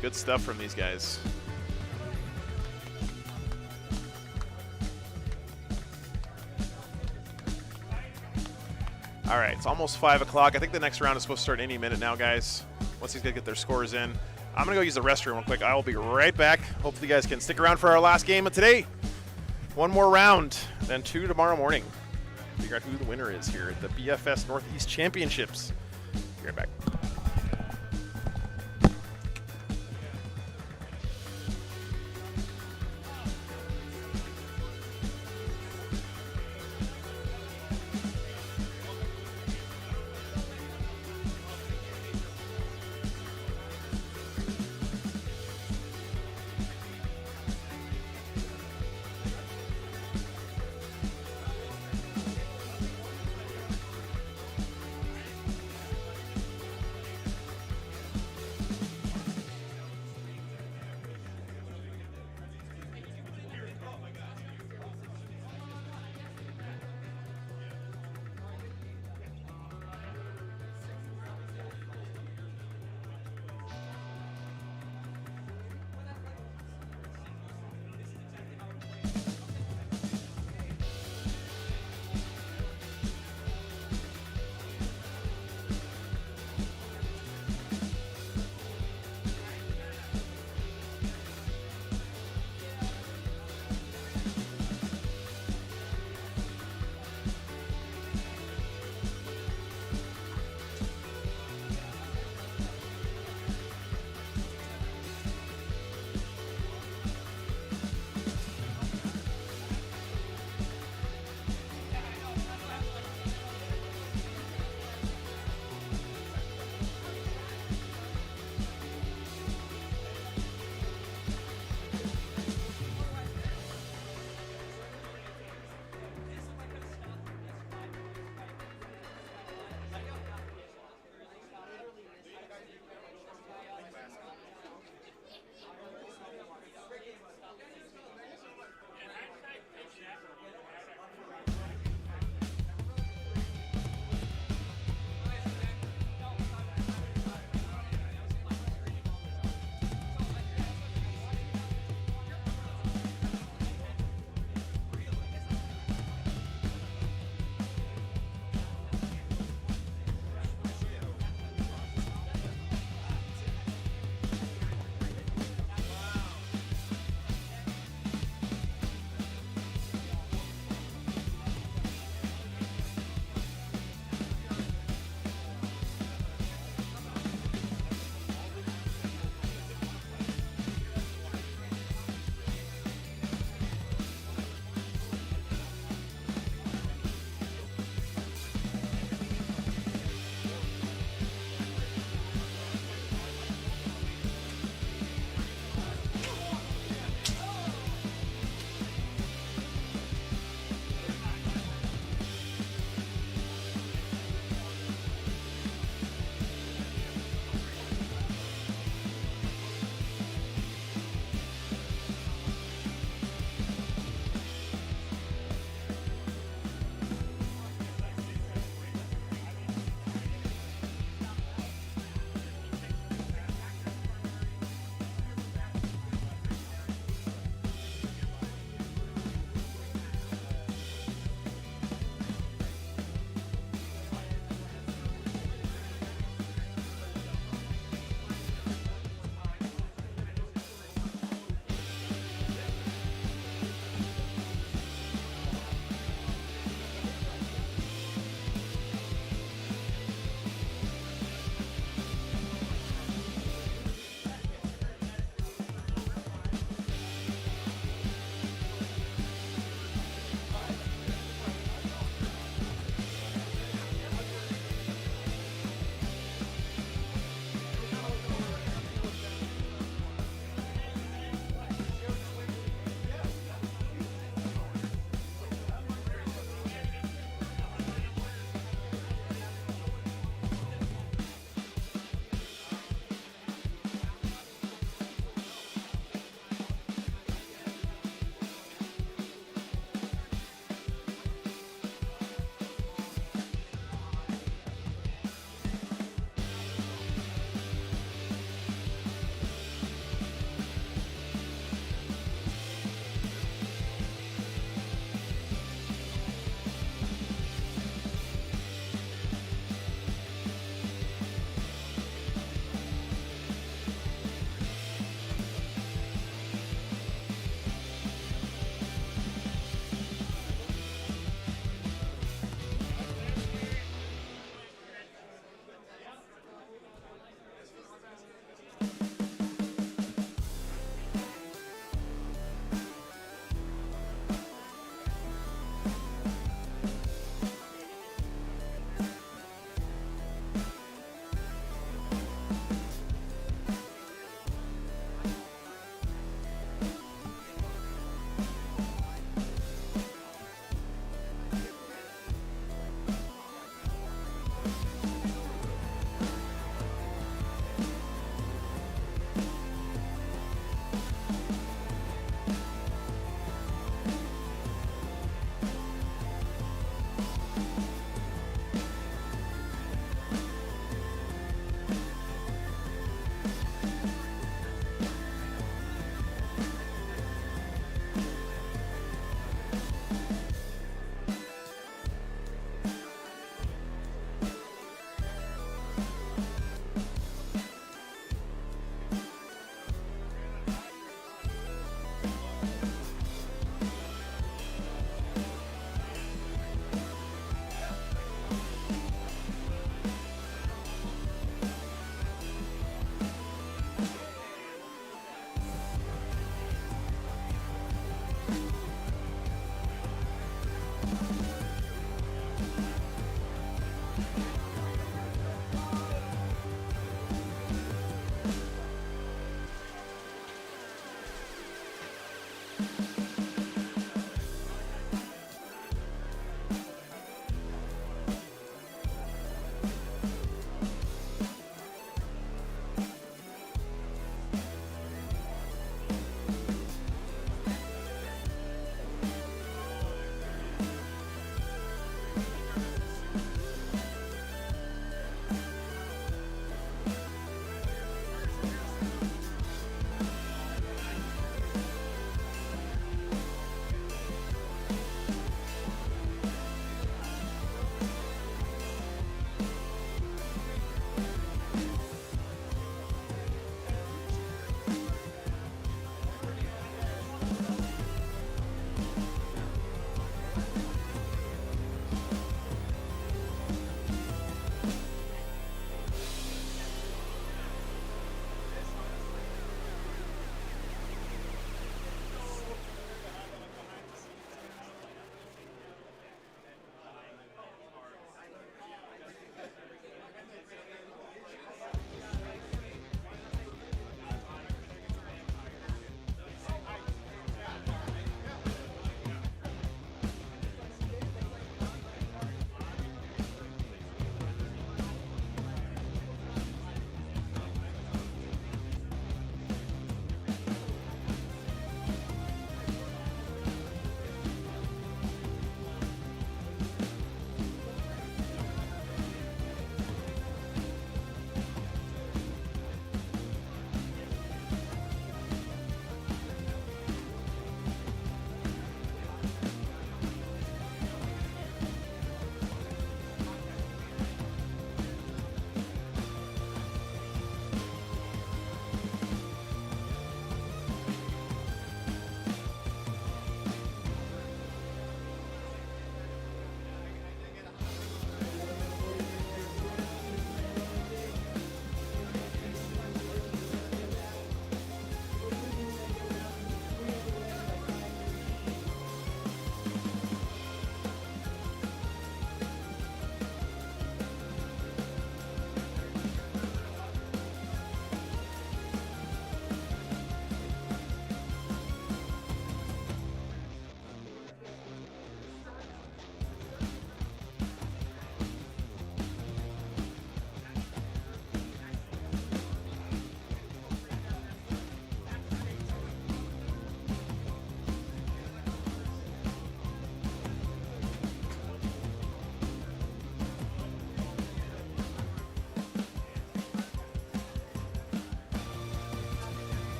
A: Good stuff from these guys. All right, it's almost 5 o'clock. I think the next round is supposed to start any minute now, guys. Once these guys get their scores in. I'm going to go use the restroom real quick. I will be right back. Hopefully you guys can stick around for our last game of today. One more round, then 2 tomorrow morning. Figure out who the winner is here at the BFS Northeast Championships. Be right back.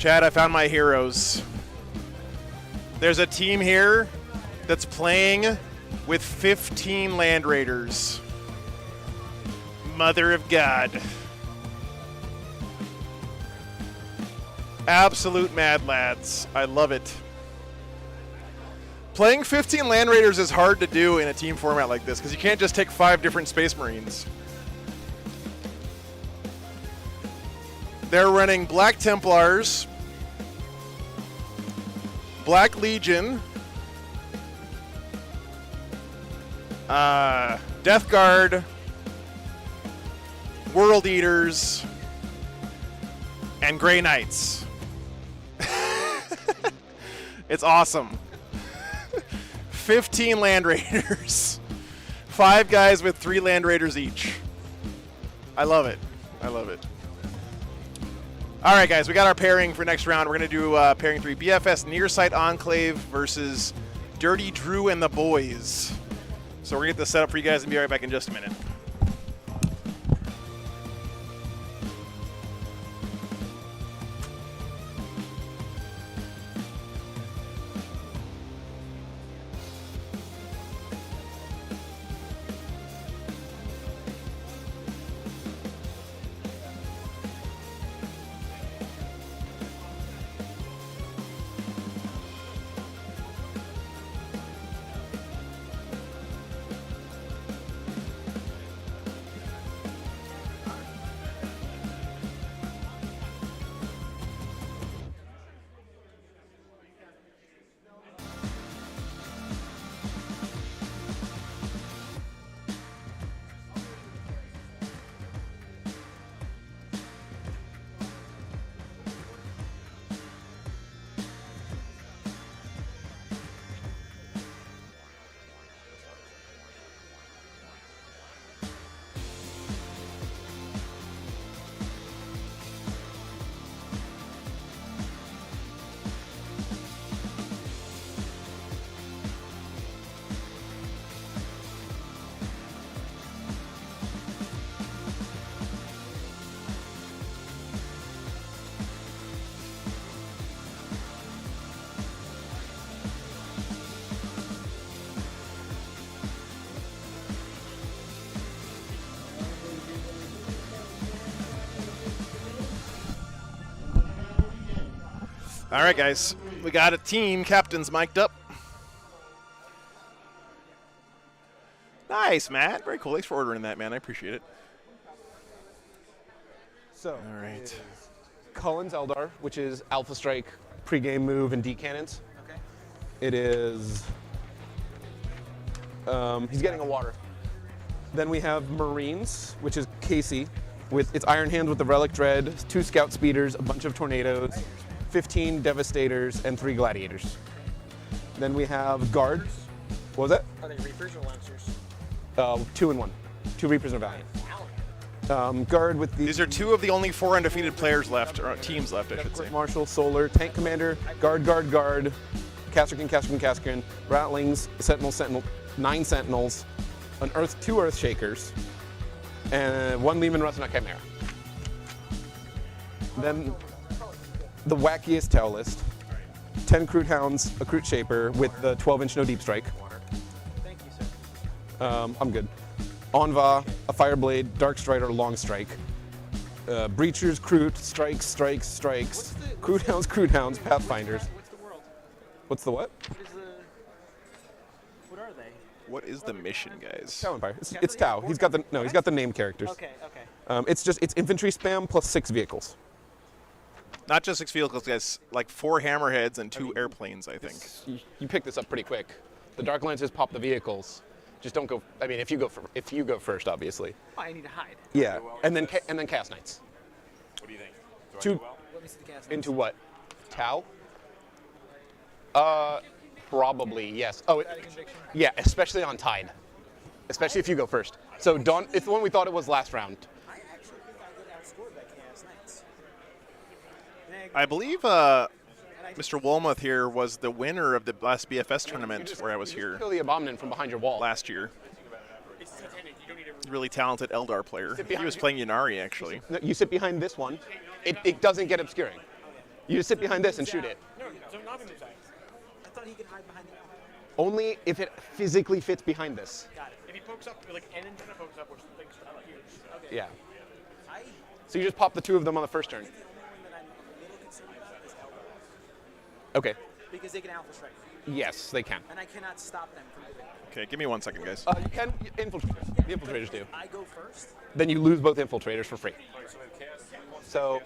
A: Chad, I found my heroes. There's a team here that's playing with 15 Land Raiders. Mother of God. Absolute mad lads. I love it. Playing 15 Land Raiders is hard to do in a team format like this because you can't just take 5 different Space Marines. They're running Black Templars, Black Legion, Death Guard, World Eaters, and Grey Knights. It's awesome. 15 Land Raiders. 5 guys with 3 Land Raiders each. I love it. I love it. All right, guys, we got our pairing for next round. We're going to do pairing 3. BFS Nearsight Enclave versus Dirty Drew and the Boys. So we're going to get this set up for you guys and be right back in just a minute. All right, guys, we got a team captains mic'd up. Nice, Matt. Very cool. Thanks for ordering that, man. I appreciate it.
B: So,
A: all right.
B: Cullen's Eldar, which is Alpha Strike, pregame move, and D cannons. Okay. It is. He's getting a water. Then we have Marines, which is Casey, with its Iron Hands with the Relic Dread, 2 Scout Speeders, a bunch of Tornadoes, 15 Devastators, and 3 Gladiators. Then we have Guards. What was that?
E: Are they Reapers or Lancers?
B: 2 and 1. 2 Reapers and a Valiant. Guard with
A: These are 2 of the only 4 undefeated players left, or teams left, I should say.
B: Marshal, Solar, Tank Commander, Guard, Caskerkin, Rattlings, Sentinel, 9 Sentinels, 2 Earth Shakers, and 1 Lehman Russell Chimera. Then the wackiest Tau list. 10 Crude Hounds, a Crude Shaper with the 12-inch no deep strike.
E: Thank you, sir.
B: I'm good. Onva, a Fireblade, Dark Strider, Long Strike. Breachers, Crude, Strikes. Crude Hounds, Pathfinders.
E: What's the world?
B: What's the what?
E: What are they?
A: What is the mission, guys?
B: Tau Empire. It's Tau. He's got the name characters.
E: Okay.
B: It's infantry spam plus 6 vehicles.
A: Not just 6 vehicles, guys. Like 4 hammerheads and 2 airplanes, I think.
B: You pick this up pretty quick. The Dark Lances pop the vehicles. Just don't go. I mean, if you go first, obviously.
E: Oh, I need to hide.
B: Yeah, and then Cast Knights.
G: What do you think?
E: Let me see the Cast Knights.
B: Into what? Tau? Probably yes. Oh, yeah, especially on Tide. Especially if you go first. So Dawn, it's the one we thought it was last round.
E: I actually think I get outscored by Chaos Knights.
A: I believe Mr. Wolmuth here was the winner of the last BFS tournament where I was here.
B: Kill the Abominant from behind your wall.
A: Last year. Really talented Eldar player. He was playing Ynnari, actually.
B: No, you sit behind this one. It doesn't get obscuring. You just sit behind this and shoot it.
I: No, so nothing moves out. I thought he could hide behind the alpha.
B: Only if it physically fits behind this.
I: Got it. If he pokes up, like an antenna pokes up, or things like huge. Okay.
B: Yeah. So you just pop the 2 of them on the first turn. Okay.
E: Because they can alpha strike.
B: Yes, they can.
E: And I cannot stop them from doing it.
A: Okay, give me 1 second, guys.
B: You can infiltrators. The infiltrators do.
E: I go first.
B: Then you lose both infiltrators for free. So,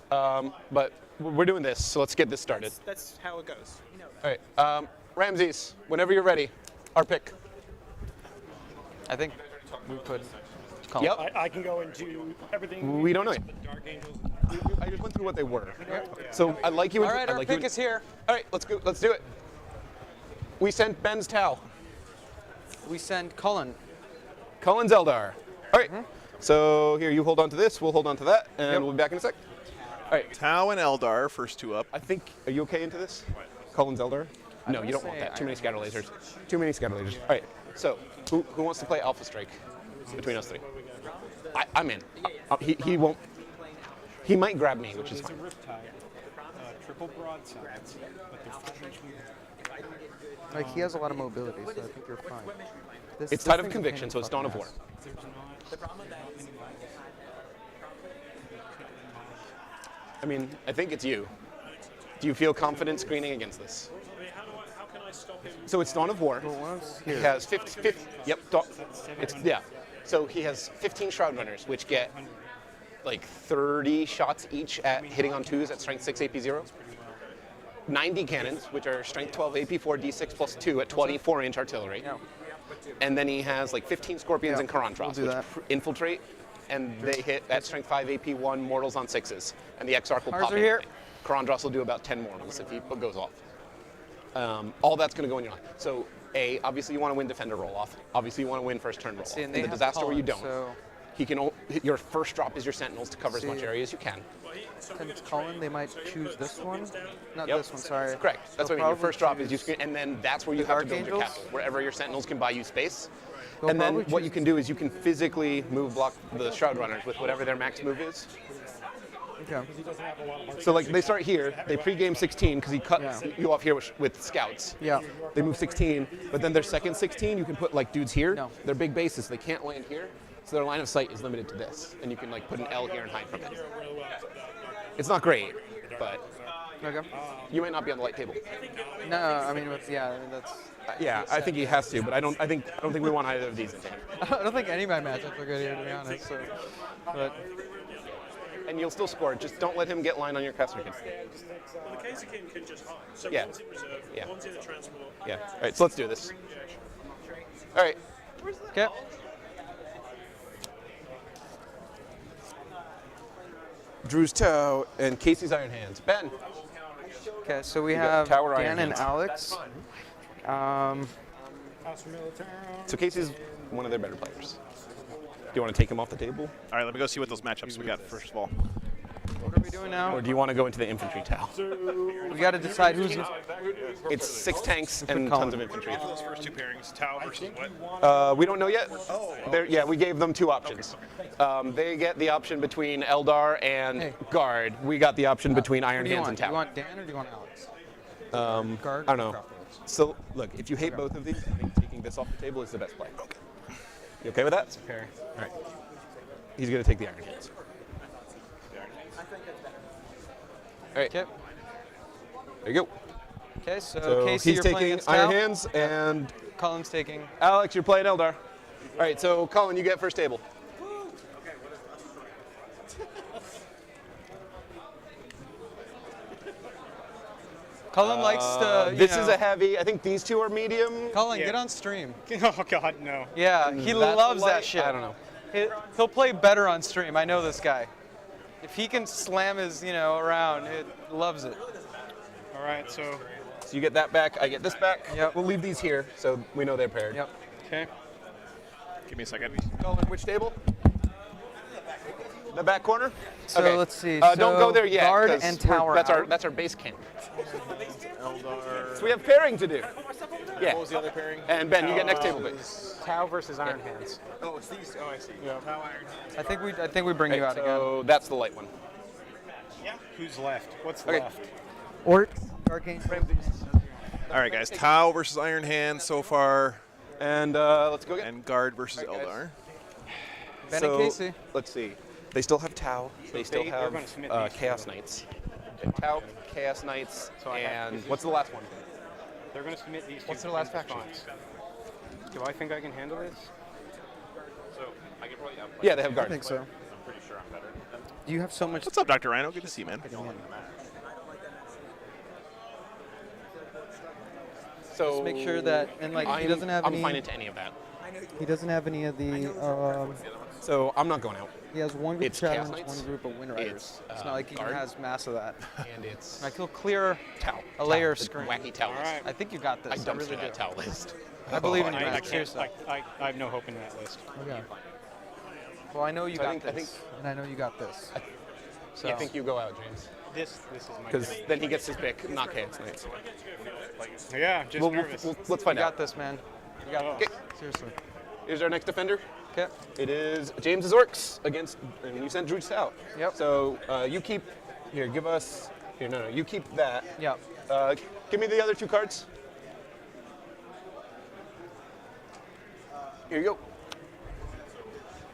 B: but we're doing this, so let's get this started.
E: That's how it goes. You know.
B: All right, Ramses, whenever you're ready, our pick.
D: I think we could.
B: Yep.
Q: I can go into everything.
B: We don't know yet.
Q: Dark Angels.
B: I just went through what they were. So I like you.
D: All right,
B: I
D: our
B: like
D: pick
B: you.
D: is here.
B: All right, let's go. Let's do it. We sent Ben's Tau.
D: We send Cullen.
B: Cullen's Eldar. All right. So here, you hold on to this. We'll hold on to that, and we'll be back in a sec. All right.
A: Tau and Eldar, first 2 up.
B: I think. Are you okay into this? Cullen's Eldar. No, you don't want that. Too many scatter lasers. Too many scatter lasers. All right. So who wants to play Alpha Strike between us 3? I'm in. He won't. He might grab me, which is fine.
Q: Triple broadsides, but they're 5-inch
U: Like, he has a lot of mobility, so I think you're fine.
B: It's Tide of Conviction, so it's Dawn of War. I mean, I think it's you. Do you feel confident screening against this?
Q: How can I stop him?
B: So it's Dawn of War. He has 50 yep. Yeah. So he has 15 Shroud Runners, which get like 30 shots each at hitting on 2s at strength 6 AP0. 90 cannons, which are strength 12 AP4 D6 plus 2 at 24-inch artillery. And then he has like 15 Scorpions and Karantros, which infiltrate, and they hit at strength 5 AP1 mortals on 6s. And the Exarch will pop in.
D: here.
B: Karandros will do about 10 mortals if he goes off. All that's going to go in your line. So, obviously you want to win defender roll-off. Obviously you want to win first turn roll-off. In the disaster where you don't, he can. Your first drop is your Sentinels to cover as much area as you can.
U: Since Cullen, they might choose this one. Not this one, sorry.
B: Correct. That's what I mean. Your first drop is you screen, and then that's where you have to build your castle, wherever your Sentinels can buy you space. And then what you can do is you can physically move block the Shroud Runners with whatever their max move is.
U: Okay.
B: So like they start here, they pregame 16 because he cut you off here with scouts.
U: Yeah.
B: They move 16, but then their second 16 you can put like dudes here. No. They're big bases, they can't land here, so their line of sight is limited to this, and you can like put an L here and hide from it. It's not great, but you might not be on the light table.
U: No, I mean, that's.
B: Yeah, I think he has to, but I don't think we want either of these in him.
U: I don't think any of my matchups are good here, to be honest. So, but.
B: And you'll still score. Just don't let him get line on your Casterkin.
Q: Well, the Casterkin can just hide. So one's in reserve, one's in the transport.
B: Yeah. All right, so let's do this. All right.
U: Okay.
B: Drew's Toe and Casey's Iron Hands. Ben.
U: Okay, so we have
B: Tower
U: Dan
B: Iron
U: and
B: Hands.
U: Alex.
B: So Casey's one of their better players. Do you want to take him off the table?
A: All right, let me go see what those matchups we got first of all.
U: What are we doing now?
B: Or do you want to go into the infantry Tau?
U: We got to decide who's.
B: It's 6 tanks and tons of infantry.
I: Those first 2 pairings, Tau versus what?
B: We don't know yet. Yeah, we gave them 2 options. They get the option between Eldar and Guard. We got the option between Iron Hands and Tau.
U: Do you want Dan or do you want Alex?
B: Guard. I don't know. So look, if you hate both of these, I think taking this off the table is the best play. Okay. You okay with that?
U: Fair.
B: All right. He's going to take the Iron Hands. All right.
U: Okay.
B: There you go.
U: Okay, so Casey,
B: he's
U: you're
B: taking
U: playing
B: Iron Hands, and
U: Cullen's taking.
B: Alex, you're playing Eldar. All right, so Cullen, you get first table.
U: Cullen likes to.
B: This is a heavy. I think these 2 are medium.
U: Cullen, get on stream.
Q: Oh God, no.
U: Yeah, he loves that shit.
B: I don't know.
U: He'll play better on stream. I know this guy. If he can slam his, around, it loves it.
Q: All right, so
B: you get that back. I get this back.
U: Yep.
B: We'll leave these here so we know they're paired.
U: Yep.
Q: Okay.
A: Give me a second.
B: Cullen, which table? The back corner.
U: So
B: okay.
U: let's see.
B: Don't go there yet.
U: Guard and tower.
B: That's our base camp. So we have pairing to do. Yeah.
I: What was the other pairing?
B: And Ben, you get next table base.
U: Tau versus Iron Hands.
I: Oh, it's these. Oh, I see. Yeah. Tau Iron Hands.
U: I think we bring you out again.
B: So that's the light one.
H: Who's left? What's
A: Okay.
H: left?
D: Orc, Dark Angel.
A: All right, guys. Tau versus Iron Hand so far.
B: And let's go again.
A: And Guard versus Eldar.
U: Ben
B: so,
U: and Casey.
B: let's see. They still have Tau. They still
H: they're
B: have
H: gonna submit these
B: Chaos Knights. Tau, Chaos Knights, and what's the last one?
H: They're going to submit these.
B: What's
H: two
B: their last
H: defense
B: faction?
H: response. Do I think I can handle this? So I can probably
B: Yeah, they have Guard.
U: I think so.
H: I'm pretty sure I'm better.
U: You have so much.
A: What's up, Dr. Rhino? Good to see you, man.
B: So
U: Just make sure that, and like he doesn't have any.
B: I'm fine into any of that.
U: He doesn't have any of the.
B: So I'm not going out.
U: He has one group
B: It's
U: of
B: Chaos
U: challenge,
B: Knights.
U: one group of Wind Riders. It's not like he
B: Guard.
U: has mass of that.
B: And it's
U: I feel clear
B: Tau.
U: a layer of
B: The
U: screen.
B: wacky Tau list.
U: I think you got this.
B: I
U: I
B: dumped
U: really
B: that
U: do.
B: Tau list.
U: I believe in you,
H: I
U: man.
H: can't.
U: Seriously.
H: I have no hope in that list.
U: Okay. Well, I know you
B: So I
U: got
B: think-
U: this, and I know you got this.
B: I think you go out, James.
H: This is my.
B: Because then he gets his pick, not Chaos Knights.
H: Yeah, I'm just nervous.
B: Let's find
U: You
B: out.
U: got this, man. You got
B: Okay.
U: this. Seriously.
B: Here's our next defender.
U: Okay.
B: It is James's Orcs against, and you sent Druid's Tau.
U: Yep.
B: So you keep, here, give us, here, no, you keep that.
U: Yep.
B: Give me the other 2 cards. Here you go.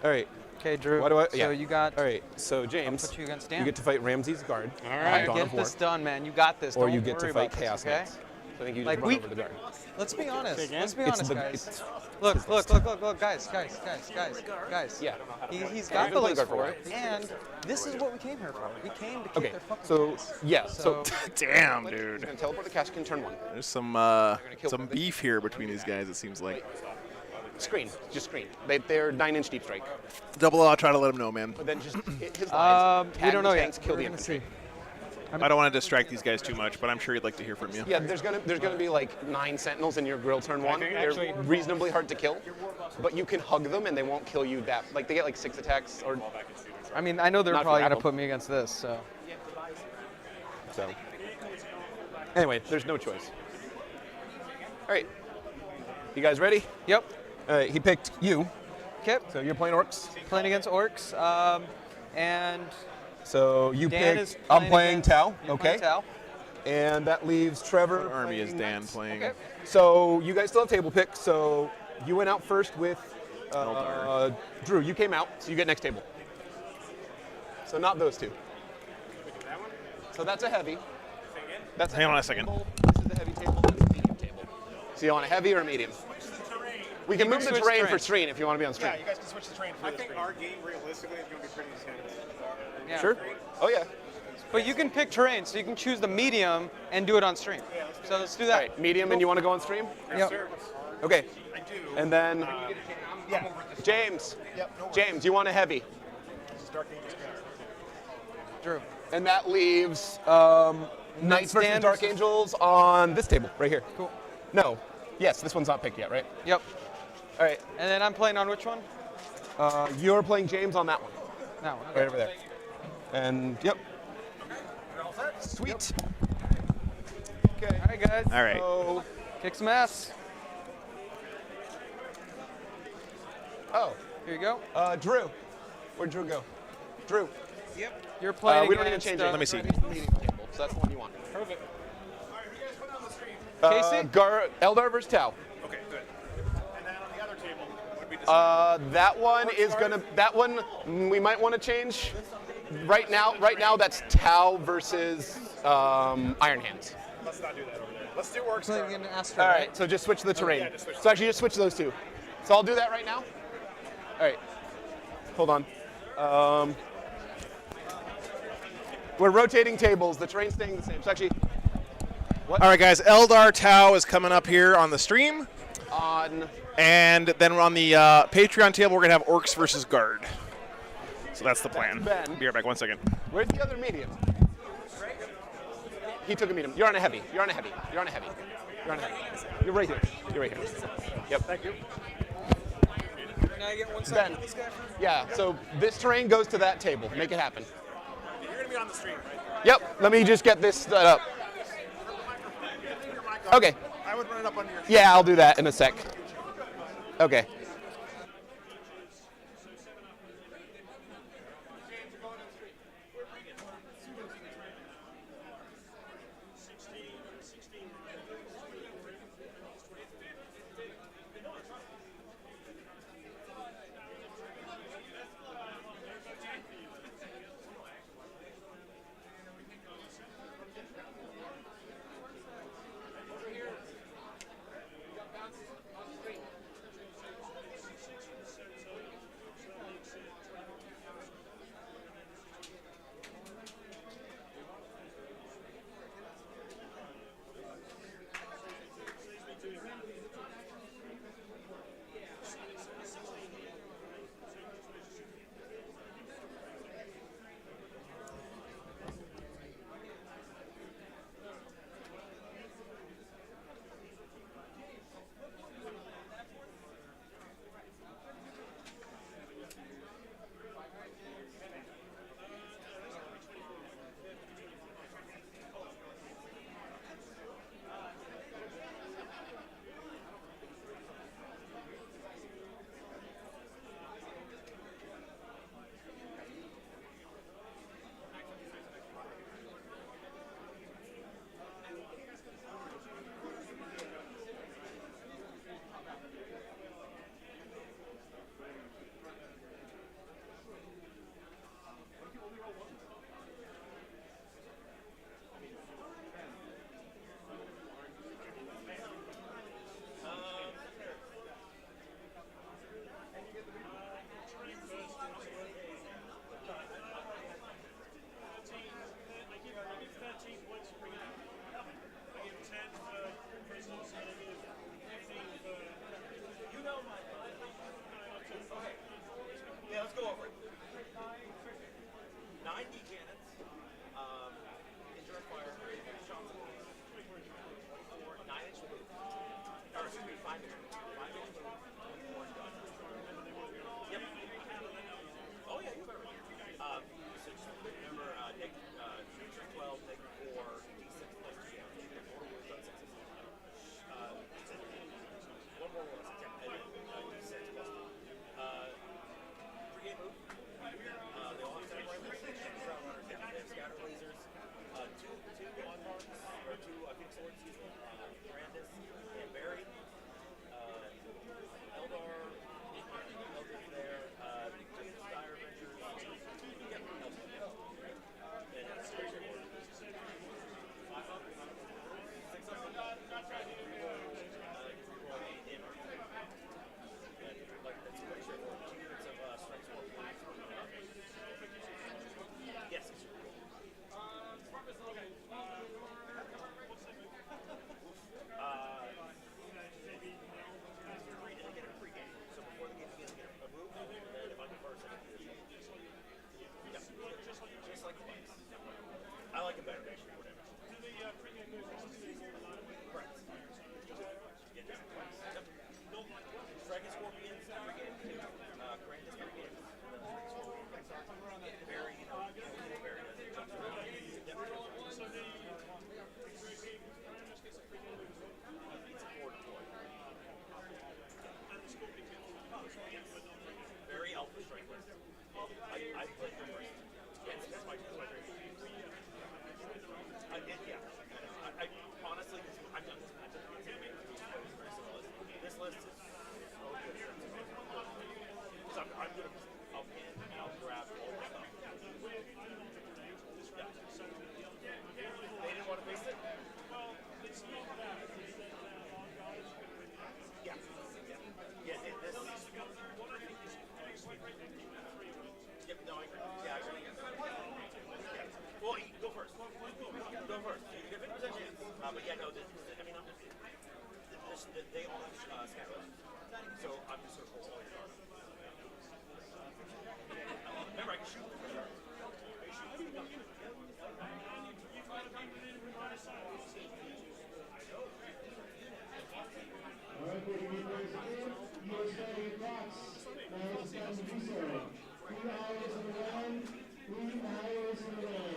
B: All right.
U: Okay, Drew.
B: What do I?
U: So
B: Yeah.
U: you got.
B: All right. So James,
U: I'll put you against Dan.
B: you get to fight Ramses Guard.
H: All
U: All
H: right.
U: right,
B: Dawn
U: get
B: of War.
U: this done, man. You got this.
B: Or
U: Don't
B: you get to
U: worry
B: fight
U: about
B: Chaos
U: this, okay?
B: Knights. So I think you
U: Like
B: just run over the Guard.
U: Let's be honest.
H: Say again?
U: Let's be
B: It's
U: honest,
B: the-
U: guys.
B: it's-
U: Look, guys,
B: Yeah.
U: He's
B: Yeah,
U: got
B: you've
U: the
B: been
U: list
B: playing
U: for
B: Guard
U: it, and this is what we came here for. We came to kick
B: Okay.
U: their fucking
B: So
U: butts.
B: yeah. So
A: Damn,
B: He's
A: dude.
B: gonna teleport to Kashyyyk turn 1.
A: There's some
B: kill
A: beef here between these guys. It seems like.
B: Screen, just screen. They're 9-inch deep strike.
A: Double O, try to let him know, man.
B: But then just hit his lines.
U: We
B: tag
U: don't
B: the
U: know
B: tanks,
U: yet.
B: kill
U: We're
B: the
U: gonna
B: infantry.
U: see.
A: I don't want to distract these guys too much, but I'm sure he'd like to hear from you.
B: Yeah, there's gonna be like 9 sentinels in your grill turn 1.
H: think
B: They're
H: actually-
B: reasonably hard to kill, but you can hug them and they won't kill you that. Like they get like 6 attacks or.
U: I mean, I know they're
B: Not if
U: probably
B: you
U: gonna
B: add
U: put me against this, so.
B: So. Anyway, there's no choice. All right. You guys ready?
U: Yep.
B: He picked you.
U: Okay.
B: So you're playing Orcs.
U: Playing against Orcs, and
B: So you
U: Dan
B: picked.
U: is
B: I'm playing
U: against-
B: Tau.
U: you're
B: Okay.
U: playing Tau.
B: And that leaves Trevor.
A: What army is
B: playing
A: Dan
B: Knights.
A: playing?
U: Okay.
B: So you guys still have table pick. So you went out first with
A: Eldar.
B: Drew. You came out, so you get next table. So not those 2. So that's a heavy. That's
A: Hang on a
B: heavy
A: second.
B: table. This is the heavy table. This is the medium table. So you want a heavy or a medium? We can
U: You
B: move
U: can
B: the
U: switch
B: terrain
U: terrain.
B: for screen if you want to be on screen.
I: Yeah, you guys can switch the train for
H: I
I: the
H: think
I: screen.
H: our game realistically is going to be pretty intense.
U: Yeah.
B: Sure. Oh yeah.
U: But you can pick terrain, so you can choose the medium and do it on stream. So let's do that.
B: All right, medium, and you want to go on stream?
U: Yep.
B: Okay.
I: I do.
B: And then
I: Yeah.
B: James.
I: Yep, no worries.
B: James, you want a heavy?
I: This is Dark Angels.
U: Drew.
B: And that leaves Knights versus
U: Dan
B: Dark
U: versus-
B: Angels on this table right here.
U: Cool.
B: No. Yes, this one's not picked yet, right?
U: Yep.
B: All right.
U: And then I'm playing on which one?
B: You're playing James on that one,
U: That one.
B: right over there. And yep. Sweet. Okay.
U: All right, guys.
A: All right.
B: So,
U: Kick some ass.
B: oh,
U: Here you go.
B: Drew. Where'd Drew go? Drew.
U: You're playing
B: we don't need to
U: against.
B: change it.
A: Let me see.
B: Medium table, so that's the one you want.
H: Perfect.
U: Casey?
B: Eldar versus Tau.
I: Okay, good. And then on the other table, would be
B: That one is gonna. That one we might want to change. Right now, that's Tau versus Iron Hands.
I: Let's not do that over there. Let's do Orcs.
U: Playing
I: first.
U: in Astro,
B: All
U: right?
B: right, so just switch the terrain.
I: yeah, just switch.
B: So actually, just switch those 2. So I'll do that right now. All right. Hold on. We're rotating tables. The terrain's staying the same. So actually,
A: All right, guys. Eldar Tau is coming up here on the stream.
B: on.
A: And then on the Patreon table, we're going to have Orcs versus Guard. So that's the plan.
B: That's Ben.
A: Be right back. 1 second.
B: Where's the other medium? He took a medium. You're on a heavy. You're on a heavy. You're on a heavy. You're on a heavy. You're right here. You're right here. Yep. Thank you.
U: Can I get 1 second?
B: Ben.
U: This guy first?
B: Yeah. So this terrain goes to that table. Make it happen.
I: You're going to be on the stream, right?
B: Yep. Let me just get this set up. Okay.
I: I would run it up under your.
B: Yeah, I'll do that in a sec. Okay.
J: Go for it. 9 D cannons. Endurance fire. Shots of police. 4 9-inch move. Or excuse me, 5-inch move. 5-inch move. 1 gun. Yep. Oh yeah, you better. So just remember, take 12, take 4, D6 plus 2 damage. You get mortal wounds on 6s. One more was D6 plus 2. Brigade move. They all have to rifles. Shroud runners. They have scatter lasers. Two Longhorns, or two Phoenix Swords, excuse me. Brandis and Barry. Eldar. Eldar's there. Two Dire Avengers. Yep. And it's very straightforward. 5 up. 6 up. Like that's pretty straightforward. 2 units of strength score points. Yes. Free to get a free game. So before the game begins, get a move, and then if I can first, I can do it. Yeah, just like the bikes. I like it better, actually. Whatever. Correct. Yeah, just the bikes. Yep. Striking Scorpions, free game too. Grandis free games. Very, very jumps around. Yep. It's a 4 deploy. Very alpha strike list. I played the first. That's my favorite. Yeah. I honestly, I've done this matchup. This list is so good. Because I'm good. I'll pin and I'll grab all the stuff. Yeah. They didn't want to face it? Yeah. Yeah, this. Yep, no, I agree. Yeah, I agree. Yeah. Well, go first. Go first. You get 50% chance. But yeah, no, I mean, they all have scatterers. So I'm just sort of all your cards. Remember, I can shoot them for sure.
K: All right, we're going to get you are starting your clocks. Now it's time to do so. 3 hours in the round. 3 hours in the round.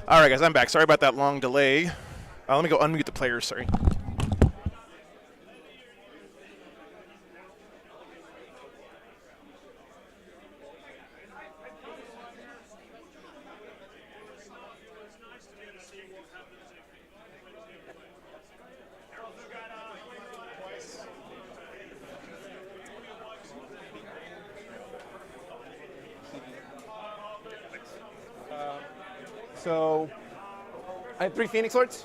A: All right, guys, I'm back. Sorry about that long delay. Let me go unmute the players, sorry.
B: So, I have 3 Phoenix Lords.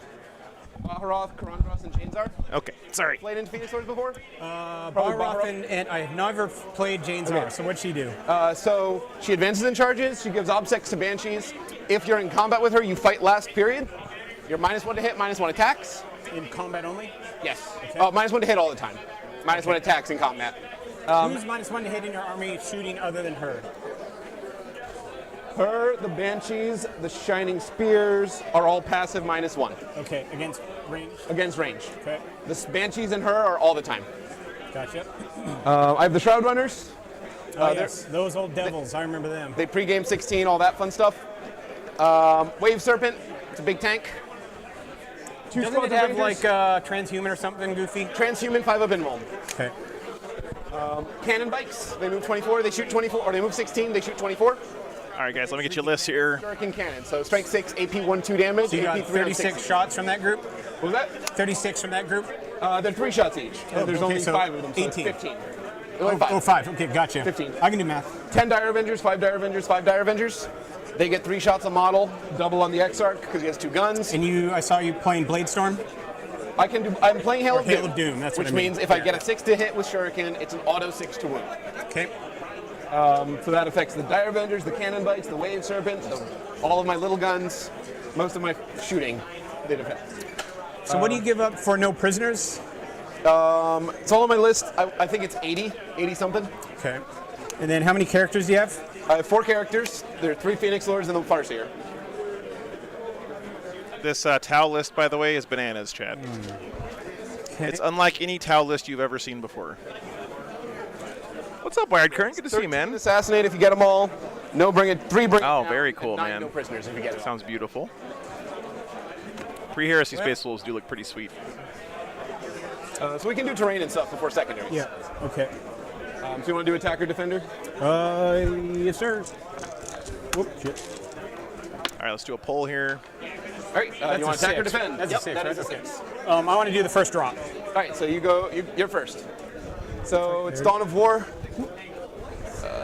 B: Baharoth, Karandros, and Chainzar.
A: Okay, sorry.
B: Played into Phoenix Lords before?
F: Baharoth and I have never played Jane's
B: Okay.
F: R, so what'd she do?
B: So she advances in charges. She gives obsects to Banshees. If you're in combat with her, you fight last period. You're -1 to hit, -1 attacks.
F: In combat only?
B: Yes. -1 to hit all the time. -1 attacks in combat.
F: Who's -1 to hit in your army shooting other than her?
B: Her, the Banshees, the Shining Spears are all passive -1.
F: Okay, against range?
B: Against range.
F: Okay.
B: The Banshees and her are all the time.
F: Gotcha.
B: I have the Shroud Runners.
F: Yes, those old devils, I remember them.
B: They pregame 16, all that fun stuff. Wave Serpent, it's a big tank.
F: Doesn't it have like transhuman or something goofy?
B: Transhuman, 5 up in mold.
F: Okay.
B: Cannon Bikes, they move 24, they shoot 24, or they move 16, they shoot 24.
A: All right, guys, let me get you a list here.
B: Shuriken Cannon, so strength 6, AP 1/2 damage.
F: So you got
B: AP
F: 36 shots from that group?
B: What was that?
F: 36 from that group?
B: They're 3 shots each. And there's only 5 of them, so
F: 18.
B: it's 15.
F: Oh, 5. Okay, gotcha.
B: 15.
F: I can do math.
B: 10 Dire Avengers, 5 Dire Avengers, 5 Dire Avengers. They get 3 shots a model, double on the Exarch because he has 2 guns.
F: And I saw you playing Bladestorm?
B: I'm playing Hail of Doom.
F: Hail of Doom, that's what
B: which
F: I mean.
B: means if I get a 6 to hit with Shuriken, it's an auto 6 to wound.
F: Okay.
B: So that affects the Dire Avengers, the Cannon Bikes, the Wave Serpent, all of my little guns, most of my shooting did affect.
F: So what do you give up for no prisoners?
B: It's all on my list. I think it's 80 something.
F: Okay. And then how many characters do you have?
B: I have 4 characters. There are 3 Phoenix Lords and the Farseer.
A: This Tau list, by the way, is bananas, Chad.
F: Okay.
A: It's unlike any Tau list you've ever seen before. What's up, Wired Current? Good to see you, man.
B: Assassinate if you get them all. No, bring it. 3 bring.
A: Oh,
B: it
A: very
B: down,
A: cool,
B: and 9
A: man.
B: No prisoners if you get it.
A: Sounds beautiful. Pre-Heresy Space Wolves do look pretty sweet.
B: So we can do terrain and stuff before secondaries.
F: Yeah. Okay.
B: So you want to do attacker defender?
F: Yes, sir. Whoop, shit.
A: All right, let's do a poll here.
B: All right, you want attack or defend?
F: That's
B: Yep,
F: a 6,
B: that
F: right?
B: is a
F: Okay.
B: 6.
F: I want to do the first drop.
B: All right, so you're first. So it's Dawn of War.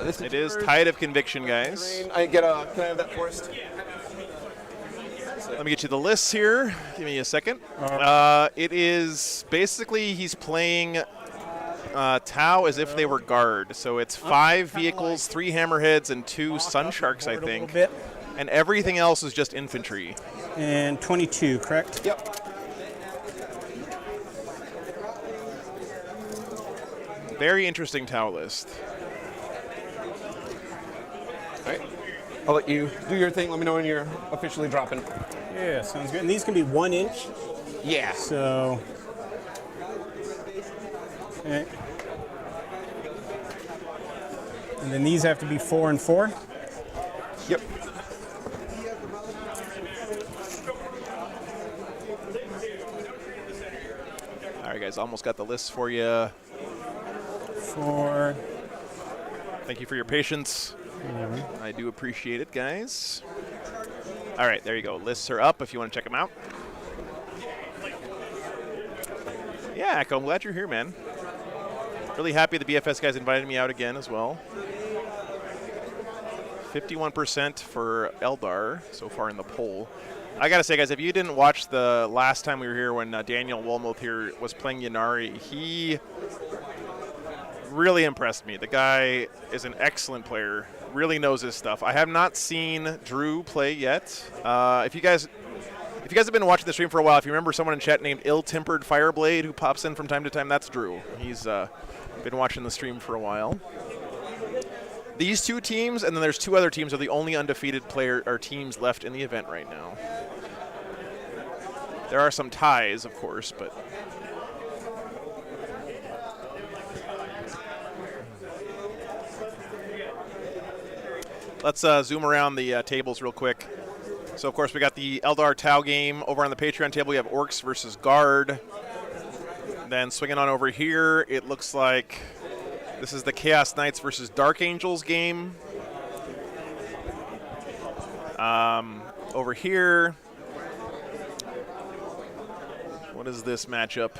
A: It is Tide of Conviction, guys.
B: Can I have that forest?
A: Let me get you the lists here. Give me a second. It is basically he's playing Tau as if they were guard. So it's 5 vehicles, 3 hammerheads, and 2 sun sharks, I think. And everything else is just infantry.
F: And 22, correct?
B: Yep.
A: Very interesting Tau list.
B: All right. I'll let you do your thing. Let me know when you're officially dropping.
F: Yeah, sounds good. And these can be 1 inch.
B: Yeah.
F: So. Okay. And then these have to be 4 and 4.
B: Yep.
A: All right, guys, almost got the lists for you.
F: 4.
A: Thank you for your patience. I do appreciate it, guys. All right, there you go. Lists are up if you want to check them out. Yeah, Echo, I'm glad you're here, man. Really happy the BFS guys invited me out again as well. 51% for Eldar so far in the poll. I gotta say, guys, if you didn't watch the last time we were here when Daniel Wolmuth here was playing Ynnari, he really impressed me. The guy is an excellent player, really knows his stuff. I have not seen Drew play yet. If you guys have been watching the stream for a while, if you remember someone in chat named Ill-Tempered Fireblade who pops in from time to time, that's Drew. He's been watching the stream for a while. These 2 teams, and then there's 2 other teams, are the only undefeated teams left in the event right now. There are some ties, of course, but let's zoom around the tables real quick. So, of course, we got the Eldar Tau game over on the Patreon table. We have Orcs versus Guard. Then swinging on over here, it looks like this is the Chaos Knights versus Dark Angels game. Over here, what is this matchup?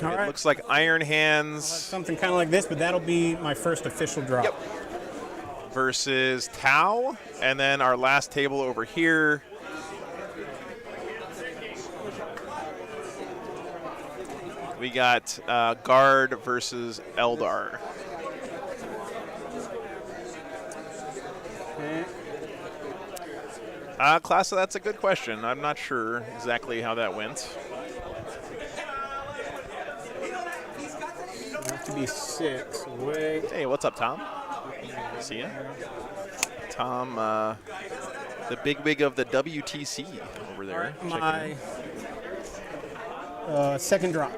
F: All
A: it
F: right.
A: looks like Iron Hands.
F: Something kind of like this, but that'll be my first official drop.
A: Yep. Versus Tau. And then our last table over here. We got Guard versus Eldar. Class, that's a good question. I'm not sure exactly how that went.
F: Have to be 6 away.
A: Hey, what's up, Tom? See ya. Tom, the bigwig of the WTC over there.
F: My second drop.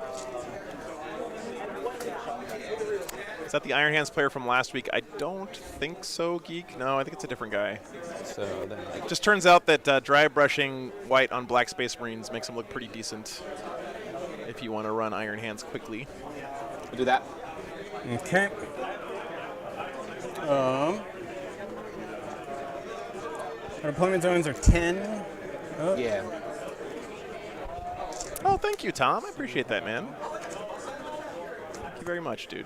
A: Is that the Iron Hands player from last week? I don't think so, Geek. No, I think it's a different guy.
B: So then
A: it just turns out that dry brushing white on black Space Marines makes them look pretty decent if you want to run Iron Hands quickly.
B: We'll do that.
F: Okay. Our opponent zones are 10. Oh.
B: Yeah.
A: Oh, thank you, Tom. I appreciate that, man. Thank you very much, dude.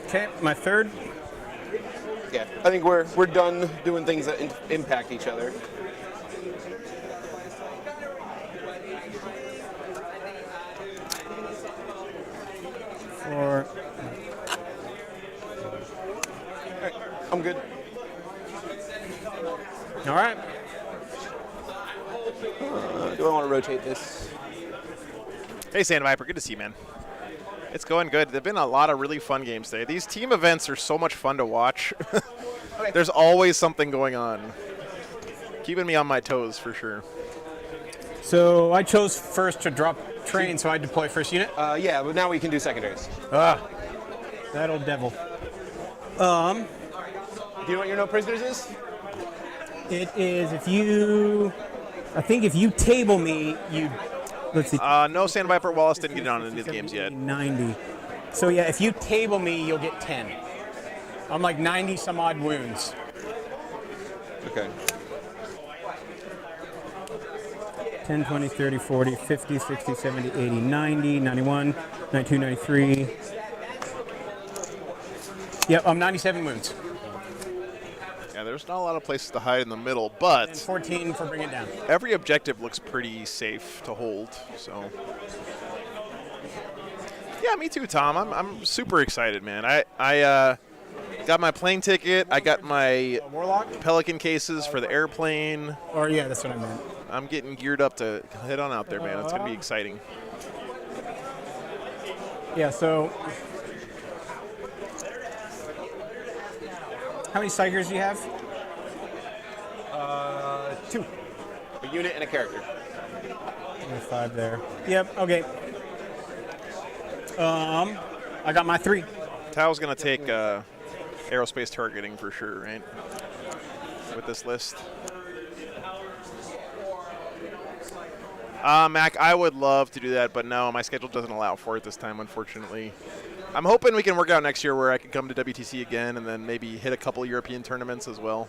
B: Okay, my third. Yeah, I think we're done doing things that impact each other.
F: Four.
B: All right, I'm good.
F: All right.
B: Do I want to rotate this?
A: Hey, Sand Viper, good to see you, man. It's going good. There have been a lot of really fun games today. These team events are so much fun to watch. There's always something going on. Keeping me on my toes, for sure.
F: So I chose first to drop train, so I deploy first unit?
B: Yeah, but now we can do secondaries.
F: Ah, that old devil.
B: Do you know what your no prisoners is?
F: It is if you table me, you. Let's see.
A: No, Sand Viper Wallace didn't get on into the games yet.
F: 90. So yeah, if you table me, you'll get 10. I'm like 90 some odd wounds.
B: Okay.
F: 10, 20, 30, 40, 50, 60, 70, 80, 90, 91, 92, 93. Yep, I'm 97 wounds.
A: Yeah, there's not a lot of places to hide in the middle, but
F: And 14 for bring it down.
A: every objective looks pretty safe to hold, so. Yeah, me too, Tom. I'm super excited, man. I got my plane ticket. I got my Pelican cases for the airplane.
F: Or yeah, that's what I meant.
A: I'm getting geared up to head on out there, man. It's going to be exciting.
F: Yeah, so how many Psychers do you have?
B: 2. A unit and a character.
F: 5 there. Yep, okay. I got my 3.
A: Tao's going to take aerospace targeting for sure, right? With this list. Mac, I would love to do that, but no, my schedule doesn't allow for it this time, unfortunately. I'm hoping we can work out next year where I can come to WTC again and then maybe hit a couple European tournaments as well.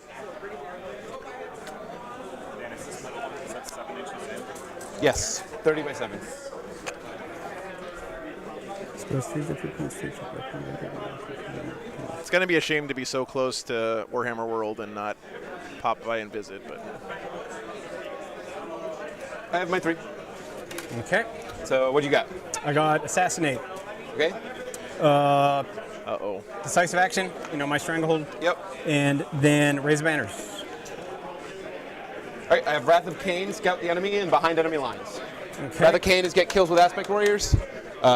B: Yes, 30 by 7.
A: It's going to be a shame to be so close to Warhammer World and not pop by and visit, but
B: I have my 3.
F: Okay.
B: So what do you got?
F: I got Assassinate.
B: Okay.
A: Uh-oh.
F: Decisive action, my stranglehold.
B: Yep.
F: And then raise banners.
B: All right, I have Wrath of Cain, scout the enemy, and behind enemy lines.
F: Okay.
B: Wrath of Cain is get kills with aspect warriors.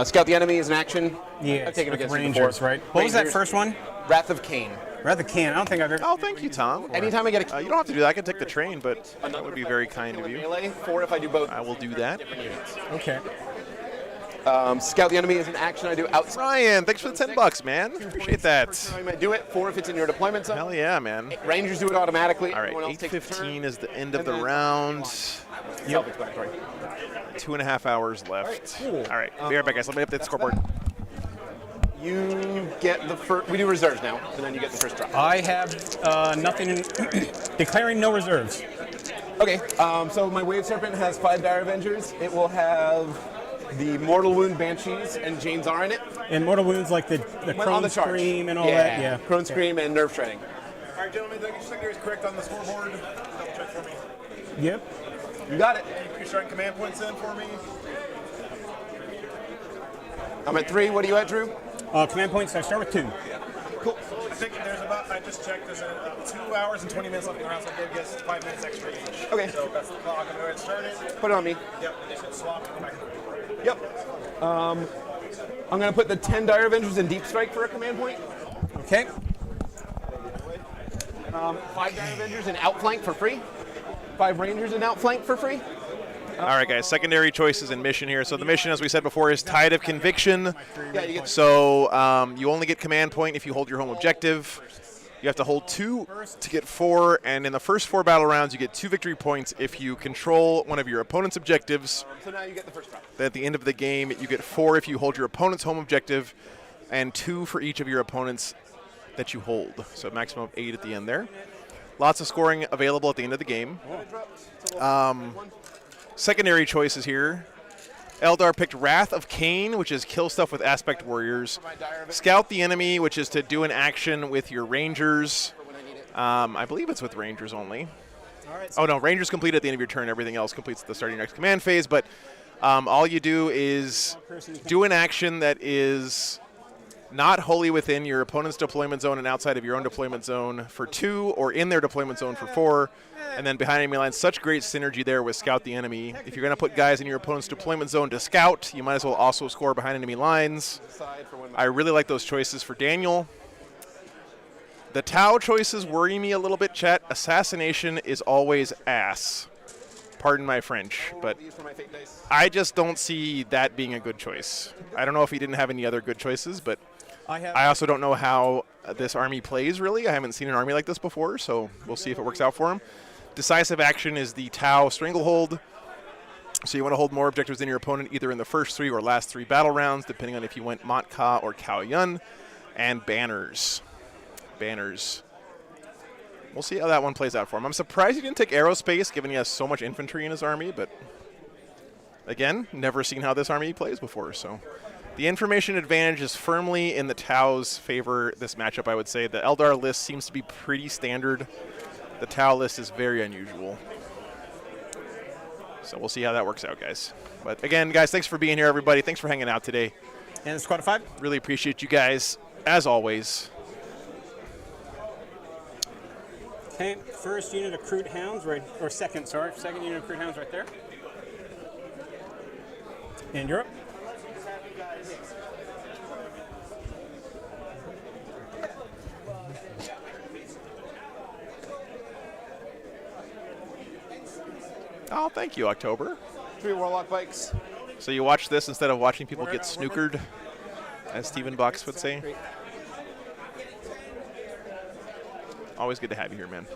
B: Scout the enemy is an action.
F: Yeah,
B: I've taken
F: with
B: against you
F: Rangers,
B: before.
F: right? What was that first one?
B: Wrath of Cain.
F: Wrath of Cain. I don't think I've ever.
A: Oh, thank you, Tom.
B: Anytime I get a
A: you don't have to do that. I can take the train, but that would be very kind of you.
B: melee, 4 if I do both.
A: I will do that.
B: Different units.
F: Okay.
B: Scout the enemy is an action I do outside.
A: Ryan, thanks for the $10, man. Appreciate that.
B: I do it. 4 if it's in your deployment zone.
A: Hell yeah, man.
B: Rangers do it automatically.
A: All right, 8:15 is the end of the round.
B: Self-explanatory.
A: 2.5 hours left. All right, be right back, guys. Let me update the scoreboard.
B: You get the first. We do reserves now, and then you get the first drop.
F: I have nothing. Declaring no reserves.
B: Okay. So my Wave Serpent has 5 Dire Avengers. It will have the Mortal Wound Banshees and Jane's are in it.
F: And Mortal Wounds like the Crone Scream and all that. Yeah.
B: Crone Scream and Nerve Shredding.
I: All right, gentlemen, the secondary is correct on the scoreboard. Double check for me.
F: Yep.
B: You got it.
I: You're starting command points in for me.
B: I'm at 3. What are you at, Drew?
F: Command points, I start with 2.
B: Cool.
I: I think there's about, I just checked, there's 2 hours and 20 minutes left in the round, so I guess 5 minutes extra each.
B: Okay.
I: So that's the clock. I'm going to go ahead and start it.
B: Put it on me.
I: Yep. Just hit swap and go back and forth.
B: Yep. I'm going to put the 10 Dire Avengers in Deep Strike for a command point.
F: Okay.
B: 5 Dire Avengers in Outflank for free. 5 Rangers in Outflank for free.
A: All right, guys, secondary choices and mission here. So the mission, as we said before, is Tide of Conviction. So you only get command point if you hold your home objective. You have to hold 2 to get 4, and in the first 4 battle rounds, you get 2 victory points if you control one of your opponent's objectives.
B: So now you get the first drop.
A: Then at the end of the game, you get 4 if you hold your opponent's home objective, and 2 for each of your opponents that you hold. So a maximum of 8 at the end there. Lots of scoring available at the end of the game. Secondary choices here. Eldar picked Wrath of Cain, which is kill stuff with Aspect Warriors. Scout the Enemy, which is to do an action with your Rangers. I believe it's with Rangers only. Oh no, Rangers complete at the end of your turn. Everything else completes at the start of your next command phase. But all you do is do an action that is not wholly within your opponent's deployment zone and outside of your own deployment zone for 2, or in their deployment zone for 4. And then behind enemy lines, such great synergy there with Scout the Enemy. If you're going to put guys in your opponent's deployment zone to scout, you might as well also score behind enemy lines. I really like those choices for Daniel. The Tau choices worry me a little bit, chat. Assassination is always ass. Pardon my French, but I just don't see that being a good choice. I don't know if he didn't have any other good choices, but I also don't know how this army plays, really. I haven't seen an army like this before, so we'll see if it works out for him. Decisive action is the Tau Stranglehold. So you want to hold more objectives than your opponent, either in the first 3 or last 3 battle rounds, depending on if you went Matka or Kao Yun. And Banners. Banners. We'll see how that one plays out for him. I'm surprised he didn't take Aerospace, given he has so much infantry in his army, but again, never seen how this army plays before, so. The information advantage is firmly in the Tau's favor this matchup, I would say. The Eldar list seems to be pretty standard. The Tau list is very unusual. So we'll see how that works out, guys. But again, guys, thanks for being here, everybody. Thanks for hanging out today.
F: And squad of 5.
A: Really appreciate you guys, as always.
F: Okay, first unit of Crute Hounds, right, or second unit of Crute Hounds right there. And you're up.
A: Oh, thank you, October.
B: 3 Warlock bikes.
A: So you watch this instead of watching people get snookered, as Stephen Box would say. Always good to have you here, man.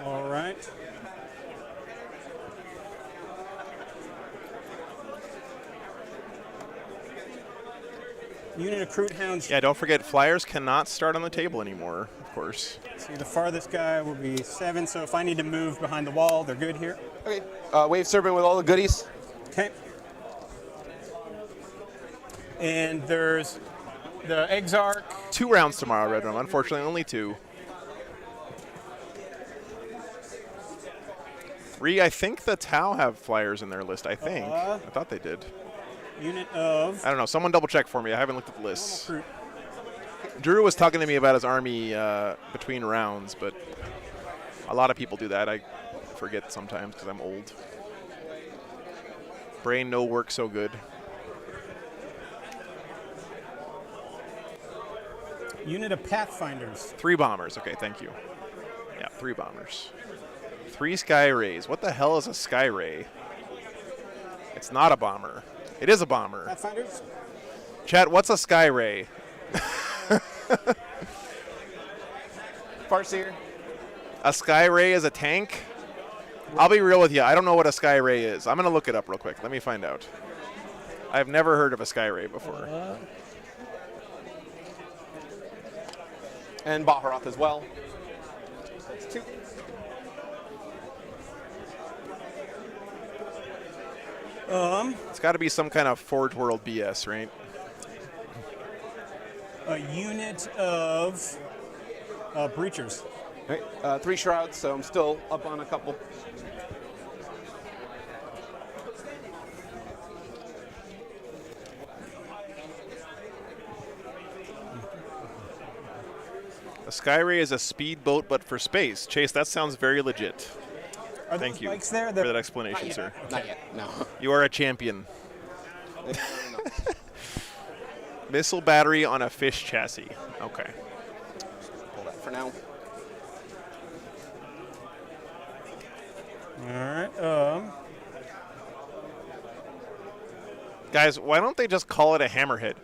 F: All right. Unit of Crute Hounds.
A: Yeah, don't forget, flyers cannot start on the table anymore, of course.
F: See, the farthest guy will be 7, so if I need to move behind the wall, they're good here.
B: Okay. Wave Serpent with all the goodies.
F: Okay. And there's the Exarch.
A: 2 rounds tomorrow, Red Rum. Unfortunately, only 2. 3, I think the Tau have flyers in their list, I think. I thought they did.
F: Unit of...
A: I don't know. Someone double check for me. I haven't looked at the lists. Drew was talking to me about his army between rounds, but a lot of people do that. I forget sometimes because I'm old. Brain no work so good.
F: Unit of Pathfinders.
A: 3 bombers. Okay, thank you. Yeah, 3 bombers. 3 Sky Rays. What the hell is a Sky Ray? It's not a bomber. It is a bomber.
B: Pathfinders?
A: Chat, what's a sky ray?
B: Farseer.
A: A sky ray is a tank? I'll be real with you. I don't know what a sky ray is. I'm going to look it up real quick. Let me find out. I've never heard of a sky ray before.
B: And Baharoth as well. That's 2.
A: It's got to be some kind of Forge World BS, right?
F: A unit of breachers.
B: Right. 3 shrouds, so I'm still up on a couple.
A: A sky ray is a speedboat, but for space. Chase, that sounds very legit.
F: Are
A: Thank
F: those
A: you
F: bikes there?
A: for that explanation, sir.
B: Not yet, no.
A: You are a champion. Missile battery on a fish chassis. Okay.
B: Pull that for now.
F: All right.
A: Guys, why don't they just call it a hammerhead?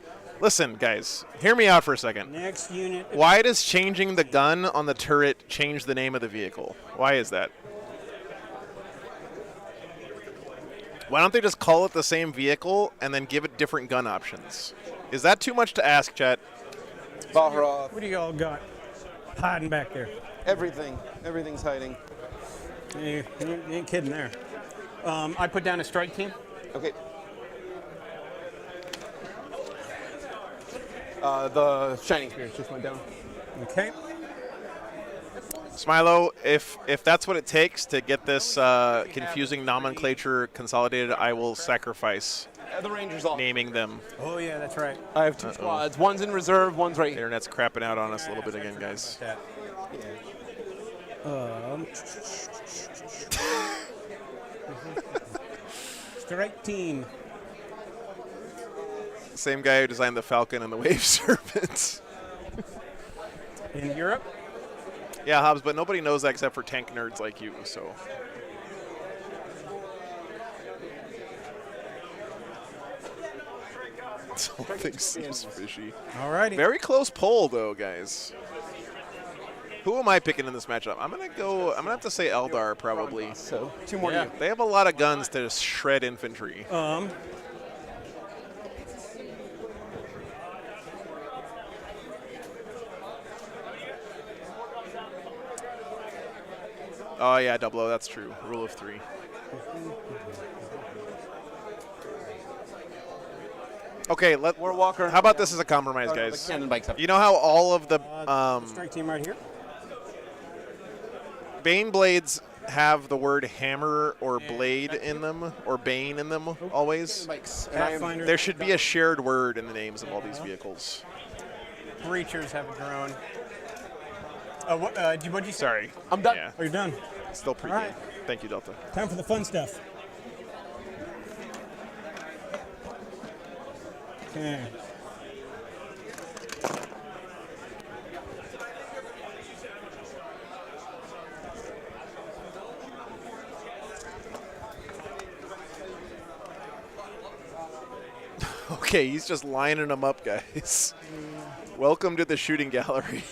A: Listen, guys, hear me out for a second.
F: Next unit.
A: Why does changing the gun on the turret change the name of the vehicle? Why is that? Why don't they just call it the same vehicle and then give it different gun options? Is that too much to ask, chat?
B: Baharoth.
F: What do you all got hiding back there?
B: Everything. Everything's hiding.
F: You ain't kidding there. I put down a strike team.
B: Okay. The Shining Spears just went down.
F: Okay.
A: Smilo, if that's what it takes to get this confusing nomenclature consolidated, I will sacrifice
B: The Rangers all.
A: naming them.
F: Oh yeah, that's right.
B: I have 2 squads. One's in reserve, one's right
A: The
B: here.
A: internet's crapping out on us a little bit again, guys.
F: Strike team.
A: Same guy who designed the Falcon and the Wave Serpent.
F: In Europe?
A: Yeah, Hobbs, but nobody knows that except for tank nerds like you, so. Something seems fishy.
F: Alrighty.
A: Very close poll, though, guys. Who am I picking in this matchup? I'm gonna have to say Eldar probably.
B: So 2 more.
A: Yeah, they have a lot of guns to just shred infantry. Oh yeah, double O, that's true. Rule of 3. Okay,
B: Warwalker.
A: How about this as a compromise,
B: The
A: guys?
B: cannon bikes up.
A: You know how all of the
F: strike team right here.
A: Bane blades have the word hammer or blade in them, or bane in them always?
F: Pathfinder.
A: There should be a shared word in the names of all these vehicles.
F: Breachers have a drone. What'd you say?
A: Sorry.
B: I'm done.
A: Yeah,
F: Oh, you're done.
A: still pre
F: All right.
A: Thank you, Delta.
F: Time for the fun stuff. Okay.
A: Okay, he's just lining them up, guys. Welcome to the shooting gallery.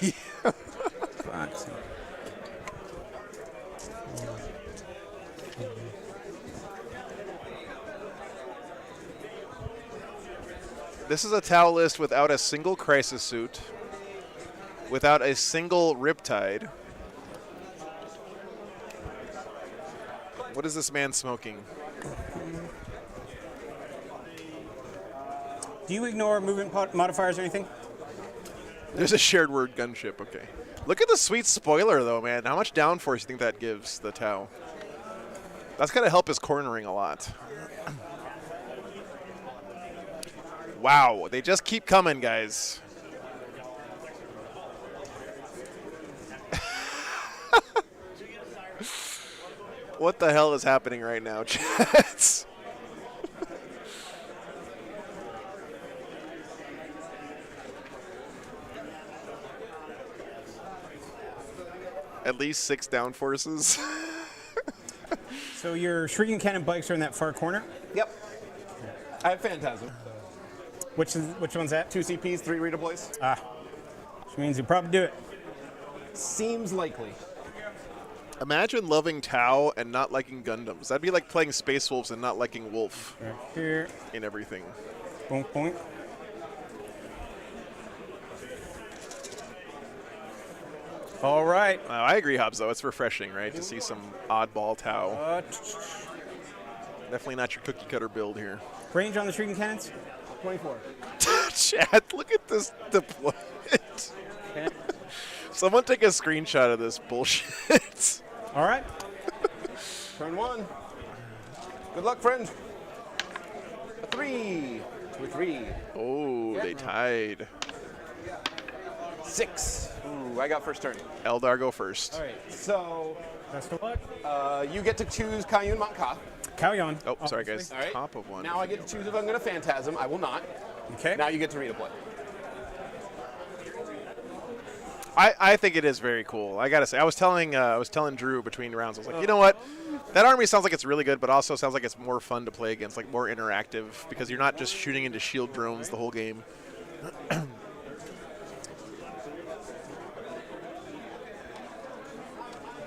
A: This is a Tau list without a single crisis suit, without a single riptide. What is this man smoking?
F: Do you ignore movement modifiers or anything?
A: There's a shared word gunship, okay. Look at the sweet spoiler, though, man. How much downforce do you think that gives the Tau? That's going to help his cornering a lot. Wow, they just keep coming, guys. What the hell is happening right now, chat? At least 6 downforces.
F: So your shrieking cannon bikes are in that far corner?
B: Yep. I have Phantasm.
F: Which one's that?
B: 2 CPs, 3 redeploys.
F: Which means you probably do it.
B: Seems likely.
A: Imagine loving Tau and not liking Gundams. That'd be like playing Space Wolves and not liking Wolf.
F: Right here.
A: In everything.
F: Boom, boom. All right.
A: I agree, Hobbs, though. It's refreshing, right, to see some oddball Tau. Definitely not your cookie cutter build here.
F: Range on the shooting cannons?
B: 24.
A: Chad, look at this deployment.
F: Okay.
A: Someone take a screenshot of this bullshit.
F: All right.
B: Turn 1. Good luck, friend. A 3. 2 or 3.
A: Oh, they tied.
B: 6. Ooh, I got first turn.
A: Eldar go first.
B: All right, so
F: best of luck.
B: You get to choose Kayun Monka.
F: Kaoyun.
A: Oh, sorry, guys.
B: All right.
A: Top of one.
B: Now I get to choose if I'm going to Phantasm. I will not.
F: Okay.
B: Now you get to redeploy.
A: I think it is very cool. I gotta say, I was telling Drew between rounds. I was like, you know what? That army sounds like it's really good, but also sounds like it's more fun to play against, like more interactive, because you're not just shooting into shield drones the whole game.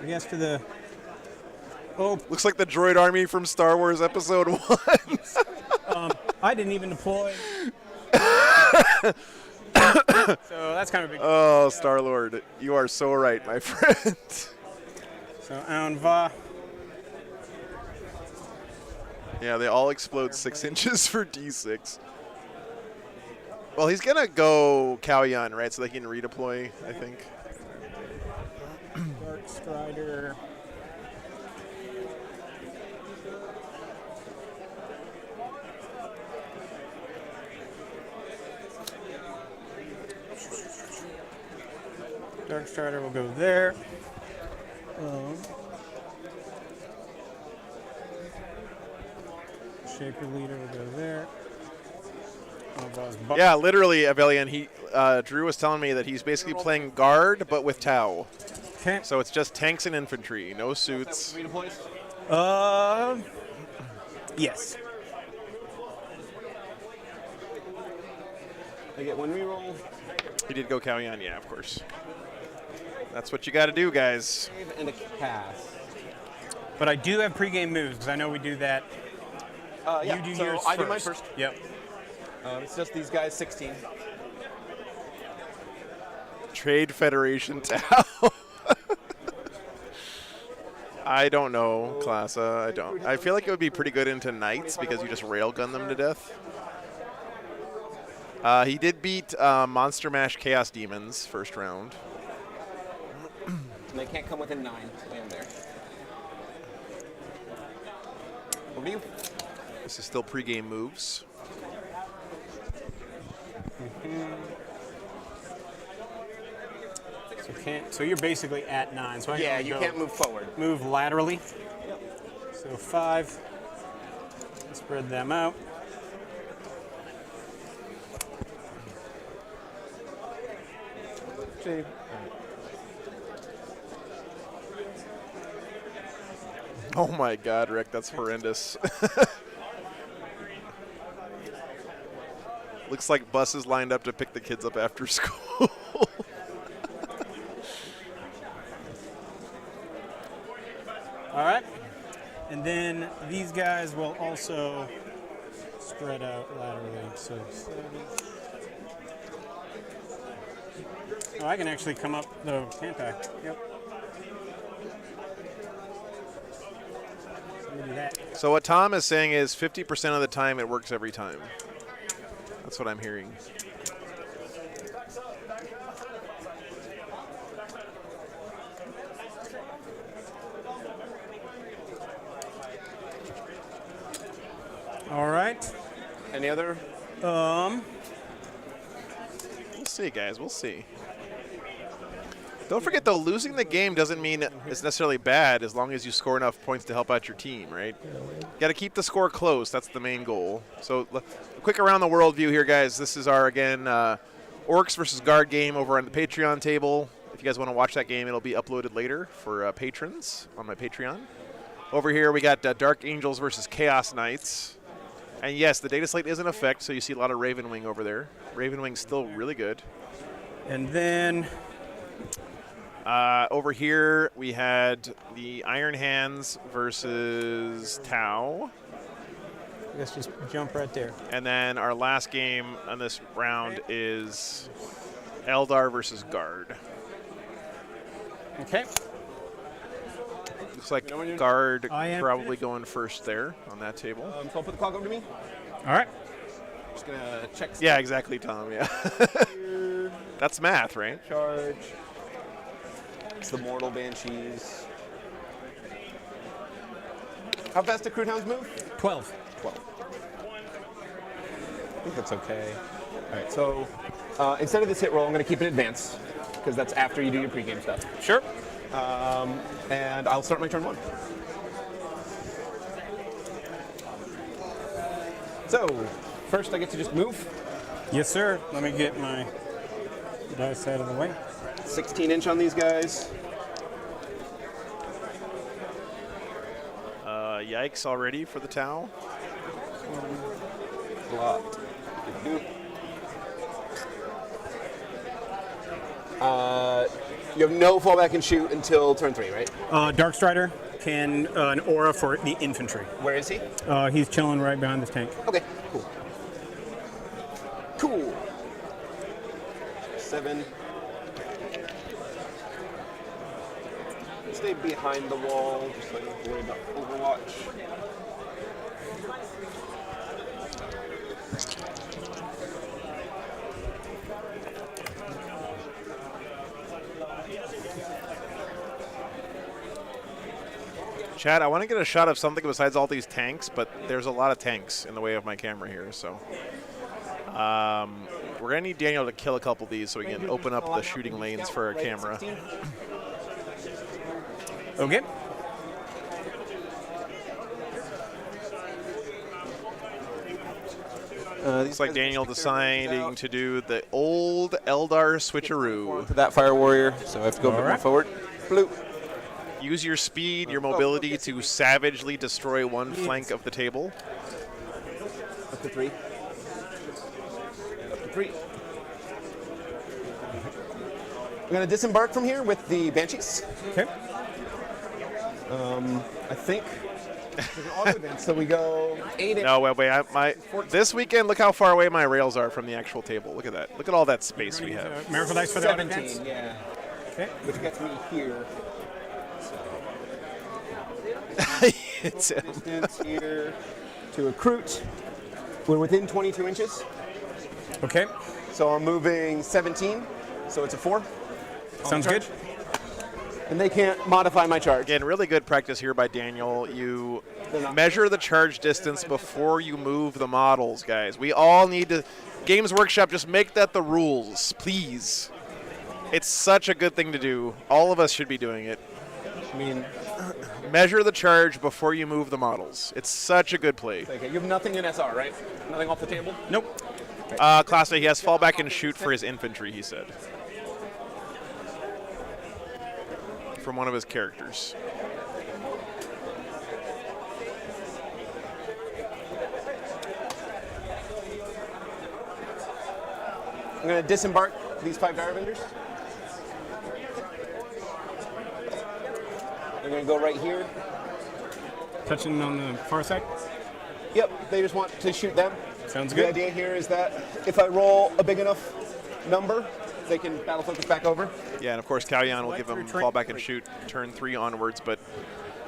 F: Yes, to the. Oh,
A: looks like the droid army from Star Wars Episode 1.
F: I didn't even deploy. So that's kind of a big.
A: Oh, Star-Lord, you are so right, my friend.
F: So Anva.
A: Yeah, they all explode 6 inches for D6. Well, he's gonna go Kaoyun, right? So they can redeploy, I think.
F: Dark Strider. Dark Strider will go there. Shaper Leader will go there.
A: Yeah, literally, Avelian. Drew was telling me that he's basically playing guard, but with Tau.
F: Okay.
A: So it's just tanks and infantry, no suits.
F: Yes.
B: I get 1 reroll.
A: He did go Kaoyun, yeah, of course. That's what you got to do, guys.
B: And a cast.
F: But I do have pregame moves because I know we do that.
B: Yeah,
F: you do
B: so
F: yours
B: I
F: first.
B: do mine first.
F: Yep.
B: It's just these guys, 16.
A: Trade Federation Tau. I don't know, Klasa. I don't. I feel like it would be pretty good into Knights because you just railgun them to death. He did beat Monster Mash Chaos Demons first round.
B: And they can't come within 9. Land there. Over to you.
A: This is still pregame moves.
F: So you're basically at 9. So I
B: Yeah,
F: can
B: you
F: go
B: can't move forward.
F: Move laterally. So 5. Spread them out.
B: See.
A: Oh my God, Rick, that's horrendous. Looks like buses lined up to pick the kids up after school.
F: All right. And then these guys will also spread out laterally. So I can actually come up though, can't I? Yep. So let me do that.
A: So what Tom is saying is 50% of the time it works every time. That's what I'm hearing.
F: All right.
B: Any other?
A: We'll see, guys. We'll see. Don't forget, though, losing the game doesn't mean it's necessarily bad as long as you score enough points to help out your team, right? Got to keep the score close. That's the main goal. So, a quick around the world view here, guys. This is our, again, Orcs versus Guard game over on the Patreon table. If you guys want to watch that game, it'll be uploaded later for patrons on my Patreon. Over here, we got Dark Angels versus Chaos Knights. And yes, the data slate is in effect, so you see a lot of Ravenwing over there. Ravenwing's still really good.
F: And then
A: over here we had the Iron Hands versus Tau.
F: let's just jump right there.
A: And then our last game on this round is Eldar versus Guard.
F: Okay.
A: Looks like Guard probably going first there on that table.
B: So I'll put the clock over to me.
F: All right.
B: Just gonna check.
A: Yeah, exactly, Tom. Yeah. That's math, right?
B: Charge. It's the Mortal Banshees. How fast do Crude Hounds move?
F: 12.
B: 12. I think that's okay. All right, so instead of this hit roll, I'm going to keep it in advance because that's after you do your pregame stuff.
F: Sure.
B: And I'll start my turn 1. So, first I get to just move.
F: Yes, sir. Let me get my dice out of the way.
B: 16-inch on these guys.
A: Yikes already for the Tau.
B: Blocked. You have no fallback and shoot until turn 3, right?
F: Darkstrider can an aura for the infantry.
B: Where is he?
F: He's chilling right behind this tank.
B: Okay, cool. Cool. 7. Stay behind the wall, just so I don't have to worry about Overwatch.
A: Chad, I want to get a shot of something besides all these tanks, but there's a lot of tanks in the way of my camera here, so we're going to need Daniel to kill a couple of these so we can open up the shooting lanes for our camera.
F: Okay.
A: Looks like Daniel deciding to do the old Eldar switcheroo.
B: To that Fire Warrior, so I have to go a bit more forward. Blue.
A: Use your speed, your mobility to savagely destroy one flank of the table.
B: Up to 3. And up to 3. I'm going to disembark from here with the Banshees.
F: Okay.
B: I think there's an auto advance, so we go 8.
A: No, wait. This weekend, look how far away my rails are from the actual table. Look at that. Look at all that space we have.
F: Miracle dice for the auto
B: 17,
F: advance?
B: yeah.
F: Okay.
B: Which gets me here.
A: It's
B: distance here to recruit. We're within 22 inches.
F: Okay.
B: So I'm moving 17, so it's a 4.
F: Sounds good.
B: And they can't modify my charge.
A: Again, really good practice here by Daniel. You measure the charge distance before you move the models, guys. We all need to, Games Workshop, just make that the rules, please. It's such a good thing to do. All of us should be doing it.
B: I mean,
A: measure the charge before you move the models. It's such a good play.
B: Okay, you have nothing in SR, right? Nothing off the table?
F: Nope.
A: Class A, he has fallback and shoot for his infantry, he said. From one of his characters.
B: I'm going to disembark these 5 Dire Vendors. They're going to go right here.
F: Touching on the far side?
B: Yep, they just want to shoot them.
F: Sounds
B: good.
F: good.
B: The idea here is that if I roll a big enough number, they can battle focus back over.
A: Yeah, and of course Kalyan will give him fallback and shoot turn 3 onwards, but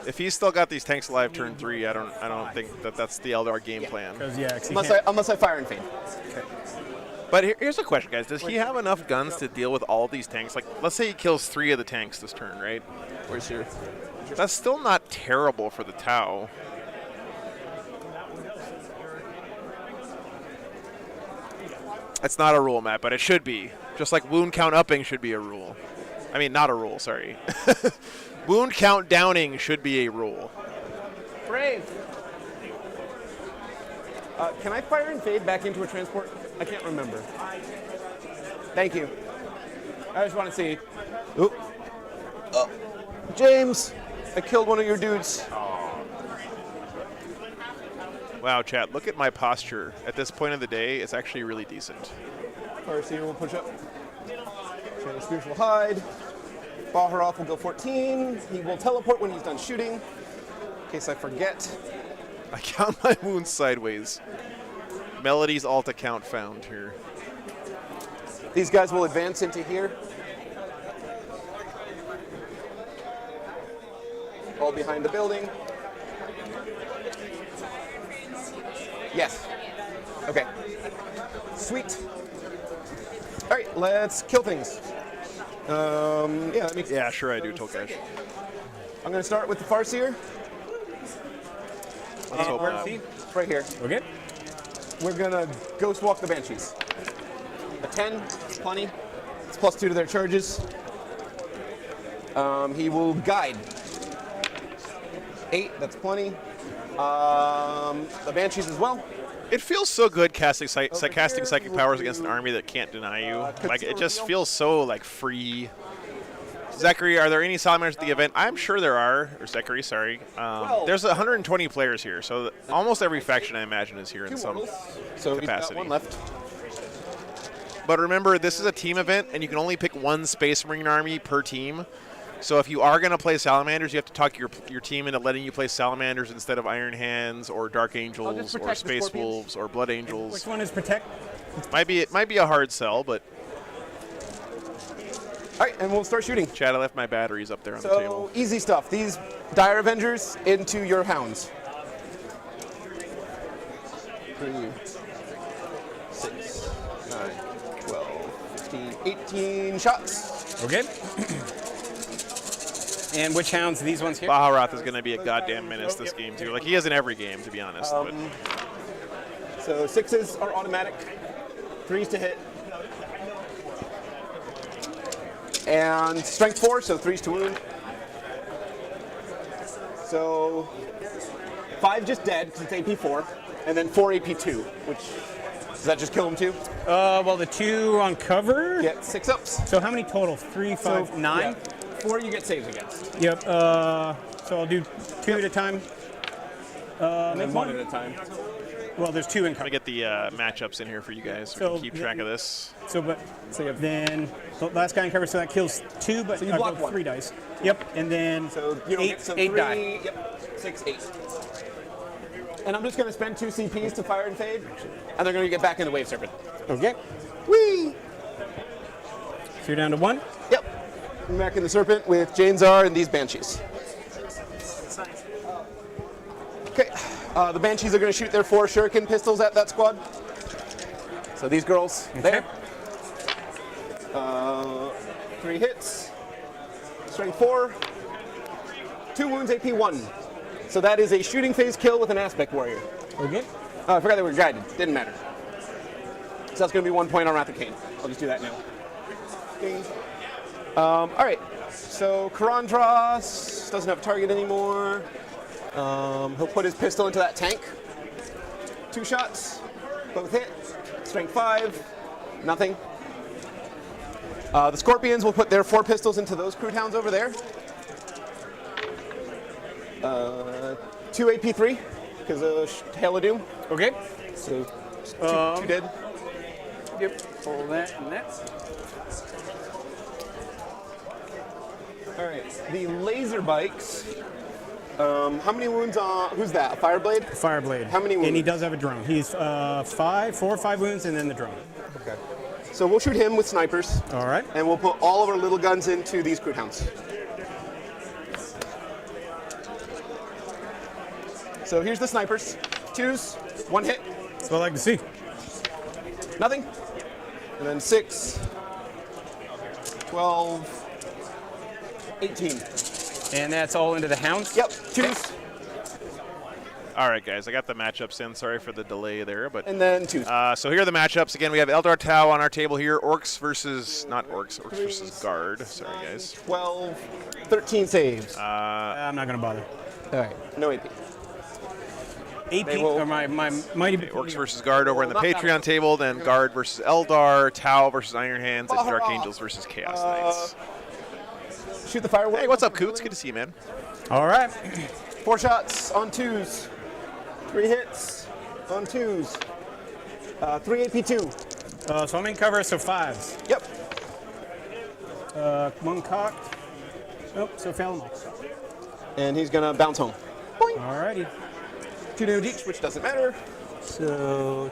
A: if he's still got these tanks alive turn 3, I don't think that that's the Eldar game plan.
B: Unless I fire and fade.
A: Okay. But here's a question, guys. Does he have enough guns to deal with all these tanks? Like, let's say he kills 3 of the tanks this turn, right?
B: Where's your?
A: That's still not terrible for the Tau. It's not a rule, Matt, but it should be. Just like wound count upping should be a rule. I mean, not a rule, sorry. Wound count downing should be a rule.
B: Brave. Can I fire and fade back into a transport? I can't remember. Thank you. I just want to see. Oop. James, I killed one of your dudes.
A: Wow, chat, look at my posture. At this point of the day, it's actually really decent.
B: Farseer will push up. Shadow Spears will hide. Baharov will go 14. He will teleport when he's done shooting, in case I forget.
A: I count my wounds sideways. Melody's alt account found here.
B: These guys will advance into here. All behind the building. Yes. Okay. Sweet. All right, let's kill things. Yeah, that makes
A: Yeah, sure I do, Tolkash.
B: I'm going to start with the Farseer.
A: Let's hope
B: Where
A: not.
B: is he? Right here.
R: Okay.
B: We're going to Ghost Walk the Banshees. A 10, plenty. It's +2 to their charges. He will guide. 8, that's plenty. The Banshees as well.
A: It feels so good casting psychic powers against an army that can't deny you. Like it just feels so like free. Zachary, are there any salamanders at the event? I'm sure there are. Or Zachary, sorry. There's 120 players here, so almost every faction I imagine is here in some
B: So
A: capacity.
B: he's got one left.
A: But remember, this is a team event, and you can only pick one Space Marine army per team. So if you are going to play Salamanders, you have to talk your team into letting you play Salamanders instead of Iron Hands or Dark Angels or Space Wolves or Blood Angels.
F: Which one is Protect?
A: It might be a hard sell, but...
B: All right, and we'll start shooting.
A: Chad, I left my batteries up there on the table.
B: So easy stuff. These Dire Avengers into your Hounds. 3, 6, 9, 12, 15, 18 shots.
F: Okay. And which hounds? These ones here?
A: Baharoth is going to be a goddamn menace this game, too. Like, he is in every game, to be honest. But.
B: So 6s are automatic. 3s to hit. And strength 4, so 3s to wound. So 5 just dead, because it's AP 4. And then 4 AP 2, which, does that just kill him too?
F: Well, the 2 on cover?
B: Get 6 ups.
F: So how many total? 3, 5, 9?
B: Yeah. 4 you get saves against.
F: Yep. So I'll do 2 at a time.
B: And 1 at a time.
F: Well, there's 2 in cover.
A: I'm going to get the matchups in here for you guys so we can keep track of this.
F: Then the last guy in cover, so that kills 2, but
B: So you
F: I
B: block
F: rolled
B: 1.
F: 3 dice. Yep, and then
B: So you don't
F: 8,
B: get so
F: 8
B: 3,
F: die.
B: Yep, 6, 8. And I'm just going to spend 2 CPs to fire and fade, and they're going to get back into Wave Serpent.
F: Okay.
B: Whee!
F: So you're down to 1?
B: Yep. I'm back in the Serpent with Janezar and these Banshees. Okay. The Banshees are going to shoot their 4 Shuriken pistols at that squad. So these girls there. 3 hits. Strength 4. 2 wounds, AP 1. So that is a shooting phase kill with an Aspect Warrior.
F: Okay.
B: Oh, I forgot they were guided. Didn't matter. So that's going to be 1 point on Wrath of Cain. I'll just do that now. Ding. All right. So Karandras doesn't have a target anymore. He'll put his pistol into that tank. 2 shots. Both hit. Strength 5. Nothing. The Scorpions will put their 4 pistols into those Crude Hounds over there. 2 AP 3 because of Hail of Doom.
F: Okay.
B: So 2 dead.
F: Yep. Pull that and that.
B: All right. The laser bikes. How many wounds on? Who's that? Fireblade?
F: Fireblade.
B: How many wounds?
F: And he does have a drone. He's 4 or 5 wounds and then the drone.
B: Okay. So we'll shoot him with snipers.
F: All right.
B: And we'll put all of our little guns into these Crude Hounds. So here's the snipers. 2s, 1 hit.
F: That's what I like to see.
B: Nothing. And then 6, 12, 18.
F: And that's all into the hounds?
B: Yep, 2s.
A: All right, guys, I got the matchups in. Sorry for the delay there, but
B: and then 2s.
A: So here are the matchups. Again, we have Eldar Tau on our table here. Orcs versus Orcs versus Guard. Sorry, guys.
B: 12, 13 saves.
F: I'm not going to bother.
B: All right, no AP.
F: AP or my mighty
A: Orcs versus Guard over on the Patreon table. Then Guard versus Eldar, Tau versus Iron Hands, and Dark Angels versus Chaos Knights.
B: Shoot the fireworks.
A: Hey, what's up, Coots? Good to see you, man.
F: All right.
B: 4 shots on 2s. 3 hits. On 2s. 3 AP2.
F: So I'm in cover, so 5s.
B: Yep.
F: One cocked. Oh, so fail them all.
B: And he's gonna bounce home. Boing.
F: Alrighty.
B: 2 damage each, which doesn't matter.
F: So.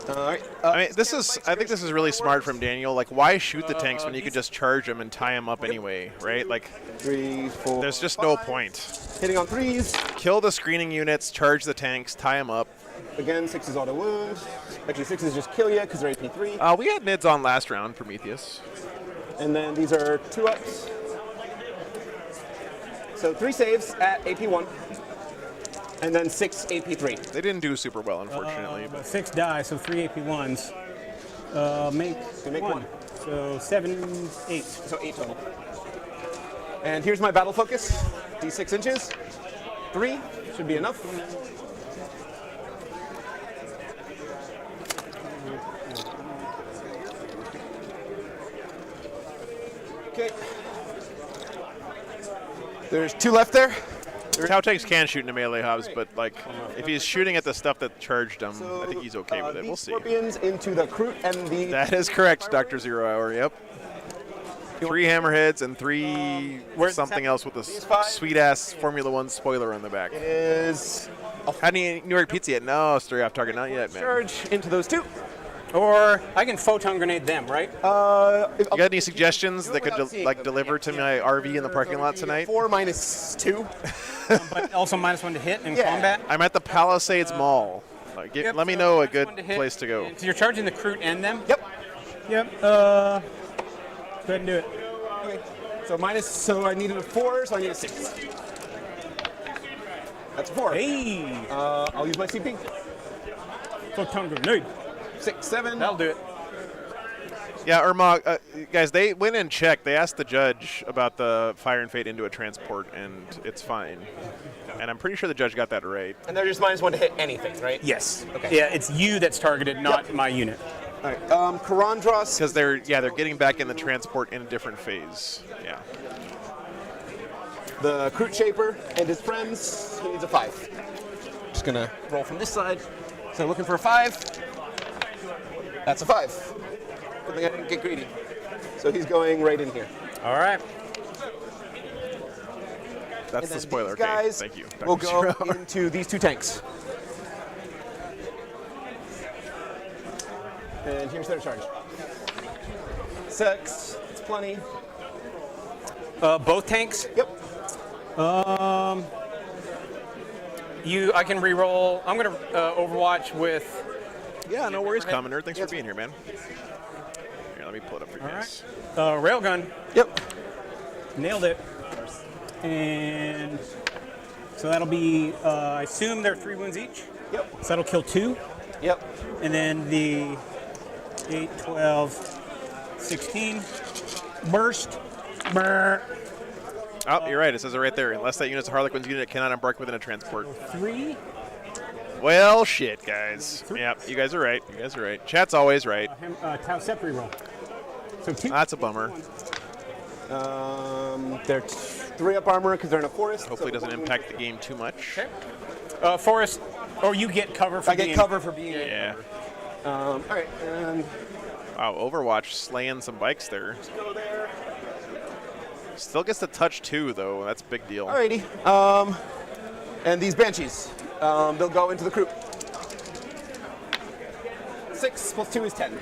B: All right.
A: I mean, I think this is really smart from Daniel. Like, why shoot the tanks when you could just charge them and tie them up anyway, right? Like,
B: 3, 4.
A: There's just no point.
B: Hitting on 3s.
A: Kill the screening units, charge the tanks, tie them up.
B: Again, 6 is auto wound. Actually, 6 is just kill you because they're AP3.
A: We had NIDs on last round, Prometheus.
B: And then these are 2-ups. So 3 saves at AP1. And then 6 AP3.
A: They didn't do super well, unfortunately.
F: But 6 die, so 3 AP1s. Make one. So 7, 8.
B: So 8 total. And here's my battle focus. D6 inches. 3 should be enough. Okay. There's 2 left there.
A: Tau tanks can shoot into melee hubs, but like if he's shooting at the stuff that charged him, I think he's okay with it. We'll see.
B: Scorpions into the Kroot and the.
A: That is correct, Dr. 0 Hour. Yep. 3 hammerheads and 3 something else with a sweet ass Formula 1 spoiler on the back.
B: It is.
A: How do you New York pizza yet? No, story off target, not yet, man.
B: Charge into those 2.
F: Or I can photon grenade them, right?
A: You got any suggestions that could deliver to my RV in the parking lot tonight?
B: 4 minus 2.
F: But also -1 to hit in combat.
A: I'm at the Palisades Mall. Let me know a good place to go.
F: So you're charging the Kroot and them?
B: Yep.
F: Yep. Go ahead and do it.
B: Okay. So I needed a 4, so I need a 6. That's a 4.
F: Hey.
B: I'll use my CP.
F: Photon grenade.
B: 6, 7.
F: That'll do it.
A: Yeah, Irma, guys, they went and checked. They asked the judge about the fire and fate into a transport, and it's fine. And I'm pretty sure the judge got that right.
B: And they're just -1 to hit anything, right?
F: Yes.
B: Okay.
F: Yeah, it's you that's targeted, not my unit.
B: All right. Karandros.
A: Because they're getting back in the transport in a different phase. Yeah.
B: The Kroot Shaper and his friends. He needs a 5. Just gonna roll from this side. So looking for a 5. That's a 5. Good thing I didn't get greedy. So he's going right in here.
F: All right.
A: That's the spoiler.
B: These guys
A: Thank you.
B: will go into these 2 tanks. And here's their charge. 6. It's plenty.
F: Both tanks?
B: Yep.
F: I can re-roll. I'm gonna Overwatch with.
A: Yeah, no worries, Commoner. Thanks for being here, man. Here, let me pull it up for you guys.
F: Railgun.
B: Yep.
F: Nailed it. And so that'll be, I assume they're 3 wounds each?
B: Yep.
F: So that'll kill 2?
B: Yep.
F: And then the 8, 12, 16. Burst. Brr.
A: Oh, you're right. It says it right there. Unless that unit's a Harlequin's unit, it cannot embark within a transport.
F: 3.
A: Well, shit, guys. Yep, you guys are right. You guys are right. Chat's always right.
F: Tau Scepter roll. So 2.
A: That's a bummer.
B: They're 3-up armor because they're in a forest.
A: Hopefully it doesn't impact the game too much.
F: Okay. Forest. Oh, you get cover for
B: I get cover for being.
A: Yeah.
B: All right. And
A: wow, Overwatch slaying some bikes there.
B: go there.
A: Still gets to touch 2, though. That's a big deal.
B: Alrighty. And these Banshees, they'll go into the Kroot. 6 plus 2 is 10.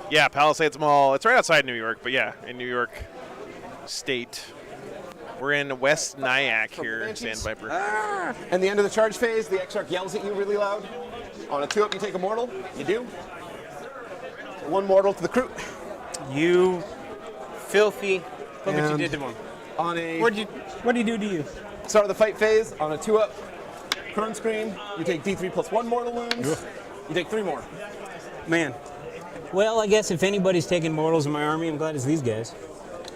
A: Yeah, Palisades Mall. It's right outside New York, but yeah, in New York State. We're in West Nyack here, Sandviper.
B: And the end of the charge phase, the Exarch yells at you really loud. On a 2-up, you take a mortal. You do. So 1 mortal to the Kroot.
F: You filthy. Look what you did to him.
B: On a.
F: What did he do to you?
B: Start of the fight phase, on a 2-up, Krone Scream, you take D3 plus 1 mortal wounds.
F: Ugh.
B: You take 3 more.
F: Man.
N: Well, I guess if anybody's taking mortals in my army, I'm glad it's these guys.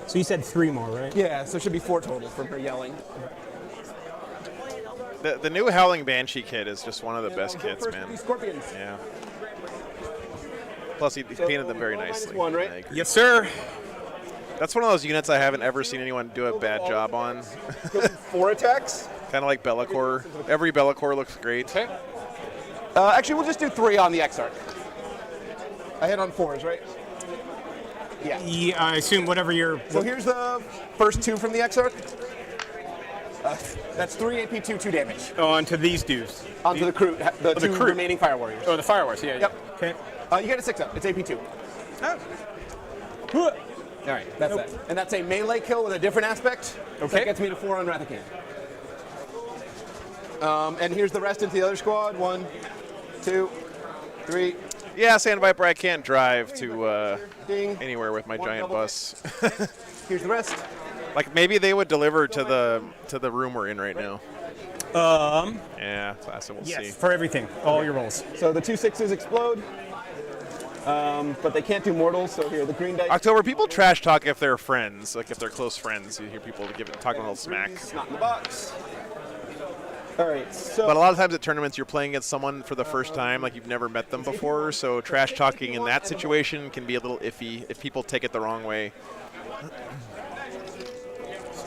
N: So you said 3 more, right?
B: Yeah, so it should be 4 total from her yelling.
A: The new Howling Banshee kit is just one of the best kits, man.
B: Scorpions.
A: Yeah. Plus, he painted them very nicely.
B: -1, right?
A: I agree.
F: Yes, sir.
A: That's one of those units I haven't ever seen anyone do a bad job on.
B: 4 attacks.
A: Kind of like Be'lakor. Every Be'lakor looks great.
B: Okay. Actually, we'll just do 3 on the Exarch. I hit on 4s, right?
F: Yeah, I assume whatever you're.
B: So here's the first 2 from the Exarch. That's 3 AP2, 2 damage.
F: Oh, onto these dudes.
B: Onto the crew, the 2 remaining Fire Warriors.
F: Oh, the Fire Warriors, yeah.
B: Yep.
F: Okay.
B: You get a 6-up. It's AP2.
F: Oh.
B: All right, that's that. And that's a melee kill with a different aspect.
F: Okay.
B: So that gets me to 4 on Wrath of Khan. And here's the rest into the other squad. 1, 2, 3.
A: Yeah, Sand Viper, I can't drive to
B: Ding.
A: anywhere with my giant bus.
B: Here's the rest.
A: Like maybe they would deliver to the room we're in right now. Yeah, classic. We'll see.
F: For everything, all your rolls.
B: So the 2 6s explode, but they can't do mortals. So here, the green dice.
A: October, people trash talk if they're friends, like if they're close friends. You hear people talking a little smack.
B: Not in the box. All right. So.
A: But a lot of times at tournaments, you're playing against someone for the first time, like you've never met them before. So trash talking in that situation can be a little iffy if people take it the wrong way.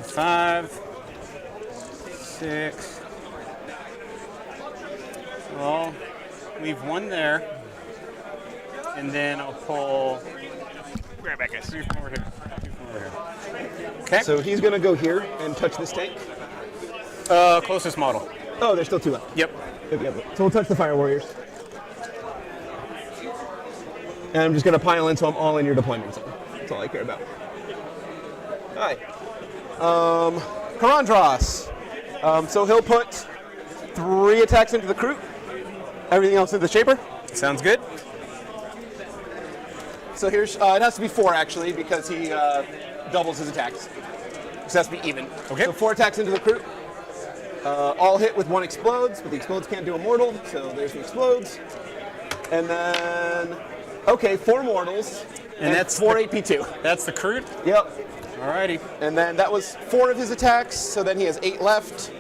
F: 5, 6. Well, leave 1 there, and then I'll pull.
A: Grab back, guys.
F: 3 from over here. 2 from over here. Okay.
B: So he's gonna go here and touch this tank.
F: Closest model.
B: Oh, there's still 2 left.
F: Yep.
B: Yep. So we'll touch the Fire Warriors. And I'm just gonna pile in, so I'm all in your deployment zone. That's all I care about. Hi. Karandros. So he'll put 3 attacks into the crew. Everything else into the Shaper.
F: Sounds good.
B: So here's, it has to be 4 actually, because he doubles his attacks. So it has to be even.
F: Okay.
B: So 4 attacks into the crew. All hit with 1 explodes, but the explodes can't do a mortal, so there's the explodes. And then, okay, 4 mortals. And that's 4 AP2.
F: That's the crew?
B: Yep.
F: Alrighty.
B: And then that was 4 of his attacks, so then he has 8 left.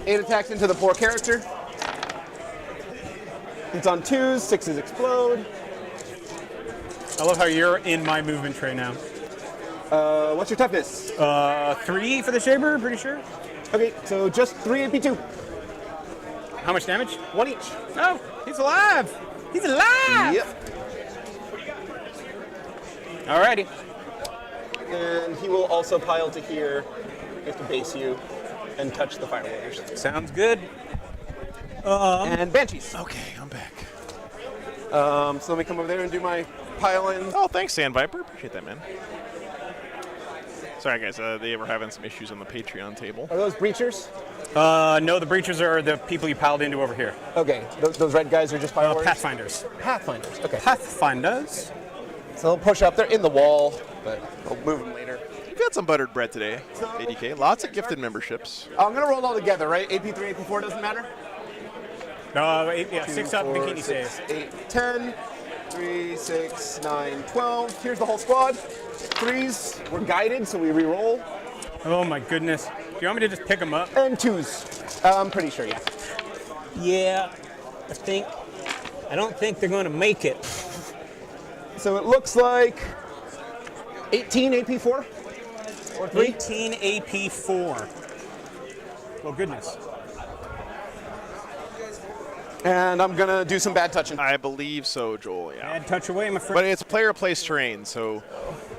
B: 8 attacks into the poor character. It's on 2s, 6s explode.
F: I love how you're in my movement tray now.
B: What's your toughness?
F: 3 for the Shaper, pretty sure.
B: Okay, so just 3 AP2.
F: How much damage?
B: 1 each.
F: Oh, he's alive! He's alive!
B: Yep.
F: Alrighty.
B: And he will also pile to here, just to base you, and touch the Fire Warriors.
F: Sounds good.
B: And Banshees.
A: Okay, I'm back.
B: So let me come over there and do my pile in.
A: Oh, thanks, Sand Viper. Appreciate that, man. Sorry, guys. They were having some issues on the Patreon table.
B: Are those breachers?
F: No, the breachers are the people you piled into over here.
B: Okay, those red guys are just Fire Warriors?
F: Pathfinders.
B: Pathfinders, okay.
F: Pathfinders.
B: So they'll push up. They're in the wall, but we'll move them later.
A: You've got some buttered bread today, ADK. Lots of gifted memberships.
B: I'm going to roll it all together, right? AP3, AP4 doesn't matter?
F: No, 6 up
B: 4,
F: bikini
B: 6,
F: save.
B: 8, 10, 3, 6, 9, 12. Here's the whole squad. 3s, we're guided, so we re-roll.
F: Oh my goodness. Do you want me to just pick them up?
B: And 2s. I'm pretty sure, yeah.
N: Yeah, I don't think they're going to make it.
B: So it looks like 18 AP4? Or 3?
F: 18 AP4. Well, goodness.
B: And I'm going to do some bad touching.
A: I believe so, Joel, yeah.
F: Bad touch away, my friend.
A: But it's player-placed terrain, so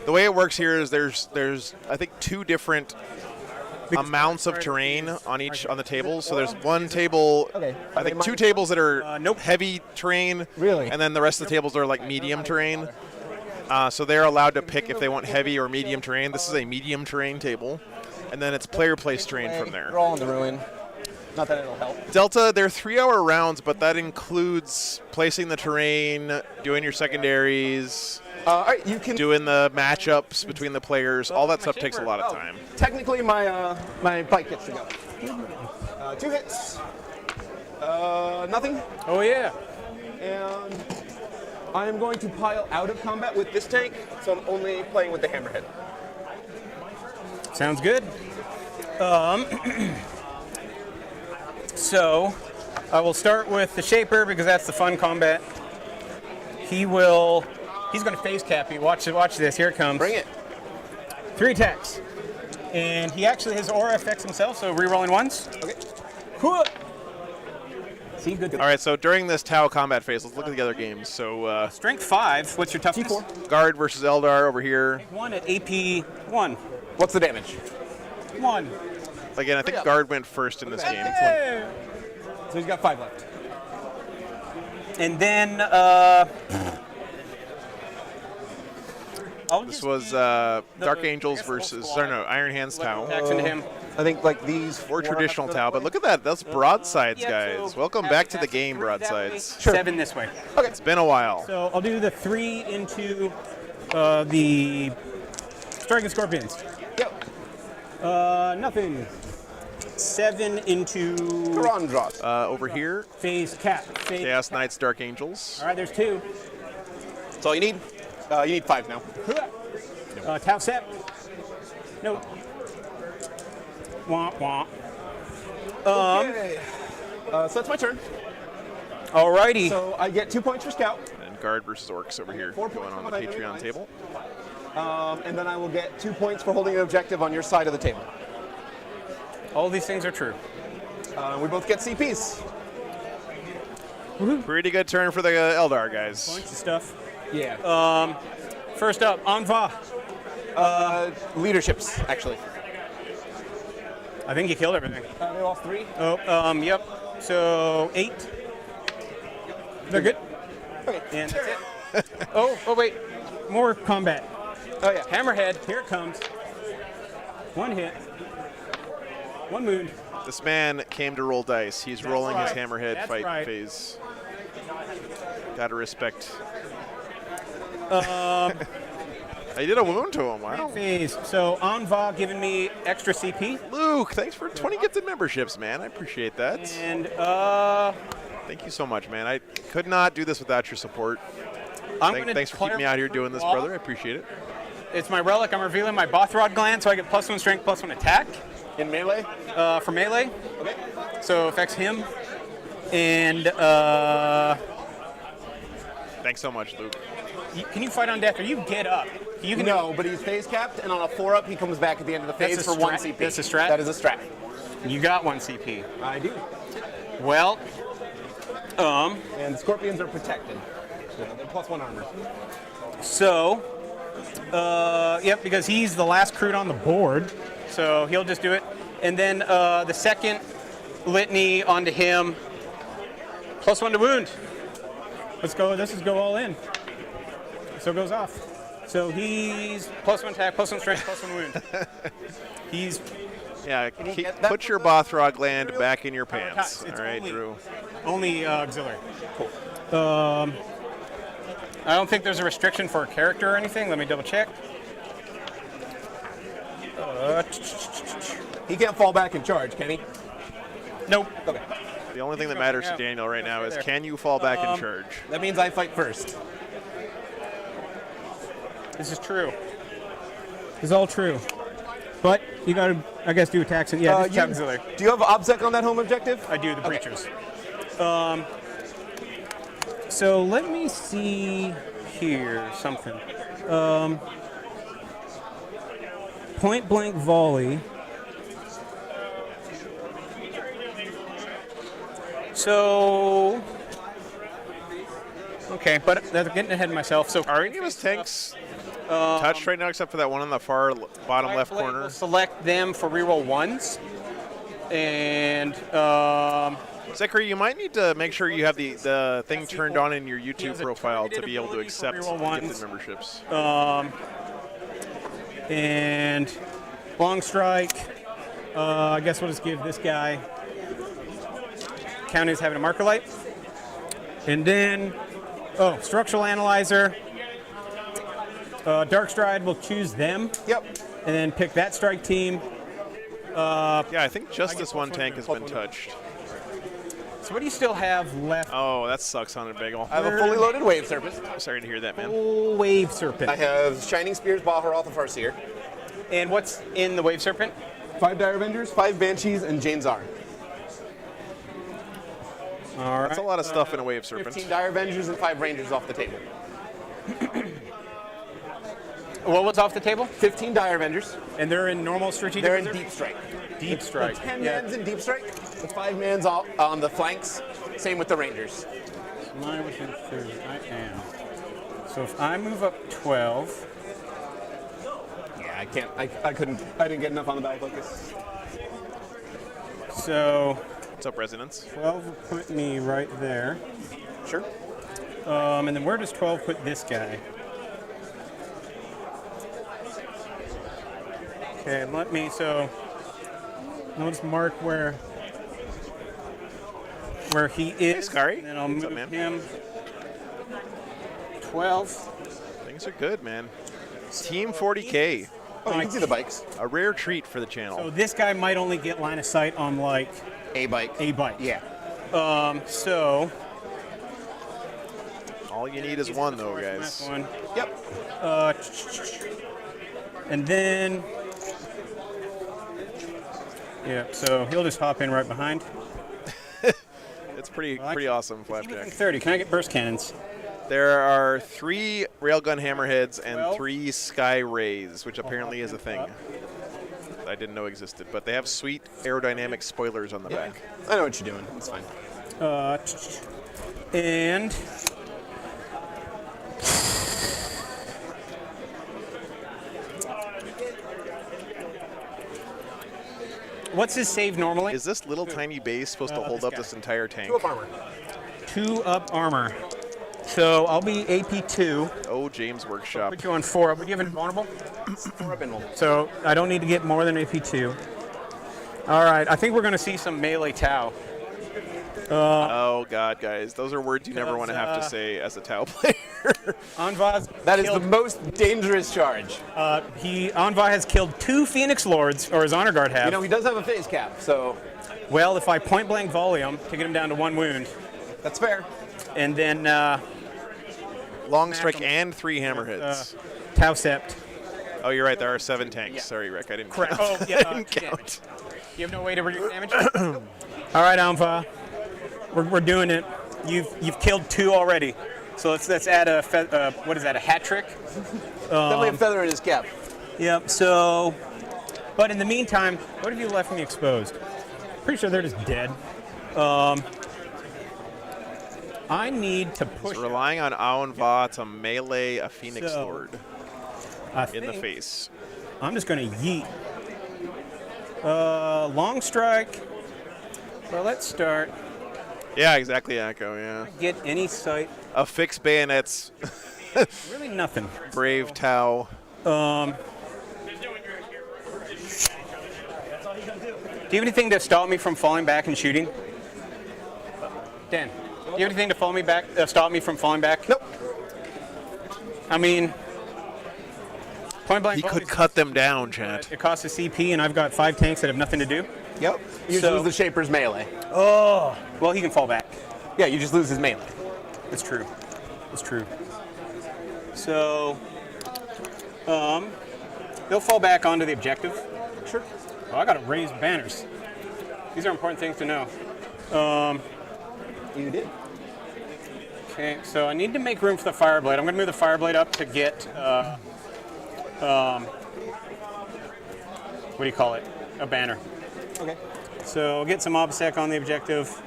A: the way it works here is there's I think 2 different amounts of terrain on the tables. So there's one table, I think 2 tables that are heavy terrain.
B: Really?
A: And then the rest of the tables are like medium terrain. So they're allowed to pick if they want heavy or medium terrain. This is a medium terrain table. And then it's player-placed terrain from there.
B: They're all in the ruin. Not that it'll help.
A: Delta, they're 3-hour rounds, but that includes placing the terrain, doing your secondaries,
B: all right, you can
A: doing the matchups between the players. All that stuff takes a lot of time.
B: Technically, my bike gets to go. 2 hits. Nothing.
F: Oh, yeah.
B: And I am going to pile out of combat with this tank, so I'm only playing with the hammerhead.
F: Sounds good. So, I will start with the Shaper because that's the fun combat. He will
N: He's going to face cap you. Watch this. Here it comes.
B: Bring it.
N: 3 attacks. And he actually has aura effects himself, so re-rolling ones.
B: Okay.
N: Cool. See, good.
A: All right, so during this Tau combat phase, let's look at the other games. So
N: Strength 5. What's your toughness?
B: T4.
A: Guard versus Eldar over here.
N: 1 at AP 1.
B: What's the damage?
N: 1.
A: Again, I think Guard went first in this game.
N: Hey.
B: So he's got 5 left.
N: And then
A: this was Dark Angels versus Iron Hands Tau.
N: Into him.
B: I think like these
A: or traditional Tau, but look at that. That's broadsides, guys. Welcome back to the game, broadsides.
N: Sure. 7 this way.
A: Okay. It's been a while.
N: So I'll do the 3 into the Striking Scorpions.
B: Yep.
N: Nothing. 7 into
B: Karandros.
A: Over here.
N: Phase Cap.
A: Chaos Knights, Dark Angels.
N: All right, there's 2.
B: That's all you need. You need 5 now.
N: Tau Set. No. Wah, wah.
B: Okay. So that's my turn.
N: Alrighty.
B: So I get 2 points for scout.
A: And Guard versus Orcs over here, going on the Patreon table.
B: And then I will get 2 points for holding an objective on your side of the table.
N: All these things are true.
B: We both get CPs.
A: Pretty good turn for the Eldar, guys.
N: Bunch of stuff.
B: Yeah.
N: First up, Anva.
B: Leaderships, actually.
N: I think you killed everything.
B: They lost 3.
N: Oh, yep. So 8. They're good.
B: Okay.
N: And that's it. oh, wait. More combat.
B: Oh, yeah.
N: Hammerhead. Here it comes. 1 hit. 1 wound.
A: This man came to roll dice. He's rolling his Hammerhead fight
N: right.
A: phase. Gotta respect. I did a wound to him. Wow.
N: Phase. So Anva giving me extra CP.
A: Luke, thanks for 20 gifted memberships, man. I appreciate that.
N: And
A: thank you so much, man. I could not do this without your support. Thanks for keeping me out here doing this, brother. I appreciate it.
N: It's my relic. I'm revealing my Bothrod gland, so I get +1 strength, +1 attack.
B: In melee?
N: For melee.
B: Okay.
N: So affects him. And
A: thanks so much, Luke.
N: Can you fight on death, or you get up? You can
B: no, but he's phase capped, and on a 4-up, he comes back at the end of the phase for 1 CP.
N: That's a strat?
B: That is a strat.
N: You got 1 CP.
B: I do.
N: Well,
B: and the Scorpions are protected. So they're +1 armor.
N: So, yep, because he's the last Crude on the board, so he'll just do it. And then the second litany onto him, +1 to wound. Let's go. This is go all in. So it goes off. So he's +1 attack, +1 strength, +1 wound. He's
A: put your Bothrog gland back in your pants. All right, Drew.
N: Only auxiliary. Cool. I don't think there's a restriction for a character or anything. Let me double check.
B: He can't fall back and charge, can he?
N: Nope.
B: Okay.
A: The only thing that matters to Daniel right now is can you fall back and charge?
B: That means I fight first.
N: This is true. This is all true. But you gotta, I guess, do attacks. And yeah, this is auxiliary.
B: Do you have OBSEC on that home objective?
N: I do, the Breachers. So let me see here something. Point blank volley. So, okay, but that's getting ahead of myself. So,
A: are any of his tanks touched right now, except for that one in the far bottom left corner?
N: We'll select them for reroll 1s, and
A: Zachary, you might need to make sure you have the thing turned on in your YouTube profile to be able to accept gifted memberships.
N: And long strike. I guess we'll just give this guy count as having a marker light. And then, structural analyzer. Dark Stride, we'll choose them.
B: Yep.
N: And then pick that strike team.
A: Yeah, I think just this one tank has been touched.
N: So what do you still have left?
A: Oh, that sucks on a bagel.
B: I have a fully loaded Wave Serpent.
A: Sorry to hear that, man.
N: Full Wave Serpent.
B: I have Shining Spears, Baharoth, and Farseer.
N: And what's in the Wave Serpent?
B: 5 Dire Avengers, 5 Banshees, and Jane Zar.
N: All right.
A: That's a lot of stuff in a Wave Serpent.
B: 15 Dire Avengers and 5 Rangers off the table.
N: What was off the table?
B: 15 Dire Avengers.
N: And they're in normal strategic
B: They're in
N: reserve?
B: deep strike.
N: Deep strike.
B: The 10
N: Yeah.
B: man's in deep strike. The 5 man's on the flanks. Same with the Rangers.
N: Mine within 30. I am. So if I move up 12.
B: Yeah, I can't. I couldn't. I didn't get enough on the battle focus.
N: So.
A: What's up, Resonance?
N: 12 will put me right there.
B: Sure.
N: And then where does 12 put this guy? Okay, let me, so I'll just mark where he is.
A: Hey, Scary.
N: And then I'll
A: What's
N: move
A: up, man?
N: him 12.
A: Things are good, man. Team 40K.
B: Oh, you can see the bikes.
A: A rare treat for the channel.
N: So this guy might only get line of sight on like
B: a bike.
N: A bike.
B: Yeah.
N: So
A: all you need is one, though, guys.
N: One.
B: Yep.
N: And then yeah, so he'll just hop in right behind.
A: It's pretty awesome, Flapjack.
N: 30. Can I get burst cannons?
A: There are 3 railgun hammerheads and 3 sky rays, which apparently is a thing I didn't know existed. But they have sweet aerodynamic spoilers on the back.
B: I know what you're doing. It's fine.
N: And what's his save normally?
A: Is this little tiny base supposed to hold up this entire tank?
B: 2 up armor.
N: 2 up armor. So I'll be AP2.
A: Oh, James Workshop.
N: Put you on 4 up. Would you have invulnerable?
B: 4 up invulnerable.
N: So I don't need to get more than AP2. All right, I think we're going to see some melee Tau.
A: Oh, God, guys. Those are words you never want to have to say as a Tau player.
N: Anvaz
B: That is the most dangerous charge.
N: Anva has killed 2 Phoenix Lords, or his honor guard have.
B: You know, he does have a phase cap, so.
N: Well, if I point blank volley him to get him down to 1 wound.
B: That's fair.
N: And then
A: long strike and 3 hammerheads.
N: Tau Sept.
A: Oh, you're right. There are 7 tanks. Sorry, Rick. I didn't count.
N: Oh, yeah.
A: I didn't count.
N: You have no way to reduce damage? All right, Anva. We're doing it. You've killed 2 already. So let's add a what is that? A hat trick?
B: Definitely a feather in his cap.
N: Yep. So, but in the meantime, what have you left me exposed? Pretty sure they're just dead. I need to push.
A: He's relying on Aoun-Va to melee a Phoenix
N: So,
A: Lord in the face.
N: I'm just going to yeet. Long strike. Well, let's start.
A: Yeah, exactly, Echo. Yeah.
N: Get any sight.
A: Affix bayonets.
N: Really nothing.
A: Brave Tau.
N: Do you have anything to stop me from falling back and shooting? Dan, do you have anything to fall me back? Stop me from falling back?
B: Nope.
N: I mean, point blank.
A: He could cut them down, Chad.
N: It costs a CP, and I've got 5 tanks that have nothing to do.
B: Yep. You just lose the Shaper's melee.
N: Oh. Well, he can fall back.
B: Yeah, you just lose his melee.
N: It's true. It's true. So, they'll fall back onto the objective.
B: Sure.
N: Oh, I got to raise banners. These are important things to know.
B: You did.
N: Okay, so I need to make room for the Fireblade. I'm going to move the Fireblade up to get, what do you call it? A banner.
B: Okay.
N: So I'll get some OBSEC on the objective.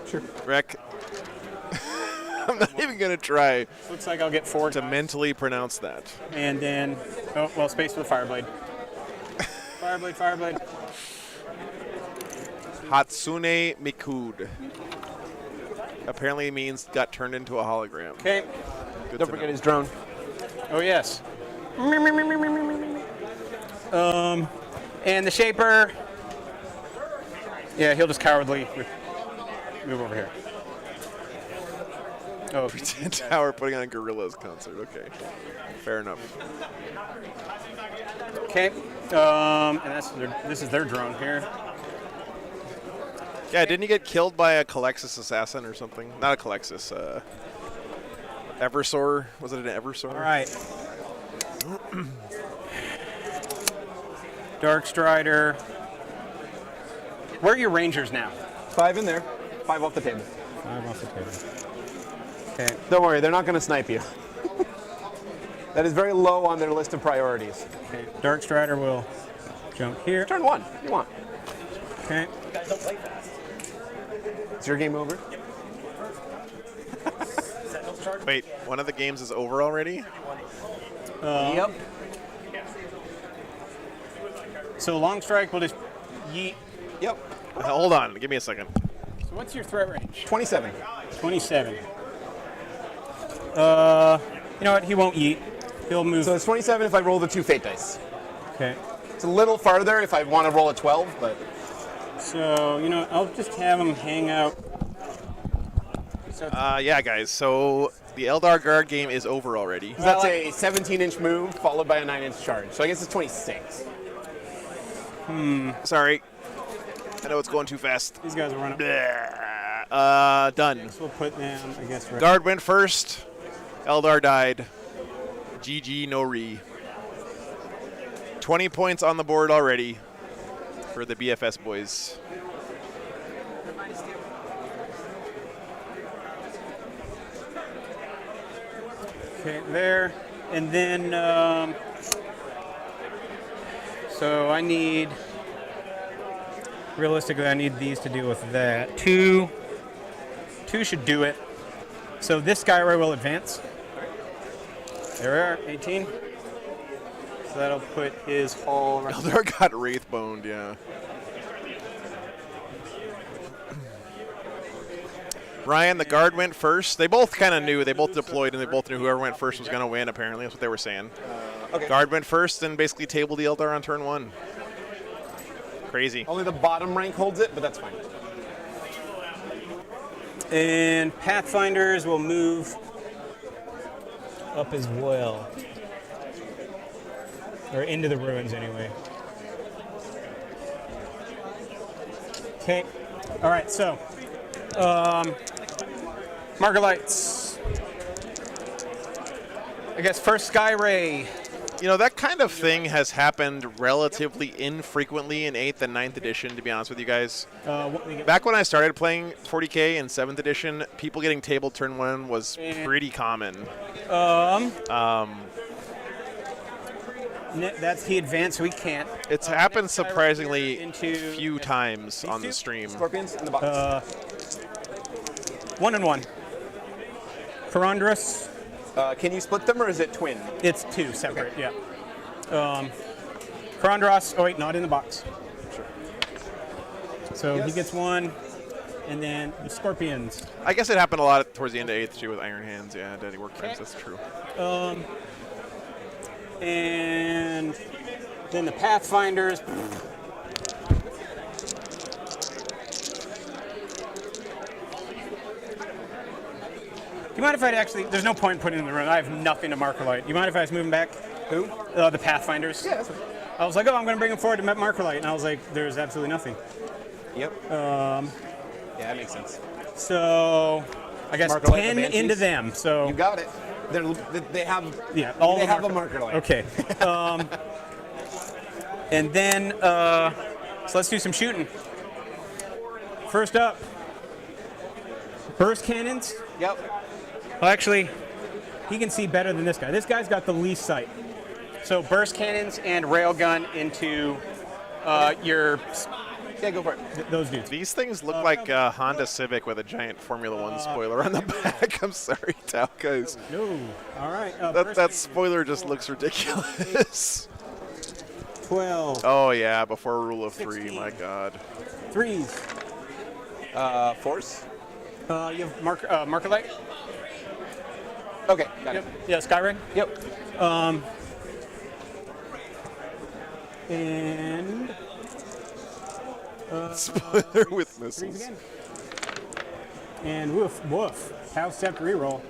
B: Sure.
A: Wreck. I'm not even going to try.
N: Looks like I'll get 4
A: to mentally pronounce that.
N: And then, oh, well, space for the Fireblade. Fireblade, Fireblade.
A: Hatsune Mikud. Apparently means got turned into a hologram.
N: Okay.
B: Don't forget his drone.
N: Oh, yes. And the Shaper, yeah, he'll just cowardly move over here. Oh,
A: Pretend Tower putting on Gorillaz concert. Okay, fair enough.
N: Okay, and this is their drone here.
A: Yeah, didn't he get killed by a Calexis assassin or something? Not a Calexis. Eversor. Was it an Eversor?
N: All right. Dark Strider. Where are your Rangers now?
B: 5 in there. 5 off the table.
N: 5 off the table. Okay.
B: Don't worry, they're not going to snipe you. That is very low on their list of priorities.
N: Okay. Dark Strider will jump here.
B: Turn 1. You want?
N: Okay.
E: You guys don't play fast.
B: Is your game over?
A: Wait, one of the games is over already?
N: Yep. So long strike will just yeet.
B: Yep.
A: Hold on, give me a second.
N: So what's your threat range?
B: 27.
N: 27. You know what? He won't yeet. He'll move.
B: So it's 27 if I roll the 2 fate dice.
N: Okay.
B: It's a little farther if I want to roll a 12, but.
N: So, you know, I'll just have him hang out.
A: Yeah, guys. So the Eldar Guard game is over already.
B: That's a 17-inch move followed by a 9-inch charge. So I guess it's 26.
A: Sorry. I know it's going too fast.
N: These guys are running.
A: Done.
N: So we'll put them, I guess. Right.
A: Guard went first. Eldar died. GG, no re. 20 points on the board already for the BFS boys.
N: Okay, there. And then, so I need, realistically, I need these to deal with that. Two should do it. So this guy right will advance. There we are, 18. So that'll put his hull.
A: Eldar got wraith boned, yeah. Ryan, the guard went first. They both kind of knew. They both deployed, and they both knew whoever went first was going to win, apparently. That's what they were saying.
B: Okay.
A: Guard went first and basically tabled the Eldar on turn 1. Crazy.
B: Only the bottom rank holds it, but that's fine.
N: And Pathfinders will move up as well. Or into the ruins, anyway. Okay. All right, so. Marker lights. I guess first Sky Ray.
A: You know, that kind of thing has happened relatively infrequently in 8th and 9th edition, to be honest with you guys. Back when I started playing 40K in 7th edition, people getting tabled turn 1 was pretty common.
N: That's he advanced, so he can't.
A: It's happened surprisingly few times on the stream.
B: Scorpions in the box.
N: 1 and 1. Corandrus.
B: Can you split them, or is it twin?
N: It's 2 separate, yeah. Corandros, oh wait, not in the box.
B: Sure.
N: So he gets 1, and then the Scorpions.
A: I guess it happened a lot towards the end of 8th too with Iron Hands, yeah, Daddy Work Friends, that's true.
N: And then the Pathfinders. Do you mind if I actually, there's no point putting in the room. I have nothing to marker light. Do you mind if I just move them back?
B: Who?
N: The Pathfinders.
B: Yeah, that's fine.
N: I was like, oh, I'm going to bring them forward to marker light. And I was like, there's absolutely nothing.
B: Yep. Yeah, that makes sense.
N: So, I guess
B: Marker light
N: 10 into them. So
B: you got it. They have.
N: Yeah, all
B: they
N: the
B: have a marker light.
N: Okay. And then, so let's do some shooting. First up, burst cannons.
B: Yep.
N: Well, actually, he can see better than this guy. This guy's got the least sight. So burst cannons and railgun into your.
B: Yeah, go for it.
N: Those dudes.
A: These things look like a Honda Civic with a giant Formula 1 spoiler on the back. I'm sorry, Tau, guys.
N: No. All right.
A: That spoiler just looks ridiculous.
N: 12.
A: Oh, yeah, before rule of 3,
N: 16.
A: my God.
N: 3s.
B: Force?
N: You have marker light?
B: Okay, got it.
N: Yeah, Skyring?
B: Yep.
N: And
A: spoiler with missiles.
N: Again. And woof. House step to reroll.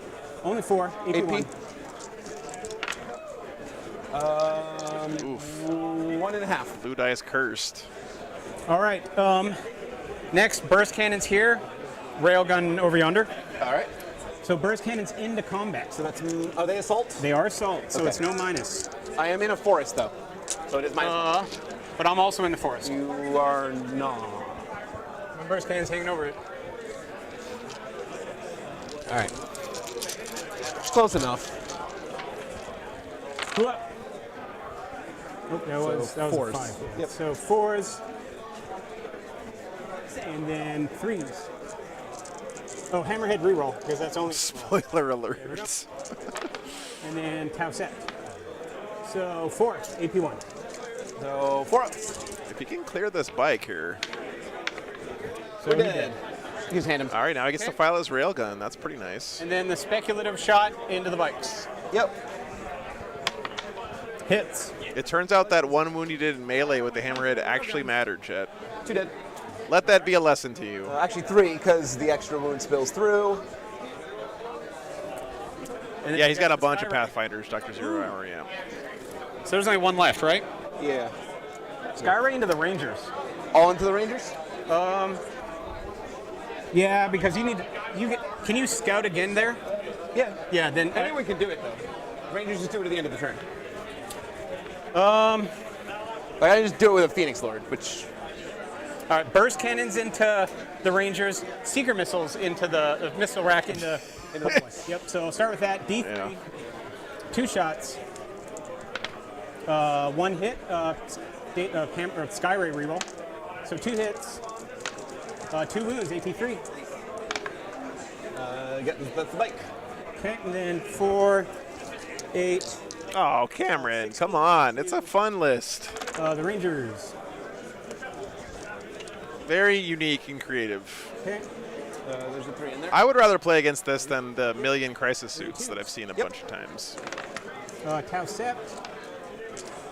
N: Only 4. AP.
B: 1.5.
A: Blue die is cursed.
N: All right. Next, burst cannons here. Railgun over yonder.
B: All right.
N: So burst cannons into combat.
B: So that's. Are they assault?
N: They are assault, so
B: Okay.
N: it's no minus.
B: I am in a forest, though. So it is minus.
N: But I'm also in the forest.
B: You are not.
N: My burst cannon's hanging over it.
B: All right. Close enough.
F: Oh, that was
B: fours.
F: a 5. Yeah.
B: Yep.
F: So 4s. And then 3s. Oh, hammerhead reroll, because that's only.
A: Spoiler alert.
F: And then Tau set. So 4, AP1.
B: So 4 ups.
A: If you can clear this bike here.
F: So he did.
B: He's hand him.
A: All right, now he gets to file his railgun. That's pretty nice.
N: And then the speculative shot into the bikes.
B: Yep.
F: Hits.
A: It turns out that one wound you did in melee with the hammerhead actually mattered, Chet.
B: 2 dead.
A: Let that be a lesson to you.
B: Actually 3, because the extra wound spills through.
A: Yeah, he's got a bunch of Pathfinders, Dr. Zero Hour, yeah.
N: So there's only one left, right?
B: Yeah.
N: Skyray into the Rangers.
B: All into the Rangers?
N: Yeah, because can you scout again there?
B: Yeah.
N: Yeah, then.
B: Anyone can do it, though. Rangers just do it at the end of the turn. Like I just do it with a Phoenix Lord, which.
N: All right, burst cannons into the Rangers, seeker missiles into the missile rack into the boys. Yep. So I'll start with that. D3,
A: Yeah.
N: 2 shots, 1 hit, Skyray reroll. So 2 hits, 2 wounds, AP3.
B: That's the bike.
N: Okay, and then 4, 8.
A: Oh, Cameron, come on. It's a fun list.
N: The Rangers.
A: Very unique and creative.
N: Okay.
B: There's a 3 in there.
A: I would rather play against this than the million crisis suits that I've seen a bunch of times.
N: Tau Sept.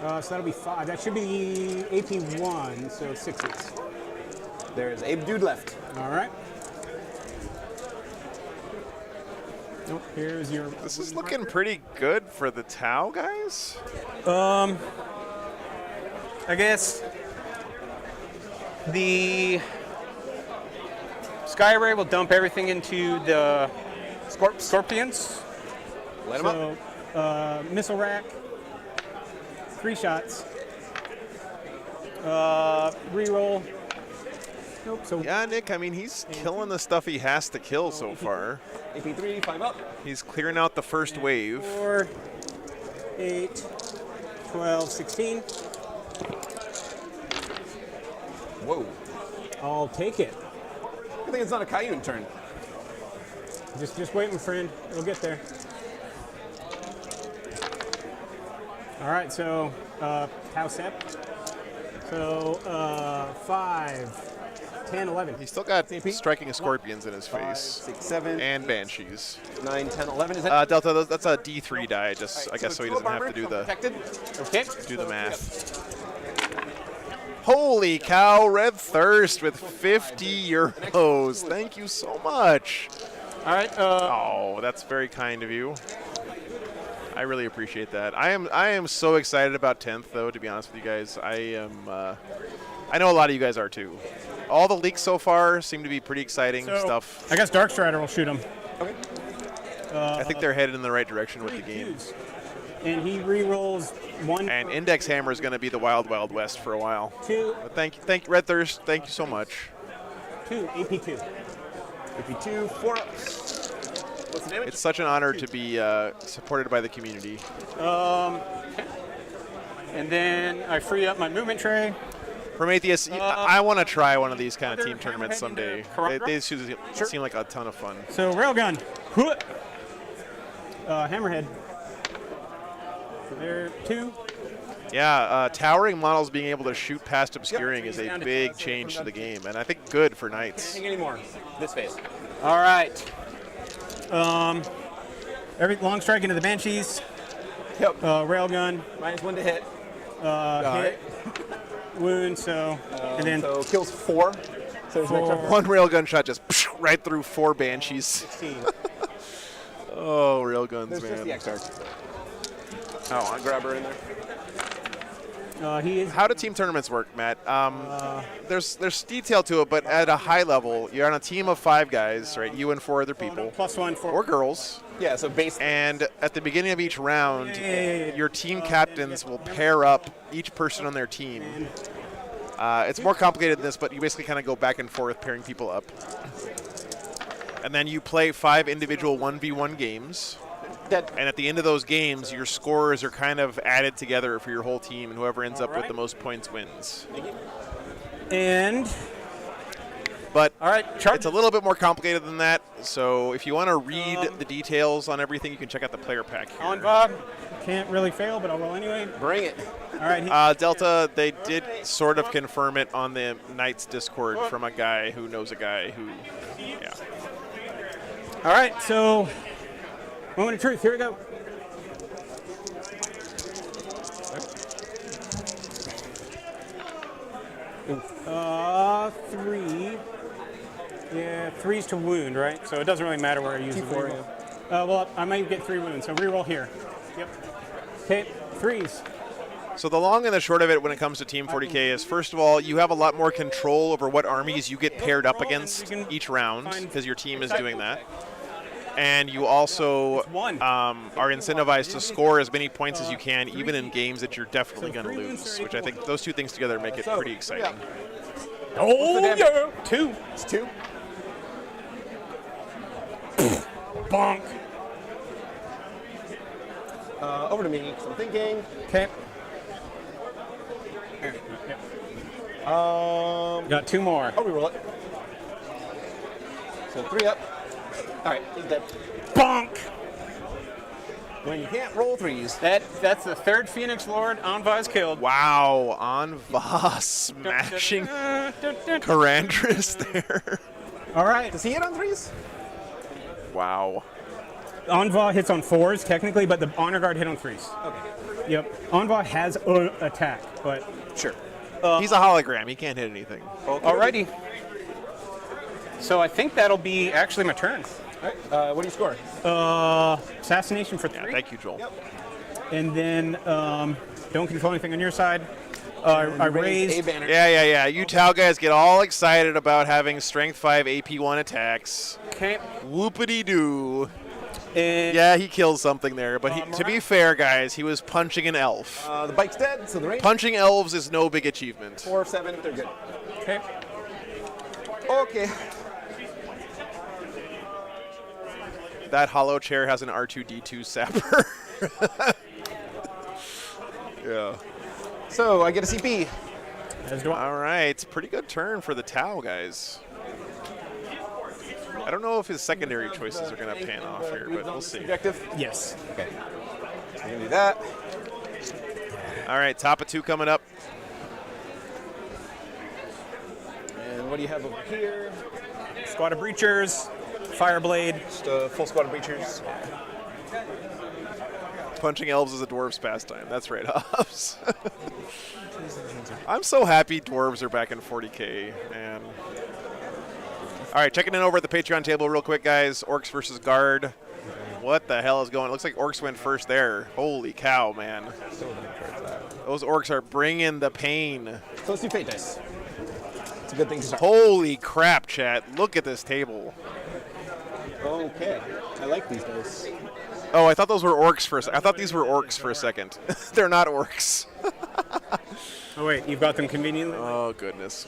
N: So that'll be 5. That should be AP1, so 6s.
B: There's a dude left.
N: All right. Nope, here's your.
A: This is looking pretty good for the Tau guys.
N: I guess the Skyray will dump everything into the Scorpions.
B: Let him
N: up. Missile rack, 3 shots. Reroll. Nope. So
A: yeah, Nick. I mean, he's killing the stuff he has to kill so far.
B: AP3, 5 up.
A: He's clearing out the first wave.
N: 4, 8, 12, 16.
B: Whoa.
N: I'll take it.
B: I think it's not a Cayenne turn.
N: Just wait, my friend. We'll get there. All right, so Tau Sept. So 5, 10, 11.
A: He's still got striking scorpions in his
B: 5,
A: face.
B: 6, 7.
A: And banshees.
B: 9, 10, 11. Is that?
A: Delta, that's a D3 die. Just I guess so he doesn't have to do the
B: do
A: the math. Holy cow, Red Thirst with 50 euros. Thank you so much.
N: All right.
A: Oh, that's very kind of you. I really appreciate that. I am so excited about 10th, though, to be honest with you guys. I know a lot of you guys are, too. All the leaks so far seem to be pretty exciting stuff.
N: I guess Darkstrider will shoot him.
B: Okay.
A: I think they're headed in the right direction with the game.
N: And he re-rolls 1.
A: And Index Hammer is going to be the wild, wild west for a while.
N: 2.
A: But thank you, Red Thirst. Thank you so much.
N: 2, AP2.
B: AP2, 4 ups. What's the damage?
A: It's such an honor to be supported by the community.
N: And then I free up my movement tray.
A: Prometheus, I want to try one of these kind of team tournaments someday. They seem like a ton of fun.
N: So Railgun. Hammerhead. So there, 2.
A: Yeah, towering models being able to shoot past obscuring is a big change to the game, and I think good for Knights.
B: Can't hang anymore. This phase.
N: All right. Every long strike into the Banshees.
B: Yep.
N: Railgun.
B: -1 to hit.
N: Hit. Wound. So and then
B: so kills 4. So there's an extra
A: 1 railgun shot just right through 4 Banshees.
B: 16.
A: Oh, railguns,
B: There's
A: man.
B: just the X-Arc. Oh, I'll grab her in there.
N: How
A: do team tournaments work, Matt? There's detail to it, but at a high level, you're on a team of 5 guys, right? You and 4 other people.
N: +1 for
A: or girls.
B: Yeah, so base.
A: And at the beginning of each round, your team captains will pair up each person on their team. It's more complicated than this, but you basically kind of go back and forth pairing people up. And then you play 5 individual 1v1 games.
B: Dead.
A: And at the end of those games, your scores are kind of added together for your whole team, and whoever ends up with the most points wins.
N: And
A: but it's a little bit more complicated than that. So if you want to read the details on everything, you can check out the player pack here.
N: On Bob. Can't really fail, but I'll roll anyway.
B: Bring it.
N: All right.
A: Delta, they did sort of confirm it on the Knights Discord from a guy who knows a guy who, yeah.
N: All right, so moment of truth. Here we go. Three. Yeah, 3's to wound, right? So it doesn't really matter where I use the reroll. Well, I might get 3 wounds, so reroll here. Yep. Okay, 3s.
A: So the long and the short of it when it comes to Team 40K is, first of all, you have a lot more control over what armies you get paired up against each round because your team is doing that. And you also are incentivized to score as many points as you can, even in games that you're definitely going to lose, which I think those two things together make it pretty exciting.
N: Oh, yeah. 2.
B: It's 2.
N: Bonk.
B: Over to me. So I'm thinking.
N: Okay. Got 2 more.
B: I'll reroll it. So 3 up. All right, he's dead.
N: Bonk.
B: When you can't roll 3s.
N: That's the 3rd Phoenix Lord Anva's killed.
A: Wow, Anva smashing Karandris there.
N: All right.
B: Does he hit on 3s?
A: Wow.
N: Anva hits on 4s technically, but the Honor Guard hit on 3s.
B: Okay.
N: Yep. Anva has an attack, but
A: sure. He's a hologram. He can't hit anything.
N: Okay. Alrighty. So I think that'll be actually my turn.
B: All right. What do you score?
N: Assassination for 3.
A: Yeah, thank you, Joel.
B: Yep.
N: And then don't control anything on your side. I raised
B: a banner.
A: Yeah. You Tau guys get all excited about having Strength 5 AP1 attacks.
N: Okay.
A: Whoopity-doo. Yeah, he killed something there, but to be fair, guys, he was punching an elf.
B: The bike's dead, so the range.
A: Punching elves is no big achievement.
B: 4 of 7, they're good.
N: Okay.
B: Okay.
A: That hollow chair has an R2-D2 sapper. Yeah.
B: So I get a CP.
A: All right, pretty good turn for the Tau guys. I don't know if his secondary choices are going to pan off here, but we'll see.
B: Objective?
N: Yes.
B: Okay. So I'm going to do that.
A: All right, top of 2 coming up.
B: And what do you have over here?
N: Squad of Breachers, Fireblade.
B: Just a full squad of Breachers.
A: Punching elves is a dwarf's pastime. That's right, Hobbs. I'm so happy dwarves are back in 40K, man. All right, checking in over at the Patreon table real quick, guys. Orcs versus Guard. What the hell is going on? Looks like Orcs went first there. Holy cow, man. Those Orcs are bringing the pain.
B: So let's do Fate Dice. It's a good thing to start.
A: Holy crap, chat. Look at this table.
B: Okay. I like these dice.
A: Oh, I thought those were Orcs for a second. I thought these were Orcs for a second. They're not Orcs.
N: Oh, wait, you've got them conveniently?
A: Oh, goodness.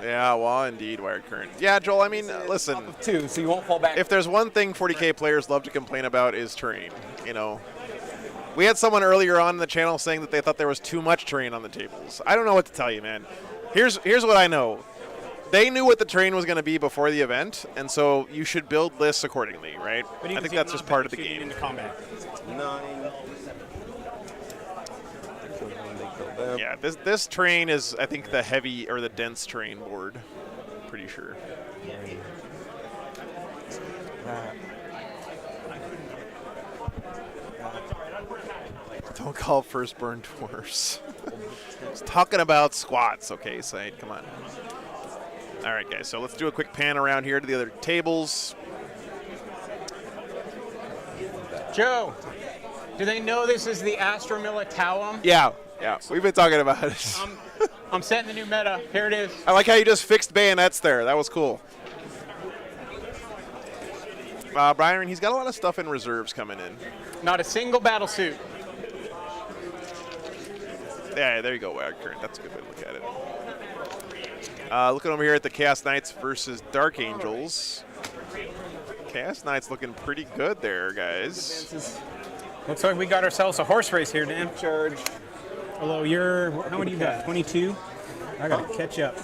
A: Yeah, well, indeed, wired current. Yeah, Joel, I mean, listen.
B: 2, so you won't fall back.
A: If there's one thing 40K players love to complain about is terrain, you know. We had someone earlier on the channel saying that they thought there was too much terrain on the tables. I don't know what to tell you, man. Here's what I know. They knew what the terrain was going to be before the event, and so you should build lists accordingly, right? I think that's just part of the game.
N: Into combat.
B: 9.
A: Yeah, this terrain is, I think, the heavy or the dense terrain board. Pretty sure. Don't call firstborn dwarfs. It's talking about squats, okay, Said? Come on. All right, guys, so let's do a quick pan around here to the other tables.
N: Joe, do they know this is the Astromilla Tauum?
A: Yeah, we've been talking about it.
N: I'm setting the new meta. Here it is.
A: I like how you just fixed bayonets there. That was cool. Byron, he's got a lot of stuff in reserves coming in.
N: Not a single battle suit.
A: Yeah, there you go, Wild Current. That's a good way to look at it. Looking over here at the Chaos Knights versus Dark Angels. Chaos Knights looking pretty good there, guys.
N: Looks like we got ourselves a horse race here, Dan.
B: Charge.
N: Although how many you got? 22? I got to catch up.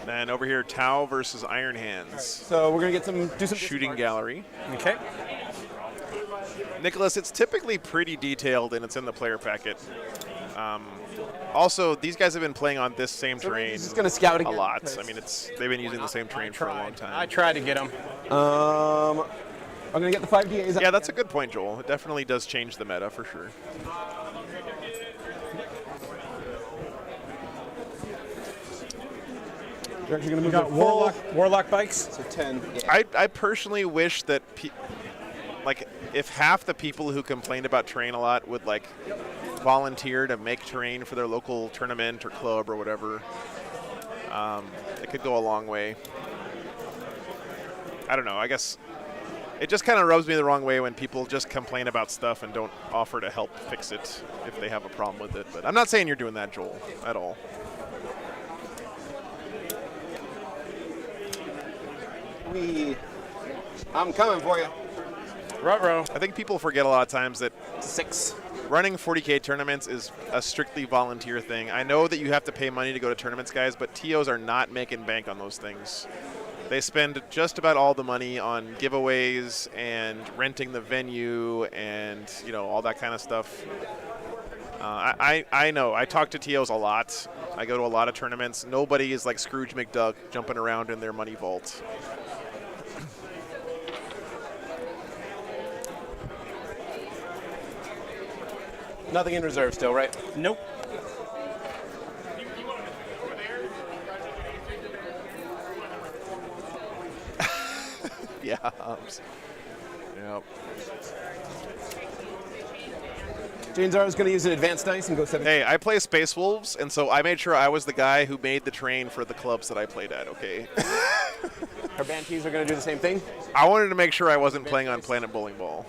A: And over here, Tau versus Iron Hands.
B: So we're going to do some
A: shooting gallery.
N: Okay.
A: Nicholas, it's typically pretty detailed and it's in the player packet. Also, these guys have been playing on this same terrain
B: just gonna scout
A: a
B: again,
A: lot.
B: because-
A: I mean, they've been using the same terrain for a long time.
N: I tried to get them.
B: I'm going to get the 5DAs.
A: Yeah, that's a good point, Joel. It definitely does change the meta for sure.
B: You're actually going to
N: We
B: move
N: got Warlock bikes.
B: So 10. Yeah.
A: I personally wish that, like, if half the people who complained about terrain a lot would, like, volunteer to make terrain for their local tournament or club or whatever, it could go a long way. I don't know. I guess it just kind of rubs me the wrong way when people just complain about stuff and don't offer to help fix it if they have a problem with it. But I'm not saying you're doing that, Joel, at all.
B: I'm coming for you.
A: Ruh-roh. I think people forget a lot of times that
B: 6.
A: Running 40K tournaments is a strictly volunteer thing. I know that you have to pay money to go to tournaments, guys, but TOs are not making bank on those things. They spend just about all the money on giveaways and renting the venue and, you know, all that kind of stuff. I know. I talk to TOs a lot. I go to a lot of tournaments. Nobody is like Scrooge McDuck jumping around in their money vault.
B: Nothing in reserve still, right?
N: Nope.
A: Yeah. Yep.
B: Jane Zara's going to use an advanced dice and go 7.
A: Hey, I play Space Wolves, and so I made sure I was the guy who made the train for the clubs that I played at, okay?
B: Our Banshees are going to do the same thing?
A: I wanted to make sure I wasn't playing on Planet Bowling Ball.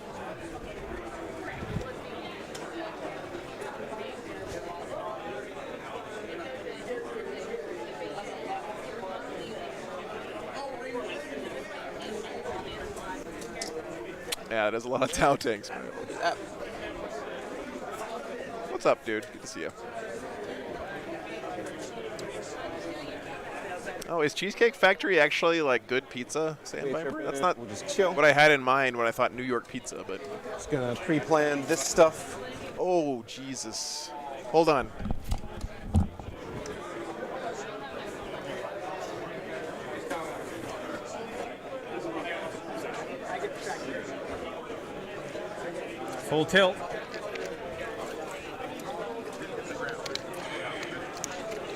A: Yeah, there's a lot of Tau tanks. What's up, dude? Good to see you. Oh, is Cheesecake Factory actually like good pizza, Sam Viper? That's not
B: we'll just chill.
A: what I had in mind when I thought New York pizza, but
B: Just going to pre-plan this stuff.
A: oh Jesus! Hold on.
N: Full tilt.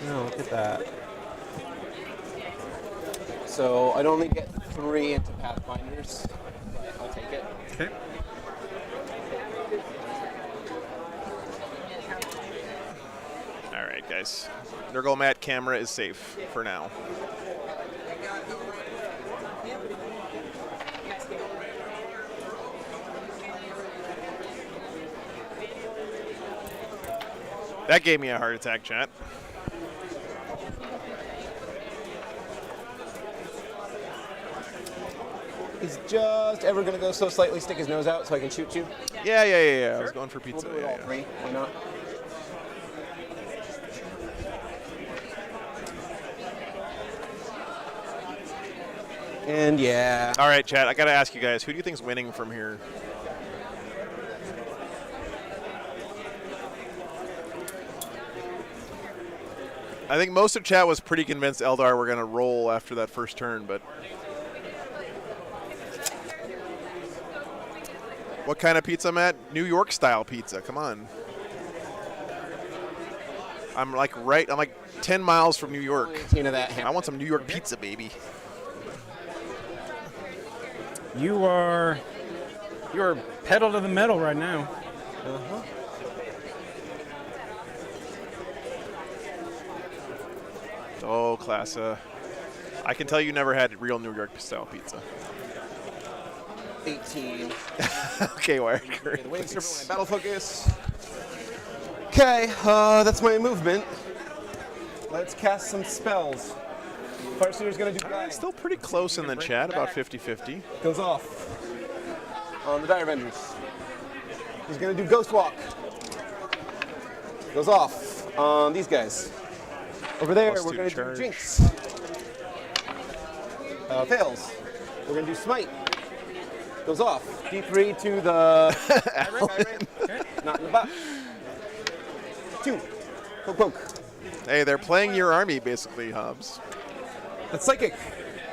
B: Oh, look at that. So I'd only get 3 into Pathfinders, but I'll take it.
N: Okay.
A: All right, guys. Nurgle Mat camera is safe for now. That gave me a heart attack, chat.
B: He's just ever going to go so slightly stick his nose out so I can shoot you?
A: Yeah. I was going for pizza.
B: We'll do it all 3. Why not? And yeah.
A: All right, chat. I got to ask you guys, who do you think's winning from here? I think most of chat was pretty convinced Eldar were going to roll after that first turn, but what kind of pizza, Matt? New York style pizza. Come on. I'm like 10 miles from New York. I want some New York pizza, baby.
N: You are pedal to the metal right now.
B: Uh-huh.
A: Oh, Classa. I can tell you never had real New York style pizza.
B: 18.
A: Okay, Wired.
B: The wings are my battle focus. Okay, that's my movement. Let's cast some spells. Farseer's going to do guide.
A: Still pretty close in the chat, about 50-50.
B: Goes off on the Dire Avengers. He's going to do Ghost Walk. Goes off on these guys. Over there,
A: Plus
B: we're
A: 2
B: going to do
A: charge.
B: Jinx. Fails. We're going to do Smite. Goes off. D3 to the... Not in the butt. 2. Poke, poke.
A: Hey, they're playing your army, basically, Hobbs.
B: That's Psychic.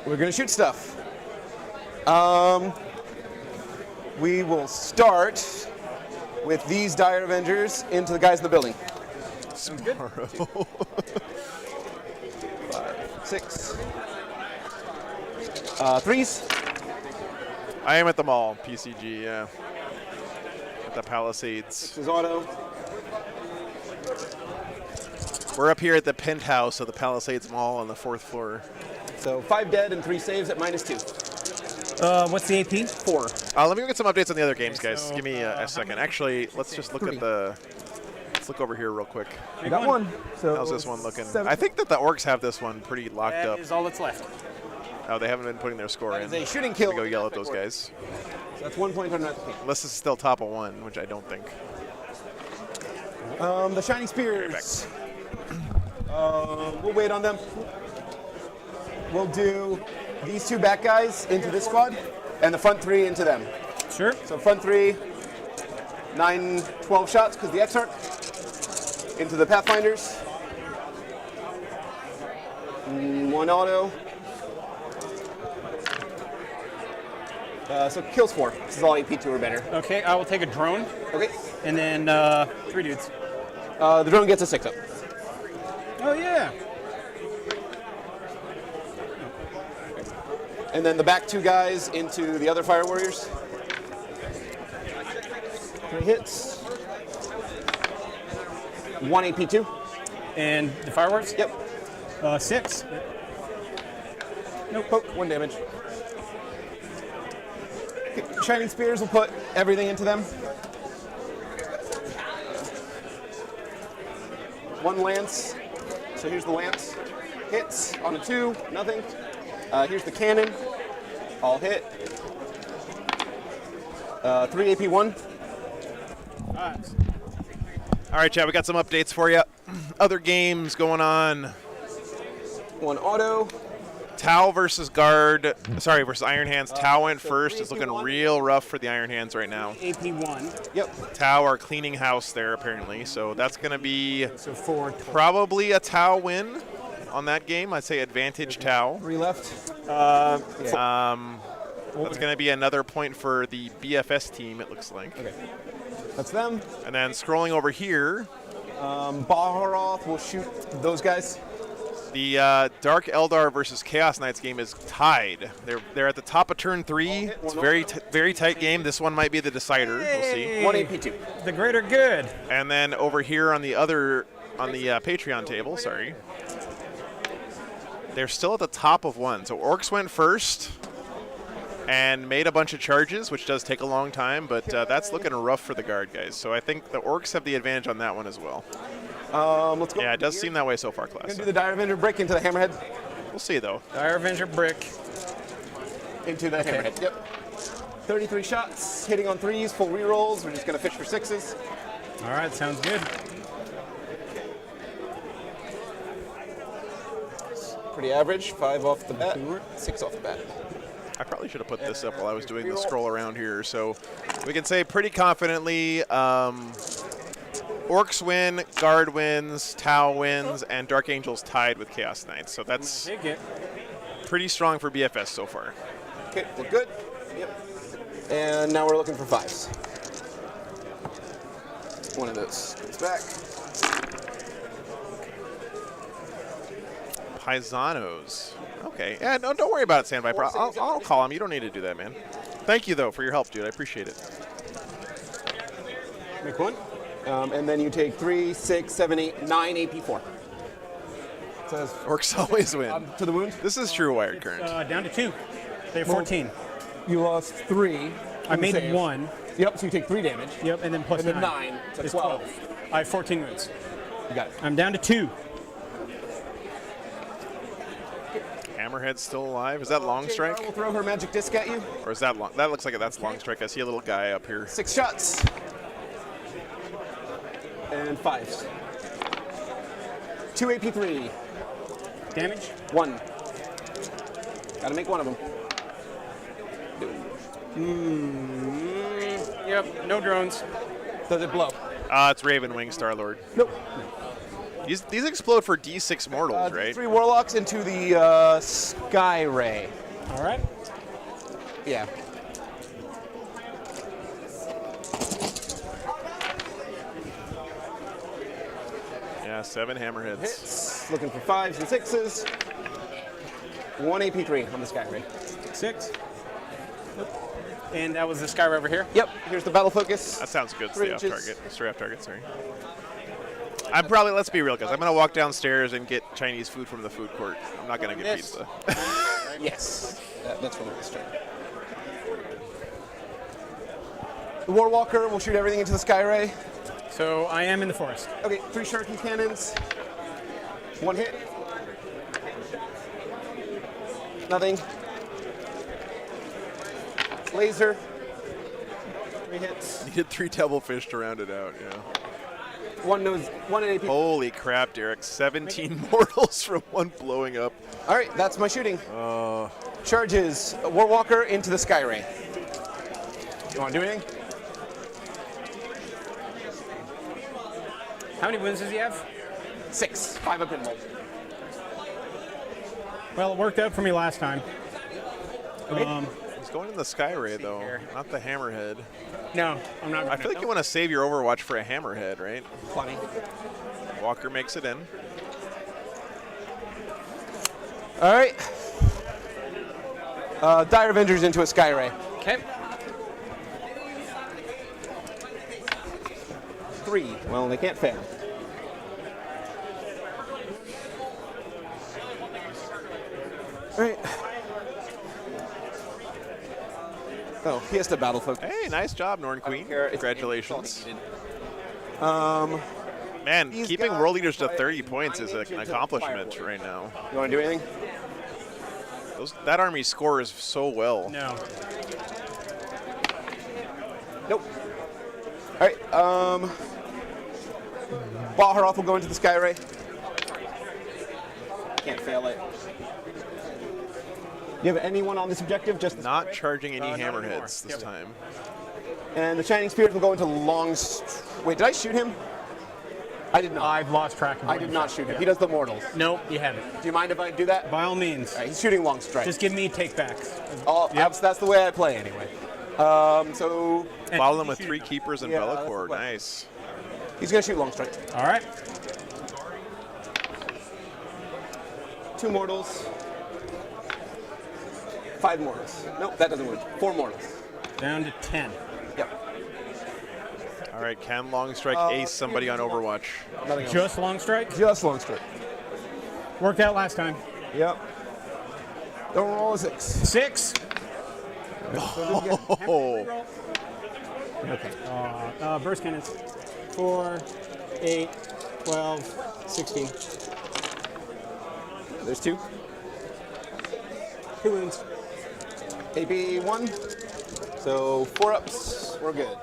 B: We're going to shoot stuff. We will start with these Dire Avengers into the guys in the building.
A: Tomorrow.
B: 5, 6. 3s.
A: I am at the mall, PCG, yeah. At the Palisades.
B: This is auto.
A: We're up here at the penthouse of the Palisades Mall on the 4th floor.
B: So 5 dead and 3 saves at -2.
N: What's the AP?
B: 4.
A: Let me go get some updates on the other games, guys. Give me a second. Actually, let's just look at the... Let's look over here real quick.
B: We got one. So
A: how's this one looking?
B: 7.
A: I think that the Orcs have this one pretty locked up.
N: That is all that's left.
A: Oh, they haven't been putting their score in.
B: That is a shooting kill.
A: Go yell at those guys.
B: So that's 1 point on that.
A: Unless it's still top of 1, which I don't think.
B: The Shining Spears. We'll wait on them. We'll do these 2 back guys into this squad, and the front 3 into them.
N: Sure.
B: So front 3, 9, 12 shots, because the Exarch. Into the Pathfinders. 1 auto. So kills 4. This is all AP2 or better.
N: Okay, I will take a drone.
B: Okay.
N: And then 3 dudes.
B: The drone gets a 6 up.
N: Oh, yeah.
B: And then the back 2 guys into the other Fire Warriors. 3 hits. 1 AP2.
N: And the fireworks?
B: Yep.
N: 6.
B: Nope. Poke. 1 damage. Shining Spears will put everything into them. 1 lance. So here's the lance. Hits on a 2. Nothing. Here's the cannon. All hit. 3 AP1.
A: All right, Chad, we got some updates for you. Other games going on.
B: 1 auto.
A: Tau versus versus Iron Hands. Tau went first. It's looking real rough for the Iron Hands right now.
N: AP1.
B: Yep.
A: Tau are cleaning house there, apparently. So that's going to be
N: So 4.
A: probably a Tau win on that game. I'd say advantage Tau.
B: 3 left.
A: That's going to be another point for the BFS team, it looks like.
B: Okay. That's them.
A: And then scrolling over here.
B: Baharoth will shoot those guys.
A: The Dark Eldar versus Chaos Knights game is tied. They're at the top of turn 3. It's a very tight game. This one might be the decider. We'll see.
B: 1 AP2.
N: The greater good.
A: And then over here on the Patreon table, sorry, they're still at the top of 1. So Orcs went first and made a bunch of charges, which does take a long time, but that's looking rough for the guard guys. So I think the Orcs have the advantage on that one as well.
B: Let's go.
A: Yeah, it does seem that way so far, class.
B: We're going to do the Dire Avenger brick into the Hammerhead.
A: We'll see, though.
N: Dire Avenger brick.
B: Into the Hammerhead, yep. 33 shots, hitting on 3s, full rerolls. We're just going to fish for 6s.
N: All right, sounds good.
B: Pretty average. 5 off the bat, 6 off the bat.
A: I probably should have put this up while I was doing the scroll around here. So we can say pretty confidently Orcs win, Guard wins, Tau wins, and Dark Angels tied with Chaos Knights. So that's pretty strong for BFS so far.
B: Okay, we're good. Yep. And now we're looking for 5s. One of those goes back.
A: Paisanos. Okay. Yeah, no, don't worry about it, Sand Viper. I'll call him. You don't need to do that, man. Thank you, though, for your help, dude. I appreciate it.
B: Make 1. And then you take 3, 6, 7, 8, 9 AP4. Says
A: Orcs always win.
B: To the wound.
A: This is true wired current.
N: Down to 2. They have 14.
B: You lost 3.
N: I made 1.
B: Yep, so you take 3 damage.
N: Yep, and then plus
B: and then
N: 9.
B: 9. So
N: It's
B: 12.
N: I have 14 wounds.
B: You got it.
N: I'm down to 2.
A: Hammerhead's still alive. Is that long strike?
B: We'll throw her magic disc at you.
A: Or is that long? That looks like that's long strike. I see a little guy up here.
B: 6 shots. And 5s. 2 AP3.
F: Damage?
B: 1. Gotta make one of them.
F: Yep, no drones.
B: Does it blow?
A: It's Raven Wing Star-Lord.
B: Nope.
A: These explode for D6 mortals, right?
B: 3 warlocks into the Sky Ray.
F: All right.
B: Yeah.
A: Yeah, 7 hammerheads.
B: Hits. Looking for 5s and 6s. 1 AP3 on the Sky Ray.
F: 6. And that was the Sky Ray over here?
B: Yep. Here's the battle focus.
A: That sounds good.
B: 3
A: Stay off
B: inches.
A: target. Stay off target, sorry. I'm probably, let's be real, guys. I'm going to walk downstairs and get Chinese food from the food court. I'm not going to get pizza.
B: Yes. That's what it was. The Warwalker will shoot everything into the Sky Ray.
F: So I am in the forest.
B: Okay, 3 Sharky cannons. 1 hit. Nothing. Laser. 3 hits.
A: Needed 3 devilfish to round it out, yeah.
B: 1 AP.
A: Holy crap, Derek. 17 mortals from 1 blowing up.
B: All right, that's my shooting. Charges Warwalker into the Sky Ray. You want to do anything?
F: How many wounds does he have?
B: 6. 5 up in mold.
F: Well, it worked out for me last time.
A: He's going in the Sky Ray, though, not the Hammerhead.
F: No, I'm not.
A: I feel like you want to save your Overwatch for a Hammerhead, right?
B: Funny.
A: Walker makes it in.
B: All right. Dire Avengers into a Sky Ray.
F: Okay.
B: 3. Well, they can't fail. All right. Oh, he has to battle focus.
A: Hey, nice job, Norn Queen. Congratulations. Man,
B: He's
A: keeping
B: got
A: world leaders to 30 points is an accomplishment right now.
B: You want to do anything?
A: That army scores so well.
F: No.
B: Nope. All right. Baharoth will go into the Sky Ray. Can't fail it. Do you have anyone on this objective? Just
A: not charging any hammerheads this time.
B: And the Shining Spirit will go into Wait, did I shoot him? I did not.
F: I've lost track of
B: I did not shoot him. He does the mortals.
F: Nope, you haven't.
B: Do you mind if I do that?
F: By all means.
B: All right, he's shooting long strike.
F: Just give me takebacks.
B: Oh, that's the way I play anyway. So
A: follow him with 3 keepers and Bellicor. Nice.
B: He's gonna shoot long strike.
F: All right.
B: 2 mortals. 5 mortals. Nope, that doesn't win. 4 mortals.
F: Down to 10.
B: Yep.
A: All right, can long strike ace somebody on Overwatch?
B: Nothing else.
F: Just long strike?
B: Just long strike.
F: Worked out last time.
B: Yep. Don't roll a 6.
F: 6.
A: Oh.
F: Okay. Burst cannons. 4, 8, 12, 16.
B: There's 2.
F: 2 wounds.
B: AP 1. So 4 ups. We're good.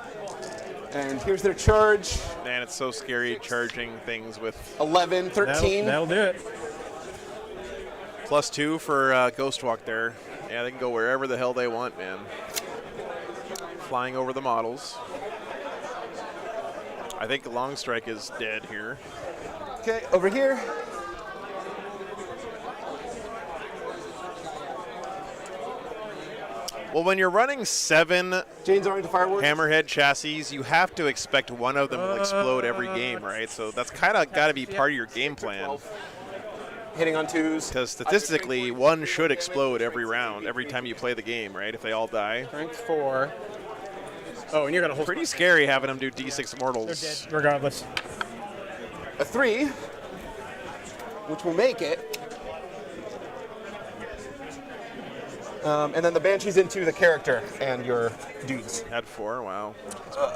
B: And here's their charge.
A: Man, it's so scary charging things with
B: 11, 13.
F: That'll do it.
A: +2 for Ghostwalk there. Yeah, they can go wherever the hell they want, man. Flying over the models. I think long strike is dead here.
B: Okay, over here.
A: Well, when you're running 7
B: Jane's Orange Fireworks
A: Hammerhead chassis, you have to expect one of them will explode every game, right? So that's kind of got to be part of your game plan.
B: Hitting on 2s.
A: Because statistically, 1 should explode every round, every time you play the game, right? If they all die.
F: Strength 4. Oh, and you're gonna hold.
A: Pretty scary having them do D6 mortals.
F: They're dead, regardless.
B: A 3, which will make it. And then the Banshee's into the character and your dudes.
A: Had 4, wow.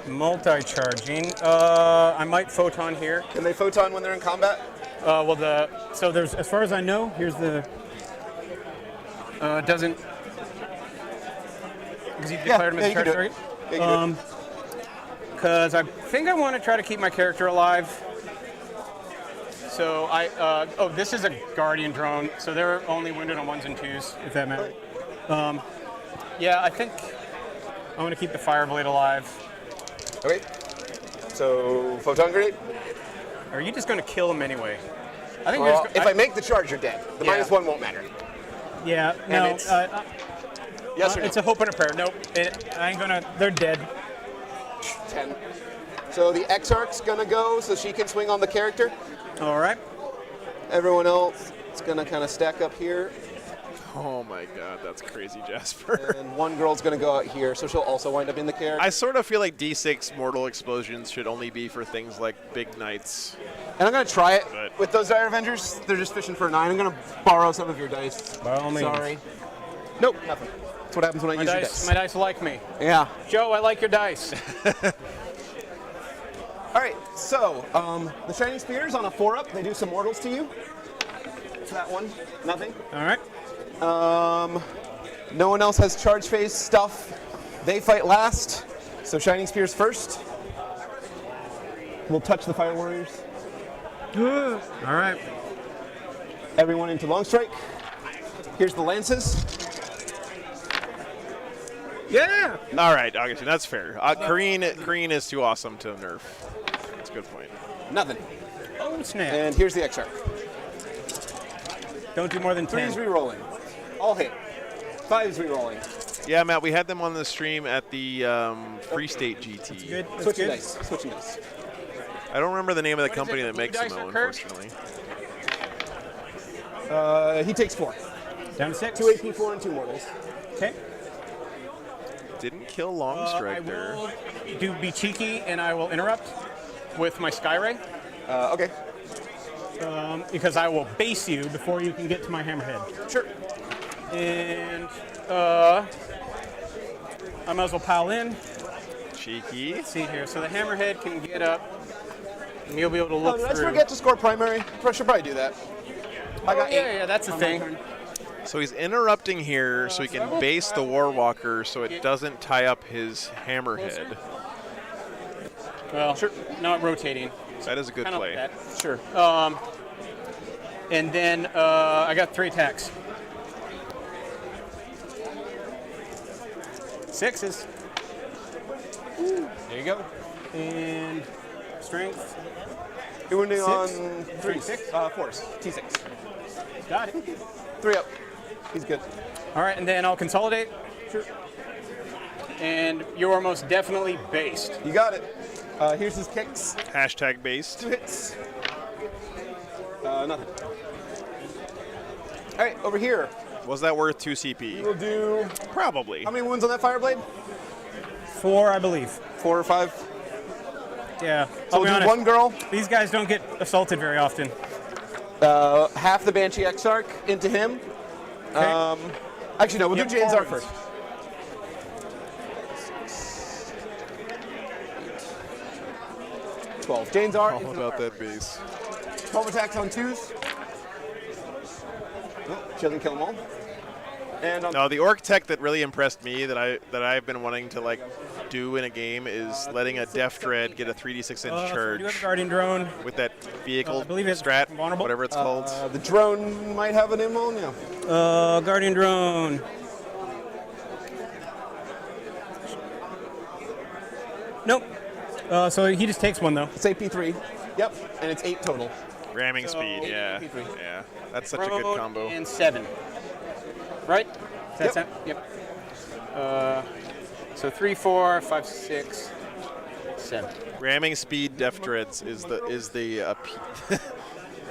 F: Multi-charging. I might photon here.
B: Can they photon when they're in combat?
F: So there's, as far as I know, here's the
N: Doesn't. Because you declared him as a charge target? Because I think I want to try to keep my character alive. So oh, this is a Guardian drone, so they're only wounded on 1s and 2s, if that matters. Yeah, I think I want to keep the Fireblade alive.
B: Okay. So, Votann grenade?
N: Are you just going to kill him anyway? I think
B: well, if I make the charge, you're dead. The -1 won't matter.
N: Yeah, no.
B: Yes or no?
N: It's a hope and a prayer. Nope, I ain't gonna. They're dead.
B: 10. So the Exarch's gonna go, so she can swing on the character.
N: All right.
B: Everyone else is gonna kind of stack up here.
A: Oh my God, that's crazy, Jasper.
B: And one girl's gonna go out here, so she'll also wind up in the character.
A: I sort of feel like D6 mortal explosions should only be for things like big knights.
B: And I'm gonna try it with those Dire Avengers. They're just fishing for a 9. I'm gonna borrow some of your dice.
N: By all means.
B: Sorry. Nope, nothing. That's what happens when I use your dice.
N: My dice like me.
B: Yeah.
N: Joe, I like your dice.
B: All right, so the Shining Spears on a 4-up, they do some mortals to you. It's that one, nothing.
N: All right.
B: No one else has charge phase stuff. They fight last, so Shining Spears first. We'll touch the Fire Warriors.
N: All right.
B: Everyone into Long Strike. Here's the Lances.
N: Yeah!
A: All right, Augustine, that's fair. Kareen is too awesome to nerf. That's a good point.
B: Nothing.
N: Oh, snap.
B: And here's the Exarch.
N: Don't do more than 10.
B: 3's re-rolling. All hit. 5's re-rolling.
A: Yeah, Matt, we had them on the stream at the Free State GT.
N: That's good. That's
B: Switching
N: good.
B: dice. Switching dice.
A: I don't remember the name of the company that makes them, though, unfortunately.
B: He takes 4.
N: Down to 6.
B: 2 AP, 4, and 2 mortals.
N: Okay.
A: Didn't kill Long Strike there.
N: I will be cheeky, and I will interrupt with my Skyray.
B: Okay.
N: Because I will base you before you can get to my Hammerhead.
B: Sure.
N: And I might as well pile in.
A: Cheeky.
N: Let's see here. So the Hammerhead can get up, and you'll be able to look
B: Did I
N: through.
B: forget to score primary? I should probably do that. I got 8.
N: Yeah, that's the thing.
A: So he's interrupting here so he can base the Warwalker so it doesn't tie up his Hammerhead.
N: Well, sure. Not rotating.
A: That is a good
N: Kinda
A: play.
N: like that.
B: Sure.
N: And then I got 3 attacks. 6s. There you go. And strength.
B: You're wounding
N: 6.
B: on
N: 3,
B: 3s.
N: 6.
B: 4s. T6.
N: Got it.
B: 3 up. He's good.
N: All right, and then I'll consolidate.
B: Sure.
N: And you're most definitely based.
B: You got it. Here's his kicks.
A: Hashtag based.
B: 2 hits. Nothing. All right, over here.
A: Was that worth 2 CP?
B: We'll do...
A: Probably.
B: How many wounds on that Fireblade?
N: 4, I believe.
B: 4 or 5?
N: Yeah.
B: So
N: I'll
B: we'll
N: be
B: do
N: honest.
B: one girl.
N: These guys don't get assaulted very often.
B: Half the Banshee Exarch into him.
N: Okay.
B: Actually, no, we'll do Jane's Art first. 12. Jane's Art.
A: All about that base.
B: 12 attacks on 2s. Oh, she doesn't kill them all. And on
A: No, the orc tech that really impressed me that I've been wanting to like do in a game is letting a Death Dread get a 3d6 inch
N: So we
A: charge
N: do have a Guardian drone.
A: with that vehicle
N: I believe it's
A: strat,
N: vulnerable.
A: whatever it's called.
B: the drone might have an immo, yeah.
N: Guardian drone. Nope. So he just takes 1 though.
B: It's AP3. Yep, and it's 8 total.
A: Ramming speed, yeah.
B: AP3.
A: Yeah, that's such a good
N: Drone
A: combo.
N: And 7. Right? That's
B: Yep.
N: it? Yep. So 3, 4, 5, 6, 7.
A: Ramming speed Death Dreads is the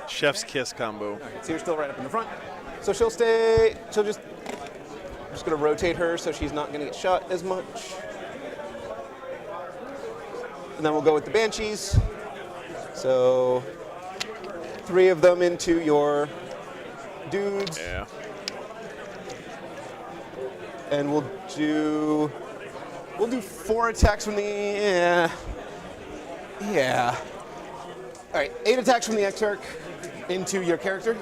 A: chef's kiss combo.
B: So you're still right up in the front. So she'll stay. I'm just gonna rotate her so she's not gonna get shot as much. And then we'll go with the Banshees. So 3 of them into your dudes.
A: Yeah.
B: And we'll do 4 attacks from the yeah. All right, 8 attacks from the Exarch into your character.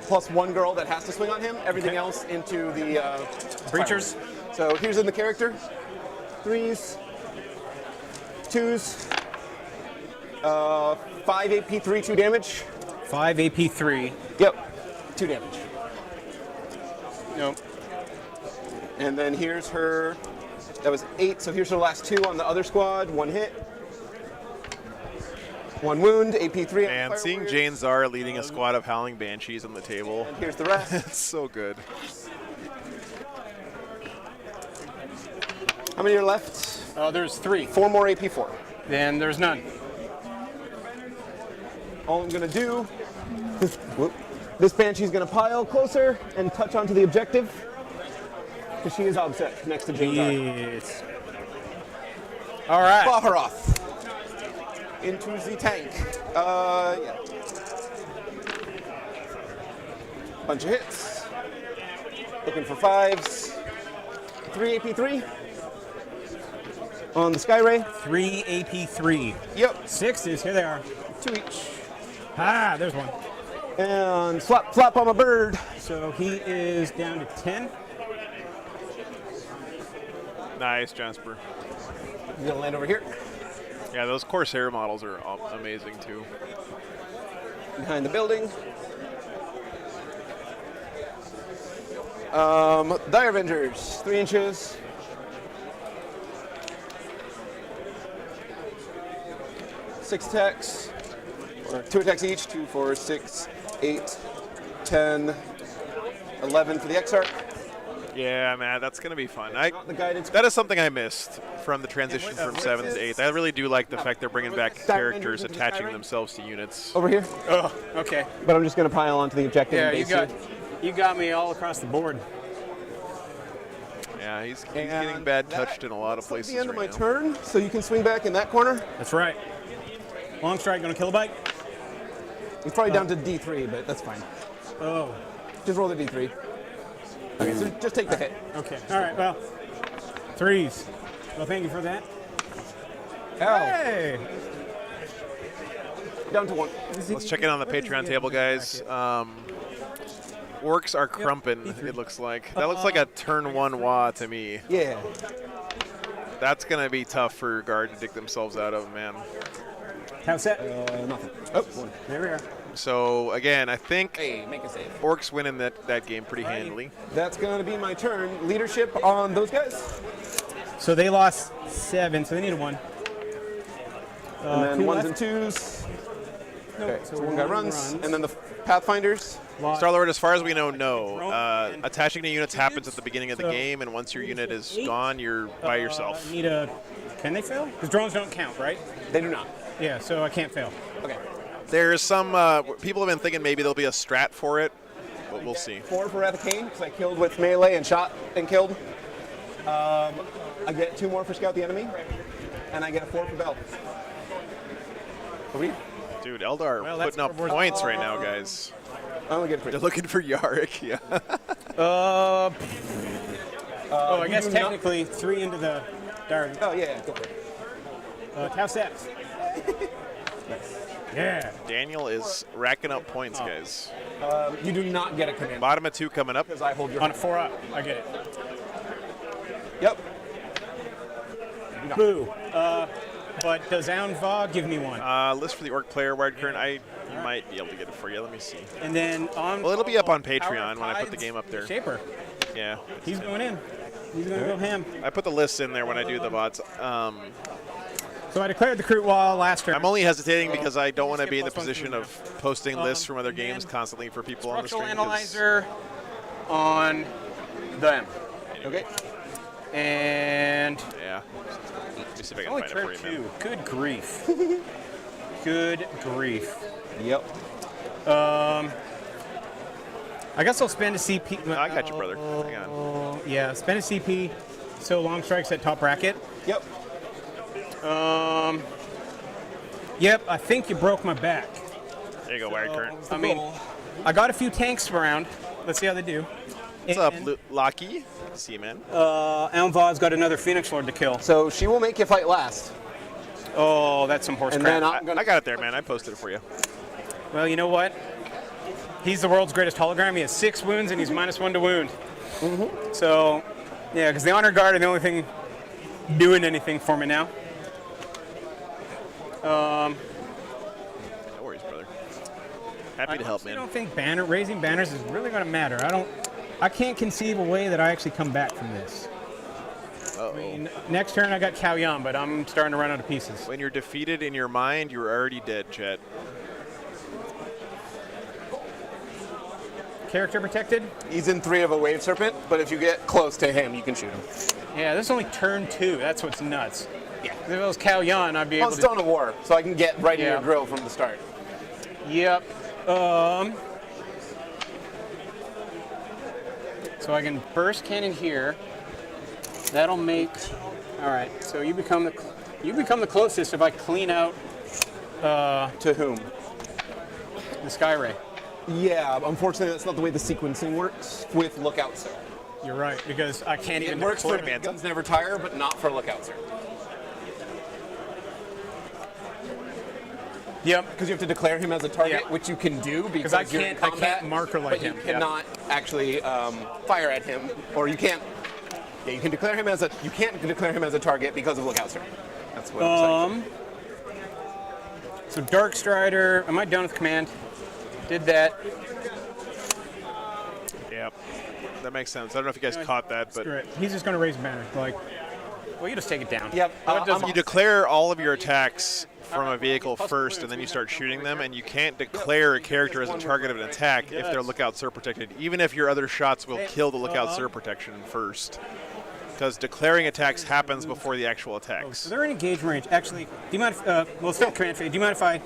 B: plus 1 girl that has to swing on him. Everything else into the
N: Breachers.
B: fireworks. So here's in the character. 3s, 2s, 5 AP, 3, 2 damage.
N: 5 AP 3.
B: Yep, 2 damage.
N: Nope.
B: And then here's her, that was 8, so here's her last 2 on the other squad. 1 hit. 1 wound, AP 3.
A: Man, seeing Jane Zara leading a squad of Howling Banshees on the table.
B: And here's the rest.
A: It's so good.
B: How many are left?
N: There's 3.
B: 4 more AP 4.
N: Then there's none.
B: All I'm gonna do, whoop, this Banshee's gonna pile closer and touch onto the objective, because she is object next to Jane Zara.
N: Yes. All right.
B: Baharoth. Into the tank. Yeah. Bunch of hits. Looking for 5s. 3 AP 3. On the Skyray.
N: 3 AP 3.
B: Yep.
N: 6s, here they are.
B: 2 each.
N: Ah, there's 1.
B: And flop, flop on my bird.
N: So he is down to 10.
A: Nice, Jasper.
B: He's gonna land over here.
A: Yeah, those Corsair models are amazing too.
B: Behind the building. Dire Avengers, 3 inches. Six attacks, or 2 attacks each. 2, 4, 6, 8, 10, 11 for the X-Arc.
A: Yeah, man, that's gonna be fun.
B: The guidance.
A: That is something I missed from the transition from 7th to 8th. I really do like the fact they're bringing back characters attaching themselves to units.
B: Over here.
N: Oh, okay.
B: But I'm just gonna pile onto the objective.
N: Yeah,
B: and
N: you got me all across the board.
A: Yeah, he's getting bad touched in a lot of places.
B: At the end of my
A: right now.
B: turn, so you can swing back in that corner.
N: That's right. Long strike, gonna kill a bite.
B: He's probably down to D3, but that's fine.
N: Oh.
B: Just roll the D3. Okay, so just take the hit.
N: Okay. All right. Well, 3s. Well, thank you for that.
B: Hey. Down to 1.
A: Let's check in on the Patreon table, guys. Orcs are crumping, it looks like. That looks like a turn 1 Wah to me.
B: Yeah.
A: That's going to be tough for Guard to dig themselves out of, man.
N: How's that?
B: Nothing. Oh, 1.
N: There we are.
A: So, again, I think
B: make a save.
A: Orcs win in that game pretty handily.
B: That's going to be my turn. Leadership on those guys.
N: So they lost 7, so they need a 1.
B: And then 1s
N: left?
B: and 2s.
N: Nope.
B: Okay, so one guy runs. And then the Pathfinders.
A: Starlord, as far as we know, no. Attaching to units happens at the beginning of the game, and once your unit is gone, you're by yourself.
N: Need a... Can they fail? Because drones don't count, right?
B: They do not.
N: Yeah, so I can't fail.
B: Okay.
A: There's some... people have been thinking maybe there'll be a strat for it, but we'll see.
B: 4 for Wrath of Cain, because I killed with melee and shot and killed. I get 2 more for Scout the Enemy, and I get a 4 for Bell.
A: Dude, Eldar putting up points right now, guys.
B: I only get 3.
A: They're looking for Yarick, yeah.
N: I guess technically 3 into the Dark.
B: Oh, yeah, go for it.
N: Tau steps. Yeah.
A: Daniel is racking up points, guys.
B: You do not get a command.
A: Bottom of 2 coming up.
B: Because I hold your
N: On a 4-up. I get it.
B: Yep.
N: Boo. But does Anva give me 1?
A: List for the Orc player wired current. I might be able to get it for you. Let me see.
N: And then on.
A: Well, it'll be up on Patreon when I put the game up there.
N: Shaper.
A: Yeah.
N: He's going in. He's going to go ham.
A: I put the lists in there when I do the bots.
N: So I declared the Kroot Wall last turn.
A: I'm only hesitating because I don't want to be in the position of posting lists from other games constantly for people on the stream.
N: Structural analyzer on them.
B: Okay.
N: And
A: yeah. Let me see if I can
N: only
A: find it for
N: turn
A: you, man.
N: 2. Good grief. Good grief.
B: Yep.
N: I guess I'll spend a CP.
A: I got you, brother. Hang on.
N: Yeah, spend a CP. So long strikes at top bracket.
B: Yep.
N: Yep, I think you broke my back.
A: There you go, wired current.
N: I mean, I got a few tanks around. Let's see how they do.
A: What's up, Locky? See you, man.
N: Anva's got another Phoenix Lord to kill.
B: So she will make you fight last.
N: Oh, that's some horse
B: And
N: crap.
B: then
A: I got it there, man. I posted it for you.
N: Well, you know what? he's the world's greatest hologram. He has 6 wounds and he's -1 to wound. So, yeah, because the Honor Guard are the only thing doing anything for me now.
A: No worries, brother. Happy to help, man.
N: I don't think raising banners is really going to matter. I can't conceive a way that I actually come back from this.
A: Uh-oh.
N: I mean, next turn I got Cao Yan, but I'm starting to run out of pieces.
A: When you're defeated in your mind, you're already dead, Chet.
N: Character protected?
B: He's in 3 of a Wave Serpent, but if you get close to him, you can shoot him.
N: Yeah, this is only turn 2. That's what's nuts. Yeah. If it was Cao Yan, I'd be able
B: it's
N: to...
B: Stone of War, so I can get right in your grill from the start.
N: Yep. So I can burst cannon here. That'll make... All right, so you become the closest if I clean out...
B: to whom?
N: The Sky Ray.
B: Yeah, unfortunately, that's not the way the sequencing works with Lookout Sir.
N: You're right, because I can't even...
B: It works for Guns Never Tire, but not for Lookout Sir.
N: Yep.
B: Because you have to declare him as a target, which you can do because
N: I
B: you're in
N: can't
B: combat,
N: marker like
B: but
N: him.
B: you cannot actually fire at him, or you can't. Yeah, you can declare him as a. You can't declare him as a target because of Lookout Sir. That's what I'm saying.
N: So Dark Strider. Am I done with command? Did that.
A: Yep. That makes sense. I don't know if you guys caught that, but
N: He's just going to raise a banner. Like, well, you just take it down.
B: Yep.
A: You declare all of your attacks from a vehicle first, and then you start shooting them, and you can't declare a character as a target of an attack if they're Lookout Sir protected, even if your other shots will kill the Lookout Sir protection first. Because declaring attacks happens before the actual attacks.
N: So they're in engagement range. Actually, do you mind if, well, it's still command phase. Do you mind if I...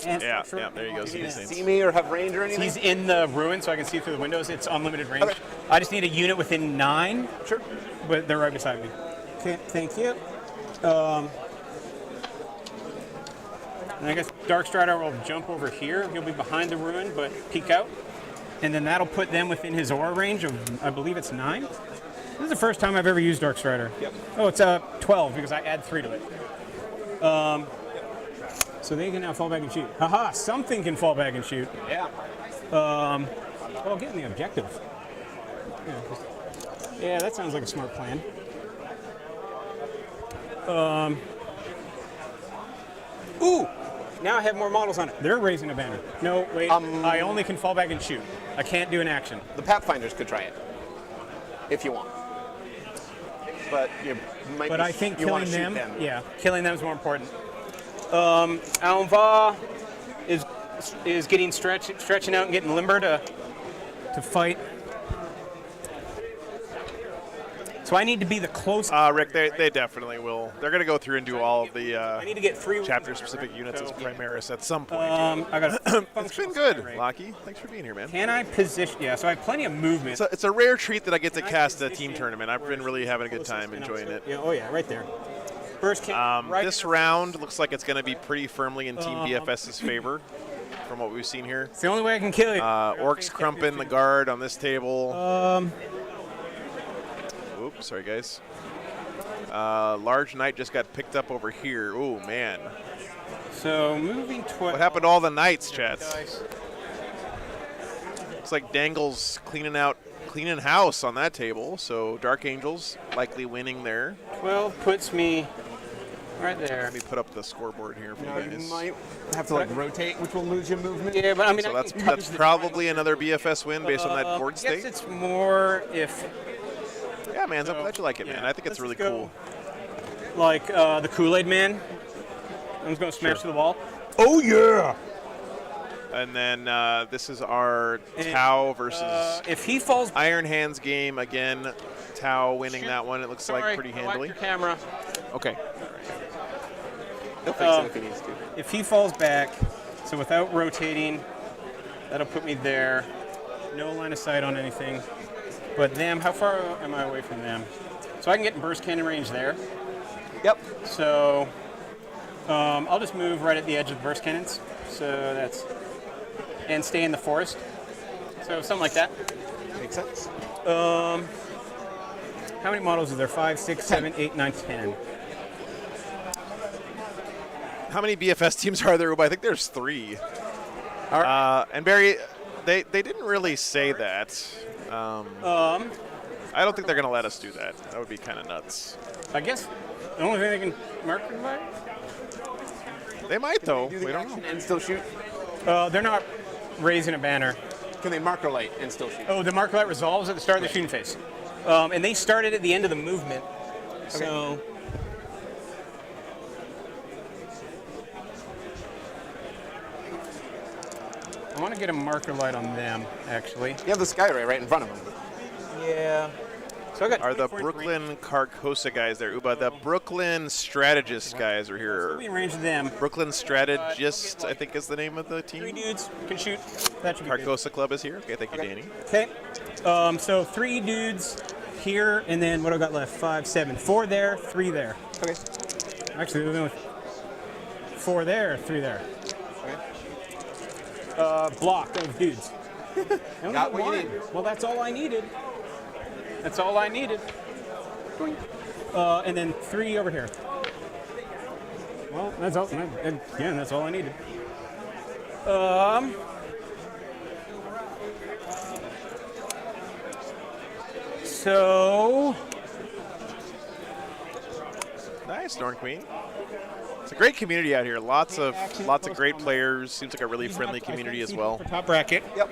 A: Yeah, there you go.
B: See me or have range or anything?
N: He's in the ruin, so I can see through the windows. It's unlimited range. Okay. I just need a unit within 9.
B: Sure.
N: But they're right beside me. Okay, thank you. And I guess Dark Strider will jump over here. He'll be behind the ruin, but peek out. And then that'll put them within his aura range of, I believe it's 9. This is the first time I've ever used Dark Strider.
B: Yep.
N: Oh, it's 12 because I add 3 to it. So they can now fall back and shoot. Haha, something can fall back and shoot.
B: Yeah.
N: Well, getting the objective. Yeah, that sounds like a smart plan. Ooh! Now I have more models on it. They're raising a banner. No, wait. I only can fall back and shoot. I can't do an action.
B: The Pathfinders could try it, if you want. But you might.
N: But I think killing them,
B: yeah,
N: killing them is more important. Alva is getting stretching out and getting limber to fight. So I need to be the closest.
A: Rick, they definitely will. They're going to go through and do all of the
N: I need to get 3
A: chapter-specific units as Primaris at some point.
N: I got.
A: It's been good, Lockie. Thanks for being here, man.
N: Can I position? Yeah, so I have plenty of movement.
A: It's a rare treat that I get to cast a team tournament. I've been really having a good time enjoying it.
N: Yeah, oh yeah, right there. First
A: this round looks like it's going to be pretty firmly in Team BFS's favor, from what we've seen here.
N: It's the only way I can kill you.
A: Orcs crumping the guard on this table. Oops, sorry guys. Large Knight just got picked up over here. Oh man.
N: So moving 12.
A: What happened to all the knights, chats? Looks like Dangle's cleaning house on that table. So Dark Angels likely winning there.
N: 12 puts me right there.
A: Let me put up the scoreboard here for you guys.
B: You might have to rotate, which will lose your movement.
N: Yeah, but I mean,
A: so that's probably another BFS win based on that board state.
N: I guess it's more if.
A: Yeah, man, I'm glad you like it, man. I think it's really cool.
N: Like the Kool-Aid Man. I'm just going to smash to the wall.
A: Oh, yeah! And then this is our Tau versus
N: if he falls
A: Iron Hands game. Again, Tau winning that one, it looks like pretty handily.
N: Your camera.
A: Okay.
B: He'll fix it if he needs to.
N: If he falls back, so without rotating, that'll put me there. No line of sight on anything. But them, how far am I away from them? So I can get in burst cannon range there.
B: Yep.
N: So I'll just move right at the edge of the burst cannons. So that's, and stay in the forest. So something like that.
B: Makes sense.
N: How many models are there? 5, 6, 7, 8, 9, 10.
A: How many BFS teams are there? I think there's 3. And Barry, They didn't really say that. I don't think they're going to let us do that. That would be kind of nuts.
N: I guess the only thing they can mark for the
A: They might, though.
B: Do
A: We
B: the
A: don't
B: action
A: know.
B: and still shoot?
N: They're not raising a banner.
B: Can they marker light and still shoot?
N: Oh, the marker light resolves at the start of the shooting phase. And they started at the end of the movement. So. I want to get a marker light on them, actually.
B: You have the Skyray right in front of them.
N: Yeah. So I got
A: Are the Brooklyn Carcosa guys there? Uba, the Brooklyn Strategist guys are here.
N: We arranged them.
A: Brooklyn Strategist, I think is the name of the team.
N: 3 dudes can shoot. That should be good.
A: Carcosa Club is here. Okay, thank you, Danny.
N: Okay. So 3 dudes here, and then what do I got left? 5, 7. 4 there, 3 there.
B: Okay.
N: Actually, we're going with 4 there, 3 there. Block of dudes.
B: Got what you need.
N: Well, that's all I needed. That's all I needed. And then 3 over here. Well, that's all. Again, that's all I needed. So.
A: Nice, Storm Queen. It's a great community out here. Lots of great players. Seems like a really friendly community as well.
N: Top bracket.
B: Yep.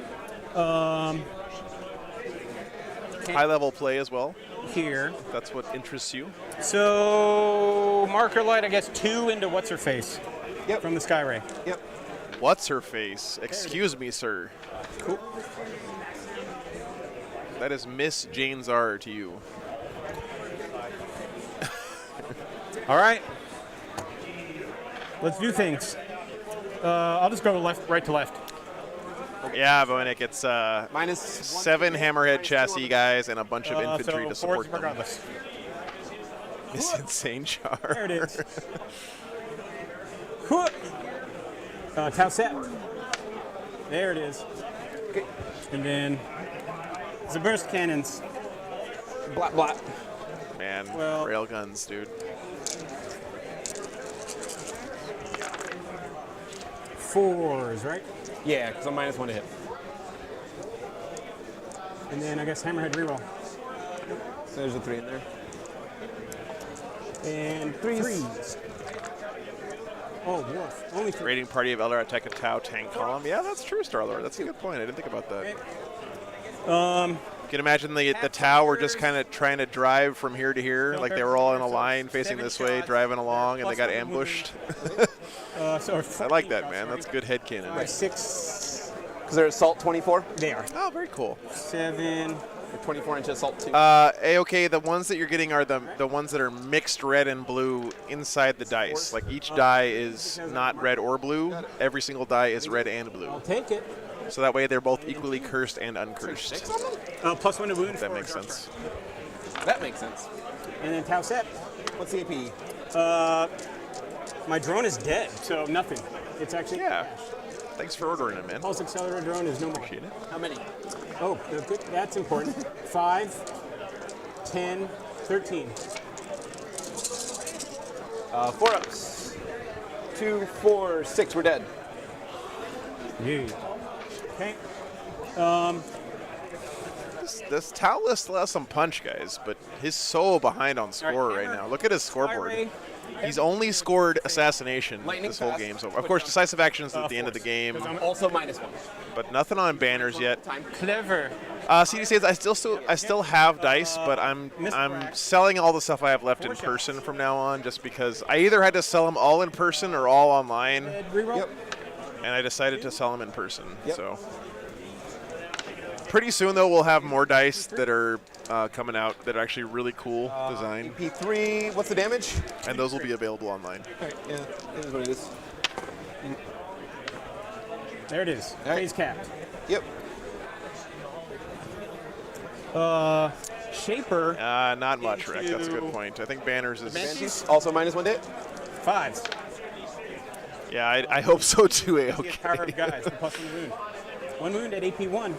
A: High level play as well.
N: Here.
A: If that's what interests you.
N: So marker light, I guess 2 into what's her face.
B: Yep.
N: From the Skyray.
B: Yep.
A: What's her face? Excuse me, sir.
N: Cool.
A: That is Miss Jane Czar to you.
N: All right. Let's do things. I'll just go right to left.
A: Yeah, Boenik, it's
B: minus
A: 7 hammerhead chassis guys and a bunch of infantry to support them.
N: Regardless.
A: Miss Insane Char.
N: There it is. Tau set. There it is. Okay. And then the burst cannons.
B: Blat blat.
A: Man,
N: Well-
A: rail guns, dude.
N: 4s, right?
B: Yeah, because I'm minus 1 to hit.
N: And then I guess hammerhead reroll.
B: So there's a 3 in there.
N: And 3s. Oh, wolf. Only 3.
A: Raiding party of Eldar attack a Tau tank column. Yeah, that's true, Starlord. That's a good point. I didn't think about that. You can imagine the Tau were just kind of trying to drive from here to here, like they were all in a line facing this way, driving along, and they got ambushed.
N: So
A: I like that, man. That's good headcanon.
N: 6.
B: Because they're assault 24?
N: They are.
A: Oh, very cool.
N: 7.
B: 24-inch assault 2.
A: Okay, the ones that you're getting are the ones that are mixed red and blue inside the dice. Like each die is not red or blue. Every single die is red and blue.
N: I'll take it.
A: So that way they're both equally cursed and uncursed.
N: Plus 1 to wound.
A: That makes sense.
B: That makes sense.
N: And then Tau set.
B: What's the AP?
N: My drone is dead, so nothing. It's actually
A: Thanks for ordering it, man.
N: Pulse accelerator drone is no more.
A: Appreciate it.
B: How many?
N: Oh, good. That's important. 5, 10, 13.
B: 4 ups. 2, 4, 6. We're dead.
N: Yeah. Okay.
A: This Tau list has some punch, guys, but he's so behind on score right now. Look at his scoreboard. He's only scored assassination this whole game. So, of course, decisive actions at the end of the game.
B: I'm also minus 1.
A: But nothing on banners yet.
N: Clever.
A: CD says I still have dice, but I'm selling all the stuff I have left in person from now on, just because I either had to sell them all in person or all online.
B: Yep.
A: And I decided to sell them in person. So pretty soon, though, we'll have more dice that are coming out that are actually really cool design.
B: AP3, what's the damage?
A: And those will be available online.
B: All right, yeah, that is what it is.
N: There it is. Phase capped.
B: Yep.
N: Shaper.
A: Not much, Rick. That's a good point. I think banners is
B: Banshees, also minus 1 to hit.
N: 5s.
A: Yeah, I hope so too. Okay.
N: Power of guys. Plus 1 wound. 1 wound at AP1.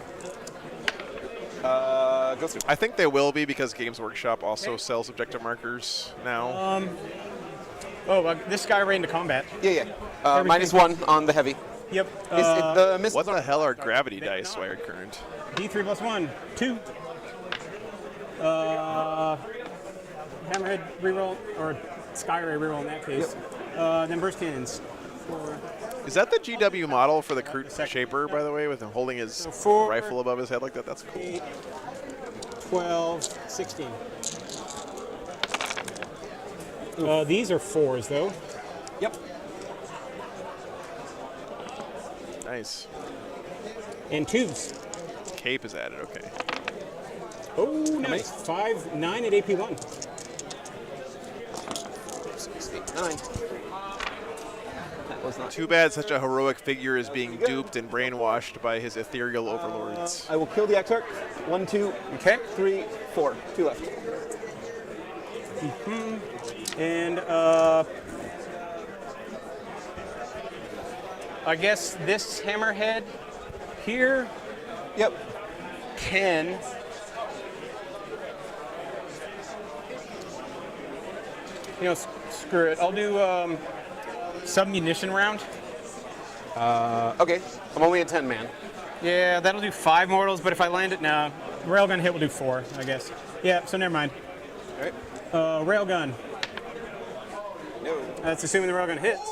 B: Goes through.
A: I think they will be because Games Workshop also sells objective markers now.
N: This guy ran into combat.
B: Yeah. Minus 1 on the heavy.
N: Yep.
A: What the hell are gravity dice, Wired Current?
N: D3 plus 1, 2. Hammerhead reroll, or Skyray reroll in that case. Then burst cannons. 4.
A: Is that the GW model for the Kroot Shaper, by the way, with him holding his rifle above his head like that? That's cool.
N: 8, 12, 16. These are 4s, though.
B: Yep.
A: Nice.
N: And 2s.
A: Cape is added, okay.
N: Oh, nice. 5, 9 at AP1.
B: 6, 8, 9. That was not.
A: Too bad such a heroic figure is being duped and brainwashed by his ethereal overlords.
B: I will kill the Exarch. 1, 2,
N: okay.
B: 3, 4. 2 left.
N: And I guess this Hammerhead here.
B: Yep.
N: Can. You know, screw it. I'll do submunition round.
B: Okay. I'm only a 10 man.
N: Yeah, that'll do 5 mortals, but if I land it now, railgun hit will do 4, I guess. Yeah, so never mind.
B: All right.
N: Railgun.
B: No.
N: That's assuming the railgun hits.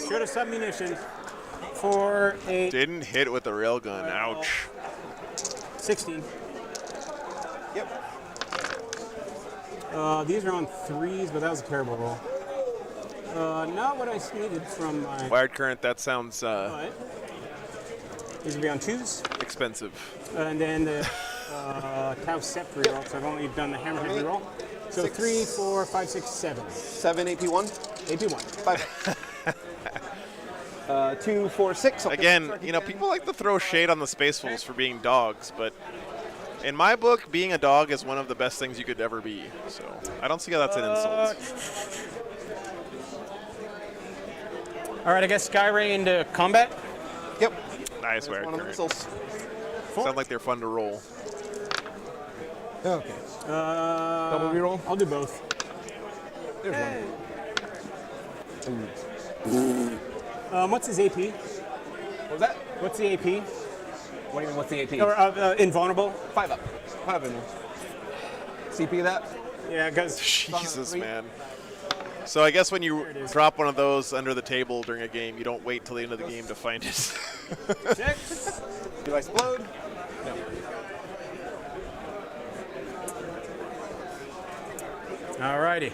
N: Should have submunition for a...
A: Didn't hit with the railgun. Ouch.
N: 16.
B: Yep.
N: These are on 3s, but that was a terrible roll. Not what I needed from my...
A: Wired Current, that sounds...
N: These will be on 2s.
A: Expensive.
N: And then the Tau Sept reroll, so I've only done the Hammerhead reroll. So 3, 4, 5, 6, 7.
B: 7 AP1?
N: AP1.
B: 5. 2, 4, 6.
A: Again, you know, people like to throw shade on the Spacefulls for being dogs, but in my book, being a dog is one of the best things you could ever be. So I don't see how that's an insult.
N: All right, I guess Skyray into combat.
B: Yep.
A: Nice, Wired Current.
B: Missiles.
A: Sound like they're fun to roll.
B: Okay.
N: Double
B: reroll?
N: I'll do both.
B: There's
N: one. What's his AP?
B: What was that?
N: What's the AP?
B: What do you mean, what's the AP?
N: Or, invulnerable?
B: 5 up. 5 in there. CP that?
N: Yeah, because...
A: Jesus, man. So I guess when you drop one of those under the table during a game, you don't wait till the end of the game to find it.
B: Check. Do I explode? No.
N: Alrighty.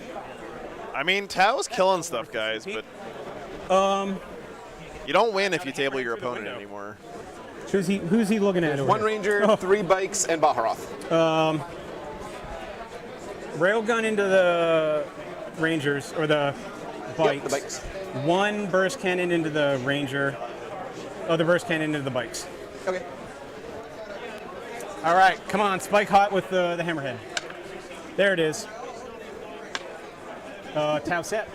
A: I mean, Tao's killing stuff, guys, but you don't win if you table your opponent anymore.
N: Who's he looking at?
B: One Ranger, 3 bikes, and Baharoth.
N: Railgun into the Rangers, or the bikes.
B: Yep, the bikes.
N: 1 burst cannon into the Ranger. Oh, the burst cannon into the bikes.
B: Okay.
N: All right, come on, spike hot with the Hammerhead. There it is. Tau Sept.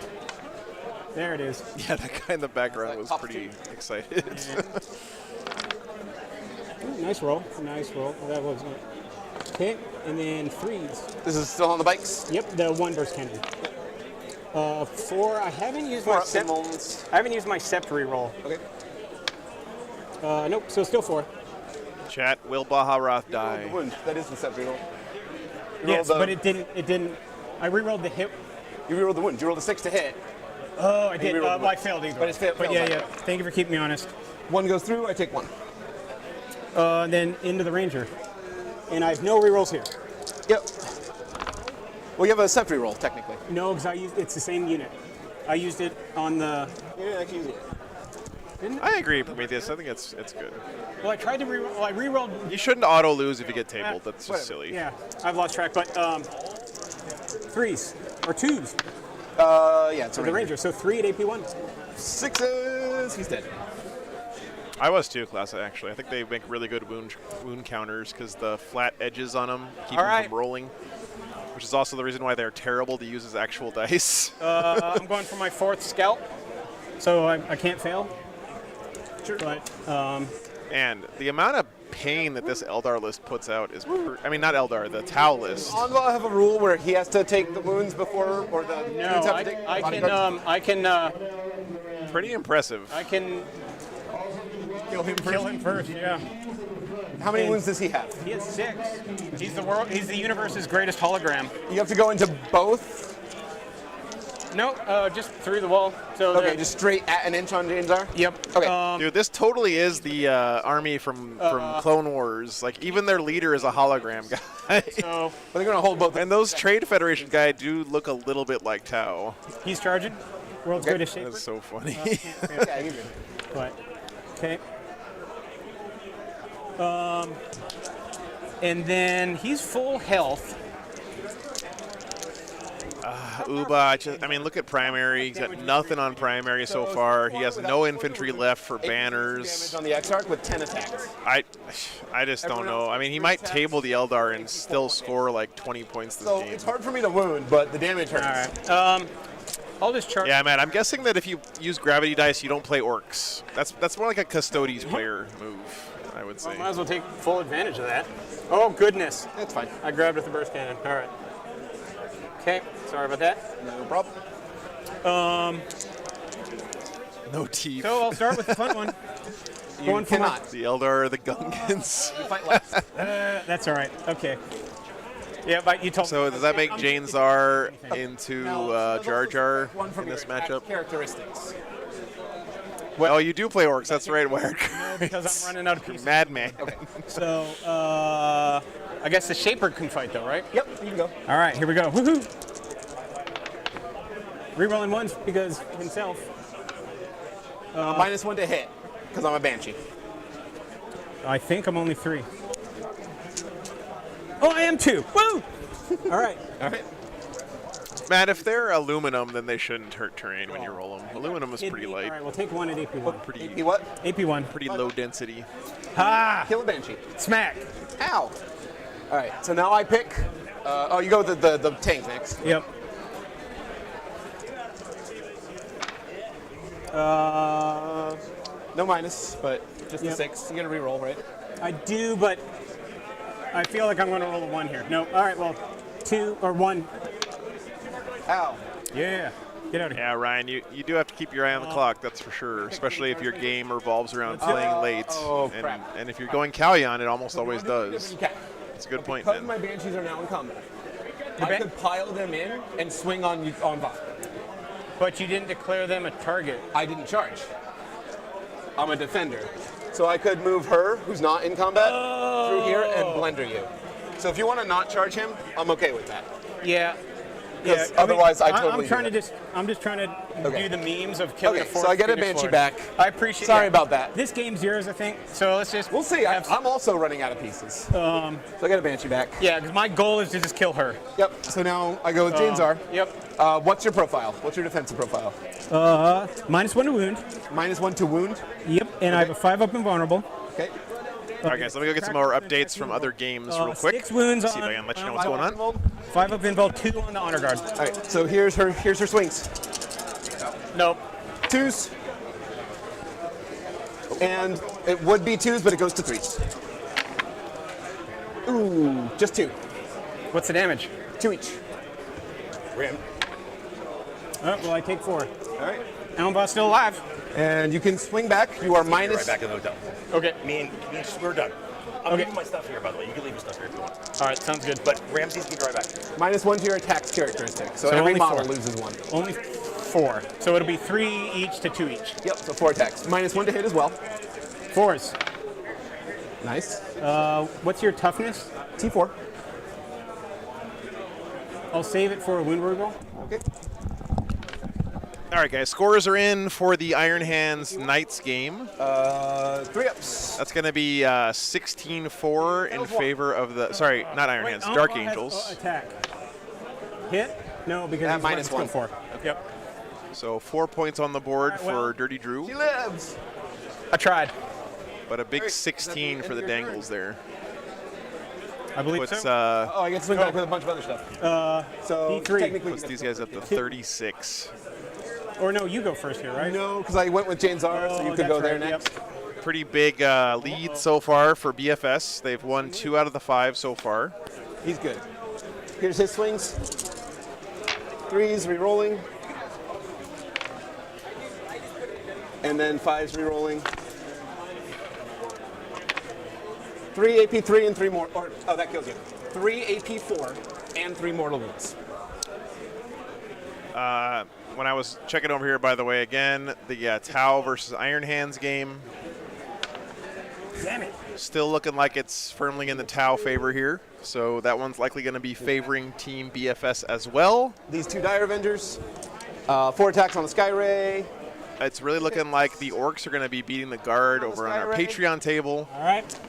N: There it is.
A: Yeah, that guy in the background was pretty excited.
N: Ooh, nice roll. Nice roll. That was okay. And then 3s.
B: This is still on the bikes?
N: Yep, the 1 burst cannon. 4. I haven't used my Sept. I haven't used my Sept reroll.
B: Okay.
N: Nope. So still 4.
A: Chat. Will Baharoth die?
B: That is the Sept reroll.
N: Yes, but it didn't. I rerolled the hit.
B: You rerolled the wound. You rolled the 6 to hit.
N: Oh, I did. Well, I failed either.
B: But it's failed.
N: But yeah. Thank you for keeping me honest.
B: 1 goes through. I take 1.
N: Then into the Ranger, and I have no rerolls here.
B: Yep. Well, you have a Sept reroll technically.
N: No, because it's the same unit. I used it on the.
B: Yeah, I can use it.
A: I agree, Prometheus. I think it's good.
N: Well, I tried to reroll. Well, I rerolled.
A: You shouldn't auto lose if you get tabled. That's just silly.
N: Yeah, I've lost track. But 3s or 2s.
B: Yeah, it's
N: for the Ranger. So 3 at AP1.
B: 6s. He's dead.
A: I was too, Classa, actually. I think they make really good wound counters because the flat edges on them keep them from rolling, which is also the reason why they're terrible to use as actual dice.
N: I'm going for my 4th scout, so I can't fail. Sure. But,
A: and the amount of pain that this Eldar list puts out is, I mean, not Eldar, the Tau list.
B: Anva have a rule where he has to take the wounds before, or the
N: no, I can
A: Pretty impressive.
N: I can kill him first. Yeah.
B: How many
N: And
B: wounds does he have?
N: He has 6. He's the universe's greatest hologram.
B: You have to go into both?
N: No, just through the wall. So
B: Okay, just straight at an inch on James-R?
N: Yep.
B: Okay.
A: Dude, this totally is the army from Clone Wars. Like, even their leader is a hologram guy.
N: So,
B: but they're going to hold both.
A: And those Trade Federation guys do look a little bit like Tau.
N: He's charging. World's greatest shaper.
A: That's so funny.
B: Yeah, you're good.
N: But, okay. And then he's full health.
A: Uba, I mean, look at primary. He's got nothing on primary so far. He has no infantry left for banners.
B: Damage on the Exarch with 10 attacks.
A: I just don't know. I mean, he might table the Eldar and still score like 20 points this
B: So
A: game.
B: it's hard for me to wound, but the damage hurts.
N: All right. I'll just charge.
A: Yeah, man. I'm guessing that if you use gravity dice, you don't play orcs. That's more like a Custodes player move, I would say.
N: Well, might as well take full advantage of that. Oh, goodness.
B: That's fine.
N: I grabbed with the burst cannon. All right. Okay, sorry about that.
B: No problem.
A: No teeth.
N: So I'll start with the fun one.
B: You cannot.
A: The Eldar are the Gungans.
B: You fight less.
N: That's all right. Okay. Yeah, but you told me.
A: So does that make Jane Czar into Jar Jar in this matchup?
B: Characteristics.
A: Oh, you do play orcs. That's right, Wired.
N: No, because I'm running out of pieces.
A: Madman.
B: Okay.
N: So, I guess the Shaper can fight, though, right?
B: Yep, you can go.
N: All right, here we go. Woohoo! Rerolling once because himself.
B: -1 to hit, because I'm a Banshee.
N: I think I'm only 3. Oh, I am 2. Woo! All right.
B: All right.
A: Matt, if they're aluminum, then they shouldn't hurt terrain when you roll them. Aluminum is pretty light.
N: All right, we'll take 1 at AP1.
A: Pretty,
B: AP what?
N: AP1.
A: pretty low density.
N: Ha!
B: Kill a Banshee.
N: Smack.
B: Ow. All right, so now I pick. Oh, you go with the tank next.
N: Yep.
B: No minus, but just a 6. You get a reroll, right?
N: I do, but I feel like I'm going to roll a 1 here. No. All right, well, 2 or 1.
B: Ow.
N: Yeah. Get out of here.
A: Yeah, Ryan, you do have to keep your eye on the clock, that's for sure, especially if your game revolves around playing late.
B: Oh, crap.
A: And if you're going Callion, it almost always does. It's a good point,
B: Because
A: man.
B: my Banshees are now in combat, I could pile them in and swing on Votann.
N: But you didn't declare them a target.
B: I didn't charge. I'm a defender. So I could move her, who's not in combat, through here and blender you. So if you want to not charge him, I'm okay with that.
N: Yeah.
B: Because otherwise, I totally.
N: I'm just trying to do the memes of killing a force.
B: So I get a
N: Phoenix
B: Banshee
N: Lord.
B: back.
N: I appreciate.
B: Sorry about that.
N: This game's yours, I think. So let's just.
B: We'll see. I'm also running out of pieces. So I get a Banshee back.
N: Yeah, because my goal is to just kill her.
B: Yep. So now I go with Jainzar.
N: Yep.
B: What's your profile? What's your defensive profile?
N: -1 to wound.
B: -1 to wound.
N: Yep. And I have a 5 up invulnerable.
B: Okay.
A: All right, guys, let me go get some more updates from other games real quick.
N: 6 wounds
A: See if I can let you know what's going on.
N: 5 up invul, 2 on the honor guard.
B: All right. So here's her swings.
N: Nope.
B: 2s. And it would be 2s, but it goes to 3s. Ooh, just 2.
N: What's the damage?
B: 2 each.
G: Ram.
N: Oh, well, I take 4.
B: All right.
N: Elmbot's still alive.
B: And you can swing back. You are minus.
G: Right back in the hotel.
N: Okay.
G: Me and we're done. I'm
N: Okay.
G: leaving my stuff here, by the way. You can leave your stuff here if you want.
N: All right, sounds good.
G: But Ramsey's can be right back.
B: -1 to your attack's characteristic. So
N: So
B: every
N: only
B: model
N: 4.
B: loses 1.
N: Only 4. So it'll be 3 each to 2 each.
B: Yep, so 4 attacks. -1 to hit as well.
N: 4s.
B: Nice.
N: What's your toughness?
B: T4.
N: I'll save it for a wound reroll.
B: Okay.
A: All right, guys, scores are in for the Iron Hands Knights game.
B: 3 ups.
A: That's going to be 16-4 in favor of the, sorry, not Iron Hands, Dark Angels.
N: Attack. Hit? No, because
B: At
N: he's
B: -1.
N: 4. Yep.
A: So 4 points on the board for Dirty Drew,
B: She lives.
N: I tried.
A: but a big 16 for the Dangles there.
N: I believe
A: Puts,
N: so.
B: Oh, I get to swing back with a bunch of other stuff. So
N: D3.
B: technically,
A: puts these guys at the 36.
N: Or no, you go first here, right?
B: no, because I went with Jainzar, so you could
N: that's
B: go there
N: right,
B: next.
A: Pretty big lead so far for BFS. They've won 2 out of the 5 so far.
B: He's good. Here's his swings. 3s, re-rolling. And then 5's re-rolling. 3 AP3 and 3 more. Oh, that kills you. 3 AP4 and 3 mortal wounds.
A: When I was checking over here, by the way, again, the Tau versus Iron Hands game.
F: Damn it.
A: Still looking like it's firmly in the Tau favor here. So that one's likely going to be favoring Team BFS as well.
B: These 2 Dire Avengers. 4 attacks on the Sky Ray.
A: It's really looking like the Orcs are going to be beating the Guard over on our Patreon table.
F: All right.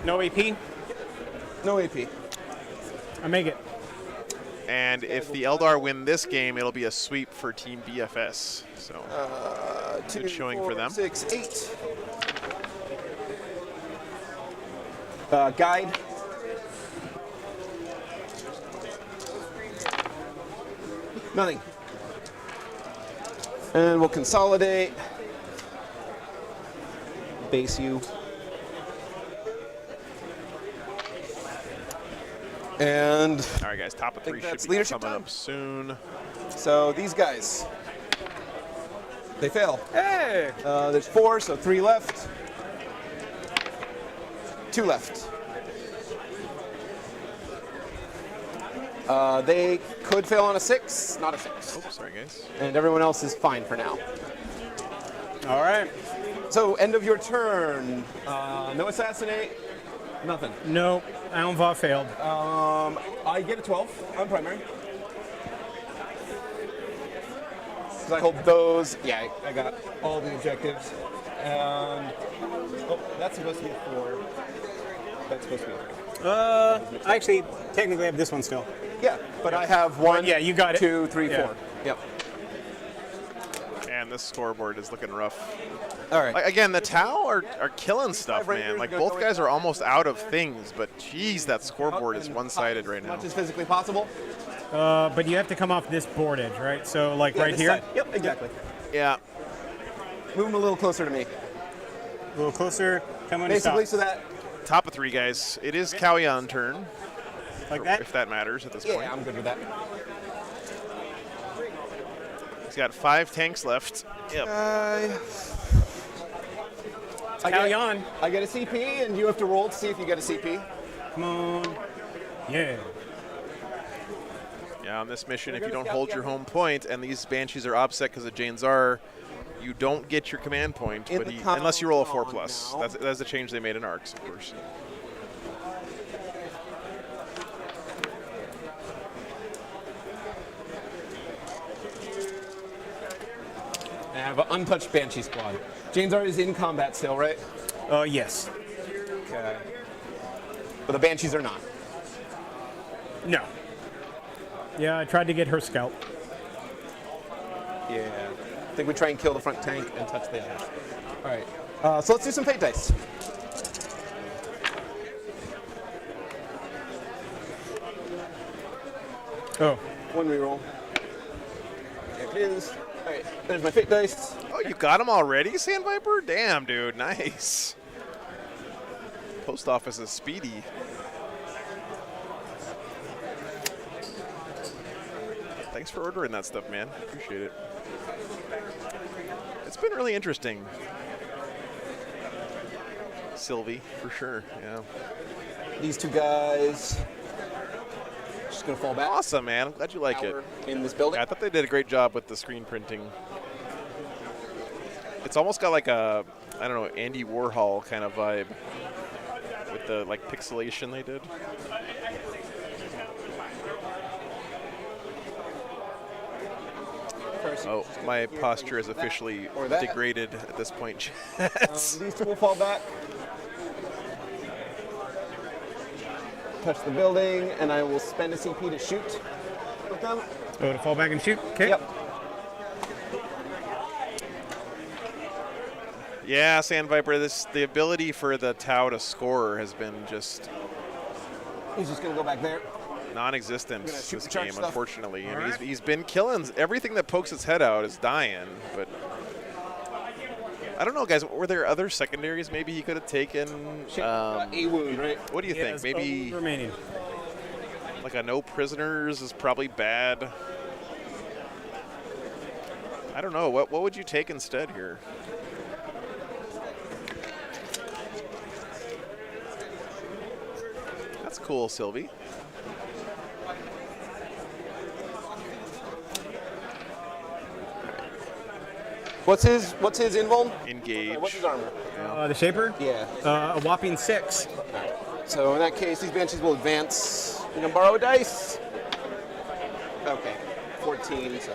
F: No AP?
B: No AP.
F: I make it.
A: And if the Eldar win this game, it'll be a sweep for Team BFS. So, good showing for them.
B: 6, 8. Guide. Nothing. And we'll consolidate. Base you. And
A: all right, guys, top of 3 should be
B: leadership
A: coming up soon.
B: So these guys, they fail.
F: Hey!
B: There's 4, so 3 left. 2 left. They could fail on a 6, not a 6.
A: Oops, sorry, guys.
B: And everyone else is fine for now.
F: All right.
B: So end of your turn. No assassinate. Nothing.
F: No, Almva failed.
B: I get a 12 on primary. Because I hold those. Yeah, I got all the objectives. And oh, that's supposed to be a 4. That's supposed to be a 3.
F: I actually technically have this one still.
B: Yeah, but I have 1.
F: Yeah, you got it.
B: 2, 3, 4. Yep.
A: And this scoreboard is looking rough.
B: All right.
A: Like, again, the Tau are killing stuff, man. Like, both guys are almost out of things, but geez, that scoreboard is one-sided right now.
B: As much as physically possible.
F: But you have to come off this board edge, right? So, like, right here?
B: Side. Yep, exactly.
A: Yeah.
B: Move them a little closer to me.
F: A little closer. Come on.
B: Basically, so that.
A: Top of 3, guys. It is Kauyon turn.
F: Like that?
A: If that matters at this point.
B: Yeah, I'm good with that.
A: He's got 5 tanks left. Yep.
F: Kauyon.
B: I get a CP, and you have to roll to see if you get a CP.
F: Come on. Yeah.
A: Yeah, on this mission, if you don't hold your home point, and these Banshees are offset because of Jane Czar, you don't get your command point, but unless you roll a 4+. That's a change they made in ARCs, of course.
B: I have an untouched Banshee squad. Jane Czar is in combat still, right?
F: Yes.
B: Okay. But the Banshees are not.
F: No. Yeah, I tried to get her scout.
B: Yeah. I think we try and kill the front tank and touch the others. All right. So let's do some fate dice.
F: Oh.
B: 1 reroll. There it is. All right. There's my fate dice.
A: Oh, you got him already, Sand Viper? Damn, dude. Nice. Post office is speedy. Thanks for ordering that stuff, man. Appreciate it. It's been really interesting. Sylvie, for sure, yeah.
B: These 2 guys. Just gonna fall back.
A: Awesome, man. I'm glad you like it.
B: In this building.
A: Yeah, I thought they did a great job with the screen printing. It's almost got like a, I don't know, Andy Warhol kind of vibe with the like pixelation they did. Oh, my posture is officially degraded at this point.
B: These 2 will fall back. Touch the building, and I will spend a CP to shoot with them.
F: Oh, to fall back and shoot? Okay.
B: Yep.
A: Yeah, Sand Viper, the ability for the Tau to score has been just...
B: He's just going to go back there.
A: Non-existent this game,
B: stuff.
A: Unfortunately. I mean, he's been killing. Everything that pokes its head out is dying, but... I don't know, guys. Were there other secondaries maybe he could have taken?
B: A wound, right?
A: What do you think? Maybe
F: remaining.
A: Like a no prisoners is probably bad. I don't know. What would you take instead here? That's cool, Sylvie.
B: What's his invuln?
A: Engage.
B: What's his armor?
N: The Shaper?
B: Yeah.
N: A whopping 6.
B: So in that case, these banshees will advance. You can borrow a dice. Okay, 14. So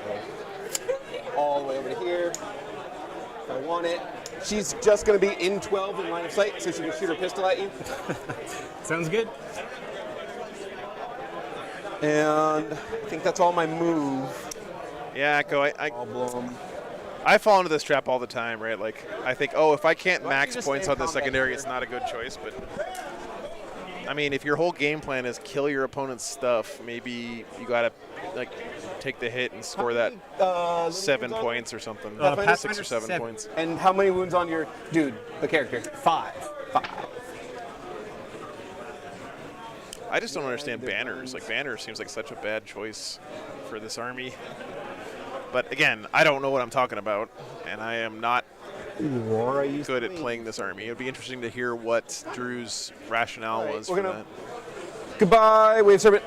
B: all the way over to here. If I want it. She's just going to be in 12 in line of sight, so she can shoot her pistol at you.
N: Sounds good.
B: And I think that's all my move.
A: Yeah, Echo. I fall into this trap all the time, right? Like, I think, oh, if I can't max points on the secondary, it's not a good choice. But, I mean, if your whole game plan is kill your opponent's stuff, maybe you got to, like, take the hit and score that 7 points or something. 6 or 7 points.
B: And how many wounds on your dude, the character? 5.
A: I just don't understand banners. Like, banners seems like such a bad choice for this army. But again, I don't know what I'm talking about, and I am not good at playing this army. It would be interesting to hear what Drew's rationale was for that.
B: Goodbye, Wave Serpent.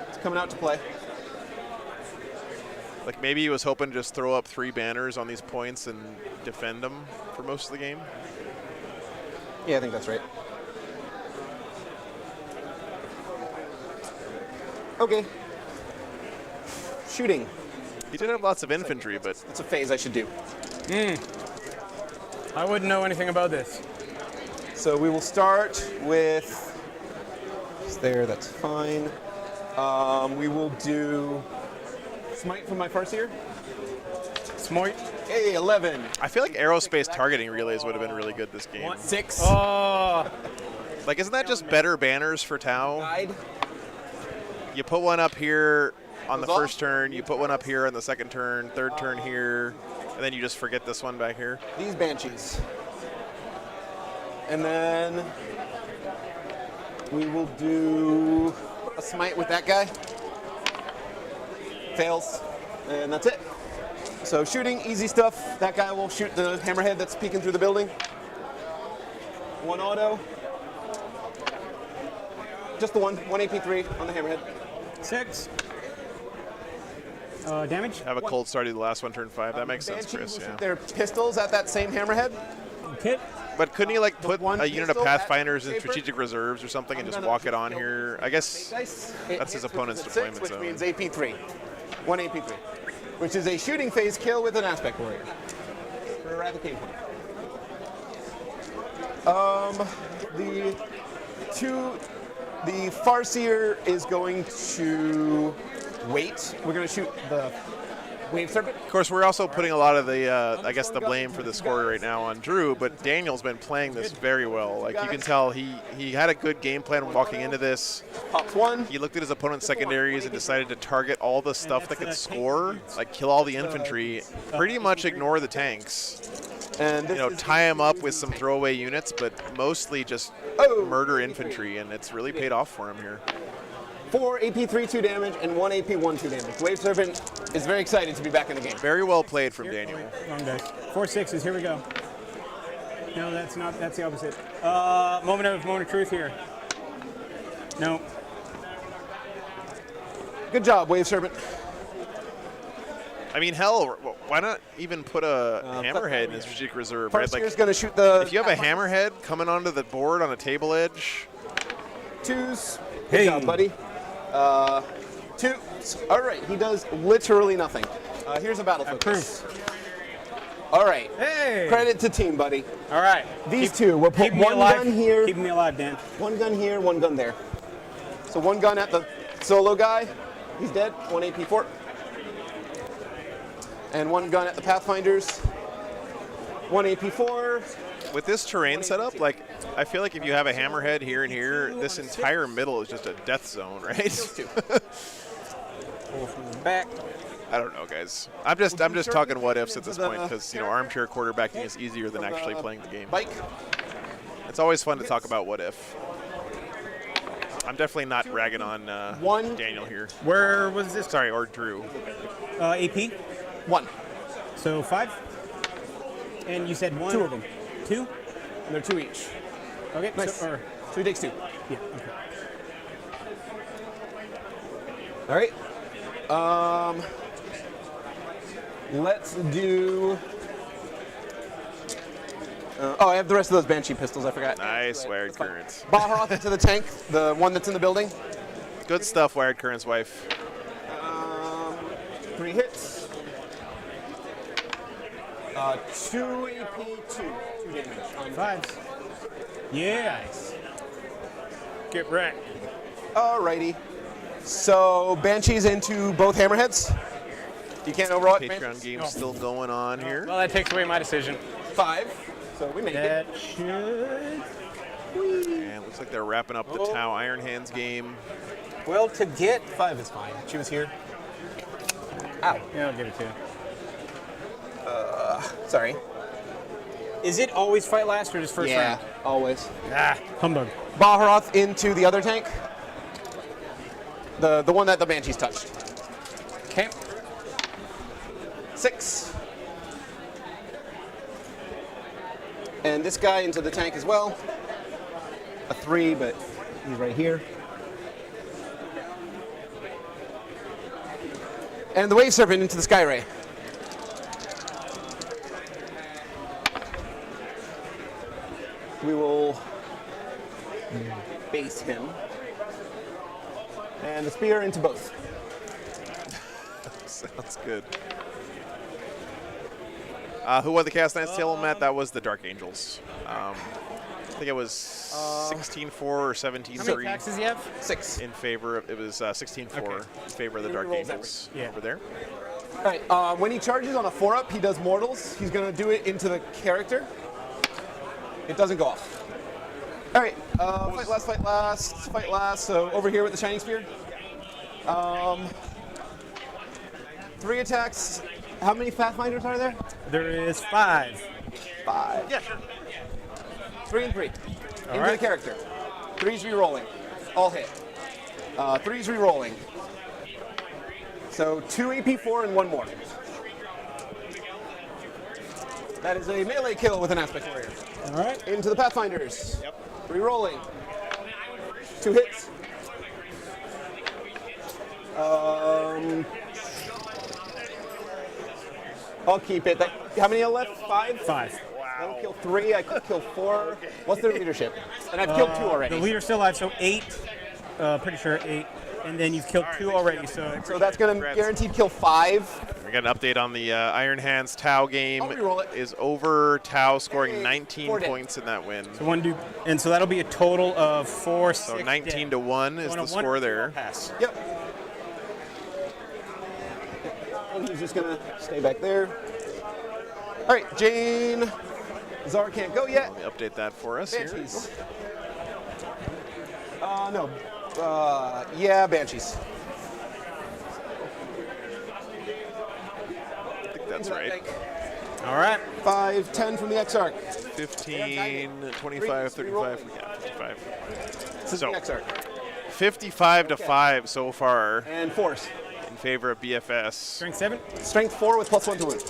B: It's coming out to play.
A: Like maybe he was hoping to just throw up 3 banners on these points and defend them for most of the game.
B: Yeah, I think that's right. Okay. Shooting.
A: He did have lots of infantry, but
B: it's a phase I should do.
N: I wouldn't know anything about this.
B: So we will start with. It's there. That's fine. We will do smite from my Farseer.
N: Smite.
B: Hey, 11.
A: I feel like aerospace targeting relays would have been really good this game.
B: 6.
N: Oh.
A: Like, isn't that just better banners for Tau? You put one up here on the first turn, you put one up here on the second turn, third turn here, and then you just forget this one back here.
B: These banshees. And then we will do a smite with that guy. Fails. And that's it. So shooting, easy stuff. That guy will shoot the hammerhead that's peeking through the building. 1 auto. Just the one AP3 on the hammerhead.
N: 6. Damage?
A: Have a cold start to the last one, turn 5. That makes sense, Chris. Yeah.
B: Their pistols at that same hammerhead.
N: Hit.
A: But couldn't he like put a unit of Pathfinders in strategic reserves or something and just walk it on here? I guess that's his opponent's deployment
B: which
A: zone.
B: means AP3. 1 AP3. Which is a shooting phase kill with an aspect warrior. For eradication. The Farseer is going to wait. We're going to shoot the Wave Serpent.
A: Of course, we're also putting a lot of the, I guess, the blame for the score right now on Drew, but Daniel's been playing this very well. Like, you can tell he had a good game plan walking into this.
B: Pops 1.
A: He looked at his opponent's secondaries and decided to target all the stuff that could score, like kill all the infantry, pretty much ignore the tanks.
B: And
A: you know, tie him up with some throwaway units, but mostly just murder infantry, and it's really paid off for him here.
B: 4 AP3 2 damage and 1 AP 1 2 damage. Wave Serpent is very excited to be back in the game.
A: Very well played from Daniel.
N: Wrong dice. 4 6s. Here we go. No, that's not. That's the opposite. Moment of truth here. No.
B: Good job, Wave Serpent.
A: I mean, hell, why not even put a hammerhead in a strategic reserve, right?
B: Like, going to shoot the.
A: If you have a hammerhead coming onto the board on a table edge.
B: 2s. Good job, buddy. 2. All right, he does literally nothing. Here's a battle focus. All right.
N: Hey.
B: Credit to team, buddy.
N: All right.
B: These two. We'll put one gun here.
N: Keep me alive, Dan.
B: 1 gun here, 1 gun there. So 1 gun at the solo guy. He's dead. 1 AP 4. And 1 gun at the Pathfinders. 1 AP 4.
A: With this terrain setup, like, I feel like if you have a hammerhead here and here, this entire middle is just a death zone, right?
N: Pull from the back.
A: I don't know, guys. I'm just talking what ifs at this point because, you know, armchair quarterbacking is easier than actually playing the game.
B: Bike.
A: It's always fun to talk about what if. I'm definitely not ragging on Daniel here.
N: Where was this?
A: Sorry, or Drew.
N: AP?
B: 1.
N: So 5? And you said 1?
B: 2 of them.
N: 2?
B: And they're 2 each.
N: Okay.
B: Nice.
N: So,
B: So he takes 2.
N: yeah. Okay.
B: All right. Let's do. I have the rest of those Banshee pistols. I forgot.
A: Nice, Wired Currents.
B: Baharoth into the tank, the one that's in the building.
A: Good stuff, Wired Currents' wife.
B: 3 hits. 2 AP, 2 damage. On
N: 5s. Yes. Get wrecked.
B: Alrighty. So Banshees into both hammerheads. You can't overall it.
A: Patreon game still going on here.
N: Well, that takes away my decision.
B: 5. So we make
N: that
B: it.
N: Should.
A: And looks like they're wrapping up the Tau Iron Hands game.
B: Well, to get 5 is fine. Choose here. Ow.
N: Yeah, I'll give it to you.
B: Sorry.
N: Is it always fight last or just first round?
B: Yeah, always.
N: Ah, humbug.
B: Baharoth into the other tank. The one that the Banshees touched.
N: Okay.
B: 6. And this guy into the tank as well. A 3, but he's right here. And the Wave Serpent into the Sky Ray. We will base him. And the spear into both.
A: Sounds good. Who won the Cast Knight's Tale, Matt? That was the Dark Angels. I think it was 16-4 or 17-3.
N: How many taxes you have?
B: 6.
A: In favor of, it was 16-4 in favor of the Dark Angels over there.
B: All right, when he charges on a 4-up, he does mortals. He's going to do it into the character. It doesn't go off. All right, fight last. So over here with the Shining Spear. 3 attacks. How many Pathfinders are there?
N: There is 5.
B: 5.
N: Yeah, sure.
B: 3 and 3. Into
N: right.
B: the character. 3's re-rolling. All hit. 3's re-rolling. So 2 AP4 and 1 more. That is a melee kill with an Aspect Warrior.
N: All right.
B: Into the Pathfinders. Yep. Re-rolling. 2 hits. I'll keep it. How many are left? 5?
N: 5.
B: I'll kill 3. I could kill 4. What's their leadership? And I've killed 2 already.
N: The leader's still alive, so 8. Pretty sure 8. And then you've killed 2 already, so
B: that's going to guaranteed kill 5.
A: We got an update on the Iron Hands Tau game. Is over. Tau scoring 19 points in that win.
N: So 1 dude, and so that'll be a total of 4.
A: So 19-1 is the score there.
N: Pass.
B: Yep. And he's just going to stay back there. All right, Jane. Zara can't go yet.
A: Let me update that for us
B: Banshees. No. Yeah, Banshees.
A: I think that's right.
N: All right.
B: 5, 10 from the Exarch.
A: 15, 25, 35. Yeah, 55.
B: This is the Exarch.
A: 55-5 so far.
B: And Force.
A: In favor of BFS.
N: Strength 7?
B: Strength 4 with +1 to wound.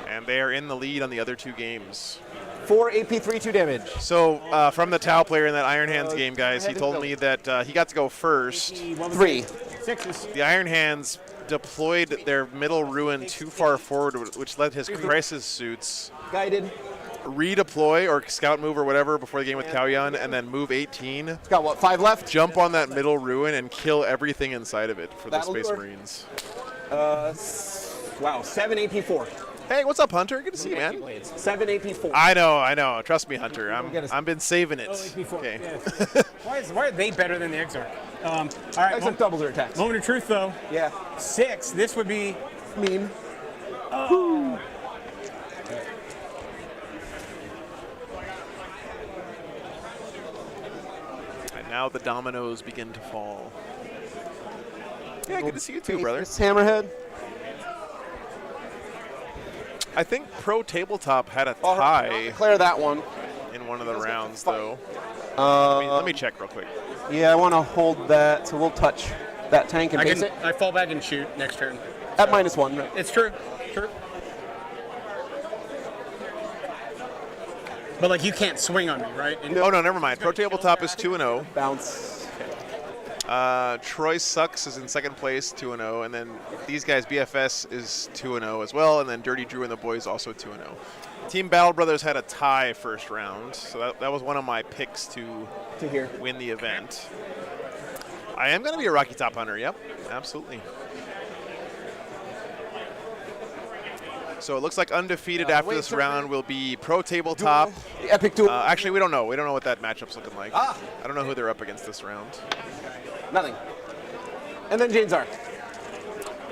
A: And they are in the lead on the other 2 games.
B: 4 AP3, 2 damage.
A: So from the Tau player in that Iron Hands game, guys, he told me that he got to go first.
B: 3.
N: 6.
A: The Iron Hands deployed their middle ruin too far forward, which let his crisis suits
B: guided
A: redeploy or scout move or whatever before the game with Kauyan, and then move 18.
B: It's got what, 5 left?
A: Jump on that middle ruin and kill everything inside of it for
B: That'll
A: the Space
B: do it.
A: Marines.
B: Wow, 7 AP4.
A: Hey, what's up, Hunter? Good to see you, man.
B: 7 AP4.
A: I know. Trust me, Hunter. I've been saving it.
N: Okay. Why are they better than the Exarch? All right.
B: Exarch doubles their attacks.
N: Moment of truth, though.
B: Yeah.
N: 6. This would be
B: mean.
N: Oh.
A: And now the dominoes begin to fall. Yeah, good to see you too, brother.
B: Hammerhead.
A: I think Pro Tabletop had a tie.
B: Declare that one.
A: In one of the rounds, though. Let me check real quick.
B: Yeah, I want to hold that, so we'll touch that tank and base it.
N: I fall back and shoot next turn.
B: At -1, right?
N: It's true. True. But like you can't swing on me, right?
A: Oh no, never mind. Pro Tabletop is 2-0.
B: Bounce.
A: Troy Sucks is in second place, 2-0, and then these guys, BFS is 2-0 as well, and then Dirty Drew and the boys also 2-0. Team Battle Brothers had a tie first round, so that was one of my picks to win the event. I am going to be a Rocky Top hunter. Yep, absolutely. So it looks like undefeated after this round will be Pro Tabletop.
B: The Epic Duel.
A: Actually, we don't know. We don't know what that matchup's looking like. I don't know who they're up against this round.
B: Nothing. And then Jane's Arc.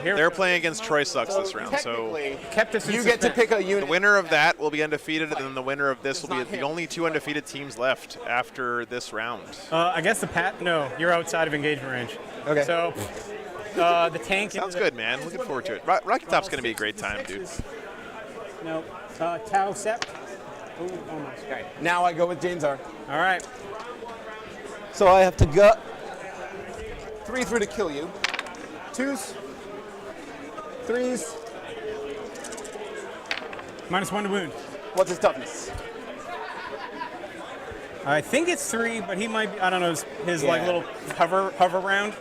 A: They're playing against Troy Sucks this round, so
N: kept us in
B: you get to pick a unit.
A: the winner of that will be undefeated, and then the winner of this will be the only 2 undefeated teams left after this round.
N: I guess no, you're outside of engagement range.
B: Okay.
N: So the tank.
A: Sounds good, man. Looking forward to it. Rocky Top's going to be a great time, dude.
N: No. Tau Sept. Ooh, almost.
B: Okay. Now I go with Jane's Arc.
N: All right.
B: So I have to gut 3 through to kill you. 2s. 3s.
N: -1 to wound.
B: What's his toughness?
N: I think it's 3, but he might be, I don't know, his like
B: Yeah.
N: little hover round.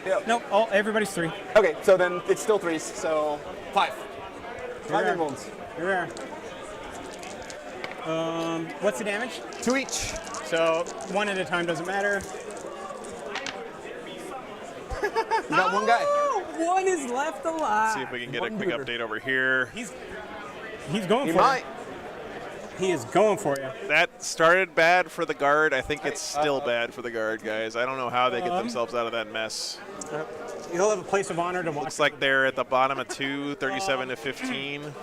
B: Yep.
N: Nope, everybody's 3.
B: Okay, so then it's still 3s, so 5. 5
N: Here.
B: wounds.
N: Here. What's the damage?
B: 2 each.
N: So 1 at a time doesn't matter.
B: You got one guy.
N: 1 is left alive.
A: See if we can get a quick update over here.
N: He's going
B: He
N: for
B: might.
N: you. He is going for you.
A: That started bad for the guard. I think it's still bad for the guard, guys. I don't know how they get themselves out of that mess.
N: You'll have a place of honor to watch.
A: Looks like they're at the bottom of 2, 37 to 15.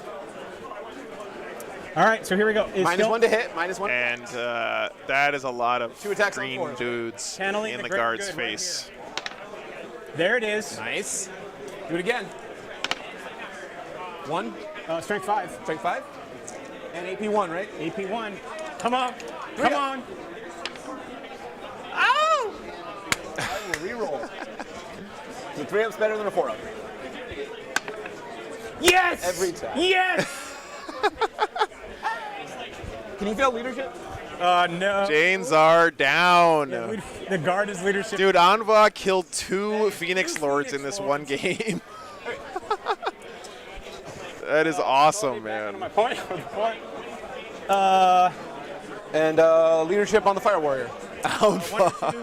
N: All right, so here we go.
B: -1 to hit, -1.
A: And that is a lot of
B: 2 attacks on
A: green
B: 4.
A: dudes
N: Channeling
A: in
N: the
A: the
N: great
A: guard's
N: good right
A: face.
N: There it is.
B: Nice. Do it again. 1.
N: Strength 5.
B: Strength 5. And AP1, right?
N: AP1. Come on. Come on.
B: Oh! I will reroll. So 3 up's better than a 4 up.
N: Yes!
B: Every time.
N: Yes!
B: Can you fail leadership?
N: No.
A: Janes are down.
N: Yeah, the guard is leadership.
A: Dude, Anva killed 2 Phoenix Lords in this one game. That is awesome, man.
N: My point.
B: And leadership on the Fire Warrior.
A: Anva.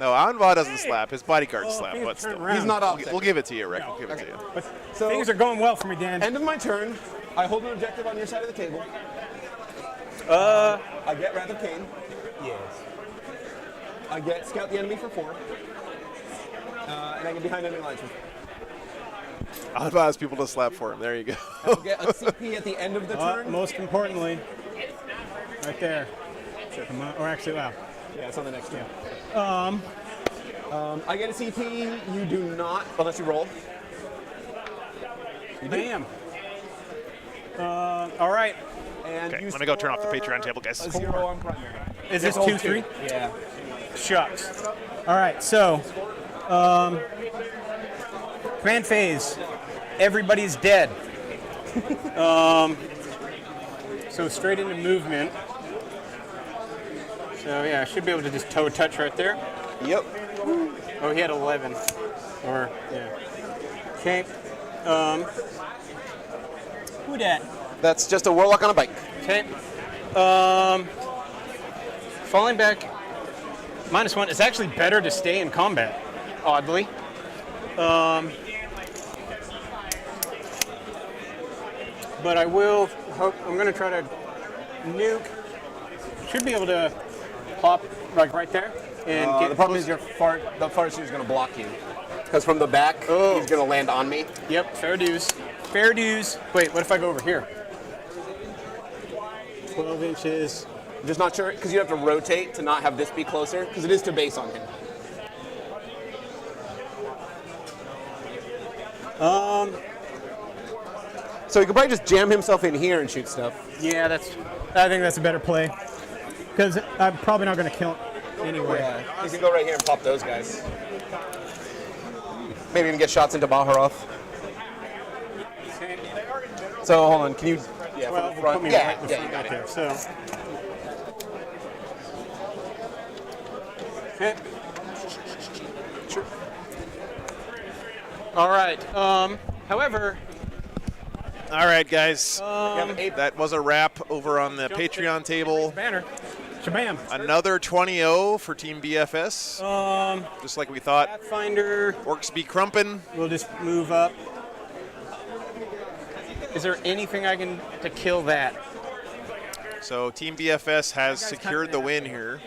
A: No, Anva doesn't slap. His bodyguards slap, but still.
B: He's not off.
A: We'll give it to you, Rick. We'll give it to you.
N: But
B: So
N: things are going well for me, Dan.
B: end of my turn. I hold an objective on your side of the table. I get Wrath of Cain.
N: Yes.
B: I get Scout the Enemy for 4. And I get behind enemy lines.
A: Anva has people to slap for him. There you go.
B: I'll get a CP at the end of the turn.
N: Most importantly, right there. Come on, or actually, wow.
B: Yeah, it's on the next turn.
N: Yeah.
B: I get a CP. You do not, unless you roll. You do.
N: Bam. All right.
B: And
A: Okay,
B: you
A: let me go turn off the Patreon table, guys.
B: a 0 on primary.
N: Is this
B: Roll
N: 2-3?
B: Yeah.
N: Shucks. All right, so command phase. Everybody's dead. So straight into movement. So yeah, I should be able to just toe touch right there.
B: Yep.
N: Oh, he had 11. Or yeah. Okay. Who dat?
B: That's just a Warlock on a bike.
N: Okay. Falling back. -1. It's actually better to stay in combat, oddly. But I will hope. I'm going to try to nuke. Should be able to pop like right there and get.
B: The problem is the far shooter is going to block you. Because from the back, he's going to land on me.
N: Yep, fair dues. Fair dues. Wait, what if I go over here? 12 inches.
B: I'm just not sure, because you have to rotate to not have this be closer, because it is to base on him. So he could probably just jam himself in here and shoot stuff.
N: Yeah, I think that's a better play. Because I'm probably not going to kill him anyway.
B: Yeah, you can go right here and pop those guys. Maybe even get shots into Baharov. So hold on, can you? Yeah,
N: Well,
B: from the front.
N: put me
B: Yeah,
N: right in the
B: yeah,
N: front
B: you got
N: right
B: it.
N: there. So. Okay.
B: Sure.
N: All right. However.
A: All right, guys. That was a wrap over on the Patreon table.
N: Banner. Shabam.
A: Another 20-0 for Team BFS. Just like we thought.
N: Pathfinder.
A: Orcs be crumpin'.
N: We'll just move up. Is there anything I can to kill that?
A: So Team BFS has secured the win here.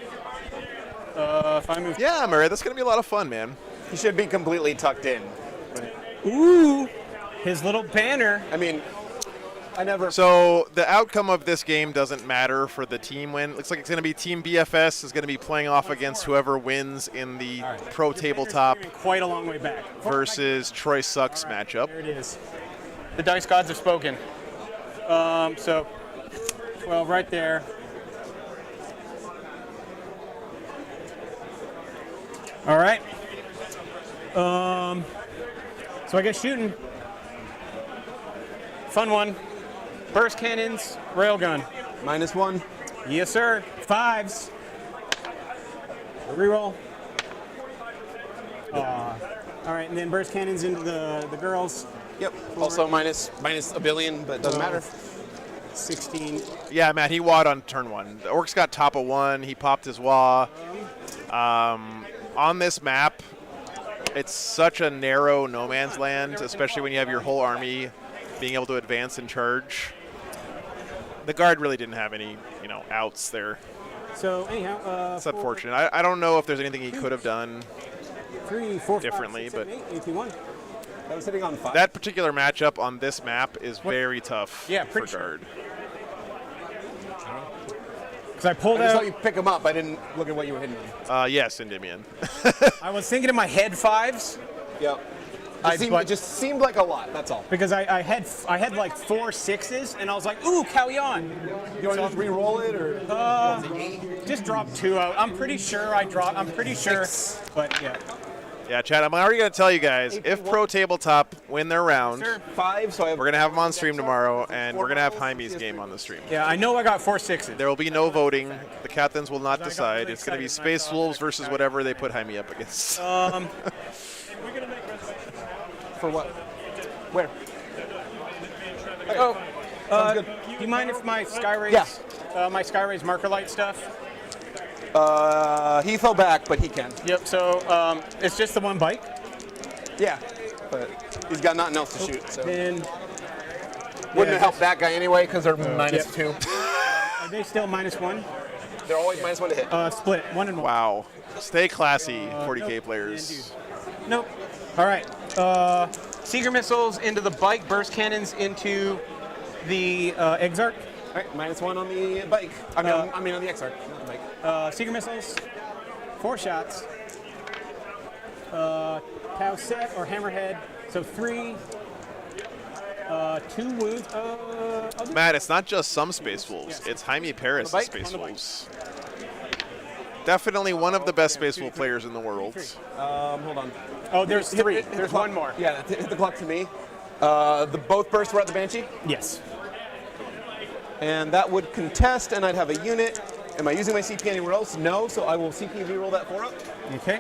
N: If I move.
A: Yeah, Murray, that's going to be a lot of fun, man.
B: He should be completely tucked in.
N: Ooh, his little banner.
B: I mean, I never.
A: So the outcome of this game doesn't matter for the team win. Looks like it's going to be Team BFS is going to be playing off against whoever wins in the pro tabletop
N: Quite a long way back.
A: versus Troy Sucks matchup.
N: There it is. The dice gods have spoken. So 12 right there. All right. So I guess shooting. Fun one. Burst cannons, railgun.
B: -1.
N: Yes, sir. 5s. Reroll. All right, and then burst cannons into the girls.
B: Yep. Also minus a billion, but doesn't matter.
N: 16.
A: Yeah, Matt, he wa'd on turn 1. The Orcs got top of 1. He popped his wah. On this map, it's such a narrow no man's land, especially when you have your whole army being able to advance and charge. The guard really didn't have any, outs there.
N: So anyhow,
A: It's unfortunate. I don't know if there's anything he could have done
N: 3, 4,
A: differently,
N: 5, 6, 7, 8, 1.
B: That was hitting on 5.
A: That particular matchup on this map is very tough for guard.
N: Because I pulled
B: I just
N: out.
B: saw you pick them up. I didn't look at what you were hitting on.
A: Yes, Endymion.
N: I was thinking in my head 5s.
B: Yep. It just seemed like a lot. That's all.
N: Because I had like 4 6s, and I was like, ooh, Callion.
B: You want to just re-roll it, or?
N: Just drop 2 out. I'm pretty sure I dropped. I'm pretty sure, but yeah.
A: Yeah, Chad, I'm already going to tell you guys, if Pro Tabletop win their round,
B: 5, so
A: we're going to have them on stream tomorrow, and we're going to have Jaime's game on the stream.
N: Yeah, I know I got 4 6s.
A: There will be no voting. The captains will not decide. It's going to be Space Wolves versus whatever they put Jaime up against.
B: For what? Where?
N: Oh, do you mind if my Skyrays, my Skyrays marker light stuff?
B: He fell back, but he can.
N: Yep. So it's just the one bike.
B: Yeah, but he's got nothing else to shoot. So
N: Then
B: wouldn't have helped that guy anyway because they're -2.
N: Are they still -1?
B: They're always -1 to hit.
N: Split 1 and 1.
A: Wow. Stay classy, 40K players.
N: Nope. All right. Seeger missiles into the bike, burst cannons into the Exarch.
B: All right, -1 on the bike. I mean on the Exarch, not the bike.
N: Seeger missiles, 4 shots. Tau set or hammerhead, so 3. 2 wounds.
A: Matt, it's not just some Space Wolves. It's Jaime Paris Space Wolves. Definitely one of the best Space Wolf players in the world.
B: Hold on.
N: Oh, there's 3.
B: Hit
N: There's
B: the clock.
N: 1 more.
B: Yeah, hit the clock to me. Both bursts were at the Banshee?
N: Yes.
B: And that would contest, and I'd have a unit. Am I using my CP anywhere else? No, so I will CP reroll that 4 up.
N: Okay.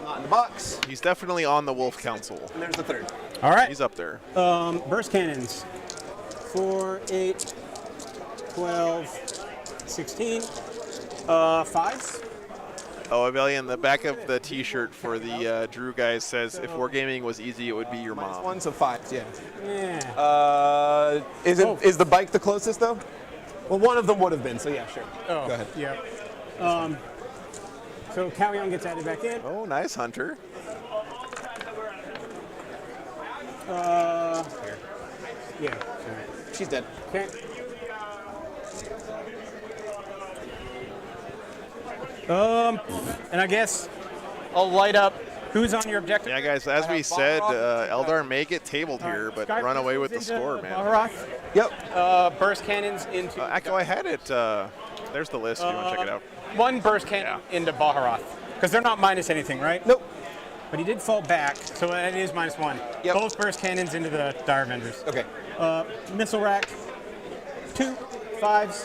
B: Not in the box.
A: He's definitely on the Wolf Council.
B: And there's the 3rd.
N: All right.
A: He's up there.
N: Burst cannons. 4, 8, 12, 16. 5s.
A: Oh, Abelian, the back of the T-shirt for the Drew guys says, "If wargaming was easy, it would be your mom."
B: -1, so 5s, yeah.
N: Yeah.
B: Is the bike the closest though? Well, one of them would have been, so yeah, sure.
N: Oh,
B: go ahead.
N: Yeah. So Callion gets added back in.
A: Oh, nice, Hunter.
N: Yeah.
B: She's dead.
N: Okay. And I guess I'll light up. Who's on your objective?
A: Yeah, guys, as we said, Eldar may get tabled here, but run away with the score, man.
N: Rock.
B: Yep.
N: Burst cannons into.
A: Echo, I had it There's the list if you want to check it out.
N: One burst cannon into Baharoth. Because they're not minus anything, right?
B: Nope.
N: But he did fall back, so it is -1.
B: Yep.
N: Both burst cannons into the Dire Vendors.
B: Okay.
N: Missile rack, 2 5s.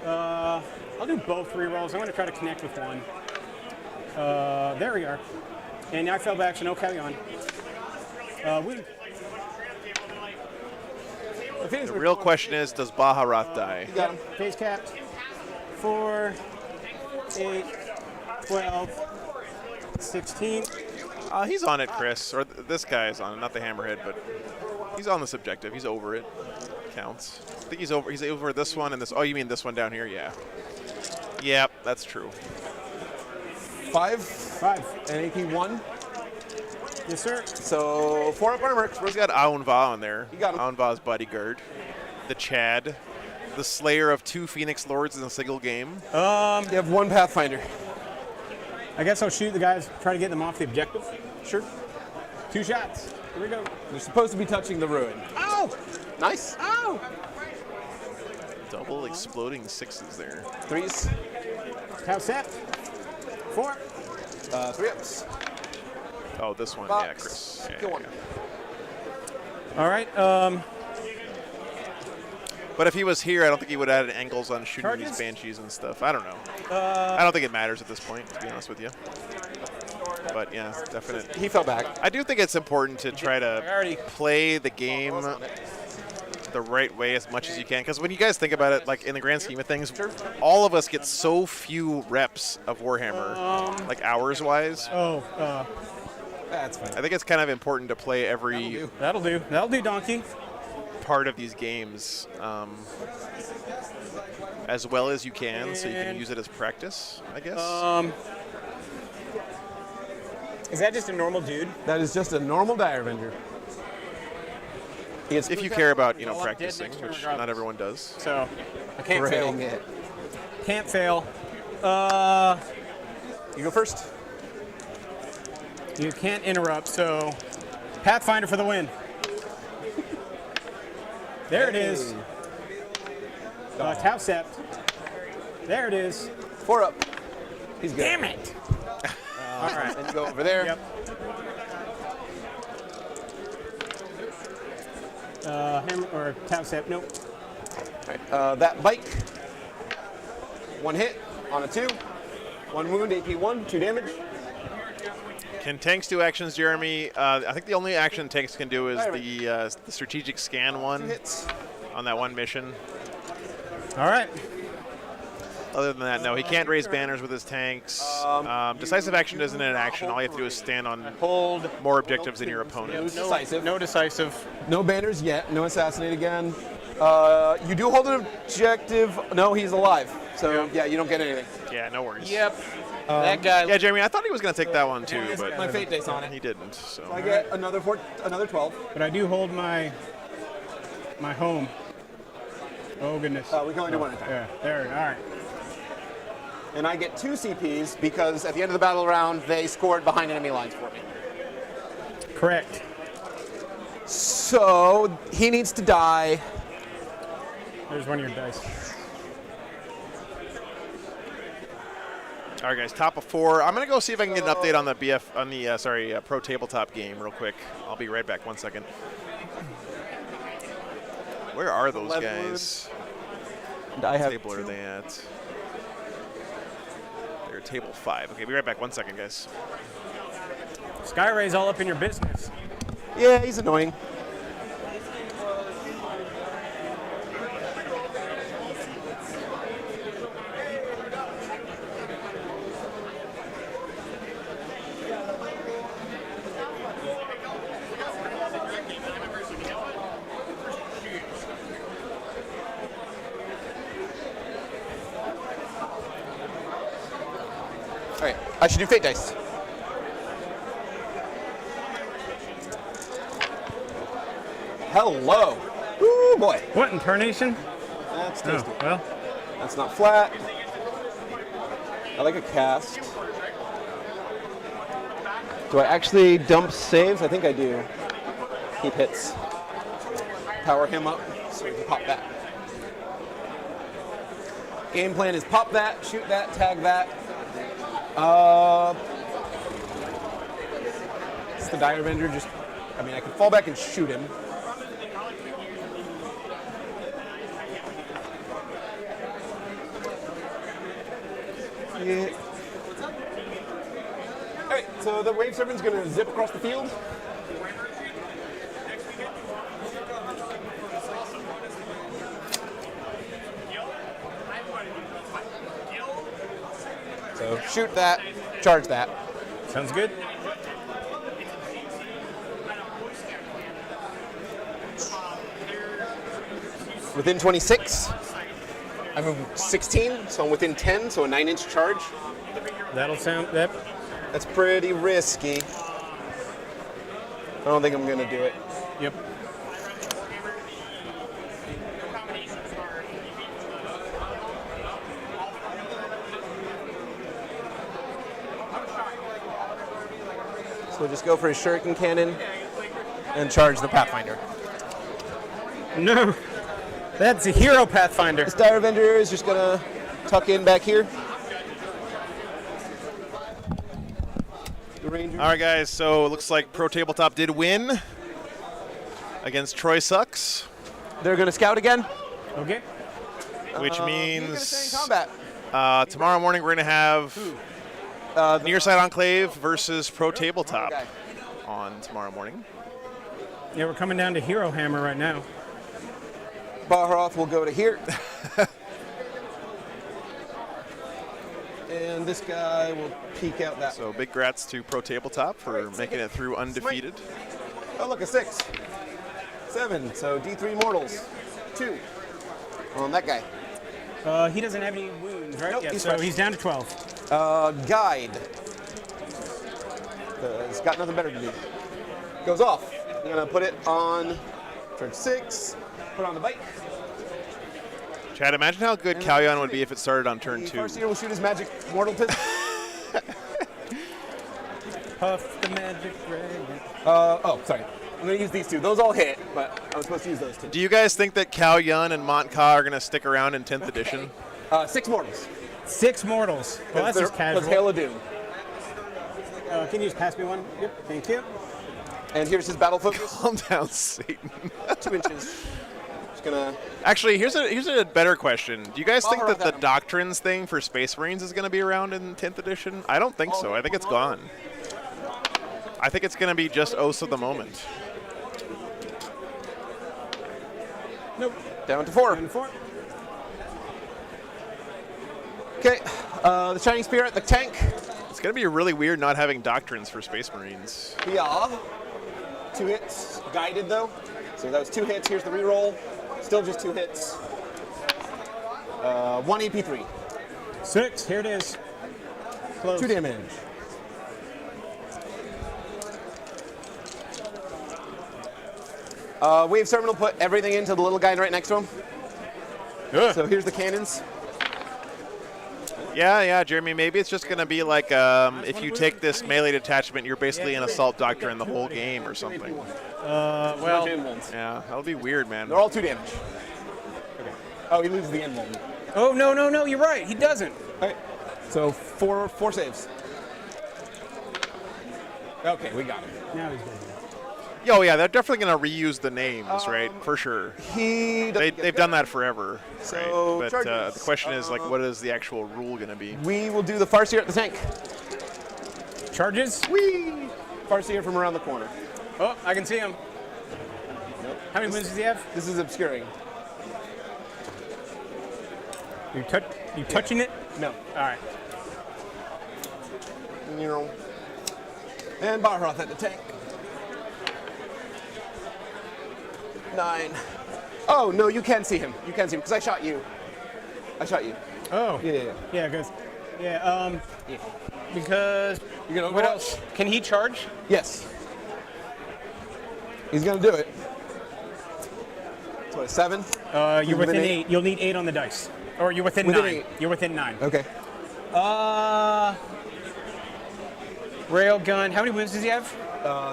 N: I'll do both rerolls. I'm going to try to connect with one. There we are. And now I fell back, so no carry on. Wound.
A: The real question is, does Baharoth die?
N: You got him. Phase capped. 4, 8, 12, 16.
A: He's on it, Chris. Or this guy is on it, not the hammerhead, but he's on this objective. He's over it. Counts. I think he's over. He's over this one and this. Oh, you mean this one down here? Yeah. Yep, that's true.
B: 5 and AP 1.
N: Yes, sir.
B: So 4 up armor.
A: He's got Aunva on there.
B: You got him.
A: Aunva's bodyguard. The Chad. The slayer of 2 Phoenix Lords in a single game.
B: You have 1 Pathfinder.
N: I guess I'll shoot the guys, try to get them off the objective.
B: Sure.
N: 2 shots. Here we go.
B: They're supposed to be touching the ruin.
N: Ow!
B: Nice.
N: Ow!
A: Double exploding 6s there.
B: 3s.
N: Tau set. 4.
B: 3 ups.
A: Oh, this one.
B: Box.
A: Yeah, Chris. Yeah,
B: Kill one.
N: All right.
A: But if he was here, I don't think he would add angles on shooting
N: Charges?
A: these banshees and stuff. I don't know. I don't think it matters at this point, to be honest with you. But yeah, definite.
B: He fell back.
A: I do think it's important to try to play the game the right way as much as you can, because when you guys think about it, like in the grand scheme of things, all of us get so few reps of Warhammer, like hours-wise.
B: That's fine.
A: I think it's kind of important to play every
N: That'll do. That'll do, donkey.
A: part of these games as well as you can, so you can use it as practice, I guess.
N: Is that just a normal dude?
B: That is just a normal Dire Avenger.
A: If you care about,
N: Well, I'm dead
A: practicing,
N: next to him
A: which
N: regardless.
A: not everyone does.
N: So I can't fail.
B: Bring it.
N: Can't fail.
B: You go first.
N: You can't interrupt, so Pathfinder for the win. There it is. Tau Sept. There it is.
B: 4 up. He's good.
N: Damn it.
B: All right. And you go over there.
N: Yep. Hammer or Tau Sept, nope.
B: All right. That bike. 1 hit on a 2. 1 wound, AP 1, 2 damage.
A: Can tanks do actions, Jeremy? I think the only action tanks can do is the strategic scan one on that one mission.
N: All right.
A: Other than that, no, he can't raise banners with his tanks. Decisive action isn't an action. All you have to do is stand on more objectives than your opponent.
N: No decisive.
B: No banners yet. No assassinate again. You do hold an objective. No, he's alive. So yeah, you don't get anything.
A: Yeah, no worries.
N: Yep. That guy.
A: Yeah, Jeremy, I thought he was going to take that one too, but
B: My fate dice on it.
A: he didn't. So
B: I get another 12.
N: But I do hold my home. Oh goodness.
B: We can only do one at a time.
N: Yeah. There. All right.
B: And I get 2 CPs because at the end of the battle round, they scored behind enemy lines for me.
N: Correct.
B: So he needs to die.
N: There's one of your dice.
A: all right, guys, top of 4. I'm going to go see if I can get an update on the pro tabletop game real quick. I'll be right back. 1 second. Where are those guys?
B: I have
A: What table are they at? They're table 5. Okay, be right back. 1 second, guys.
N: Skyray's all up in your business.
B: Yeah, he's annoying. All right, I should do fate dice. Hello. Ooh, boy.
N: What in Tarnation?
B: That's tasty.
N: Oh, well.
B: That's not flat. I like a cast. Do I actually dump saves? I think I do. Keep hits. Power him up so we can pop that. Game plan is pop that, shoot that, tag that. It's the Dire Avenger. I can fall back and shoot him. Yeah. All right, so the Wave Serpent's going to zip across the field. So shoot that, charge that.
N: Sounds good.
B: Within 26. I move 16, so I'm within 10, so a 9-inch charge.
N: That'll sound. Yep.
B: That's pretty risky. I don't think I'm going to do it.
N: Yep.
B: So we'll just go for his Shuriken Cannon and charge the Pathfinder.
N: No. That's a hero Pathfinder.
B: This Dire Avenger is just going to tuck in back here.
A: All right, guys, so it looks like Pro Tabletop did win against Troy Sucks.
B: They're going to scout again.
N: Okay.
A: Which means
B: stay in combat.
A: Tomorrow morning we're going to have Nearside Enclave versus Pro Tabletop on tomorrow morning.
N: Yeah, we're coming down to Hero Hammer right now.
B: Baharoth will go to here. And this guy will peek out that way.
A: So big grats to Pro Tabletop for making it through undefeated.
B: Oh, look, a 6. 7, so D3 mortals. 2 on that guy.
N: He doesn't have any wounds, right?
B: Nope,
N: Yeah,
B: he's
N: so
B: fresh.
N: he's down to 12.
B: Guide. He's got nothing better to do. Goes off. I'm going to put it on turn 6, put it on the bike.
A: Chad, imagine how good Kalyan would be if it started on turn 2.
B: Farseer will shoot his magic mortal pistol.
N: Puff the magic dragon.
B: Oh, sorry. I'm going to use these two. Those all hit, but I was supposed to use those two.
A: Do you guys think that Kalyan and Montka are going to stick around in 10th edition?
B: 6 mortals.
N: 6 mortals. Well, that's just casual.
B: That's Hail of Doom.
N: Can you just pass me one? Yep, thank you.
B: And here's his battle focus.
A: Calm down, Satan.
B: 2 inches. Just gonna.
A: Actually, here's a better question. Do you guys think that the Doctrines thing for Space Marines is going to be around in 10th edition? I don't think so. I think it's gone. I think it's going to be just Oaths of the Moment.
B: Nope. Down to 4.
N: Down to 4.
B: Okay. The Shining Spirit, the tank.
A: It's going to be really weird not having Doctrines for Space Marines.
B: Yeah. 2 hits. Guided, though. So that was 2 hits. Here's the reroll. Still just 2 hits. 1 AP3.
N: 6. Here it is. Close.
B: 2 damage. Wave Sermon will put everything into the little guy right next to him.
A: Ugh.
B: So here's the cannons.
A: Yeah, Jeremy, maybe it's just going to be like if you take this melee detachment, you're basically an Assault Doctrine the whole game or something.
N: Well,
A: yeah, that'll be weird, man.
B: They're all 2 damage. Okay. Oh, he loses the end one.
N: Oh, no, you're right. He doesn't.
B: All right. So 4 saves. Okay, we got him.
N: Now he's good.
A: Oh, yeah, they're definitely going to reuse the names, right? For sure. They've done that forever,
B: So,
A: right? But the question is, like, what is the actual rule going to be?
B: We will do the Farseer at the tank.
N: Charges?
B: Whee! Farseer from around the corner.
N: Oh, I can see him.
B: Nope.
N: How many wounds does he have?
B: This is obscuring.
N: You touching it?
B: No.
N: All right.
B: And Baharoth at the tank. 9. Oh, no, you can see him. You can see him, because I shot you.
N: Oh.
B: Yeah.
N: Yeah, because, because, what else? Can he charge?
B: Yes. He's going to do it. It's what, a 7?
N: You're within 8. You'll need 8 on the dice. Or you're within 9.
B: 8.
N: You're within 9.
B: Okay.
N: Railgun. How many wounds does he have?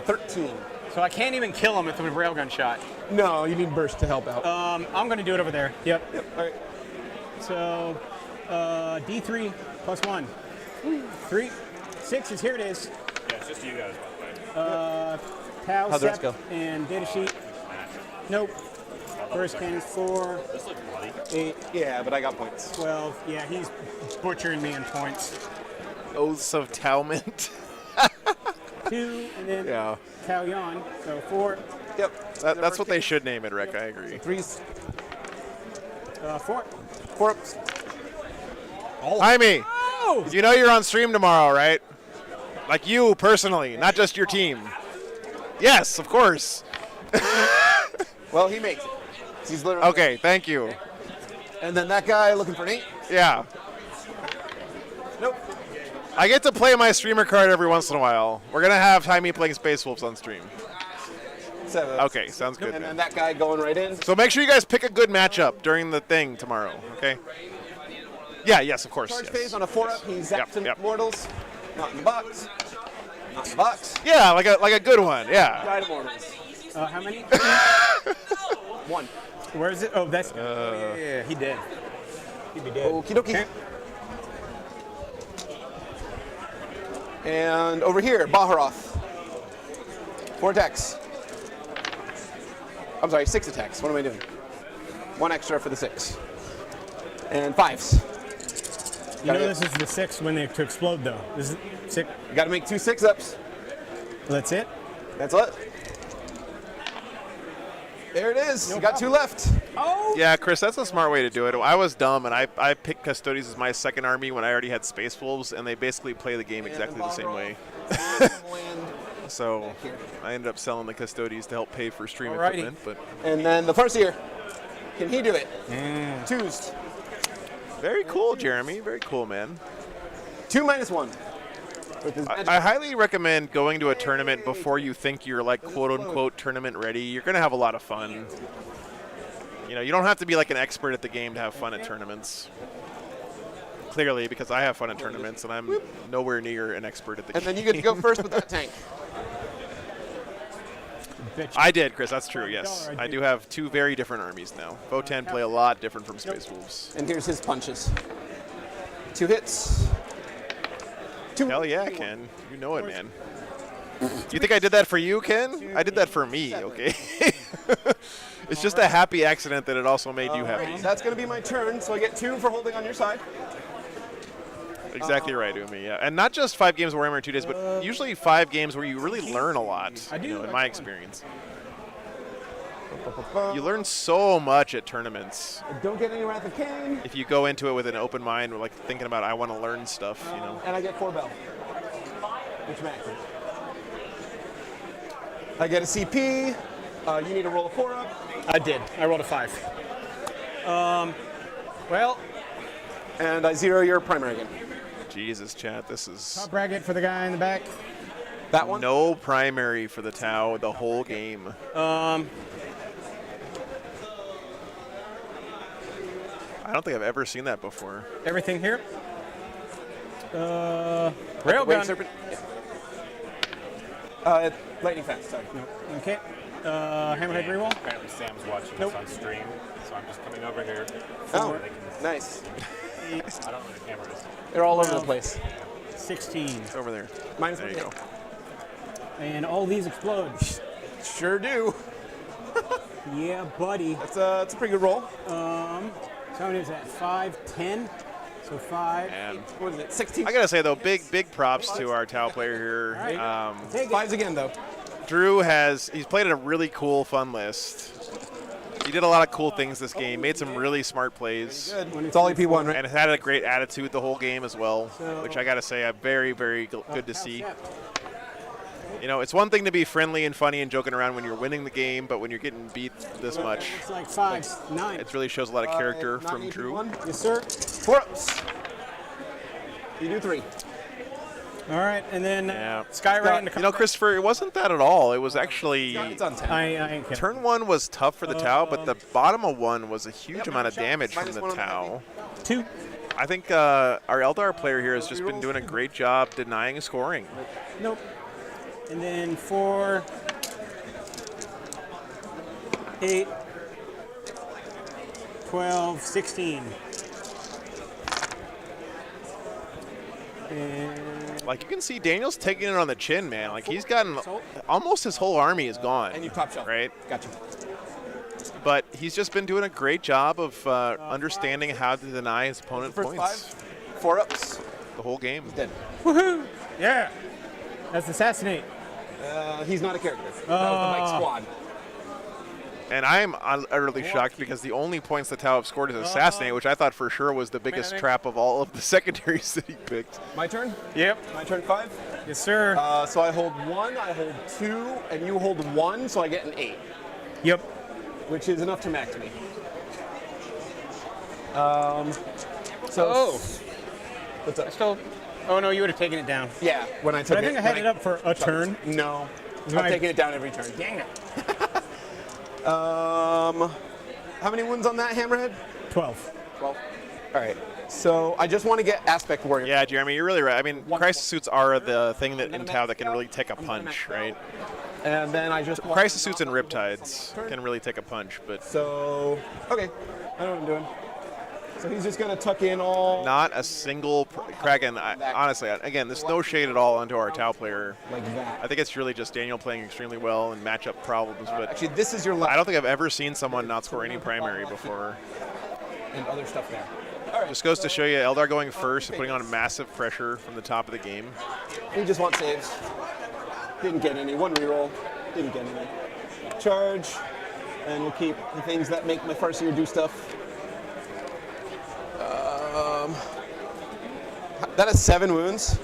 B: 13.
N: So I can't even kill him with a railgun shot.
B: No, you need burst to help out.
N: I'm going to do it over there. Yep.
B: All right.
F: So D3 plus 1. 3. 6 is here it is.
G: Yeah, it's just you guys, by the way.
F: Tau,
B: How'd the rest
F: Sep,
B: go?
F: and data sheet. Nope. First cannon's 4. 8.
B: Yeah, but I got points.
F: 12. Yeah, he's butchering me in points.
A: Oaths of Talmant.
F: 2, and then
A: Yeah.
F: Tau Yon. So 4.
B: Yep.
A: That's what they should name it, Rick. I agree.
B: 3s.
F: 4.
B: 4 ups.
A: Jaime, you know you're on stream tomorrow, right? Like you personally, not just your team. Yes, of course.
B: Well, he makes it. He's literally.
A: Okay, thank you.
B: And then that guy looking for an 8.
A: Yeah.
B: Nope.
A: I get to play my streamer card every once in a while. We're gonna have Jaime playing Space Wolves on stream.
B: 7.
A: Okay, sounds good.
B: And
A: Man.
B: then that guy going right in.
A: So make sure you guys pick a good matchup during the thing tomorrow. Okay. Yeah. Yes, of course.
B: Charge
A: Yes.
B: phase on a 4 up. He zaps
A: Yep,
B: some
A: yep.
B: mortals. Not in the box. Not in the box.
A: Yeah, like a good one. Yeah.
B: Guide mortals.
F: How many?
B: 1.
F: Where is it? Oh, that's. Yeah, he did. He'd be dead.
B: Okie dokie. And over here, Baharoth. 4 attacks. I'm sorry, 6 attacks. What am I doing? 1 extra for the 6. And 5s.
F: You know this is the 6 when they to explode though. This is 6.
B: You got to make 2 6-ups.
F: That's it.
B: That's it. There it is. You got 2 left.
F: Oh.
A: Yeah, Chris, that's a smart way to do it. I was dumb, and I picked Custodes as my second army when I already had Space Wolves, and they basically play the game exactly the same way. So I ended up selling the Custodes to help pay for stream equipment. But
B: And then the first year. Can he do it? 2s.
A: Very cool, Jeremy. Very cool, man.
B: 2 minus 1.
A: I highly recommend going to a tournament before you think you're like quote-unquote tournament ready. You're going to have a lot of fun. You know, you don't have to be like an expert at the game to have fun at tournaments. Clearly, because I have fun at tournaments, and I'm nowhere near an expert at the game.
B: And then you get to go first with that tank.
A: I did, Chris. That's true, yes. I do have 2 very different armies now. Votann play a lot different from Space Wolves.
B: And here's his punches. 2 hits. 2.
A: Hell yeah, Ken. You know it, man. You think I did that for you, Ken? I did that for me, okay? It's just a happy accident that it also made you happy.
B: That's going to be my turn, so I get 2 for holding on your side.
A: Exactly right, Umi, yeah. And not just 5 games of Warhammer in 2 days, but usually 5 games where you really learn a lot, you know, in my experience. You learn so much at tournaments.
B: Don't get any Wrath of Cain.
A: If you go into it with an open mind, or like thinking about, I want to learn stuff, you know.
B: And I get 4 bell. Which max? I get a CP. You need to roll a 4 up.
F: I did. I rolled a 5. Well.
B: And I 0 your primary again.
A: Jesus, chat, this is...
F: Top bracket for the guy in the back.
B: That one?
A: No primary for the Tau the whole game.
F: I
A: don't think I've ever seen that before.
F: Everything here.
B: Wave
F: Railgun.
B: Serpent. Lightning fast, sorry.
F: Nope. Okay. Hammerhead reroll.
G: Apparently Sam's watching this on stream, so I'm just coming over here.
B: Oh, nice.
G: I don't know where the camera is.
B: They're all over the place.
F: 16.
A: It's over there.
B: Minus
A: there
B: 1
A: you
B: hit.
A: go.
F: And all these explode.
B: Sure do.
F: Yeah, buddy.
B: That's a pretty good roll.
F: So how many is that? 5, 10? So 5.
A: And
B: what is it? 16.
A: I gotta say though, big props to our Tau player here.
F: Right. Take it.
B: 5s again though.
A: Drew he's played a really cool, fun list. He did a lot of cool things this game, made some really smart plays.
B: Good. It's all EP1, right?
A: And had a great attitude the whole game as well, which I gotta say, I'm very good to see. You know, it's one thing to be friendly and funny and joking around when you're winning the game, but when you're getting beat this much,
F: It's like 5, 9.
A: it really shows a lot of character from Drew.
F: Yes, sir.
B: 4 ups. You do 3.
F: All right, and then
A: Yeah.
F: Skyride into
A: You know, Christopher, it wasn't that at all. It was actually
B: It's on 10.
F: I
A: turn 1 was tough for the Tau, but the bottom of 1 was a huge amount of damage from the Tau.
F: 2.
A: I think our Eldar player here has just been doing a great job denying scoring.
F: Nope. And then 4, 8, 12, 16.
A: Like, you can see Daniel's taking it on the chin, man. Like, he's gotten almost his whole army is gone.
B: And you top shelf.
A: Right?
B: Gotcha.
A: But he's just been doing a great job of understanding how to deny his opponent
B: First
A: points.
B: 5, 4-ups.
A: The whole game.
B: He's dead.
F: Woohoo! Yeah. That's assassinate.
B: He's not a character. That was the bike squad.
A: And I'm utterly shocked because the only points that Tau have scored is Assassinate, which I thought for sure was the biggest trap of all of the secondaries that he picked.
B: My turn?
F: Yep.
B: My turn 5?
F: Yes, sir.
B: So I hold 1, I hold 2, and you hold 1, so I get an 8.
F: Yep.
B: Which is enough to max me. What's up?
F: Oh no, you would have taken it down.
B: Yeah, when I took
F: but I think I had it up for a turn.
B: No, I'm taking it down every turn.
F: Dang it.
B: How many wounds on that hammerhead?
F: 12.
B: 12. All right. So I just want to get aspect warrior.
A: Yeah, Jeremy, you're really right. I mean, crisis suits are the thing that in Tau that can really take a punch, right?
B: And then I just
A: crisis suits and riptides can really take a punch, but
B: so okay, I know what I'm doing. So he's just gonna tuck in all.
A: Not a single Kraken. Honestly, again, there's no shade at all onto our Tau player.
B: Like that.
A: I think it's really just Daniel playing extremely well and matchup problems. But
B: actually, this is your.
A: I don't think I've ever seen someone not score any primary before.
B: And other stuff there.
A: Just goes to show you, Eldar going first, putting on massive pressure from the top of the game.
B: We just want saves. Didn't get any. 1 reroll. Didn't get any. Charge. And we'll keep the things that make my Farseer do stuff. That is 7 wounds.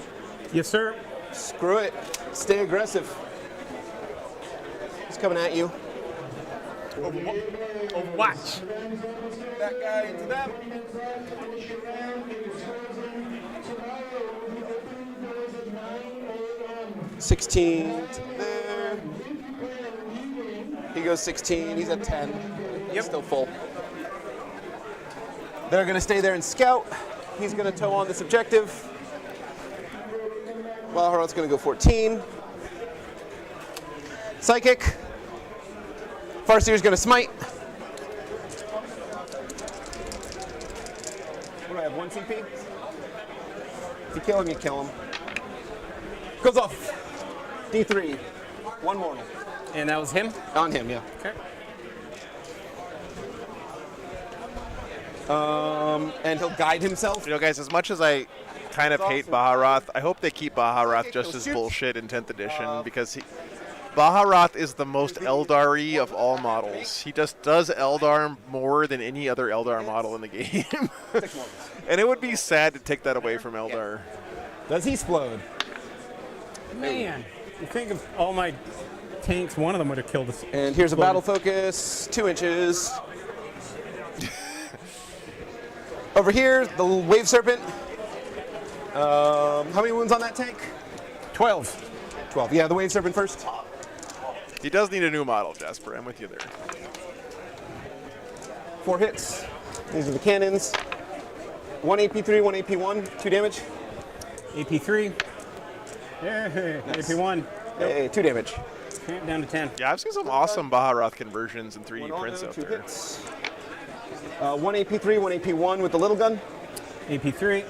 F: Yes, sir.
B: Screw it. Stay aggressive. He's coming at you.
F: Watch.
B: That guy into them. 16 to there. He goes 16. He's at 10. Yep. Still full. They're going to stay there and scout. He's going to tow on this objective. Valharat's going to go 14. Psychic. Farseer's going to smite. What do I have, 1 CP? If you kill him, you kill him. Goes off. D3. 1 mortal.
F: And that was him?
B: On him, yeah.
F: Okay.
B: And he'll guide himself.
A: You know, guys, as much as I kind of hate Baharath, I hope they keep Baharath just as bullshit in 10th edition because Baharath is the most Eldar-y of all models. He just does Eldar more than any other Eldar model in the game. And it would be sad to take that away from Eldar.
B: Does he explode?
F: Man, you think of all my tanks, one of them would have killed us.
B: And here's a battle focus, 2 inches. Over here, the Wave Serpent. How many wounds on that tank?
F: 12.
B: 12. Yeah, the Wave Serpent first.
A: He does need a new model, Jasper. I'm with you there.
B: 4 hits. These are the cannons. 1 AP3, 1 AP1, 2 damage.
F: AP3. Yeah,
B: Nice.
F: AP1.
B: Hey, 2 damage.
F: Down to 10.
A: Yeah, I've seen some awesome Baharath conversions and 3D prints out
B: 2
A: there.
B: hits. 1 AP3, 1 AP1 with the little gun.
F: AP3.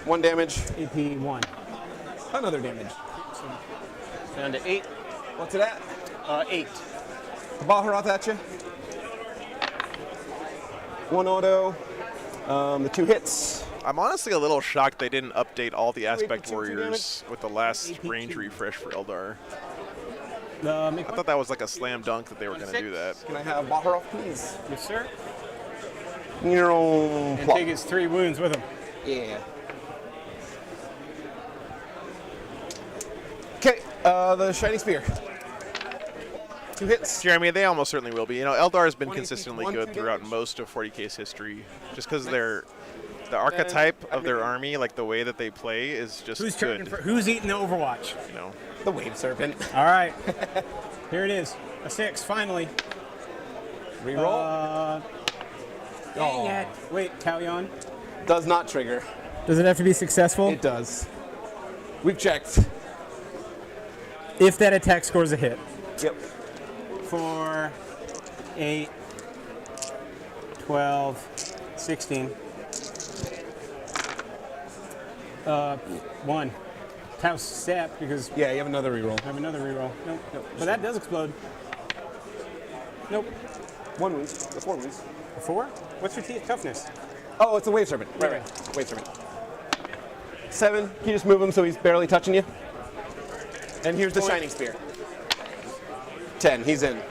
B: 1 damage.
F: AP1.
B: Another damage.
F: Down to 8.
B: What's it at?
F: 8.
B: The Baharath at you. 1 auto. The 2 hits.
A: I'm honestly a little shocked they didn't update all the Aspect Warriors with the last range refresh for Eldar. I thought that was like a slam dunk that they were going to do that.
B: Can I have Baharath, please?
F: Yes, sir.
B: Neural
F: And
B: plot.
F: take his 3 wounds with him.
B: Yeah. Okay, the Shining Spear. 2 hits.
A: Jeremy, they almost certainly will be. You know, Eldar has been consistently good throughout most of 40K's history, just because the archetype of their army, like the way that they play, is just good.
F: Who's eating the Overwatch?
A: You know,
B: the Wave Serpent.
F: All right, here it is, a 6 finally.
B: Reroll.
F: Dang it! Wait, Callion.
B: Does not trigger.
F: Does it have to be successful?
B: It does. We've checked.
F: If that attack scores a hit.
B: Yep.
F: 4, 8, 12, 16. 1. How set because
B: yeah, you have another reroll.
F: I have another reroll. Nope. But that does explode. Nope.
B: 1 wound. The 4 wounds.
F: A 4? What's your toughness?
B: Oh, it's a wave serpent. Right. Wave serpent. 7. Can you just move him so he's barely touching you? And here's the shining spear. 10. He's in.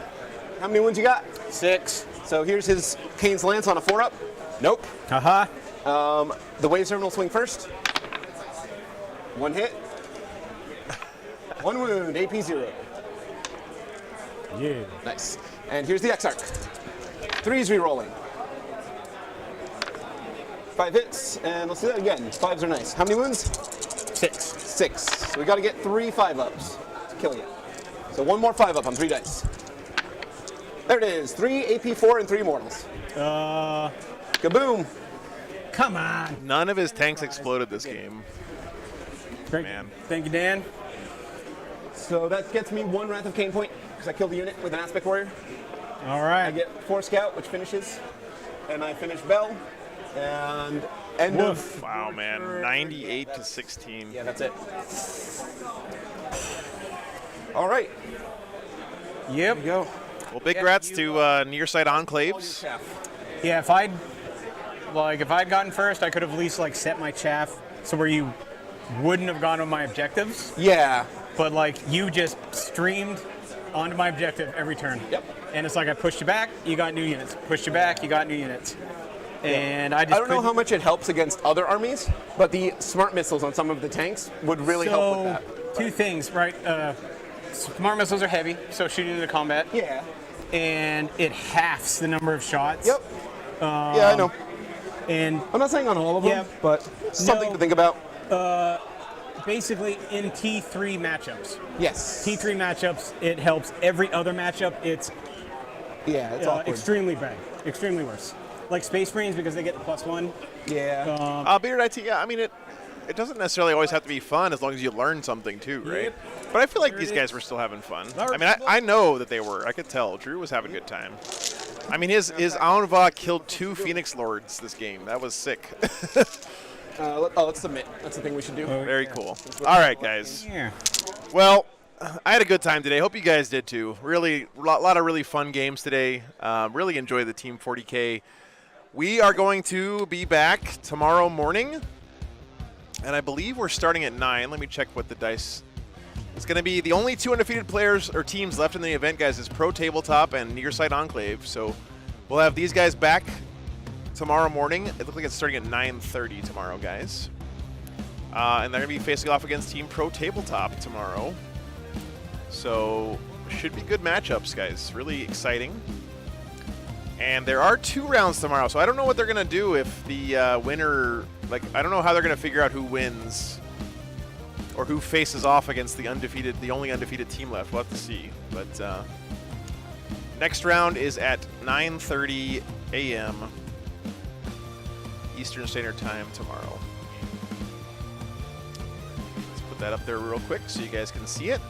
B: How many wounds you got?
N: 6.
B: So here's his Kane's Lance on a 4-up. Nope.
N: Haha.
B: The wave serpent will swing first. 1 hit. 1 wound. AP 0.
F: Yeah.
B: Nice. And here's the X-Arc. 3's re-rolling. 5 hits, and let's do that again. 5s are nice. How many wounds?
N: 6.
B: 6. So we got to get 3 5-ups to kill you. So 1 more 5-up on 3 dice. There it is. 3 AP 4 and 3 mortals. Kaboom.
N: Come on.
A: None of his tanks exploded this game.
F: Great.
A: Man.
F: Thank you, Dan.
B: So that gets me 1 Wrath of Cain point because I killed the unit with an Aspect Warrior.
F: All right.
B: I get 4 Scout, which finishes, and I finish Bell. And end of.
A: Wow, man. 98 to 16.
B: Yeah, that's it. All right.
F: Yep.
B: There you go.
A: Well, big grats to Near Sight Enclaves.
N: Yeah, if I'd gotten first, I could have at least like set my chaff so where you wouldn't have gone on my objectives.
B: Yeah.
N: But like you just streamed onto my objective every turn.
B: Yep.
N: And it's like I pushed you back, you got new units. Pushed you back, you got new units. And I
B: don't know how much it helps against other armies, but the smart missiles on some of the tanks would really help with that.
N: 2 things, right? Smart missiles are heavy, so shooting into combat.
B: Yeah.
N: And it halves the number of shots.
B: Yep. Yeah, I know.
N: And
B: I'm not saying on all of them, but something to think about.
N: Basically, in T3 matchups.
B: Yes.
N: T3 matchups, it helps. Every other matchup, it's
B: awkward.
N: extremely bad, extremely worse. Like Space Marines because they get the +1.
B: Yeah.
A: Bearded IT, yeah, I mean, it doesn't necessarily always have to be fun as long as you learn something too, right?
N: Yep.
A: But I feel like these guys were still having fun. I mean, I know that they were. I could tell. Drew was having a good time. I mean, his Anva killed 2 Phoenix Lords this game. That was sick.
B: Let's submit. That's the thing we should do.
A: Very cool. All right, guys. Well, I had a good time today. Hope you guys did too. Really, a lot of really fun games today. Really enjoyed the Team 40K. We are going to be back tomorrow morning, and I believe we're starting at 9. Let me check what the dice. It's going to be the only 2 undefeated players or teams left in the event, guys, is Pro Tabletop and Near Sight Enclave. So we'll have these guys back tomorrow morning. It looks like it's starting at 9:30 tomorrow, guys. And they're going to be facing off against Team Pro Tabletop tomorrow. So should be good matchups, guys. Really exciting. And there are 2 rounds tomorrow, so I don't know what they're going to do if the winner, I don't know how they're going to figure out who wins or who faces off against the only undefeated team left. We'll have to see. But next round is at 9:30 a.m. Eastern Standard Time tomorrow. Let's put that up there real quick so you guys can see it.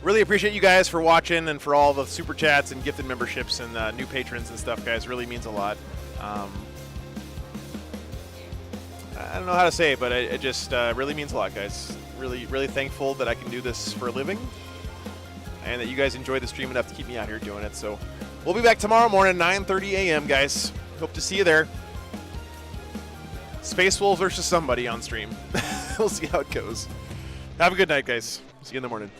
A: Really appreciate you guys for watching and for all the super chats and gifted memberships and new patrons and stuff, guys. Really means a lot. I don't know how to say it, but it just really means a lot, guys. Really, really thankful that I can do this for a living and that you guys enjoy the stream enough to keep me out here doing it. So we'll be back tomorrow morning, 9:30 a.m., guys. Hope to see you there. Space Wolves versus somebody on stream. We'll see how it goes. Have a good night, guys. See you in the morning.